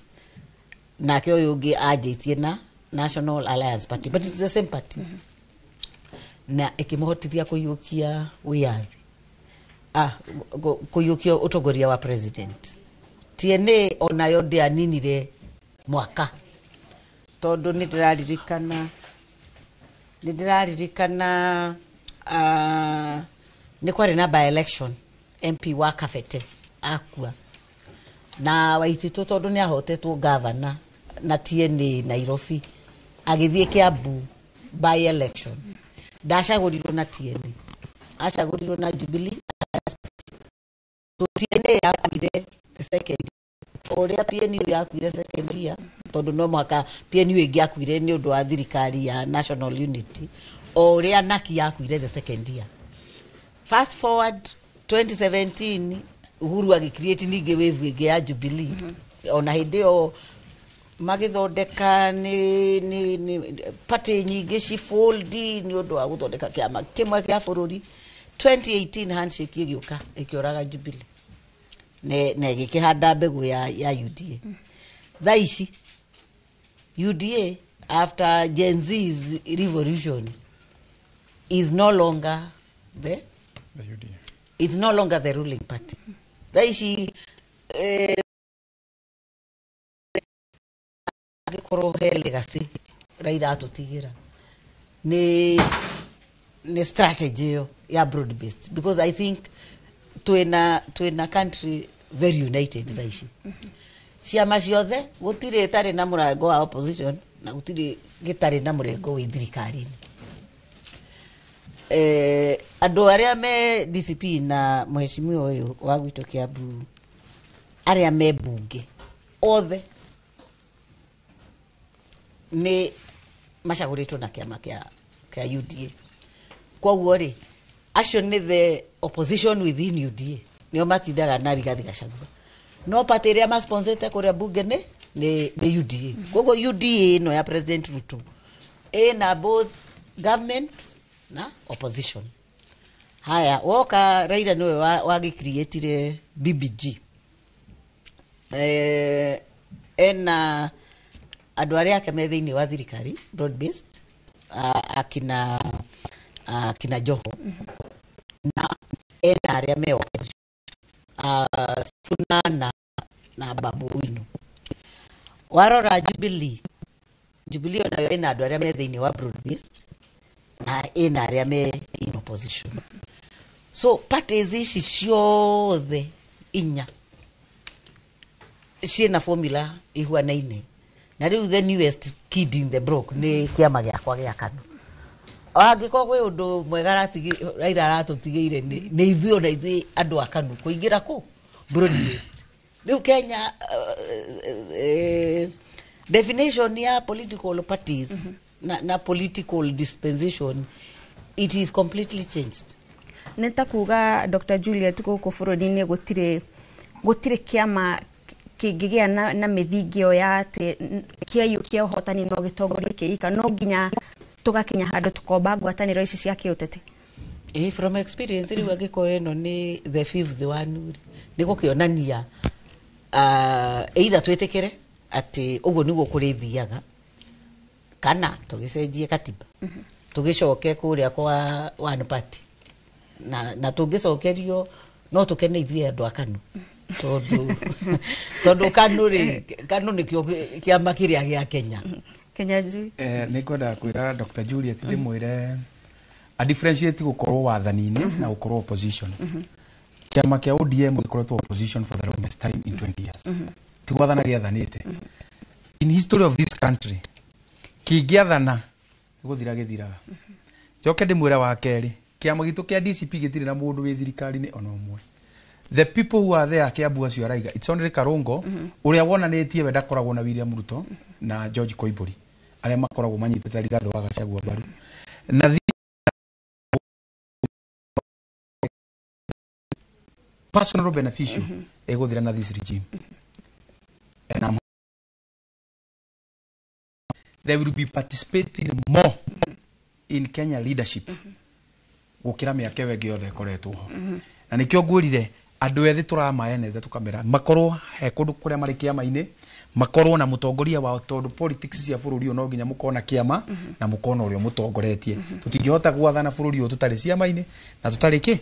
na kio yugi ajitie na National Alliance Party but it's the same party na ikimuhotithia kuyukia wiyathi kuyukia utongoria wa president TNA onayo ndianinire mwaka tondu nindiraririkana ni kwari na by election MP wa Kabete akua na Waititu tondu ni ahotetwo governor na TNA Nairobi agithie Kiambu by election ndacagurirwo na TNA acagurirwo na Jubilee so TNA yakuire the second oria PNU yakuire second year tondu no mwaka PNU ingiakuire ni undu wa thirikari ya National Unity oria Naki yakuire the second year fast forward 2017 Uhuru agicreate ninge wave ingi ya Jubilee ona hindi o magithondeka ni party nyingi ci fold ni undu wa guthondeka kiama kimwe kia bururi 2018 handshake igiuka ikioraga Jubilee ne gikihanda mbegu ya UDA thaici UDA after Gen Z's revolution is no longer the UDA. It's no longer the ruling party. Thaici angĩkorwo he legacy Raila atũtigĩra ni strategy yo ya broad based, because I think twina country very united thaici. Ciama ciothe gutire tare na murango wa opposition na gutire gitare na murengo wa thirikari-ini. Andu aria me DCP na mheshimiwa uyu wa gwitu Kiambu aria me bunge othe ni macaguritwo na kiama kia UDA. Koguo ri acio ni the opposition within UDA nio matindaga na Rigathi Gachagua. No party iria masponsorete kuria bunge ni UDA. Koguo UDA no ya President Ruto na both government na opposition. Haya woka Raila niwe wagicreatire BBG. Ena andu aria ake me thiini wa thirikari broad based, akina Joho na ena aria me Sifuna na Babu Wino. Warora Jubilee onayo ena andu aria me thiini wa broad based na ena aria me in opposition. So parties ici ciothe inya ciena formula ihuanaine, na riu the newest kid in the block ni kiama giakwa gia KANU. Angĩkorwo gwĩ ũndũ mwega Raila aratũtigĩire nĩ ithuĩ ona ithuĩ andũ a KANU kũingĩra kũ broad based. Rĩu Kenya definition ya political parties na political dispensation, it is completely changed. Nita kuga Dr. Juliet gũkũ bũrũri-inĩ gũtirĩ kiama kĩngĩgĩa na mĩthingio ya atĩ kia ũhotani no gĩtongoria kĩika, no nginya tugakinya handũ tukomba ngwatanĩro ici cia kĩũteti. From experience rĩu angĩkorwo ĩno nĩ the fifth one nĩ gũkĩonania either twĩtĩkĩre atĩ ũguo nĩguo kũrĩthiaga kana tũgĩcenjie katiba tũgĩcoke kũrĩa kwa one party na tũngĩcokerio no tũkene ithuĩ andũ a KANU tondu KANU nĩkĩo kĩama kĩrĩa gĩa Kenya. Kenya Jui nĩ kwenda kwĩra Dr. Juliet ndĩmwĩre a differentiate gũkorwo wathani-inĩ na gũkorwo opposition. Kiama kia ODM gĩkoretwo opposition for the longest time in 20 years. Ti gwathana gĩathanĩte. In history of this country kĩngĩathana gũthira gĩthiraga. Njoke ndĩmwĩre wa kerĩ, kiama gitũ kia DCP gĩtirĩ na mũndũ wĩ thirikari-inĩ ona ũmwe. The people who are there Kiambu acio araiga, it's only Karongo uria wonanĩtie we ndakoragwo na William Ruto na George Koimburi aria makoragwo manyitĩte Rigathi wa Gachagua mbaru. Na personal beneficial egũthira na this regime. And they will be participating more in Kenya leadership gũkĩra mĩaka ĩyo ĩngĩ yothe ĩkoretwo ho. Na nĩkĩo ngwĩrire andũ ethĩ tũramaeneza tukamera makorwo he kũndũ kũrĩa marĩ kĩama-inĩ, makorwo na mũtongoria wao, tondũ politics cia bũrũri ũyũ no nginya mũkona kĩama na mũkona ũrĩa mũtongoretie. Tũtingĩhota gwathana bũrũri ũyũ tũtarĩ ciama-inĩ na tũtarĩ kĩ.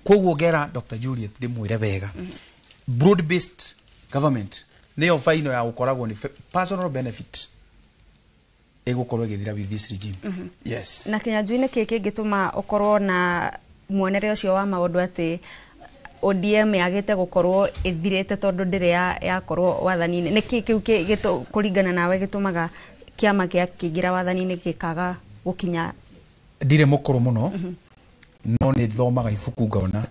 Koguo ngera Dr. Juliet ndĩmwĩre wega, broad based government nĩyo faino ya gũkoragwo nĩ personal benefit egũkorwo ĩgĩthira with this regime. Yes. Na Kenya Jui nĩ kĩĩ kĩngĩtũma ũkorwo na muonere ũcio wa maũndũ atĩ ODM yagĩte gũkorwo ĩthirĩte tondũ ndĩrĩ yakorwo wathani-inĩ? Nĩ kĩĩ kĩu kũringana nawe gĩtũmaga kiama kĩingĩra wathani-inĩ gĩkaga gũkinya? Ndirĩ mũkũrũ mũno no nĩ thomaga ibuku ngaona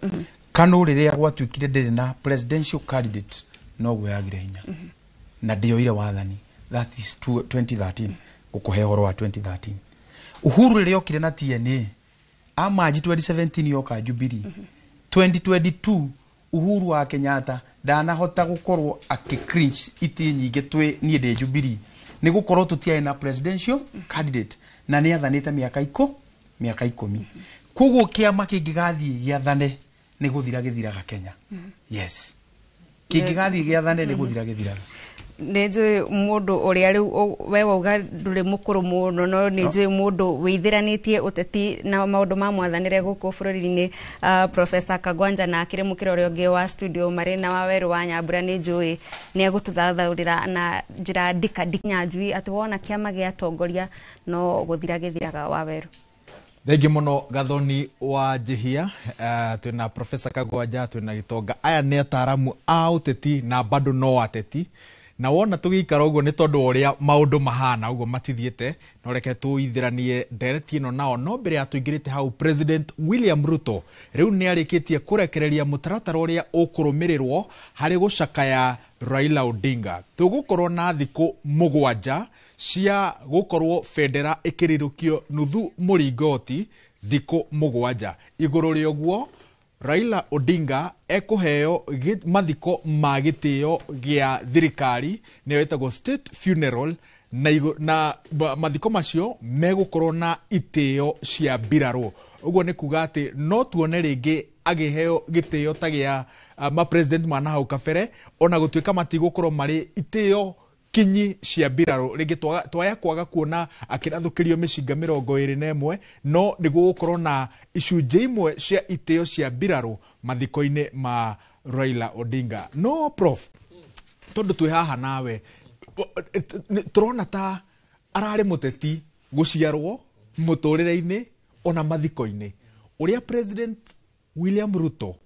KANU rĩrĩa gwatuĩkire ndĩrĩ na presidential candidate noguo yagire hinya na ndĩoire wathani. That is 2013 gũkũhe ũhoro wa 2013. Uhuru rĩrĩa okire na TNA amaji 2017 yoka Jubilee. 2022 Uhuru wa Kenyatta ndanahota gũkorwo akicringe iti nyingĩ niĩ ndĩ Jubilee nĩ gũkorwo tũtiarĩ na presidential candidate na nĩ athanĩte mĩaka 10. Koguo kĩama kĩngĩgathiĩ gĩathane nĩ gũthira gĩthiraga Kenya. Yes. Kĩngĩgathiĩ gĩathane nĩ gũthira gĩthiraga. nĩnjũĩ mũndũ ũrĩa rĩu we wauga ndũrĩ mũkũrũ mũno no nĩnjũĩ mũndũ wĩithĩranĩtie ũteti na maũndũ ma mwathanĩre gũkũ bũrũri-inĩ Professor Kagwanja na akĩrĩ mũkĩra ũrĩa ũngĩ wa studio marĩ na Waweru wa Nyambura nĩnjũĩ nĩegũtũthathaũrĩra na njĩra ndika njui atĩ wona kĩama gĩa atongoria no gũthira gĩthiraga. Waweru thengi muno Gathoni wa Njihia twina Professor Kagwanja twina Gitonga aya nĩ ataramu a ũteti na bado no ateti na wona tũgĩikara ũguo nĩ tondũ ũrĩa maũndũ mahana ũguo matithiĩte no reke tũithĩranie ndereti ĩno nao no mbere ya tũingĩrĩte hau President William Ruto rĩu nĩ arĩkĩtie kũrekereria mũtaratara ũrĩa ũkũrũmĩrĩrwo harĩ gũcakaya Raila Odinga. Tũgũkorwo na thikũ 7 cia gũkorwo federa ĩkĩrirũkio nuthu mũringoti thikũ 7 igũrũ rĩa ũguo Raila Odinga ekũheo mathiko ma gĩtĩo gĩa thirikari nĩyo ĩtagwo state funeral na mathiko macio megũkorwo na itĩo cia mbirarũ. Ũguo nĩ kuga atĩ no tuone rĩngĩ agĩheo gĩtĩo ta gĩa president ma nahau kabere ona gũtuĩka matigũkorwo marĩ itĩo kinyi cia mbirarũ rĩngĩ twaya kwaga kuona akĩrathũkĩrio mĩcinga 21 no nĩguo gũkorwo na icunjĩ imwe cia itĩo cia mbirarũ mathiko-inĩ ma Raila Odinga. No prof tondũ twĩ haha nawe tũrona ta ararĩ mũteti gũciarwo mũtũrĩre-inĩ ona mathiko-inĩ ũrĩa President William Ruto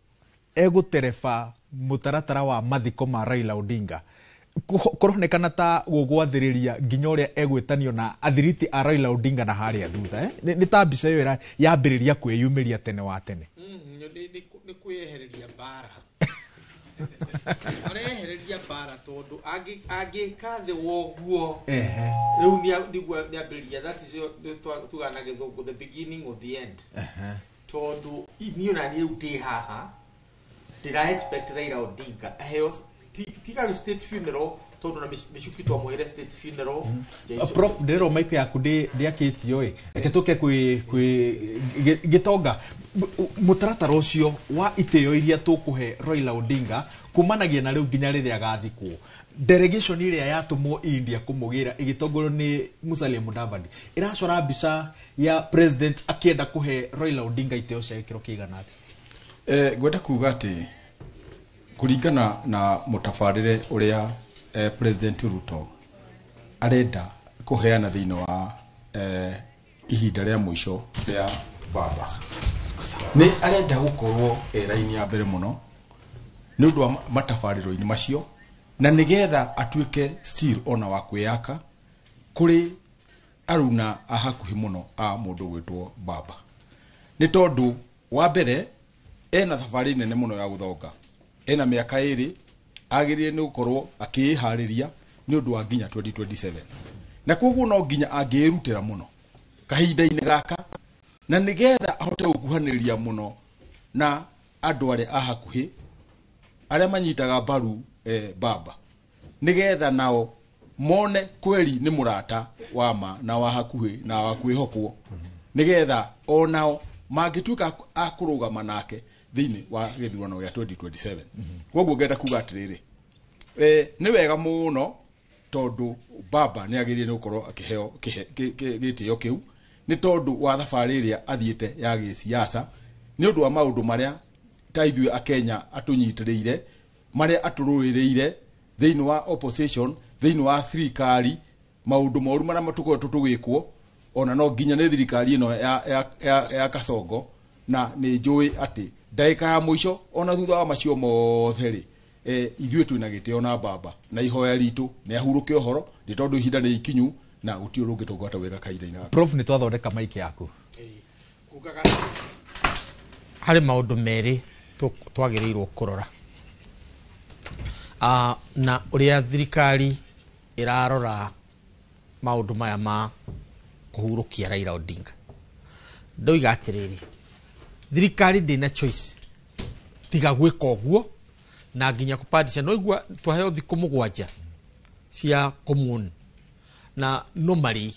egũtereba mũtaratara wa mathiko ma Raila Odinga kũronekana ta gũgwathĩrĩria nginya ũrĩa egwĩtanio na athiriti a Raila Odinga na harĩa thutha nĩ ta mbica ĩyo yambĩrĩria kwĩyumĩria tene wa tene nĩ kwĩyehereria mbara arehereria mbara tondũ angĩka thĩ woguo rĩu nĩambĩrĩria that is tugana gĩthũngũ the beginning of the end tondũ niĩ na niĩ rĩu ndĩ haha ndĩra expect Raila Odinga aheo tiga state funeral tondu na micuki twa mwire state funeral prof ndero maiko yaku ndiakitio reke tuke kwi Gitonga mutaratara ucio wa iteo iria tukuhe Raila Odinga kumanagia na riu nginya riria agathikwo delegation iria yatumwo India kumugira igitongorwo ni Musalia Mudavadi iracora mbica ya president akienda kuhe Raila Odinga iteo cia gikiro kigana ati gwenda kuga ati kuringana na mutafarire uria President Ruto arenda kuheana thĩinĩ wa ihinda rĩa mũico rĩa baba nĩ arenda gũkorwo raini ya mbere mũno nĩ ũndũ wa matafarĩro-inĩ macio na nĩgetha atuĩke still ona wa kwĩyaka kũrĩ aruna a hakuhĩ mũno a mũndũ gwĩtwo baba nĩ tondũ wa mbere ena thabarĩ nene mũno ya gũthonga ena mĩaka 2 agĩrĩire nĩ gũkorwo akĩharĩria nĩ ũndũ wa nginya 2027 na koguo no nginya angĩrutĩra mũno kahinda-inĩ gaka na nĩgetha ahote gũkuhanĩrĩria mũno na andũ arĩa a hakuhĩ arĩa manyitaga mbaru baba nĩgetha nao mone kweli nĩ mũrata wa ma na wa hakuhĩ na wa kwĩhokwo nĩgetha o nao mangĩtuĩka a kũrũgama nake thĩinĩ wa gĩthurano gĩa 2027 koguo ngenda kuga atĩrĩrĩ nĩ wega mũno tondũ baba nĩ agĩrĩire nĩ gũkorwo akĩheo gĩtĩo kĩu nĩ tondũ wa thabarĩ ĩrĩa athiĩte ya gĩsiasa nĩ ũndũ wa maũndũ marĩa ta ithuĩ akenya atũnyitĩrĩire marĩa atũrũĩrĩire thĩinĩ wa opposition thĩinĩ wa thirikari maũndũ moru marĩa matũkoretwo tũgĩkwo ona no nginya nĩ thirikari ĩno ya Kasongo na nĩ njũĩ atĩ ndagĩka ya mũico ona thutha wa macio mothe rĩ ithuĩ twĩna gĩtĩo na baba na ihoya ritũ nĩ ahurũke ũhoro nĩ tondũ ihinda nĩ ikinyu na gũtirĩ ũndũ ũngĩ tũngĩhota gwĩka kahinda-inĩ. Prof nĩ twathondeka maiki yaku harĩ maũndũ merĩ twagĩrĩirwo kũrora na ũrĩa thirikari ĩrarora maũndũ maya ma kũhurũkia Raila Odinga. Ndoiga atĩrĩrĩ thirikari ndĩna choice tiga gwĩka ũguo na nginya kũpandisha no igua twaheo thikũ 7 cia commune na normally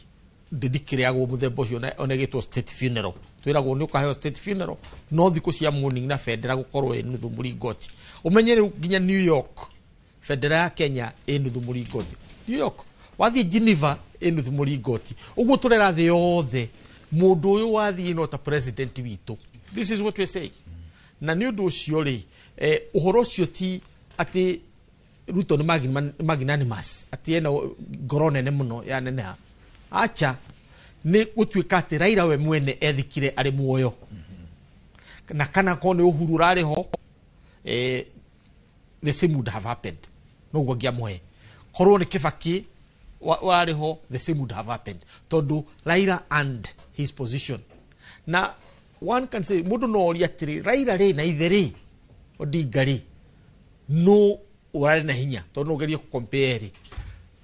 ndĩndikĩrĩagwo mũthemba ũcio ona gĩtwo state funeral twĩragwo nĩ ũkaheo state funeral no thikũ cia morning na federa gũkorwo nuthu mũringoti ũmenye rĩu nginya New York federa ya Kenya nuthu muringoti New York wathie Geneva nuthu muringoti uguo turera thi yothe mundu uyu wathie no ta president witu. This is what we say. Na ni undu ucio ri uhoro ucio ti ati Ruto ni magnanimous ati ena ngoro nene muno ya neneha acha ni gutuika ati Raila we mwene ethikire ari muoyo na kana ko ni Uhuru rari ho the same would have happened no gwagia mwe korwo ni Kibaki wari ho the same would have happened tondu Raila and his position na one can say mundu no ori atiri Raila ri na itheri Odinga ri no urari na hinya tondu no gerie ku compare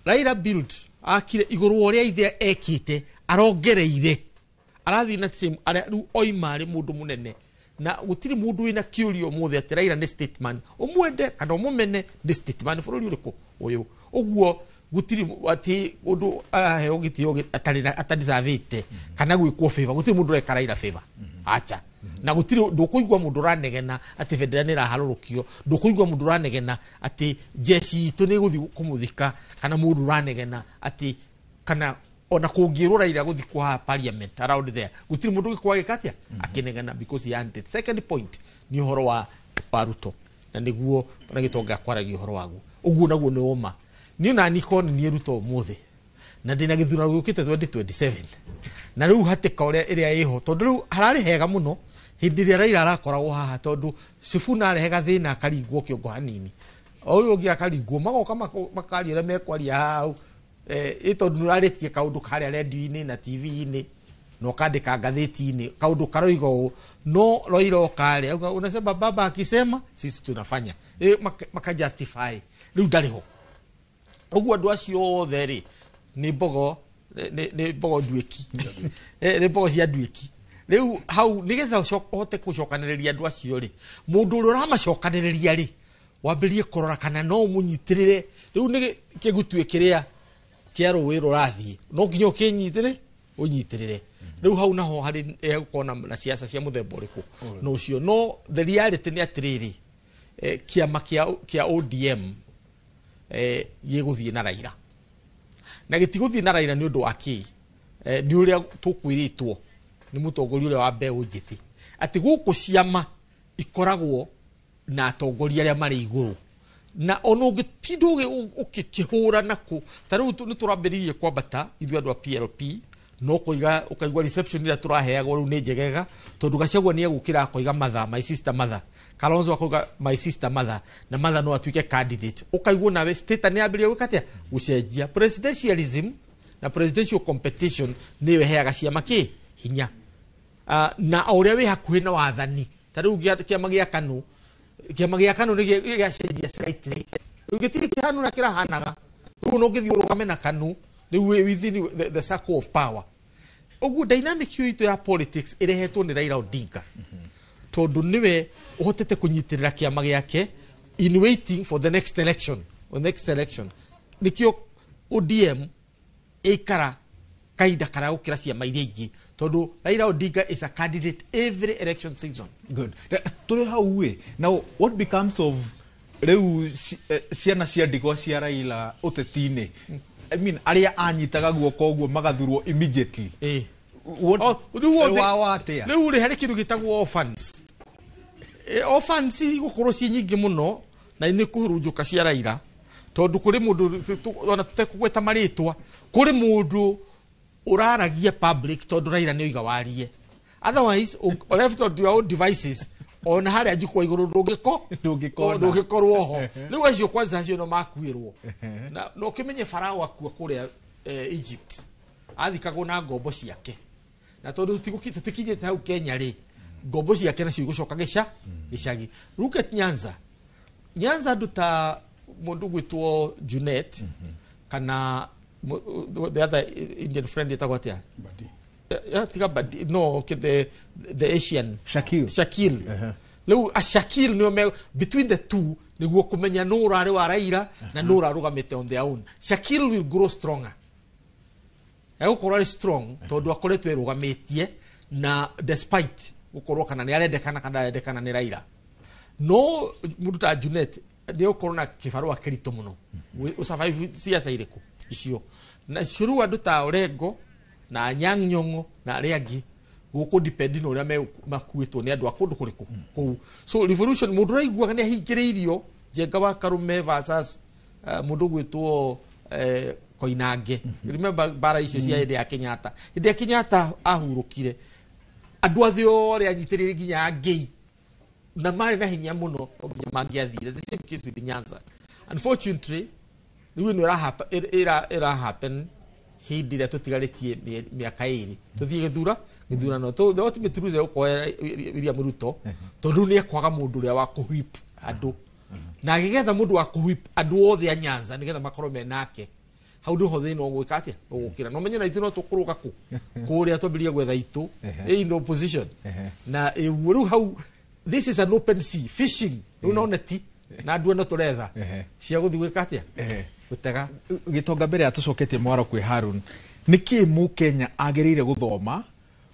Raila build akire iguru oria ithe ekite arongereire arathi na team ari oimari mundu munene na gutiri mundu wina kiurio muthe ati Raila ni statement umwende kana umumene ni statement bururi uriku uyu uguo gutiri ati undu he ogiti atari savite kana gwikwo favor gutiri mundu reka Raila favor acha na gutiri ndukuigwa mundu ranegena ati federa ni raharurukio ndukuigwa mundu ranegena ati jeshi to ni guthi kumuthika kana mundu ranegena ati kana ona kungirwo Raila guthi kwa parliament around there gutiri mundu gikwa gikatia akinegena because he wanted. Second point ni horo wa Ruto na niguo na gitonga kwaragia horo wagu uguo naguo ni uma ni na nikon ni Ruto muthe na ndina githura gukite 2027 na riu hatika uria iria iho tondu riu harari hega muno hindi ria Raila arakoragwo haha tondu Sifuna arehega thina akaringwo kiongo hanini uyu ungi akaringwo magoka makari ria mekwaria hau tondu nuraritie kaundu karia radio-ini na TV-ini no kandika ngatheti-ini kaundu karoigo no Raila kale unasema baba akisema sisi tunafanya maka justify riu ndariho uguo andu acio theri ni bogo dueki ni bogo cia dueki riu hau nigetha ucoke gucokaniriria andu acio ri mundu uri uramacokaniriria ri wambirie kurora kana no munyitirire riu ni kigutu kiria kia ruwiro rathie no nginya ukinyitire unyitirire riu hau naho hari gukona na siasa cia muthemba uriku no cio no the reality ni atiriri kiama kia ODM giguthie na Raila na gitiguthie na Raila ni undu waki ni uria tukwiritwo ni mutongori uria wa mbeu njiti ati guku ciama ikoragwo na atongoria aria mari iguru na ono gitindo ukikihura naku tariu ni turambiririe kwambata ithu andu a PLP no kuiga ukaigwa reception ira turaheagwo riu ni njegega tondu Gachagua ni egukira koiga matha my sister mother Kalonzo akoiga my sister mother na mother no atuike candidate ukaigwa nawe state ni ambirie gwikatia gucenjia presidentialism na presidential competition ni weheaga ciama ki hinya na uria wi hakuhi na wathani tariu kiama gia KANU ni giacenjia slightly ugitiri KANU na kirahanaga riu no ngithio rugame na KANU riu within the circle of power ugu dynamic yitu ya politics irehetwo ni Raila Odinga tondu niwe uhotete kunyitirira kiama giake in waiting for the next election nikio ODM ikara kaida kara ukira ciama iria ingi tondu Raila Odinga is a candidate every election season. Good. Tuli hauwe now what becomes of riu ciana cia ndigwa cia Raila utetine I mean aria anyitaga guoko guo magathurwo immediately what riu ri hari kindu gitagwo orphans gukorwo ci nyingi muno na ni kuhurunjuka cia Raila tondu kuri mundu ona tutekugweta maritwa kuri mundu uraragia public tondu Raila ni oiga warie otherwise left on your own devices ona hari ajikwa iguru ndungikorwo ho riu acio kwanza acio no makuirwo na no kimenye Farao akua kuria Egypt athikagwo na ngombo ciake na tondu tutikinyete hau Kenya ri ngombo ciake na cigucoka gicagi Ruket Nyanza nduta mundu gwitwo Junet kana the other Indian friend yetagwatia Badi no the Asian Shakil leu a Shakil no between the two niguo kumenya no urare wa Raila na no urarugamite on their own. Shakil will grow stronger egukorwo strong tondu akoretwe rugametie na despite gukorwo kana ni arendekana ni Raila no mundu ta Junet ndio korona kifarua kirito muno usurvive siasa iriku icio na ciuru andu ta Orengo na Nyang' Nyong'o na aria guku depend no ria makuitwo ni andu akundu kuriku so revolution mundu raigua ni ahingiriirio Njenga wa Karume versus mundu gwitwo Koinange remember bara icio cia ide ya Kenyatta ahurukire andu othe ore anyitirire ginya ngei na mari na hinya muno mangiathire the same case with Nyanza unfortunately we no era happen hindi ria tutigaritie miaka iri tuthie githura no to the ultimate truth uko William Ruto tondu ni ekwaga mundu ria wa kuhip andu na gigetha mundu wa kuhip andu othe a Nyanza nigetha makorwo menake how do ho thino gwika atia gukira no menye na ithino tukuruga ku kuria twambiria gwetha itu in the opposition na ru how this is an open sea fishing no neti na andu no turetha cia guthi gwika atia gutega gitonga mbere atucokete mwaro kwi Harun niki mu Kenya agirire guthoma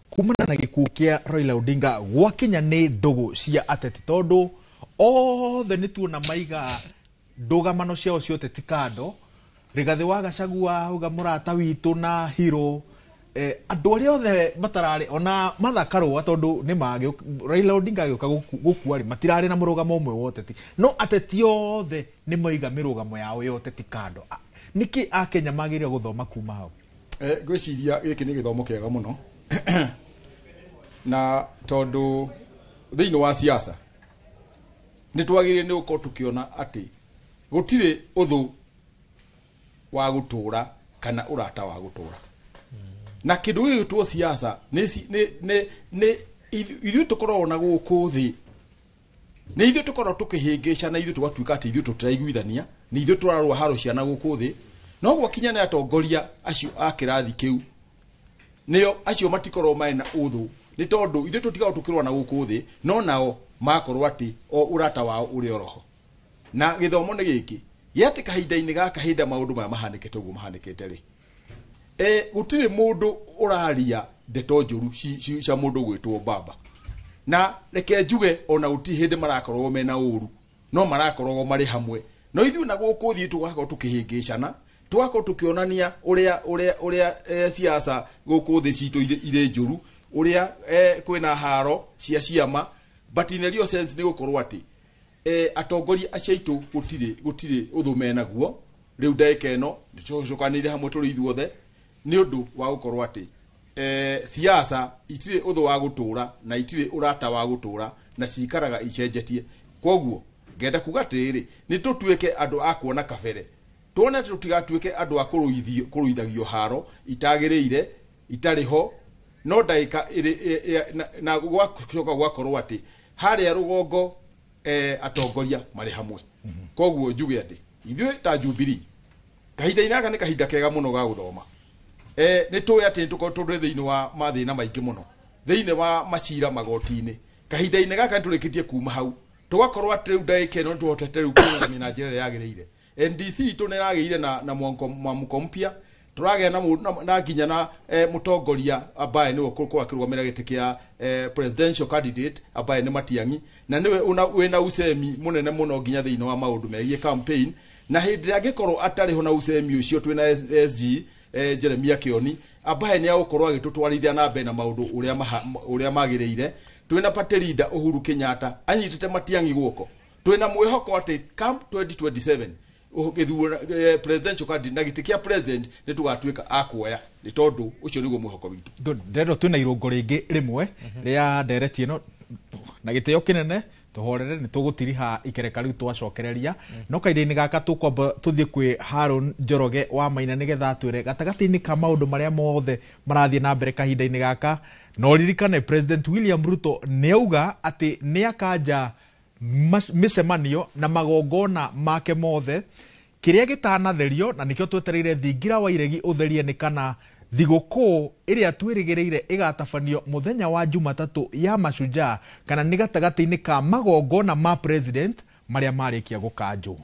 kumana na gikuo kia Raila Odinga gwa Kenya ni ndugu cia ateti tondu othe ni tuona maiga ndugamano ciao ciothe tikando Rigathi wa Gachagua uga murata witu na hero andu aria othe matarari ona mathakaro tondu ni magi Raila Odinga agioka gukua ri matirari na murugamo umwe woteti no ateti othe ni maiga mirugamo yao yote tikando niki a Kenya magire guthoma kuma hau gwiciria giki ni githomo kiega muno na tondu thiini wa siasa ni twagire ni uko tukiona ati gutire uthu wa gutura kana urata wa gutura na kindu giki tu siasa ni ithu tukorwo na guku thi ni ithu tukorwo tukihingisha na ithu twatuika ati ithu tutiraiguithania ni ithu turarwa haro ciana guku thi no gwakinya ni atongoria acio akirathi kiu nio acio matikorwo mai na uthu ni tondu ithu tutigawo tukirwa na guku thi no nao makorwo ati o urata wao uri oroho na githomo ni giki yate kahinda-ini gaka hinda maundu maya mahanikite uguo mahanikite ri gutire mundu uraria ndeto njuru cia mundu gwitwo baba na reke njuge ona uti hindi marakorwo mena uru no marakorwo mari hamwe no ithu na guku thii tugakorwo tukihingicana tugakorwo tukionania uria siasa guku thi citu ire njuru uria kwina haro cia ciama but in a real sense ni gukorwo ati atongoria acaitu gutire uthume naguo riu ndaika eno nicocokanire hamwe turi ithuothe ni undu wa gukorwo ati siasa itire uthu wa gutura na itire urata wa gutura na cikaraga icenjetie koguo ngenda kugatiri ni tutuike andu akuona kabere tuone tutigatuike andu akuruithagio haro itagiriire itariho no ndaika na gwacoka gwakorwo ati haria rugongo atongoria mari hamwe koguo njuge ati ithuĩ ta Jubilee kahinda-inĩ gaka nĩ kahinda kega mũno ga gũthoma nĩ tũĩ atĩ tũkorwo tũrĩ thĩinĩ wa mathĩna maingĩ mũno thĩinĩ wa macira magoti-inĩ kahinda-inĩ gaka nĩ tũrĩkĩtie kuma hau tũgakorwo atĩ rĩu ndagĩka ĩno nĩ tũhotete rĩu kũrũgamia na njĩra ĩrĩa yagĩrĩire NDC itũ nĩ ĩragĩire na mwamũko mpya turagea na nginya na mutongoria ambaye niwe akirũgamĩrĩra gĩtĩ kĩa presidential candidate ambaye nĩ Matiang'i na niwe wĩna usemi munene muno nginya thĩinĩ wa maũndũ megiĩ campaign na hĩndĩ ĩrĩa angĩkorwo atarĩ ho na usemi ũcio twĩna SG Jeremia Kioni ambaye nĩ agũkorwo agĩtũtwarithia na mbere na maũndũ ũrĩa magĩrĩire twĩna party leader Uhuru Kenyatta anyitĩte Matiang'i guoko twĩna mwĩhoko atĩ come 2027 ugithura presidential candidate na gĩtĩ kĩa president nĩ tugatuĩka akuoya nĩ tondu ũcio nĩguo mwĩhoko witũ ndero twĩna irũngo rĩngĩ rĩmwe rĩa ndereti ĩno na gĩtĩo kĩnene tuhorere nĩ tũgũtiriha ikereka rĩu twacokereria no kahinda-inĩ gaka tũkwamba tũthiĩ kwĩ Harun Njoroge wa Maina nĩgetha atwĩre gatagatĩ-inĩ ka maũndũ marĩa mothe marathiĩ na mbere kahinda-inĩ gaka no ririkane President William Ruto nĩauga atĩ nĩ akanja mĩcemanio na magongona make mothe kĩrĩa gĩtanatherio na nĩkĩo twetereire thingira wa iregi ũtherie nĩ kana thigũkũ ĩrĩa twĩrĩgĩrĩire ĩgatabanio mũthenya wa Jumatatũ ya Mashujaa kana nĩ gatagatĩ-inĩ ka magongona ma president marĩa marĩkia gũkanjwo.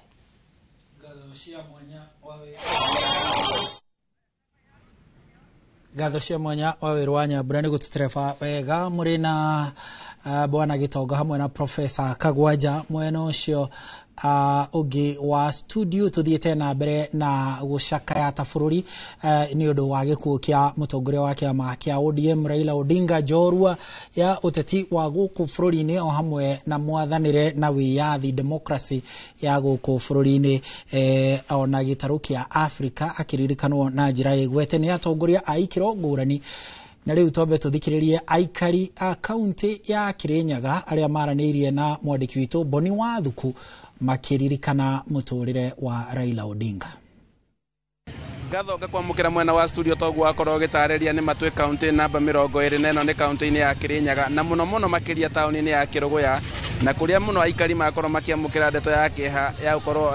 Ngatho cia mwanya wa wĩra wa Nyambura nĩ gũtũtereba wega mũrĩ na Bwana Gitonga hamwe na Professor Kagwanja mwena ũcio ugi wa studio tuthiete na mbere na gucakaya ta bururi ni undu wa gikuo kia mutongoria wa kiama kia ODM Raila Odinga njorua ya uteti wa guku bururi-ini o hamwe na mwathanire na wiyathi democracy ya guku bururi-ini ona gitaru kia Africa akiririkanwo na njira igwete ni atongoria aikiro ngurani na riu tombe tuthikiririe aikari a kaunti ya Kirinyaga aria maranirie na mwandiki witu Boni Wathuku makiririkana muturire wa Raila Odinga. Gatho gakwamukira mwena wa studio togu akorwo gitareria ni matwe county namba 20 neno ni county-ini ya Kirinyaga na muno makiria tauni-ini ya Kiruguya na kuria muno aikari makorwo makiamukira ndeto yake ya ukorwo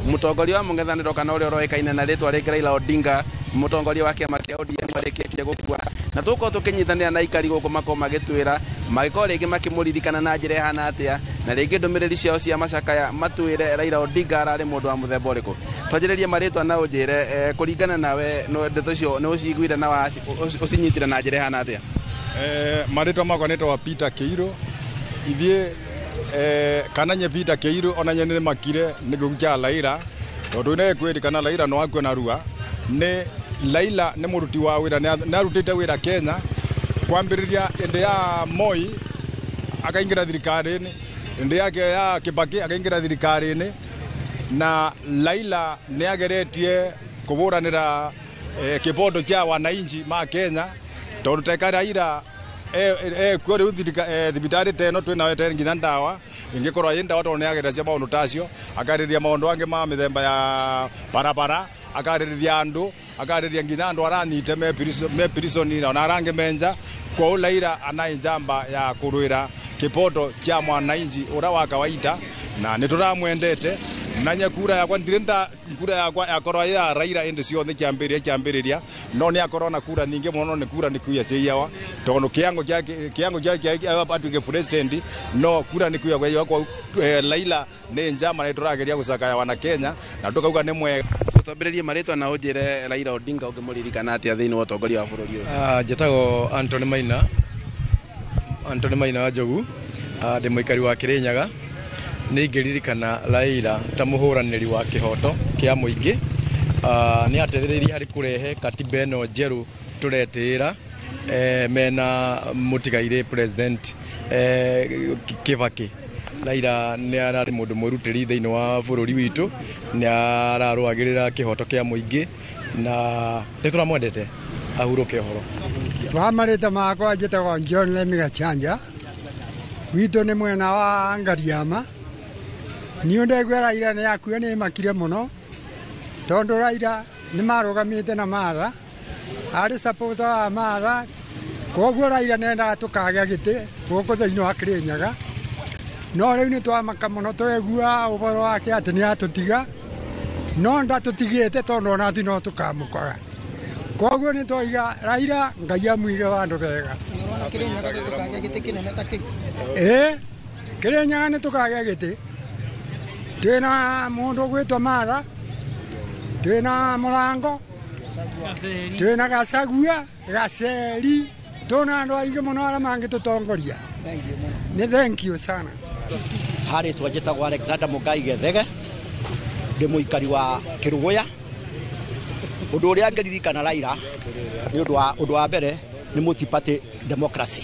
mutongoria wa mung'ethaniro kana uria uroikaine na ritwa ringi Raila Odinga mutongoria wa kiama kia ODM marikitie gukua na tuko tukinyitanira na aikari guku mako magitwira magiko ringi makimuririkana na njira ihana atia na ringi ndumiriri ciao cia macakaya matwire Raila Odinga arari mundu wa muthemba uriku twanjiririe maritwa na unjire kuringana nawe no ndeto cio no ciguire na ucinyitire na njira ihana atia. Maritwa makwa nitwa Peter Keiro ithie kananye Peter Keiro onanye ni makire nigukia Raila tondu ne kwirikana Raila no akwe na rua ni Raila ni muruti wa wira na arutite wira Kenya kwambiriria ende ya Moi akaingira thirikari-ini ende yake ya Kibaki akaingira thirikari-ini na Raila ni ageretie kuburanira kibondo kia wananchi ma Kenya tondu tekari Raila kwori thibitari teno twina wete nginya ndawa ingikorwa yenda watu neagerecia maundu tacio akariria maundu ange ma mithemba ya barabara akariria andu akariria nginya andu aranyite me prison na arange menja kwa Raila anai njamba ya kurwira kibondo kia mwananchi ura wa kawaida na nituramwendete na nyakura yakwa ndirenda kura yakwa yakorwa ya Raila ende ciothe kiambiriria no ni akorwa na kura ninge muno ni kura ni kuya ciawa tondu kiango kia atuike president no kura ni kuya kwa Raila ni njama na turageria gucakaya wana Kenya na tukauga ni mwega twambiririe maritwa na unjire Raila Odinga ungimuririkana atia thiini wa utongoria wa bururi uyu. Njetago Anthony Maina wa Njogu ndi muikari wa Kirinyaga ni ngiririkana Raila ta muhuraniri wa kihoto kia muingi ni atethiririe hari kurehe katiba eno njeru turetira mena mutigaire president Kibaki. Raila ni arari mundu mwirutiri thiini wa bururi witu ni ararwagirira kihoto kia muingi na ni turamwendete ahuruke horo. Wamarita makwa njitagwo John Lemiga Chanja witu ni mwena wa Ngariama ni ndegwe Raila ni akuo ni makire muno tondu Raila ni marugamite na Martha ari supporter wa Martha koguo Raila nenda tukagea giti guku thiini wa Kirinyaga no riu ni twamaka muno twegua uboro wake ati ni atutiga no ndatutigite tondu ona ti no tukamukora koguo ni twiga Raila Ngai amwige wandu wega Kirinyaga tukagea giti kinene ta kiu Kirinyaga ni tukagea giti twina mundu gwitwa Martha twina Murango twina Gacagua Gaceri tuna andu aingi muno aria mangitutongoria ni thank you sana. Hari twajitagwo Alexander Mugai Gethege ndi muikari wa Kiruguya undu uria ngiririkana Raila ni undu wa mbere ni multi-party democracy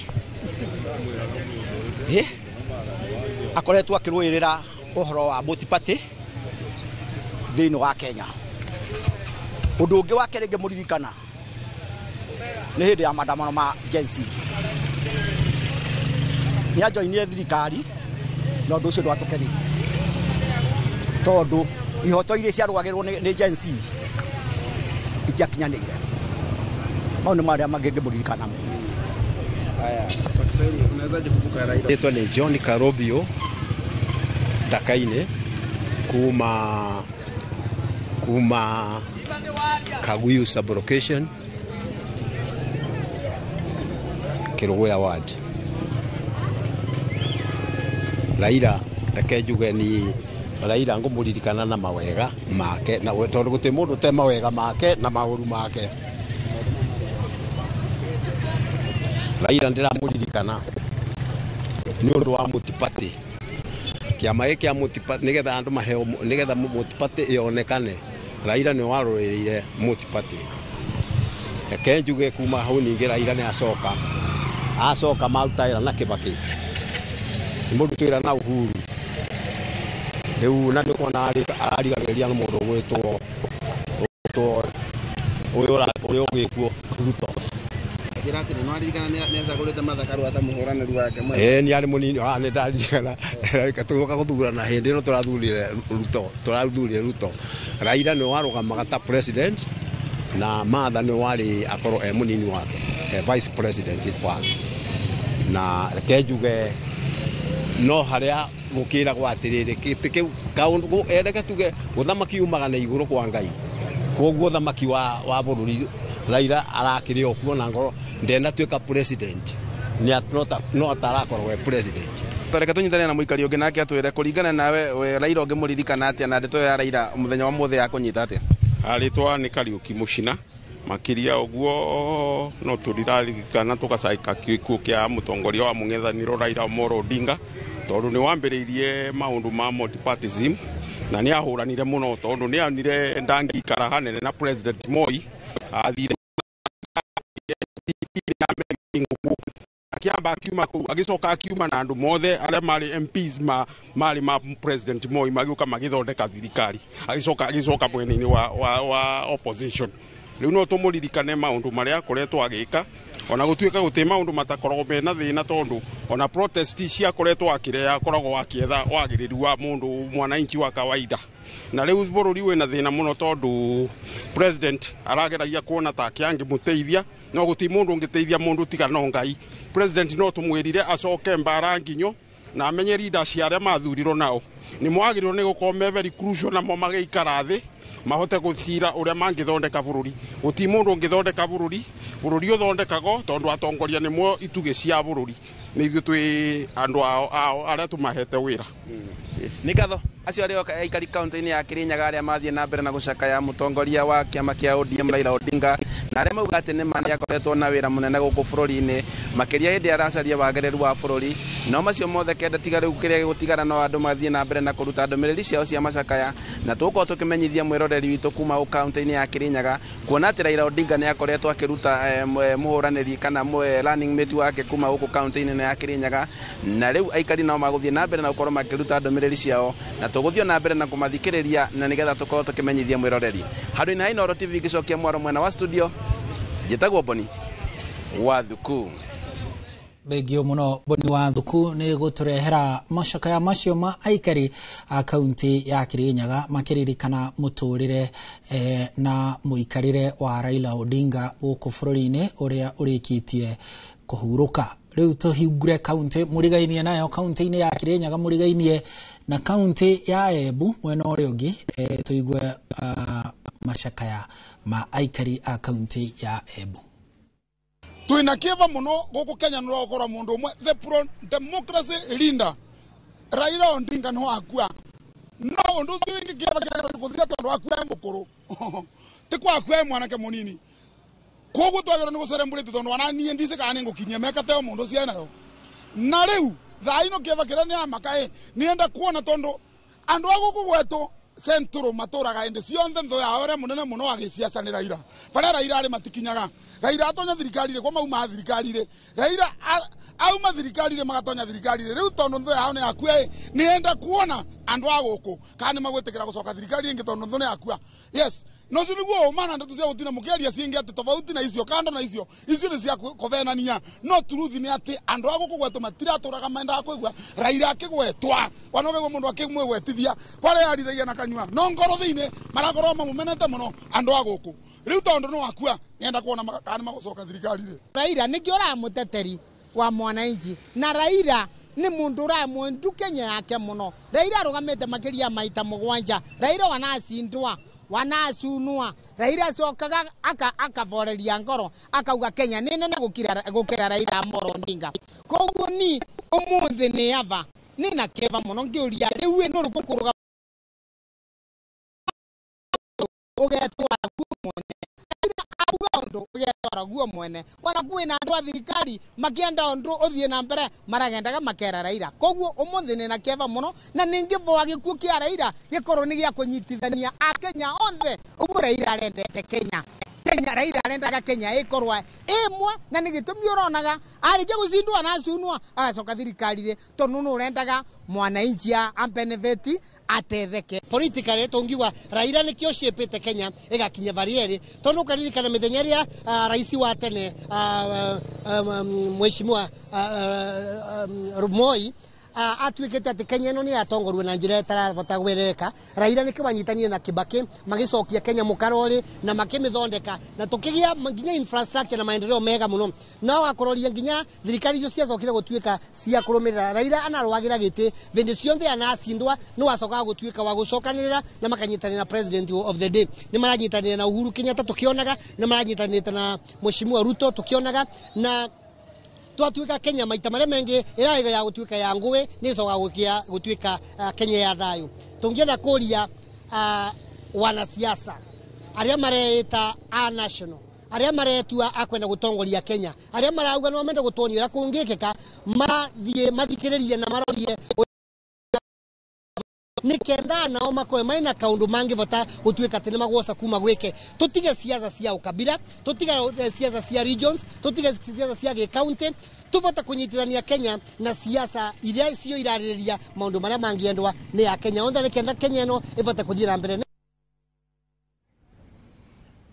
akoretwo akirwirira uhoro wa multi-party thiini wa Kenya. Undu ungi wa keri ngimuririkana ni hindi ya maandamano ma Gen Z ni ajoinie thirikari no undu ucio ndwatukenirie tondu ihoto iria ciarwagirwo ni Gen Z itiakinyanire mau ni maria mangi ngimuririkana. Unawezaje kuvuka Raila? Ito ni John Karobio Dakaine kuma Kaguyu sublocation Kiruguya ward. Raila akejuge ni Raila ngumuririkana na mawega make na tondu guti mundu te mawega make na mauru make. Raila ndiramuririkana ni undu wa multi-party kiama giki ya Multiparty nigetha andu maheo nigetha Multiparty ionekane Raila ni waroreire Multiparty kenjuge kuma hau ningi Raila ni acoka mautaira na Kibaki imutwira na Uhuru riu na nikona arigageria mundu gwitwo uyu ugikuo Ruto njira ati no aririkana ni acagurite Mathakaru ata muhuraniri wake ni ari munini ni ndaririkana tugoka guthurana hindi no turathurire Ruto Raila ni warugamaga ta president na Martha ni wari akoro munini wake vice president na kenjuge no haria gukira gwatirire kiti kaundu ereke tuge guthamaki umaga na iguru kwa Ngai koguo thamaki wa bururi Raila arakire okuo na ngoro ndenda tuika president ni no atarakorwo we president Toreka tunyitane na muikari ungi nake atwire kuringana nawe Raila ungi muririkana atia na ndeto ya Raila muthenya wa muthe ya kunyita atia aritwa ni Kariuki Mucina makiria uguo no turirarikana tugacaika gikuo kia mutongoria wa mung'ethaniro Raila Amolo Odinga tondu ni wambiriirie maundu ma multipartyism na ni ahuranire muno tondu ni anire ndangikara hanene na president Moi athire akiamba akiuma agicoka akiuma na andu mothe aria mari MPs mari ma president Moi magiuka magithondeka thirikari agicoka mwena-ini wa opposition riu no tumuririkane maundu maria akoretwo agika ona gutuika guti maundu matakoragwo mena thina tondu ona protest cia akoretwo akirea akoragwo akietha wagiriru wa mundu mwananchi wa kawaida na riu bururi wina thina muno tondu president arageragia kuona ta kiangi muteithia no guti mundu ungiteithia mundu tiga no Ngai president no tumwirire acoke mbara nginyo na amenye leaders aria mathurirwo nao ni mwagirirwo ni gukorwo very crucial na mo magiikara thi mahote guthira uria mangithondeka bururi guti mundu ungithondeka bururi uthondekago tondu atongoria nimo ituge cia bururi ni ithu twi andu aria tumahete wira ni gatho acio ario aikari kaunti-ini ya Kirinyaga aria mathie na mbere na gucakaya mutongoria wa kiama kia ODM Raila Odinga na aria mauga ati ni mani akoretwo na wira munene guku bururi-ini makiria hindi aracaria wagereru wa bururi no macio mothe kenda tiga riu kiria gutigara no andu mathie na mbere na kuruta ndumiriri ciao cia macakaya na tuko tukimenyithia mwiroreri witu kuma kaunti-ini ya Kirinyaga kuona ati Raila Odinga ni akoretwo akiruta muhuraniri kana running mate wake kuma guku kaunti-ini ya Kirinyaga na riu aikari no maguthie na mbere na gukorwo makiruta ndumiriri ciao na tuguthio na mbere na kumathikiriria na nigetha tukorwo tukimenyithia mwiroreri handu-ini ha Inooro TV gicokia mwaro mwena wa studio njitagwo Boni wa Thuku thengio muno Boni wa Thuku ni guturehera macakaya macio ma aikari a kaunti ya Kirinyaga makiririkana muturire na muikarire wa Raila Odinga guku bururi-ini uria urikitie kuhuruka riu tuhingure kaunti murigainie nayo kaunti-ini ya Kirinyaga murigainie na kaunti ya Embu mwena uria ungi tuigue macakaya ma aikari a kaunti ya Embu tuina kiva muno guku Kenya no gukora mundu umwe the pro democracy leader Raila Odinga no akua no undu ucio kiva kia kuthia tondu akua mukuru ti kwa akua mwanake munini koguo twagera ni gucelebrate tondu ananie ndice kana ni ngukinyia meka teo mundu cia nayo na riu thaino kiva kira ni amaka nienda kuona tondu andu aguku gwetu centro maturaga ende cionthe ntho ya ore munene muno agiciaca ni Raila bara Raila ari matikinyaga Raila atonya thirikari ire kwa mauma thirikari ire Raila auma thirikari ire magatonya thirikari ire riu tondu ntho yao ni akue nienda kuona andu aguku kana magwetekera gucoka thirikari ingi tondu ntho ni akua yes no ciguo umana ndeto cia gutina mukiaria ciingi ati tofauti na icio kando na icio ni cia kuvenania no truth ni ati andu aguku gwetu matiraturaga menda kwigua Raila akigwetwa wanogego mundu akimwetithia kware yarithagia na kanyua no ngoro thiine marakorwo mamumenete muno andu aguku riu tondu no akua nienda kuona kana magucoka thirikari ri Raila nikio ra muteteri wa mwananchi na Raila ni mundu ramwendu Kenya yake muno Raila arugamite makiria maita mugwanja Raila wanacindwa wanasunua Raila cokaga akavoreria ngoro akauga Kenya ni nene gukira Raila Amolo Odinga koguo ni umuthi ni ava ni na keva muno ngiuria riu ino rukukuruga ugetwa kumone Raila auga mundu ugetwara guo mwene wana kwina andu a thirikari makienda undu uthie na mbere maragendaga makera Raila koguo umuthi ni na kieva muno na ningivoa gikuo kia Raila gikorwo ni gia kunyitithania a Kenya onthe uguo Raila arendete Kenya Raila arendaga Kenya ikorwa imwe na ni gitumi uronaga arije guzindwa na sunwa agacoka thirikari tondu nu urendaga mwananchi ambenefiti atetheke politically tungiwa Raila ni kio shepete Kenya igakinya varieri tondu karirikana mithenya ria rais wa tene mheshimiwa Moi atwikete ati Kenya no ni atongorwe na njira itarabota gwireka Raila ni kibanyitanie na Kibaki magicokia Kenya mukarori na makimithondeka na tukigia nginya infrastructure na maendeleo mega muno no akororia nginya thirikari icio ciacokire gutwika cia kurumirira Raila anarwagira giti vende cionthe anacindwa no acoka gutwika wa gucokanirira na makanyitanira na president of the day ni maranyitanira na Uhuru Kenyatta tukionaga na maranyitanira na Mheshimiwa Ruto tukionaga na twatuika Kenya maita maria mengi iraiga ya gutwika ya nguwe ni coga gutwika Kenya ya thayu tungienda kuria wanasiasa aria mareita a national aria maretua akwenda gutongoria Kenya aria marauga no mende gutonyera kungikika mathikiririe na marorie nikenda nao makoe maina kaundu mangi vota gutwika tene magwoca kuma gwike tutige siasa cia ukabila tutige siasa cia regions tutige siasa cia county tuvota kunyitithania Kenya na siasa iria cio irariria maundu maria mangiendwa ni ya Kenya onda nikenda Kenya no ivota kuthira mbere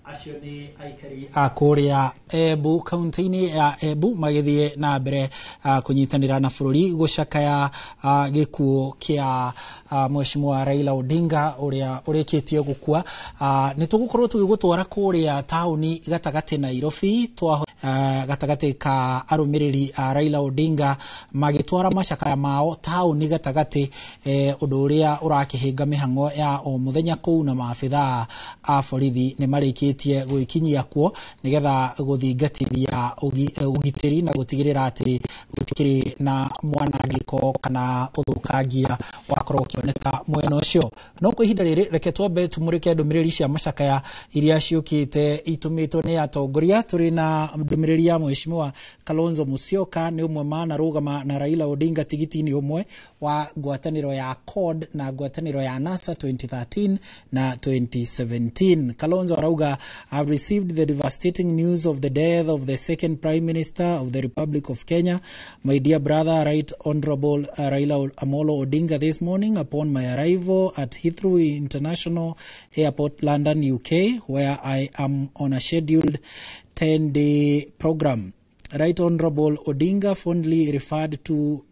acio ni aikari a kuria Embu kaunti-ini ya Embu magithie na mbere kunyitanira na bururi gucakaya gikuo kia Mheshimiwa Raila Odinga uria urikitie gukua ni tugukorwo tugigutwara kuria tauni gatagati Nairobi twa gatagati ka arumiriri Raila Odinga magitwara macakaya mao tauni gatagati undu uria urakihinga mihango ya o muthenya kuu na maabitha a borithi ni marikitie gwikinyia kuo nigetha guthingatithia ugitiri na gutigirira ati gutikiri na mwanangiko kana uthukangia wakorwo kioneka mwena ucio no kwa ihinda riri reke twambe tumurike ndumiriri cia macakaya iria ciukite itumitwo ni atongoria turi na ndumiriri ya Mheshimiwa Kalonzo Musyoka ni umwe mana rugama na Raila Odinga tigiti ni umwe wa ngwataniro ya CORD na ngwataniro ya NASA 2013 na 2017 Kalonzo arauga I've received the devastating news of the death of the second Prime Minister of the Republic of Kenya, my dear brother, Right Honorable Raila Amolo Odinga, this morning upon my arrival at Heathrow International Airport, London, UK, where I am on a scheduled 10-day program. Right Honorable Odinga, fondly referred to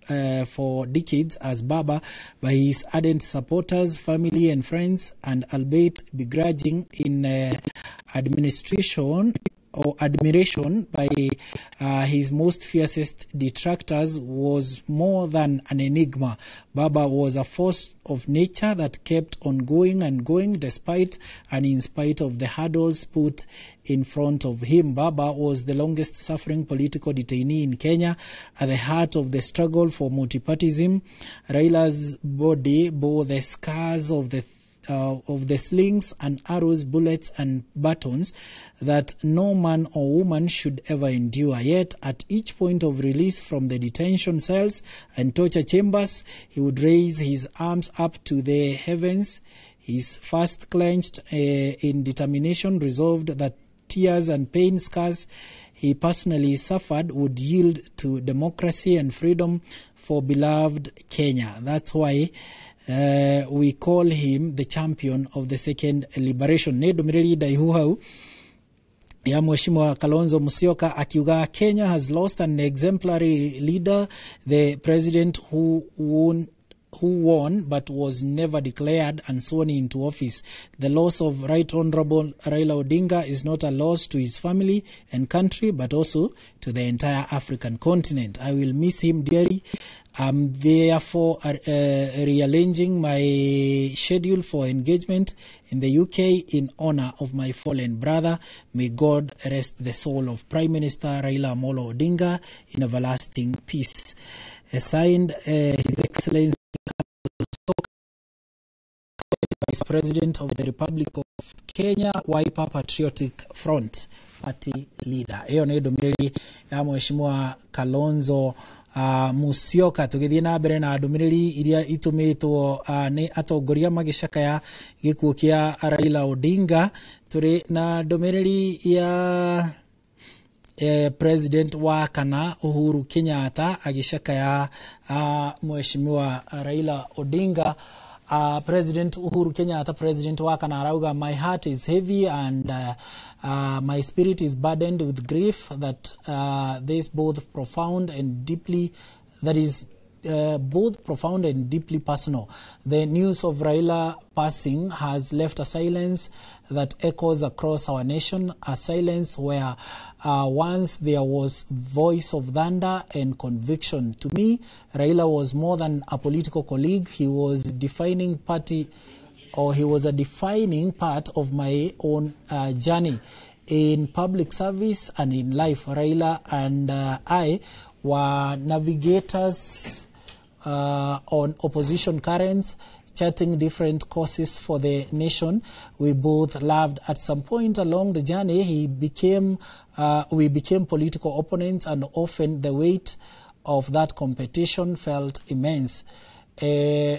for decades as Baba by his ardent supporters, family and friends, and albeit begrudging in admiration by his most fiercest detractors, was more than an enigma. Baba was a force of nature that kept on going and going despite and in spite of the hurdles put in front of him. Baba was the longest suffering political detainee in Kenya, at the heart of the struggle for multipartyism. Raila's body bore the scars of the slings and arrows, bullets and batons that no man or woman should ever endure. Yet at each point of release from the detention cells and torture chambers, he would raise his arms up to the heavens, his fist clenched in determination, resolved that tears and pain scars he personally suffered would yield to democracy and freedom for beloved Kenya. That's why we call him the champion of the second liberation. Nedumiriri daihuhau ya Mheshimiwa Kalonzo Musyoka akiuga Kenya has lost an exemplary leader, the president who won but was never declared and sworn into office. The loss of Right Honorable Raila Odinga is not a loss to his family and country, but also to the entire African continent. I will miss him dearly. I'm therefore rearranging my schedule for engagement in the UK in honor of my fallen brother. May God rest the soul of Prime Minister Raila Amolo Odinga in everlasting peace. Signed, His Excellency Vice President of the Republic of Kenya Wiper Patriotic Front party leader. Hiyo ni ndumiriri ya mheshimiwa Kalonzo Musyoka. Tugithie na mbere na ndumiriri iria itumitwo ni atongoria magicakaya gikuo kia Raila Odinga. Turi na ndumiriri ya President wa kana Uhuru Kenyatta agicakaya mheshimiwa Raila Odinga. President Uhuru Kenyatta, President wa kana arauga, my heart is heavy and my spirit is burdened with grief that this both profound and deeply personal. The news of Raila passing has left a silence that echoes across our nation, a silence where once there was voice of thunder and conviction. To me, Raila was more than a political colleague. He was a defining part of my own journey in public service and in life. Raila and I were navigators on opposition currents, charting different courses for the nation. We both loved. At some point along the journey, we became political opponents, and often the weight of that competition felt immense.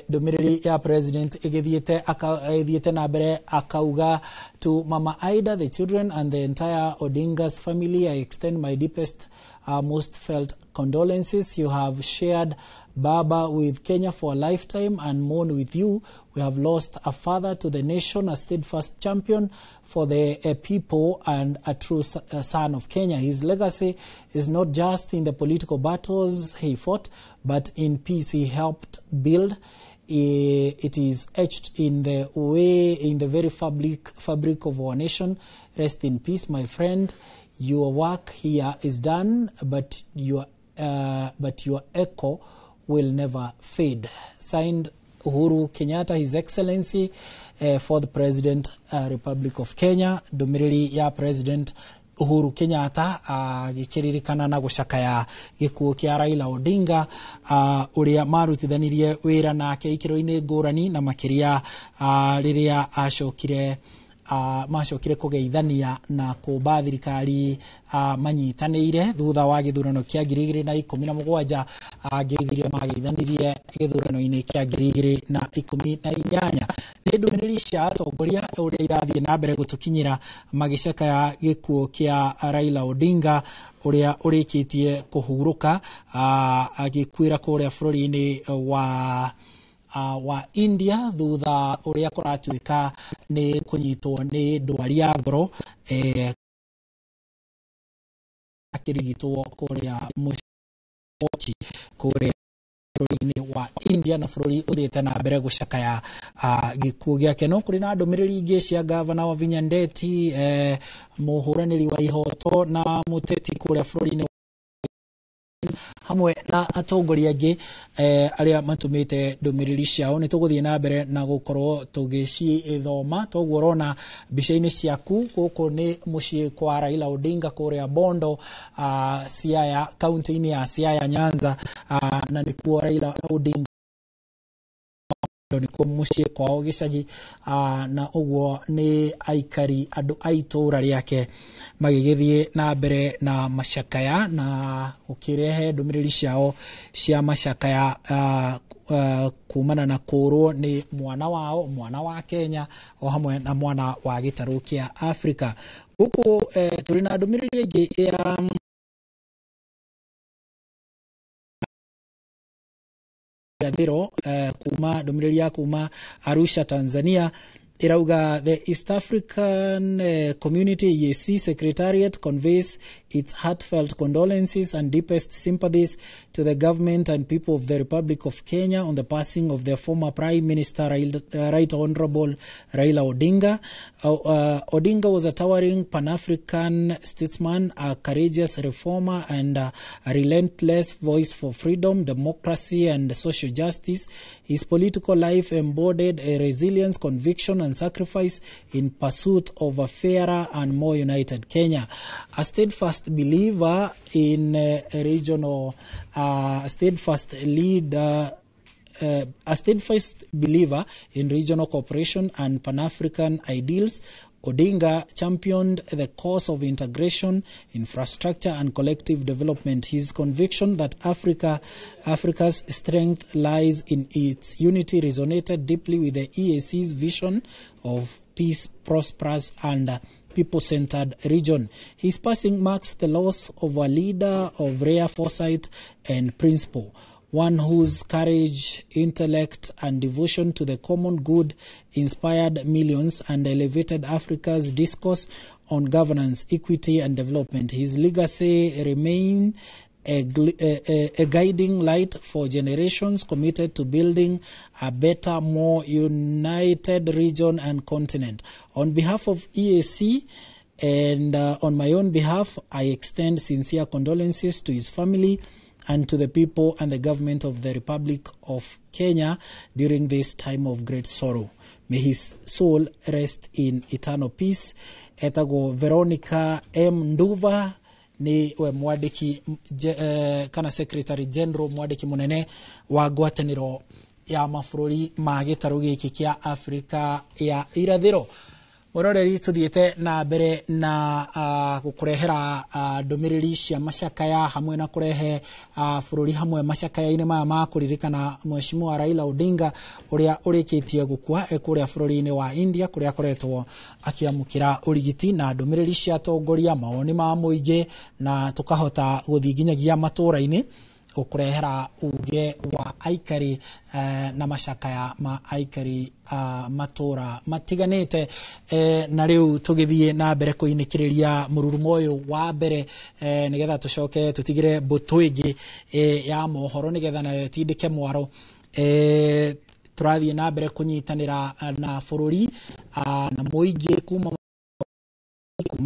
Domiriri ya president egithiete na mbere akauga, to Mama Aida, the children and the entire Odinga's family, I extend my deepest most felt condolences. You have shared Baba with Kenya for a lifetime, and mourn with you. We have lost a father to the nation, a steadfast champion for the people, and a true son of Kenya. His legacy is not just in the political battles he fought, but in peace he helped build. It is etched in the very fabric of our nation. Rest in peace, my friend. Your work here is done, but your echo will never fade. Signed, Uhuru Kenyatta, His Excellency, for the President, Republic of Kenya. Domiriri ya President Uhuru Kenyatta gikiririkana na gucakaya gikuo kia Raila Odinga uria marutithanirie wira nake ikiro-ini ngurani na makiria riria macokire kugeithania na kuba thirikari manyitanire thutha wa githurano kia 2017 ngeithirio mageithanirie githurano-ini kia 2018. Ni ndumiriri cia atongoria uria irathie na mbere gutukinyira magicakaya gikuo kia Raila Odinga uria urikitie kuhuruka agikwira kuria bururi-ini wa India thutha uria kuratuika ni kunyitwo ni ndwari ya ngoro akirigitwo kuria muci kuria bururi-ini wa India, na bururi uthiete na mbere gucakaya gikuo giake. No kuri na ndumiriri ingi cia gavana wa Vinya Ndeti, muhuraniri wa ihoto na muteti kuria bururi-ini hamwe na atongoria angi aria matumite ndumiriri ciao. Ni tuguthie na mbere na gukorwo tugicithoma. Toguo urona mbica-ini ciaku, guku ni mucii kwa Raila Odinga kuria Bondo, Siaya, kaunti-ini ya Siaya, Nyanza, na nikuo Raila Odinga nikuo mucii kwao gicagi, na uguo ni aikari andu aitura riake magigithie na mbere na macakaya na ukirehe ndumiriri ciao cia macakaya kumana na kurwo ni mwana wao, mwana wa Kenya, o hamwe na mwana wa gitaru kia Afrika. Guku turi na ndumiriri ingi ya kuma ndumiriri ya kuma Arusha, Tanzania, irauga the East African Community EAC Secretariat conveys its heartfelt condolences and deepest sympathies to the government and people of the Republic of Kenya on the passing of their former Prime Minister, Right Honorable Raila Odinga. Odinga was a towering Pan-African statesman, a courageous reformer, and a relentless voice for freedom, democracy, and social justice. His political life embodied a resilience, conviction, and sacrifice in pursuit of a fairer and more united Kenya. A steadfast believer in regional, a steadfast believer in regional cooperation and Pan-African ideals, Odinga championed the cause of integration, infrastructure and collective development. His conviction that Africa's strength lies in its unity resonated deeply with the EAC's vision of peace, prosperous and people-centered region. His passing marks the loss of a leader of rare foresight and principle, one whose courage, intellect, and devotion to the common good inspired millions and elevated Africa's discourse on governance, equity, and development. His legacy remains a guiding light for generations committed to building a better, more united region and continent. On behalf of EAC and on my own behalf, I extend sincere condolences to his family and to the people and the government of the Republic of Kenya during this time of great sorrow. May his soul rest in eternal peace. Etago Veronica M. Nduva ni we mwadiki kana Secretary General mwadiki munene wa ngwataniro ya mafururi ma gitaru giki kia Afrika ya irathiro. Mororeri tuthiete na mbere na gukurehera ndumiriri cia macakaya hamwe na kurehe bururi hamwe macakaya-ini maya ma kuririkana Mheshimiwa Raila Odinga uria urikitie gukua ekuria bururi-ini wa India kuria akoretwo akiamukira urigiti na ndumiriri cia tongoria maoni ma muingi na tukahota guthii nginyagia matura-ini ukurehera uge wa aikari na macakaya ma aikari matura matiganite na riu tugithie na mbere kuinikiriria mururumo uyu wa mbere nigetha tucoke tutigire mbutu ingi ya mohoro nigetha nayo tindike mwaro turathie na mbere kunyitanira na bururi na muingi kuma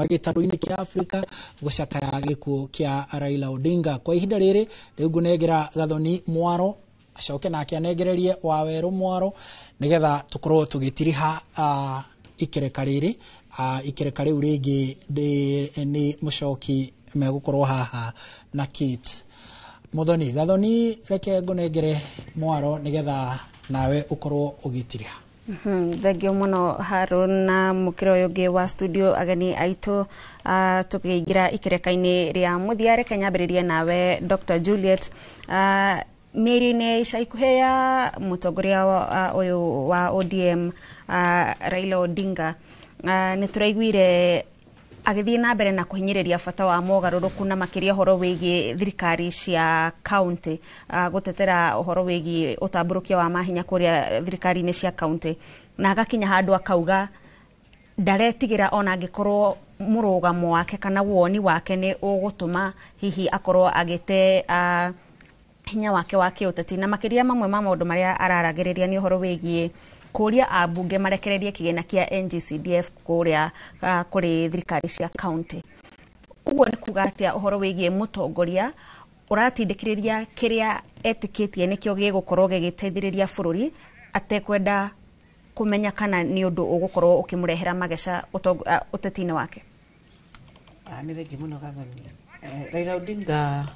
gitaru-ini kia Afrika gucakaya gikuo kia Raila Odinga. Kwa ihinda riri riu ngunengera Gathoni Mwaro acoke nake anegererie Waweru Mwaro nigetha tukorwo tugitiriha ikereka riri ikereka riu ringi ni mucoki megukorwo haha na Kit Muthoni. Gathoni reke ngunengere Mwaro nigetha nawe ukorwo ugitiriha. Thengio muno Harun na mukiro yoge wa studio agani aitu tukiingira ikereka-ini ria muthiare kenyambiririe nawe Dr. Juliet mirine shaikuheya mutongoria uyu wa ODM Raila Odinga nituraiguire agithie na mbere na kuhinyiriria bata wa mogaruruku na makiria horo wigi thirikari cia county gutetera horo wigi utamburukia wa mahinya kuria thirikari-ini cia county na agakinya handu akauga ndaretigira ona angikorwo murugamo wake kana woni wake ni ugutuma hihi akorwo agite hinya wake wa kiuteti na makiria mamwe ma maundu maria araragiriria ni horo wigi kuria abunge marekererie kigena kia NGCDF kuria kuri thirikari cia county. Uguo ni kuga atia uhoro wigie mutongoria uratindikiriria kiria etikitie nikio gigukorwo gigiteithiriria bururi atekwenda kumenya kana ni undu ugukorwo ukimurehera mageca uteti-ini wake. Ni thengi muno Gathoni. Raila Odinga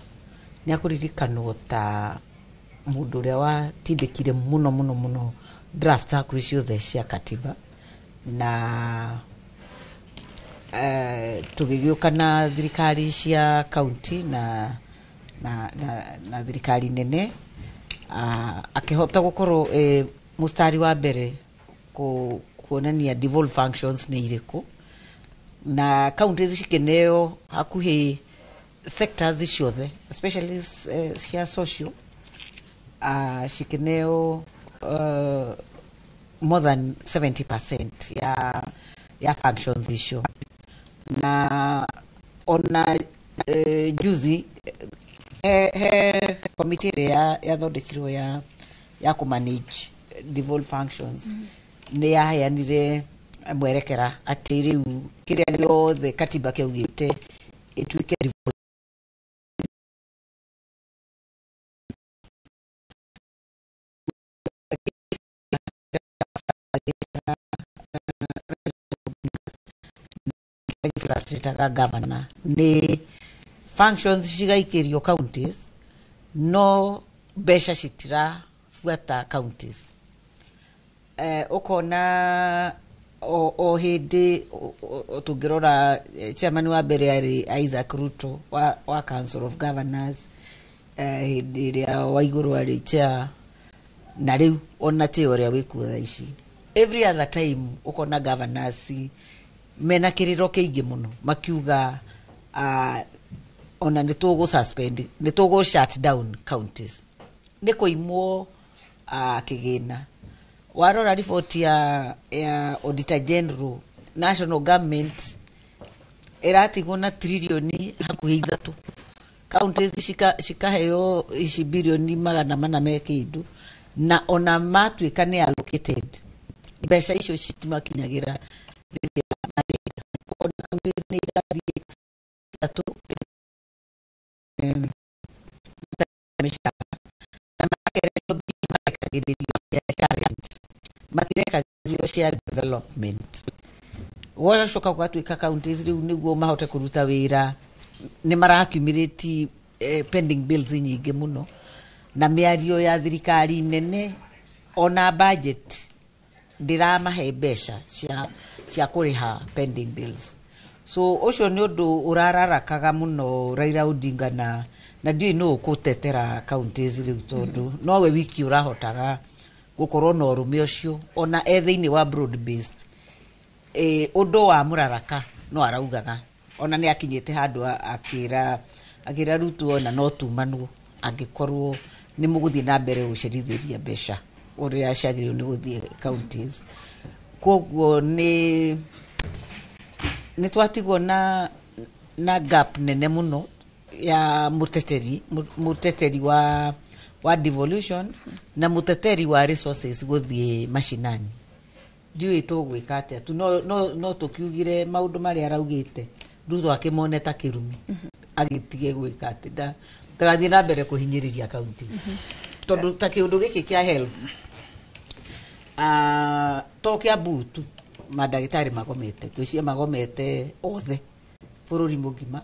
ni akuririkanwo ta mundu uria watindikire muno draft hakuhĩ ciothe cia katiba na tugĩgĩũka na thirikari cia county na thirikari nene akĩhota gũkorwo mũstari wa mbere kuonania devolved functions nĩ irĩkũ na counties cikeneo hakuhĩ sectors ciothe especially cia social cikeneo more than 70% ya functions icio na ona juzi he committee ya thondekirwo ya kumanage devolved functions ni yaheanire mwerekera ati riu kiria giothe katiba kiugite ituike infrastructure governor ni functions cigaikirio counties no besha citira fuata counties ukona o hindi tungirora chairman wa mbere ari Isaac Ruto wa Council of Governors, hindi ria Waiguru ari chair, na riu ona te oria wikuo tha ici. Every other time ukona governors mena kiriro kiingi muno makiuga ona nitugu suspend, nitugu shut down counties, ni kuimwo kigina. Warora report ya Auditor General, National Government iratigwo na trilioni hakuhi 3. Counties shikaheo ici bilioni 400 mekindu, na ona matuika ni allocated mbeca icio citimakinyagira riria marenda. Ona counties ni irathie 3 matirekagirio cia development. Wacoka gwatuika counties riu niguo mahote kuruta wira, ni maraccumulate pending bills nyingi muno, na miario ya thirikari nene ona budget ndiramahe mbeca cia kuriha pending bills. So ucio ni undu urararakaga muno Raila Odinga na ndiui no kutetera counties riu tondu nowe wiki urahotaga gukorwo na urume ucio ona ethiini wa broad based undu wa muraraka no araugaga ona ni akinyite handu akira Ruto ona no tumanwo angikorwo ni muguthie na mbere gucirithiria mbeca uria ciagiririo ni guthie counties. Koguo ni twatigwo na gap nene muno ya muteteri wa devolution na muteteri wa resources guthie mashinani. Ndiui tugwika atia tu no tukiugire maundu mari araugite Ruto akimoneta kirumi agitige gwika atia tagathie na mbere kuhinyiriria county tondu ta kiundu giki kia health tokia butu madagitari magomete kwisia magomete othe bururi mugima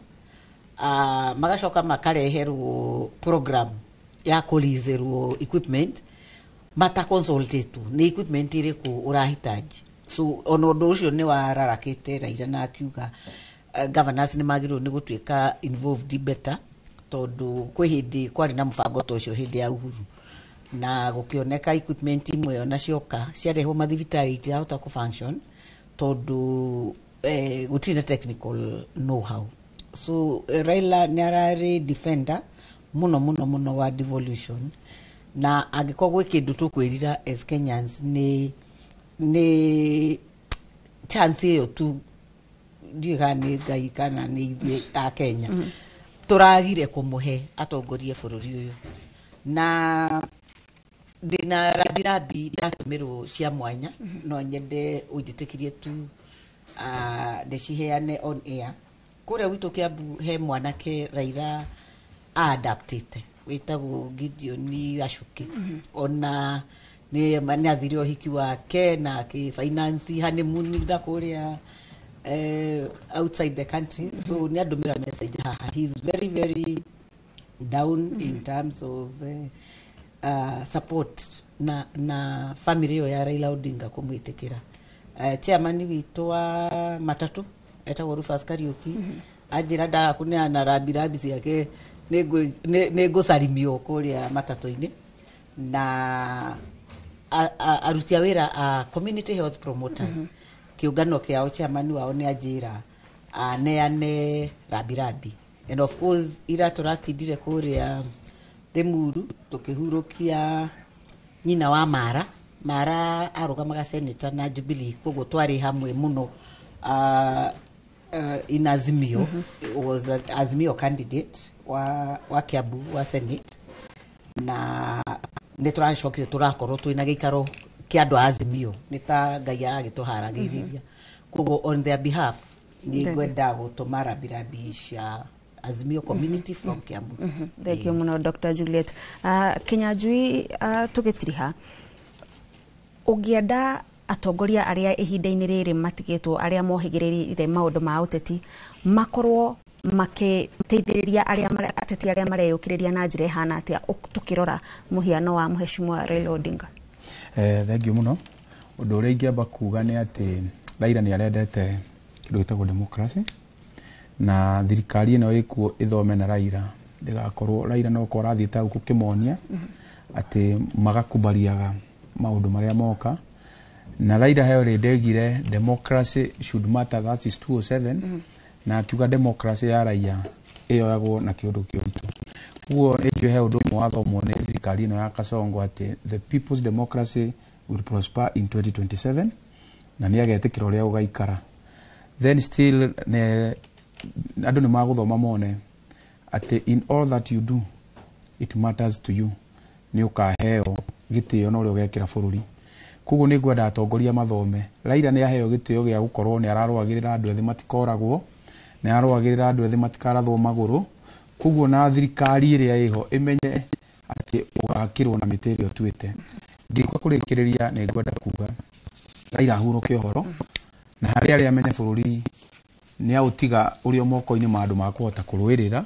magacoka makareherwo program ya kulizerwo equipment mata consultatu ni equipment iriku urahitaji. So ono ndo ucio ni wararakite Raila na akiuga governors ni magirwo ni gutuika involved better tondu kwi hindi kwari na mubango to ucio hindi ya uhuru na gukioneka equipment imwe ona cioka ciarehwo mathibitari itirahota ku function tondu gutina technical know how. So Raila ni arari defender muno wa devolution, na agikorwo kindu tukwirira as Kenyans ni chance yo tu ndiugani Ngai kana ni ithie a Kenya turagire kumuhe atongorie bururi uyu, na ndina rabirabi ndatumirwo cia mwanya no nyende ujitikirie tu ndeciheane on air. Kuria witu Kiambu he mwanake Raila adaptite witagwo Gideon Gachuki ona ni athirio hiki wake na ki finance honeymoon na kuria outside the country. So ni andumira message haha, he is very down in terms of support na family ya Raila Odinga kumwitikira. Chairman witu wa matatu etagwo Rufus Kariuki ajira ndaga kuneana rabirabi ciake nigucarimio kuria matatu-ini na arutia wira a community health promoters kiungano kiao chairman wao ni ajira neane rabirabi, and of course ira turatindire kuria Limuru tukihurukia nyina wa Mara arugamaga senator na Jubilee, koguo twari hamwe muno in Azimio. Was an Azimio candidate wa Kiambu wa Senate, na niturashokire turakorwo twina gikaro kia andu Azimio nita Ngai aragituharagiriria. Koguo on their behalf ni gwenda gutuma rabirabi cia Azimio community from Kiambu. Thank you muno Dr. Juliet. Kinyanjui tugitiriha ugienda atongoria aria ihinda-ini riri matigitwo aria mohigirire maundu ma uteti makorwo makiteithiriria ateti aria mareyukiriria na njira ihana atia tukirora muhiano wa muheshimiwa Raila Odinga. Thank you muno. Undu uria ingiamba kuga ni ati Raila nĩ arendete kĩndũ gĩtagwo democracy, na thirikari ĩno ĩkuo ĩthome na Raila ndĩgakorwo Raila no ko rathiĩte gũkũ kĩmonia atĩ magakubaliaga maũndũ marĩa moka, na Raila he ndegire democracy should matter, that is 207 na akiuga democracy ya raia ĩyoyagwo na kĩũndũ kĩũritũ. Kuo nĩtue he ũndũ mwathomwo nĩ thirikari ĩno ya Kasongo atĩ the people's democracy will prosper in 2027 na nĩ agetĩkĩra ũrĩa ũgaikara. Then still andũ nĩ magũthoma mone atĩ in all that you do it matters to you, nĩ ũkaheo gĩtĩo na ũrĩa ũgekĩra bũrũri. Kuguo nĩ ngwenda atongoria mathome. Raila nĩ aheo gĩtĩo gĩa gũkorwo nĩ ararũagĩrĩra andũ ethĩ matikoragwo, nĩ ararũagĩrĩra andũ ethĩ matikarathwo magũrũ. Kuguo na thirikari ĩrĩa ĩho ĩmenye atĩ ũgakĩrwo na mĩtĩ ĩrĩa ũtuĩte. Ngĩkwa kũrĩkĩrĩria nĩ ngwenda kuga Raila ahurũke ũhoro na harĩa arĩa amenye bũrũri nĩ aũtiga ũrĩa moko-inĩ ma andũ ma kũhota kũrũĩrĩra,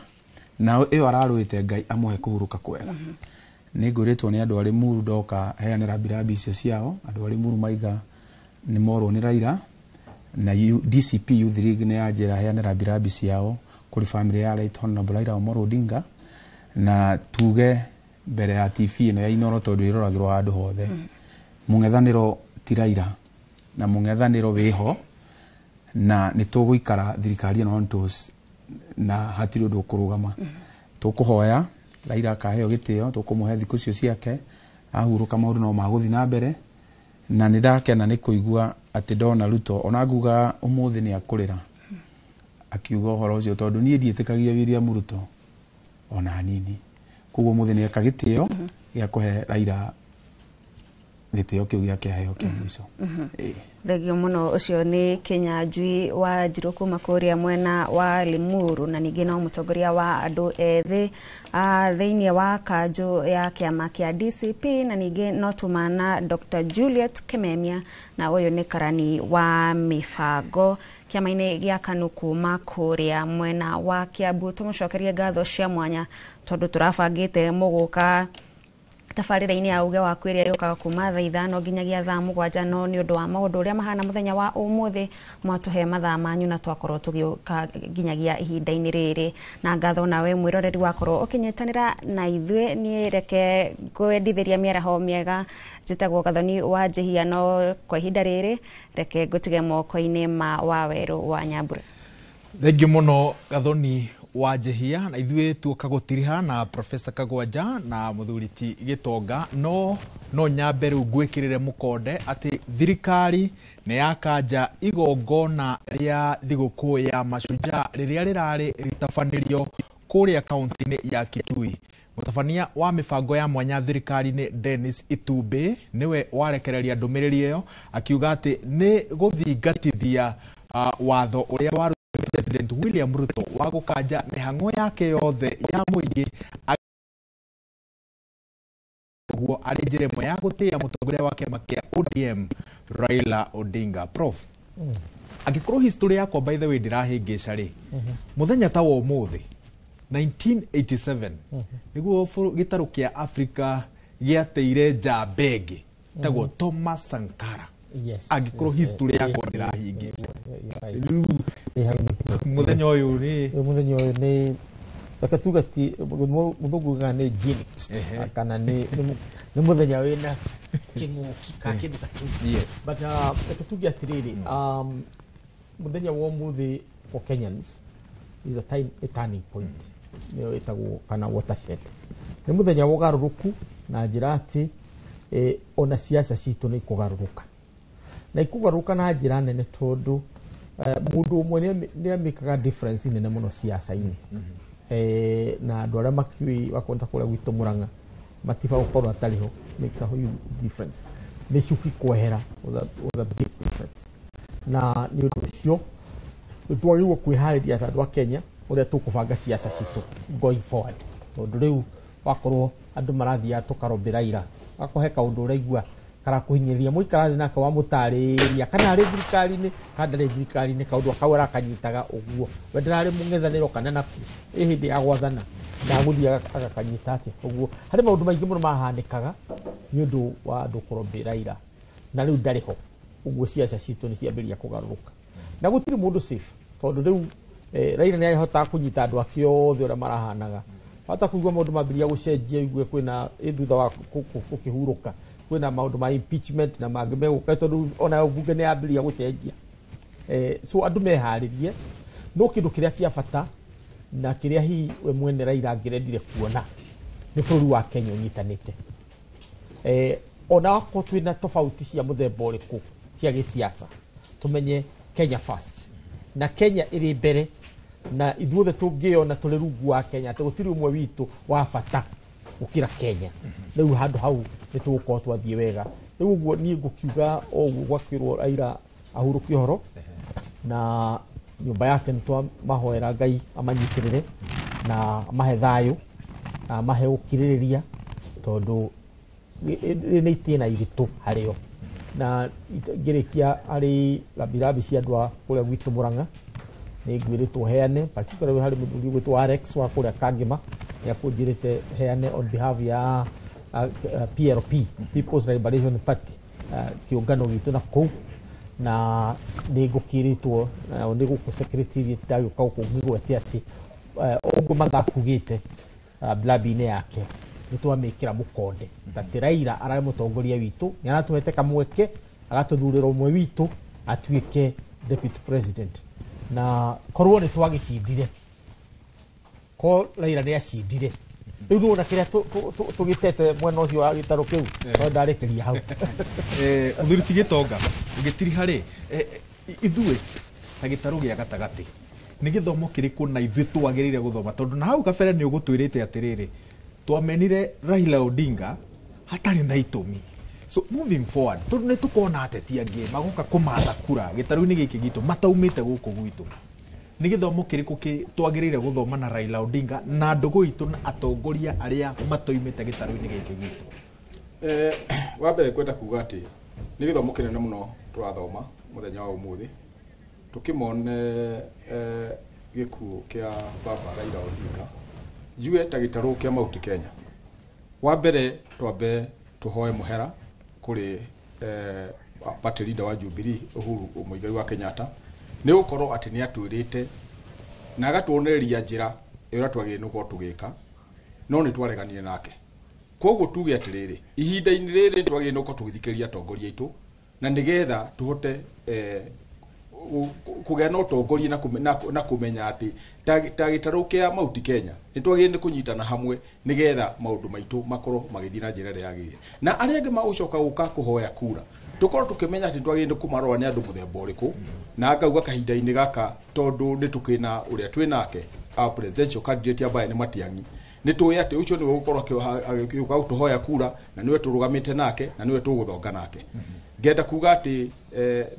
na ĩyo ararũĩte Ngai amũhe kũhurũka kwega. Nĩ ngũrĩtwo nĩ andũ arĩ Muru ndoka heanĩra birambi icio ciao, andũ arĩ Muru maiga nĩ morwo nĩ Raila, na DCP Youth League nĩ yanjĩra heanĩra birambi ciao kũrĩ family ya Right Honorable Raila Amolo Odinga, na tuge mbere ya TV ĩno ya Inooro tondũ ĩroragĩrwo handũ hothe. Mũng'ethanĩro ti Raila na mũng'ethanĩro wĩho, na nĩ tũgũikara thirikari ĩno ontos na hatirĩ ũndũ ũkũrũgama. Tũkũhoya Raila akaheo gĩtĩo, tũkũmũhe thikũ icio ciake, ahurũka maũndũ no magũthiĩ na mbere, na nĩ ndakena nĩ kũigua atĩ ndona Ruto ona nguga ũmũthĩ nĩ akũrĩra akiuga ũhoro ũcio tondũ niĩ ndiĩtĩkagia William Ruto ona hanini. Kuguo ũmũthĩ nĩ eka gĩtĩo gĩa kũhe Raila gĩtĩo kĩu gĩake aheo kĩa mũico. Thegio mũno ũcio nĩ Kĩnyanjui wa Njirũ kuma kũrĩa mwena wa Limuru, na ningĩ no mũtongoria wa andũ ethĩ thĩinĩ wa kanjũ ya kĩama kĩa DCP, na ningĩ no tũmana Dr. Juliet Kimemia, na ũyũ nĩ karani wa mĩbango kĩama-inĩ gĩa KANU kuma kũrĩa mwena wa Kiambu. Tũmũcokerie ngatho cia mwanya tondũ tũrabangĩte mũgũka tabarĩra-inĩ ya uge waku ĩrĩa yũkaga kuma thaa 5 nginyagia thaa 7, no nĩ ũndũ wa maũndũ ũrĩa mahana mũthenya wa ũmũthĩ mwatũhe mathaa manyu na twakorwo tũgĩũka nginyagia ihinda-inĩ rĩrĩ. Na ngatho nawe mwĩroreri wakorwo ũkĩnyitanĩra na ithuĩ. Niĩ reke ngwendithĩria mĩaraho mĩega, njĩtagwo Gathoni wa Njihia, no kwa ihinda rĩrĩ reke ngũtige moko-inĩ ma Wawerũ wa Nyambura. Thengiũ mũno Gathoni wa Njihia, na ithuĩ tuoka gũtiriha na Professor Kagwanja na Mũthuriti Gĩtonga, no nyambe rĩu ngwĩkĩrĩre mũkonde atĩ thirikari nĩ yakanja igongona rĩa thigũkũ ya Mashujaa rĩrĩa rĩrarĩ rĩtabanĩrio kũrĩa kaunti-inĩ ya Kitui. Mũtabania wa mĩbango ya mwanya thirikari-inĩ Dennis Itumbi nĩwe warekereria ndũmĩrĩri ĩyo akiuga atĩ nĩ gũthingatithia watho ũrĩa wa President William Ruto wa gũkanja mĩhang'o yake yothe ya mũingĩ guo arĩ njĩra ĩmwe ya gũtĩĩa mũtongoria wa kĩama kĩa ODM Raila Odinga. Prof, angĩkorwo history yakwa by the way ndĩrahĩngĩca rĩ, mũthenya ta wa ũmũthĩ 1987 nĩguo gĩtarũ kĩa Africa gĩateire njamba ĩngĩ tagwo Thomas Sankara. Angĩkorwo history yakwa ndĩrahĩngĩca mũthenya ũyũ nĩ reke tuge ti mũthũngũ nĩ Guinness kana nĩ mũthenya wĩna kĩng'ũki ka kĩndũ ta kĩu. But reke tuge atĩrĩrĩ, mũthenya wa ũmũthĩ for Kenyans is a turning point, nĩyo ĩtagwo kana watershed. Nĩ mũthenya wa ũgarũrũku na njĩra atĩ ona siasa citũ nĩ ikũgarũrũka, na ikũgarũrũka na njĩra nene tondũ mũndũ ũmwe nĩ amĩkaga difference nene mũno siasa-inĩ. Na andũ arĩa makiũĩ wakonta kũrĩa gwitũ Mũrang'a matiba gũkorwo atarĩ ho, makes a huge difference. Nĩ cuki kwehera was a big difference. Na nĩ ũndũ ũcio twagĩrĩirwo kwĩharĩria ta andũ a Kenya ũrĩa tũkũbanga siasa citũ going forward, tondũ rĩu wakorwo andũ marathiaga tũkarobĩra ira akũhe kaũndũ ũraigua karakũhinyĩrĩria mũikarathi nake wa mũtarĩria kana arĩ thirikari-inĩ kana ndarĩ thirikari-inĩ, kaũndũ akau arakanyitaga ũguo we ndararĩ mũng'ethanĩro kana naku ĩ hĩndĩ ya gwathana ndagũthiĩ agakanyita atĩa ũguo. Harĩ maũndũ maingĩ mũno mahanĩkaga nĩ ũndũ wa andũ kũrobĩra ira, na rĩu ndarĩ ho uguo ciaca citũ nĩ ciambĩrĩria kũgarũrũka na gũtirĩ mũndũ safe tondũ rĩu Raila nĩ ahota kũnyita andũ ake othe ũrĩa marahanaga hata kũigua maũndũ mambĩrĩria gũcenjia igue kwĩna thutha wa gũkĩhurũka kwĩna maũndũ ma impeachment na mangĩ megũka tondũ ona bunge nĩ yambĩrĩria gũcenjia so andũ meharĩrie no kĩndũ kĩrĩa kĩa bata na kĩrĩa hihi we mwene Raila angĩrendire kuona nĩ bũrũri wa Kenya ũnyitanĩte ona wako twĩna tofauti cia mũthemba ũrĩkũ cia gĩsiasa tũmenye Kenya first na Kenya ĩrĩ mbere na ithuothe tũngĩona tũrĩ rungu wa Kenya atĩ gũtirĩ ũmwe witũ wa bata gũkĩra Kenya rĩu handũ hau nĩ tũgũkorwo twathiĩ wega rĩu ũguo niĩ ngũkiuga o ũguo gwakĩrwo Raila ahurũkie ũhoro na nyũmba yake nĩ twamahoera Ngai amanyitĩrĩre na amahe thayũ na amahe ũkirĩrĩria tondũ nĩ itĩna iritũ harĩo na ngĩrĩkia harĩ rabirabi cia andũ a kũrĩa gwitũ Mũrang'a nĩ ngwĩrĩtwo heane particularly harĩ mũthuri gwĩtwo Alex wa kũrĩa Kangema nĩ akũnjĩrĩte heane on behalf ya PLP People's Liberation Party kĩũngano gitũ na kũu na nĩ ngũkĩrĩtwo nĩ gũkũ secretary ndagĩũka gũkũ ngĩgwete atĩ ũguo mathakugĩte blabi-inĩ yake nĩ twamĩkĩra mũkonde atĩ Raila ararĩ mũtongoria witũ nĩ aratũhete kamweke agatũthurĩra ũmwe witũ atuĩke deputy president na korwo nĩ twagĩcindire ko Raila nĩ acindire rĩu nĩ wona kĩrĩa tũgĩtete mwena ũcio wa gĩtarũ kĩu no ndarĩkĩria hau mũthuri ti Gĩtonga ũgĩtiri harĩ ithuĩ ta gĩtarũ gĩa gatagatĩ nĩ gĩthomo kĩrĩkũ na ithuĩ twagĩrĩire gũthoma tondũ na hau kabere nĩ ũgũtwĩrĩte atĩrĩrĩ twamenire Raila Odinga hatarĩ na itũmi so moving forward tondũ nĩ tũkona ateti angĩ magoka kũmatha kura gĩtarũ-inĩ gĩkĩ gitũ mataumĩte gũkũ gwitũ nĩ gĩthomo kĩrĩkũ twagĩrĩire gũthoma na Raila Odinga na ndũgũ itũ na atongoria arĩa matoimĩte gĩtarũ-inĩ gĩkĩ gitũ wa mbere kwenda kuga atĩ nĩ gĩthomo kĩnene mũno tũrathoma mũthenya wa ũmũthĩ tukimone gĩkuũ kĩa baba Raila Odinga jue ta gĩtarũ kĩa Mount Kenya wa mbere twambe tuhoe mũhera kũrĩ party leader wa Jubilee Uhuru Muigai wa Kenyatta nĩ gũkorwo atĩ nĩ atwĩrĩte na agatuonereria njĩra ĩrĩa twagĩrĩirwo nĩ gũkorwo tũgĩka no nĩ twareganire nake koguo tuge atĩrĩrĩ ihinda-inĩ rĩrĩ twagĩrĩirwo nĩ gũkorwo tũgĩthikĩrĩria atongoria aitũ na nĩgetha tũhote kũgĩa na ũtongoria na kũmenya atĩ ta gĩtarũ kĩa Mount Kenya nĩ twagĩrĩirwo nĩ kũnyitana hamwe nĩgetha maũndũ maitũ makorwo magĩthiĩ na njĩra ĩrĩa yagĩrĩire na arĩa angĩ magũcoka gũka kũhoya kura tukorwo tukimenya ati twagĩrĩirwo kũmarora nĩ andũ mũthemba ũrĩkũ na ngauga kahinda-inĩ gaka tondũ nĩ tũkĩna ũrĩa twĩnake our presidential candidate ambaye nĩ Matiang'i nĩ tũĩ atĩ ũcio nĩ gũkorwo agĩũka gũtũhoya kura na nĩwe tũrũgamĩte nake na nĩwe tũgũthonga nake ngenda kuga atĩ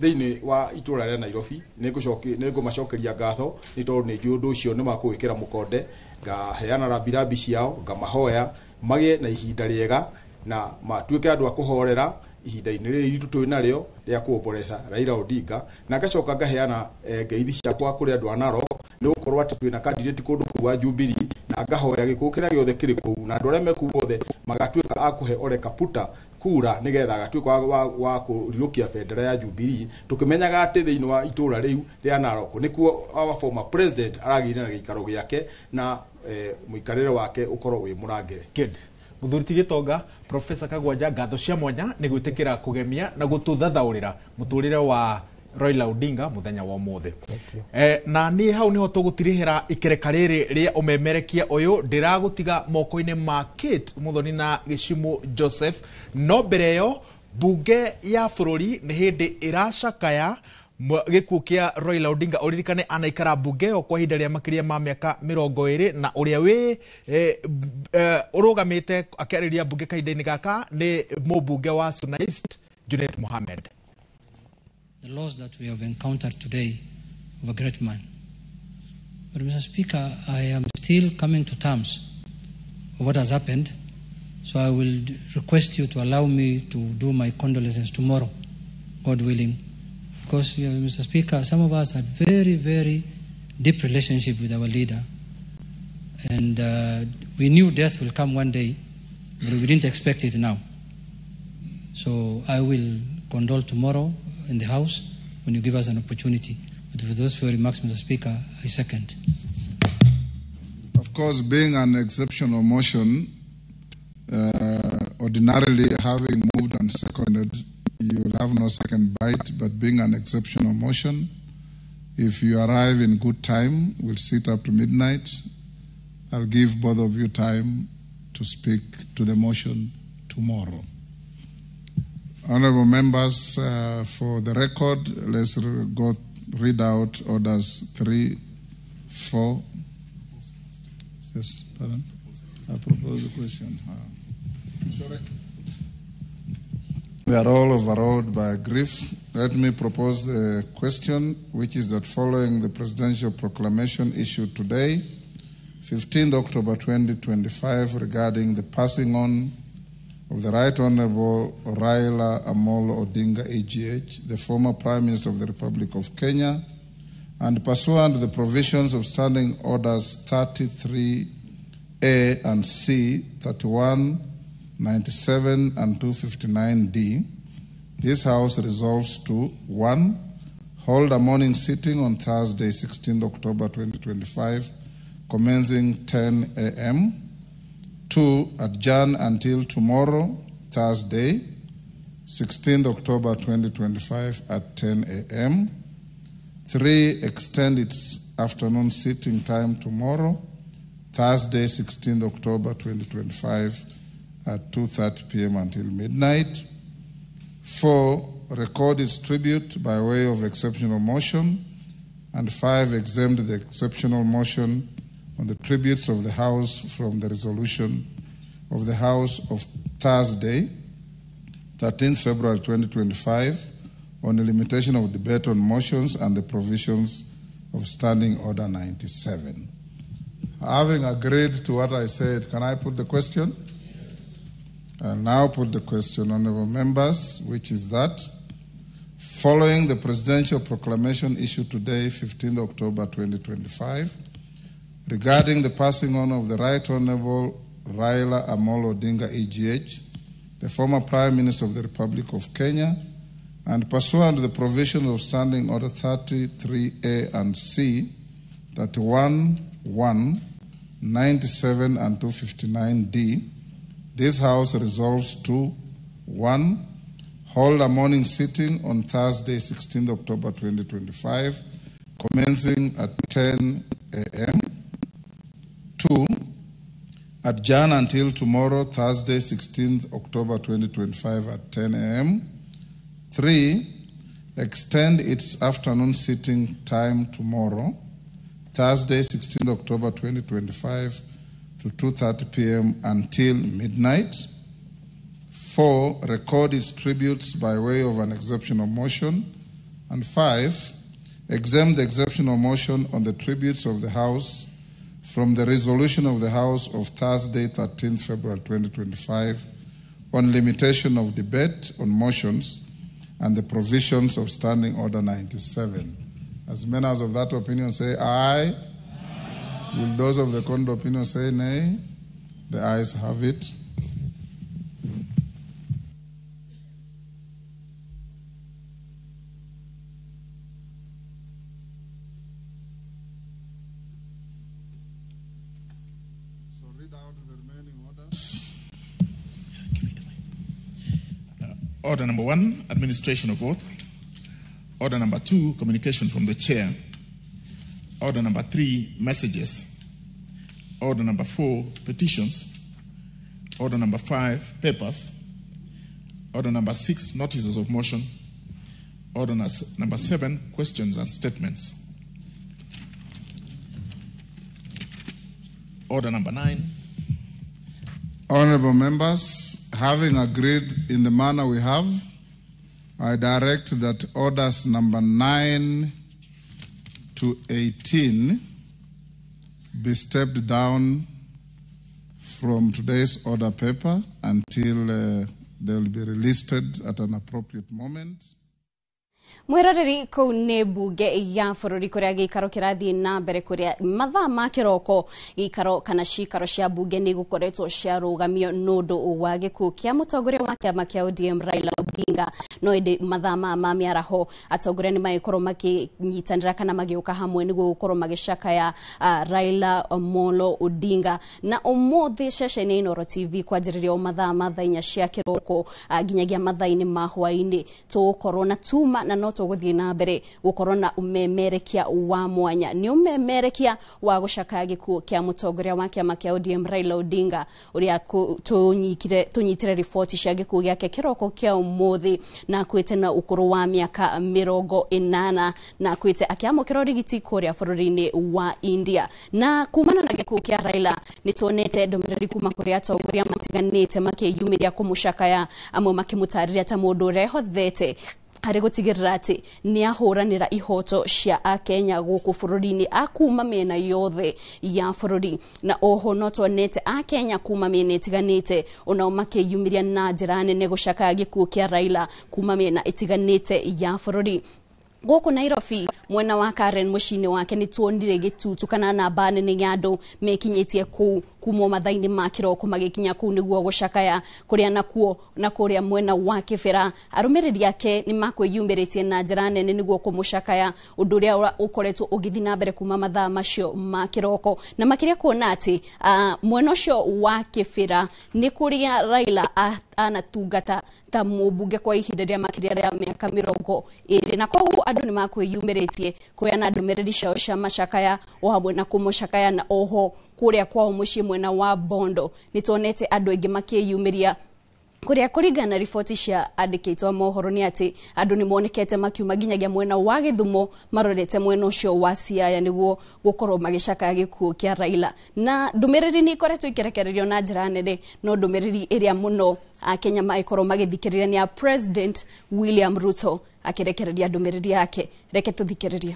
thĩinĩ wa itũra rĩa Nairobi nĩ ngũmacokeria ngatho nĩ tondũ nĩ njũĩ ũndũ ũcio nĩ makũwĩkĩra mũkonde ngaheana rabirabi ciao ngamahoya magĩe na ihinda rĩega na matuĩke andũ a kũhorera ihinda-inĩ rĩrĩ itũ twĩ narĩo rĩa kũomboreca Raila Odinga na ngacoka ngaheana ngeithi ciakwa kũrĩ andũ a Narok nĩ gũkorwo atĩ twĩna candidate kũndũ kũu wa Jubilee na ngahoya gĩkũũ kĩrĩa gĩothe kĩrĩ kũu na andũ arĩa me kũu othe magatuĩka a kũhe Ole Kaputa kura nĩgetha agatuĩka wa kũrirũkia bendera ya Jubilee tũkĩmenyaga atĩ thĩinĩ wa itũra rĩu rĩa Narok nĩkuo our former president aragĩire na gĩikaro gĩake na mũikarĩre wake ũkorwo wĩ mũrangĩre Mũthuri ti Gĩtonga Professor Kagwanja ngatho cia mwanya nĩ gwĩtĩkĩra kũgemia na gũtũthathaũrĩra mũtũrĩre wa Raila Odinga muthenya wa ũmũthĩ na niĩ hau niho tũgũtirĩhĩra ikereka rĩrĩ rĩa ũmemerekia ũyũ ndĩragũtiga moko-inĩ ma Kate Muthoni na Gĩcimũ Joseph no mbere ĩyo mbunge ya bũrũri nĩ hĩndĩ ĩracakaya gĩkuũ kĩa Raila Odinga ũririkane anaikara mbunge ĩyo kwa ihinda rĩa makĩria ma mĩaka 20 na ũrĩa wĩ ũrũgamĩte akĩarĩria mbunge kahinda-inĩ gaka nĩ mũmbunge wa Suna East Junet Mohamed. The loss that we have encountered today of a great man. But Mr. Speaker, I am still coming to terms of what has happened, so I will request you to allow me to do my condolences tomorrow, God willing. Because, Mr. Speaker, some of us had very, very deep relationship with our leader. And we knew death will come one day, but we didn't expect it now. So I will condole tomorrow in the House when you give us an opportunity. But for those few remarks, Mr. Speaker, I second. Of course, being an exceptional motion, ordinarily having moved and seconded, you will have no second bite, but being an exceptional motion, if you arrive in good time, we'll sit up to midnight. I'll give both of you time to speak to the motion tomorrow. Honorable members, for the record, let's read out orders 3, 4. Yes, pardon? I propose a question. Sorry. We are all overawed by grief. Let me propose the question, which is that following the presidential proclamation issued today, 15th October 2025, regarding the passing on of the Right Honorable Raila Amolo Odinga, AGH, the former Prime Minister of the Republic of Kenya, and pursuant to the provisions of Standing Orders 33A and C, 31, 97, and 259D, this House resolves to 1. Hold a morning sitting on Thursday, 16 October 2025, commencing 10 a.m. 2. Adjourn until tomorrow, Thursday, 16 October 2025 at 10 a.m. 3. Extend its afternoon sitting time tomorrow, Thursday, 16 October 2025 at 2:30 p.m. until midnight. 4. Record its tribute by way of exceptional motion. And 5. Exempt the exceptional motion on the tributes of the House from the resolution of the House of Thursday, 13 February 2025, on the limitation of debate on motions and the provisions of Standing Order 97. Having agreed to what I said, can I put the question? I'll now put the question, honorable members, which is that following the presidential proclamation issued today, 15 October 2025, regarding the passing on of the Right Honorable Raila Amolo Odinga, AGH, the former Prime Minister of the Republic of Kenya, and pursuant to the provisions of Standing Order 33A and C, 31, 1, 97, and 259D, this House resolves to 1. Hold a morning sitting on Thursday, 16 October 2025, commencing at 10 a.m. 2. Adjourn until tomorrow, Thursday, 16th October 2025 at 10 a.m. 3. Extend its afternoon sitting time tomorrow, Thursday, 16th October 2025 to 2:30 p.m. until midnight. 4. Record its tributes by way of an exceptional motion. And 5. Exempt the exceptional motion on the tributes of the House from the resolution of the House of Thursday, 13 February 2025, on limitation of debate on motions and the provisions of Standing Order 97. As members of that opinion say aye. Will those of the contrary opinion say nay? The ayes have it. So read out the remaining orders. Order number 1, administration of oath. Order number 2, communication from the chair. Order number 3, messages. Order number 4, petitions. Order number 5, papers. Order number 6, notices of motion. Order number 7, questions and statements. Order number 9. Honorable members, having agreed in the manner we have, I direct that orders number 9 to 18 be stepped down from today's order paper until they will be relisted at an appropriate moment. Mwiroreri kuu nĩ mbunge ya bũrũri kũrĩa gĩikaro kĩrathiĩ na mbere kũrĩa mathaa ma kĩroko gĩikaro kana cikaro cia mbunge nĩ gũkoretwo ciarũgamio nũndũ wa gĩkuũ kĩa mũtongoria wa kĩama kĩa ODM Raila Odinga. No ĩndĩ mathaa ma mĩaraho atongoria nĩ magĩkorwo makĩnyitanĩra kana magĩũka hamwe nĩguo gũkorwo magĩcakaya Raila Amolo Odinga. Na ũmũthĩ ceceni Inooro TV kwanjĩrĩria mathaa ma thaa 4 cia kĩroko nginyagia mathaa-inĩ ma hwaĩ-inĩ tũgũkorwo na tuma na no tũgũthiĩ na mbere gũkorwo na umemerekia wa mwanya. Nĩ umemerekia wa gũcakaya gĩkuũ kĩa mũtongoria wa kĩama kĩa ODM Raila Odinga ũrĩa tũnyitire riboti cia gĩkuũ gĩake kĩroko kĩa ũmũthĩ na kwĩte na ũkũrũ wa mĩaka 80 na kwĩte akĩamũkĩra ũrigiti kũrĩa bũrũri-inĩ wa India. Na kumana na gĩkuũ kĩa Raila nĩ tuonete ndũmĩrĩri kuma kũrĩ atongoria matiganĩte makĩyumĩria kũmũcakaya, amwe makĩmũtarĩria ta mũndũ ũrehothete harĩ gũtigĩrĩra atĩ nĩ ahũranĩra ihoto cia Akenya gũkũ bũrũri-inĩ akuma mĩena yothe ya bũrũri. Na oho no tuonete Akenya kuma mĩena ĩtiganĩte onao makĩyumĩria na njĩra nene gũcakaya gĩkuũ kĩa Raila kuma mĩena ĩtiganĩte ya bũrũri. Gũkũ Nairobi mwena wa Karen mũciĩ-inĩ wake nĩ tuonire gĩtutu kana namba nene ya andũ mekinyĩtie kũu kuma mathaa-inĩ ma kĩroko magĩkinya kũu nĩguo gũcakaya kũrĩa nakuo na kũrĩa mwena wa Kĩbera. Arũmĩrĩri ake nĩ makwĩyumĩrĩtie na njĩra nene nĩguo kũmũcakaya, ũndũ ũrĩa ũkoretwo ũgĩthiĩ na mbere kuma mathaa macio ma kĩroko, na makĩria kuona atĩ mwena ũcio wa Kĩbera nĩ kũrĩa Raila anatungata ta mũmbunge kwa ihinda rĩa makĩria rĩa mĩaka 20, na koguo andũ nĩ makwĩyumĩrĩtie kũheana ndũmĩrĩri ciao cia macakaya o hamwe na kũmũcakaya. Na oho kũrĩa kwao mũciĩ mwena wa Bondo nĩ tuonete andũ aingĩ makĩyumĩria kũrĩa kũringana na riboti cia andĩkĩtwo mohoro nĩ atĩ andũ nĩ monekete makiuma nginyagia mwena wa Gĩthumo marorete mwena ũcio wa Siaya nĩguo gũkorwo magĩcakaya gĩkuũ kĩa Raila. Na ndũmĩrĩri nĩ ikoretwo ikĩrekererio na njĩra nene, no ndũmĩrĩri ĩrĩa mũno Akenya magĩkorwo magĩthikĩrĩria nĩ ya President William Ruto akĩrekereria ndũmĩrĩri yake. Reke tũthikĩrĩrie.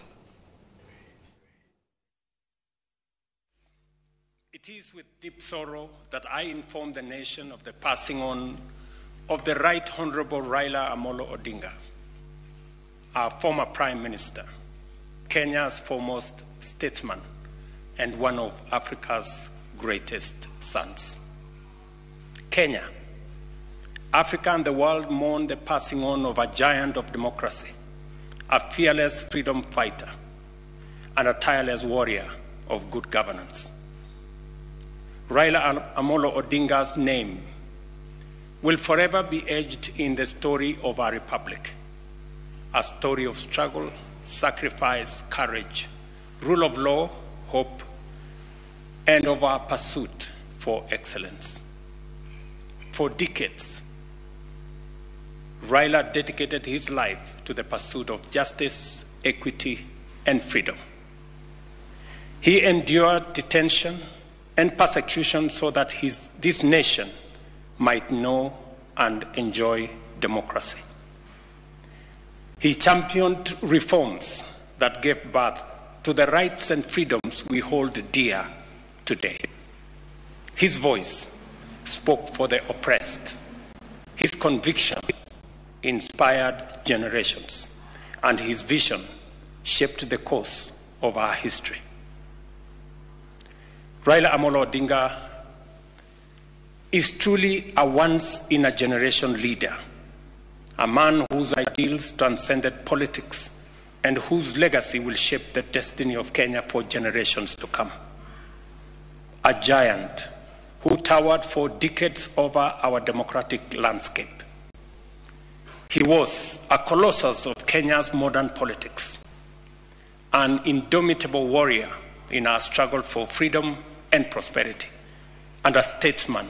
It is with deep sorrow that I inform the nation of the passing on of the Right Honorable Raila Amolo Odinga, our former Prime Minister, Kenya's foremost statesman, and one of Africa's greatest sons. Kenya, Africa and the world mourn the passing on of a giant of democracy, a fearless freedom fighter, and a tireless warrior of good governance. Raila Amolo Odinga's name will forever be etched in the story of our republic, a story of struggle, sacrifice, courage, rule of law, hope, and of our pursuit for excellence. For decades, Raila dedicated his life to the pursuit of justice, equity, and freedom. He endured detention and persecution so that this nation might know and enjoy democracy. He championed reforms that gave birth to the rights and freedoms we hold dear today. His voice spoke for the oppressed. His conviction inspired generations, and his vision shaped the course of our history. Raila Amolo Odinga is truly a once-in-a-generation leader, a man whose ideals transcended politics and whose legacy will shape the destiny of Kenya for generations to come. A giant who towered for decades over our democratic landscape. He was a colossus of Kenya's modern politics, an indomitable warrior in our struggle for freedom and prosperity, and a statesman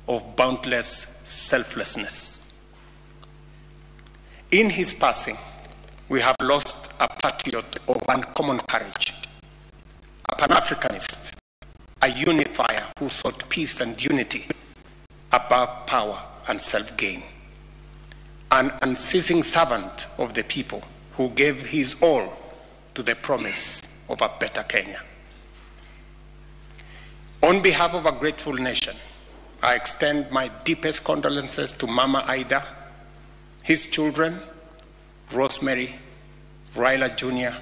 of boundless selflessness. In his passing, we have lost a patriot of uncommon courage, a Pan-Africanist, a unifier who sought peace and unity above power and self-gain, an unceasing servant of the people who gave his all to the promise of a better Kenya. On behalf of a grateful nation, I extend my deepest condolences to Mama Ida, his children, Rosemary, Raila Jr.,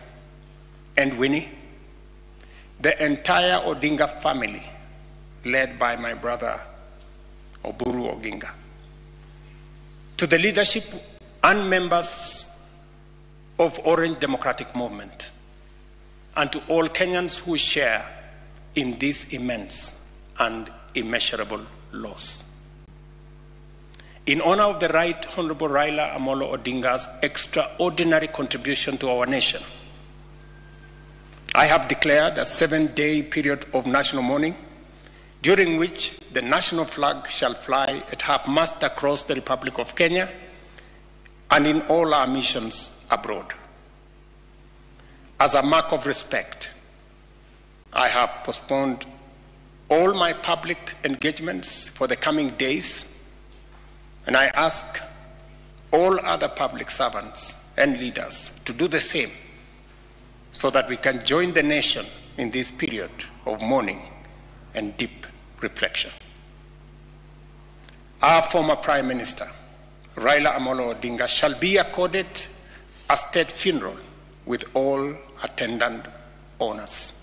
and Winnie, the entire Odinga family, led by my brother Oburu Oginga, to the leadership and members of Orange Democratic Movement, and to all Kenyans who share in this immense and immeasurable loss. In honor of the Right Honorable Raila Amolo Odinga's extraordinary contribution to our nation, I have declared a 7-day period of national mourning, during which the national flag shall fly at half-mast across the Republic of Kenya and in all our missions abroad. As a mark of respect, I have postponed all my public engagements for the coming days, and I ask all other public servants and leaders to do the same, so that we can join the nation in this period of mourning and deep reflection. Our former Prime Minister, Raila Amolo Odinga, shall be accorded a state funeral with all attendant honors.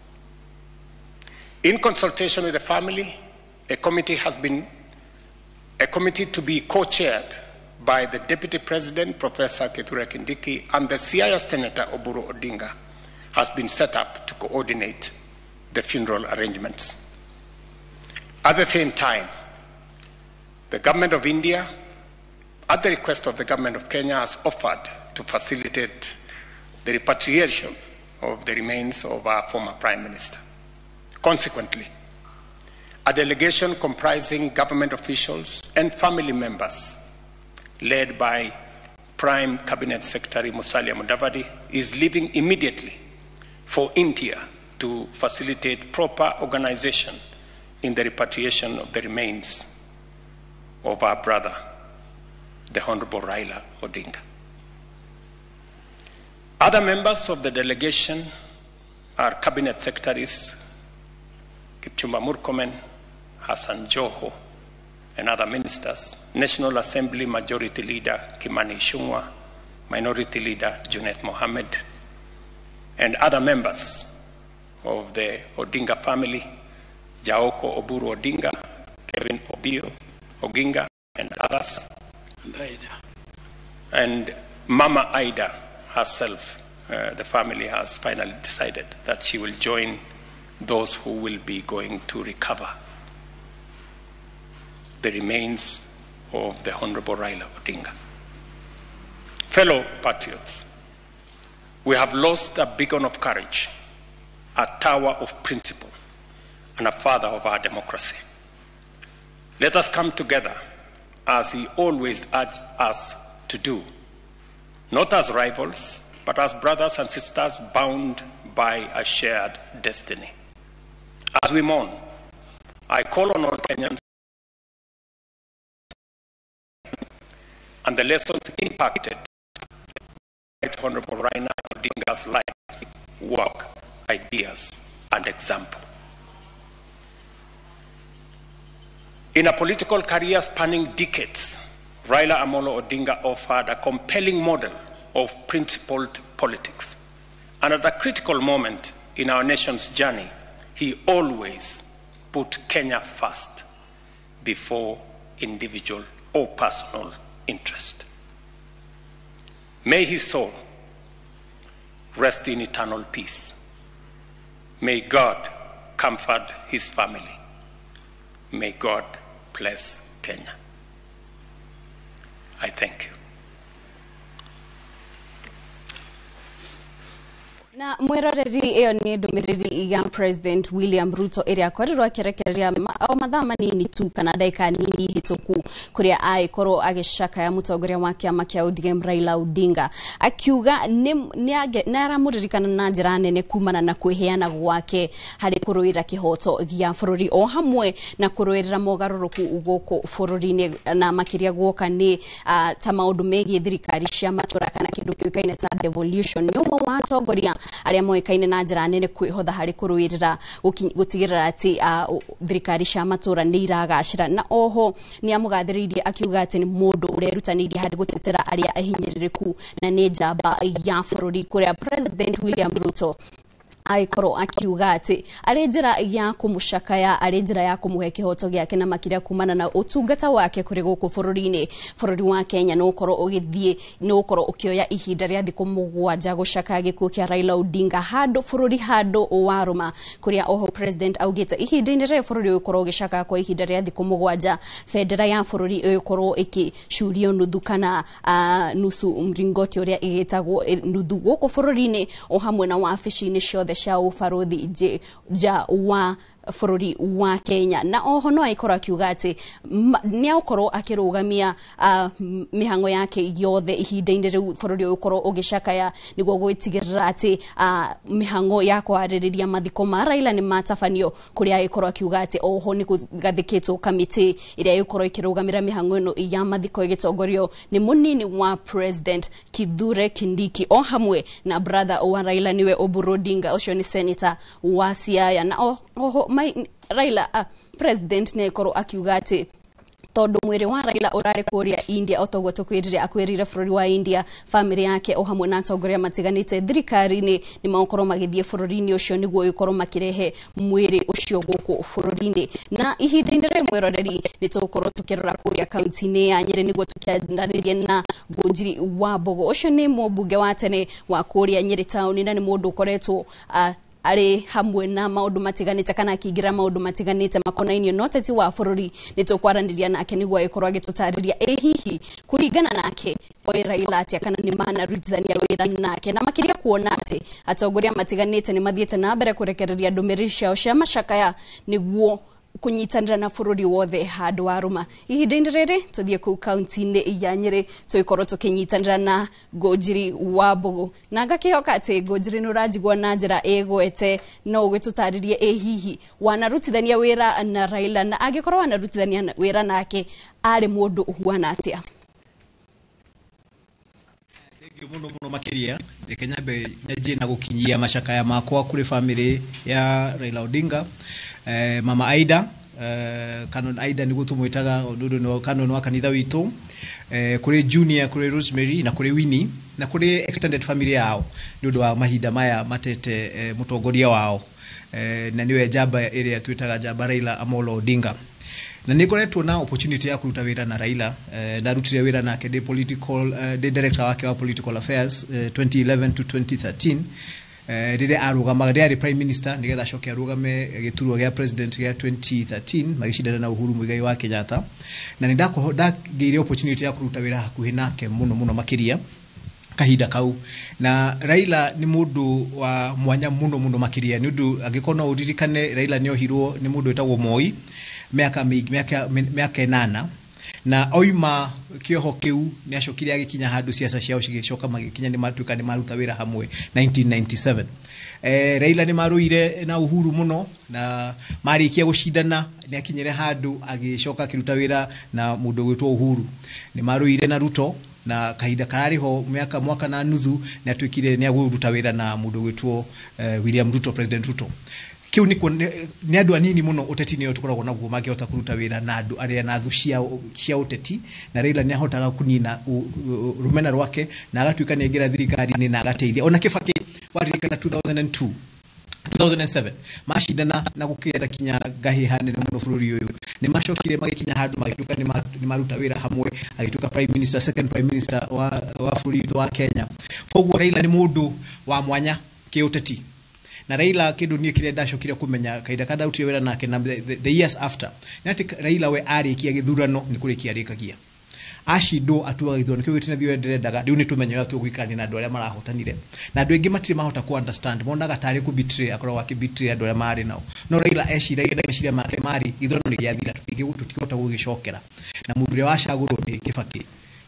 In consultation with the family, a committee to be co-chaired by the Deputy President, Professor Kithure Kindiki, and the Siaya Senator Oburu Odinga, has been set up to coordinate the funeral arrangements. At the same time, the Government of India, at the request of the Government of Kenya, has offered to facilitate the repatriation of the remains of our former Prime Minister. Consequently, a delegation comprising government officials and family members, led by Prime Cabinet Secretary Musalia Mudavadi, is leaving immediately for India to facilitate proper organization in the repatriation of the remains of our brother, the Honorable Raila Odinga. Other members of the delegation are Cabinet Secretaries Kipchumba Murkomen, Hassan Joho, and other ministers, National Assembly Majority Leader Kimani Ichung'wah, Minority Leader Junet Mohammed, and other members of the Odinga family, Jaoko Oburu Odinga, Kevin Obio Oginga, and others. And Mama Aida herself, the family has finally decided that she will join those who will be going to recover the remains of the Honorable Raila Odinga. Fellow patriots, we have lost a beacon of courage, a tower of principle, and a father of our democracy. Let us come together, as he always urged us to do, not as rivals, but as brothers and sisters bound by a shared destiny. As we mourn, I call on all Kenyans and the lessons impacted by Honorable Raila Odinga's life, work, ideas, and example. In a political career spanning decades, Raila Amolo Odinga offered a compelling model of principled politics. And at a critical moment in our nation's journey, he always put Kenya first before individual or personal interest. May his soul rest in eternal peace. May God comfort his family. May God bless Kenya. I thank you. Na mwiroreri iyo ni ndumiriri ya President William Ruto iria akorirwo akirekereria o mathaa manini tu kana ndaika nini hituku kuria aikorwo agicakaya mutongoria wa kiama kia ODM Raila Odinga akiuga ni aramuririkana na njira nene kumana na kwiheana gwake hari kuruira kihoto gia bururi o hamwe na kuruirira mogaruruku uguku bururi-ini na makiria gwoka ni ta maundu megie thirikari cia matura kana kindu kiukaine ta devolution ni umwe wa atongoria aria moikaine na njira nene kwihotha hari kuruirira gutigirira ati thirikari cia matura ni iragacira na oho ni amugathiririe akiuga ati ni mundu urerutanĩirie hari gutetera aria ahinyĩrĩrĩku na ni njamba ya bururi kuria President William Ruto aikoro akiuga ati ari njira ya kumushakaya ari njira ya kumuhe kihoto giake na makiria kumana na utungata wake kuri guku bururi wa Kenya no ukoro ugithie no ukoro ukioya ihinda ria thiku mugwanja gushaka gikuo kia Raila Odinga hado bururi hado waruma kuria oho president augite ihinda-ini ria bururi ukoro ugishaka kwa ihinda ria thiku mugwanja federa ya bururi ukoro ikishurio nuthu kana nusu mringoti uria igitagwo nuthu guku bururi-ini o hamwe na wabici-ini ciothe cia ubarothi ja wa bururi wa Kenya na oho no aikora kiuga ati ni akorwo akirugamia mihango yake yothe ihinda-ini riu bururi ukorwo ugishakaya niguo gwitigirira ati mihango ya kwaririria mathiko ma Raila ni matafanio kuria aikorwo kiuga ati oho ni kugathikitwo kamiti iria ikorwo ikirugamira mihango ino ya mathiko igitongorio ni munini wa President Kithure Kindiki o hamwe na brother wa Raila niwe Oburu Odinga ucio ni senator wa Siaya na oho Raila president ne koro akiuga ati tondu mwiri wa Raila urari kuria India otogwo tukwirire akwirire bururi wa India family yake o hamwe na atongoria matiganite thirikari-ini ni makorwo magithie bururi-ini ucio niguo ikorwo makirehe mwiri ucio guku bururi-ini na ihinda-ini ria mwiroreri ni tukorwo tukirora kuria kaunti-ini ya Nyeri niguo tukiandariria na Ngunjiri wa Mbogo ucio ni mubunge wa tene wa kuria Nyeri town na ni mundu ukoretwo ari hamwe na maundu matiganite kana akigira maundu matiganite makonainio noteti wa bururi nitukwaraniria nake niguo ikorwo agitutariria hihi kuringana nake oi Raila atia kana ni mana rutithania wira nake na makiria kuona ati atongoria matiganite ni mathiete na mbere kurekereria ndumiriri ciao cia macakaya niguo kunyitanira na bururi wothe handu waruma ihinda-ini riri tuthie ku kaunti-ini ya Nyeri tuikorwo tukinyitanira na Ngunjiri wa Mbogo na ngakihoka ati Ngunjiri ni urajigwa na njira igwete no ugitutaririe hihi wanarutithania wira na Raila na agikorwo wanarutithania wira nake ari mundu uhuana atia muno makiria Kenya be nyaje na gukinyia mashakaya makwa kuri family ya Raila Odinga mama Aida Canon Aida ni gutumwitaga ndudu no Canon wa kanitha witu kuri Junior kuri Rosemary na kuri Winnie na kuri extended family yao ndudu wa mahinda maya matete mutongoria wao na niwe jaba area twitaga jaba Raila Amolo Odinga na nikoretwo na opportunity ya kuruta wira na Raila ndarutire wira nake the political the director wake wa political affairs 2011 to 2013 rire arugama rire prime minister nigetha coke arugame gituruo gya president gya 2013 magishindana na Uhuru Muigai wa Kenyatta na nindageire opportunity ya kuruta wira hakuhi nake muno makiria kahinda kau na Raila ni mundu wa mwanya muno makiria ni undu agikona uririkane Raila ni ohirwo ni mundu etagwo Moi miaka 8 na oima kioho kiu ni acokire agikinya handu siasa ciao cigicoka magikinya ni matuika ni maruta wira hamwe 1997 Raila ni maruire na Uhuru muno na marikia gushindana ni akinyire handu agicoka kiruta wira na mundu gwitwo Uhuru ni maruire na Ruto na kahinda karariho mwaka na nuthu ni atwikire ni aguruta wira na mundu gwitwo William Ruto President Ruto kiu ni andu anini muno uteti-ini tukoragwo naguo mangihota kuruta wira na andu aria na thu cia uteti na Raila ni ahotaga kunina rumena rwake na agatuika ni ngira thirikari-ini na agateithia ona Kibaki waririkana 2007 mashindana na gukira kinya ngahihane muno bururi uyu ni macokire magikinya handu magituka ni maruta wira hamwe agituka prime minister second prime minister wa bururi wa Kenya koguo Raila ni mundu wa mwanya kiuteti na Raila kindu ni kire ndacokire kumenya kaida kada utire wira nake na the years after nati Raila we arikia githurano ni kurikia rikagia ashindo atuwa githurano kiu gitina thiwe nderendaga riu ni tumenyera tugwikani na andu aria marahotanire na andu engi matire mahota ku understand monaga tari ku betray akorwo waki betray andu aria mari nao no Raila eshiragia meciria make mari githurano ni giathira tutikihota gugicokera na mundu ria wacagurwo ni Kibaki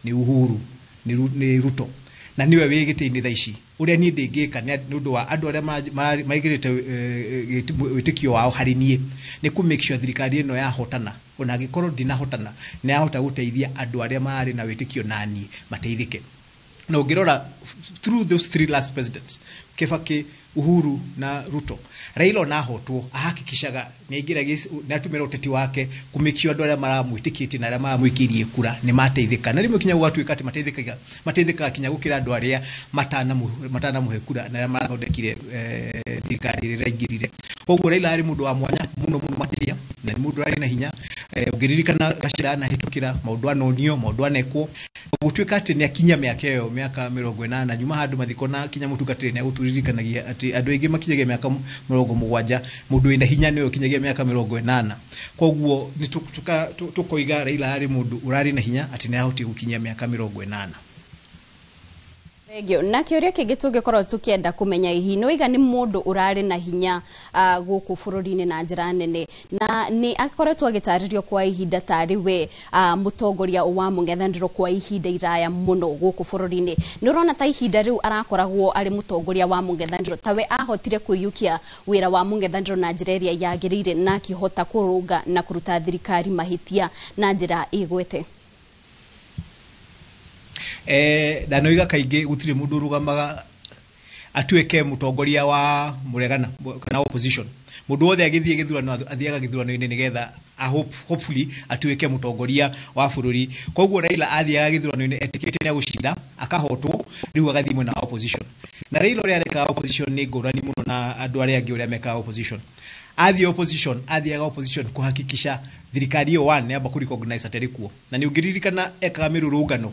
ni Uhuru ni Ruto na niwe wigite-ini thaici uria ni ndingika ni ndu wa andu aria maigirite witikio wao hari nie ni ku make sure thirikari ino ya hotana ona agikorwo ndinahotana ni ahota guteithia andu aria marari na witikio nani mateithike na ungirora through those three last presidents Kibaki, Uhuru na Ruto. Raila onahotwo ahakikishaga nĩaingĩra nĩatumĩra ũteti wake kumikio andũ arĩa maramwĩtĩkĩtie na arĩa maramwĩkĩrie kura nĩ mateithĩka. Na rĩmwe kinya gwatuĩka atĩ mateithĩkaga kinya gũkĩra andũ arĩa matanamũhe kura na arĩa marathondekire thirikari ĩrĩa ĩraingĩrire. Koguo Raila arĩ mũndũ wa mwanya mũno makĩria na nĩ mũndũ arĩ na hinya. Ũngĩririkana Gachagua anahĩtũkĩra maũndũ anonio, maũndũ anekwo, gũtuĩka atĩ nĩakinya mĩaka ĩyo mĩaka 80 nyuma handũ mathiko na kinya mũtungatĩri nĩagũturirikanagia atĩ andũ aingĩ makinyagia mĩaka 70 mũndũ wĩna hinya nĩwe ũkinyagia mĩaka 80. Koguo tũkoiga Raila arĩ mũndũ ũrarĩ na hinya atĩ nĩahotire gũkinyia mĩaka 80. Regio na kĩũria kĩngĩ tũngĩkorwo tũkĩenda kũmenya hihi nĩ wĩiga nĩ mũndũ ũrarĩ na hinya gũkũ bũrũri-inĩ na njĩra nene na nĩ akoretwo agĩtarĩrio kwa ihinda tarĩ we mũtongoria wa mũng'ethanĩro kwa ihinda iraya mũno gũkũ bũrũri-inĩ. Nĩ ũrona ta ihinda rĩu arakoragwo arĩ mũtongoria wa mũng'ethanĩro tawe ahotire kũiyũkia wĩra wa mũng'ethanĩro na njĩra ĩrĩa yagĩrĩire na akĩhota kũrũnga na kũruta thirikari mahĩtia na njĩra ĩgwete? Ndanoiga kaingĩ gũtirĩ mũndũ ũrũgamaga atuĩke mũtongoria wa mũregana kana opposition. Mũndũ wothe agĩthiĩ gĩthurano athiaga gĩthurano-inĩ nĩgetha hopefully atuĩke mũtongoria wa bũrũri. Koguo Raila athiaga gĩthurano-inĩ etĩkĩtie nĩagũcinda akahotwo rĩu agathiĩ mwena wa opposition. Na Raila ũrĩa arekaga opposition nĩ ngũrani mũno na andũ arĩa angĩ ũrĩa mekaga opposition. Athiaga opposition kuhakikisha thirikari ĩyo one nĩamba kũrecognize atĩ kuo. Na nĩ ũngĩririkana ekaga mĩrũrũngano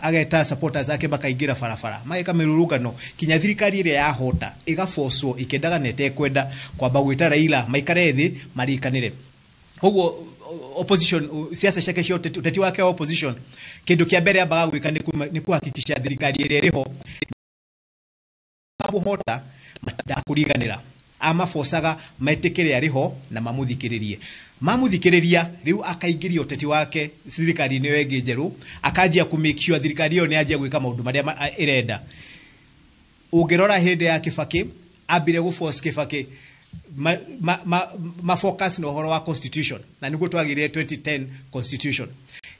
ageta supporters ake makaingĩra barabara mageka mĩrũrũngano kinya thirikari ĩrĩa yahota ĩgabocwo ikendaga nete kwenda kwamba gwĩta Raila maikare thĩ marikanĩre. Koguo opposition siasa ciake cia ũteti wake wa opposition kĩndũ kĩa mbere ambaga gwĩka nĩ kuhakikisha thirikari ĩrĩa ĩrĩho abuhota matakũriganĩra amafosaga maitĩkĩre arĩho na mamuthikĩrĩria rĩu akaingĩria ũteti wake thirikari nĩ yo ĩngĩ njerũ akanjia kumake sure thirikari ĩyo nĩanjia gwĩka maũndũ marĩa ĩrenda. Ũngĩrora hĩndĩ ya Kibaki ambire gũforce Kibaki focus na ũhoro wa constitution na nĩguo twagĩrĩire 2010 constitution.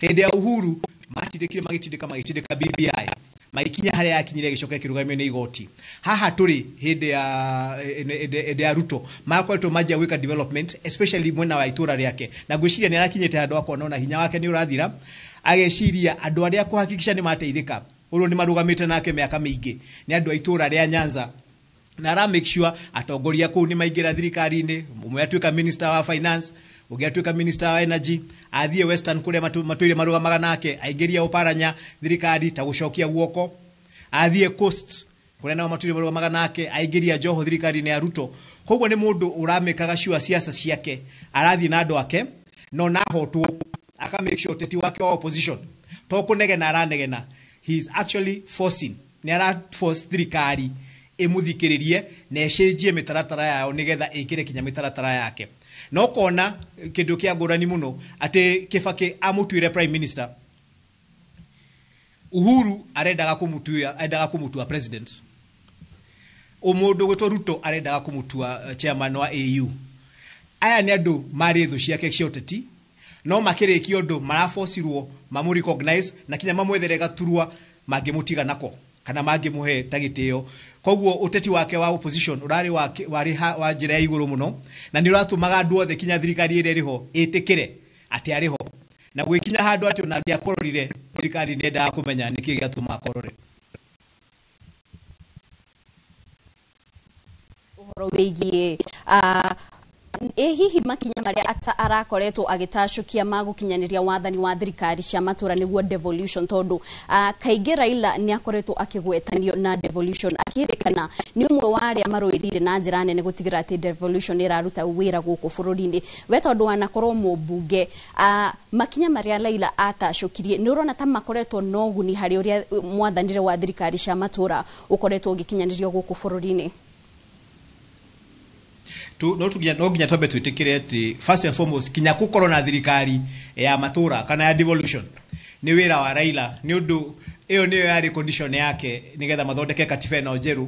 Hĩndĩ ya Uhuru magĩtindĩka BBI maikinya harĩa yakinyire gĩcoka kĩrũgamio nĩ igoti. Haha tũrĩ hĩndĩ ya Ruto makoretwo manjia gwĩka development especially mwena wa itũra rĩake na gwĩciria nĩ arakinyĩte handũ akona na hinya wake nĩ ũrathira ageciria andũ arĩa kũhakikisha nĩ mateithĩka ũrwo nĩ marũgamĩte nake mĩaka mĩingĩ nĩ andũ a itũra rĩa Nyanza na ara make sure atongoria kũu nĩ maingĩra thirikari-inĩ. Ũmwe atuĩka minister wa finance, ũngĩ atuĩka minister wa energy, athiĩ Western kũrĩa matũire marũgamaga nake aingĩria Oparanya thirikari ta gũcokia guoko, athiĩ Coast kũrĩa nao matũire marũgamaga nake aingĩria Joho thirikari-inĩ ya Ruto. Koguo nĩ mũndũ ũramekaga sure siasa ciake arathiĩ na andũ ake no nahotwo aka make sure ũteti wake wa opposition to kũnegena aranegena. He is actually forcing nĩ araforce thirikari imuthikĩrĩrie na ĩcenjie mĩtaratara yao nĩgetha ĩkĩre kinya mĩtaratara yake. No kona kĩndũ kĩa ngũrani mũno atĩ Kibaki amũtuire prime minister, Uhuru arendaga kũmũtua president, mũndũ gwĩtwo Ruto arendaga kũmũtua chairman wa AU. Aya nĩ andũ marĩ thũ ciake cia ũteti no makĩrĩkia ũndũ marabocirwo mamũrecognize na kinya mamwethere gaturwa mangĩmũtiga nako kana mangĩmũhe ta gĩtĩo. Koguo ũteti wake wa opposition ũrarĩ wa njĩra ya igũrũ mũno na nĩ ũratũmaga andũ othe kinya thirikari ĩrĩa ĩrĩho ĩtĩkĩre atĩ arĩho na gwĩkinya handũ atĩ ona angĩakororire thirikari nĩ endaga kũmenya nĩkĩ gĩatũma akorore. Ũhoro wĩgiĩ hihi makinya marĩa arakoretwo agĩtacũkia magũkinyanĩria wathani wa thirikari cia matũra nĩguo devolution tondũ kaingĩ Raila nĩ akoretwo akĩgwetanio na devolution akĩrĩkana nĩ ũmwe wa arĩa marũĩrĩire na njĩra nene gũtigĩra atĩ devolution ĩraruta wĩra gũkũ bũrũri-inĩ. We tondũ wanakorwo mũmbunge makinya marĩa Raila atacũkirie nĩ ũrona ta makoretwo na ũguni harĩ ũrĩa mwathanĩre wa thirikari cia matũra ũkoretwo ũgĩkinyanĩrio gũkũ bũrũri-inĩ? No nginya twambe twĩtĩkĩre atĩ first and foremost kinya gũkorwo na thirikari ya matũra kana ya devolution nĩ wĩra wa Raila nĩ ũndũ ĩyo nĩyo yarĩ condition yake nĩgetha mathondeke katiba ĩno njerũ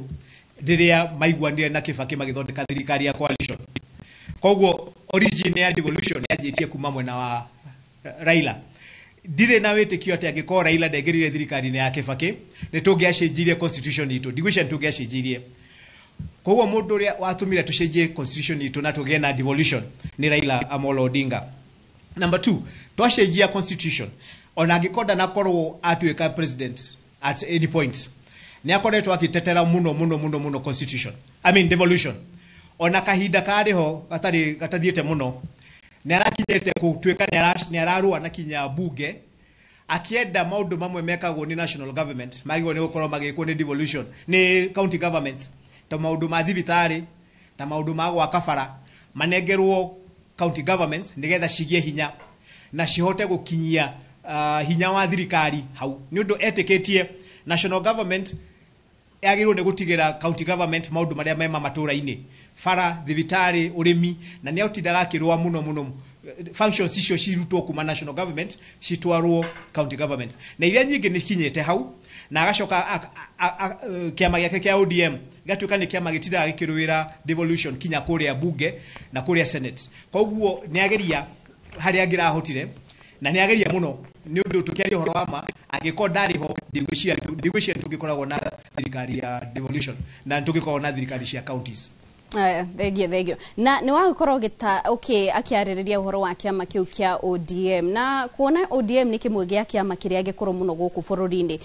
rĩrĩa maiguanire na Kibaki magĩthondeka thirikari ya coalition. Koguo origin ya devolution yanjĩtie kuma mwena wa Raila. Ndirĩ na wĩtĩkio atĩ angĩkorwo Raila ndengerire thirikari-inĩ ya Kibaki nĩ tũngĩacenjirie constitution itũ. Ndigwĩciria nĩ tũngĩacenjirie koguo mundu uria watumire tucenjie constitution itu na tugie na devolution ni Raila Amolo Odinga. Number 2, twacenjia constitution ona gikonda na korwo atuika president at any point ni akoretwo akitetera muno constitution, I mean devolution. Ona kahinda kariho gatathiete muno ni arakinyete kutuika ni ararua na kinya bunge akienda maundu mamwe mekagwo ni national government magigo ni gukorwo magikwo ni devolution ni county governments ta maundu ma thibitari ta maundu ma gwaka bara manengerwo county governments nigetha cigie hinya na cihote gukinyia hinya wa thirikari hau ni undu etiketie national government yagirwo ni gutigira county government maundu maria mema matura-ini bara thibitari urimi na ni autindaga kirwa muno functions icio cirutwo kuma national government citwarwo county government na iria nyingi ni kinyete hau na agacoka kiama giake kia ODM gatuika ni kiama gitira gikirwira devolution kinya kuria bunge na kuria senate koguo ni ageria hari agira hotire na ni ageria muno ni undu tukiaria horo wa ma agikonda riho ndigwishia tugikoragwo na thirikari ya devolution na tugikoragwo na thirikari cia counties. Thank you. Na ni wagukorwo gita akiaririria uhoro wa kiama kiu kia ODM na kuona ODM ni kimwe gia kiama kiria gikorwo muno guku bururi-ini.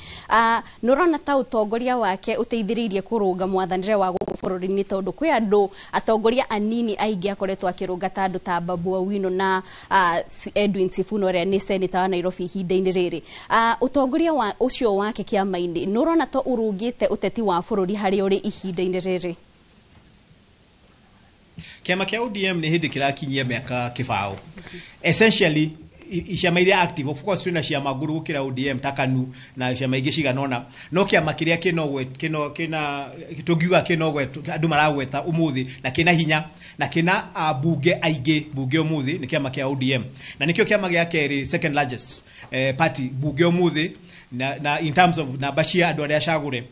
Nurona ta utongoria wake uteithiririe kurunga mwathanire wa guku bururi-ini tondu kwi andu atongoria anini aingi akoretwo akirunga ta andu ta Babu Owino na Edwin Sifuna uria ni senator wa Nairobi ihinda-ini riri. Utongoria wa ucio wake kiama-ini nurona ta urungite uteti wa bururi hari uri ihinda-ini riri. Kiama kia ODM ni hindi kirakinyia miaka kibao. Essentially ciama iria active, of course tuna ciama nguru gukira ODM takanu na ciama ingi ciganona no kiama kiria kina tugiuga kinogwe andu maragweta umuthi na kina hinya na kina bunge aingi bunge umuthi ni kiama kia ODM na nikio kiama gia keri second largest party bunge umuthi na in terms of na bashia andu aria cagure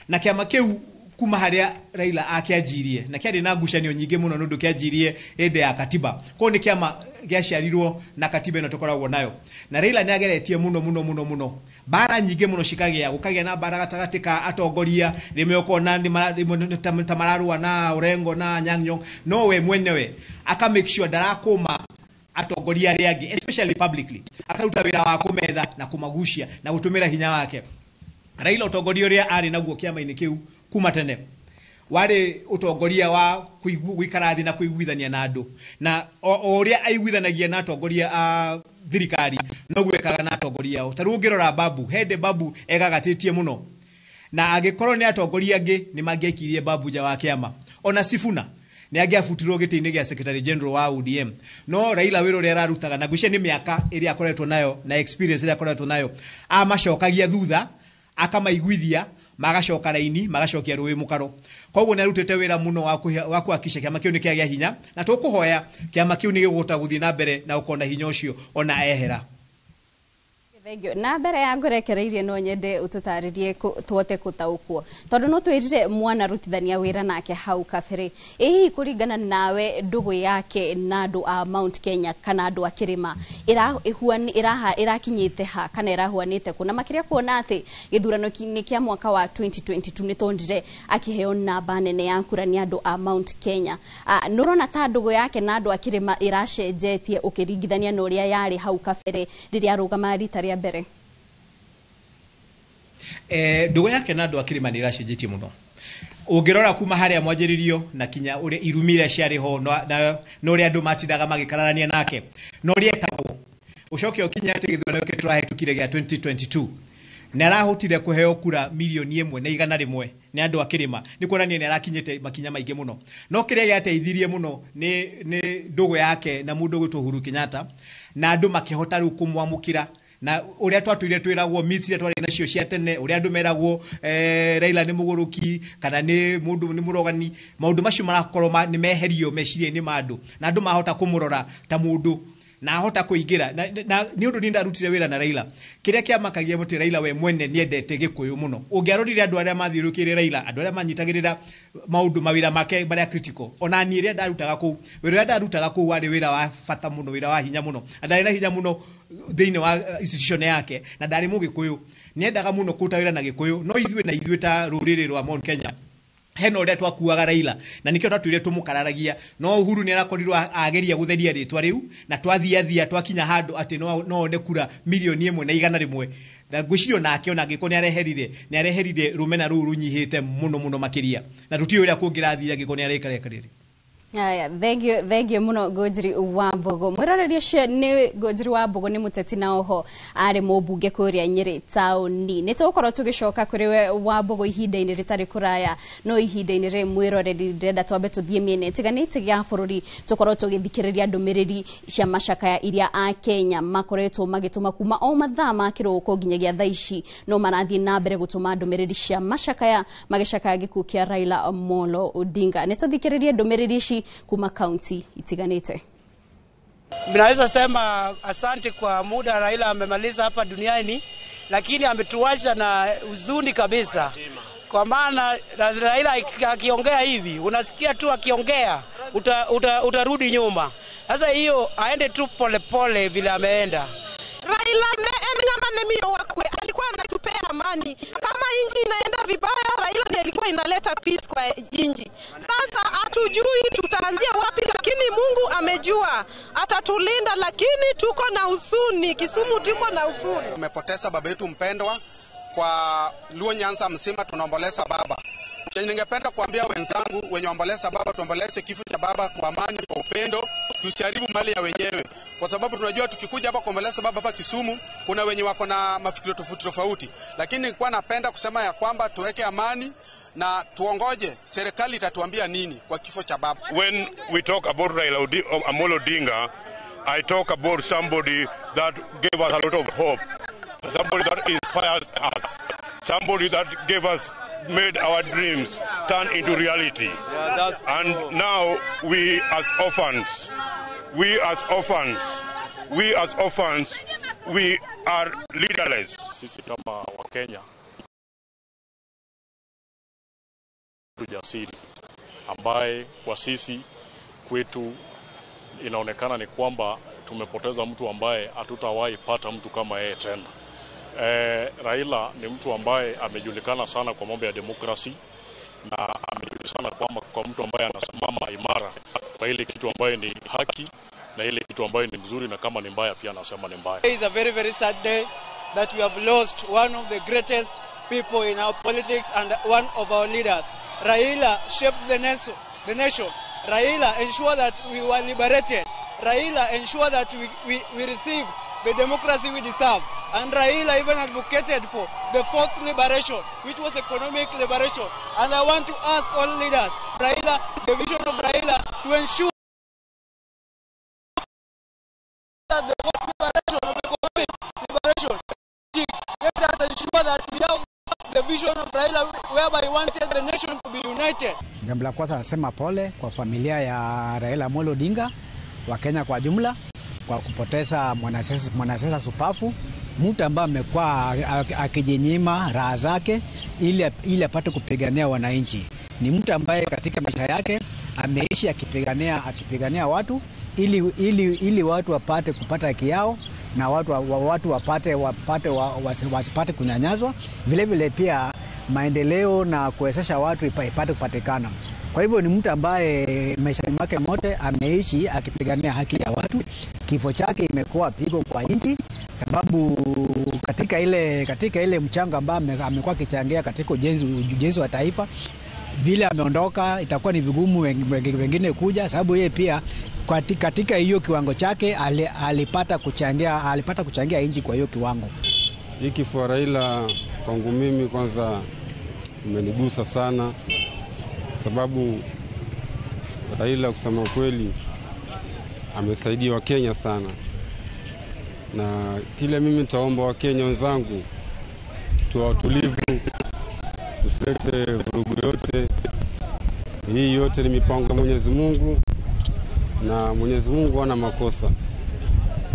na kiama kiu kuma haria Raila akiajirie na kiari na ngucanio nyingi muno nundu kiajirie ende ya katiba ko ni kiama giaciarirwo na katiba ino tukoragwo nayo na Raila ni ageretie muno bara nyingi muno cikagia gukagia na bara gatagati ka atongoria rimwe ukona ni tamararua na Orengo na Nyang'nyong no we mwenyewe aka make sure darakoma atongoria aria especially publicly akaruta wira wa kumetha na kumagucia na gutumira hinya wake. Raila utongoria uria ari naguo kiama-ini kiu kuma tene wari utongoria wa kuikarathi na kuiguithania na andu na oria aiguithanagia na atongoria a thirikari no gwekaga na atongoria o taru ngirora Babu hende Babu egagatitie muno na agikorwo ni atongoria angi ni magiekirie Babu ja wa kiama ona Sifuna ni agiafutirwo giti-ini gia secretary general wa ODM no Raila wiro ria ararutaga na gwicia ni miaka iria akoretwo nayo na experience iria akoretwo nayo amacokagia thutha akamaiguithia magacoka raini magacokia ruwi mukaro koguo ni arutete wira muno wa kuhakisha kiama kiu ni kiagia hinya na tukuhoya kiama kiu ni giguta guthii na mbere na ukona hinya ucio ona ehera. Na mbere ya ngurekereirie no nyende ututaririe tuote kutaukwo tondu no twirire mwana rutithania wira nake hau kabere ihi kuringana nawe ndugu yake na andu a Mount Kenya kana andu a kirima irakinyite ha kana irahuanite kuna makiria kuona ati githurano kini kia mwaka wa 2022 ni tondire akiheo namba nene ya kurania andu a Mount Kenya nurona ta ndugu yake na andu a kirima iracenjetie ukiringithania na uria yari hau kabere riria arugama rita mbere. Ndugu yake na andu a kirima ni iracenjetie muno ungirora kuma haria mwanjiririo na kinya uri irumire ciari ho no uri andu matindaga magikararania nake no uri etagwo ucoke ukinya ati githurano gike turahetukire gia 2022 na arahotire kuheo kura milioni 1.1 ni andu a kirima ni kuonania ni arakinyite makinya maingi muno no kiria giateithirie muno ni ndugu yake na mundu gwitwo Uhuru Kenyatta na andu makihota ru kumwamukira na uria twatuire twiragwo misiri twari nacio cia tene uria andu meragwo Raila ni muguruki kana ni mundu ni murogani maundu macio marakorwo ni meherio meciria-ini ma andu na andu mahota kumurora ta mundu na ahota kuingira na ni undu ninda rutire wira na Raila kiria kiamakagia muti Raila we mwene ni endete Gikuyu muno ungiarorire andu aria mathiurukire Raila andu aria manyitagirira maundu mawira make baria critical ona ni iria ndarutaga ku wira ndarutaga ku wari wira wa fata muno wira wa hinya muno andari na hinya muno thiini wa institution yake na ndari Mugikuyu ni endaga muno kuta wira na Gikuyu no ithuĩ ta ruriri rwa Mount Kenya hena uria twakuaga Raila na nikio twatwire tumukararagia no Uhuru ni arakorirwo ageria gutheria ritwa riu na twathiathia twakinya handu ati no ne kura milioni 1.1 na ngwicirio nake ona ngiko ni areherire rumena ruru runyihite muno makiria na tutiyo uria kungirathira ngiko ni arekareka. Aya, thank you muno Ngũnjiri wa Mbogo. Mwĩroreri ũcio nĩ Ngũnjiri wa Mbogo nĩ mũteti na oho arĩ mũmbunge kũrĩa Nyĩrĩ taũni. Nĩ tũgũkorwo tũgĩcoka kũrĩ we wa Mbogo ihinda-inĩ rĩtarĩ kũraya, no ihinda-inĩ rĩ mwĩroreri ndĩrenda twambe tũthiĩ mĩena ĩtiganĩte ya bũrũri tũkorwo tũgĩthikĩrĩria ndũmĩrĩri cia macakaya iria a Kenya makoretwo magĩtũma kuma o mathaa ma kĩroko nginyagia thaa ici, no marathiĩ na mbere gũtũma ndũmĩrĩri cia macakaya magĩcakaya gĩkuũ kĩa Raila Amolo Odinga. Nĩ tũthikĩrĩrie ndũmĩrĩri ici kuma county itiganite. Ninaweza sema asante kwa muda Raila amemaliza hapa duniani, lakini ametuacha na huzuni kabisa. Kwa maana Raila akiongea hivi, unasikia tu akiongea, utarudi nyuma. Sasa hiyo aende tu pole vile ameenda. Raila wakwe alikuwa anatupea amani. Kama inji inaenda vibaya, Raila ndiye alikuwa inaleta peace kwa inji. Sasa hatujui tutaanzia wapi, lakini Mungu amejua atatulinda, lakini tuko na huzuni. Kisumu tuko na huzuni. Tumepoteza baba yetu mpendwa. Kwa Luo Nyanza mzima tunaomboleza baba. Ningependa kuambia wenzangu wenye omboleza baba, tuomboleze kifo cha baba kwa amani, kwa upendo, tusiharibu mali ya wenyewe. Kwa sababu tunajua tukikuja hapa kuomboleza baba hapa Kisumu, kuna wenye wako na mafikiri tofauti. Lakini nilikuwa napenda kusema ya kwamba tuweke amani na tuongoje serikali itatuambia nini kwa kifo cha baba. When we talk about Raila Amolo Odinga, I talk about somebody that gave us a lot of hope. Somebody that inspired us. Somebody that made our dreams turn into reality. And now we as orphans, we are leaderless. Sisi kama Wakenya tujasiri ambaye kwa sisi kwetu inaonekana ni kwamba tumepoteza mtu ambaye hatutawahi pata mtu kama yeye tena. Raila ni mtu ambaye amejulikana sana kwa mambo ya demokrasi na amejulikana kwa mtu ambaye anasimama imara kwa ile kitu ambayo ni haki na ile kitu ambayo ni mzuri, na kama ni mbaya pia anasema ni mbaya. It is a very sad day that we have lost one of the greatest people in our politics and one of our leaders. Raila shaped the nation. Raila ensured that we were liberated. Raila ensured that we received the democracy we deserve. And Raila even advocated for the fourth liberation, which was economic liberation. And I want to ask all leaders, Raila, the vision of Raila, to ensure that the fourth liberation of economic liberation, let us ensure that we have the vision of Raila whereby he wanted the nation to be united. Jambo la kwanza nasema pole kwa familia ya Raila Amolo Odinga, wa Kenya kwa jumla, kwa kupoteza mwanasiasa supafu, mtu ambaye amekuwa akijinyima raha zake ili apate kupigania wananchi. Ni mtu ambaye katika maisha yake ameishi akipigania watu ili watu wapate kupata haki yao na watu wasipate kunyanyazwa, vile pia maendeleo na kuwezesha watu ipate kupatikana. Kwa hivyo ni mtu ambaye maisha yake mote ameishi akipigania haki ya watu. Kifo chake imekuwa pigo kwa nchi, sababu katika ile mchango ambao amekuwa akichangia katika ujenzi wa taifa, vile ameondoka itakuwa ni vigumu wengine kuja, sababu yeye pia katika hiyo kiwango chake alipata kuchangia nchi kwa hiyo kiwango. Hii kifo Raila kwangu mimi kwanza imenigusa sana, sababu Raila kusema kweli amesaidia Wakenya sana, na kile mimi nitaomba Wakenya wenzangu tuwe watulivu, tusilete vurugu yote. Hii yote ni mipango ya Mwenyezi Mungu, na Mwenyezi Mungu hana makosa.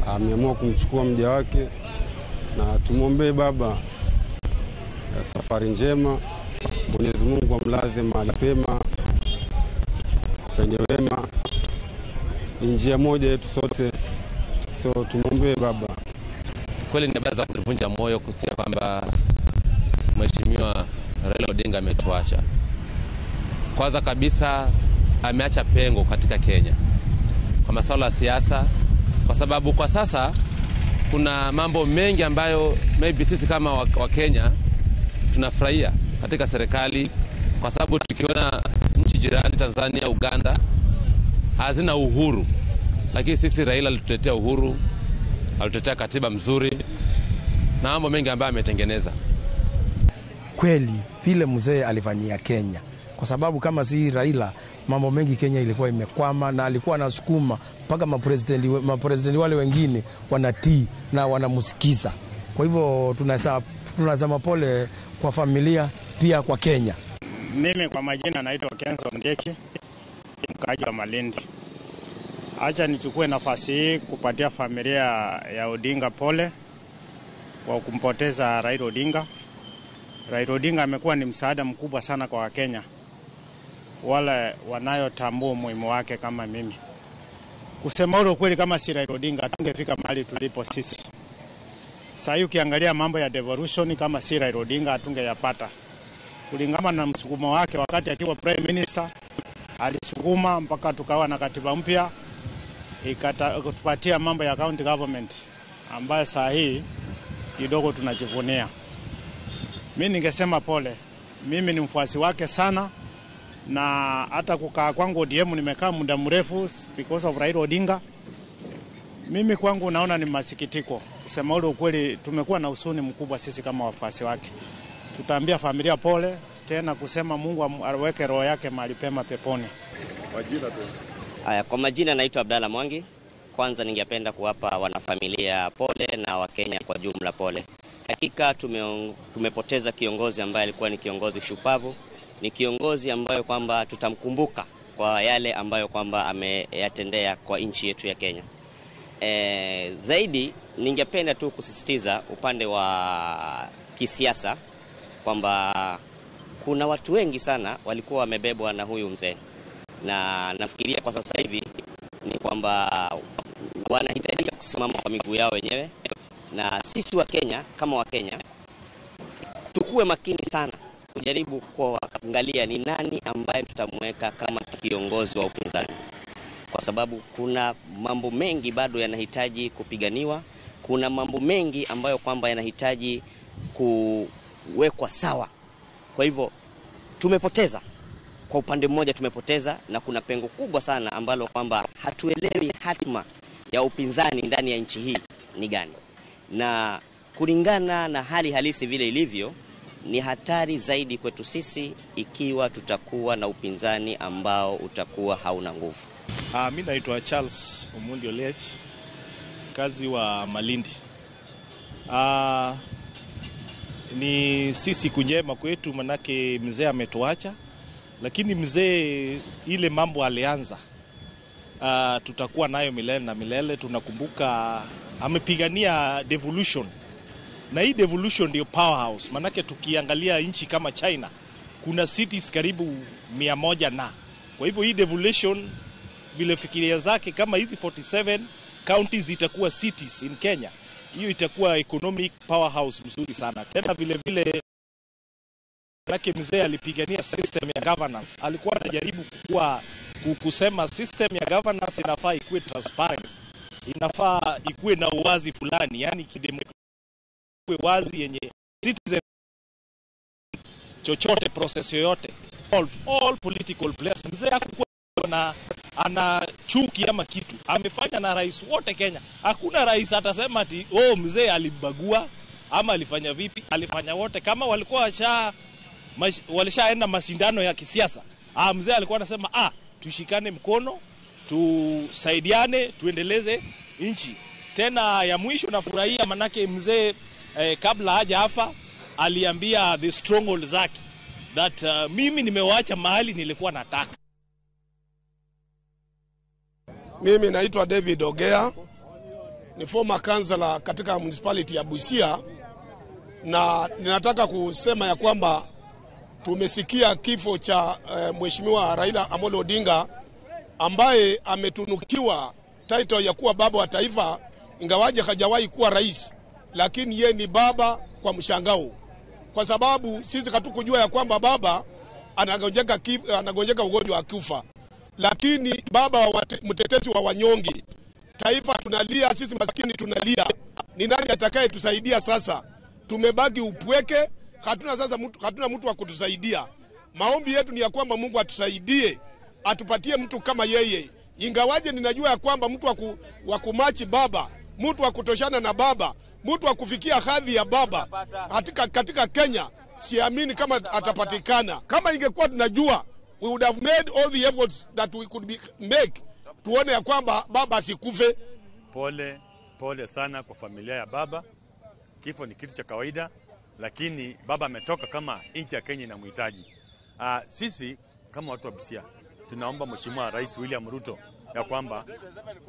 Ameamua kumchukua mja wake, na tumuombee baba safari njema. Mwenyezi Mungu amlaze mahali pema penye wema. Ni njia moja yetu sote, so tumuombee baba. Kweli nimeweza kuvunja moyo kusikia kwamba Mheshimiwa Raila Odinga ametuacha. Kwanza kabisa ameacha pengo katika Kenya kwa masuala ya siasa, kwa sababu kwa sasa kuna mambo mengi ambayo maybe sisi kama wa Kenya tunafurahia katika serikali, kwa sababu tukiona nchi jirani Tanzania, Uganda hazina uhuru, lakini sisi Raila alituletea uhuru, alituletea katiba mzuri na mambo mengi ambayo ametengeneza. Kweli vile mzee alifanyia Kenya, kwa sababu kama si Raila mambo mengi Kenya ilikuwa imekwama, na alikuwa anasukuma mpaka mapresidenti wale wengine wanatii na wanamsikiza. Kwa hivyo tunasema pole kwa familia, pia kwa Kenya. Mimi kwa majina naitwa Kenzo Ndeki, mkaaji wa Malindi. Acha nichukue nafasi hii kupatia familia ya Odinga pole kwa kumpoteza Raila Odinga. Raila Odinga amekuwa ni msaada mkubwa sana kwa Wakenya, wale wanayotambua umuhimu wake kama mimi. Kusema ule ukweli, kama si Raila Odinga hatungefika mahali tulipo sisi. Sasa ukiangalia mambo ya devolution, kama si Raila Odinga hatungeyapata. Kulingana na msukumo wake wakati akiwa prime minister, alisukuma mpaka tukawa na katiba mpya ikatupatia mambo ya county government ambayo saa hii kidogo tunajivunia. Mimi ningesema pole. Mimi ni mfuasi wake sana, na hata kukaa kwangu ODM nimekaa muda mrefu because of Raila Odinga. Mimi kwangu naona ni masikitiko. Kusema ule ukweli, tumekuwa na huzuni mkubwa sisi kama wafuasi wake. Tutaambia familia pole, tena kusema Mungu aweke roho yake mahali pema peponi. Kwa majina naitwa Abdalla Mwangi. Kwanza ningependa kuwapa wanafamilia pole na Wakenya kwa jumla pole. Hakika tumepoteza kiongozi ambaye alikuwa ni kiongozi shupavu, ni kiongozi ambaye kwamba tutamkumbuka kwa yale ambayo kwamba ameyatendea kwa nchi yetu ya Kenya. Zaidi ningependa tu kusisitiza upande wa kisiasa kwamba kuna watu wengi sana walikuwa wamebebwa na huyu mzee, na nafikiria kwa sasa hivi ni kwamba wanahitajika kusimama kwa miguu yao wenyewe, na sisi wa Kenya kama wa Kenya tukue makini sana kujaribu kuangalia ni nani ambaye tutamweka kama kiongozi wa upinzani, kwa sababu kuna mambo mengi bado yanahitaji kupiganiwa, kuna mambo mengi ambayo kwamba yanahitaji kuwekwa sawa. Kwa hivyo tumepoteza, kwa upande mmoja tumepoteza, na kuna pengo kubwa sana ambalo kwamba hatuelewi hatima ya upinzani ndani ya nchi hii ni gani. Na kulingana na hali halisi vile ilivyo, ni hatari zaidi kwetu sisi ikiwa tutakuwa na upinzani ambao utakuwa hauna nguvu. Mimi naitwa Charles Omundi Olech, kazi wa Malindi. Ni sisi kunjema kwetu, manake mzee ametuacha, lakini mzee ile mambo alianza tutakuwa nayo milele na milele. Tunakumbuka amepigania devolution, na hii devolution ndio powerhouse. Manake tukiangalia nchi kama China kuna cities karibu 100 na. Kwa hivyo hii devolution vile fikiria zake, kama hizi 47 counties zitakuwa cities in Kenya, hiyo itakuwa economic powerhouse mzuri sana. Tena vile vile manake mzee alipigania system ya governance. Alikuwa anajaribu kusema system ya governance inafaa ikuwe transparent, inafaa ikuwe na uwazi fulani, yani kidemokrasia wazi yenye citizen chochote process yoyote all political players. Mzee hakuwa ana chuki ama kitu. Amefanya na rais wote Kenya. Hakuna rais atasema ati mzee alimbagua ama alifanya vipi. Alifanya wote. Kama walikuwa walishaenda mashindano ya kisiasa, mzee alikuwa anasema tushikane mkono, tusaidiane, tuendeleze nchi. Tena ya mwisho nafurahia, manake mzee kabla haja afa aliambia the stronghold zake that mimi nimewaacha mahali nilikuwa nataka. Mimi naitwa David Ogea, ni former councillor katika municipality ya Busia, na ninataka kusema ya kwamba tumesikia kifo cha Mheshimiwa Raila Amolo Odinga ambaye ametunukiwa title ya kuwa baba wa taifa, ingawaje hajawahi kuwa rais, lakini ye ni baba kwa mshangao, kwa sababu sisi hatukujua ya kwamba baba anagonjeka ugonjwa akufa. Lakini baba mtetezi wa wanyonge, taifa tunalia, sisi maskini tunalia. Ni nani atakaye tusaidia sasa? Tumebaki upweke, hatuna mtu wa kutusaidia. Maombi yetu ni ya kwamba Mungu atusaidie, atupatie mtu kama yeye. Ingawaje ninajua ya kwamba mtu wa kumachi baba, mtu wa kutoshana na baba, mtu wa kufikia hadhi ya baba katika Kenya, siamini kama atapatikana. Kama ingekuwa tunajua, we would have made all the efforts that we could make tuone ya kwamba baba asikufe. Pole sana kwa familia ya baba. Kifo ni kitu cha kawaida, lakini baba ametoka kama nchi ya Kenya inamhitaji. Sisi kama watu wa Busia tunaomba Mheshimiwa Rais William Ruto ya kwamba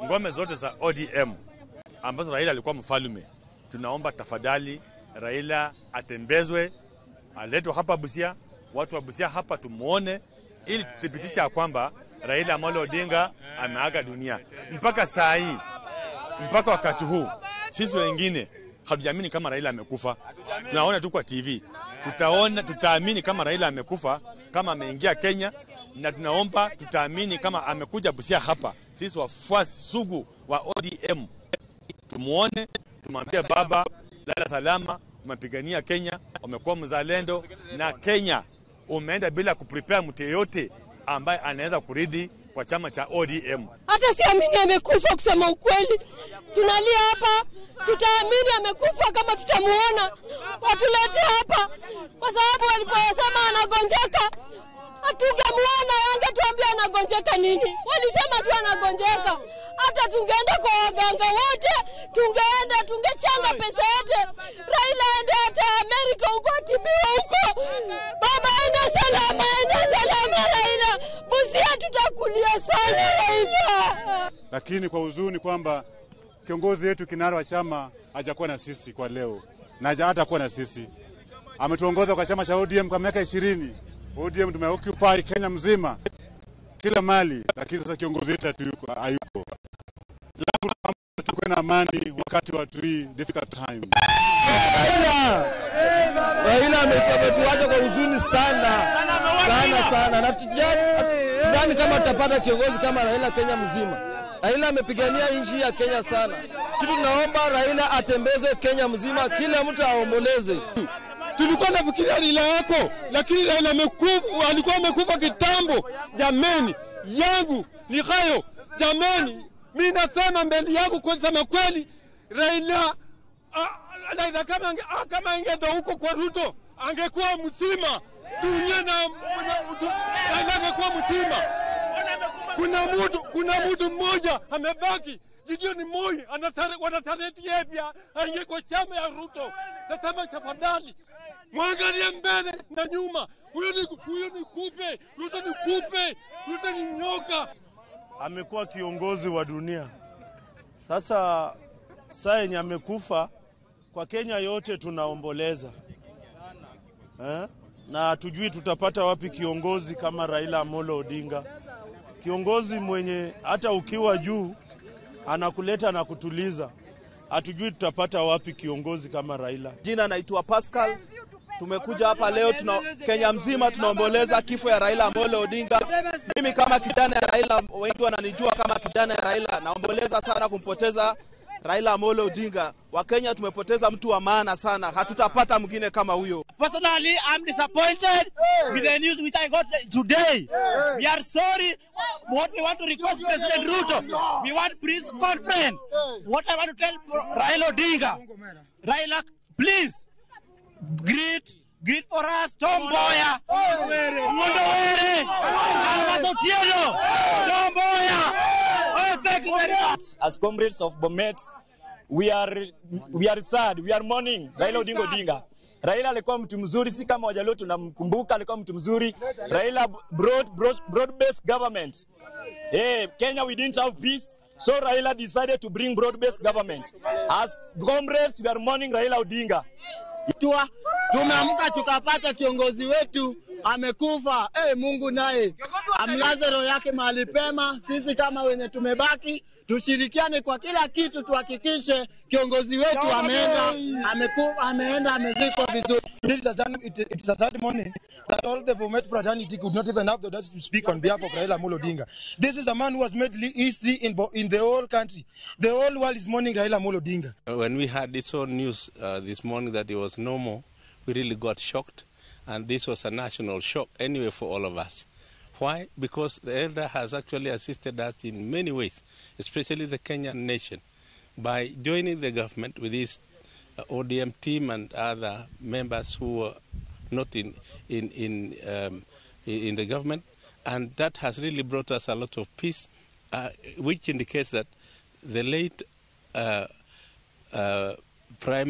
ngome zote za ODM ambazo Raila alikuwa mfalme, tunaomba tafadhali Raila atembezwe, aletwe hapa Busia, watu wa Busia hapa tumuone, ili tuthibitisha ya kwamba Raila Amolo Odinga ameaga dunia. Mpaka saa hii, mpaka wakati huu, sisi wengine hatujaamini kama Raila amekufa. Tunaona tu kwa TV. Tutaamini kama Raila amekufa, kama ameingia Kenya, na tunaomba tutaamini kama amekuja Busia hapa. Sisi wafuasi sugu wa ODM tumuone, tumwambie baba lala salama, umepigania Kenya, umekuwa mzalendo, na Kenya umeenda bila kuprepare mtu yeyote ambaye anaweza kuridhi kwa chama cha ODM. Hata siamini amekufa, kusema ukweli. Tunalia hapa, tutaamini amekufa kama tutamuona. Watulete hapa, kwa sababu waliposema anagonjeka, hatungemuona, wangetuambia anagonjeka nini. Walisema tu anagonjeka. Hata tungeenda kwa waganga wote, tungechanga pesa yote. Raila aende hata Amerika huko, atibiwe huko. Baba aende salama Raila. Busia tutakulia sana Raila. Lakini kwa huzuni kwamba kiongozi wetu kinara wa chama hajakuwa na sisi kwa leo, na hatakuwa na sisi. Ametuongoza kwa chama cha ODM kwa miaka 20. ODM tumeoccupy Kenya mzima, kila mali, lakini sasa kiongozi wetu hayuko. Langu tukuwe na amani wakati wa difficult time. Raila ametuacha kwa huzuni sana. Na sidhani kama tutapata kiongozi kama Raila Kenya mzima. Raila amepigania nchi ya Kenya sana. Kitu tunaomba Raila atembeze Kenya mzima, kila mtu aomboleze. Tulikuwa nafikiria Raila yako, lakini Raila amekufa, alikuwa amekufa kitambo. Jameni, yangu ni hayo. Jameni, mimi nasema mbele yako kwa sema kweli, Raila kama angeenda huko kwa Ruto, angekuwa mzima. Dunia na Raila angekuwa mzima. Kuna mtu mmoja amebaki. Gideon Moi wanasareti evya angekuwa chama ya Ruto. Tasema tafadhali, mwangalie mbele na nyuma. Huyo ni kupe. Ruto ni kupe. Ruto ni nyoka. Amekuwa kiongozi wa dunia. Sasa saa yenye amekufa, kwa Kenya yote tunaomboleza. Na tujui tutapata wapi kiongozi kama Raila Amolo Odinga. Kiongozi mwenye hata ukiwa juu anakuleta na kutuliza. Hatujui tutapata wapi kiongozi kama Raila. Jina naitwa Pascal. Tumekuja hapa leo, Kenya mzima tunaomboleza kifo ya Raila Amolo Odinga. Mimi kama kijana ya Raila, wengi wananijua kama kijana ya Raila, naomboleza sana kumpoteza Raila Amolo Odinga. Wakenya tumepoteza mtu wa maana sana. Hatutapata mwingine kama huyo. Personally, I'm disappointed with the news which I got today. We are sorry. What we want to request President Ruto, we want peace conference. What I want to tell Raila Odinga, Raila, please, greet for us, Tom Mboya, Mondo Were, Almas Otieno, Tom Mboya. Oh, thank you very much. As comrades of Bomet, we are sad, we are mourning Raila Odinga. Raila alikuwa mtu mzuri, si kama wajalio tunamkumbuka, alikuwa mtu mzuri. Raila broad-based government. Kenya, we didn't have peace, so Raila decided to bring broad-based government. As comrades, we are mourning Raila Odinga. Tumeamka tukapata kiongozi wetu amekufa. Mungu naye amlaze roho yake mahali pema. Sisi kama wenye tumebaki tushirikiane kwa kila kitu, tuhakikishe kiongozi wetu ameenda amezikwa vizuri. It is a sad morning that all the Bomet fraternity could not even have the audacity to speak on behalf of Raila Amolo Odinga. This is a man who has made history in the whole country. The whole world is mourning Raila Amolo Odinga. When we had this whole news this morning that he was no more, we really got shocked, and this was a national shock anyway for all of us. Why? Because the elder has actually assisted us in many ways, especially the Kenyan nation, by joining the government with his ODM team and other members who were not in the government, and that has really brought us a lot of peace, which indicates that the late Prime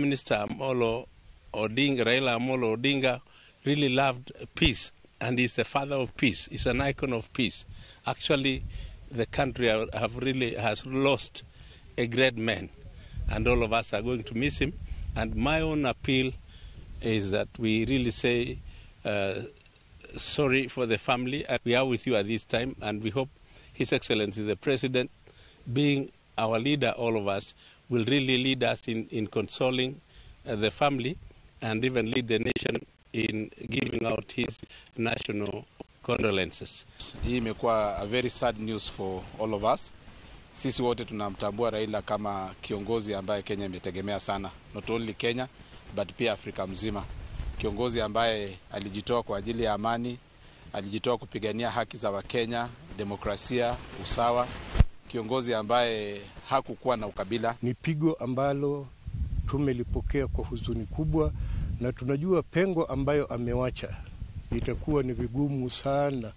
Minister Raila Amolo Odinga, really loved peace, and is the father of peace. He's an icon of peace. Actually, the country has lost a great man, and all of us are going to miss him. And my own appeal is that we really say sorry for the family. We are with you at this time, and we hope His Excellency the President, being our leader, all of us, will really lead us in consoling the family, and even lead the nation in giving out his national condolences. Hii imekuwa a very sad news for all of us. Sisi wote tunamtambua Raila kama kiongozi ambaye Kenya imetegemea sana, not only Kenya but pia Afrika mzima. Kiongozi ambaye alijitoa kwa ajili ya amani, alijitoa kupigania haki za Wakenya, demokrasia, usawa. Kiongozi ambaye hakukuwa na ukabila. Ni pigo ambalo tumelipokea kwa huzuni kubwa, na tunajua pengo ambayo amewacha itakuwa ni vigumu sana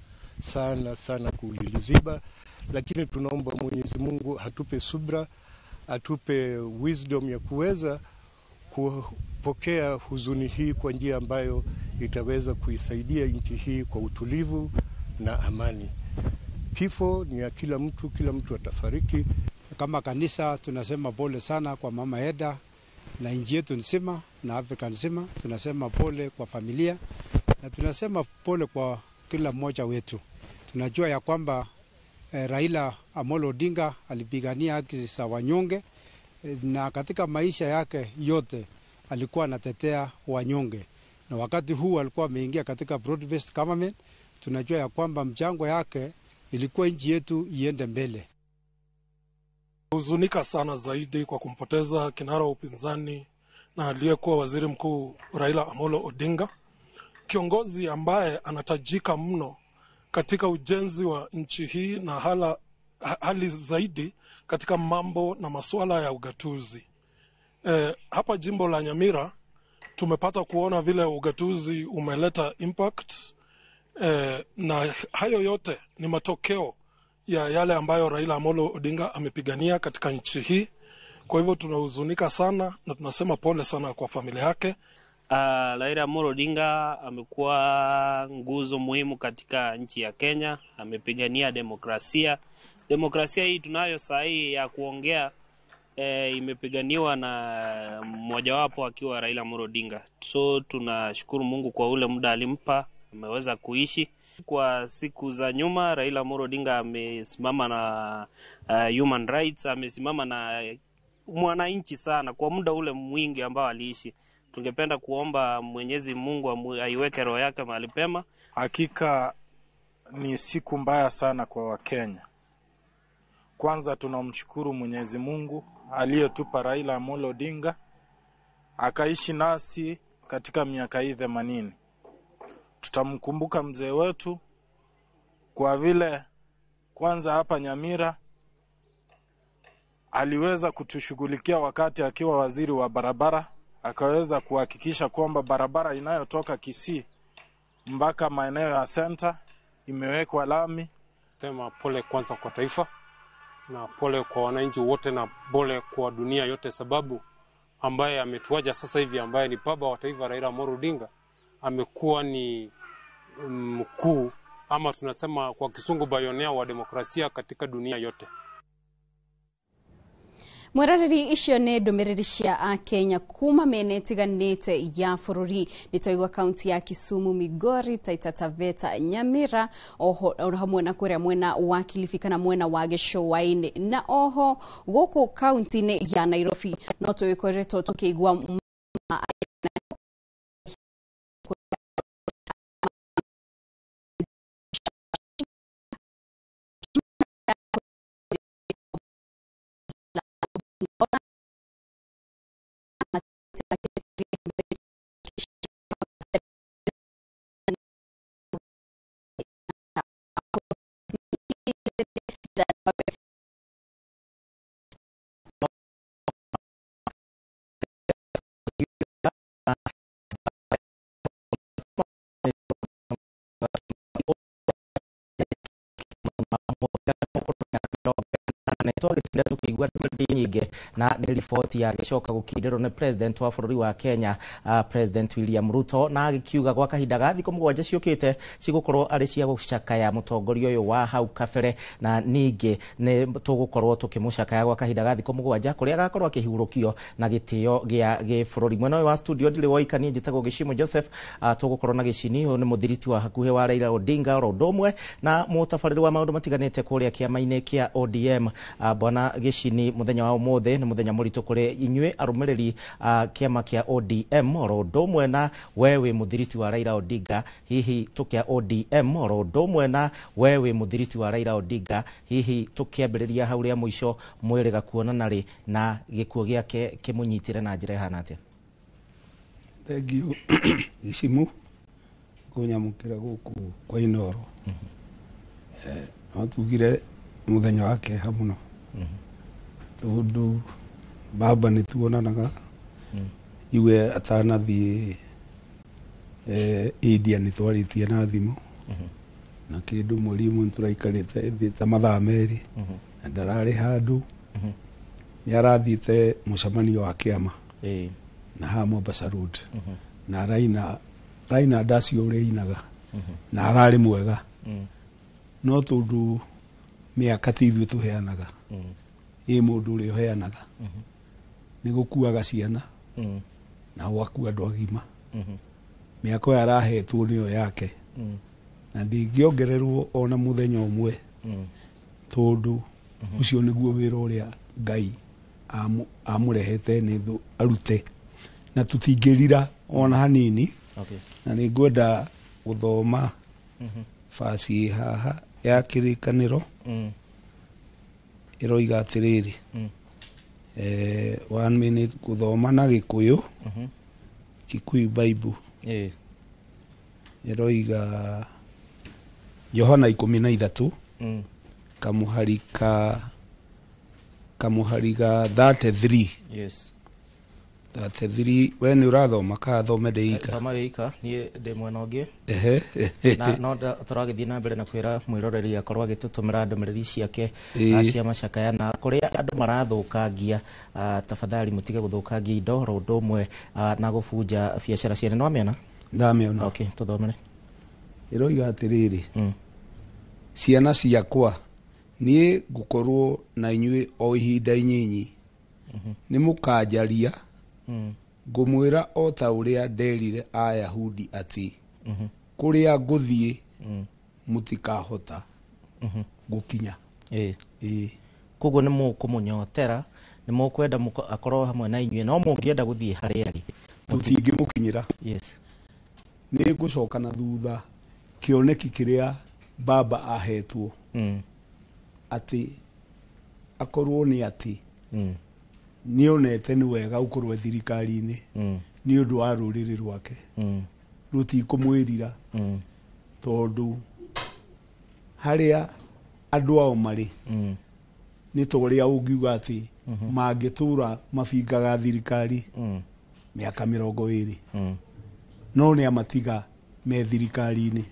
kuliliziba, lakini tunaomba Mwenyezi Mungu atupe subra, atupe wisdom ya kuweza kupokea huzuni hii kwa njia ambayo itaweza kuisaidia nchi hii kwa utulivu na amani. Kifo ni ya kila mtu atafariki. Kama kanisa tunasema pole sana kwa Mama Eda na nchi yetu nzima na Afrika nzima. Tunasema pole kwa familia na tunasema pole kwa kila mmoja wetu. Tunajua ya kwamba Raila Amolo Odinga alipigania haki za wanyonge, na katika maisha yake yote alikuwa anatetea wanyonge, na wakati huu alikuwa ameingia katika broad-based government. Tunajua ya kwamba mchango yake ilikuwa nchi yetu iende mbele. Huzunika sana zaidi kwa kumpoteza kinara wa upinzani na aliyekuwa waziri mkuu Raila Amolo Odinga, kiongozi ambaye anatajika mno katika ujenzi wa nchi hii na hali zaidi katika mambo na masuala ya ugatuzi. Hapa jimbo la Nyamira tumepata kuona vile ugatuzi umeleta impact, na hayo yote ni matokeo ya yale ambayo Raila Amolo Odinga amepigania katika nchi hii. Kwa hivyo tunahuzunika sana na tunasema pole sana kwa familia yake. Raila Amolo Odinga amekuwa nguzo muhimu katika nchi ya Kenya. Amepigania demokrasia. Demokrasia hii tunayo saa hii ya kuongea imepiganiwa na mmojawapo akiwa Raila Amolo Odinga. So tunashukuru Mungu kwa ule muda alimpa, ameweza kuishi. Kwa siku za nyuma Raila Amolo Odinga amesimama na human rights, amesimama na mwananchi sana kwa muda ule mwingi ambao aliishi. Tungependa kuomba Mwenyezi Mungu aiweke roho yake mahali pema. Hakika ni siku mbaya sana kwa Wakenya. Kwanza tunamshukuru Mwenyezi Mungu aliyetupa Raila Amolo Odinga akaishi nasi katika miaka hii 80. Tutamkumbuka mzee wetu kwa vile kwanza hapa Nyamira aliweza kutushughulikia wakati akiwa waziri wa barabara, akaweza kuhakikisha kwamba barabara inayotoka Kisii mpaka maeneo ya center imewekwa lami. Sema pole kwanza kwa taifa na pole kwa wananchi wote na pole kwa dunia yote, sababu ambaye ametuacha sasa hivi ambaye ni baba wa taifa Raila Amolo Odinga amekuwa ni mkuu ama tunasema kwa kisungu bayonea wa demokrasia katika dunia yote. Mwerariri icio nĩ ndũmĩrĩri cia Kenya kuma mĩena ĩtiganĩte ya bũrũri. Nĩtwaigua kaunti ya Kisumu, Migori, Taita Taveta, Nyamira, oho hamwe na kũrĩa mwena wa Kilifi kana mwena wa gĩcũa-inĩ, na oho gũkũ kaunti-inĩ ya Nairobi no tũgĩkoretwo tũkĩigua twagĩtinda tũkĩigua ndũmĩrĩri nyingĩ na nĩ riboti ya gĩcoka gũkindĩrwo nĩ president wa bũrũri wa Kenya, President William Ruto, na agĩkiuga gwa kahinda ga thikũ 7 ciũkĩte cigũkorwo arĩ cia gũcakaya mũtongoria ũyũ wa hau kabere, na ningĩ nĩ tũgũkorwo tũkĩmũcakaya gwa kahinda ga thikũ 7 kũrĩa agakorwo akĩhurũkio na gĩtĩo gĩa gĩbũrũri. Mwena ũyũ wa studio ndirĩ woikanie, njĩtagwo Gĩcimo Joseph. Tũgũkorwo na Gĩcini, ũyũ nĩ mũthiriti wa hakuhĩ wa Raila Odinga, oro ũndũ ũmwe na mũtabarĩri wa maũndũ matiganĩte kũrĩa kĩama-inĩ kĩa ODM. Bwana Gĩcini, mũthenya wa ũmũthĩ nĩ mũthenya mũritũ kũrĩ inyuĩ arũmĩrĩri kĩama kĩa ODM, oro ũndũ ũmwe na we wĩ mũthiriti wa Raila Odinga, hihi tũkĩa ODM, oro ũndũ ũmwe na we wĩ mũthiriti wa Raila Odinga, hihi tũkĩambĩrĩria hau rĩa mũico mwĩrĩga kuonana rĩ na gĩkuũ gĩake kĩmũnyitire na njĩra ihana atĩa? Thengiũ Gĩcimo kũnyamũkĩra gũkũ kwa Inoro. No tugire mũthenya wake ha mũno tondũ baba nĩ tuonanaga iwe atanathiĩ India nĩ twarĩtie na thimũ na kĩndũ mũrimũ tũraikarĩte thĩ ta mathaa merĩ na ndararĩ handũ. Nĩ arathiĩte mũcemanio wa kĩama na ha Mombasa Road na Raina ndacio ũrĩa inaga na ararĩ mwega, no tondũ mĩaka ti ithuĩ tũheanaga, ĩ mũndũ ũrĩa ũheanaga nĩ gũkuaga ciana na gwakua andũ agima. Mĩaka ĩyo arahetwo nĩyo yake na ndĩngĩongererwo ona mũthenya ũmwe, tondũ ũcio nĩguo wĩra ũrĩa Ngai amũrehete nĩ arute na tũtingĩrira ona hanini. Na nĩ ngwenda gũthoma basi haha ya kĩrĩkanĩro ĩroiga atĩrĩrĩ, 1 minute gũthoma na Gĩkũyũ, Kikuyu Bible ĩroiga Johana 13 kamuhariga 33. Yes. 33. we nĩ ũrathoma ka thome ndĩika? Thoma wĩika, niĩ ndĩ mwena ũngĩ. Na no tũragĩthiĩ na mbere na kwĩra mwĩroreri akorwo agĩtũtũmĩra ndũmĩrĩri ciake cia macakaya, na kũrĩa andũ marathũkangia tafadhali mũtige gũthũkangia indo, oro ũndũ ũmwe na gũbunja biacara ciene. No amĩona? Ndamĩona. Okay, tũthomere. Ĩroiga atĩrĩrĩ, ciana ciakwa niĩ ngũkorwo na inyuĩ o ihinda inyinyi, nĩ mũkanjaria ngũmwĩra o ta ũrĩa nderire Ayahudi atĩ kũrĩa ngũthiĩ mũtikahota gũkinya. Koguo nĩ mũkũmũnyotera, nĩ mũkwenda akorwo hamwe na inyuĩ, no mũngĩenda gũthiĩ harĩa arĩ tũtingĩmũkinyĩra. Nĩ ngũcoka na thutha kĩoneki kĩrĩa baba ahetwo atĩ akorwo nĩ atĩ nĩ onete nĩ wega ũkorwo thirikari-inĩ nĩ ũndũ wa rũrĩrĩ rwake, rũtikũmwĩrira, tondũ harĩa andũ ao marĩ nĩ ta ũrĩa ũngiuga atĩ mangĩtũra mabingaga thirikari mĩaka 20 no nĩ amatiga me thirikari-inĩ.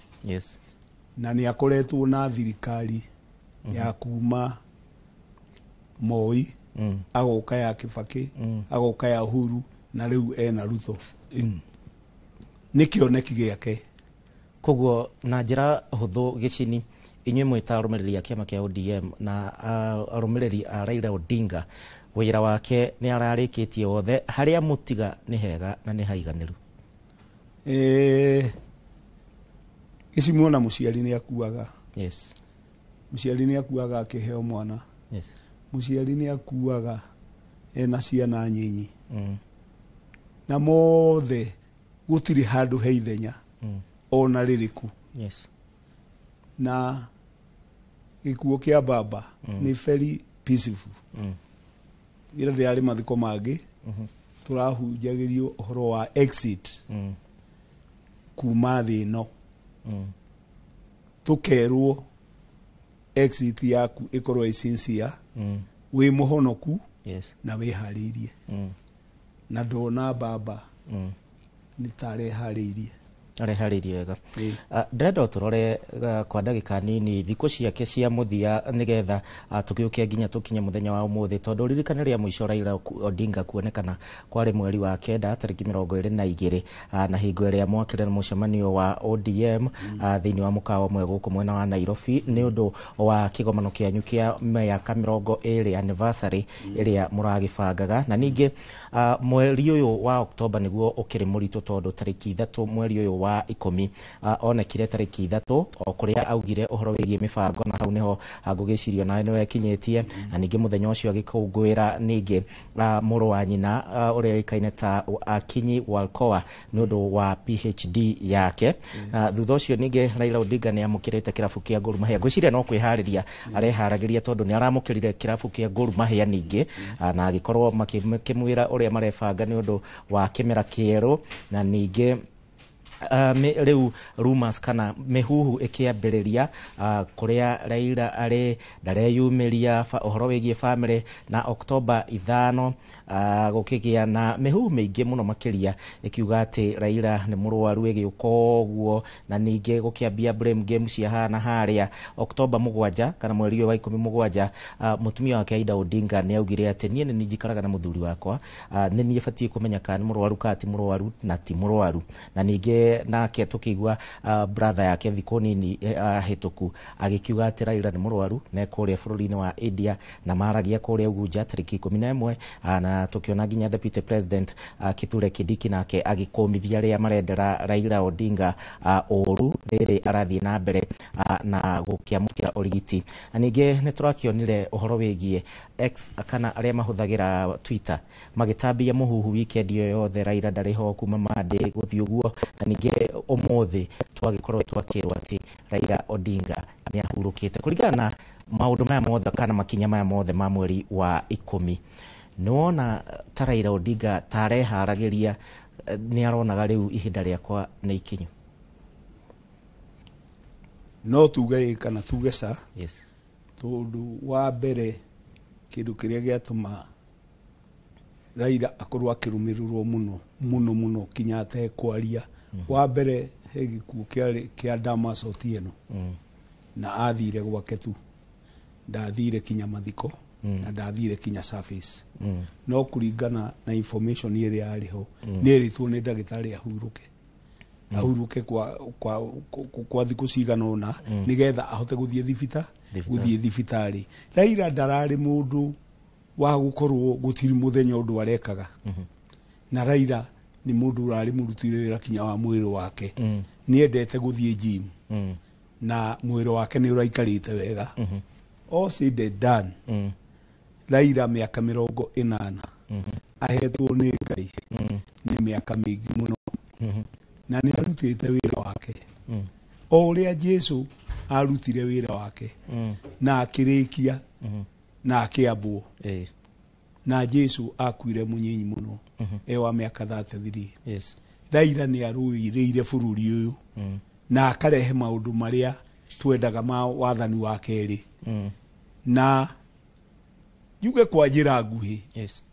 Na nĩ akoretwo na thirikari ya kuma Moi, agoka ya Kibaki, agoka ya Uhuru, na rĩu ena Ruto. Nĩ kĩoneki gĩake. Koguo na njĩra hũthũ Gĩcini, inyuĩ mwĩta arũmĩrĩri a kĩama kĩa ODM na arũmĩrĩri a Raila Odinga wĩra wake nĩ ararĩkĩtie wothe, harĩa mũtiga nĩ hega na nĩ haiganĩru? Gĩcimuona mũciari nĩ akuaga. Yes. Mũciari nĩ akuaga akĩheo mwana. Yes. Mũciari nĩ akuaga ena ciana nyinyi. Na mothe gũtirĩ handũ he ithenya ona rĩrĩkũ. Yes. Na gĩkuũ kĩa baba nĩ very peaceful. Ira ndĩarĩ mathiko mangĩ tũrahunjagĩrio ũhoro wa exit kuma thĩ ĩno. Tũkerwo exit yaku ĩkorwo ĩ sincere, wĩ mũhonoku na wĩharĩirie. Na ndona baba nĩ tareharĩirie. Areharĩirie wega. Ndĩrenda tũrore kwa ndagĩka nini thikũ ciake cia mũthia nĩgetha tũgĩũke nginya tũkinye mũthenya wa ũmũthĩ, tondũ ririkana rĩa mũico Raila Odinga kuonekana kwarĩ mweri wa kenda tarĩki 22 na hingo ĩrĩa mwakĩrĩ mũcemanio wa ODM thĩinĩ wa mũkawa ũmwe gũkũ mwena wa Nairobi nĩ ũndũ wa kĩgomano kĩanyu kĩa mĩaka 20 anniversary ĩrĩa mũragĩbangaga. Na ningĩ mweri ũyũ wa Oktoba nĩguo ũkĩrĩ mũritũ, tondũ tarĩki 3 mweri ũyũ wa 10 onekire tarĩki 3 o kũrĩa augire ũhoro wĩgiĩ mĩbango, na hau nĩho ngũgĩcirio nawe nĩwe kinyĩtie. Na ningĩ mũthenya ũcio agĩkũngũĩra ningĩ mũrũ wa nyina ũrĩa oĩkaine ta Akinyi Walkoa nĩ ũndũ wa PhD yake. Thutha ũcio ningĩ Raila Odinga nĩ amũkĩrĩte kĩrabu kĩa Gor Mahia. Ngwĩciria no kwĩharĩria areharagĩria, tondũ nĩ aramũkĩrire kĩrabu kĩa Gor Mahia ningĩ, na agĩkorwo makĩmwĩra ũrĩa marebanga nĩ ũndũ wa kĩmera kĩerũ. Na ningĩ rĩu rumors kana mĩhuhu ĩkĩambĩrĩria kũrĩa Raila arĩ ndareyumĩria ũhoro wĩgiĩ family, na Oktoba 5 gũkĩgĩa na mĩhuhu mĩingĩ mũno makĩria ĩkiuga atĩ Raila nĩ mũrwaru ĩgĩũka ũguo, na ningĩ gũkĩambia blame game ciahana harĩa Oktoba 7 kana mweri ũyũ wa 17 mũtumia wake Aida Odinga nĩ augire atĩ niĩ nĩ njikaraga na mũthuri wakwa, nĩ niĩ batiĩ kũmenya kana nĩ mũrwaru kana ti mũrwaru na ti mũrwaru. Na ningĩ nake tukigwa brother yake thikũ nini hĩtũku agĩkiuga atĩ Raila nĩ mũrwaru na kũrĩa bũrũri-inĩ wa India, na maragia kũrĩa Ugunja tarĩki 11 na tukiona nginya deputy president Kithure Kindiki nake agĩkũmithia arĩa marendera Raila Odinga ũru rĩrĩ arathiĩ na mbere na gũkĩamũkĩra ũrigiti. Ningĩ nĩ tũrakĩonire ũhoro wĩgiĩ X kana arĩa mahũthagĩra Twitter magĩtambia mũhuhu weekend yo yothe Raila ndarĩ ho kuma Monday gũthiĩ ũguo. Na ningĩ ũmũthĩ twagĩkorwo twakĩrwo atĩ Raila Odinga nĩ ahurũkĩte kũringana na maũndũ maya mothe kana makinya maya mothe ma mweri wa 10. Nĩwona ta Raila Odinga tareharagĩria, nĩ aronaga rĩu ihinda rĩakwa nĩ ikinyu? No tuge kana tuge sa. Yes. Tondũ wa mbere kĩndũ kĩrĩa gĩatũma Raila akorwo akĩrũmĩrĩrwo mũno kinya atekwaria. Wa mbere he gĩkuũ kĩa Damas Otieno na athire gwake tu, ndathire kinya mathiko na ndathire kinya surface. No kũringana na information ĩrĩa yarĩho nĩ eritwo nĩ ndagĩtarĩ ahurũke kwa thikũ cigana ũna nĩgetha ahote gũthiĩ thibitarĩ. Raila ndararĩ mũndũ wa gũkorwo gũtirĩ mũthenya ũndũ arekaga. Na Raila nĩ mũndũ ũrarĩ mũrutĩre wĩra kinya wa mwĩrĩ wake. Nĩ endete gũthiĩ gym na mwĩrĩ wake nĩ ũraikarĩte wega. All said and done, Raila mĩaka 40 ahetwo nĩ Ngai nĩ mĩaka mĩingĩ mũno, na nĩ arutĩte wĩra wake o ũrĩa Jesu arutire wĩra wake na akĩrĩkia na akĩambwo. Na Jesu akuire mũnyinyi mũno wa mĩaka 33. Yes. Raila nĩ arũĩrĩire bũrũri ũyũ na akarehe maũndũ marĩa twendaga ma wathani wa kerĩ. Na yuge kwa njĩra nguhĩ, yes,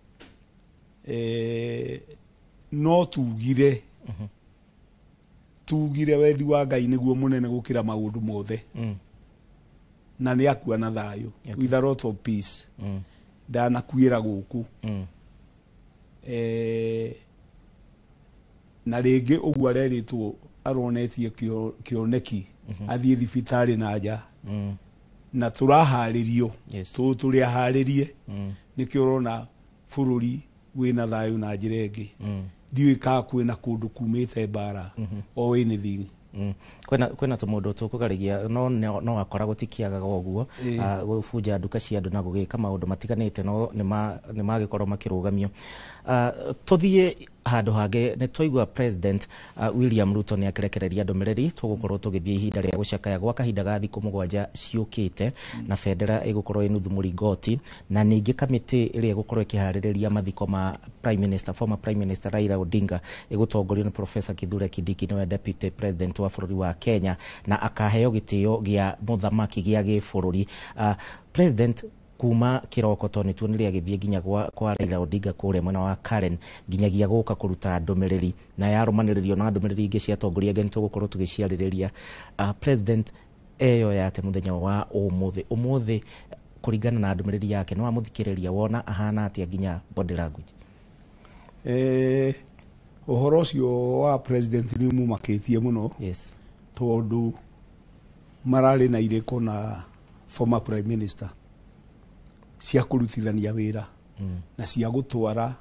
no tugire wendi wa Ngai nĩguo mũnene gũkĩra maũndũ mothe. Na nĩ akua na thayũ, with a lot of peace. Ndanakuĩra gũkũ. Na rĩngĩ ũguo arerĩtwo aronetie kioneki athie thibitari na nja na turaharirio turi aharirie nikio urona bururi wina thayu na njira ingi ndiwe ka kwina kundu kumite bara o anything kwena tumundo tukugarigia no akora gutikiaga goguo gubuja nduka cia andu na gugika maundu matiganite no ni magikorwo makirugamio tuthie handu hange ni toigwa president William Ruto ni akirekereria ndumiriri tugukorwo tugithie ihinda ria gucakaya gwa kahinda ga thiku 7 ciukite na federa igukorwo inuthu muringoti na ningi kamiti iria igukorwo ikihariria mathiko ma former prime minister Raila Odinga igutongorio ni Professor Kithure Kindiki no deputy president wa bururi wa Kenya na akaheo gitio gia muthamaki gia gibũrũri president kuma kiroko toni tuoniria githie ginya kwa Raila Odinga kure mwena wa Karen ginyagia guka kuruta ndumiriri na yarumaniririo na ndumiriri ingi cia tongoria ngeni tugukorwo tugiciaririria president eyo yate muthenya wa umuthi kuringana na ndumiriri yake no amuthikiriria wona ahana atia ginya body language uhoro cio wa president ni mumakitie muno tondu marari na iriko na former prime minister cia kurutithania wira na cia gutwara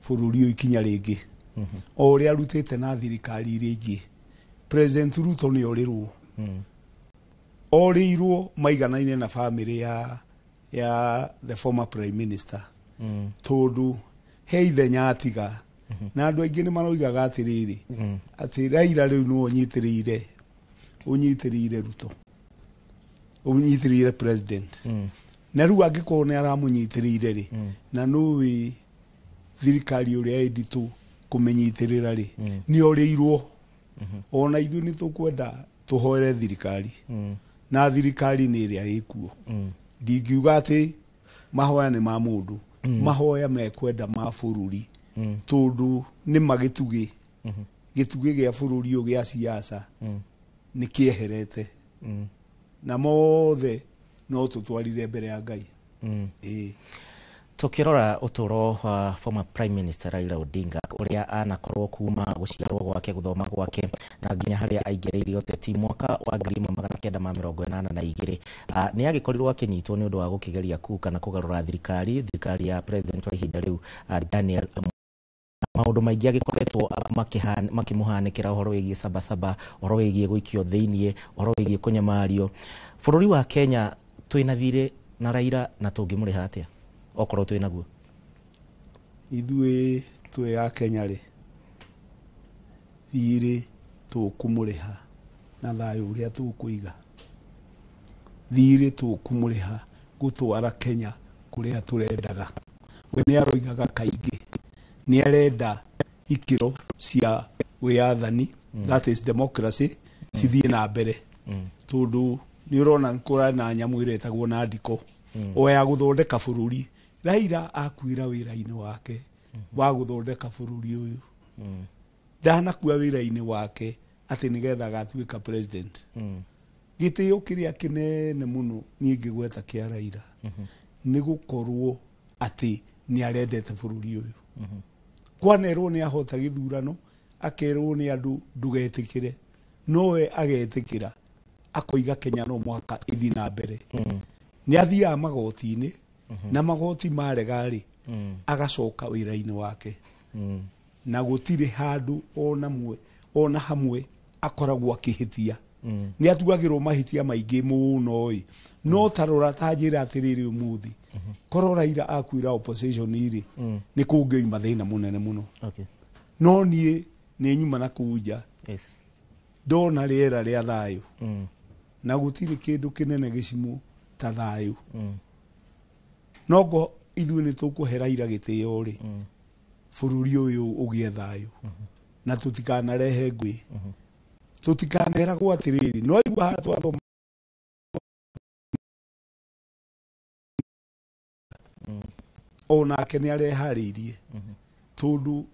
bururi uyu ikinya ringi o uria arutite na thirikari ringi president Ruto ni orirwo orirwo maiganaine na family ya the former prime minister tondu he ithenya atiga na andu aingi ni maroigaga atiriri ati Raila riu no unyitirire Ruto unyitirire president na riu angikorwo ni aramunyitirire ri na nuwi thirikari uria editu kumenyitirira ri ni orirwo ona ithu ni tukwenda tuhoere thirikari na thirikari ni iria ikuo ndingiuga ati mahoya ni ma mundu mahoya mekwenda ma bururi tondu ni magitugi gitugi gia bururi ugia siasa ni kieherete na mothe no tutwarire mbere ya Ngai tukirora uturo wa former prime minister Raila Odinga uria anakorwo kuma guciarwo gwake guthoma gwake na nginya haria aingiririo teti mwaka wa 1982 ni agikorirwo akinyitwo ni undu wa gukigeria kuka na kugarura thirikari ya president wa ihinda riu Daniel maundu maingi agikoretwo makimuhanikira uhoro wigie sabasaba uhoro wigie guikio thiinie uhoro wigie kunyamario bururi wa Kenya twina thire na Raila na tungimuriha atia okorwo twina guo ithue twe ya Kenya ri thire tukumuriha na thayu uria tukuiga thire tukumuriha gutwara Kenya kuria turendaga we ni aroigaga kaingi ni arenda ikiro cia wiathani that is democracy cithie na mbere tondu ni urona nkura na nyamu iretagwo na ndiko o ya guthondeka bururi Raila akwira wira-ini wake wa guthondeka bururi uyu ndanakua wira-ini wake ati nigetha gatuika president gitio kiria kinene muno ningi gweta kia Raila ni gukorwo ati ni arendete bururi uyu kwanerwo ni ahota githurano akerwo ni andu ndugetikire nowe agetikira akoiga Kenya no mwaka ithi na mbere ni athia magoti-ini na magoti maregari agacoka wira-ini wake na gutire handu ona hamwe akoragwo akihitia ni atugagirwo mahitia maingi muno no tarora tajira atiriri umuthi korwo Raila akwira opposition iri ni kungio mathina munene muno no nie ni nyuma na kuja ndona riera ria thayu na gutire kindu kinene gicimu ta thayu nogo ithu ni tukuhe Raila gitio ri bururi uyu ugie thayu na tutikanarehe ngui tutikanera gwa atiriri no igwa hatu ona ke ni areharirie tondu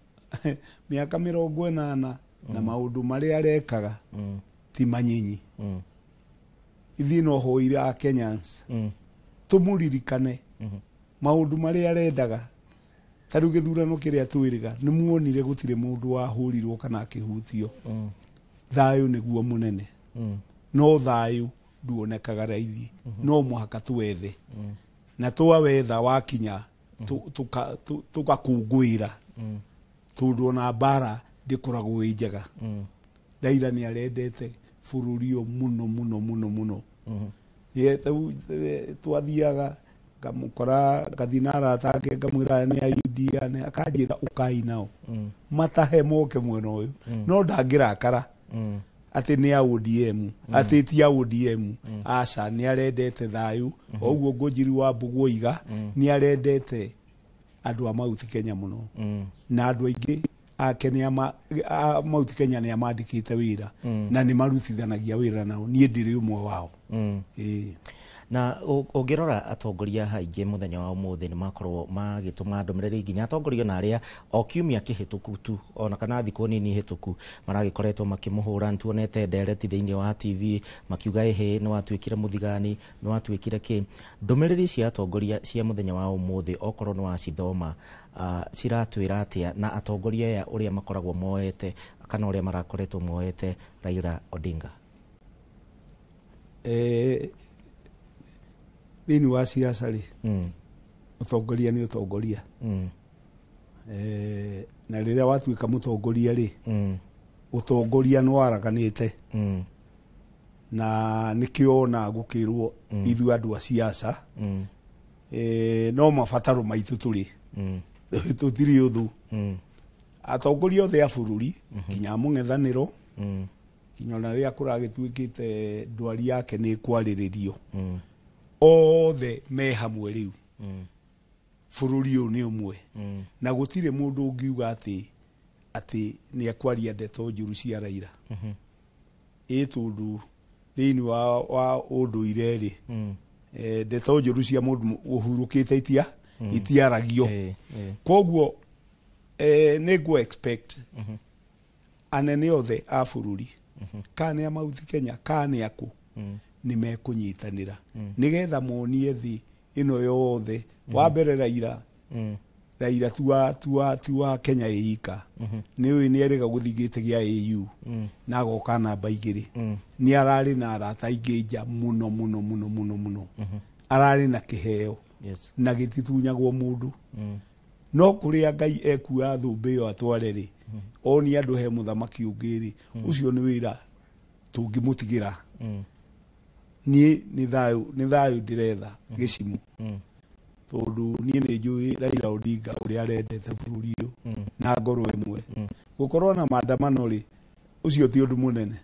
miaka 80 na maundu mari arekaga ti manyinyi ithi no hoire a Kenyans tumuririkane maundu mari arendaga taru githurano kiria twiriga ni muonire gutire mundu wa hurirwo kana akihutio thayu niguo munene no thayu nduonekaga raithi no muhaka tuwethe na twawetha wakinya tukakungwira tundu na bara ndikoragwo njega Raila ni arendete bururi muno muno muno muno ye twathiaga ngamukora kathinara take ngamwira ni UDA ni akanjira ukai nao matahe moke mwena uyu no ndangirakara ati ni ODM ati ti ODM aca ni arendete thayu oguo ngojiri wa Mbuguiga ni arendete andu a Mount Kenya muno na andu aingi akenya Mount Kenya ni amandikite wira na ni marutithanagia wira nao nie ndiri umwe wao na ungirora atongoria haingi muthenya wa umuthi ni makorwo magituma ndomereri nginya atongoria na aria o kiumia kihituku tu ona kana thiko nini hituku maragikoretwo makimuhura ntuonete ndereti thiini wa TV makiuga ehe ni watwikire muthigani ni watwikire ki ndomereri cia atongoria cia muthenya wa umuthi okorwo ni wacithoma ciratwira atia na atongoria ya uria makoragwo moete kana uria marakoretwo moete Raila Odinga thini wa siasa ri utongoria ni utongoria na riria watwika mutongoria ri utongoria no araganite na nikiona gukirwo ithu andu a siasa no mabataro maitu turi tutiri uthu atongoria othe a bururi kinya mung'ethaniro kinya na ria kuragitwikite ndwari yake ni kwariririo othe me hamwe riu bururi uyu ni umwe na gutire mundu ungiuga ati ni akwaria ndeto njuru cia Raila tundu thiini wa unduire ri ndeto njuru cia mundu uhurukite itiaragio koguo ni go expect anene othe a bururi kana Mount Kenya kana aku ni mekunyitanira nigetha monie thi ino yothe wa mbere Raila tuwa Kenya ika ni erega guthigite gia AU na agoka namba igiri ni arari na arata ingeja muno muno muno muno muno arari na kiheo na gititunyagwo mundu no kuria Ngai ekuya thumbe yo atware ri oni andu he muthamaki ungiri ucio ni wira tungimutigira ni thayu ndiretha gicimu tondu nie ni njui Raila Odinga uria arendete bururi uyu na ngoro imwe gukorwo na maandamano ri ucio ti undu munene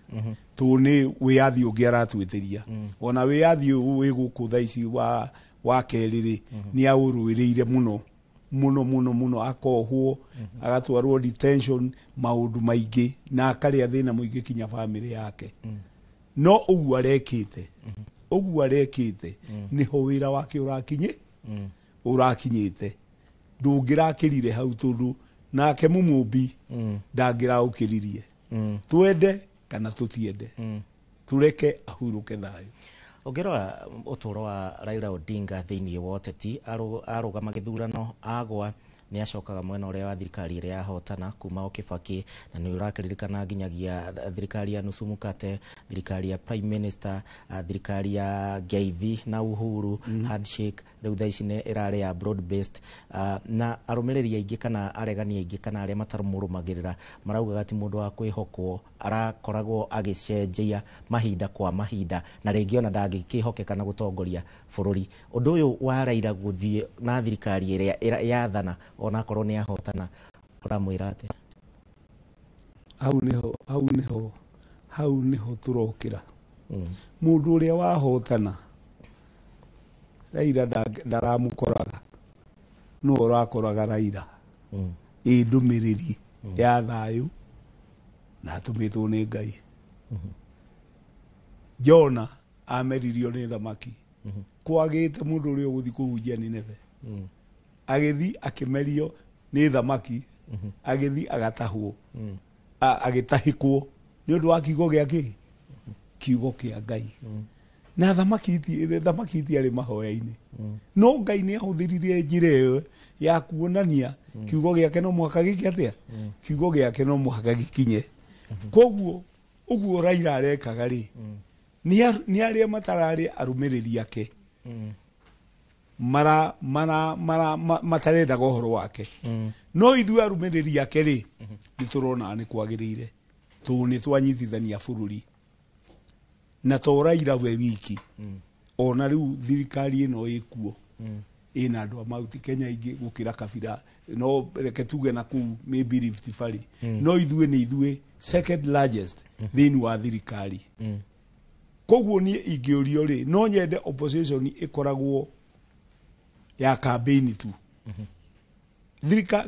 tu ni wiathi ungi aratwitiria ona wiathi wi guku thaici wa keri ri ni aurwiriire muno muno muno muno akohwo agatwarwo detention maundu maingi na akaria thina muingi kinya family yake no ugu arekite niho wira wake urakinyite ndungirakirire hau tundu nake mumumbi ndangiraukiririe twende kana tutiende tureke ahuruke thayu ongera uturo wa Raila Odinga thiini wa uteti arugama githurano agwa ni acokaga mwena uria wa thirikari iria yahotana kuma o Kibaki na ni urakiririkana nginyagia thirikari ya nusu mukate thirikari ya prime minister thirikari ya Gaithi na Uhuru handshake riu thaici ni irari ya broad based na arumiriri aingi kana aregani aingi kana aria matarumurumagirira marauga gati mundu wa kwihokwo arakoragwo agicenjia mahinda kwa mahinda na ringi ona ndangikihokeka na gutongoria bururi undu uyu wa Raila guthie na thirikari iria yathana ona korwo ni ahotana uramwira ate hau niho turokira mundu uria wahotana Raila ndaramukoraga no urakoraga Raila ndumiriri ya thayu na tumitwo ni Ngai Jona ameririo ni thamaki kwagite mundu uria uguthi kuhunjia Nineve agithi akimerio ni thamaki agithi agatahwo agitahikwo ni undu wa kiugo giake kiugo kia Ngai na thamaki itiari mahoya-ini no Ngai ni ahuthiririe njira iyo ya kuonania kiugo giake no muhaka giki atia kiugo giake no muhaka gikinye koguo uguo Raila arekaga ri ni aria matarari arumiriri ake matarenda gohoro wake no ithu arumiriri yake ri niturona ni kwagirire tu ni twanyithithania bururi na to Raila we wiki ona riu thirikari ino ikuo ina andu amauti Kenya ingi gukira kabira no reke tuge na ku maybe Rift Valley no ithuĩ ni ithuĩ second largest thini wa thirikari koguo ni ingĩũrio ri no nyende opposition ikoragwo ya campaign tu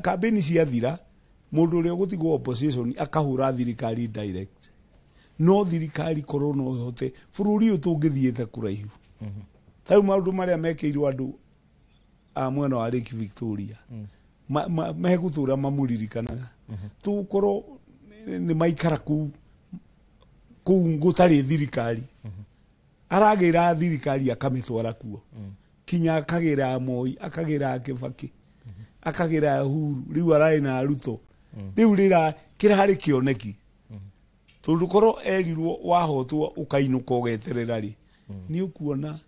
campaign ciathira mundu uria gutigwo opposition akahura thirikari direct no thirikari korwo no hote bururi utungithiete kuraihu tau maundu maria mekeirwo andu a mwena wa Lake Victoria megutura mamuririkanaga tu korwo ni maikara ku ngutari thirikari aragira thirikari akamitwara kuo kinya akagira Moi akagira Kibaki akagira Uhuru riu arai na Ruto riu rira kirahari kioneki tondu korwo erirwo wahotwo ukainuka ugeterera ri ni ukuona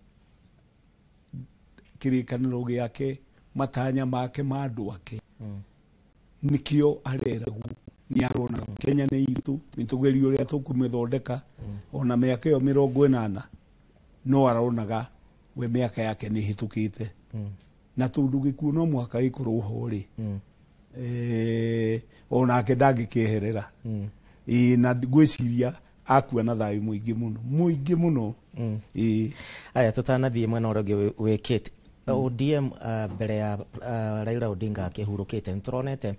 kirikaniro giake matanya make mandu ake nikio areragu ni arona Kenya ni itu nitugerio ria tukumithondeka ona miaka yo 80 no aronaga we miaka yake ni hitukite na tondu gikuo no mwaka ikorwo hori ona ake ndangikieherera na gwiciria akua na thayu muingi muno aya tutanathie mwena uria wikite ODM mbere ya Raila Odinga akihurukite nituronete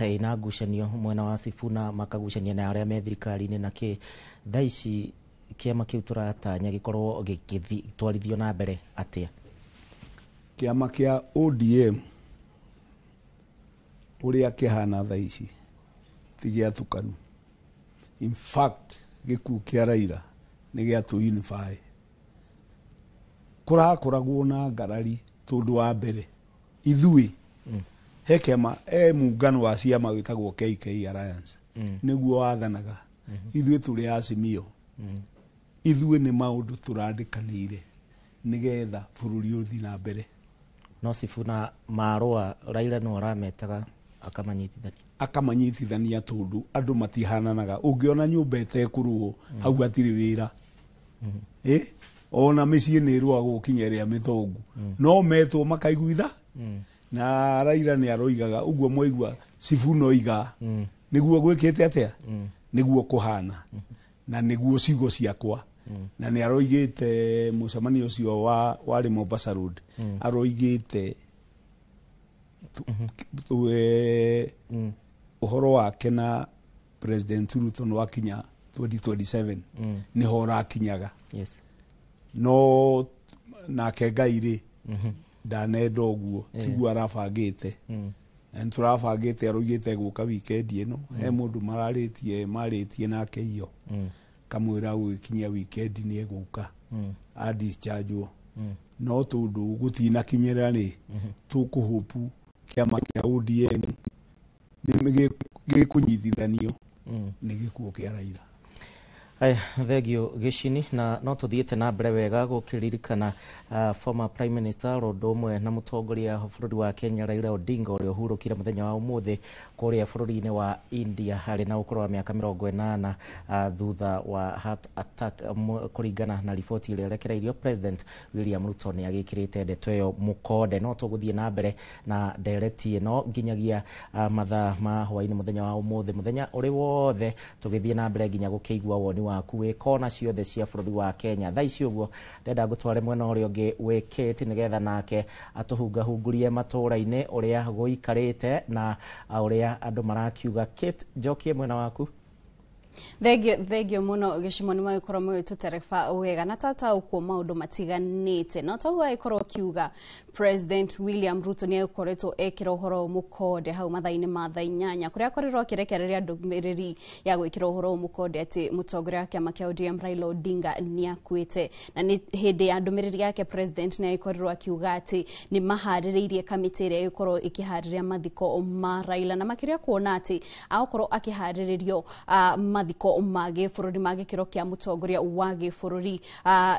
ina ngucanio mwena wa Sifuna makagucania na aria me thirikari-ini na ki thaici kiama kiu turatanya gikorwo gitwarithio na mbere atia kiama kia ODM uria kihana thaici tigiatukanu in fact giku kia Raila ni gia tu unify kurakoragwo na ngarari tondu wa mbere ithui he kiama muungano wa ciama witagwo KK Alliance niguo wathanaga ithui turi Azimio ithui ni maundu turandikanire nigetha bururi uthi na mbere no Sifuna marua Raila no arametaga akamanyitithania tondu andu matihananaga ungiona nyumba itekurwo hau atiri wira ona micii ni rwa gukinyeria mithongu no metwo makaiguitha na Raila ni aroigaga uguo moigwa Sifuna oiga niguo gwikite atia niguo kuhana na niguo cigo ciakwa na ni aroigite mucamanio ucio wari Mombasa Road aroigite uhoro wake na President Ruto no akinya 2027 ni hora akinyaga no nake Ngai ndanenda uguo tiguo arabangite turabangite aroigite guka weekend ino he mundu maritie nake iyo kamwira gukinyia weekend ni eguka discharge no tondu gutina kinyera ni tukuhopu kiama kia ODM ni gikunyitithanio ni gikuo kia Raila thegio gicini na no tuthiete na mbere wega gukiririkana former prime minister Rodumwe na mutongoria bururi wa Kenya Raila Odinga uria uhurukire muthenya wa umuthi kuria bururi-ini wa India hari na ukoro wa miaka 80 thutha wa heart attack kuringana na riboti iria rekereirio President William Ruto ni agikirite ndeto yo mukode no tuguthie na mbere na ndereti ino nginyagia mathaa ma hwaini muthenya wa umuthi muthenya uri wothe tugithie na mbere nginya gukeigua woni waku we kona ciothe cia bururi wa Kenya thaici uguo ndenda gutware mwena uria ungi wikiti nigetha nake atuhungahungurie matura-ini uria guikarite na uria andu marakiuga Kate Njokie mwena waku thegio muno gicimoni magikoro mwe tuterefa wega na tata ukwo maundu matiganite no tauga ikoro kiuga President William Ruto ni akoretwo ekira uhoro mukode hau mathaini ma thaa 8 kuria akorirwo kirekereria ndumiriri ya gwikira uhoro mukode ati mutongoria wa kiama kia ODM Raila Odinga ni akuite na ni hindi ya ndumiriri yake President ni akorirwo akiuga ati ni mahaririirie kamiti iria ikoro ikihariria mathiko ma Raila na makiria kuona ati akorwo akiharirio mathiko mage bururi mage kiro kia mutongoria wage bururi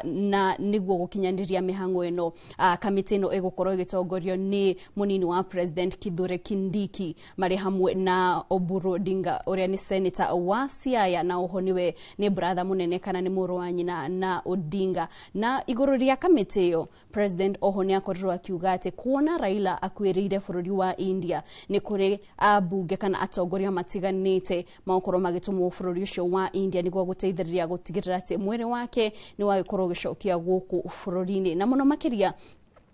na niguo gukinyandiria mihango eno kamiti eno egukorwo igitongorio ni munini wa president Kithure Kindiki mari hamwe na Oburu Odinga uria ni senator wa Siaya na oho niwe ni brother munene kana ni muru wa nyina na Odinga na iguru ria kamiti yo president oho ni akorirwo akiuga ati kuona Raila akwirire bururi wa India ni kuri abunge kana atongoria matiganite maukoro magitumwo bururi ucio wa India niguo guteithiriria gutigirira ati mwiri wake ni wagikorwo gicokia guku bururi-ini na muno makiria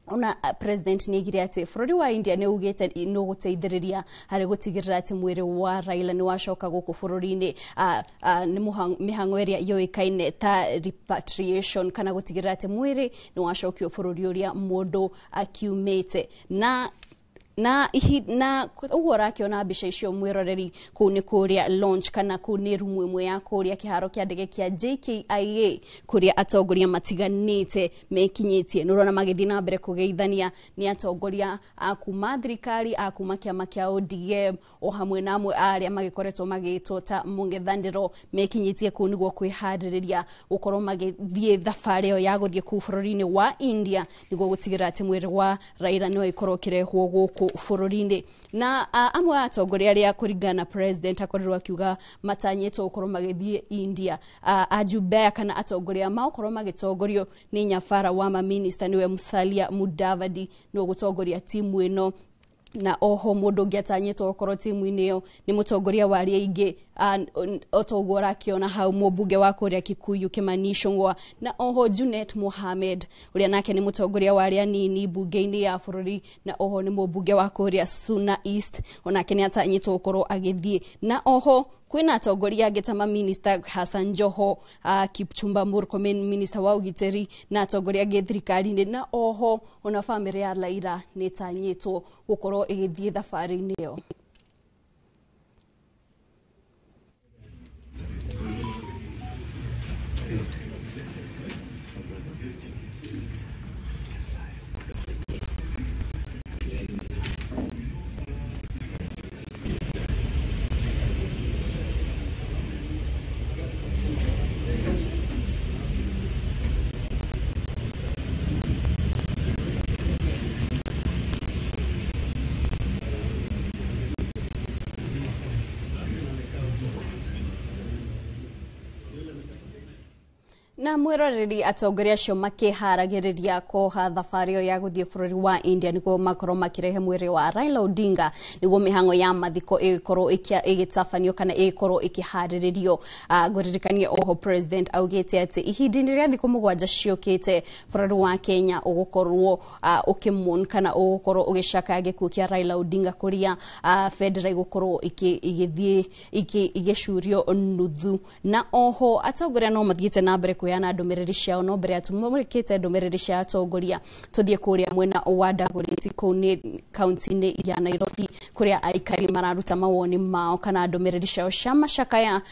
ona president ni igire ati bururi wa India ni ugete no guteithiriria hari gutigirira ati mwiri wa Raila ni wacoka guku bururi-ini ni mihango iria yoikaine ta repatriation kana gutigirira ati mwiri ni wacokio bururi uria mundu akiumete na uguo rakiona mbica icio mwiroreri kuu ni kuria launch kana kuu ni rumu imwe ya kuria kiharo kia ndege kia JKIA kuria atongoria matiganite mekinyitie nurona magithi na mbere kugeithania ni atongoria akuma thirikari akuma kiama kia ODM o hamwe na amwe aria magikoretwo magitwo ta mungethandiro mekinyitie kuu niguo kwihaririria gukorwo magithie thabari yo ya guthie kuu bururi-ini wa India niguo gutigirira ati mwiri wa Raila ni wakorwo kirehwo guku bururi-ini na amwe atongoria aria kuringana president akorirwo akiuga matanyetwo gukorwo magithie India ajubea kana atongoria makorwo magitongorio ni nyabara wa ma minister niwe Musalia Mudavadi no gutongoria timu eno na oho mundu ngiatanyetwo gukorwo timu-ini yo ni mutongoria wa aria ingi otogora akiona hau mubunge wa kuria Kikuyu Kimani Ichung'wah na oho Junet Mohamed uria nake ni mutongoria wa aria nini bunge-ini ya bururi na oho ni mubunge wa kuria Suna East onake ni atanyetwo gukorwo agithie na oho kwina atongoria getama minister Hassan Joho Kipchumba Murkomen minister wa ugiteri na atongoria gethirikari-ini na oho ona family ya Raila ni tanyetwo gukorwo igithie thabari-ini yo. Na mwiroreri atongoria acio makiharagiriria koha thabari ya guthie bururi wa India niguo makorwo makirehe mwiri wa Raila Odinga niguo mihango ya mathiko igikorwo igitafanio kana igikorwo ikihariririo guririkania oho president augite ati ihindi ria thiko mugwanja ciokite bururi wa Kenya ugukorwo ukimun kana ugukorwo ugicaka gikuo kia Raila Odinga kuria federal gukorwo igithie igicurio nuthu na oho atongoria no mathiite na mbere yana ndumiriri ciao no mbere atumurikite ndumiriri cia atongoria tuthie kuria mwena wa Dagoretti kuni county-ini ya Nairobi kuria aikari mararuta mawoni mao kana ndumiriri ciao cia macakaya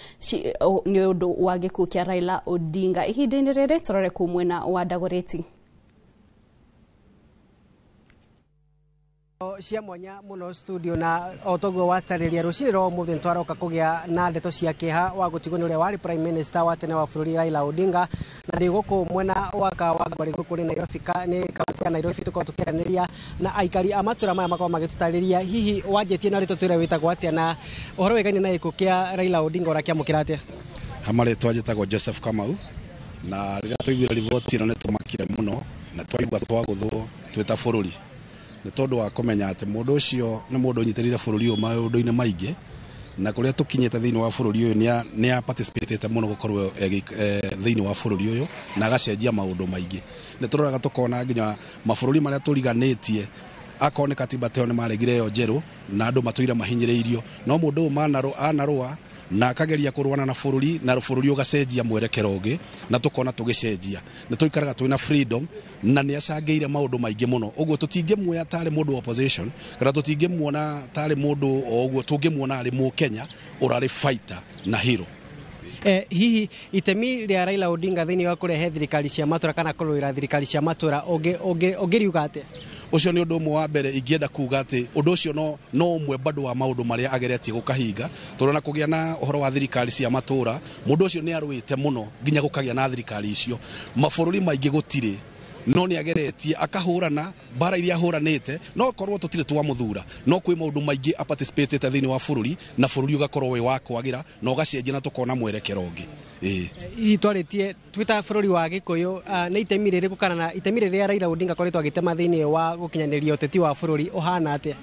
ni undu wa gikuo kia Raila Odinga ihindi-ini riri turore ku mwena wa Dagoretti. Cia mwanya muno studio na otogo watariria rucini ro muthe ntwaroka kugia na ndeto cia kiha wa gutigwo ule wari prime minister wa tene wa bururi Raila Odinga na ndiguko mwena waka wa bari kuri Nairobi ni kaunti ya Nairobi tuko tukiraniria na aikari amatura maya makwa magitutariria hihi wajetie na rito twira witagwo atia na uhoro wegani na iko kia Raila Odinga ora kia mukirate hamare twajitagwo Joseph Kamau na rira tuigwira rivoti no netumakire muno na twaigwa twaguthwo twita bururi ni tondu wa kumenya ati mundu ucio ni mundu nyitirire bururi uyu maundu-ini maingi na kuria tukinyete thiini wa bururi uyu ni a participate muno gukorwo thiini wa bururi uyu na agacenjia maundu maingi ni turoraga tukona nginya mabururi maria turiganitie akone katiba teo ni maregire yo njeru na andu matuira mahinyiriirio no mundu anarua na akageria kurwana na bururi ugacenjia mwerekero ungi na tukona tugicenjia ni tuikaraga twina freedom na ni acangeire maundu maingi muno uguo tutingimuoya tare mundu opposition kana tutingimuona tare mundu oguo tungimuona ari mu Kenya urari fighter na hero. Hihi itemi ria Raila Odinga thiini wa kurehe thirikari cia matura kana kuruira thirikari cia matura ogiriuga ate ucio ni undu umwe wa mbere ingienda kuga ati undu ucio no umwe bado wa maundu maria ageretie gukahinga turona kugia na uhoro wa thirikari cia matura mundu ucio ni arwite muno nginya gukagia na thirikari icio mabururi maingi gutire no ni ageretie akahurana bara iria huranite no korwo tutire twa muthura no kwi maundu maingi participate thini wa bururi na bururi ugakorwo we wakwagira no gacenjia na tukona mwerekero ungi itwaretie twita bururi wa Gikuyu ni itemi ririku kana na itemi riria Raila Odinga koretwo agitema thini wa gukinyaniria uteti wa bururi uhana atia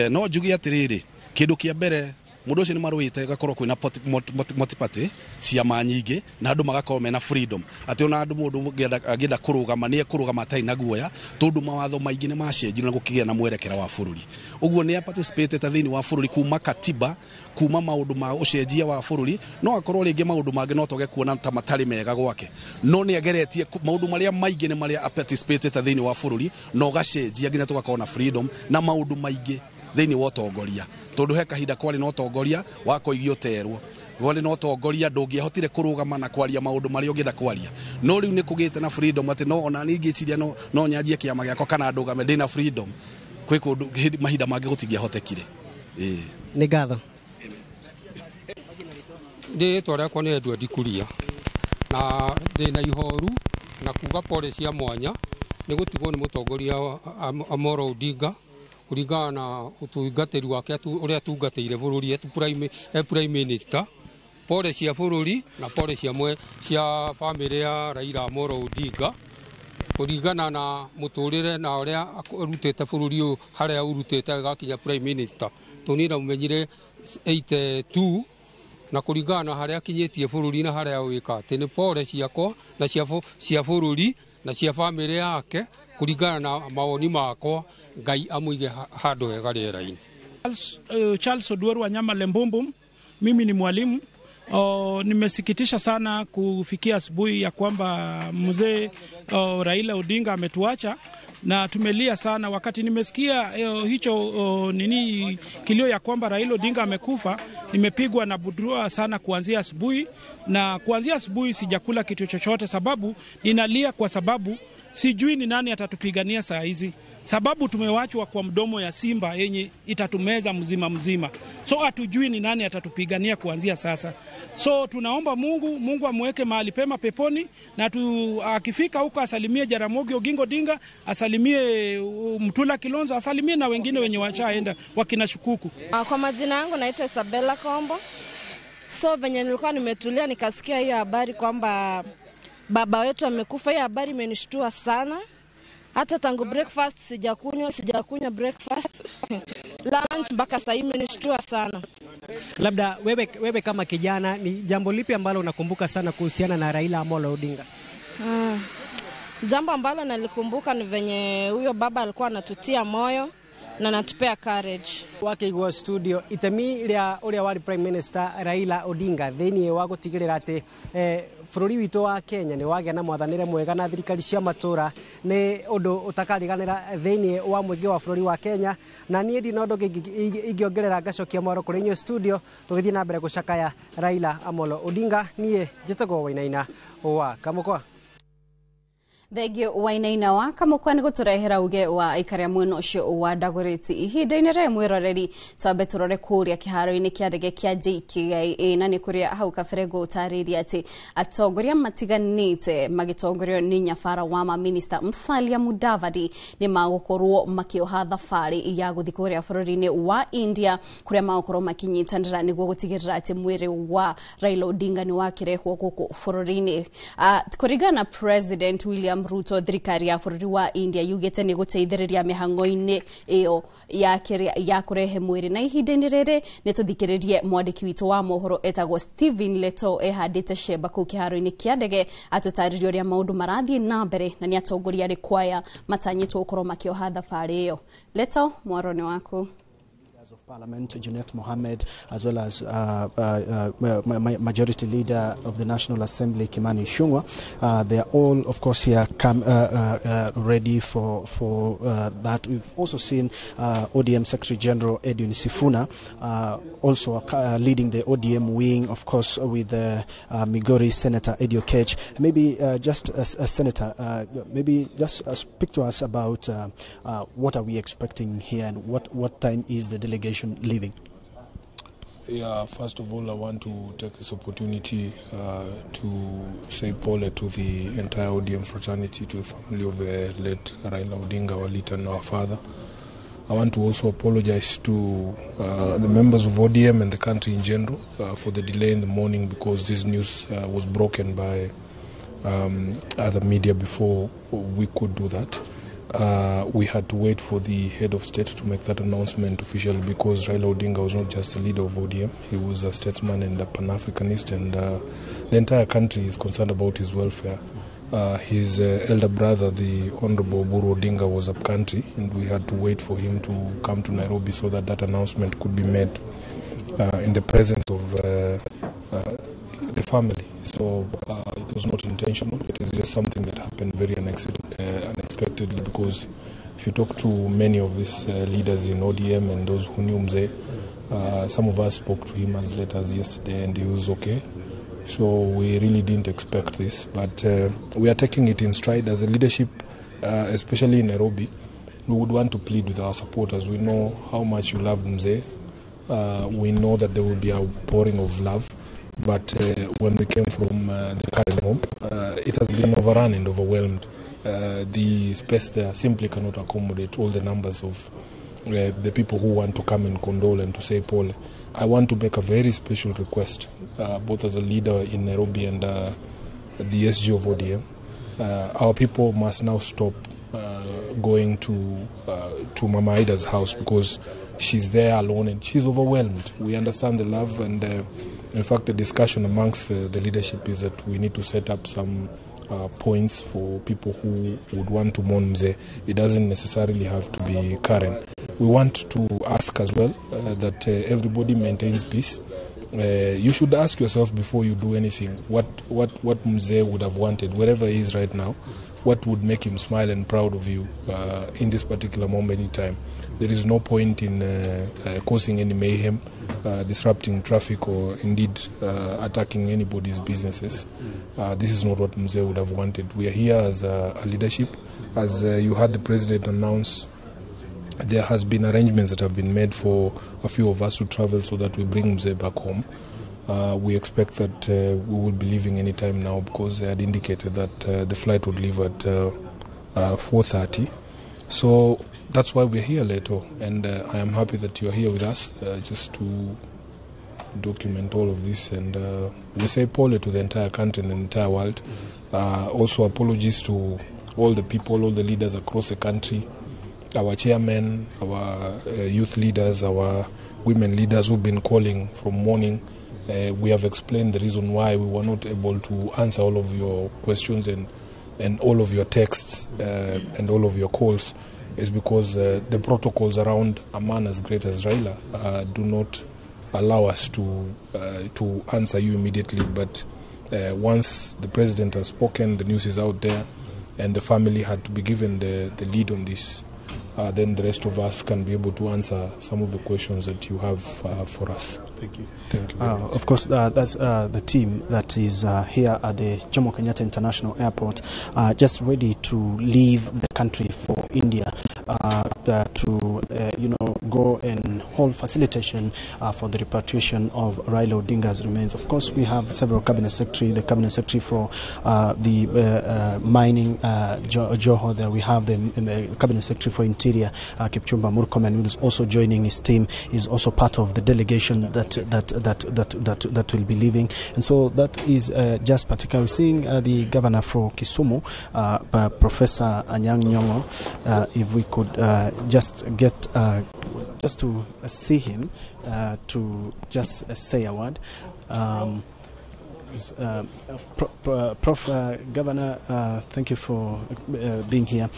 no njugi atiriri kindu kia mbere mundu ucio ni marwite gakorwo kwina multiparty ciama nyingi na andu magakorwo mena freedom ati ona andu mundu agenda kurugama ni kurugama tai na guoya tondu mawatho maingi ni macenjio na gukigia na mwerekera wa bururi uguo ni participate thini wa bururi kuma katiba kuma maundu ma ucenjia wa bururi no akorwo ringi maundu mangi no toge kuona ta matari mega gwake no ni ageretie maundu maria maingi ni maria participate thini wa bururi no gacenjia nginya tugakorwo na freedom na maundu maingi thini wa utongoria tondu he kahinda kwari no utongoria wako igioterwo wale no utongoria ndungiahotire kurugama na kwaria maundu maria ungienda kwaria no riu ni kugite na freedom ati no ona ningiciria no nyanjie kiama giako kana ndugame ndina freedom kwi kundu mahinda mangi gutingiahotekire ni ngatho ndi twara kwa ni Edward Kuria na ndina ihoru na kuga pole cia mwanya ni gutigwo ni mutongoria Amolo Odinga kuringana na utungatiri wake uria atungateire bururi prime minister pole cia bururi na pole cia family ya Raila Amolo Odinga kuringana na muturire na uria arutete bururi uyu haria urutete gakinya prime minister tunira mumenyire 82 na kuringana na haria kinyitie bururi na haria wika ati ni pole ciako na cia bururi na cia family yake kuringana na mawoni makwa Ngai amuige handu hega riera-ini. Charles Oduor Wanyama Lembumbum, mimi ni mwalimu. Nimesikitisha sana kufikia asubuhi ya kwamba mzee Raila Odinga ametuacha na tumelia sana wakati nimesikia hicho kilio ya kwamba Raila Odinga amekufa. Nimepigwa na budrua sana kuanzia asubuhi, na kuanzia asubuhi sijakula kitu chochote sababu ninalia kwa sababu sijui ni nani atatupigania saa hizi, sababu tumewachwa kwa mdomo ya simba yenye itatumeza mzima. So hatujui ni nani atatupigania kuanzia sasa. So tunaomba Mungu amweke mahali pema peponi, na akifika huko asalimie Jaramogi Oginga Odinga, asalimie Mtula Kilonzo, asalimie na wengine wenye washaenda wakina Shukuku. Kwa majina yangu naitwa Isabella Kombo. So venye nilikuwa nimetulia nikasikia hiyo habari kwamba baba wetu amekufa. Hiyo habari imenishtua sana. Hata tangu breakfast sijakunywa breakfast. Lunch mpaka sasa imenishtua sana. Labda wewe kama kijana ni jambo lipi ambalo unakumbuka sana kuhusiana na Raila Amolo Odinga? Jambo ambalo nalikumbuka ni venye huyo baba alikuwa anatutia moyo na anatupea courage. Wake igwa studio itemi ria uria wari Prime Minister Raila Odinga thini wa gutigirira ati bururi witu wa Kenya ni wagia na mwathanire mwega na thirikari cia matura ni undu utakariganira thini wa mwingi wa bururi wa Kenya, na nie ndi nondo ingiongerera ngacokia mwaro kuri inyo studio tugithie na mbere gucakaya Raila Amolo Odinga. Nie njitagwo Wainaina wa Kamukwa. Thegio Wainaina wa Kamukwa ni guturehera uge wa ikaria mweno ucio wa Dagoretti ihinda-ini ria mwiroreri twabe turore kuria kiharo-ini kia ndege kia JKIA na ni kuria hau kabere gutariria ati atongoria matiganite magitongorio ni nyabara wa maminista Musalia Mudavadi ni magukorwo makioha thabari ya guthi kuria bururi-ini wa India kuria magukorwo makinyitanira niguo gutigirira ati mwiri wa Raila Odinga ni wakirehwo guku bururi-ini. Kuringana President William Ruto, thirikari ya bururi wa India yugite ni guteithiriria mihango-ini iyo ya kurehe mwiri. Na ihinda-ini riri ni tuthikiririe mwandiki witu wa mohoro etagwo Stephen Leto ehandite sheba ku kiharo-ini kia ndege atutaririe uria maundu marathie na mbere na ni atongoria rikwaya matanyitwo gukorwo makioha thabari iyo. Leto, mwaroni waku. Members of Parliament, Junet Mohammed, as well as Majority Leader of the National Assembly, Kimani Ichung'wah. They are all, of course, here ready for that. We've also seen ODM Secretary General Edwin Sifuna also leading the ODM wing, of course, with Migori Senator Eddie Oketch. Maybe just Senator, maybe just speak to us about what are we expecting here and what time is the delegation leaving? Yeah, first of all, I want to take this opportunity to say pole to the entire ODM fraternity, to the family of the late Raila Odinga, our leader and our father. I want to also apologize to the members of ODM and the country in general for the delay in the morning, because this news was broken by other media before we could do that. We had to wait for the head of state to make that announcement officially, because Raila Odinga was not just the leader of ODM, he was a statesman and a Pan-Africanist, and the entire country is concerned about his welfare. His elder brother, the Honorable Oburu Odinga, was up country, and we had to wait for him to come to Nairobi so that that announcement could be made in the presence of the family. So it was not intentional. It is just something that happened very unexpectedly, because if you talk to many of these leaders in ODM and those who knew Mzee, some of us spoke to him as late as yesterday and he was okay. So we really didn't expect this, but we are taking it in stride as a leadership, especially in Nairobi. We would want to plead with our supporters. We know how much you love Mzee. We know that there will be a pouring of love. But when we came from the current home, it has been overrun and overwhelmed. The space there simply cannot accommodate all the numbers of the people who want to come and condole and to say pole. I want to make a very special request, both as a leader in Nairobi and the SG of ODM. Our people must now stop going to Mama Ida's house, because she's there alone and she's overwhelmed. We understand the love, and in fact the discussion amongst the leadership is that we need to set up some points for people who would want to mourn Mzee. It doesn't necessarily have to be Karen. We want to ask as well that everybody maintains peace. You should ask yourself before you do anything, what Mzee would have wanted, wherever he is right now, what would make him smile and proud of you in this particular moment in time. There is no point in causing any mayhem, disrupting traffic, or indeed attacking anybody's businesses. This is not what Mzee would have wanted. We are here as a leadership. As you heard the president announce, there has been arrangements that have been made for a few of us to travel so that we bring Mzee back home. We expect that we will be leaving any time now, because they had indicated that the flight would leave at 4:30. So that's why we're here, Leto, and I am happy that you're here with us just to document all of this, and we say pole to the entire country and the entire world. Also apologies to all the people, all the leaders across the country, our chairmen, our youth leaders, our women leaders who've been calling from morning. We have explained the reason why we were not able to answer all of your questions and all of your texts and all of your calls, is because the protocols around a man as great as Raila do not allow us to answer you immediately. But once the president has spoken, the news is out there, and the family had to be given the lead on this, then the rest of us can be able to answer some of the questions that you have for us. Thank you. Thank you very much. Of course, that's the team that is here at the Jomo Kenyatta International Airport, just ready to leave the country for India to go and hold facilitation for the repatriation of Raila Odinga's remains. Of course, we have several cabinet secretary. The cabinet secretary for the mining, Joho. There we have the cabinet secretary for Interior, Kipchumba Murkomen, who is also joining his team. Is also part of the delegation that will be leaving, and so that is just particularly seeing the governor for Kisumu, Professor Anyang' Nyong'o. If we could just get just to see him to just say a word. Prof. Governor, thank you for being here.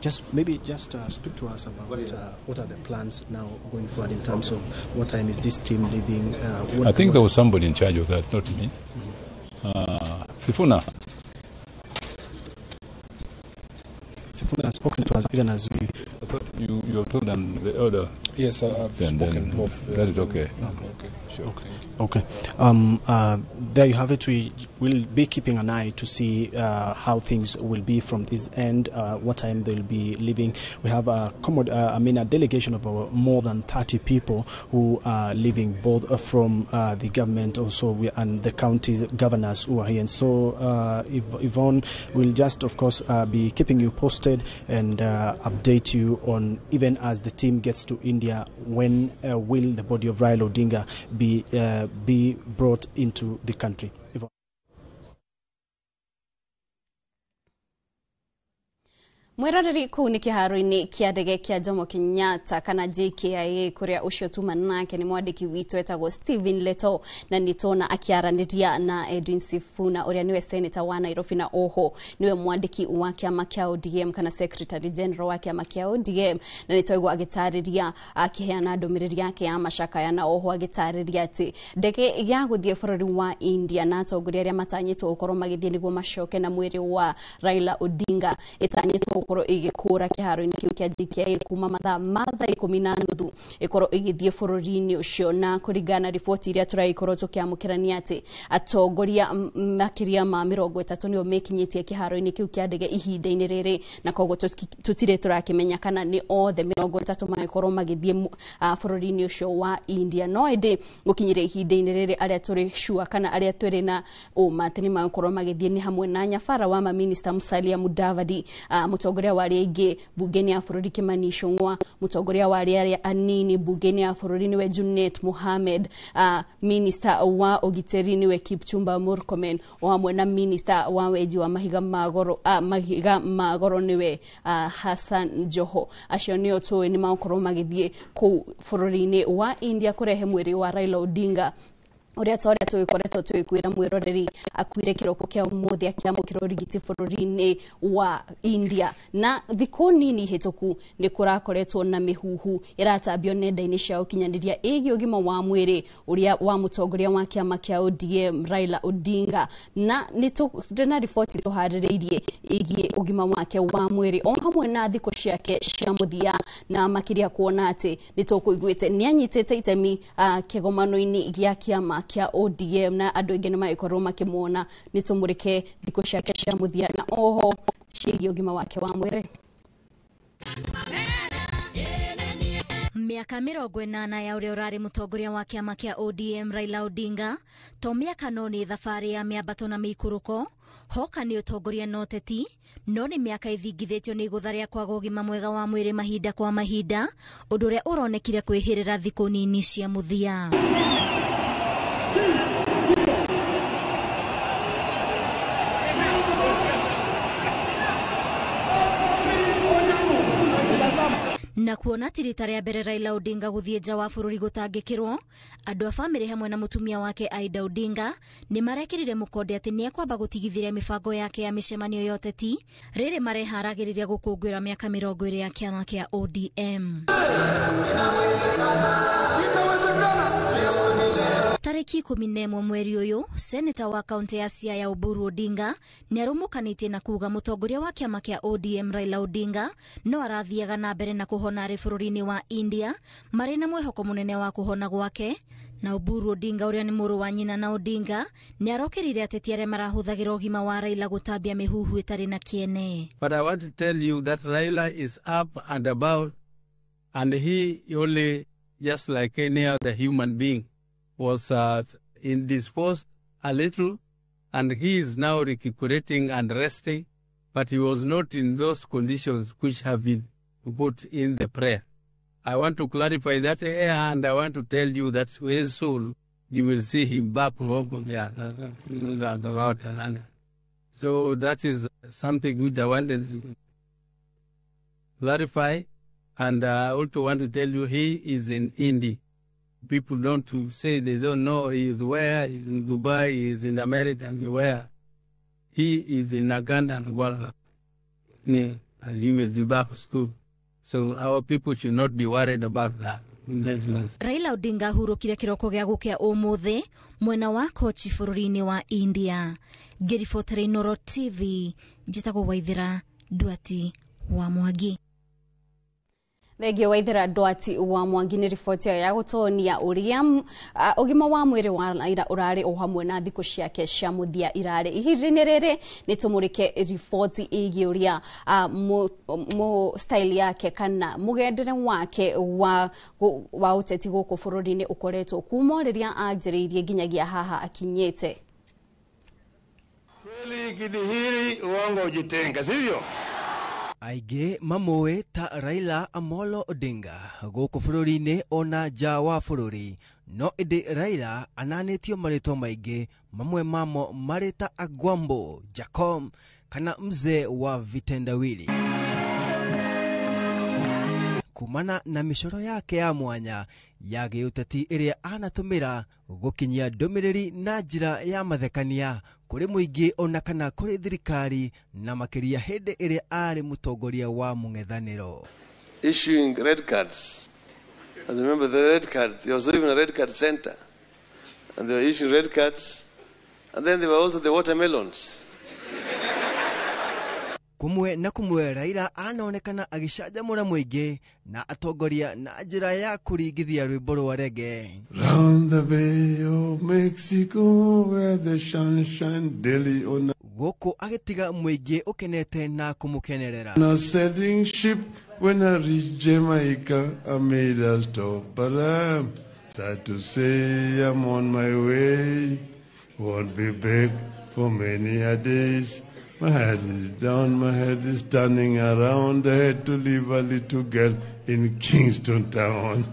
Just speak to us about what are the plans now going forward in terms of what time is this team leaving? I think there was somebody in charge of that, not me. Sifuna. Sifuna has spoken to us even as we... You have told them the order. Yes, I've spoken of... that is okay. Okay, sure. Okay. There you have it. We will be keeping an eye to see how things will be from this end, what time they'll be leaving. We have a delegation of more than 30 people who are leaving, both from the government also and the county governors who are here. And so Yvonne will just, of course, be keeping you posted and update you on, even as the team gets to India, when will the body of Raila Odinga be brought into the country. Mwiroreri kuu ni kiharo-ini kia ndege kia Jomo Kenyatta kana JKIA kuria ucio tumanake ni mwandiki witu etagwo Stephen Leto na nitona akiaraniria na Edwin Sifuna uria niwe senator wa Nairobi na oho niwe mwandiki wa kiama kia ODM kana secretary general wa kiama kia ODM na nitoigwa agitariria akiheana ndumiriri yake ya mashakaya na oho agitariria ati ndege ya guthie bururi wa India na atongoria aria matanyitwo gukorwo magithie niguo macoke na mwiri wa Raila Odinga itanyitwo ikoro igikura kiharo-ini kiu kia JKIA kuma mathaa 10:30 ikoro igithie bururi-ini ucio na kuringana riboti iria turaikorwo tukiamukirania ati atongoria makiria ma 30 nio mekinyitie kiharo-ini kiu kia ndege ihinda-ini riri na koguo tutire turakimenya kana ni othe 30 magikorwo magithie bururi-ini ucio wa India no indi gukinyire ihinda-ini riri aria turi sure kana aria turi na matini magikorwo magithie ni hamwe na nyabara wa minister Musalia Mudavadi mutongoria wari aingi bungeni ya bururi Kimani Ichung'wa mutongoria wari aria anini bungeni ya bururi niwe Junet Mohamed minister wa ugiteri niwe Kipchumba Murkomen o hamwe na minister wa weji wa mahiga magoro niwe Hassan Joho acio nio tuwe ni makorwo magithie ku bururi-ini wa India kurehe mwiri wa Raila Odinga uria toria twikoretwo twikwira mwiroreri akwire kiroko kia umuthi akiamukira urigiti bururi-ini wa India na thiku nini hituku ni kurakoretwo na mihuhu iratambio nenda-ini cia ukinyaniria igi ugima wa mwiri uria wa mutongoria wa kiama kia ODM Raila Odinga na nituna riboti tuhaririirie igi ugima wake wa mwiri o hamwe na thiko ciake cia muthia na makiria kuona ati nitukuiguite ni anyitete itemi kigomano-ini gia kiama kia ODM na andu aingi nimaikorwo makimwona nitumurike thiko ciake cia muthia na oho ciĩgiĩ ũgima wake wa mwĩrĩ. Miaka 80 ya uria urari mutongoria wa kiama kia ODM Raila Odinga to miaka noni thabari ya miambato na mikuruko hoka ni utongoria noteti no ni miaka ithingithitio ni igutharia kwaga ũgima mwega wa mwĩrĩ mahinda kwa mahinda ũndũ ũrĩa ũronekire kwĩhĩrĩra thikũ nini cia muthia. Na kuona tirita rĩa mbere Raila Odinga guthie nja wa bururi gutangikirwo andu a family hamwe na mutumia wake Aida Odinga ni marekirire mukonde ati ni akwamba gutigithiria mibango yake ya micemanio yote ti riri mareharagiriria gukungwira miaka 20 ya kiama kia ODM. Tariki 11 mweri uyu senator wa kaunti ya Siaya Oburu Odinga ni arumukanitie na kuga mutongoria wa kiama kia ODM Raila Odinga no arathiaga na mbere na kuhona ri bururi-ini wa India mari na mwihoko munene wa kuhona gwake na Oburu Odinga uria ni muru wa nyina na Odinga ni arokirire ateti aria marahuthagira ugima wa Raila gutambia mihuhu itari na kiene. But I want to tell you that Raila is up and about and he only just like any other human being was indisposed a little and he is now recuperating and resting, but he was not in those conditions which have been put in the prayer. I want to clarify that and I want to tell you that very soon you will see him back home. So that is something which I wanted to clarify, and I also want to tell you he is in India. people don't to say they don't know he is where, he is in Dubai, he is in America, and where. He is in Uganda and Angola. And he will be back to school. So our people should not be worried about that. Raila Odinga hurukire kiroko gya gukia umuthi mwena wa Kochi bururi-ini wa India. Ngiribotera Inooro TV, njitagwo Waithira Ndwati wa Mwangi. Thenge Waithira Ndwati wa Mwangi ni riboti ya gutonia uria ugima wa mwiri wa Raila urari o hamwe na thiko ciake cia muthia irari ihinda-ini riri ni tumurike riboti igi uria mo style yake kana mugendere wake wa uteti guku bururi-ini ukoretwo kuma riria anjiriirie nginyagia haha akinyete. Kweli kidhihiri uongo ujitenga, sivyo? Aige mamoe ta Raila Amolo Odinga guku bururi-ini ona nja wa bururi, no indi Raila ananetio maritwa maingi, mamwe mamo marita Agwambo, Jacom kana mzee wa vitendawili. Kumana na micoro yake ya mwanya ya giuteti iria anatumira gukinyia ndumiriri na njira ya mathekania kuri muingi ona kana kuri thirikari na makiria hindi iria ari mutongoria wa mung'ethaniro. Issuing red cards. As I remember the red card, there was even a red card center. And they were issuing red cards. And then there were also the watermelons. Kumwe na kumwe Raila anaonekana agishanjamura muingi na atongoria na njira ya kuringithia rwimbo rwa reggae. Round the Bay of Mexico where the sunshine daily on guku agitiga muingi ukenete na kumukenerera. On a setting ship when I reached Jamaica I made a stop but I'm sad to say I'm on my way, won't be back for many a days. My head is down, my head is turning around. I had to leave a little girl in Kingston town.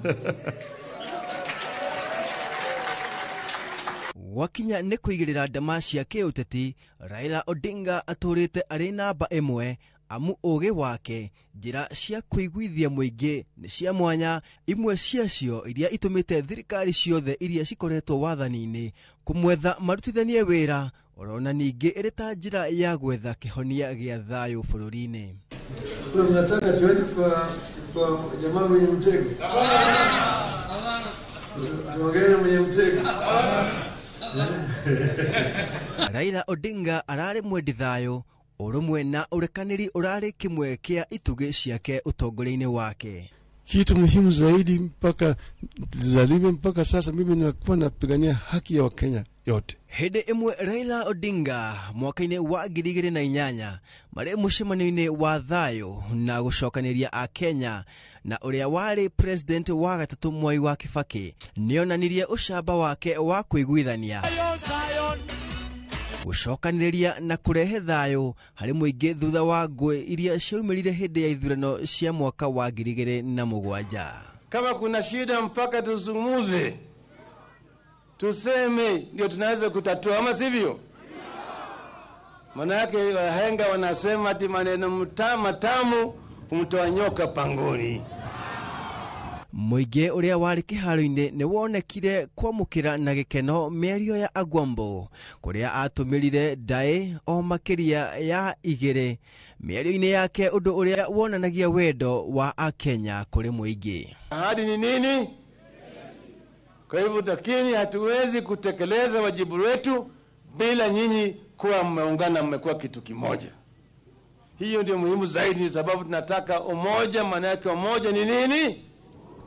Wakinya ni kuigirira ndama cia kiuteti, Raila Odinga aturite ari namba imwe amu ugi wake, njira cia kuiguithia muingi ni cia mwanya, imwe ciacio iria itumite thirikari ciothe iria cikoretwo wathani-ini kumwetha marutithanie wira, orona ningi iri ta njira ya gwetha kihonia gia thayu bururi-ini. So mnataka tuende kwa jamaa mwenye mtego? Tuongee mwenye mtego. Raila Odinga arari mwendi thayu, urumwe na urekaniri urari kimwe kia itugi ciake utongoria-ini wake. Kitu muhimu zaidi mpaka zaliwe mpaka sasa mimi nakuwa napigania haki ya Wakenya yote. Hede imwe Raila Odinga mwaka-ini wa 2008 mari mucemanio-ini wa thayu na gucokaniria a Kenya na uria wari president wa gatatu Mwai wa Kibaki nionanirie ucamba wake wa kuiguithania, gucokaniria na kurehe thayu hari muingi thutha wa ngui iria ciaumirire hindi ya ithurano cia mwaka wa 2007. Kama kuna shida mpaka tuzungumuze, tuseme ndio tunaweza kutatua, ama sivyo? Manake wahenga wanasema ati maneno matamu kumtoa nyoka pangoni. Muingi uria wari kiharo-ini ni wonekire kwamukira na gikeno mĩario ya Agwambo kuria atumirire ndai o makiria ya igiri mĩario-ini yake, undu uria wonanagia wendo wa Akenya kuri muingi. Ahadi ni nini? Kwa hivyo lakini hatuwezi kutekeleza wajibu wetu bila nyinyi kuwa mmeungana, mmekuwa kitu kimoja. Hiyo ndio muhimu zaidi, sababu tunataka umoja. Maana yake umoja ni nini?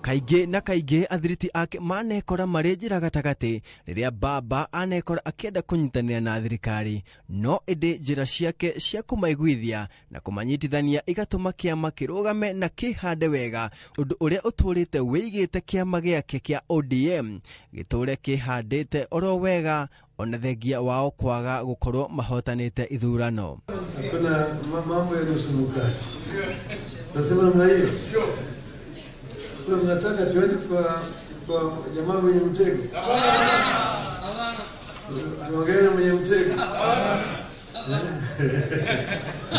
Kaige na kaige athiriti ake manekora mari njira gatagati riria baba anekora akienda kunyitanira na thirikari, no indi njira ciake cia kumaiguithia na kumanyitithania igatuma kiama kirugame na kihande wega, undu uria uturite wigite kiama giake kia ODM giture kihandite oro wega ona thengia wao kwaga gukorwo mahotanite ithurano. Kuna mambo ya nusunukati. Sasa namna hiyo. So mnataka tuende kwa jamaa mwenye mtego? Tuongee mwenye mtego.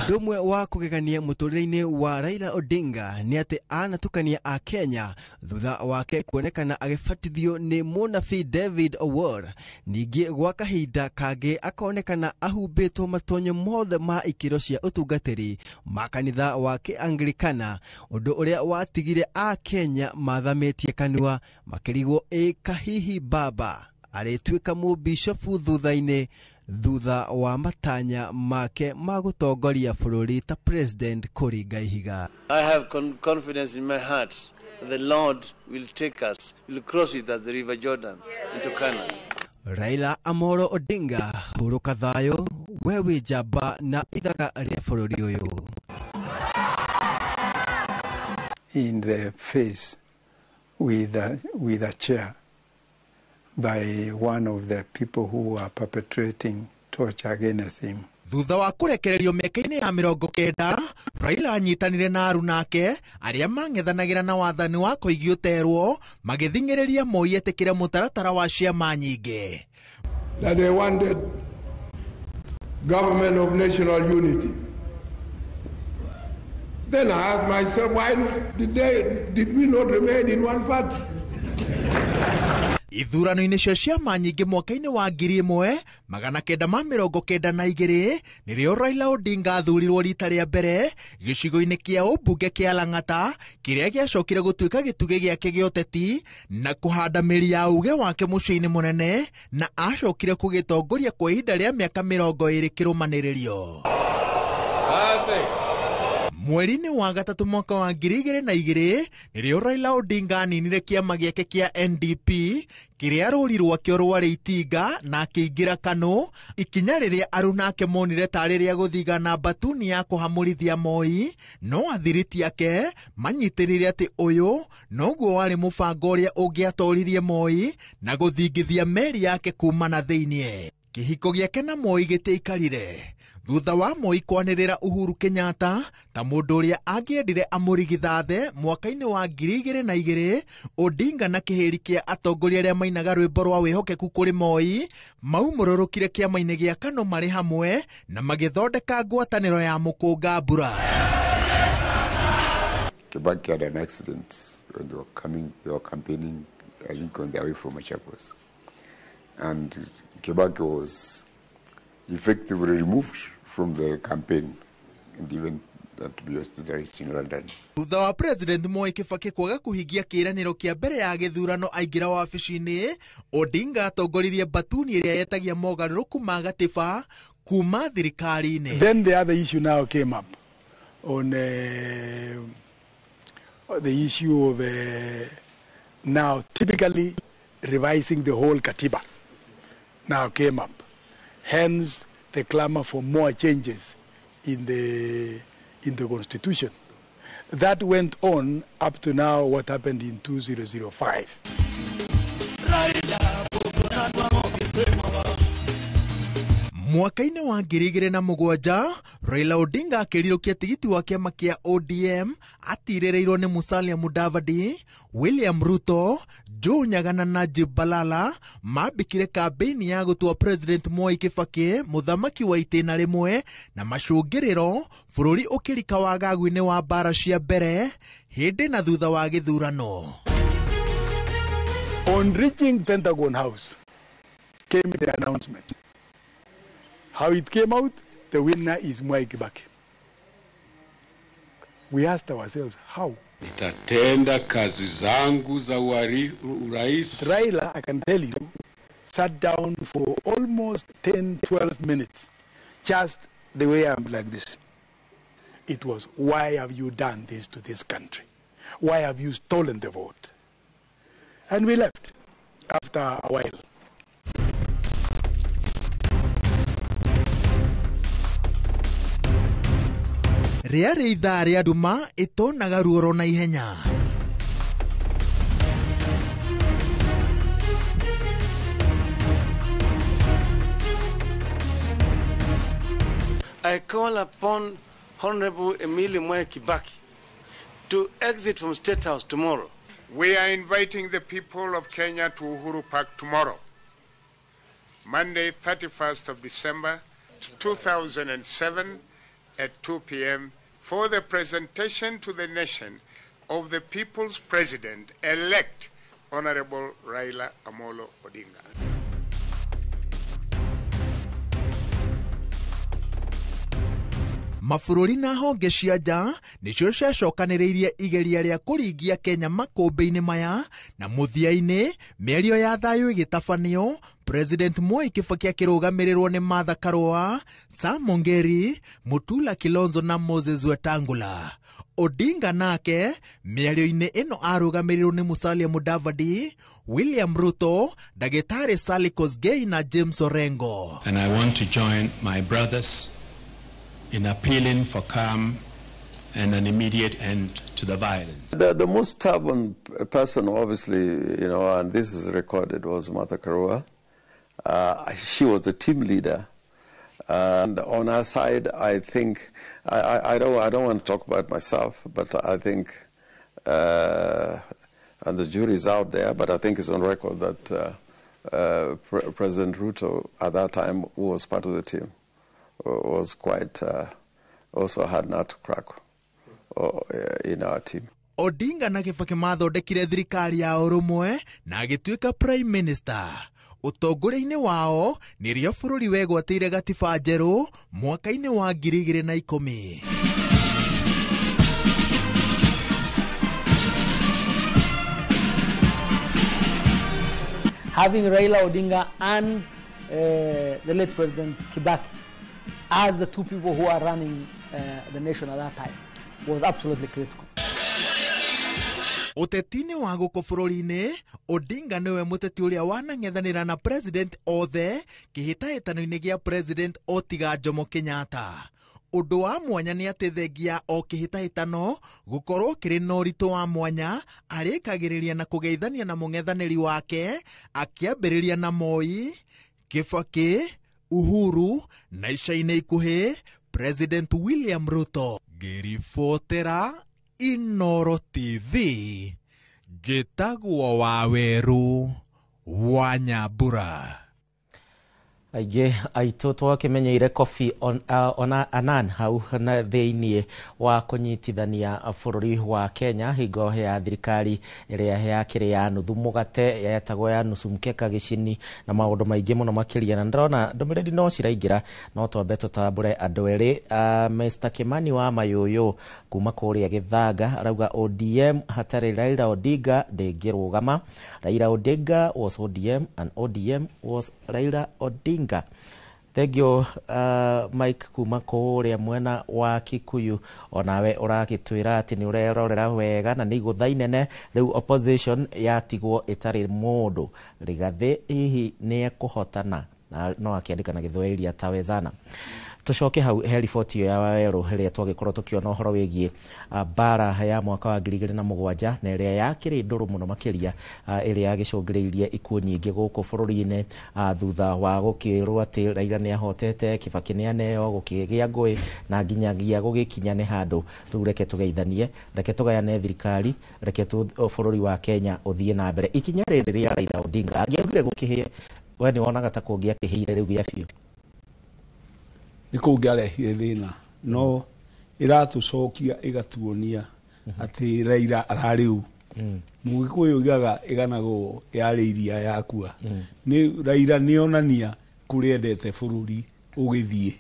Ndumwe wa kugegania muturire-ini wa Raila Odinga ni ati anatukania a Kenya thutha wake kuonekana agibatithio ni munabii David Owuor. Ningi gwa kahinda kangi akonekana ahumbitwo matonyo mothe ma ikiro cia utungatiri ma kanitha wa Anglikana, undu uria watigire a Kenya mathamitie kanua makirigwo kahihi baba arituika mu bishopu thutha wa matanya make magutongoria bururi ta President Kuringa Ihiga. I have confidence in my heart that the Lord will take us, will cross with us the river Jordan into Canaan. Raila Amolo Odinga, huruka thayo, wewe jaba na ithaka ria bururi uyu. In the face with a chair by one of the people who are perpetrating torture against him. Thutha wa kurekererio mĩaka-inĩ ya 90, Raila anyitanire na arunake aria mang'ethanagira na wathani wa kuigio terwo magithing'ĩrĩria Moi etikire mutaratara wa ciama nyingĩ. That they wanted government of national unity. Then I asked myself, why did we not remain in one party? Ithurano-inĩ cia ciama nyingĩ mwaka-inĩ wa 1992 nĩrĩo Raila Odinga athurirwo rita rĩa mbere gĩcigo-inĩ kĩa ũmbunge kĩa Lang'ata, kĩrĩa gĩacokire gũtuĩka gĩtugĩ gĩake gĩa ũteti na kũhanda mĩri ya uge wake mũciĩ-inĩ mũnene, na acokire kũgĩtongoria kwa ihinda rĩa mĩaka 20 kĩrũmanĩrĩrio. Mweri-inĩ wa gatatu mwaka wa 2002 nĩrĩo Raila Odinga aninire kĩama gĩake kĩa NDP kĩrĩa rũri rwakĩo rwarĩ itinga na akĩingĩra KANU, ikinya rĩrĩa arunake monire tarĩ rĩa gũthigana batuni ya kũhamũrithia Moi, no athiriti ake manyitĩrĩire atĩ ũyũ noguo warĩ mũbango ũrĩa ũngĩatoririe Moi na gũthingithia meri yake kuma na thĩiniĩ. Kĩhiko gĩake na Moi gĩtiaikarire thutha wa Moi kwanĩrĩra Uhuru Kenyatta ta mũndũ ũrĩa angĩendire amũrigithathe mwaka-inĩ wa 2002. Odinga na kĩhĩri kĩa atongoria arĩa mainaga rwĩmbo rwa wĩhokeku kũrĩ Moi maumũrũrũkire kĩama-inĩ gĩa KANU marĩ hamwe na magĩthondeka ngwatanĩro ya mũkũnga mbura. Kibaki had an accident when they were campaigning, I think, on their way from Machakos. And Kibaki was effectively removed from the campaign and even to be hospitalized in London. Thutha wa President Moi Kibaki kwaga kuhingia kĩĩranĩro kĩa mbere ya gĩthurano aingĩra wabici-inĩ, Odinga atongoririe batuni ĩrĩa yetagia mogarũrũku ma gatiba kuma thirikari-inĩ. Then the other issue now came up on the issue of now typically revising the whole Katiba now came up. Hence the clamor for more changes in the constitution. That went on up to now what happened in 2005. Mwaka-inĩ wa 2007 Raila Odinga akĩrirũkia tigiti wa kĩama kĩa ODM atirĩrĩirwo nĩ Musalia Mudavadi, William Ruto, Joe Nyaga na Najib Balala mambĩkire kambĩini ya gũtua President Mwai Kibaki mũthamaki wa itĩna rĩmwe na macũngĩrĩro bũrũri ũkĩrika wagagu-inĩ wa mbara cia mbere hĩndĩ na thutha wa gĩthurano. On reaching Pentagon House came the announcement. How it came out, the winner is Mwai Kibaki. We asked ourselves, how? Nitatenda kazi zangu za urais. Raila, I can tell you, sat down for almost 10-12 minutes, just the way I'm like this. It was, why have you done this to this country? Why have you stolen the vote? And we left after a while. Rĩarĩ ithaa rĩa nduma ĩtonaga ruoro na ihenya. I call upon Honorable Emily Mwai Kibaki to exit from State House tomorrow. We are inviting the people of Kenya to Uhuru Park tomorrow, Monday, 31st of December, 2007 at 2 p.m. for the presentation to the nation of the people's president-elect, Honorable Raila Amolo Odinga. Mabũrũri na honge cia nja nĩcio ciacokanĩrĩirie igeria rĩa kũringia Kenya makũmbĩ-inĩ maya, na mũthia-inĩ mĩario ya thayũ ĩgĩtabanio, President Mwai Kibaki akĩrũgamĩrĩrwo nĩ Martha Karua, Sam Ongeri, Mutula Kilonzo na Moses Wetangula. Odinga nake mĩario-inĩ ĩno arũgamĩrĩrwo nĩ Musalia Mudavadi, William Ruto, Ndagĩtarĩ Sally Kosgei na James Orengo. And I want to join my brothers in appealing for calm and an immediate end to the violence. The most stubborn person, obviously, and this is recorded, was Martha Karua. She was the team leader. And on her side, I think, I don't want to talk about myself, but I think, and the jury is out there, but I think it's on record that President Ruto, at that time, who was part of the team, was quite, also had not to crack in our team. Odinga na Kibaki mathondekire thirikari ya ũrũmwe na agĩtuĩka Prime Minister. Ũtongoria-inĩ wao nĩrĩo bũrũri wegwatĩire gatiba njerũ mwaka-inĩ wa 2010. Having Raila Odinga and the late President Kibaki as the two people who are running the nation at that time was absolutely critical. Ũteti-inĩ wa gũkũ bũrũri-inĩ, Odinga nĩwe mũteti ũrĩa wanang'ethanĩra na President othe kĩhĩtahĩtano-inĩ gĩa President Otiga Jomo Kenyatta. Ũndũ wa mwanya nĩ atĩ thengia o kĩhĩtahĩtano gũkorwo kĩrĩ na ũritũ wa mwanya, arĩkagĩrĩria na kũgeithania na mũng'ethanĩri wake, akĩambĩrĩria na Moi, Kibaki, Uhuru na ica-inĩ ikuhĩ President William Ruto. Ngĩribotera Inooro TV, njĩtagwo Waweru wa Nyambura. Aingĩ aitũ twakĩmenyeire Kofi Annan hau na thĩinĩ wa kũnyitithania bũrũri wa Kenya hingo ya thirikari ĩrĩa yakĩrĩ ya nuthu mũgate yetagwo ya nusu mkeka gĩcini na maũndũ maingĩ mũno makĩria, na ndĩrona ndũmĩrĩri no ciraingĩra, no twambe tũtambũre andũ erĩ. Mr. Kimani wa Mayũyũ kuma kũrĩa Gĩthanga arauga ODM hatarĩ Raila Odinga ndĩngĩrũgama. Raila Odinga was ODM and ODM was Raila Odinga. Thank you, Mike kuma kũrĩa mwena wa Kikuyu, onawe ũragĩtwĩra atĩ nĩ ũrerorera wega na nĩ igũtha inene rĩu opposition yatigwo ĩtarĩ mũndũ. Rigathĩ hihi nĩ ekũhotana, na no akĩandĩka na Gĩthwaĩri atawezana. Tucoke hau he riboti iyo ya Waweru ĩrĩa twagĩkorwo tũkĩona ũhoro wĩgiĩ bara ya mwaka wa 2007 na ĩrĩa yakĩrĩ ndũrũ mũno makĩria, ĩrĩa yagĩcũngĩrĩirie ikuũ nyingĩ gũkũ bũrũri-inĩ thutha wa gũkĩrwo atĩ Raila nĩ ahotete, Kibaki nĩ aneo, gũkĩgĩa ngũĩ na nginyagia gũgĩkinya nĩ handũ rĩu reke tũgeithanie, reke tũgayane thirikari, reke bũrũri wa Kenya ũthiĩ na mbere. Ikinya rĩrĩ rĩa Raila Odinga angĩaugire gũkĩhĩa, we nĩ wonaga ta kũngĩakĩhĩire rĩu gĩa biũ? Nĩ kũngĩarehire thĩna, no ĩratũcokia ĩgatuonia atĩ Raila ararĩ u. Mũgĩkũyũ oigaga ĩganagwo yarĩ iria yakua. Nĩ Raila nĩonania kũrĩa endete bũrũri ũgĩthiĩ.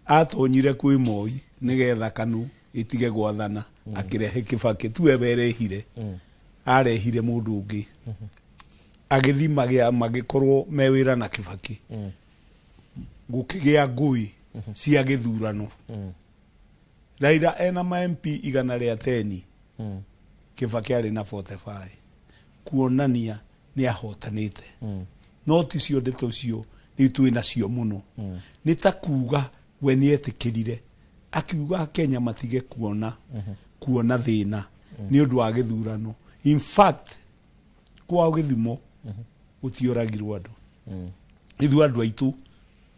Atonyire kwĩ Moi nĩgetha KANU ĩtige gwathana, akĩrehe Kibaki tu erehire. Arehire mũndũ ũngĩ. Agĩthiĩ magĩkorwo me wĩra na Kibaki. Gũkĩgĩa ngũĩ cia gĩthurano. Raila ena ma MP 110, Kibaki arĩ na 45, kuonania nĩ ahotanĩte. No ti cio ndeto cio nĩ twĩ nacio mũno. Nĩ ta kuga we nĩ etĩkĩrire, akiuga Kenya matige kuona thĩna nĩ ũndũ wa gĩthurano. In fact, kwa gĩthimo gũtioragirwo andũ. Ithuĩ andũ aitũ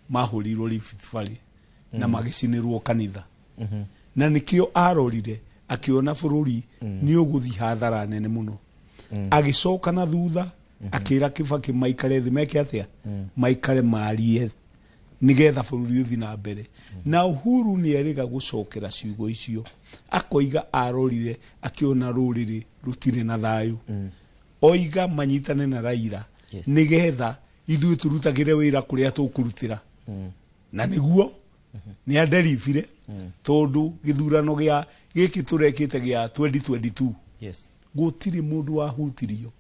mahũrirwo Rift Valley na magĩcinĩrwo kanitha. Na nĩkĩo arorire akiona bũrũri nĩ ũgũthiĩ hathara nene mũno. Agĩcoka na thutha akĩra Kibaki maikare thĩ meke atĩa, maikare marie nigetha bururi uthi na mbere na Uhuru ni eriga gucokera ciugo icio akoiga arorire akiona ruriri rutire na thayu oiga manyitane na Raila nigetha ithuĩ turutagire wira kuria tukurutira na niguo ni aderifire tondu githurano gia giki turekite gia 2022 gutiri mundu wahutirio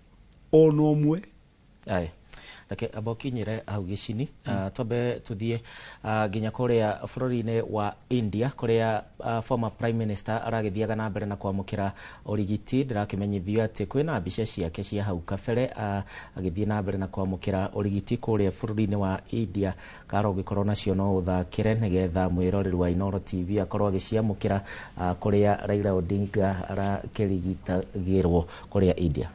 ono mwe Reke abokinyire hau gicini tobe tuthie nginya kuria bururi-ini wa India kuria former prime minister aragithiaga na mbere na kwamukira urigiti ndirakimenyithio ati kwina mbica ciake cia hau kabere agithie na mbere na kwamukira urigiti kuria bururi-ini wa India karo gikorwo nacio no uthakire nigetha mwiroreri wa Inoro TV akorwo agiciamukira kuria Raila Odinga arakirigitagirwo kuria India.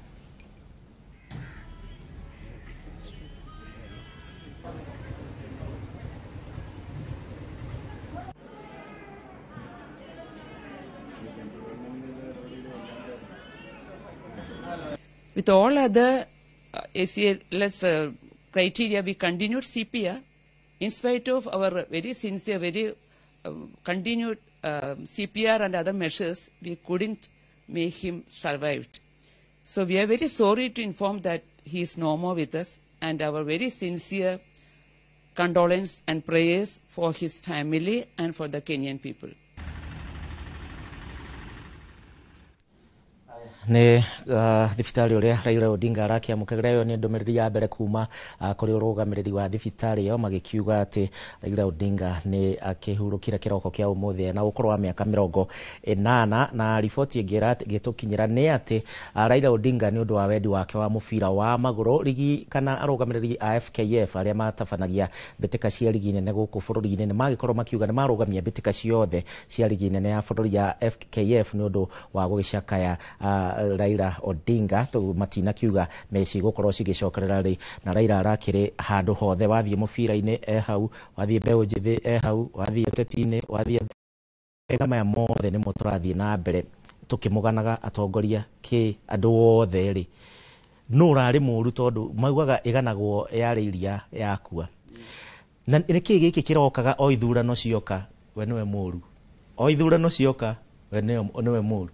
With all other ACLS criteria, we continued CPR. In spite of our very sincere, very continued CPR and other measures, we couldn't make him survive. So we are very sorry to inform that he is no more with us, and our very sincere condolence and prayers for his family and for the Kenyan people. Ni thibitari uria Raila Odinga arakiamukagĩra yo ni ndumiriri ya mbere kuma kuri urugamiriri wa thibitari yo magikiuga ati Raila Odinga ni akihurukira kiroko kia umuthi na ukoro wa miaka 80 na riboti ingira gitukinyira ni ati Raila Odinga ni undu wa wendi wake wa mubira wa maguru ligi kana arugamiriri a FKF aria matabanagia bitika cia ligi nene guku bururi-ini ni magikorwo makiuga ni marugamia bitika ciothe cia ligi nene ya bururi ya FKF ni undu wa gugicakaya Raila Odinga to matina kiuga meci gukorwo cigicokerera ri na Raila arakiri handu hothe wathie mubira-ini hau wathie mbeu njithi hau wathie teti-ini wathie egama ya mothe ni muturathie na mbere tukimuganaga atongoria ki andu othe ri no rari muru tondu maugaga iganagwo yari iria yakua na niki giki kirokaga o ithurano cioka we niwe muru o ithurano cioka we niwe muru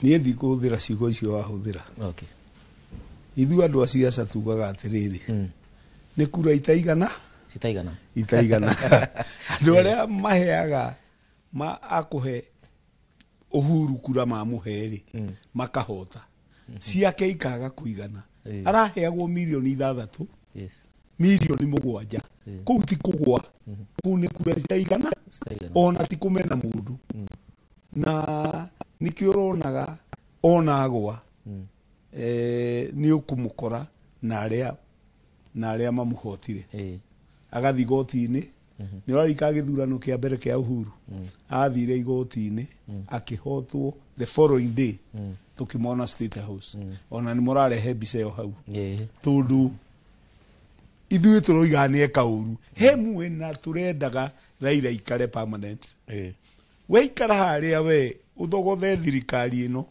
niĩ ndikuhũthĩra ciugo icio wahũthĩra ithuĩ andũ a ciaca tugaga atĩrĩrĩ nĩ kura itaigana andũ arĩa maheaga akũhe Uhuru kura mamũhe-rĩ makahota ciake ikaga kuigana araheagwo milioni 6 milioni 7 kũu ti kũgwa kũu nĩ kura citaigana ona ti kũmena mũndũ na nikio ronaga ona agwa ni ukumukora na aria mamuhotire agathi igoti-ini ni orarika githurano kia mbere kia Uhuru athire igoti-ini akihotwo the following day tukimona State House ona ni murarehe mbica yo hau tondu ithuĩ turoiga ni eka uru hemwe na turendaga Raila ikare permanent we ikara haria we uthogothe thirikari ino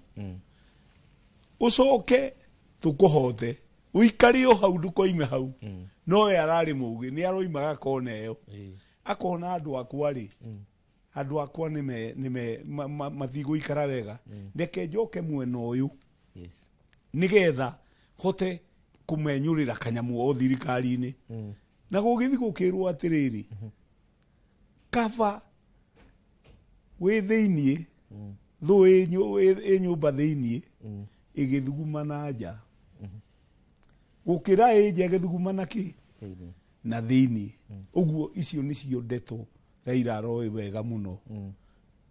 ucoke tukuhote uikari o hau ndukoime hau no we arari mugi ni aroimaga kona iyo akona andu akwa ri andu akwa nime mathigo ikara wega ndeke njoke mwena uyu nigetha hote kumenyurira kanyamu o thirikari-ini na gugithi gukirwo atiriri kava we thiini tho e nyumba thiini igithuguma na nja gukira nja igithuguma na ki na thiini uguo icio nicio ndeto Raila aroi wega muno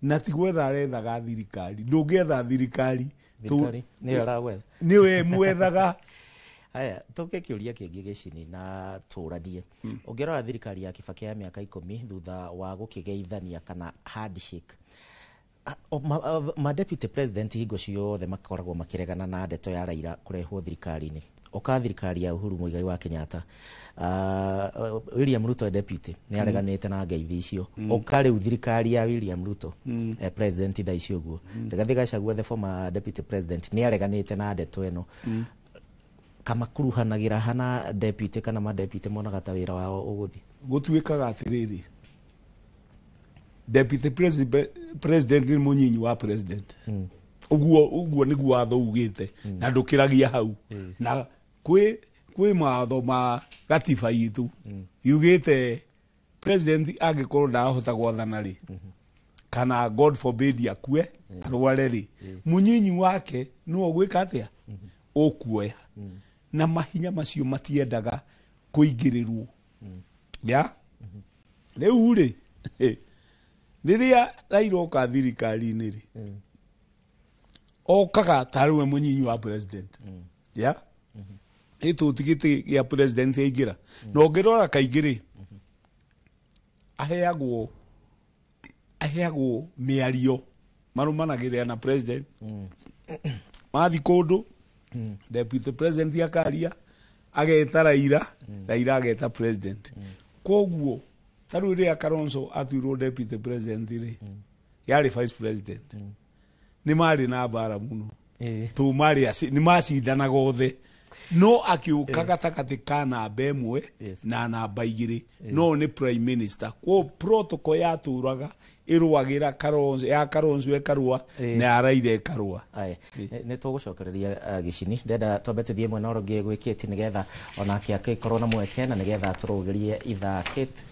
na tigwetha arethaga thirikari ndungietha thirikari ni we mwethaga aya toke kiuria kingi gicini na turanie ungirora thirikari ya Kibaki ya miaka 10 thutha wa gukigeithania kana handshake ma deputy president hingo ciothe makoragwo makiregana na ndeto ya Raila kurehwo thirikari-ini oka thirikari ya Uhuru Muigai wa Kenyatta William Ruto deputy ni areganite na ngeithi icio oka riu thirikari ya William Ruto president tha icio guo Rigathi Gachagua the former deputy president ni areganite na ndeto eno kama kuruhanagira hana deputy kana ma deputy monaga ta wira wao uguthi gutuikaga atiriri deputy president ni munyinyi wa president uguo niguo watho ugite na ndukiragia hau na kwi matho ma gatiba itu yugite president agikorwo ndahota gwathana ri kana god forbid yakue arware ri munyinyi wake no gwika atia okuoya na mahinya macio matiendaga kuingirirwo ya riu ri riria Raila oka thirikari-inĩ ri okaga tarwe munyinyi wa president ya itu tigiti ya president yaingira no ngirora kaingiri aheagwo miario marumanagirira na president mathi kundu deputy president akaria ageta Raila ageta president koguo taru ria Kalonzo atuirwo deputy president ri yari vice president ni mari na bara muno tu mari ni macindanaga othe no akiuka gatakati kana bemwe na namba igiri no ni prime minister ko protocol ya turaga irwagira Kalonzo ya Kalonzo ekarua na araire karua ne tugucokereria gicini ndenda twambe tuthie mwena urongi gwikiti nigetha onake akikorwo na mweke na nigetha turugirie ithakite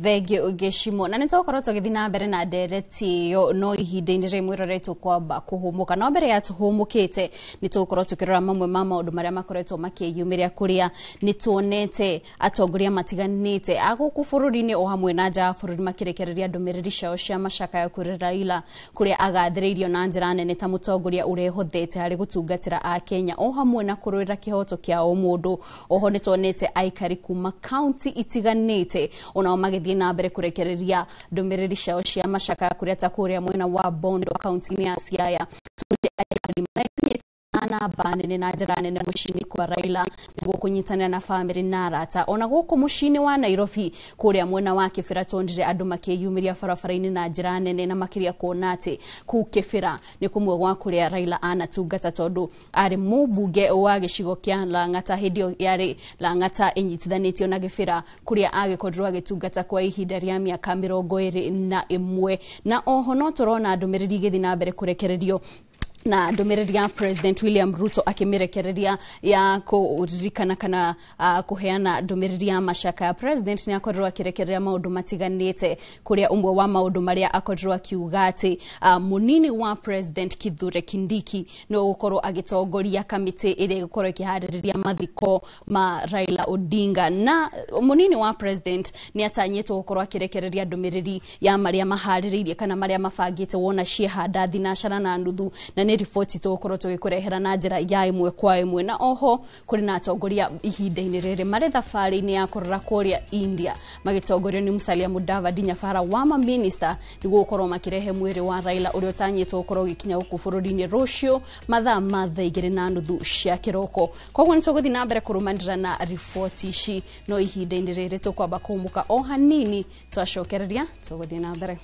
Thegio Geshimo na nitokorwo tugithi na mbere na ndereti yo no ihinda-inĩ rimwe roretwo kwamba kuhumuka no mbere ya tuhumukite nitukorwo tukirora mamwe ma maundu maria makoretwo makiyumiria kuria nituonete atongoria matiganite aguku bururi-ini o hamwe na nja bururi makirekereria ndumiriri ciao cia macaka ya kuri Raila kuria agathiriirio na njira nene ta mutongoria urehothete hari gutungatira a Kenya o hamwe na kurwira kihoto kia o mundu oho nituonete aikari kuma county itiganite ona magithie na mbere kurekereria ndumiriri ciao cia macaka kuria ta kuria mwena wa Bondo county ya Siaya tunde aikari na banene na njira nene mucini kwa Raila niguo kunyitanira na family na arata ona guku mucini wa Nairobi kuria mwena wa Kibera tondire andu makiyumiria barabara-ini na njira nene na makiria kuona ati ku Kibera ni kumwe gwa kuria Raila anatungata tondu ari mubunge wa gicigo kia Lang'ata hindio yari Lang'ata inyitithanitio na Kibera kuria agikorwo agitungata kwa ihinda ria miaka 21 na oho no turona ndumiriri githi na mbere kurekererio na ndumiriri ya President William Ruto akimirekereria ya kuririkana kana kuheana ndumiriri ya macaka ya president ni akorwo akirekereria maundu matiganite kuria umwe wa maundu maria akorwo akiuga ati munini wa president Kithure Kindiki no gukorwo agitongoria kamiti iri gukorwo ikihaririria mathiko ma Raila Odinga na munini wa president ni atanyetwo gukorwo akirekereria ndumiriri ya maria mahariririe kana maria mabangite wona ciehanda thinacara na nuthu na ripoti tukorwo tugikurehera na njira ya imwe kwa imwe na oho kuri na atongoria ihinda-ini riri mari thabari-ini ya kurora kuria India magitongorio ni Musalia Mudavadi nyabara wa ma minister niguo gukorwo makirehe mwiri wa Raila uria utanyitwo gukorwo gikinya guku bururi-ini rucio mathaa ma thaa 2:30 cia kiroko koguo nituguthi na mbere kurumanira na ripoti ici no ihinda-ini riri tukwamba kumuka o hanini twacokereria tuguthi na mbere.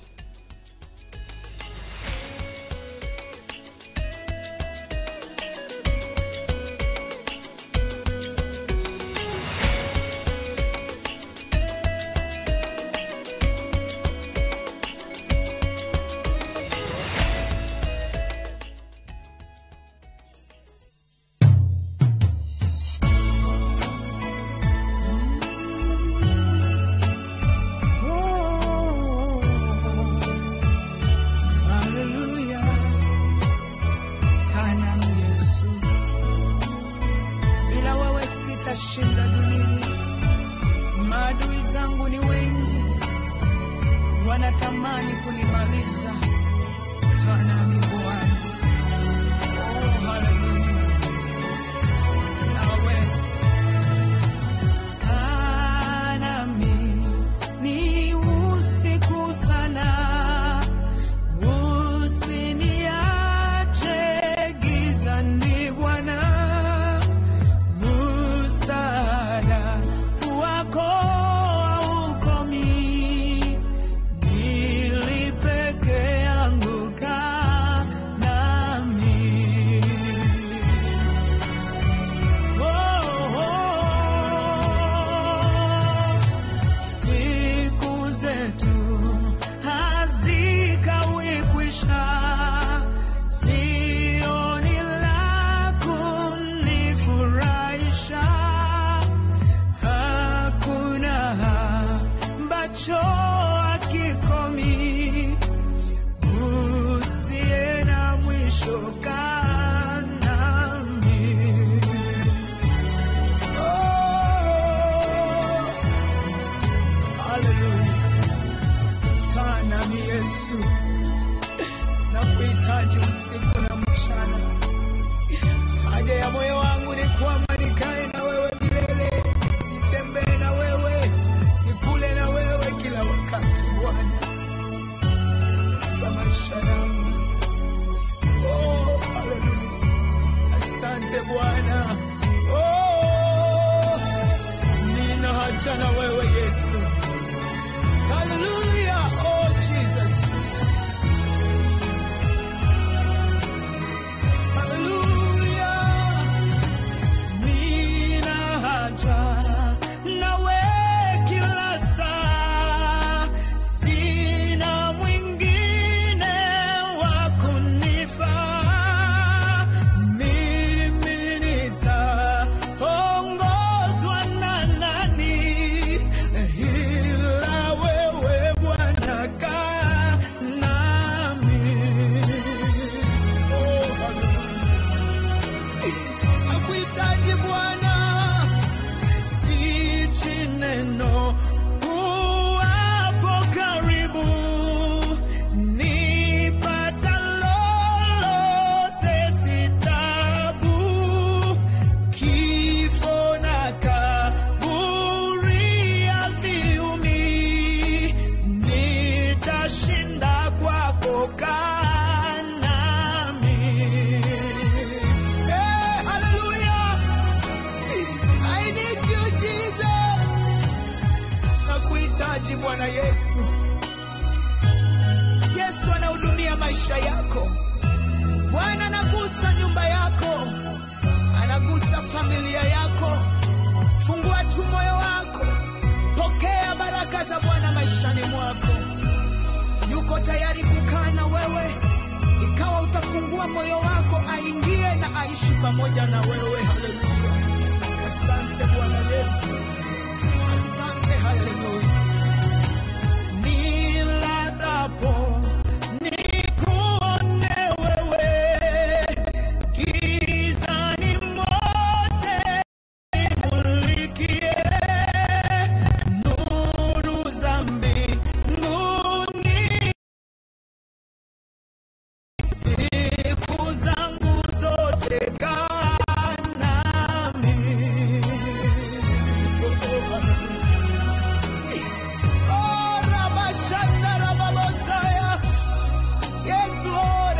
Nilipeke moyo wako aingie na aishi pamoja na wewe. Haleluya. Asante Bwana Yesu. Asante, haleluya. Nilalapo nikuone wewe, gizani mote nimulikie, nuru za mbinguni siku zangu zote kaa nami. Oh, Rabashanda Rababosaya. Yes, Lord.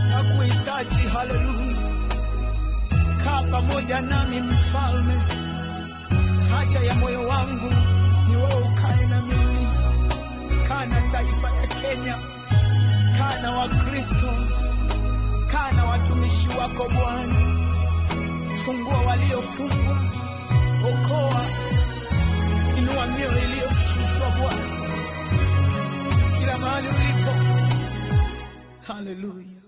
Nakuhitaji, haleluya. Kaa pamoja nami mfalme. Haja ya moyo wangu ni wewe ukae na mimi. Kaa na taifa ya Kenya. Kaa na Wakristo. Kaa na watumishi wako Bwana. Fungua waliofungwa. Okoa. Inua mioyo iliyoshushwa Bwana. Kila mahali ulipo. Haleluya.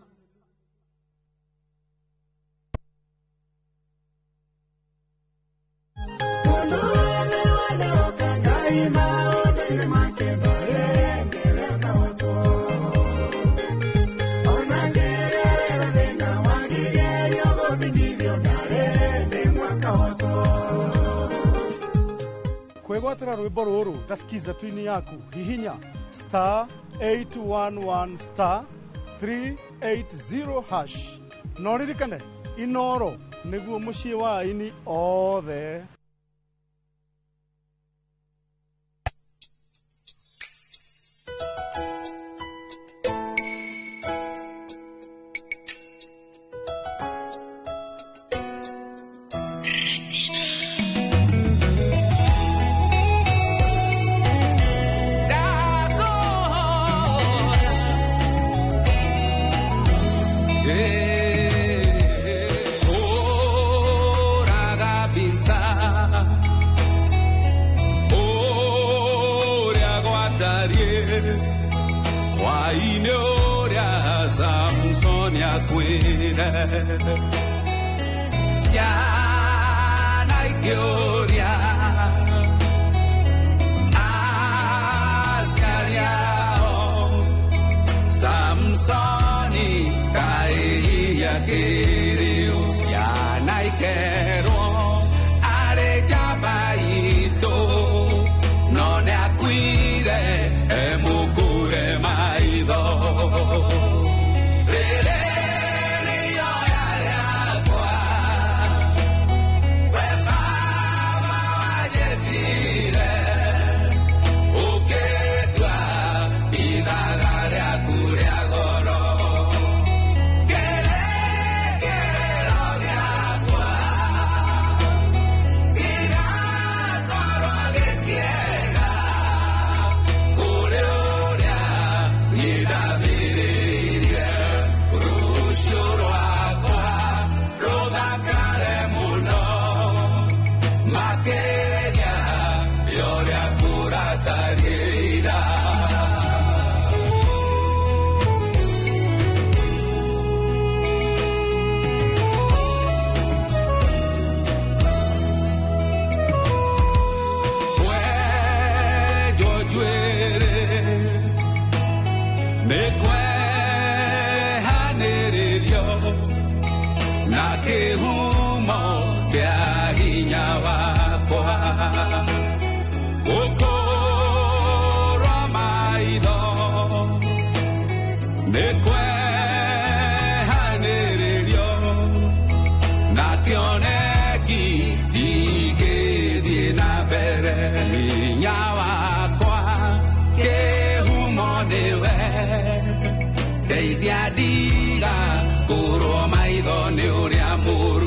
Kwegwatira rwimbo ruru tasikiza twini yaku hihinya *811 *380# noririkane inoro niguo mucii wa ini othe. Siana Gloria Ascariao Samsoni Caia Querido Siana Quero Arejabaito Non ne acquire e mucure maido. Diga, curo maido neure amor.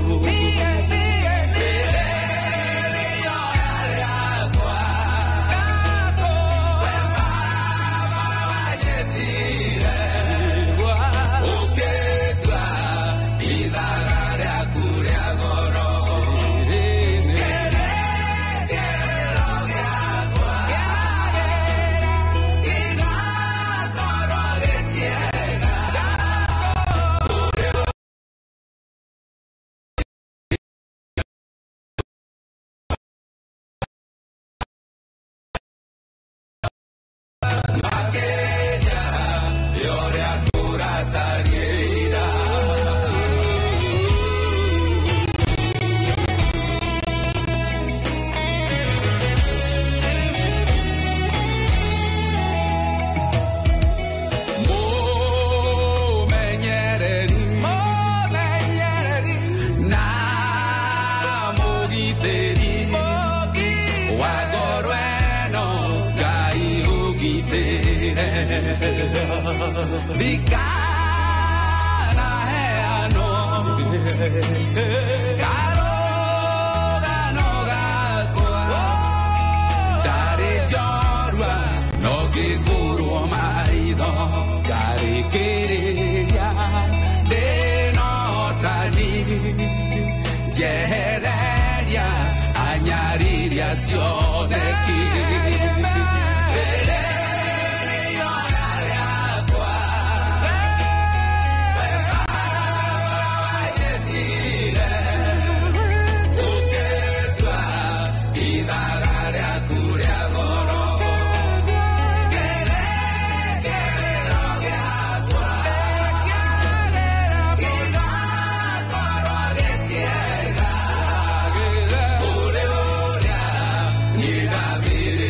vikana heano karogano gakwa ndari njorua no ngĩkũrwo maitho ngarĩkĩrĩria ndĩnotani njehereria anyariria cioneki Mira,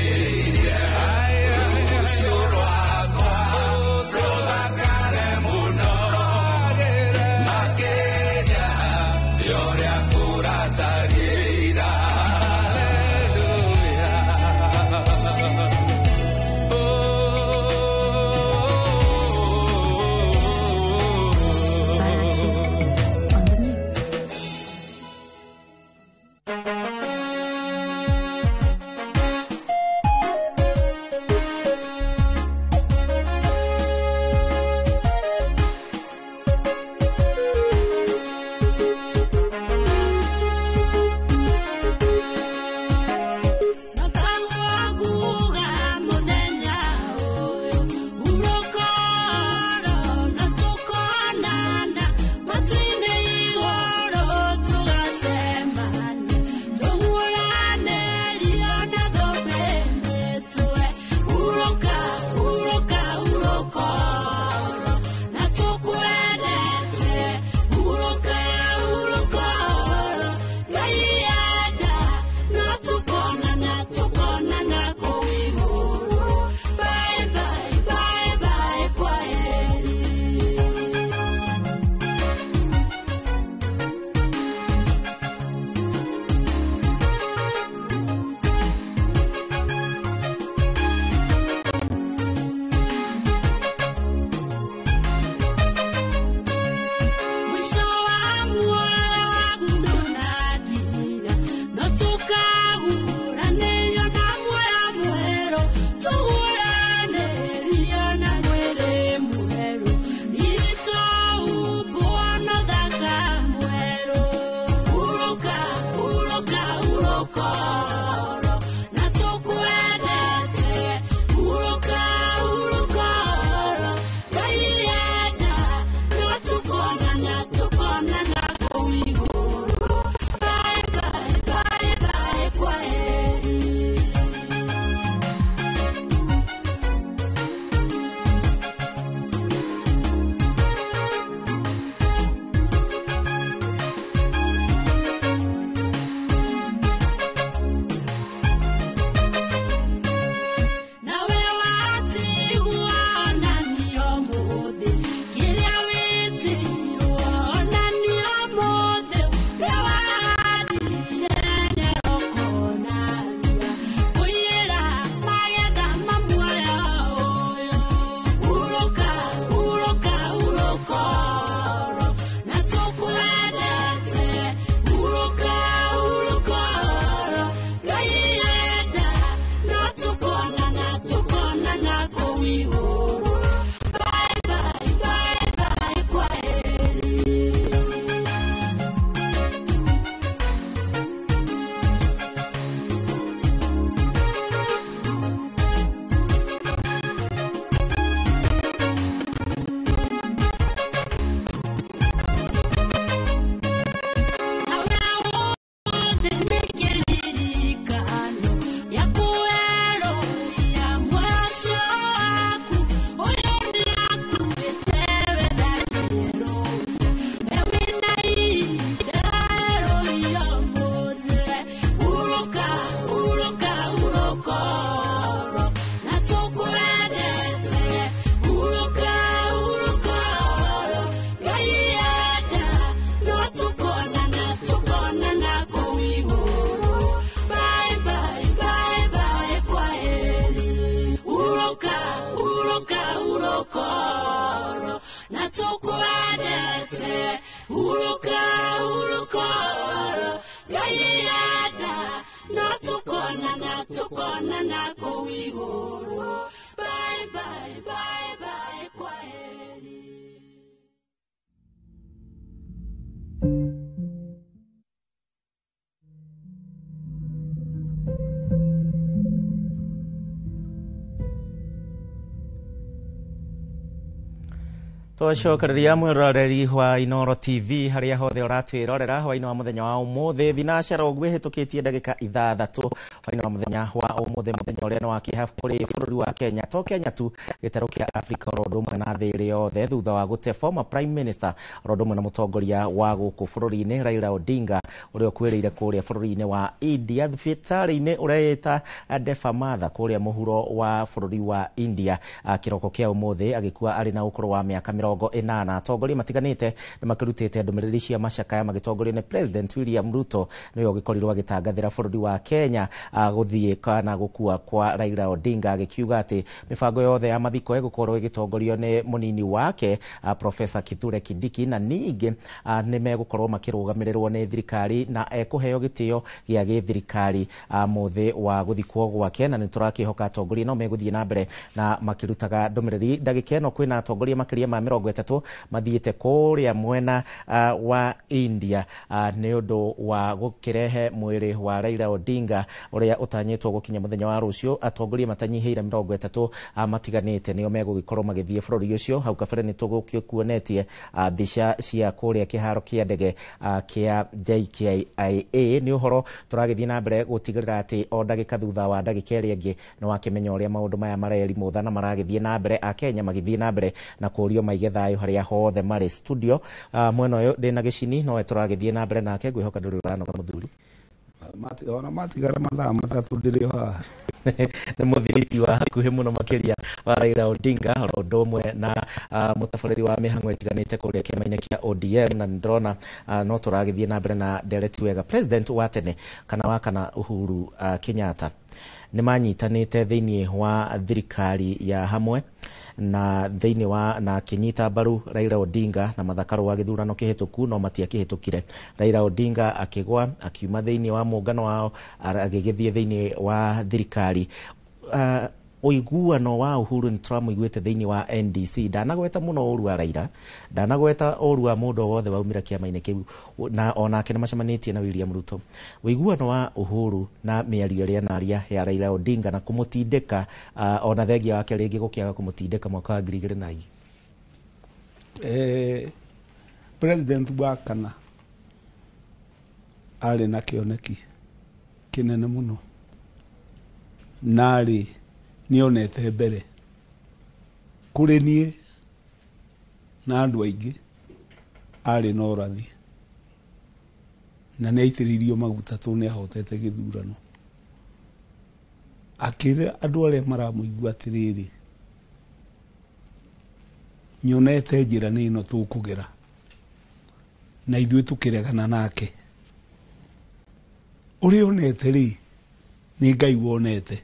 iguru. Bye bye bye bye, kwaheri. Twacokereria mwiroreri wa Inoro TV haria hothe uratwirorera hwaini wa muthenya wa umuthi thinashara ogwe hitukitie ndagika 6 hwaini wa muthenya wa umuthi muthenya uria no wakiha kuri bururi wa Kenya to Kenya tu gitaro kia Africa rodumwe na thiri yothe thutha wa gute former prime minister rodumwe na mutongoria wa guku bururi-ini Raila Odinga uria kwirire kuria bururi-ini wa India thibitari-ini ureta Defa Matha kuria muhuro wa bururi wa India kiroko kia umuthi agikua ari na ukuru wa miaka 80 atongoria matiganite nimakirutite ndumiriri cia macakaya magitongorio ni President William Ruto niyo gikorirwo agitangathira bururi wa Kenya guthie kana gukua kwa Raila Odinga agikiuga ati mibango yothe ya mathiko egukorwo igitongorio ni munini wake Professor Kithure Kindiki na ningi nimegukorwo makirugamirirwo ni thirikari na ekuheo gitio gia githirikari muthi wa guthikwo gwake na niturakihoka atongoria no meguthie na mbere na makirutaga ndumiriri ndagika eno kwina atongoria makiria ma 30 mathiite kuria mwena wa India ni undu wa gukirehe mwiri wa Raila Odinga uria utanyitwo gukinya muthenya wa rucio atongoria matanyiheire 30 matiganite nio megugikorwo magithie bururi ucio hau kabere ni tugukiokuonetie mbica cia kuria kiharo kia ndege kia JKIA ni uhoro turagithie na mbere gutigirira ati o ndagika thutha wa ndagika iri ingi no wakimenya uria maundu maya mareri muthana maragithie na mbere Kenya magithie na mbere na kurio maige thayo haria hothe mari studio mwena uyu ndina gicini no turagithie na mbere nake ngwihoka nduri uranoga muthuri matigara mathaa mathatu ndiri haha ni muthiriti wa hakuhi muno makiria wa Raila Odinga rodumwe na mutabariri wa mihango itiganite kuria kiama-ini kia ODM na ndrona no turagithie na mbere na Dereti Wega president wa tene kana Uhuru Kenyatta ni manyitanite thiini wa thirikari ya hamwe na thiini wa na kinyita baru Raila Odinga na mathakaro wa githurano kihituku no matiakihitukire Raila Odinga akigwa akiuma thiini wa muungano wao agigithie thiini wa thirikari uiguano wa Uhuru nituramuiguite thiini wa NDC ndanagweta muno uru wa Raila ndanagweta uru wa mundu wothe waumira kiama-ini kiu na onake ni macemanitie na William Ruto uiguano wa Uhuru na miario ria naria ya Raila Odinga na kumutindika ona thegia wake ringi gukiaga kumutindika mwaka wa 2002 president wa kana ari na kioneki kinene muno nari nionete mbere kuri nie na andu aingi ari no urathi na neitiririo maguta tu ne ahotete githurano akira andu aria maramuigua atiriri nyonete njira nino tukugera na ithuĩ tukiregana nake uri onete ri ni Ngai wonete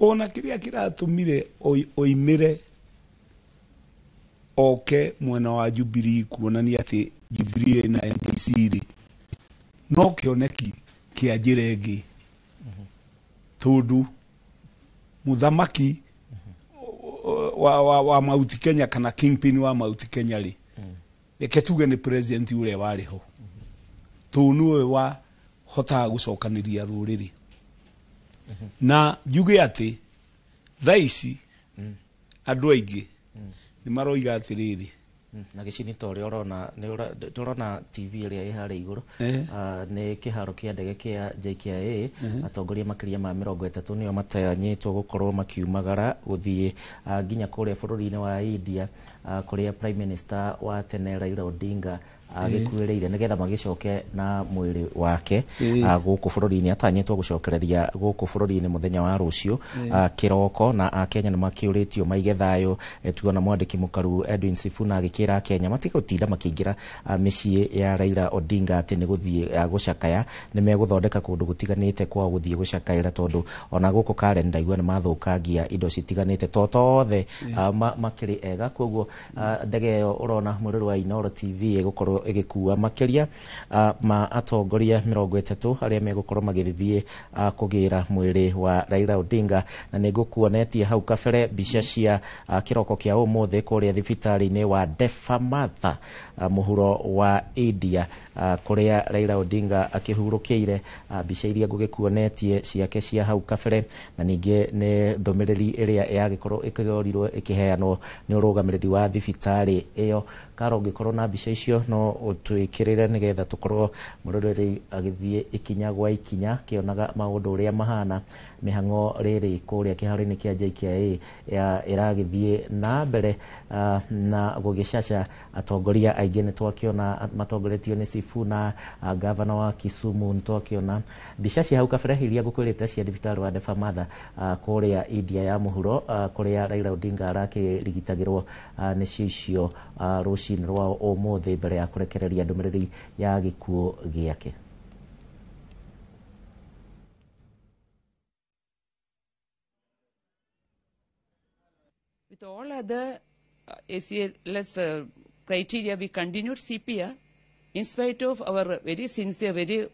ona kiria kiratumire oimire oke mwena wa Jubilee kuonania ati Jubilee na NDC ri no kioneki kia jiregi tundu muthamaki wa Mauti Kenya kana kingpin wa Mauti Kenya ri reke tuge ni president ule wari ho tunu wa hota gucokaniria ruriri na juge ati thaici andu aingi ni maroiga atiriri na gicini tori orona ni urona TV ria ihari iguru ni kiharo kia ndege kia JKIA atongoria makiria ma 30 nio matanyitwo gukorwo makiumagara guthie nginya kuria bururi-ini wa India kuria prime minister wa tene Raila Odinga agikuireire nigetha magicoke na mwiri wake guku bururi-ini atanyitwo gucokereria guku bururi-ini muthenya wa rucio kiroko na Kenya nimakiuritio maige thayo tuona mwandiki mukaru Edwin Sifuna agikira Kenya matigutinda makingira micii ya Raila Odinga ati ni guthie gucakaya ni meguthondeka kundu gutiganite kwa guthie gucakaira tondu ona guku kalenda igwa ni mathukangia indo citiganite totothe makiri ega koguo ndege yo urona mururu wa Inoro TV igukorwo igikua makiria ma atongoria 30 aria megukorwo magithithie kugira mwiri wa Raila Odinga na nigukuonetie hau kabere bica cia kiroko kia umuthe kuria thibitari-ini wa Defamatha muhuro wa India kuria Raila Odinga akihurukiire bica iria ngugikuonetie ciake cia hau kabere na ninge ne ndomereri iria yagikorwo ikigorirwo ikiheanwo ni urugamiriri wa thibitari iyo karo ngikorwo na bica icio no utwikirire nigetha tukorwo muroreri agithie ikinya gwa ikinya kionaga maundu uria mahana mihango riri kuria kiharo-ini kia JKIA iragithie na mbere na gugicaca atongoria aingi ni twakiona matongoretio ni Sifuna governor wa Kisumu ni twakiona bica cia hau kabere iria ngukwirite cia thibitari wa Defamatha kuria India ya muhuro kuria Raila Odinga arakirigitagirwo ni cicio rucini rwa umuthe mbere ya kurekereria ndumiriri ya gikuo giake. With all other ACLS criteria, we continued CPR in spite of our very sincere, very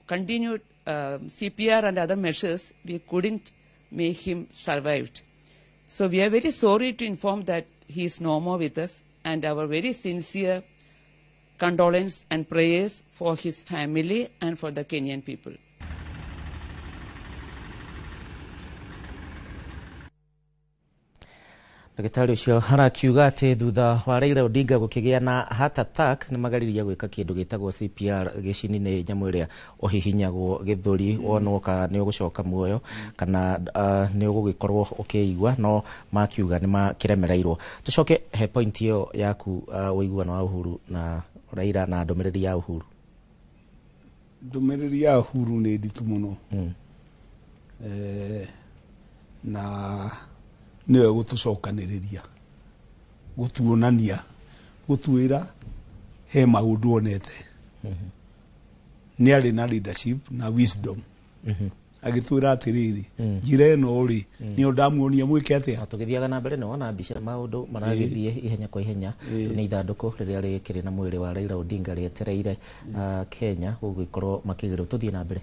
continued CPR and other measures. We couldn't make him survive. So we are very sorry to inform that he is no more with us, and our very sincere condolence and prayers for his family and for the Kenyan people. Ndagĩtarĩ ũcio harakiuga atĩ thutha wa Raila Odinga gũkĩgĩa na heart attack nĩ magaririe gwĩka kĩndũ gĩtagwo CPR gĩcini-inĩ nyamũ ĩrĩa ũhihinyagwo gĩthũri wonwo kana nĩ ũgũcoka muoyo kana nĩ ũgũgĩkorwo ũkĩigua no makiuga nĩ makĩremereirwo. Tũcoke he point ĩyo yaku ũiguano wa Uhuru na Raila na ndũmĩrĩri ya Uhuru. Ndũmĩrĩri ya Uhuru nĩ nditũ mũno na niwe gutucokaniriria gutuonania gutwira he maundu onete ni ari na leadership na wisdom agitwira atiriri njira eno ri ni ondamuonia mwike atia tugithiaga na mbere no na bica maundu maragithie ihenya kwa ihenya ni ithanduku riria rikiri na mwiri wa Raila Odinga rietereire Kenya gugikorwo makigirwo tuthie na mbere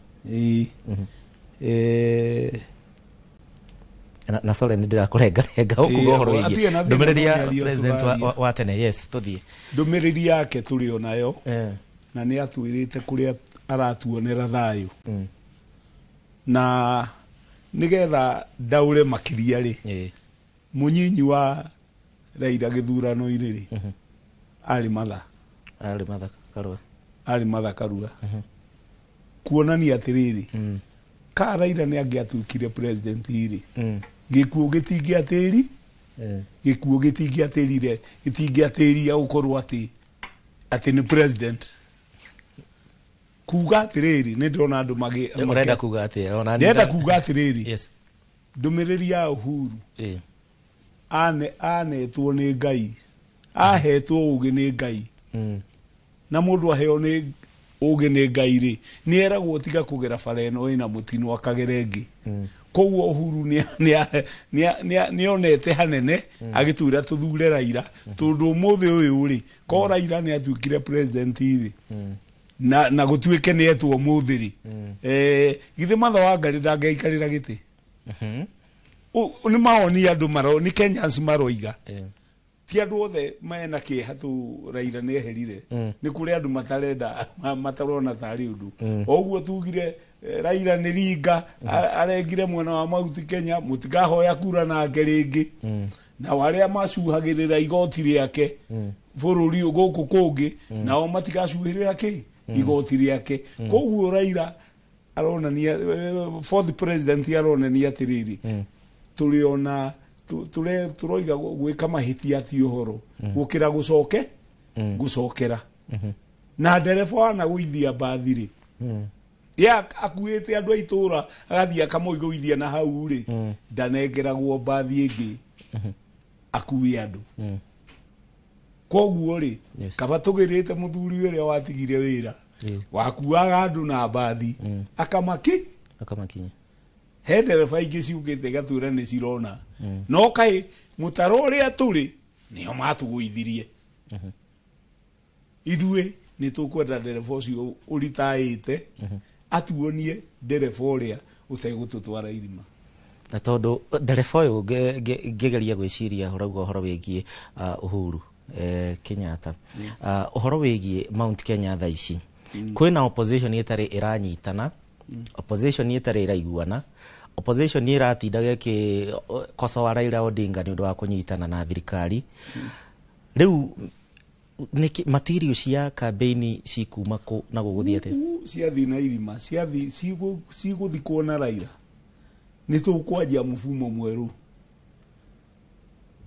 na sore ni ndirakurenga huko uhoro wigi ndumiriri ya president wa tene yes tuthie ndumiriri yake turi nayo na ni atwirite kuria aratuonera thayu na nigetha daure makiria ri munyinyi wa Raila githurano-ini ri ari matha Karua kuonania atiriri ka Raila ni angiatukire president iri gikuo gitingiatiri gikuo gitingiatirire gitingiatiria ukorwo ati ni president kuga atiriri ni ndona andu magi urenda kuga ati ona ndenda kuga atiriri yes ndumiriri ya Uhuru anetwo ni Ngai ahetwo ugi ni Ngai na mundu aheo ni ugi ni Ngai ri ni eragwo tiga kugera bara eno ina mutino akagerengi koguo Uhuru ni onete hanene agitura tuthure Raila tondu muthe uyu ri ko Raila ni atuikire president iri na gutuike ni etwo muthiri githe matha wa Ngari ndangeikarira giti ni maoni andu maro ni Kenyans maroiga ti andu othe mena kieha tu Raila ni eherire ni kuri andu matarenda matarona tari undu oguo tugire Raila ni ringa arengire mwena wa Mauti Kenya mutigahoya kura na ngerengi na waria macuhagirira igoti riake bururi guku kungi nao matigacuhirira ki igoti riake koguo Raila aronania fourth president aronania atiriri tuliona turoiga gwika mahitia ti uhoro gukira gucokera na ndereba wana guithia bathiri ya akuite andu aitura agathia akamoiguithia na hau ri ndanengeragwo bathi ingi akui andu koguo ri kaba tugirite muthuri uria watigire wira wakuaga andu na bathi akamakinya he ndereba ingi ciugite gatura ni cirona no kai mutaro uria turi nio matũgũithirie ithuĩ nĩ tũkwenda ndereba ũcio ũritaĩte atuonie ndereba ũrĩa ũtegũtũtwara irima. Na tondu ndereba ũyũ ngĩgeria gwĩciria ũhoro wĩgiĩ Uhuru Kenyatta, ũhoro wĩgiĩ Mount Kenya thaa ici kwĩna opposition ĩtarĩ ĩranyitana, opposition ĩtarĩ ĩraiguana, opposition ĩratindaga ĩkĩkosoa Raila Odinga nĩ ũndũ wa kũnyitana na thirikari. Rĩu material cia campaign cikuma kũ na gũgũthiĩ atĩa? Ciathiĩ na irima, cigũthikwo na Raila, nĩ tũkwanjia mũfumo mwerũ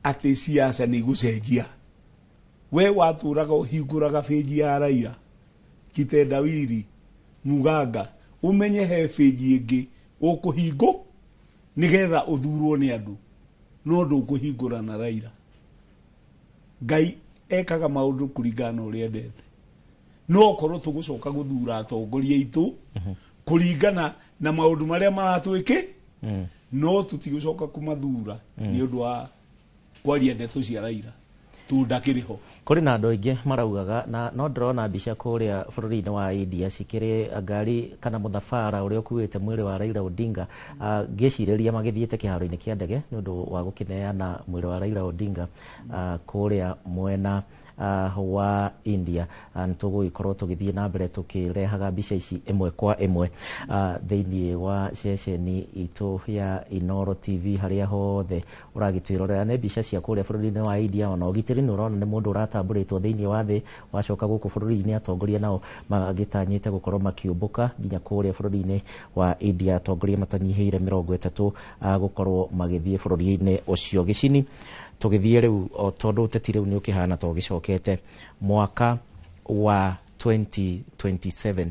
atĩ siasa nĩ igũcenjia. We watũraga ũhingũraga bĩnji ya Raila, Kitendawili, Muganga, umenye he bĩnji ĩngĩ ũkũhingũ nĩgetha ũthurwo nĩ andũ, no ndũkũhingũra na Raila. Ngai ekaga maũndũ kũringana na ũrĩa endete. No korwo tũgũcoka gũthura atongoria aitũ kũringana na maũndũ marĩa maratwĩke, no tũtigũcoka kũmathura nĩ ũndũ wa kwaria ndeto cia Raila tũndakĩrĩho. Kũrĩ na andũ aingĩ maraugaga, na no ndĩrona mbica kũrĩa bũrũri-inĩ wa India cikĩrĩ ngari kana mũthabara ũrĩa ũkuĩte mwĩrĩ wa Raila Odinga, ngĩcirĩria magĩthiĩte kĩharo-inĩ kĩa ndege nĩ ũndũ wa gũkĩneana mwĩrĩ wa Raila Odinga kũrĩa mwena wa India. Nĩtũgũgĩkorwo tũgĩthiĩ na mbere tũkĩrehaga mbica ici ĩmwe kwa ĩmwe thĩinĩ wa ceceni itũ ya Inooro TV, harĩa hothe ũragĩtwĩrorera. Nĩ mbica cia kũrĩa bũrũri-inĩ wa India, ona ũgitĩri nĩ ũrona nĩ mũndũ ũratambũrĩtwo thĩinĩ wa thĩ, wacoka gũkũ bũrũri-inĩ atongoria nao magĩtanyĩte gũkorwo makĩũmbũka nginya kũrĩa bũrũri-inĩ wa India, atongoria matanyihĩire 30 gũkorwo magĩthiĩ bũrũri-inĩ ũcio. Gĩcini tũgĩthiĩ rĩu tondũ ũteti rĩu nĩ ũkĩhana ta ũgĩcokete mwaka wa 2027.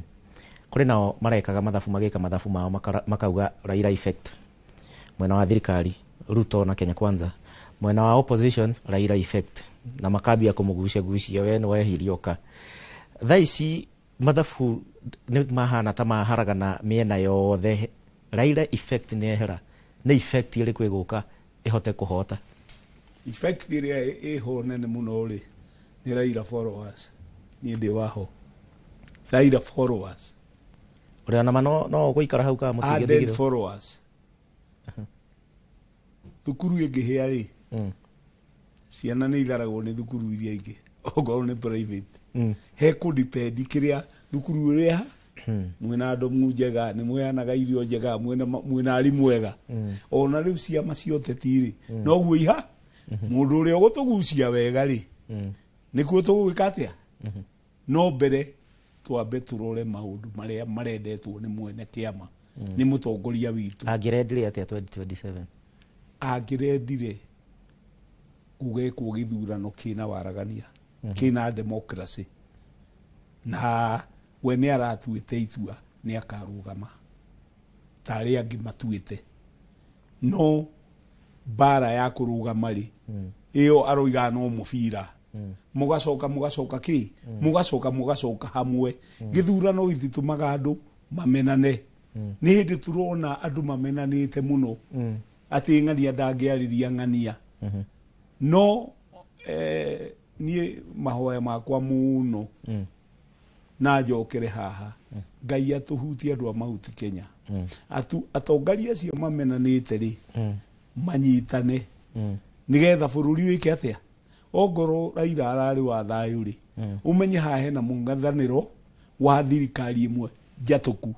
Kũrĩ nao marekaga mathabu, magĩka mathabu mao makauga Raila effect mwena wa thirikari, Ruto na Kenya Kwanza mwena wa opposition, Raila effect, na makambia kũmũgucia we nĩ wehirioka. Thaa ici mathabu nĩ mahana ta maharagana mĩena yothe. Raila effect nĩ ehera, nĩ effect ĩrĩkũ ĩgũka ĩhote kũhota? Effect ĩrĩa ĩho nene mũno rĩ nĩ Raila followers. Niĩ ndĩ waho Raila followers, ũrĩa nama no gũikara hau ka mũtigithĩgithũ followers. Thukuru ĩngĩhĩa rĩ ciana nĩ itharagwo nĩ thukuru iria ingĩ, okorwo nĩ private. He kũdepend kĩrĩa thukuru ũrĩa mwĩna ndomu njega, nĩ mũheanaga irio njega, mwĩna arimũ wega. Ona rĩu ciama cia ũteti rĩ noguo iha mũndũ ũrĩa ũgũtũgucia wega rĩ nĩkuo tũgwĩka atĩa. No mbere twambe tũrore maũndũ marĩa marendetwo nĩ mwene kĩama, nĩ mũtongoria witũ. Angĩrendire atĩa 2027? Angĩrendire gũgekwo gĩthurano kĩna waragania, kĩna democracy, na we nĩ aratuĩte itua nĩ akarũgama ta arĩa angĩ matuĩte. No bara ya kũrũgama rĩ ĩyo aroiga no mũbira, mũgacoka kĩ, mũgacoka hamwe. Gĩthurano gĩtũmaga andũ mamenane. Nĩ hĩndĩ tũrona andũ mamenanĩte mũno atĩ ng'ania ndangĩarĩria ng'ania. No niĩ mahoya makwa mũno na njokere haha, Ngai atũhutie andũ a Mount Kenya, atongoria acio mamenanĩte rĩ manyitane nĩgetha bũrũri wĩke atĩa. Ongorwo Raila ararĩ wa thayũ rĩ ũmenye haha hena mũng'ethanĩro wa thirikari ĩmwe njatũku.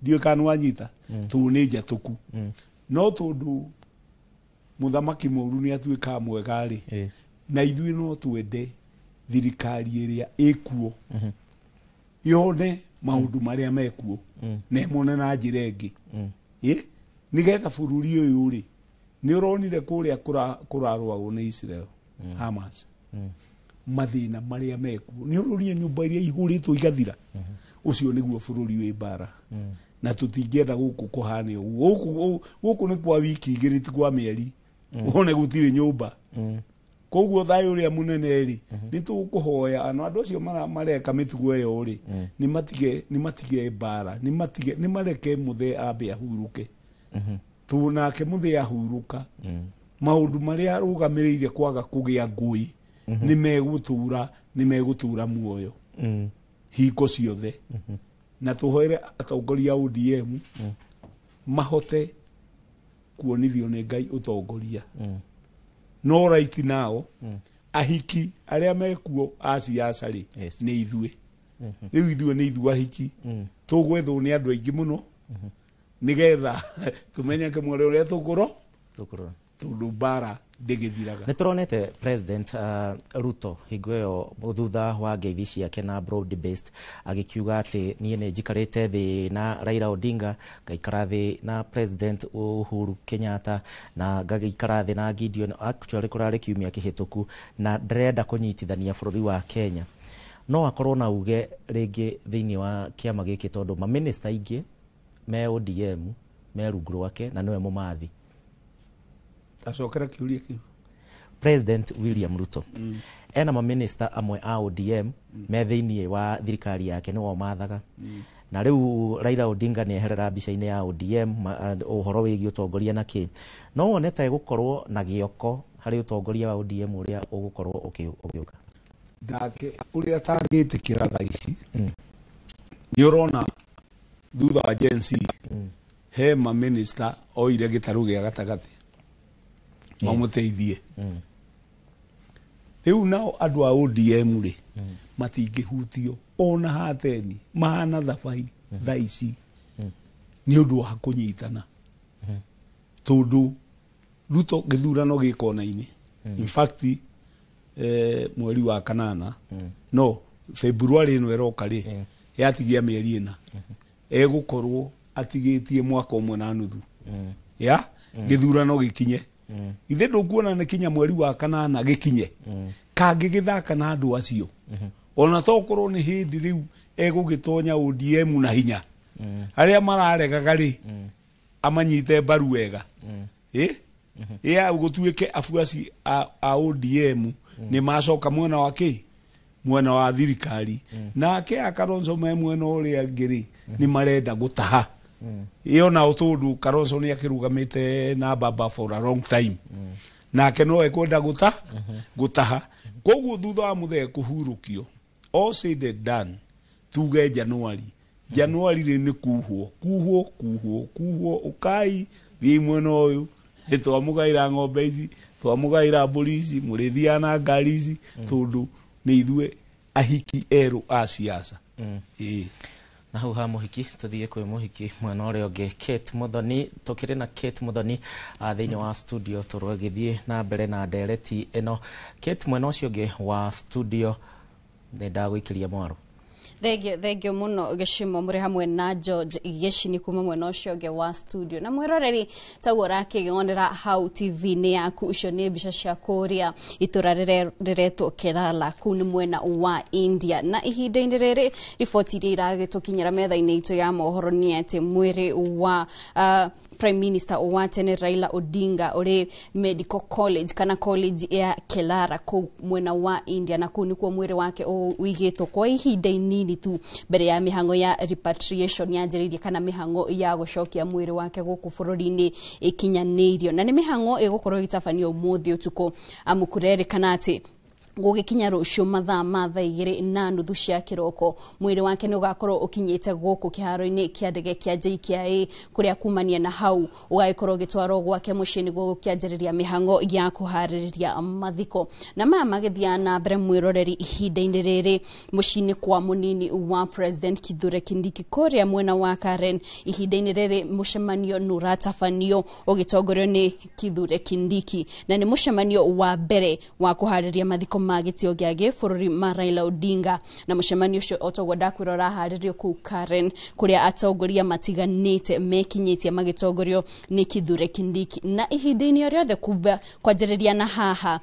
Ndiũĩ kana nĩwanyita, tũ nĩ njatũku. No tondũ mũthamaki mũru nĩ atuĩkaga mwega rĩ, na ithuĩ no twende thirikari ĩrĩa ĩkuo yone maũndũ marĩa mekuo na ĩmone na njĩra ĩngĩ, nĩgetha bũrũri ũyũ rĩ nĩ ũronire kũrĩa kũrarwagwo nĩ Israel Hamas, mathĩna marĩa mekuo. Nĩ ũronire nyũmba iria ihũrĩtwo igathira. Ũcio nĩguo bũrũri wĩ bara, na tũtingĩenda gũkũ kũhane ũguo. Gũkũ nĩ kwa wiki igĩrĩ, ti kwa mĩeri, wone gũtirĩ nyũmba. Koguo thayũ ũrĩa mũnene rĩ nĩ tũkũhoya andũ acio mareka mĩtugo ĩyo rĩ nĩ matige bara, nĩ mareke Muthee ambe ahurũke. Tunake Muthee ahurũka maundu maria arugamiriire kwaga kugia ngui ni megutura muoyo hingo ciothe na tuhoere atongoria ODM mahote kuonithio ni Ngai utongoria no right now ahiki aria mekuo asiasa ri ni ithue riu ithue ni ithue ahiki tugwethwo ni andu aingi muno nigetha tumenyeke mwore uria tukuro tundu bara ndegithiraga. Nituronete President Ruto higweyo thutha wa ngeithi ciake na broad based agikiuga ati nie ne njikarite thi na Raila Odinga, ngaikara thi na President Uhuru Kenyatta na ngaikara thi na Gideon actually kurari kiumia kihituku na ndrenda kunyitithania bururi wa Kenya. No akorwo na uge ringi thiini wa kiama giki tondu ma minister ingi me ODM me rungu rwake na niwe mumathi. Acokera kiuria kiu President William Ruto ena ma minister amwe a ODM me thiini wa thirikari yake niwo mathaga na riu Raila Odinga ni eherera bica-ini ya ODM uhoro wigi utongoria na ki no woneta gukorwo na gioko hari utongoria wa ODM uria ugukorwo ukiuka ndake uria tangitikira tha ici ni urona thutha wa agency he ma minister oire gitaru gia gatagati mamuteithie riu nao andu a ODM ri matingihutio ona hateni mahana thabai thaici ni undu wa kunyitana tondu Ruto githurano gikona-ini in fact mweri wa kanana no February no eroka ri yatigia mieri ina egukorwo atigitie mwaka umwe na nuthu ya githurano gikinye ithe ndukuona ne kinya mweri wa kanana gikinye kangi githaka na andu acio ona tokorwo ni hindi riu egugitonya ODM na hinya aria mararegaga ri amanyite mbaru wega ya gutuike afuasi a ODM ni macoka mwena wake mwena wa thirikari nake Kalonzo me mwena uria ngiri ni marenda gutaha iyo na utundu Kalonzo ni akirugamite na baba for a long time nake no ekwenda gutaha koguo thutha wa muthe kuhurukio all said and done tuge January ri ni kuhuo ukai vi mwena uyu twamugaira ng'ombe ici twamugaira mburi ici murithiana ngari ici tondu ni ithue ahiki eru a siasa na hau ha muhiki tuthie kwi muhiki mwena uria ungi Kate Muthoni tukiri na Kate Muthoni thiini wa studio turugithie na mbere na ndereti ino Kate mwena ucio ungi wa studio ndenda gwikiria mwaro Thegio muno gishimo muri hamwe na George Igeshini kuma mwena ucio ungi wa studio na mwiroreri tawora kigondera hau TV ni yaku ucio ni mbica cia kuria itura rireto Kerala kuni mwena wa India na ihinda-ini riri riboti iria iragitukinyira metha-ini itu ya mohoro ni ati mwiri wa Prime Minister wa tene Raila Odinga uri medical college kana college ya Kelara ku mwena wa India na kuni kwa mwiri wake wigitwo kwa ihinda inini tu mbere ya mihango ya repatriation yanjiririe kana mihango ya gucokia mwiri wake guku bururi-ini ikinyanirio na ni mihango igukorwo gitafanio muthi utuko amukurerikana ati gugikinya rucio mathaa thaa 2:30 cia kiroko mwiri wake ni ugakorwo ukinyite guku kiharo-ini kia ndege kia JKIA kuria kumania na hau ugakorwo gitwarwo gwake mucini gukianjiriria mihango ya kuhaririria mathiko na magithia na mbere mwiroreri ihinda-ini riri mucini kwa munini wa President Kithure Kindiki kuria mwena wa Karen ihinda-ini riri mucemanio nuratafanio ugitongorio ni Kithure Kindiki na ni mucemanio wa mbere wa kuhaririria mathiko magitio giage bururi ma Raila Odinga na mucemanio ucio otogwenda kwirora haririo ku Karen kuria atongoria matiganite mekinyitie magitongorio ni Kithure Kindiki na ihinda-ini riothe kuba kwanjiriria na haha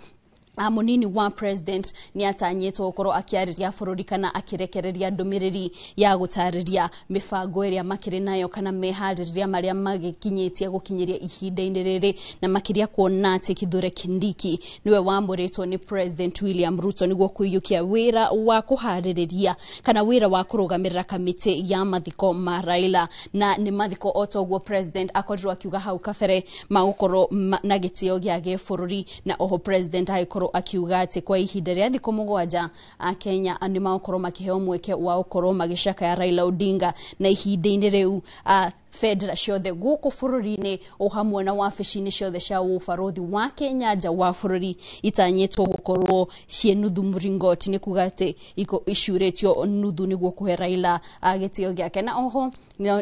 munini wa president ni atanyetwo gukoro akiariria bururi kana akirekereria ndumiriri ya gutariria mifango iria makiri nayo kana mehariria maria magikinyitie gukinyiria ihinda-ini riri na makiria kuona ati Kithure Kindiki niwe wamuritwo ni President William Ruto niguo kuiyukia wira wa kuhaririria kana wira wa kurugamirira kamiti ya mathiko ma Raila na ni mathiko otoguo president akorirwo akiuga hau kabere magukoro na gitio gia bururi na oho president akiuga ati kwa ihinda ria thikũ mũgwanja Kenya ni makorwo makiheo mweke wa ukorwo magicaka ya Raila Odinga na ihinda-ini riu federa ciothe guku bururi-ini o hamwe na wabici-ini ciothe cia ubarothi wa Kenya nja wa bururi itanyetwo gukorwo cie nuthu muringoti ni kuga ati icuretio nuthu niguo kuhe Raila gitio giake na oho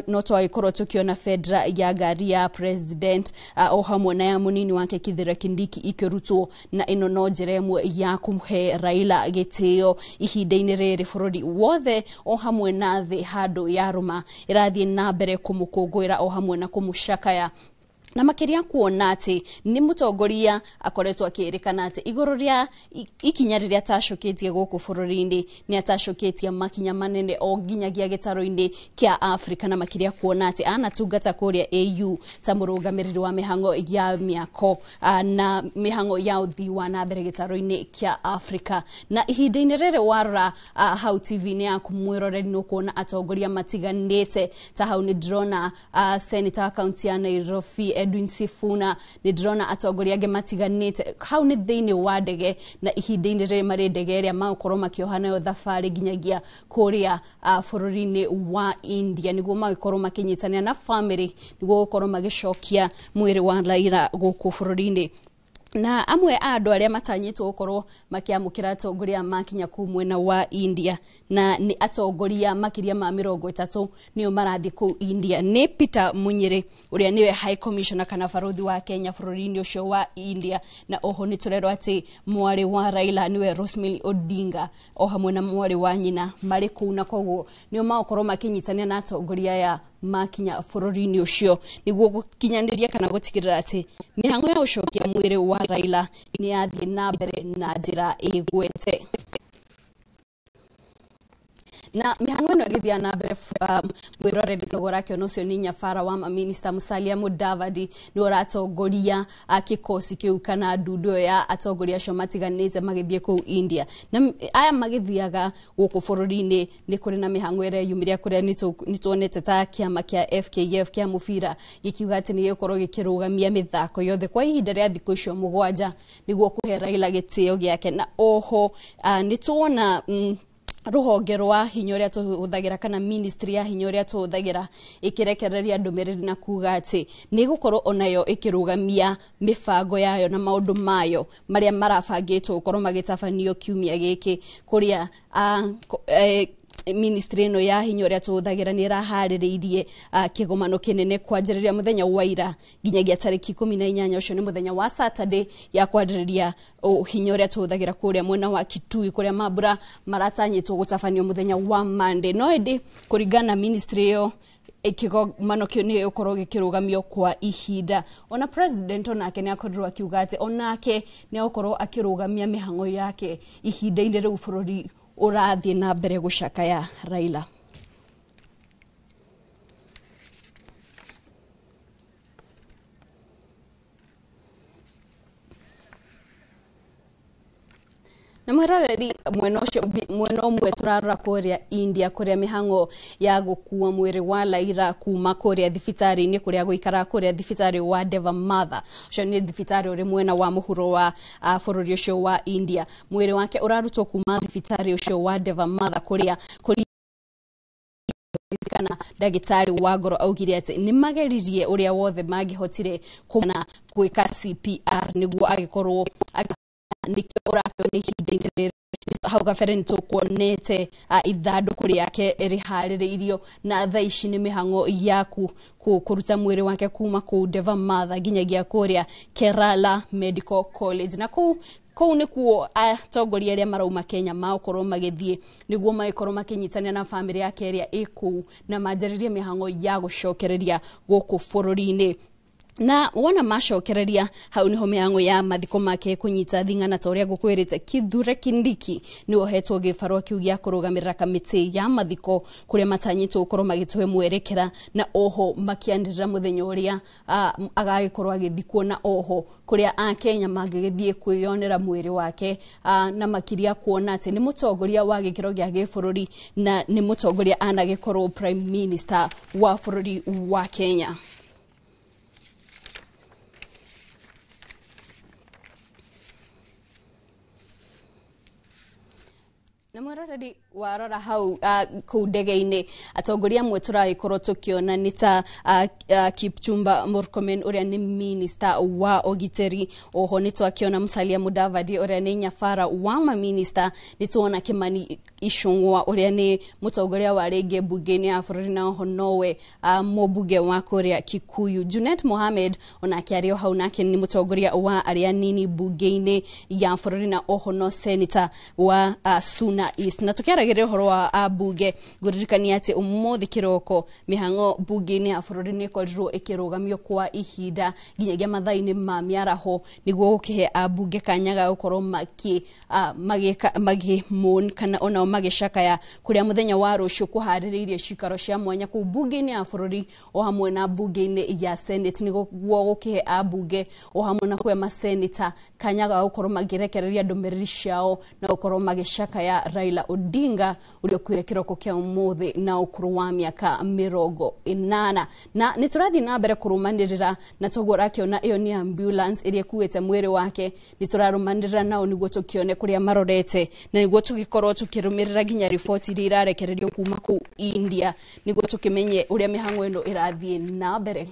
no twagikorwo tukiona federa ya ngari ya president o hamwe na ya munini wake Kithure Kindiki ikirutwo na ino no njira imwe ya kumuhe Raila gitio ihinda-ini riri bururi wothe o hamwe na thi handu ya ruma irathie na mbere kumukungwira o hamwe na kumushakaya na makiria kuona ati ni mutongoria akoretwo akirikana ati iguru ria ikinya riria tacukitie guku bururi-ini ni atacukitie makinya manene o nginyagia gitaro-ini kia Africa na makiria kuona ati anatungata kuria AU ta murugamiriri wa mihango ya miako na mihango ya uthi wa na mbere gitaro-ini kia Africa na ihinda-ini riri warora hau TV-ini yaku mwiroreri no kuona atongoria matiganite ta hau ni drona senator wa county ya Nairobi Edwin Sifuna ni drona atongoria ange matiganite hau ni thiini wa ndege na ihinda-ini riri mari ndege iria makorwo makiohana yo thabari nginyagia kuria bururi-ini wa India niguo magikorwo makinyitania na family niguo gukorwo magicokia mwiri wa Raila guku bururi-ini na amwe andu aria matanyitwo gukorwo makiamukira atongoria makinya ku mwena wa India na ni atongoria makiria ma 30 nio marathi ku India ni Peter Munyiri uria niwe High Commissioner kana barothi wa Kenya bururi-ini ucio wa India na oho ni turero ati mwari wa Raila niwe Rosemary Odinga o hamwe na mwari wa nyina mari ku na koguo nio makorwo makinyitania na atongoria ya makinya bururi-ini ucio niguo gukinyaniria kana gutigirira ati mihango ya ucokia mwiri wa Raila ni yathie na mbere na njira igwete na mihango no githia na mbere mwiroreri togora kio nocio ni nyabara wa minister Musalia Mudavadi ni oratongoria akikosi kiu kana ndundo ya atongoria acio matiganite magithie ku India na aya magithiaga guku bururi-ini ni kuri na mihango ire yumiria kuria nituonete ta kiama kia FKF kia mubira gikiuga ati ni gikorwo gikirugamia mithako yothe kwa ihinda ria thikũ icio mũgwanja niguo kuhe Raila gitio giake na oho nituona ruhonge rwa hinya uria tuhuthagira kana ministry ya hinya uria tuhuthagira ikirekereria ndumiriri na kuga ati ni gukorwo onayo ikirugamia mifango yayo na maundu mayo maria marabangitwo gukorwo magitabanio kiumia giki kuria ministry no ya hinya uria tuhuthagira ni rahaririirie kigomano kinene kwanjiriria muthenya wa ira nginyagia tariki 18 ucio ni muthenya wa Saturday ya kwanjiriria hinya uria tuhuthagira kuria mwena wa Kitui kuria mabura maratanyitwo gutabanio muthenya wa Monday no indi kuringana ministry yo ikigomano kio ni ukorwo gikirugamio kwa ihinda ona president onake ni akorirwo akiuga ati onake ni ukorwo akirugamia mihango yake ihinda-ini riu bururi urathie na mbere gucaka ya Raila na mwiroreri mwena umwe turarora kuria India kuria mihango ya gukua mwiri wa Raila kuma kuria thibitari-ini kuria guikara kuria thibitari wa Deva Mother ucio ni thibitari uri mwena wa muhuro wa bururi ucio wa India mwiri wake urarutwo kuma thibitari ucio wa Deva Mother kuria kana dagitari wa ngoro augire ati ni mageririe uria wothe magihotire kumana gwika CPR niguo agikorwo nikio urakio ni ihinda-ini hau gabere nitukuonete ithanduku riake rihaririirio na thaa ici ni mihango yaku kuruta mwiri wake kuma ku Deva Mother nginyagia kuria Kerala Medical College na kou ni kuo atongoria aria marauma Kenya makorwo magithie niguo magikorwo makinyitania na family yake iria iku na manjaririe mihango ya gucokereria guku bururi-ini na wona macokereria hau niho miango ya mathiko make kunyita thing'ana ta uria gukwirite Kithure Kindiki ni ohetwo gibarwa kiu gia kurugamirira kamiti ya mathiko kuria matanyitwo gukorwo magitwe mwerekera na oho makiandirira muthenya uria agagikorwo agithikwo na oho kuria Kenya magigithie kwiyonera mwiri wake na makiria kuona ati ni mutongoria wa gikiro gia gibururi na ni mutongoria anagikorwo prime minister wa bururi wa Kenya. Na mwaroreri warora hau kuu ndege-ini atongoria amwe turagikorwo tukiona ni ta Kipchumba Murkomen uria ni minister wa ugiteri, oho ni twakiona Musalia Mudavadi uria ni nyabara wa maminister, ni tuona Kimani Ichung'wa uria ni mutongoria wa rege bunge-ini ya bururi na oho nowe mubunge wa Kuria Kikuyu. Junet Mohamed onake ario hau nake ni mutongoria wa aria nini bunge-ini ya bururi na oho no senator wa Suna East. Na tukiaragire horo wa bunge guririkania ati umuthi kiroko mihango bunge-ini ya bururi ni korirwo ikirugamio kwa ihinda nginyagia mathaa-ini ma miaraho niguo gukihe bunge kanyaga gukorwo magimon kana ona magicakaya kuria muthenya wa rucio kuhaririirie cikaro cia mwanya ku bunge-ini ya bururi o hamwe na bunge-ini ya Senate niguo gukihe bunge o hamwe na kwa maseneta kanyaga gukorwo magirekereria ndumiriri ciao na gukorwo magicakaya Raila Odinga uria kwire kiroko kia umuthi na ukuru wa miaka 80 na niturathi na mbere kurumanirira na togora kiona iyo ni ambulance iria kuwete mwiri wake niturarumanirira nao niguo tukione kuria marorete na niguo tugikorwo tukirumirira ginya riboti iria irarekererio kuma ku India niguo tukimenye uria mihango ino irathie na mbere.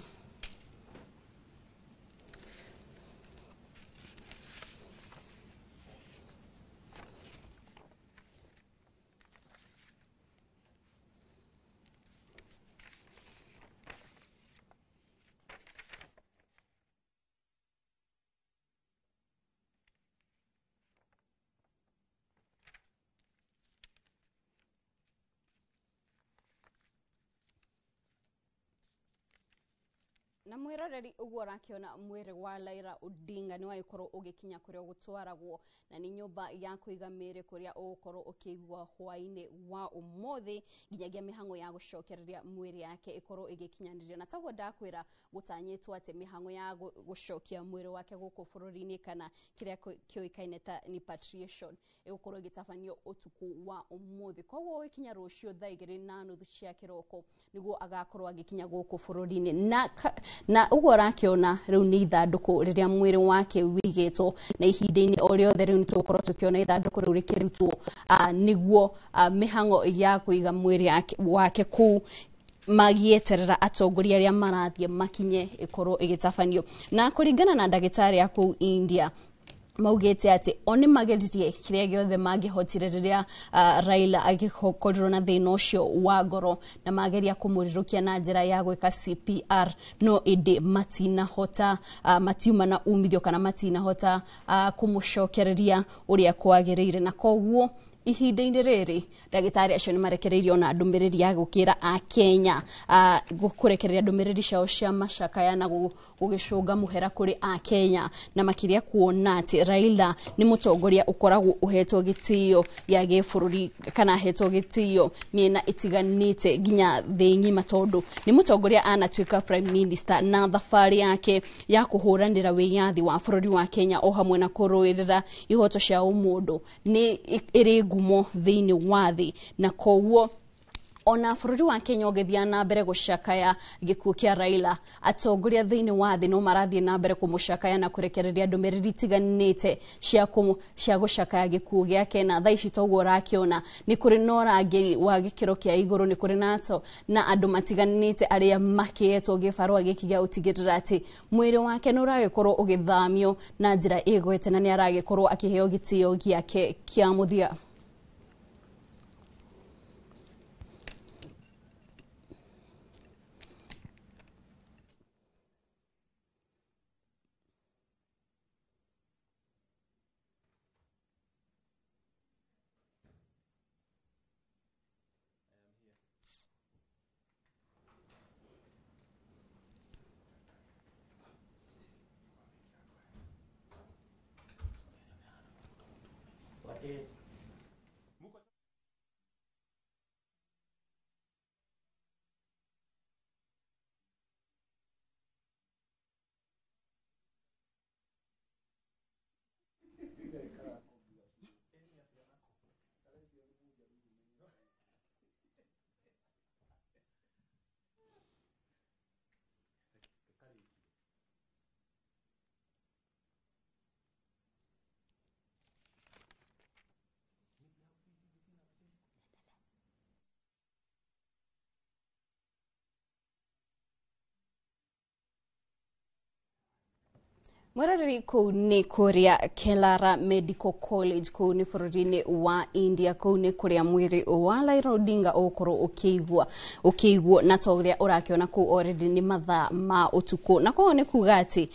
Na mwiroreri uguo rakiona mwiri wa Raila Odinga ni waikorwo ugikinya kuria gutwaragwo na ni nyumba ya kuiga miri kuria ukorwo ukigwa hwaini wa umuthi nginyagia mihango ya gucokereria mwiri yake ikorwo igikinyanirio na taguo ndakwira gutanyitwo ati mihango ya gucokia mwiri wake guku bururi-ini kana kiria kioikaine ta repatriation igukorwo igitabanio utuku wa umuthi koguo wikinya rucio thaa 2:30 cia kiroko niguo agakorwo agikinya guku bururi-ini na uguo rakiona riu ni ithanduku riria mwiri wake wigitwo na ihinda-ini o riothe riu nitukorwo tukiona ithanduku riu rikirutwo niguo mihango ya kuiga mwiri wake ku magieterera atongoria aria marathie makinye ikorwo igitabanio na kuringana na ndagitari aku India maugete ati oni mageririe kiria giothe mangihotire riria Raila agikokorwo na thina ucio wa ngoro na mageria kumurirukia na njira ya gwika CPR no indi matina hota matiuma na umithio kana matina hota kumucokereria uria kwagiriire na koguo ihinda-ini riri ndagitari acio ni marekereirio na ndumiriri ya gukira Kenya gukurekereria ndumiriri ciao cia macakaya na gugicunga muhera kuri Kenya na makiria kuona ati Raila ni mutongoria ukoragwo uhetwo gitio ya gibururi kana hetwo gitio miena itiganite ginya thi ngima tondu ni mutongoria anatuika prime minister na thafari yake ya kuhuranira wiyathi wa bururi wa Kenya o hamwe na kuruirira ihoto cia umundu ni iri gumo thiini wa thi na koguo ona bururi wa Kenya ogethia na mbere gucakaya gikuo kia Raila atongoria thiini wa thi no marathie na mbere kumucakaya na kurekereria ndumiriri tiganite cia gucakaya gikuo giake na thaa ici toguo rakiona ni kuri norangi wa gikiro kia iguru ni kuri nato na andu matiganite aria makietwo gibarwa giki gia utigirira ati mwiri wake no ragikorwo ugithamio na njira igwete na ni aragikorwo akiheo gitio giake kia muthia. Mwerari kuu ni kuria Kelara Medical College kuu ni fururini wa India kuu ni kuria mwiri wa Raila Odinga okoro ukeigwo na toria urakiona kuu already ni mathaa ma utuku na kwa ni kugati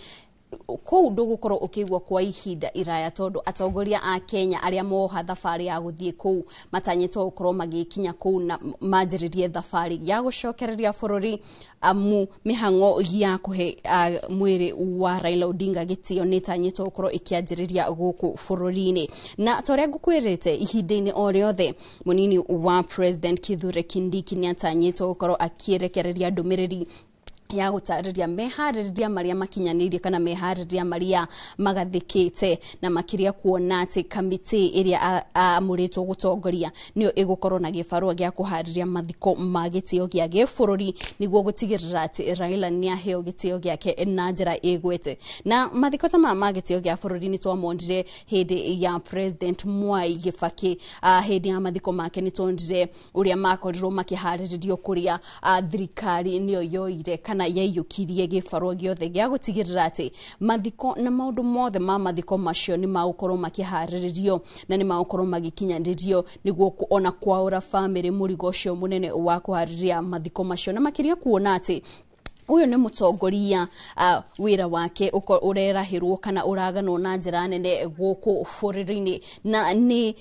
kou ndugukoro ukigwa kwa ihinda iraya tondu atongoria a Kenya aria moha thabari ya guthie kou matanyito ukoro magikinya kou na manjiririe thabari ya gucokereria bururi amu mihango ya kuhe mwiri wa Raila Odinga gitio nitanyito ukoro ikianjiriria guku bururi-ini na toria ngukwirite ihinda-ini o riothe munini wa President Kithure Kindiki ni atanyito ukoro akierekereria ndumiriri ya gutariria mehaririria maria makinyanirie kana mehaririria maria magathikite na makiria kuona ati kamiti iria amuritwo gutongoria niyo igukorwo na gibarua gia kuhariria mathiko magitio gia gifururi niguo gutigirira ati Raila ni aheo gitio giake na njira igwete na mathiko ta magitio gia bururi ni twamondire hindi ya President Mwai Kibaki hindi ya mathiko make ni tondire uria makorirwo makiharirio kuria thirikari niyo yoire kana yaiyukirie gibarua giothe gia gutigirira ati mathiko na maundu mothe ma mathiko macio ni maukorwo makiharirio na ni maukorwo magikinyanirio niguo kuona kwaura family murigo cio munene wa kuhariria mathiko macio na makiria kuona ati uyu ni mutongoria wira wake urerahirwo kana uraganwo na njira nene guku bururi-ini na ni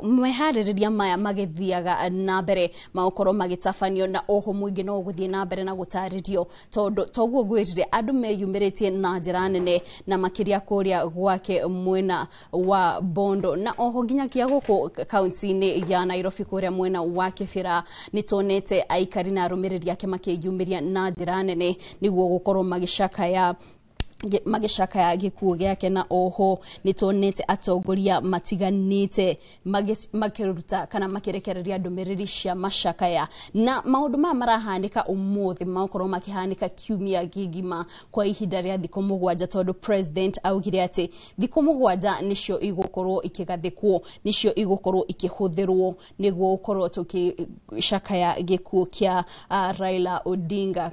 mehaririria maya magithiaga na mbere maukorwo magitafanio na oho mwingi no guthie na mbere na gutaririo tondu toguo gwirire andu meyumiritie na njira nene na makiria kuria gwake mwena wa Bondo na oho nginya kia guku kaunti-ini ya Nairobi kuria mwena wa Kibera nitonete aikari na arumiriri yake makiyumiria na njira nene niguo gukorwo magishaka ya gikuo giake na oho nitonete atongoria matiganite makiruta kana makirekereria ndumiriri cia mashakaya na maundu marahanika umuthi makorwo makihanika kiumia gigima kwa ihinda ria thikũ 7 tondu president augire ati thikũ 7 nicio igukorwo ikigathikwo nicio igukorwo ikihuthirwo niguo gukorwo tukishakaya gikuo kia Raila Odinga.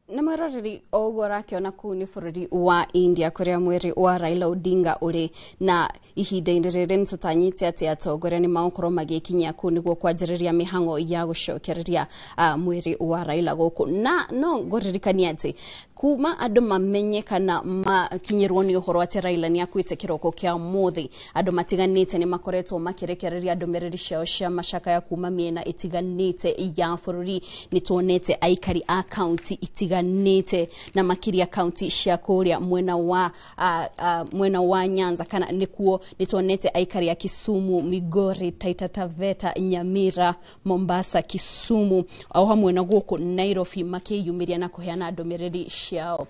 na mweroreri ogwo rakiona kuu ni bururi wa India kuria mwiri wa Raila Odinga uri na ihinda-ini riri nitutanyite ati atongoria ni maukorwo magikinya kuu niguo kwanjiriria mihango ya gucokereria mwiri wa Raila guku na no nguririkania ati kuma andu mamenye kana makinyirwo ni uhoro ati Raila ni akuite kiroko kia muthi andu matiganite ni makoretwo makirekereria ndumiriri ciao cia mashaka ya kuma miena itiganite ya bururi nituonete aikari a county itiganite matiganite na makiria county cia kuria mwena wa Nyanza kana nikuo nitonete aikari ya Kisumu, Migori, Taita Taveta, Nyamira, Mombasa, Kisumu au hamwe na guku Nairobi makiyumiria na kuheana ndomereri ciao.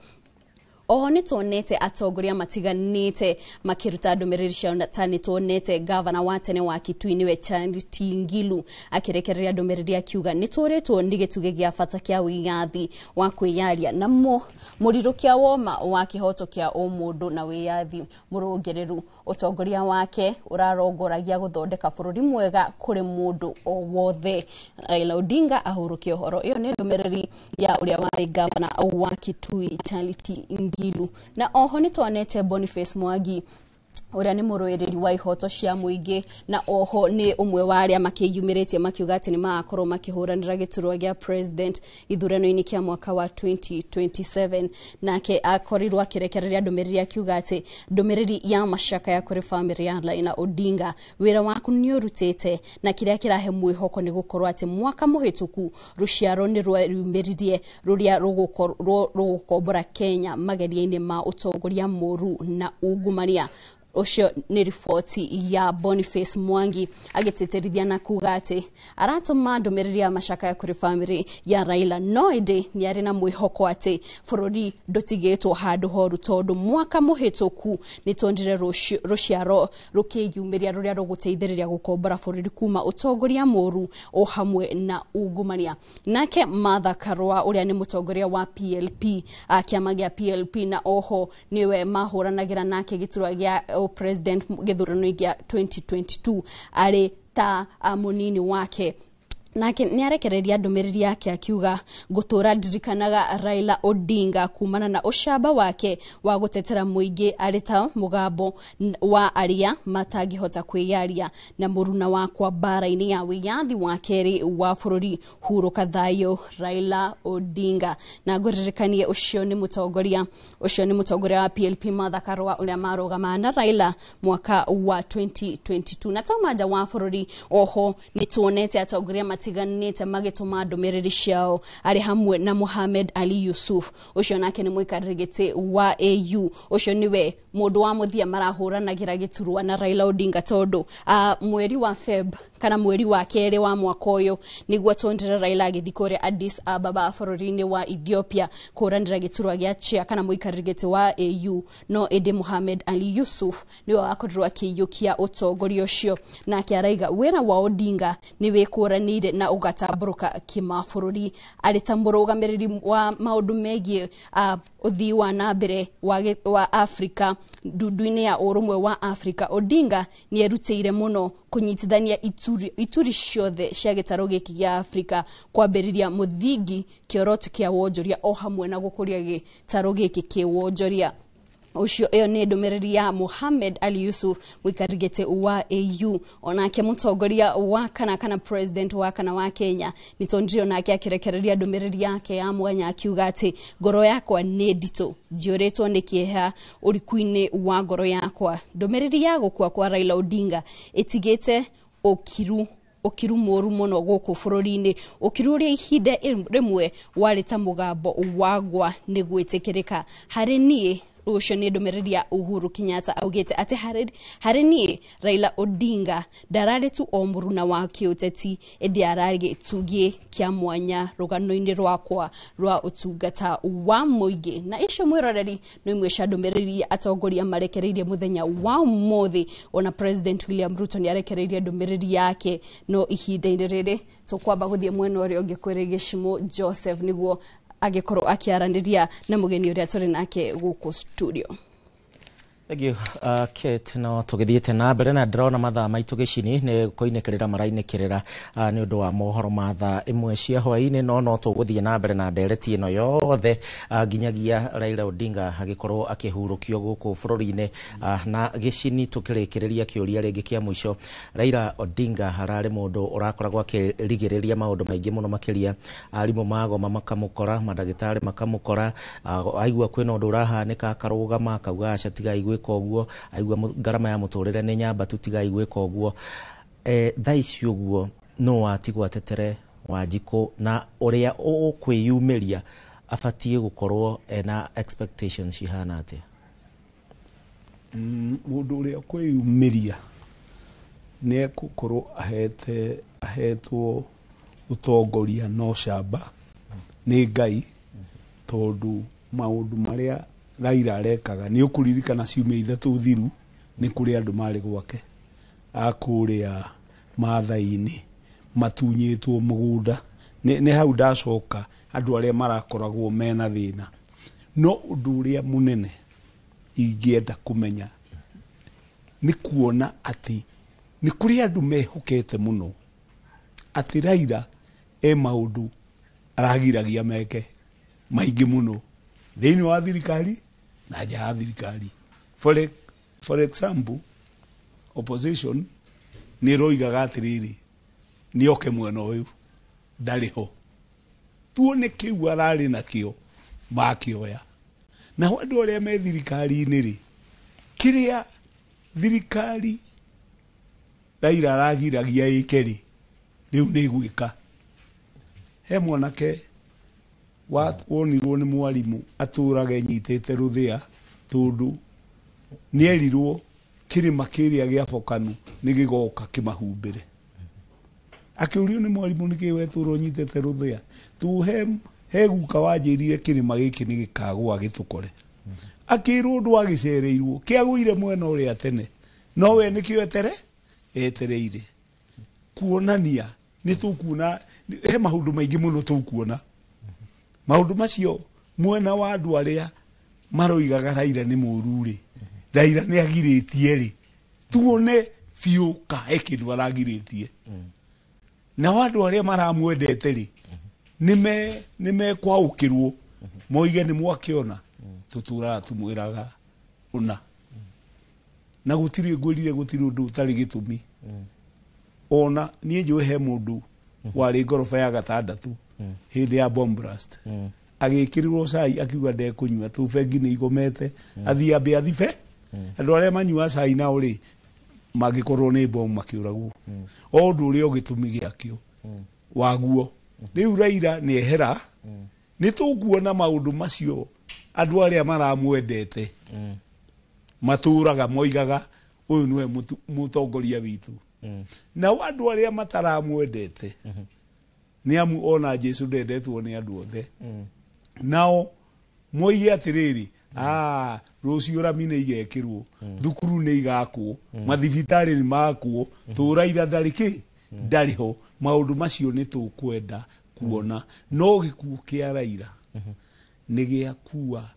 Oho nitonete atongoria matiganite makiruta ndomereri ciao ta nitonete governor wa tene wa Kitui niwe Charity Ngilu akirekereria ndomereri akiuga nitoretwo ndigituge gia bata kia wiyathi wa kwiyaria na murirukia woma wa kihoto kia umundu na wiyathi murongereru. Utongoria wake urarongoragia guthondeka bururi mwega kuri mundu o wothe. Raila Odinga ahurukie horo iyo ni ndomereri ya uria wari governor wa Kitui Charity Ngilu. Na oho nitonete Boniface Mwangi uria ni muroereri wa ihoto cia muingi na oho ni umwe wa aria makiyumirite makiuga ati ni makorwo makihuranira giturwa gia president ithurano-ini kia mwaka wa 2027 nake akorirwo akirekereria ndomereri akiuga ati ndomereri ya mashaka ya kuri family ya Raila Odinga wira waku ni urutete na kiria kirahe mwihoko ni gukorwo ati mwaka muhituku ruciaro ni rwumiririe ruria rugukombora Kenya mageria-ini ma utongoria moru na ungumania. Osho ni ripoti ya Boniface Mwangi agiteterithia na kuga ati aratuma ndomereri ya mashaka ya kuri family ya Raila noide ni ari na mwihoko ati bururi ndotigetwo handu horu tondu mwaka muhituku nitondire ruciaro rukiyumiria ruria ruguteithiriria gukombora bururi kuma utongoria moru o hamwe na ungumania. Nake Martha Karua uria ni mutongoria wa PLP akiama gia PLP na oho niwe mahuranagira nake giturwa gia president githurano gia 2022 ari ta munini wake nake niarekereria ndomereri yake akiuga gutura ndirikanaga Raila Odinga kumana na ushaba wake wa gutetera muingi ari ta mugambo wa aria matangihota kwiyaria na muruna wakwa bara-ini ya wiyathi wa keri wa bururi huruka thayo Raila Odinga. Na guririkanie ucio ni mutongoria wa PLP Martha Karua uria marugama na Raila mwaka wa 2022 na tomaja wa bururi oho nituonete atongoria matiganite magituma ndomereri ciao ari hamwe na Mohamed Ali Yusuf ucio nake ni muikarigite wa AU ucio niwe mundu wa muthia marahuranagira giturwa na Raila Odinga tondu mweri wa Feb kana mweri wa keri wa mwaka uyu niguo tondira Raila agithikore Addis Ababa bururi-ini wa Ethiopia kuranira giturwa gia chia kana muikarigite wa AU no ende Mohamed Ali Yusuf niwe wakorirwo akiyukia utongoria ucio na akiaraiga wira wa Odinga niwe kuranire na ugatamburuka kimabũrũri ari ta mũrũgamĩrĩri wa maũndũ megie uthii wa nambere wa Afrika ndundu-ini ya urumwe wa Afrika. Odinga ni erutĩire muno kunyitithania ituri ciothe cia gĩtarũ gĩkĩ gĩa Afrika kwambĩrĩria mũthingi kĩoroto kĩa wonjoria o hamwe na gũkũria gĩtarũ gĩkĩ kĩ wonjoria. Ucio iyo ni ndomereri ya Mohamed Ali Yusuf muikarigite wa AU onake mutongoria wa kana president wa kana wa Kenya nitondrio nake akirekereria ndomereri yake ya mwanya akiuga ati ngoro yakwa ni ndito njioretwo ni kieha urikuini wa ngoro yakwa. Ndomereri ya gukua kwa Raila Odinga itigite okiru moru muno guku bururi-ini okiru uri ihinda rimwe wari ta mugambo wagwa ni gwitikirika hari nie. Ucio ni ndomereri ya Uhuru Kenyatta augite ati hari nie Raila Odinga ndarari tu o muruna wa kiuteti edi arari tugie kia mwanya rugano-ini rwakwa rwa utungata wa muingi. Na icio mwiroreri no imwe cia ndomereri atongoria marekereirie muthenya wa mothi ona President William Ruto ni arekereirie ndomereri yake no ihinda-ini riri tukwamba guthie mwena uria ungi kwire Gishimo Joseph niguo agikorwo akiaranĩria na mugeni uria turi nake guku studio. Thank you, Kate. No tugithiite na mbere na ndĩrona mathaa maitũ gĩcini nĩ kũinĩkĩrĩra marainĩkĩrĩra nĩ ũndũ wa mohoro mathaa imwe cia hwaĩ-inĩ no tũgũthiĩ na mbere na ndereti ĩno yothe nginyagia Raila Odinga agĩkorwo akĩhurũkio gũkũ bũrũri-inĩ na gĩcini tũkĩrĩkĩrĩria kĩũria rĩngĩ kĩa mũico. Raila Odinga hararĩ mũndũ ũrakoragwo akĩrigĩrĩria maũndũ maingĩ mũno makĩria arimũ magoma makamũkora mandagĩtarĩ makamũkora aigua kwĩna ũndũ ũrahanĩka akarũgama akauga aca tiga igwe koguo aigua ngarama ya muturire ni nyamba tutiga igweka uguo thaa ici uguo no watigwa tetere Wanjiku na uria ukwiyumiria abatie gukorwo ena expectations cihana atia? Mundu uria kwiyumiria ne gukorwo ahetwo utongoria no camba ni Ngai, tondu maundu maria Raila arekaga ni ukuririkana ciumia ithatu thiru ni kuri andu mari gwake akuria Maathai-ini matunyitwo mugunda ni hau ndacoka andu aria marakoragwo mena thina. No undu uria munene ingienda kumenya ni kuona ati ni kuri andu mehokete muno ati Raila maundu aragiragia meke maingi muno thiini wa thirikari na nja ya thirikari. For example, opposition ni roigaga atiriri ni oke mwena uyu ndari ho, tuone kiu arari nakio makioya. Na andu aria me thirikari-ini ri kiria thirikari Raila aragiragia ikeri riu ni gwika. He mwanake wonirwo ni mwarimu aturage nyitete ruthia tondu nierirwo kirima kiria giabokanu ni gigoka kimahumbire. Akiurio ni mwarimu ni kiweturo nyitete ruthia tu he guka wanjirire kirima giki ni gikagwa gitukore. Akirwo ndu agicereirwo kiagwire mwena uria tene no we ni kioetere etereire kuonania ni tukuona he maundu maingi muno tukuona. Maundu macio mwena wa andu aria maroigaga Raila ni mururi, Raila ni agiritie ri tuone fiu ka ekindu aragiritie. Na wandu aria maramwendete ri nime kwaukirwo moige ni mwakiona tutura tumwiraga una na gutiri ngwirire gutiri undu utari gitumi. Ona nie njue he mundu wari ngorofa ya gatandatu hindi ya bomb blast agikirirwo cai akiuga ndekunyua tu bengi ni igomete athia be athibe andu aria manyua cai na uri magikorwo ni bomb makiuragwo o ndu uri ogitumi giakio waguo. Riu Raila ni ehera ni tukuona maundu macio andu aria maramwendete maturaga moigaga uyu niwe mutongoria witu. Na andu aria mataramwendete ni amu ona Jesu ndendetwo ni andu othe nao moige atiriri rucio ramine igekirwo thukuru ni igakwo mathibitari ni makwo tu Raila ndariki ndariho. Maundu macio ni tukwenda kuona no gikuo kia Raila ni giakua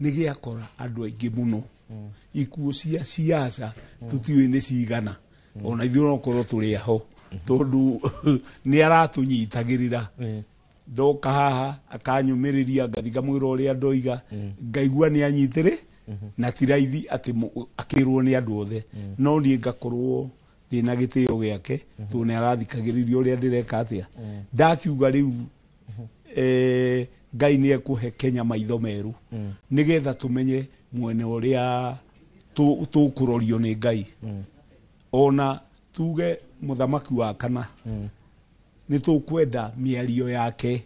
ni giakora andu aingi muno. Ikuo cia siasa tutiwe ni cigana ona ithuĩ no korwo tũrĩ aho tondu ni aratunyitagirira. Ndoka haha akanyumiriria ngathi ngamwira uria ndoiga ngaigua ni anyitire na ti raithi ati akirwo ni andu othe no ni ngakorwo ndina gitio giake tu ni arathikagiriria uria ndireka atia ndakiuga riu Ngai ni ekuhe Kenya maitho meru nigetha tumenye mwene uria tukurorio ni Ngai. Ona tuge muthamaki wa kana ni tukwenda miario yake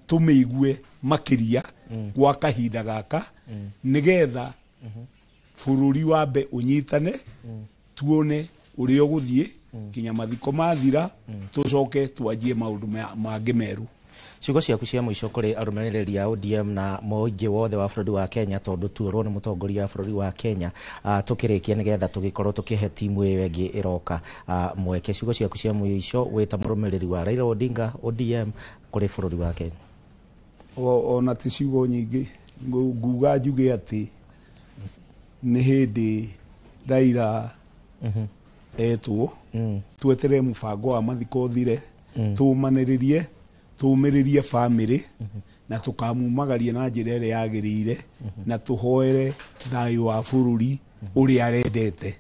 tumeigue makiria gwa kahinda gaka nigetha bururi wambe unyitane tuone uria uguthie kinya mathiko mathira tucoke twanjie maundu mangi meru. Ciugo ciaku cia muico kuri arumaniriri a ODM na moingi wothe wa bururi wa Kenya tondu tuorwo ni mutongoria wa bururi wa Kenya tukirikia nigetha tugikorwo tukihe timu iyo ingi iroka mweke. Ciugo ciaku cia muico wita murumiriri wa Raila Odinga ODM kuri bururi wa Kenya. Ona ti ciugo nyingi nguga njuge ati ni hindi Raila etwo twetere mubango wa mathiko thire tumaniririe tumiririe family na tukamumagaria na njira ire yagirire na tuhoere thayu wa bururi uri arendete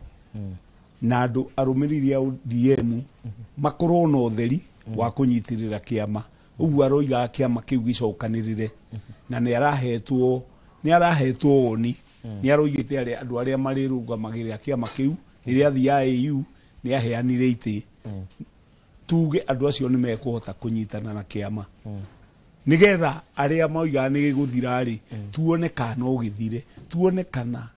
na andu arumiriri a ODM makorwo na utheri wa kunyitirira kiama uguo aroiga kiama kiu gicokanirire na ni arahetwo oni ni aroigite ari andu aria marirungamagirira kiama kiu iria thia AU ni aheanire iti tuge andu acio ni mekuhota kunyitana na kiama nigetha aria mauga ni giguthira ri tuone kana ugithire tuone kana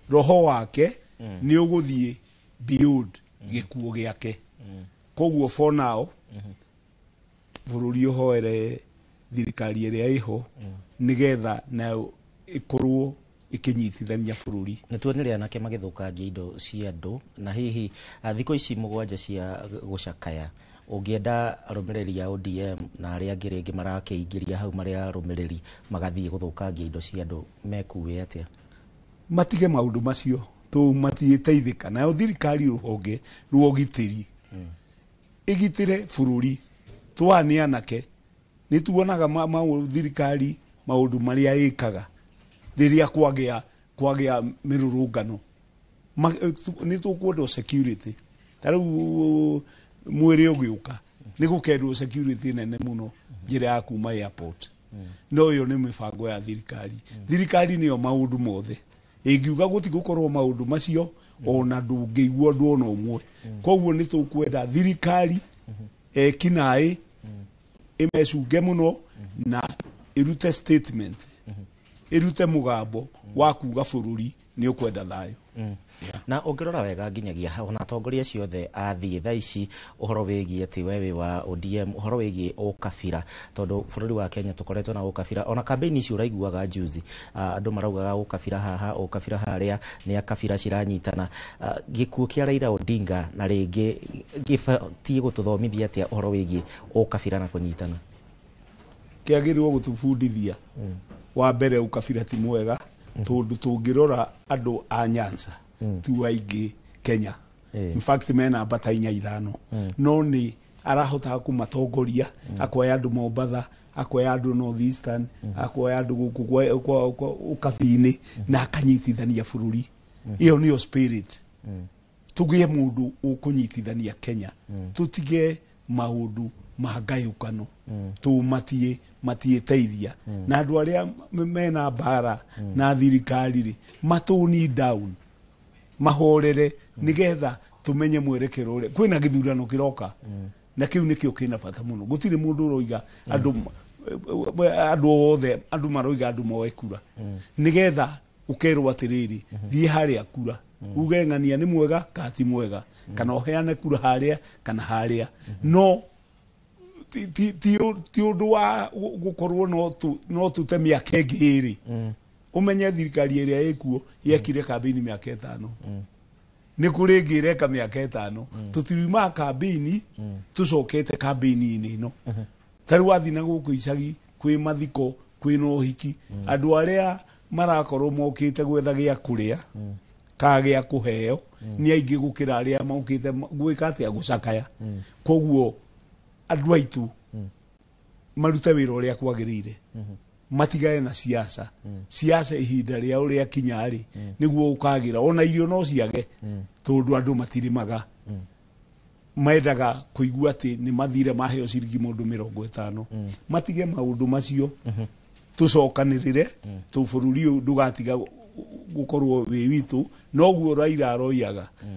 roho wake ni uguthie beyond gikuo giake koguo for now bururi uhoere thirikari iria iho nigetha na ikorwo ikinyitithania bururi nituonire anake magithukangia indo cia andu na hihi thiko ici mugwanja cia gucakaya ungienda arumiriri ya ODM na aria angĩ rĩngĩ marakeingĩria hau maria arumiriri magathie guthukangia indo cia andu mekuwe atia matige maundu macio tu matieteithika nayo thirikari ruhonge ruogitiri igitire bururi twani anake nituonaga thirikari maundu maria ikaga riria kwagĩa mirurungano nitukwenda security taru mwiri ugiuka nigukendwo security nene muno njira ya kuma airport no yo ni mibango ya thirikari niyo maundu mothe ingiuga gutigukorwo maundu macio ona ndungĩiguo ndu ona ũmwe koguo nitukwenda thirikari kinai imecunge muno na irute statement irute mugambo wa kuga bururi ni ukwenda thayo na ungirora wega nginyagia ona atongoria ciothe athie tha ici uhoro wigie ati wewe wa ODM uhoro wigie ukabira tondu bururi wa Kenya tukoretwo na ukabira ona campaign ici uraiguaga juzi andu maraugaga ukabira haha ukabira haria ni akabira ciranyitana gikuo kia Raila Odinga na ringi gibatie gututhomithia ati uhoro wigie ukabira na kunyitana kiagirwo gutubundithia wa mbere ukabira ti mwega tondu tungirora andu a Nyanza tu aingĩ Kenya in fact mena batainya ithano no ni arahota kumatongoria akoya andu Mombatha akoya andu North Eastern akoya andu guku kwa ukabini na akanyitithania bururi iyo niyo spirit tugie mundu ukunyitithania Kenya tutige maundu mahangayukano tu matie teithia na andu aria mena bara na thirikari ri matuni down mahorere nigetha tumenye mwerekero uri kwina githurano kiroka na kiu nikio kina bata muno gutire mundu roiga andu othe andu maroiga andu moekura nigetha ukerwo atiriri thie haria kura uge ng'ania ni mwega kati mwega kana oheane kura haria kana haria no ti undu wa gukorwo no tutemia kengiri umenye thirikari iria ikuo yekire campaign miaka 5 ni kuri ngireka miaka 5 tutirima campaign tucokete campaign ino tari wathina guku icagi kwi mathiko kwi no hiki andu aria marakorwo mokite gwetha gia kuria ka gia kuheo ni aingi gukira aria mokite gwika atia gucakaya koguo andu aitu marute wira uria kwagirire matigae na siasa ihinda ria uria kinyari niguo ukagira ona irio no ciage tondu andu matirimaga maedaga kuigua ati ni mathire maheo ciringi mundu 50 matige maundu macio tucokanirire tu bururi ndugatiga gukorwo wi witu noguo Raila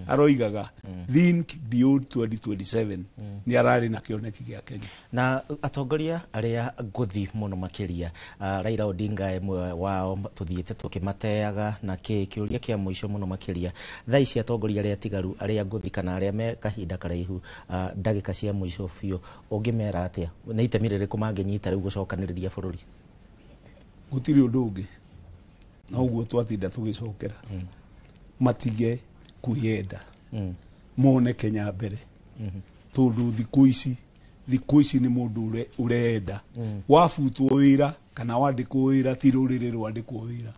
aroigaga think beyond 2027 ni arari na kioneki gia Kenya na atongoria aria nguthi muno makiria Raila Odinga emwe wao tuthiete tukimateaga na kiuria kia muico muno makiria tha ici atongoria aria tigaru aria nguthi kana aria me kahinda karaihu ndagika cia muico biu ungimera atia na itemirire kumangenyita riu gucokaniriria bururi gutiri undu ungi na uguo twatinda tugicokera matige kuyenda mone Kenya mbere tondu thiku ici ni mundu urenda wafutwo wira kana wandikwo wira ti ruriri rwandikwo wira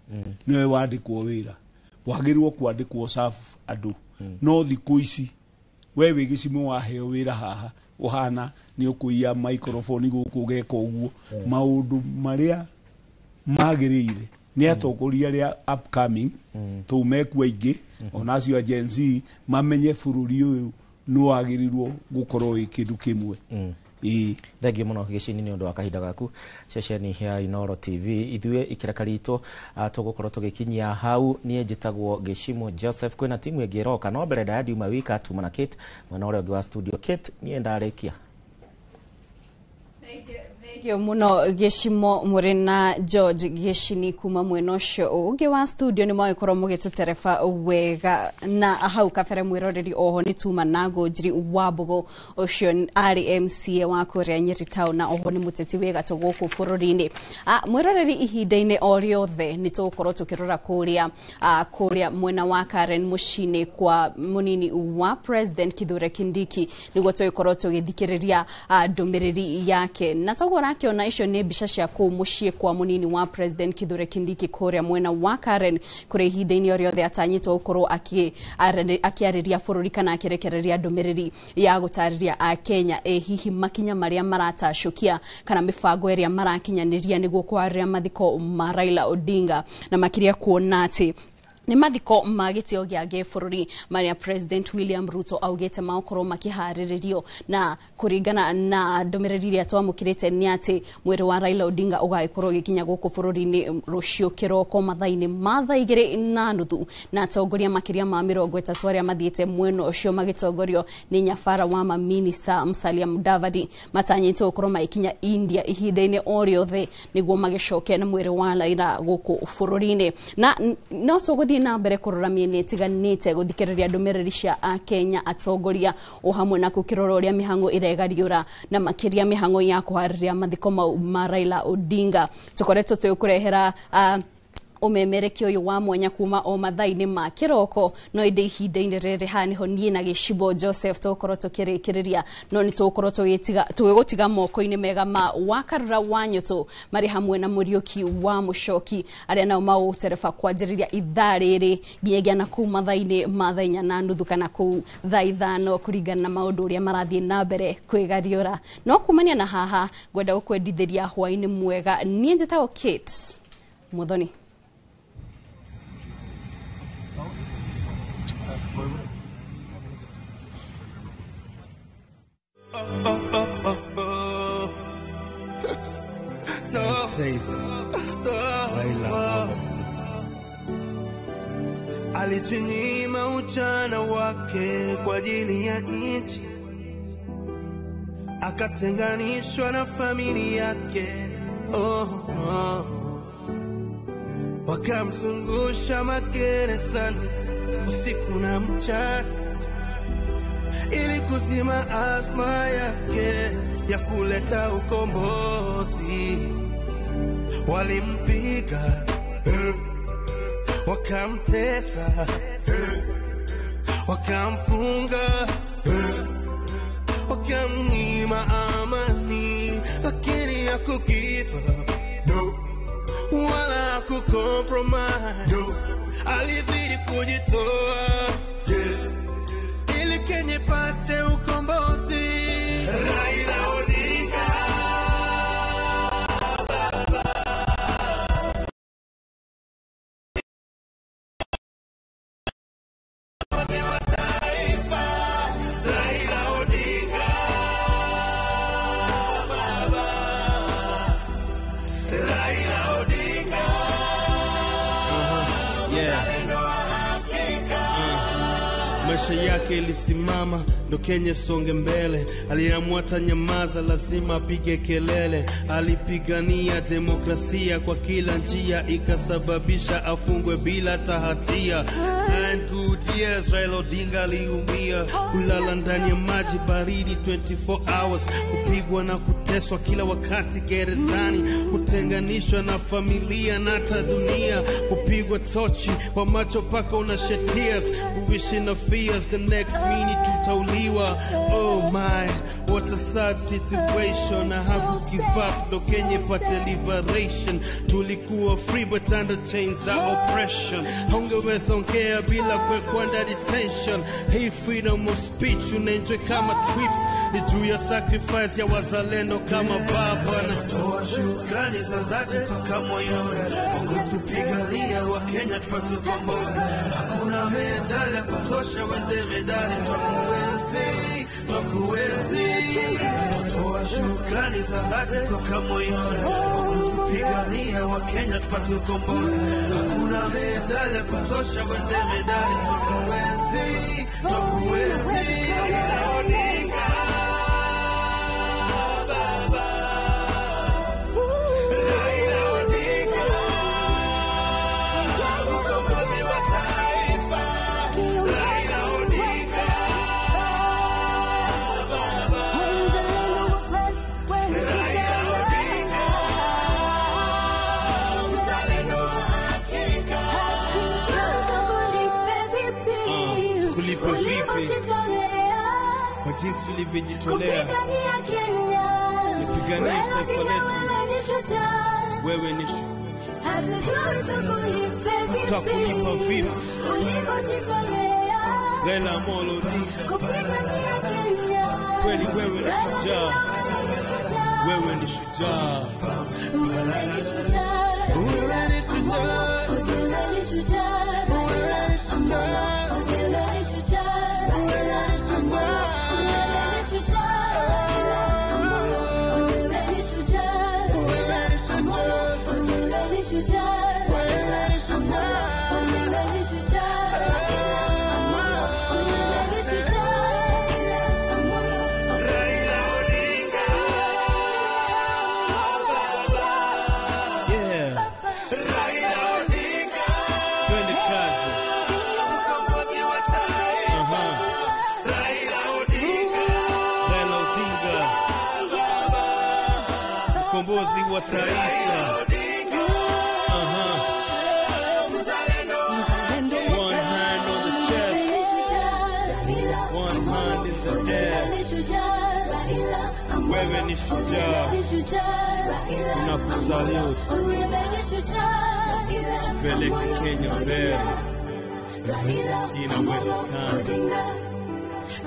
niwe wandikwo wira wagirwo kwandikwo safu andu no thiku ici we wigicimu waheo wira haha uhana ni ukuia microphone guku geka uguo maundu maria magirire ni atongoria ria upcoming tu mekwa ingi onacio Gen Z mamenye bururi uyu no agirirwo gukorwo wi kindu kimwe thengio muno gicini ni undu wa kahinda gaku ceceni ya Inoro TV ithue ikirakarito tugukorwo tugikinyia hau nie njitagwo Geshimo Joseph kwina timu egiroka no mbere da Diuma wika tuma na Kate mwana ore wa studio Kate nie ndarikia Thengio muno Geshimo Murena George Geshini kuma mwenocio uge wa studio ni mwaikoro mugituterefa wega na hau kafere mwiroreri oho ni tuma nago jiri wabugo ocean RMCA wa Korea Nyeri town na oho ni muteti wega togoku furorine mwiroreri ihinda-ine oriothe ni tugukorwo tukirora kuria mwena wa Karen mushine kwa munini wa President Kithure Kindiki niguo tugikorwo tugithikiriria ndumiriri yake na togora kiona icio ni mbica cia kuu mucii kwa munini wa President Kithure Kindiki kuria mwena wa Karen kuri ihinda-ini oriothe atanyitwo gukorwo akiariria bururi kana akirekereria ndumiriri ya gutariria a Kenya hihi makinya maria maratacukia kana mibango iria marakinyaniria niguo kwariria mathiko ma Raila Odinga na makiria kuona ati ni mathiko magitio gia gĩbũrũri maria President William Ruto augete makorwo makiharirio na kuringana na ndumiriri iria twamukirite ni ati mwiri wa Raila Odinga ugagikorwo gikinya guku bũrũri-inĩ rũcio kiroko mathaini ma thaa 2:30 na atongoria makiria ma 30 aria mathiete mweno ucio magitongorio ni nyabara wa maminista Musalia Mudavadi matanyitwo gukorwo magikinya India ihinda-inĩ oriothe niguo magicoke na mwiri wa Raila guku bũrũri-inĩ na no tuguthi na mbere kurora mieni tiganite guthikiriria ndumiriri cia a Kenya atongoria o hamwe na kukirora uria mihango iregariura na makiria mihango ya kuhariria mathiko ma Raila Odinga tukoretwo tukurehera umemerekio uyu wa mwanya kuma o mathaini ma kiroko no inde ihinda-ini riri haniho nie na Gicibo Joseph tukorwo tukirikiriria no ni tukorwo tugigutiga moko-ini mega ma wakarura wanyoto mari hamwe na Muriuki wa Mucoki aria nao mauterefa kwanjiriria ithaa riri nginyagia na kuma mathaini ma thaa 4:30 kana ku thaa 5 kuringana na maundu uria marathie na mbere kwigariura no kumania na haha gwenda gukwendithĩria hwaini mwega nie njitagwo Kate Muthoni. No faith. Raila alijinyima ujana wake kwa ajili ya nchi, akatenganishwa na familia yake. Wakamzungusha magerezani usiku na mchana ili kuzima azma yake ya kuleta ukombozi. Walimpiga, wakamtesa, wakamfunga, wakamnyima amani, lakini hakugive up, no, wala hakucompromise, no. Alizidi kujitoa, ili Kenya ipate ukombozi. Raila Odinga maisha yake ilisimama ndo Kenya songe mbele. Aliamua tanyamaza lazima apige kelele. Alipigania demokrasia kwa kila njia, ikasababisha afungwe bila tahatia. And good years Raila Odinga aliumia, kulala ndani ya maji baridi 24 hours, kupigwa na kuteswa kila wakati gerezani, kutenganishwa na familia na hata dunia, kupigwa tochi kwa macho paka unashed tears, kuishi na fears the next minute tutauliwa. Oh my, what a sad situation. Na haku give up ndo Kenya ipate liberation. Tulikuwa free but under chains of oppression. Haungeweza ongea bila kuwekwa under detention. Hey, freedom of speech unaenjoy kama trips, ni juu ya sacrifice ya wazalendo kama baba. Natoa shukrani za dhati toka moyoni kwa kutupigania wa Kenya tupate ukombozi. Hakuna medali ya kutosha, weze medali twakuenzi, twakuenzi. Natoa shukrani za dhati toka moyoni kwa kutupigania wa Kenya tupate ukombozi. Hakuna medali ya kutosha, weze medali twakuenzi, twakuenzi. Odinga Baba jinsi ulivyojitolea nipiganie taifa letu. Wewe ni tutakulipa vipi? Raila Amolo Odinga, kweli wewe ni shujaa, wewe ni shujaa, wewe ni shujaa, wewe ni shujaa, wewe ni shujaa, wewe ni shujaa, wewe ni shujaa, wewe ni shujaa, wewe ni shujaa, wewe ni shujaa, wewe ni shujaa. Mkombozi wa taifa. One hand on the chest, one hand in the air. Wewe ni shujaa, tunakusalute. Peleke Kenya mbele, inawezekana.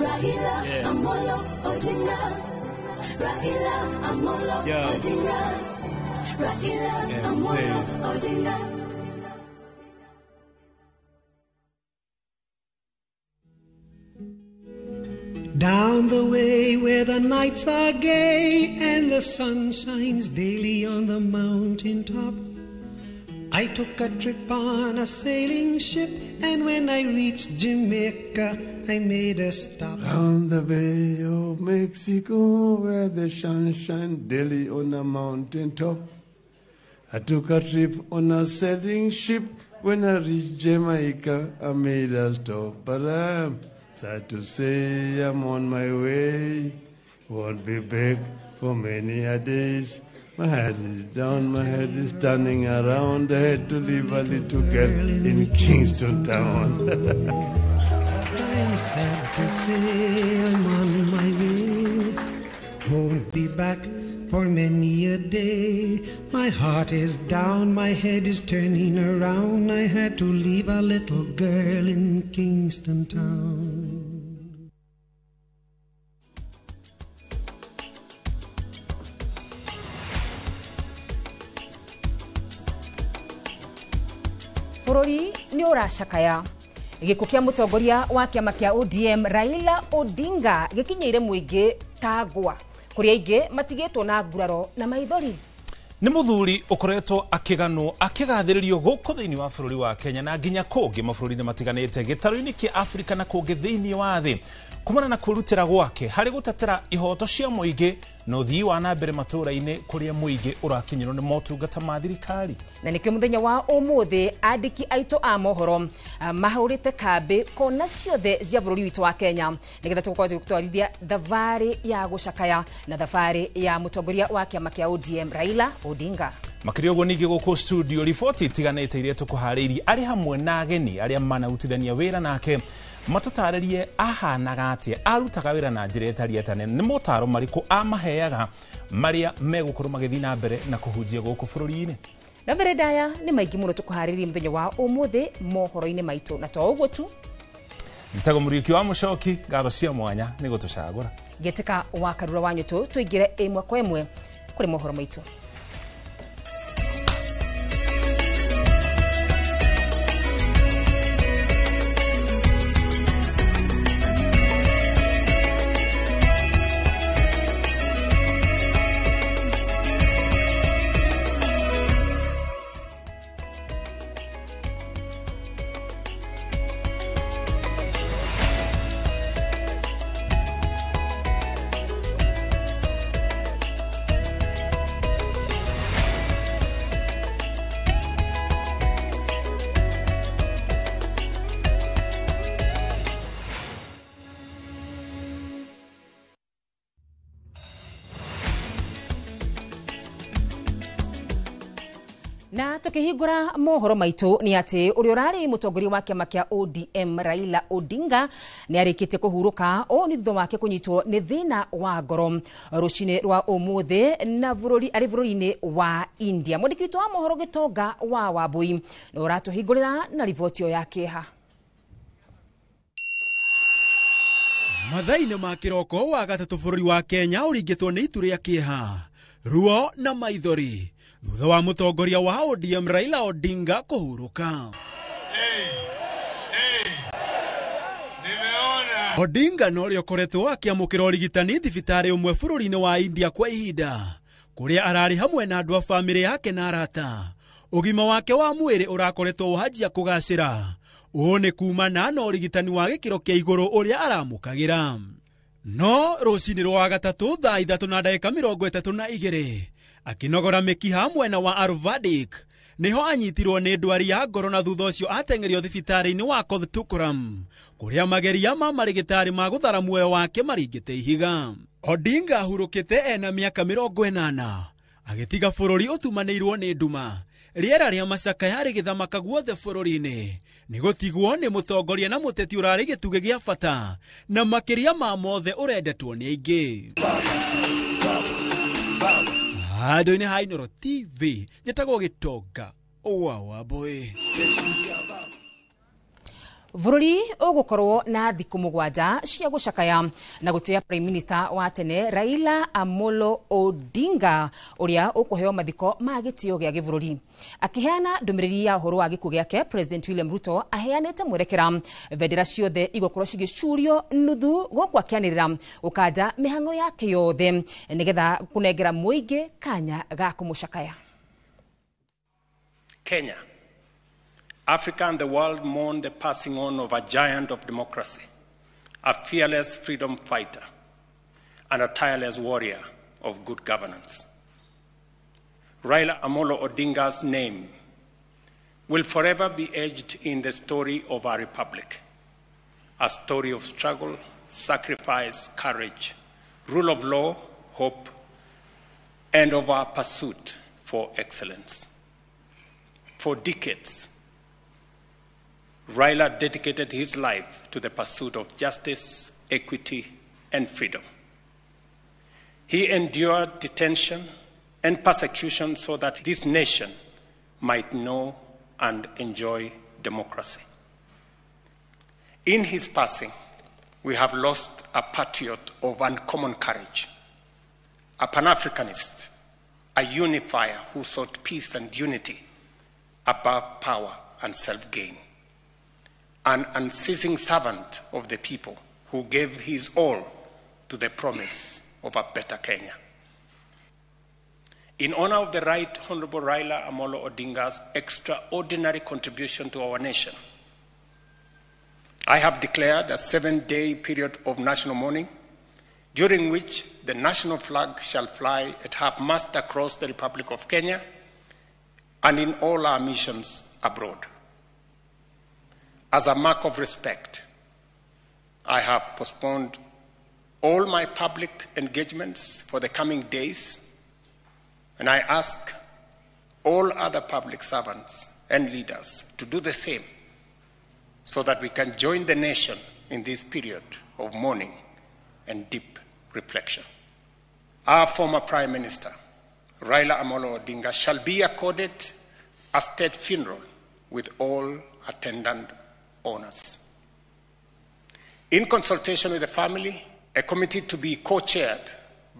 Yeah. Raila Amolo Odinga, Raila Amolo Odinga. Down the way where the nights are gay and the sun shines daily on the mountain top, I took a trip on a sailing ship, and when I reached Jamaica, I made a stop. Down the Bay of Mexico, where the sun shines daily on a mountain top, I took a trip on a sailing ship. When I reached Jamaica, I made a stop. But I'm sad to say I'm on my way. Won't be back for many a days. My head is down, my head is turning around. I had to leave a little girl in Kingston Town. I'm sad to say I'm on my way. Won't be back for many a day. My heart is down, my head is turning around. I had to leave a little girl in Kingston Town. Bururi ni uracakaya giko kia mutongoria wa kiama kia ODM Raila Odinga gikinyeire muingi tagwa kuria ingi matigitwo na nguraro na maithori. Ni muthuri ukoretwo akiganwo akigathiririo guku thiini wa bururi wa Kenya na nginya kungi mabũrũri-inĩ matiganĩte gĩtarũ-inĩ kia Afrika na kungi thiini wa thĩ kumana na kwĩrutĩra gwake harĩ gutatĩra ihoto cia mũingĩ na ũthii wa na mbere matũũra-inĩ kũrĩa mũingĩ ũrakinyĩrwo nĩ motungata ma thirikari. Na nĩkĩo mũthenya wa ũmũthĩ andĩki aitũ a mohoro mahũrĩte kambĩ kona ciothe cia bũrũri witũ wa Kenya nĩgetha tũkorwo tũgĩtwarithia thabarĩ ya gũcakaya na thabarĩ ya mũtongoria wa kĩama kĩa ODM Raila Odinga. Makĩria ũguo ningĩ gũkũ studio riboti itiganĩte iria tũkũharĩirie arĩ hamwe na ageni arĩa manarutithania wĩra nake matũtarĩrie ahanaga atĩa, arutaga wĩra na njĩra ĩtariĩ tene, nĩ motaro marĩkũ amaheaga marĩa megũkorwo magĩthiĩ na mbere na kũhunjia gũkũ bũrũri-inĩ. Na mbere ndaya nĩ maingĩ mũno tũkũharĩirie mũthenya wa ũmũthĩ mohoro-inĩ maitũ na to ũguo tu. Njĩtagwo Mũriũki wa Mũcoki, ngatho cia mwanya nĩ gũtũcagũra. Ngĩtĩka wa Karura wa Nyũtũ tũingĩre ĩmwe kwa ĩmwe kũrĩ mohoro maitũ. Na tukihingura mohoro maitu ni ati uri urari mutongoria wa kiama kia ODM Raila Odinga ni arikite kuhuruka o ni thutha wake kunyitwo ni thina wa ngoro rucini rwa umuthi na bururi-ini wa India. Mwandiki wa mohoro Gitonga wa Wambui ni uratuhingurira na riboti ya kiha. Mathaine ma kiroko wa gatatu bururi wa Kenya uringitwo ni itu ria kiha, ruo na maithori thutha wa mutongoria wa ODM Raila Odinga kuhuruka. Odinga no rio koretwo akiamukira urigitani thibitari umwe bururi-ini wa India kwa ihinda, kuria arari hamwe na andu a family yake na arata. Ugima wake wa mwiri urakoretwo wajia kugacira, ni kumana na urigitani wa gikiro kia iguru uria aramukagira. No rucini rwa gatatu thaa 3:32 akinogora mikiha mwena wa Arvadik niho anyitirwo ni ndwari ya ngoro, na thutha ucio atengerio thibitari-ini wa Kothtukuram kuria mageria ma marigitari ma guthara muoyo wake maringite ihiga. Odinga ahurukite ena miaka 80 agitiga bururi utumanirwo ni nduma. Riera ria macakaya rigithamaka guothe bururi-ini ni gutigwo ni mutongoria na muteti urari gituge gia bata, na makiria ma mothe urendetwo ni aingi. Handu-ini ha Inooro TV njitagwo Gitonga wa Wambui. Bururi ugukorwo na thiku 7 cia gucakaya na gutia Prime Minister wa tene Raila Amolo Odinga uria ukuheo mathiko ma gitio gia gibururi. Akiheana ndumiriri ya uhoro wa gikuo giake, President William Ruto aheanite mwerekera vendera ciothe igokorwo cigicurio nuthu gukwa kianirira ukanja mihango yake yothe nigetha kunengera muingi kanya ga kumucakaya. Kenya, Africa and the world mourn the passing on of a giant of democracy, a fearless freedom fighter, and a tireless warrior of good governance. Raila Amolo Odinga's name will forever be etched in the story of our republic, a story of struggle, sacrifice, courage, rule of law, hope, and of our pursuit for excellence. For decades, Raila dedicated his life to the pursuit of justice, equity, and freedom. He endured detention and persecution so that this nation might know and enjoy democracy. In his passing, we have lost a patriot of uncommon courage, a Pan-Africanist, a unifier who sought peace and unity above power and self-gain, an unceasing servant of the people who gave his all to the promise of a better Kenya. In honor of the Right Honorable Raila Amolo Odinga's extraordinary contribution to our nation, I have declared a 7-day period of national mourning, during which the national flag shall fly at half-mast across the Republic of Kenya and in all our missions abroad. As a mark of respect, I have postponed all my public engagements for the coming days, and I ask all other public servants and leaders to do the same so that we can join the nation in this period of mourning and deep reflection. Our former Prime Minister, Raila Amolo Odinga, shall be accorded a state funeral with all attendant honors. In consultation with the family, a committee to be co-chaired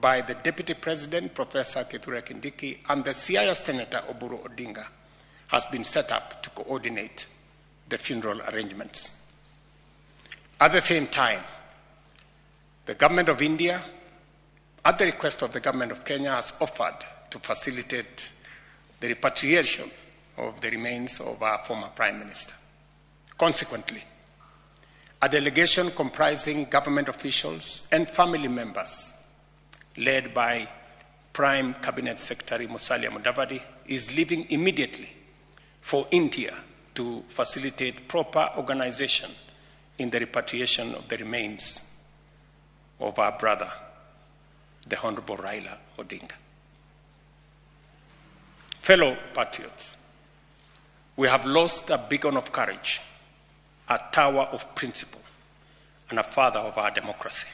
by the Deputy President, Professor Kithure Kindiki, and the Siaya Senator, Oburu Odinga, has been set up to coordinate the funeral arrangements. At the same time, the Government of India, at the request of the Government of Kenya, has offered to facilitate the repatriation of the remains of our former Prime Minister. Consequently, a delegation comprising government officials and family members, led by Prime Cabinet Secretary Musalia Mudavadi, is leaving immediately for India to facilitate proper organization in the repatriation of the remains of our brother, the Honorable Raila Odinga. Fellow patriots, We have lost a beacon of courage, a tower of principle, and a father of our democracy.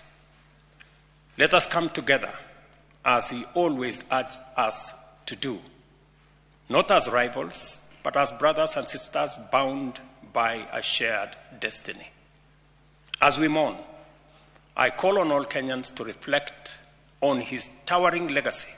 Let us come together as he always urged us to do, not as rivals, but as brothers and sisters bound by a shared destiny. As we mourn, I call on all Kenyans to reflect on his towering legacy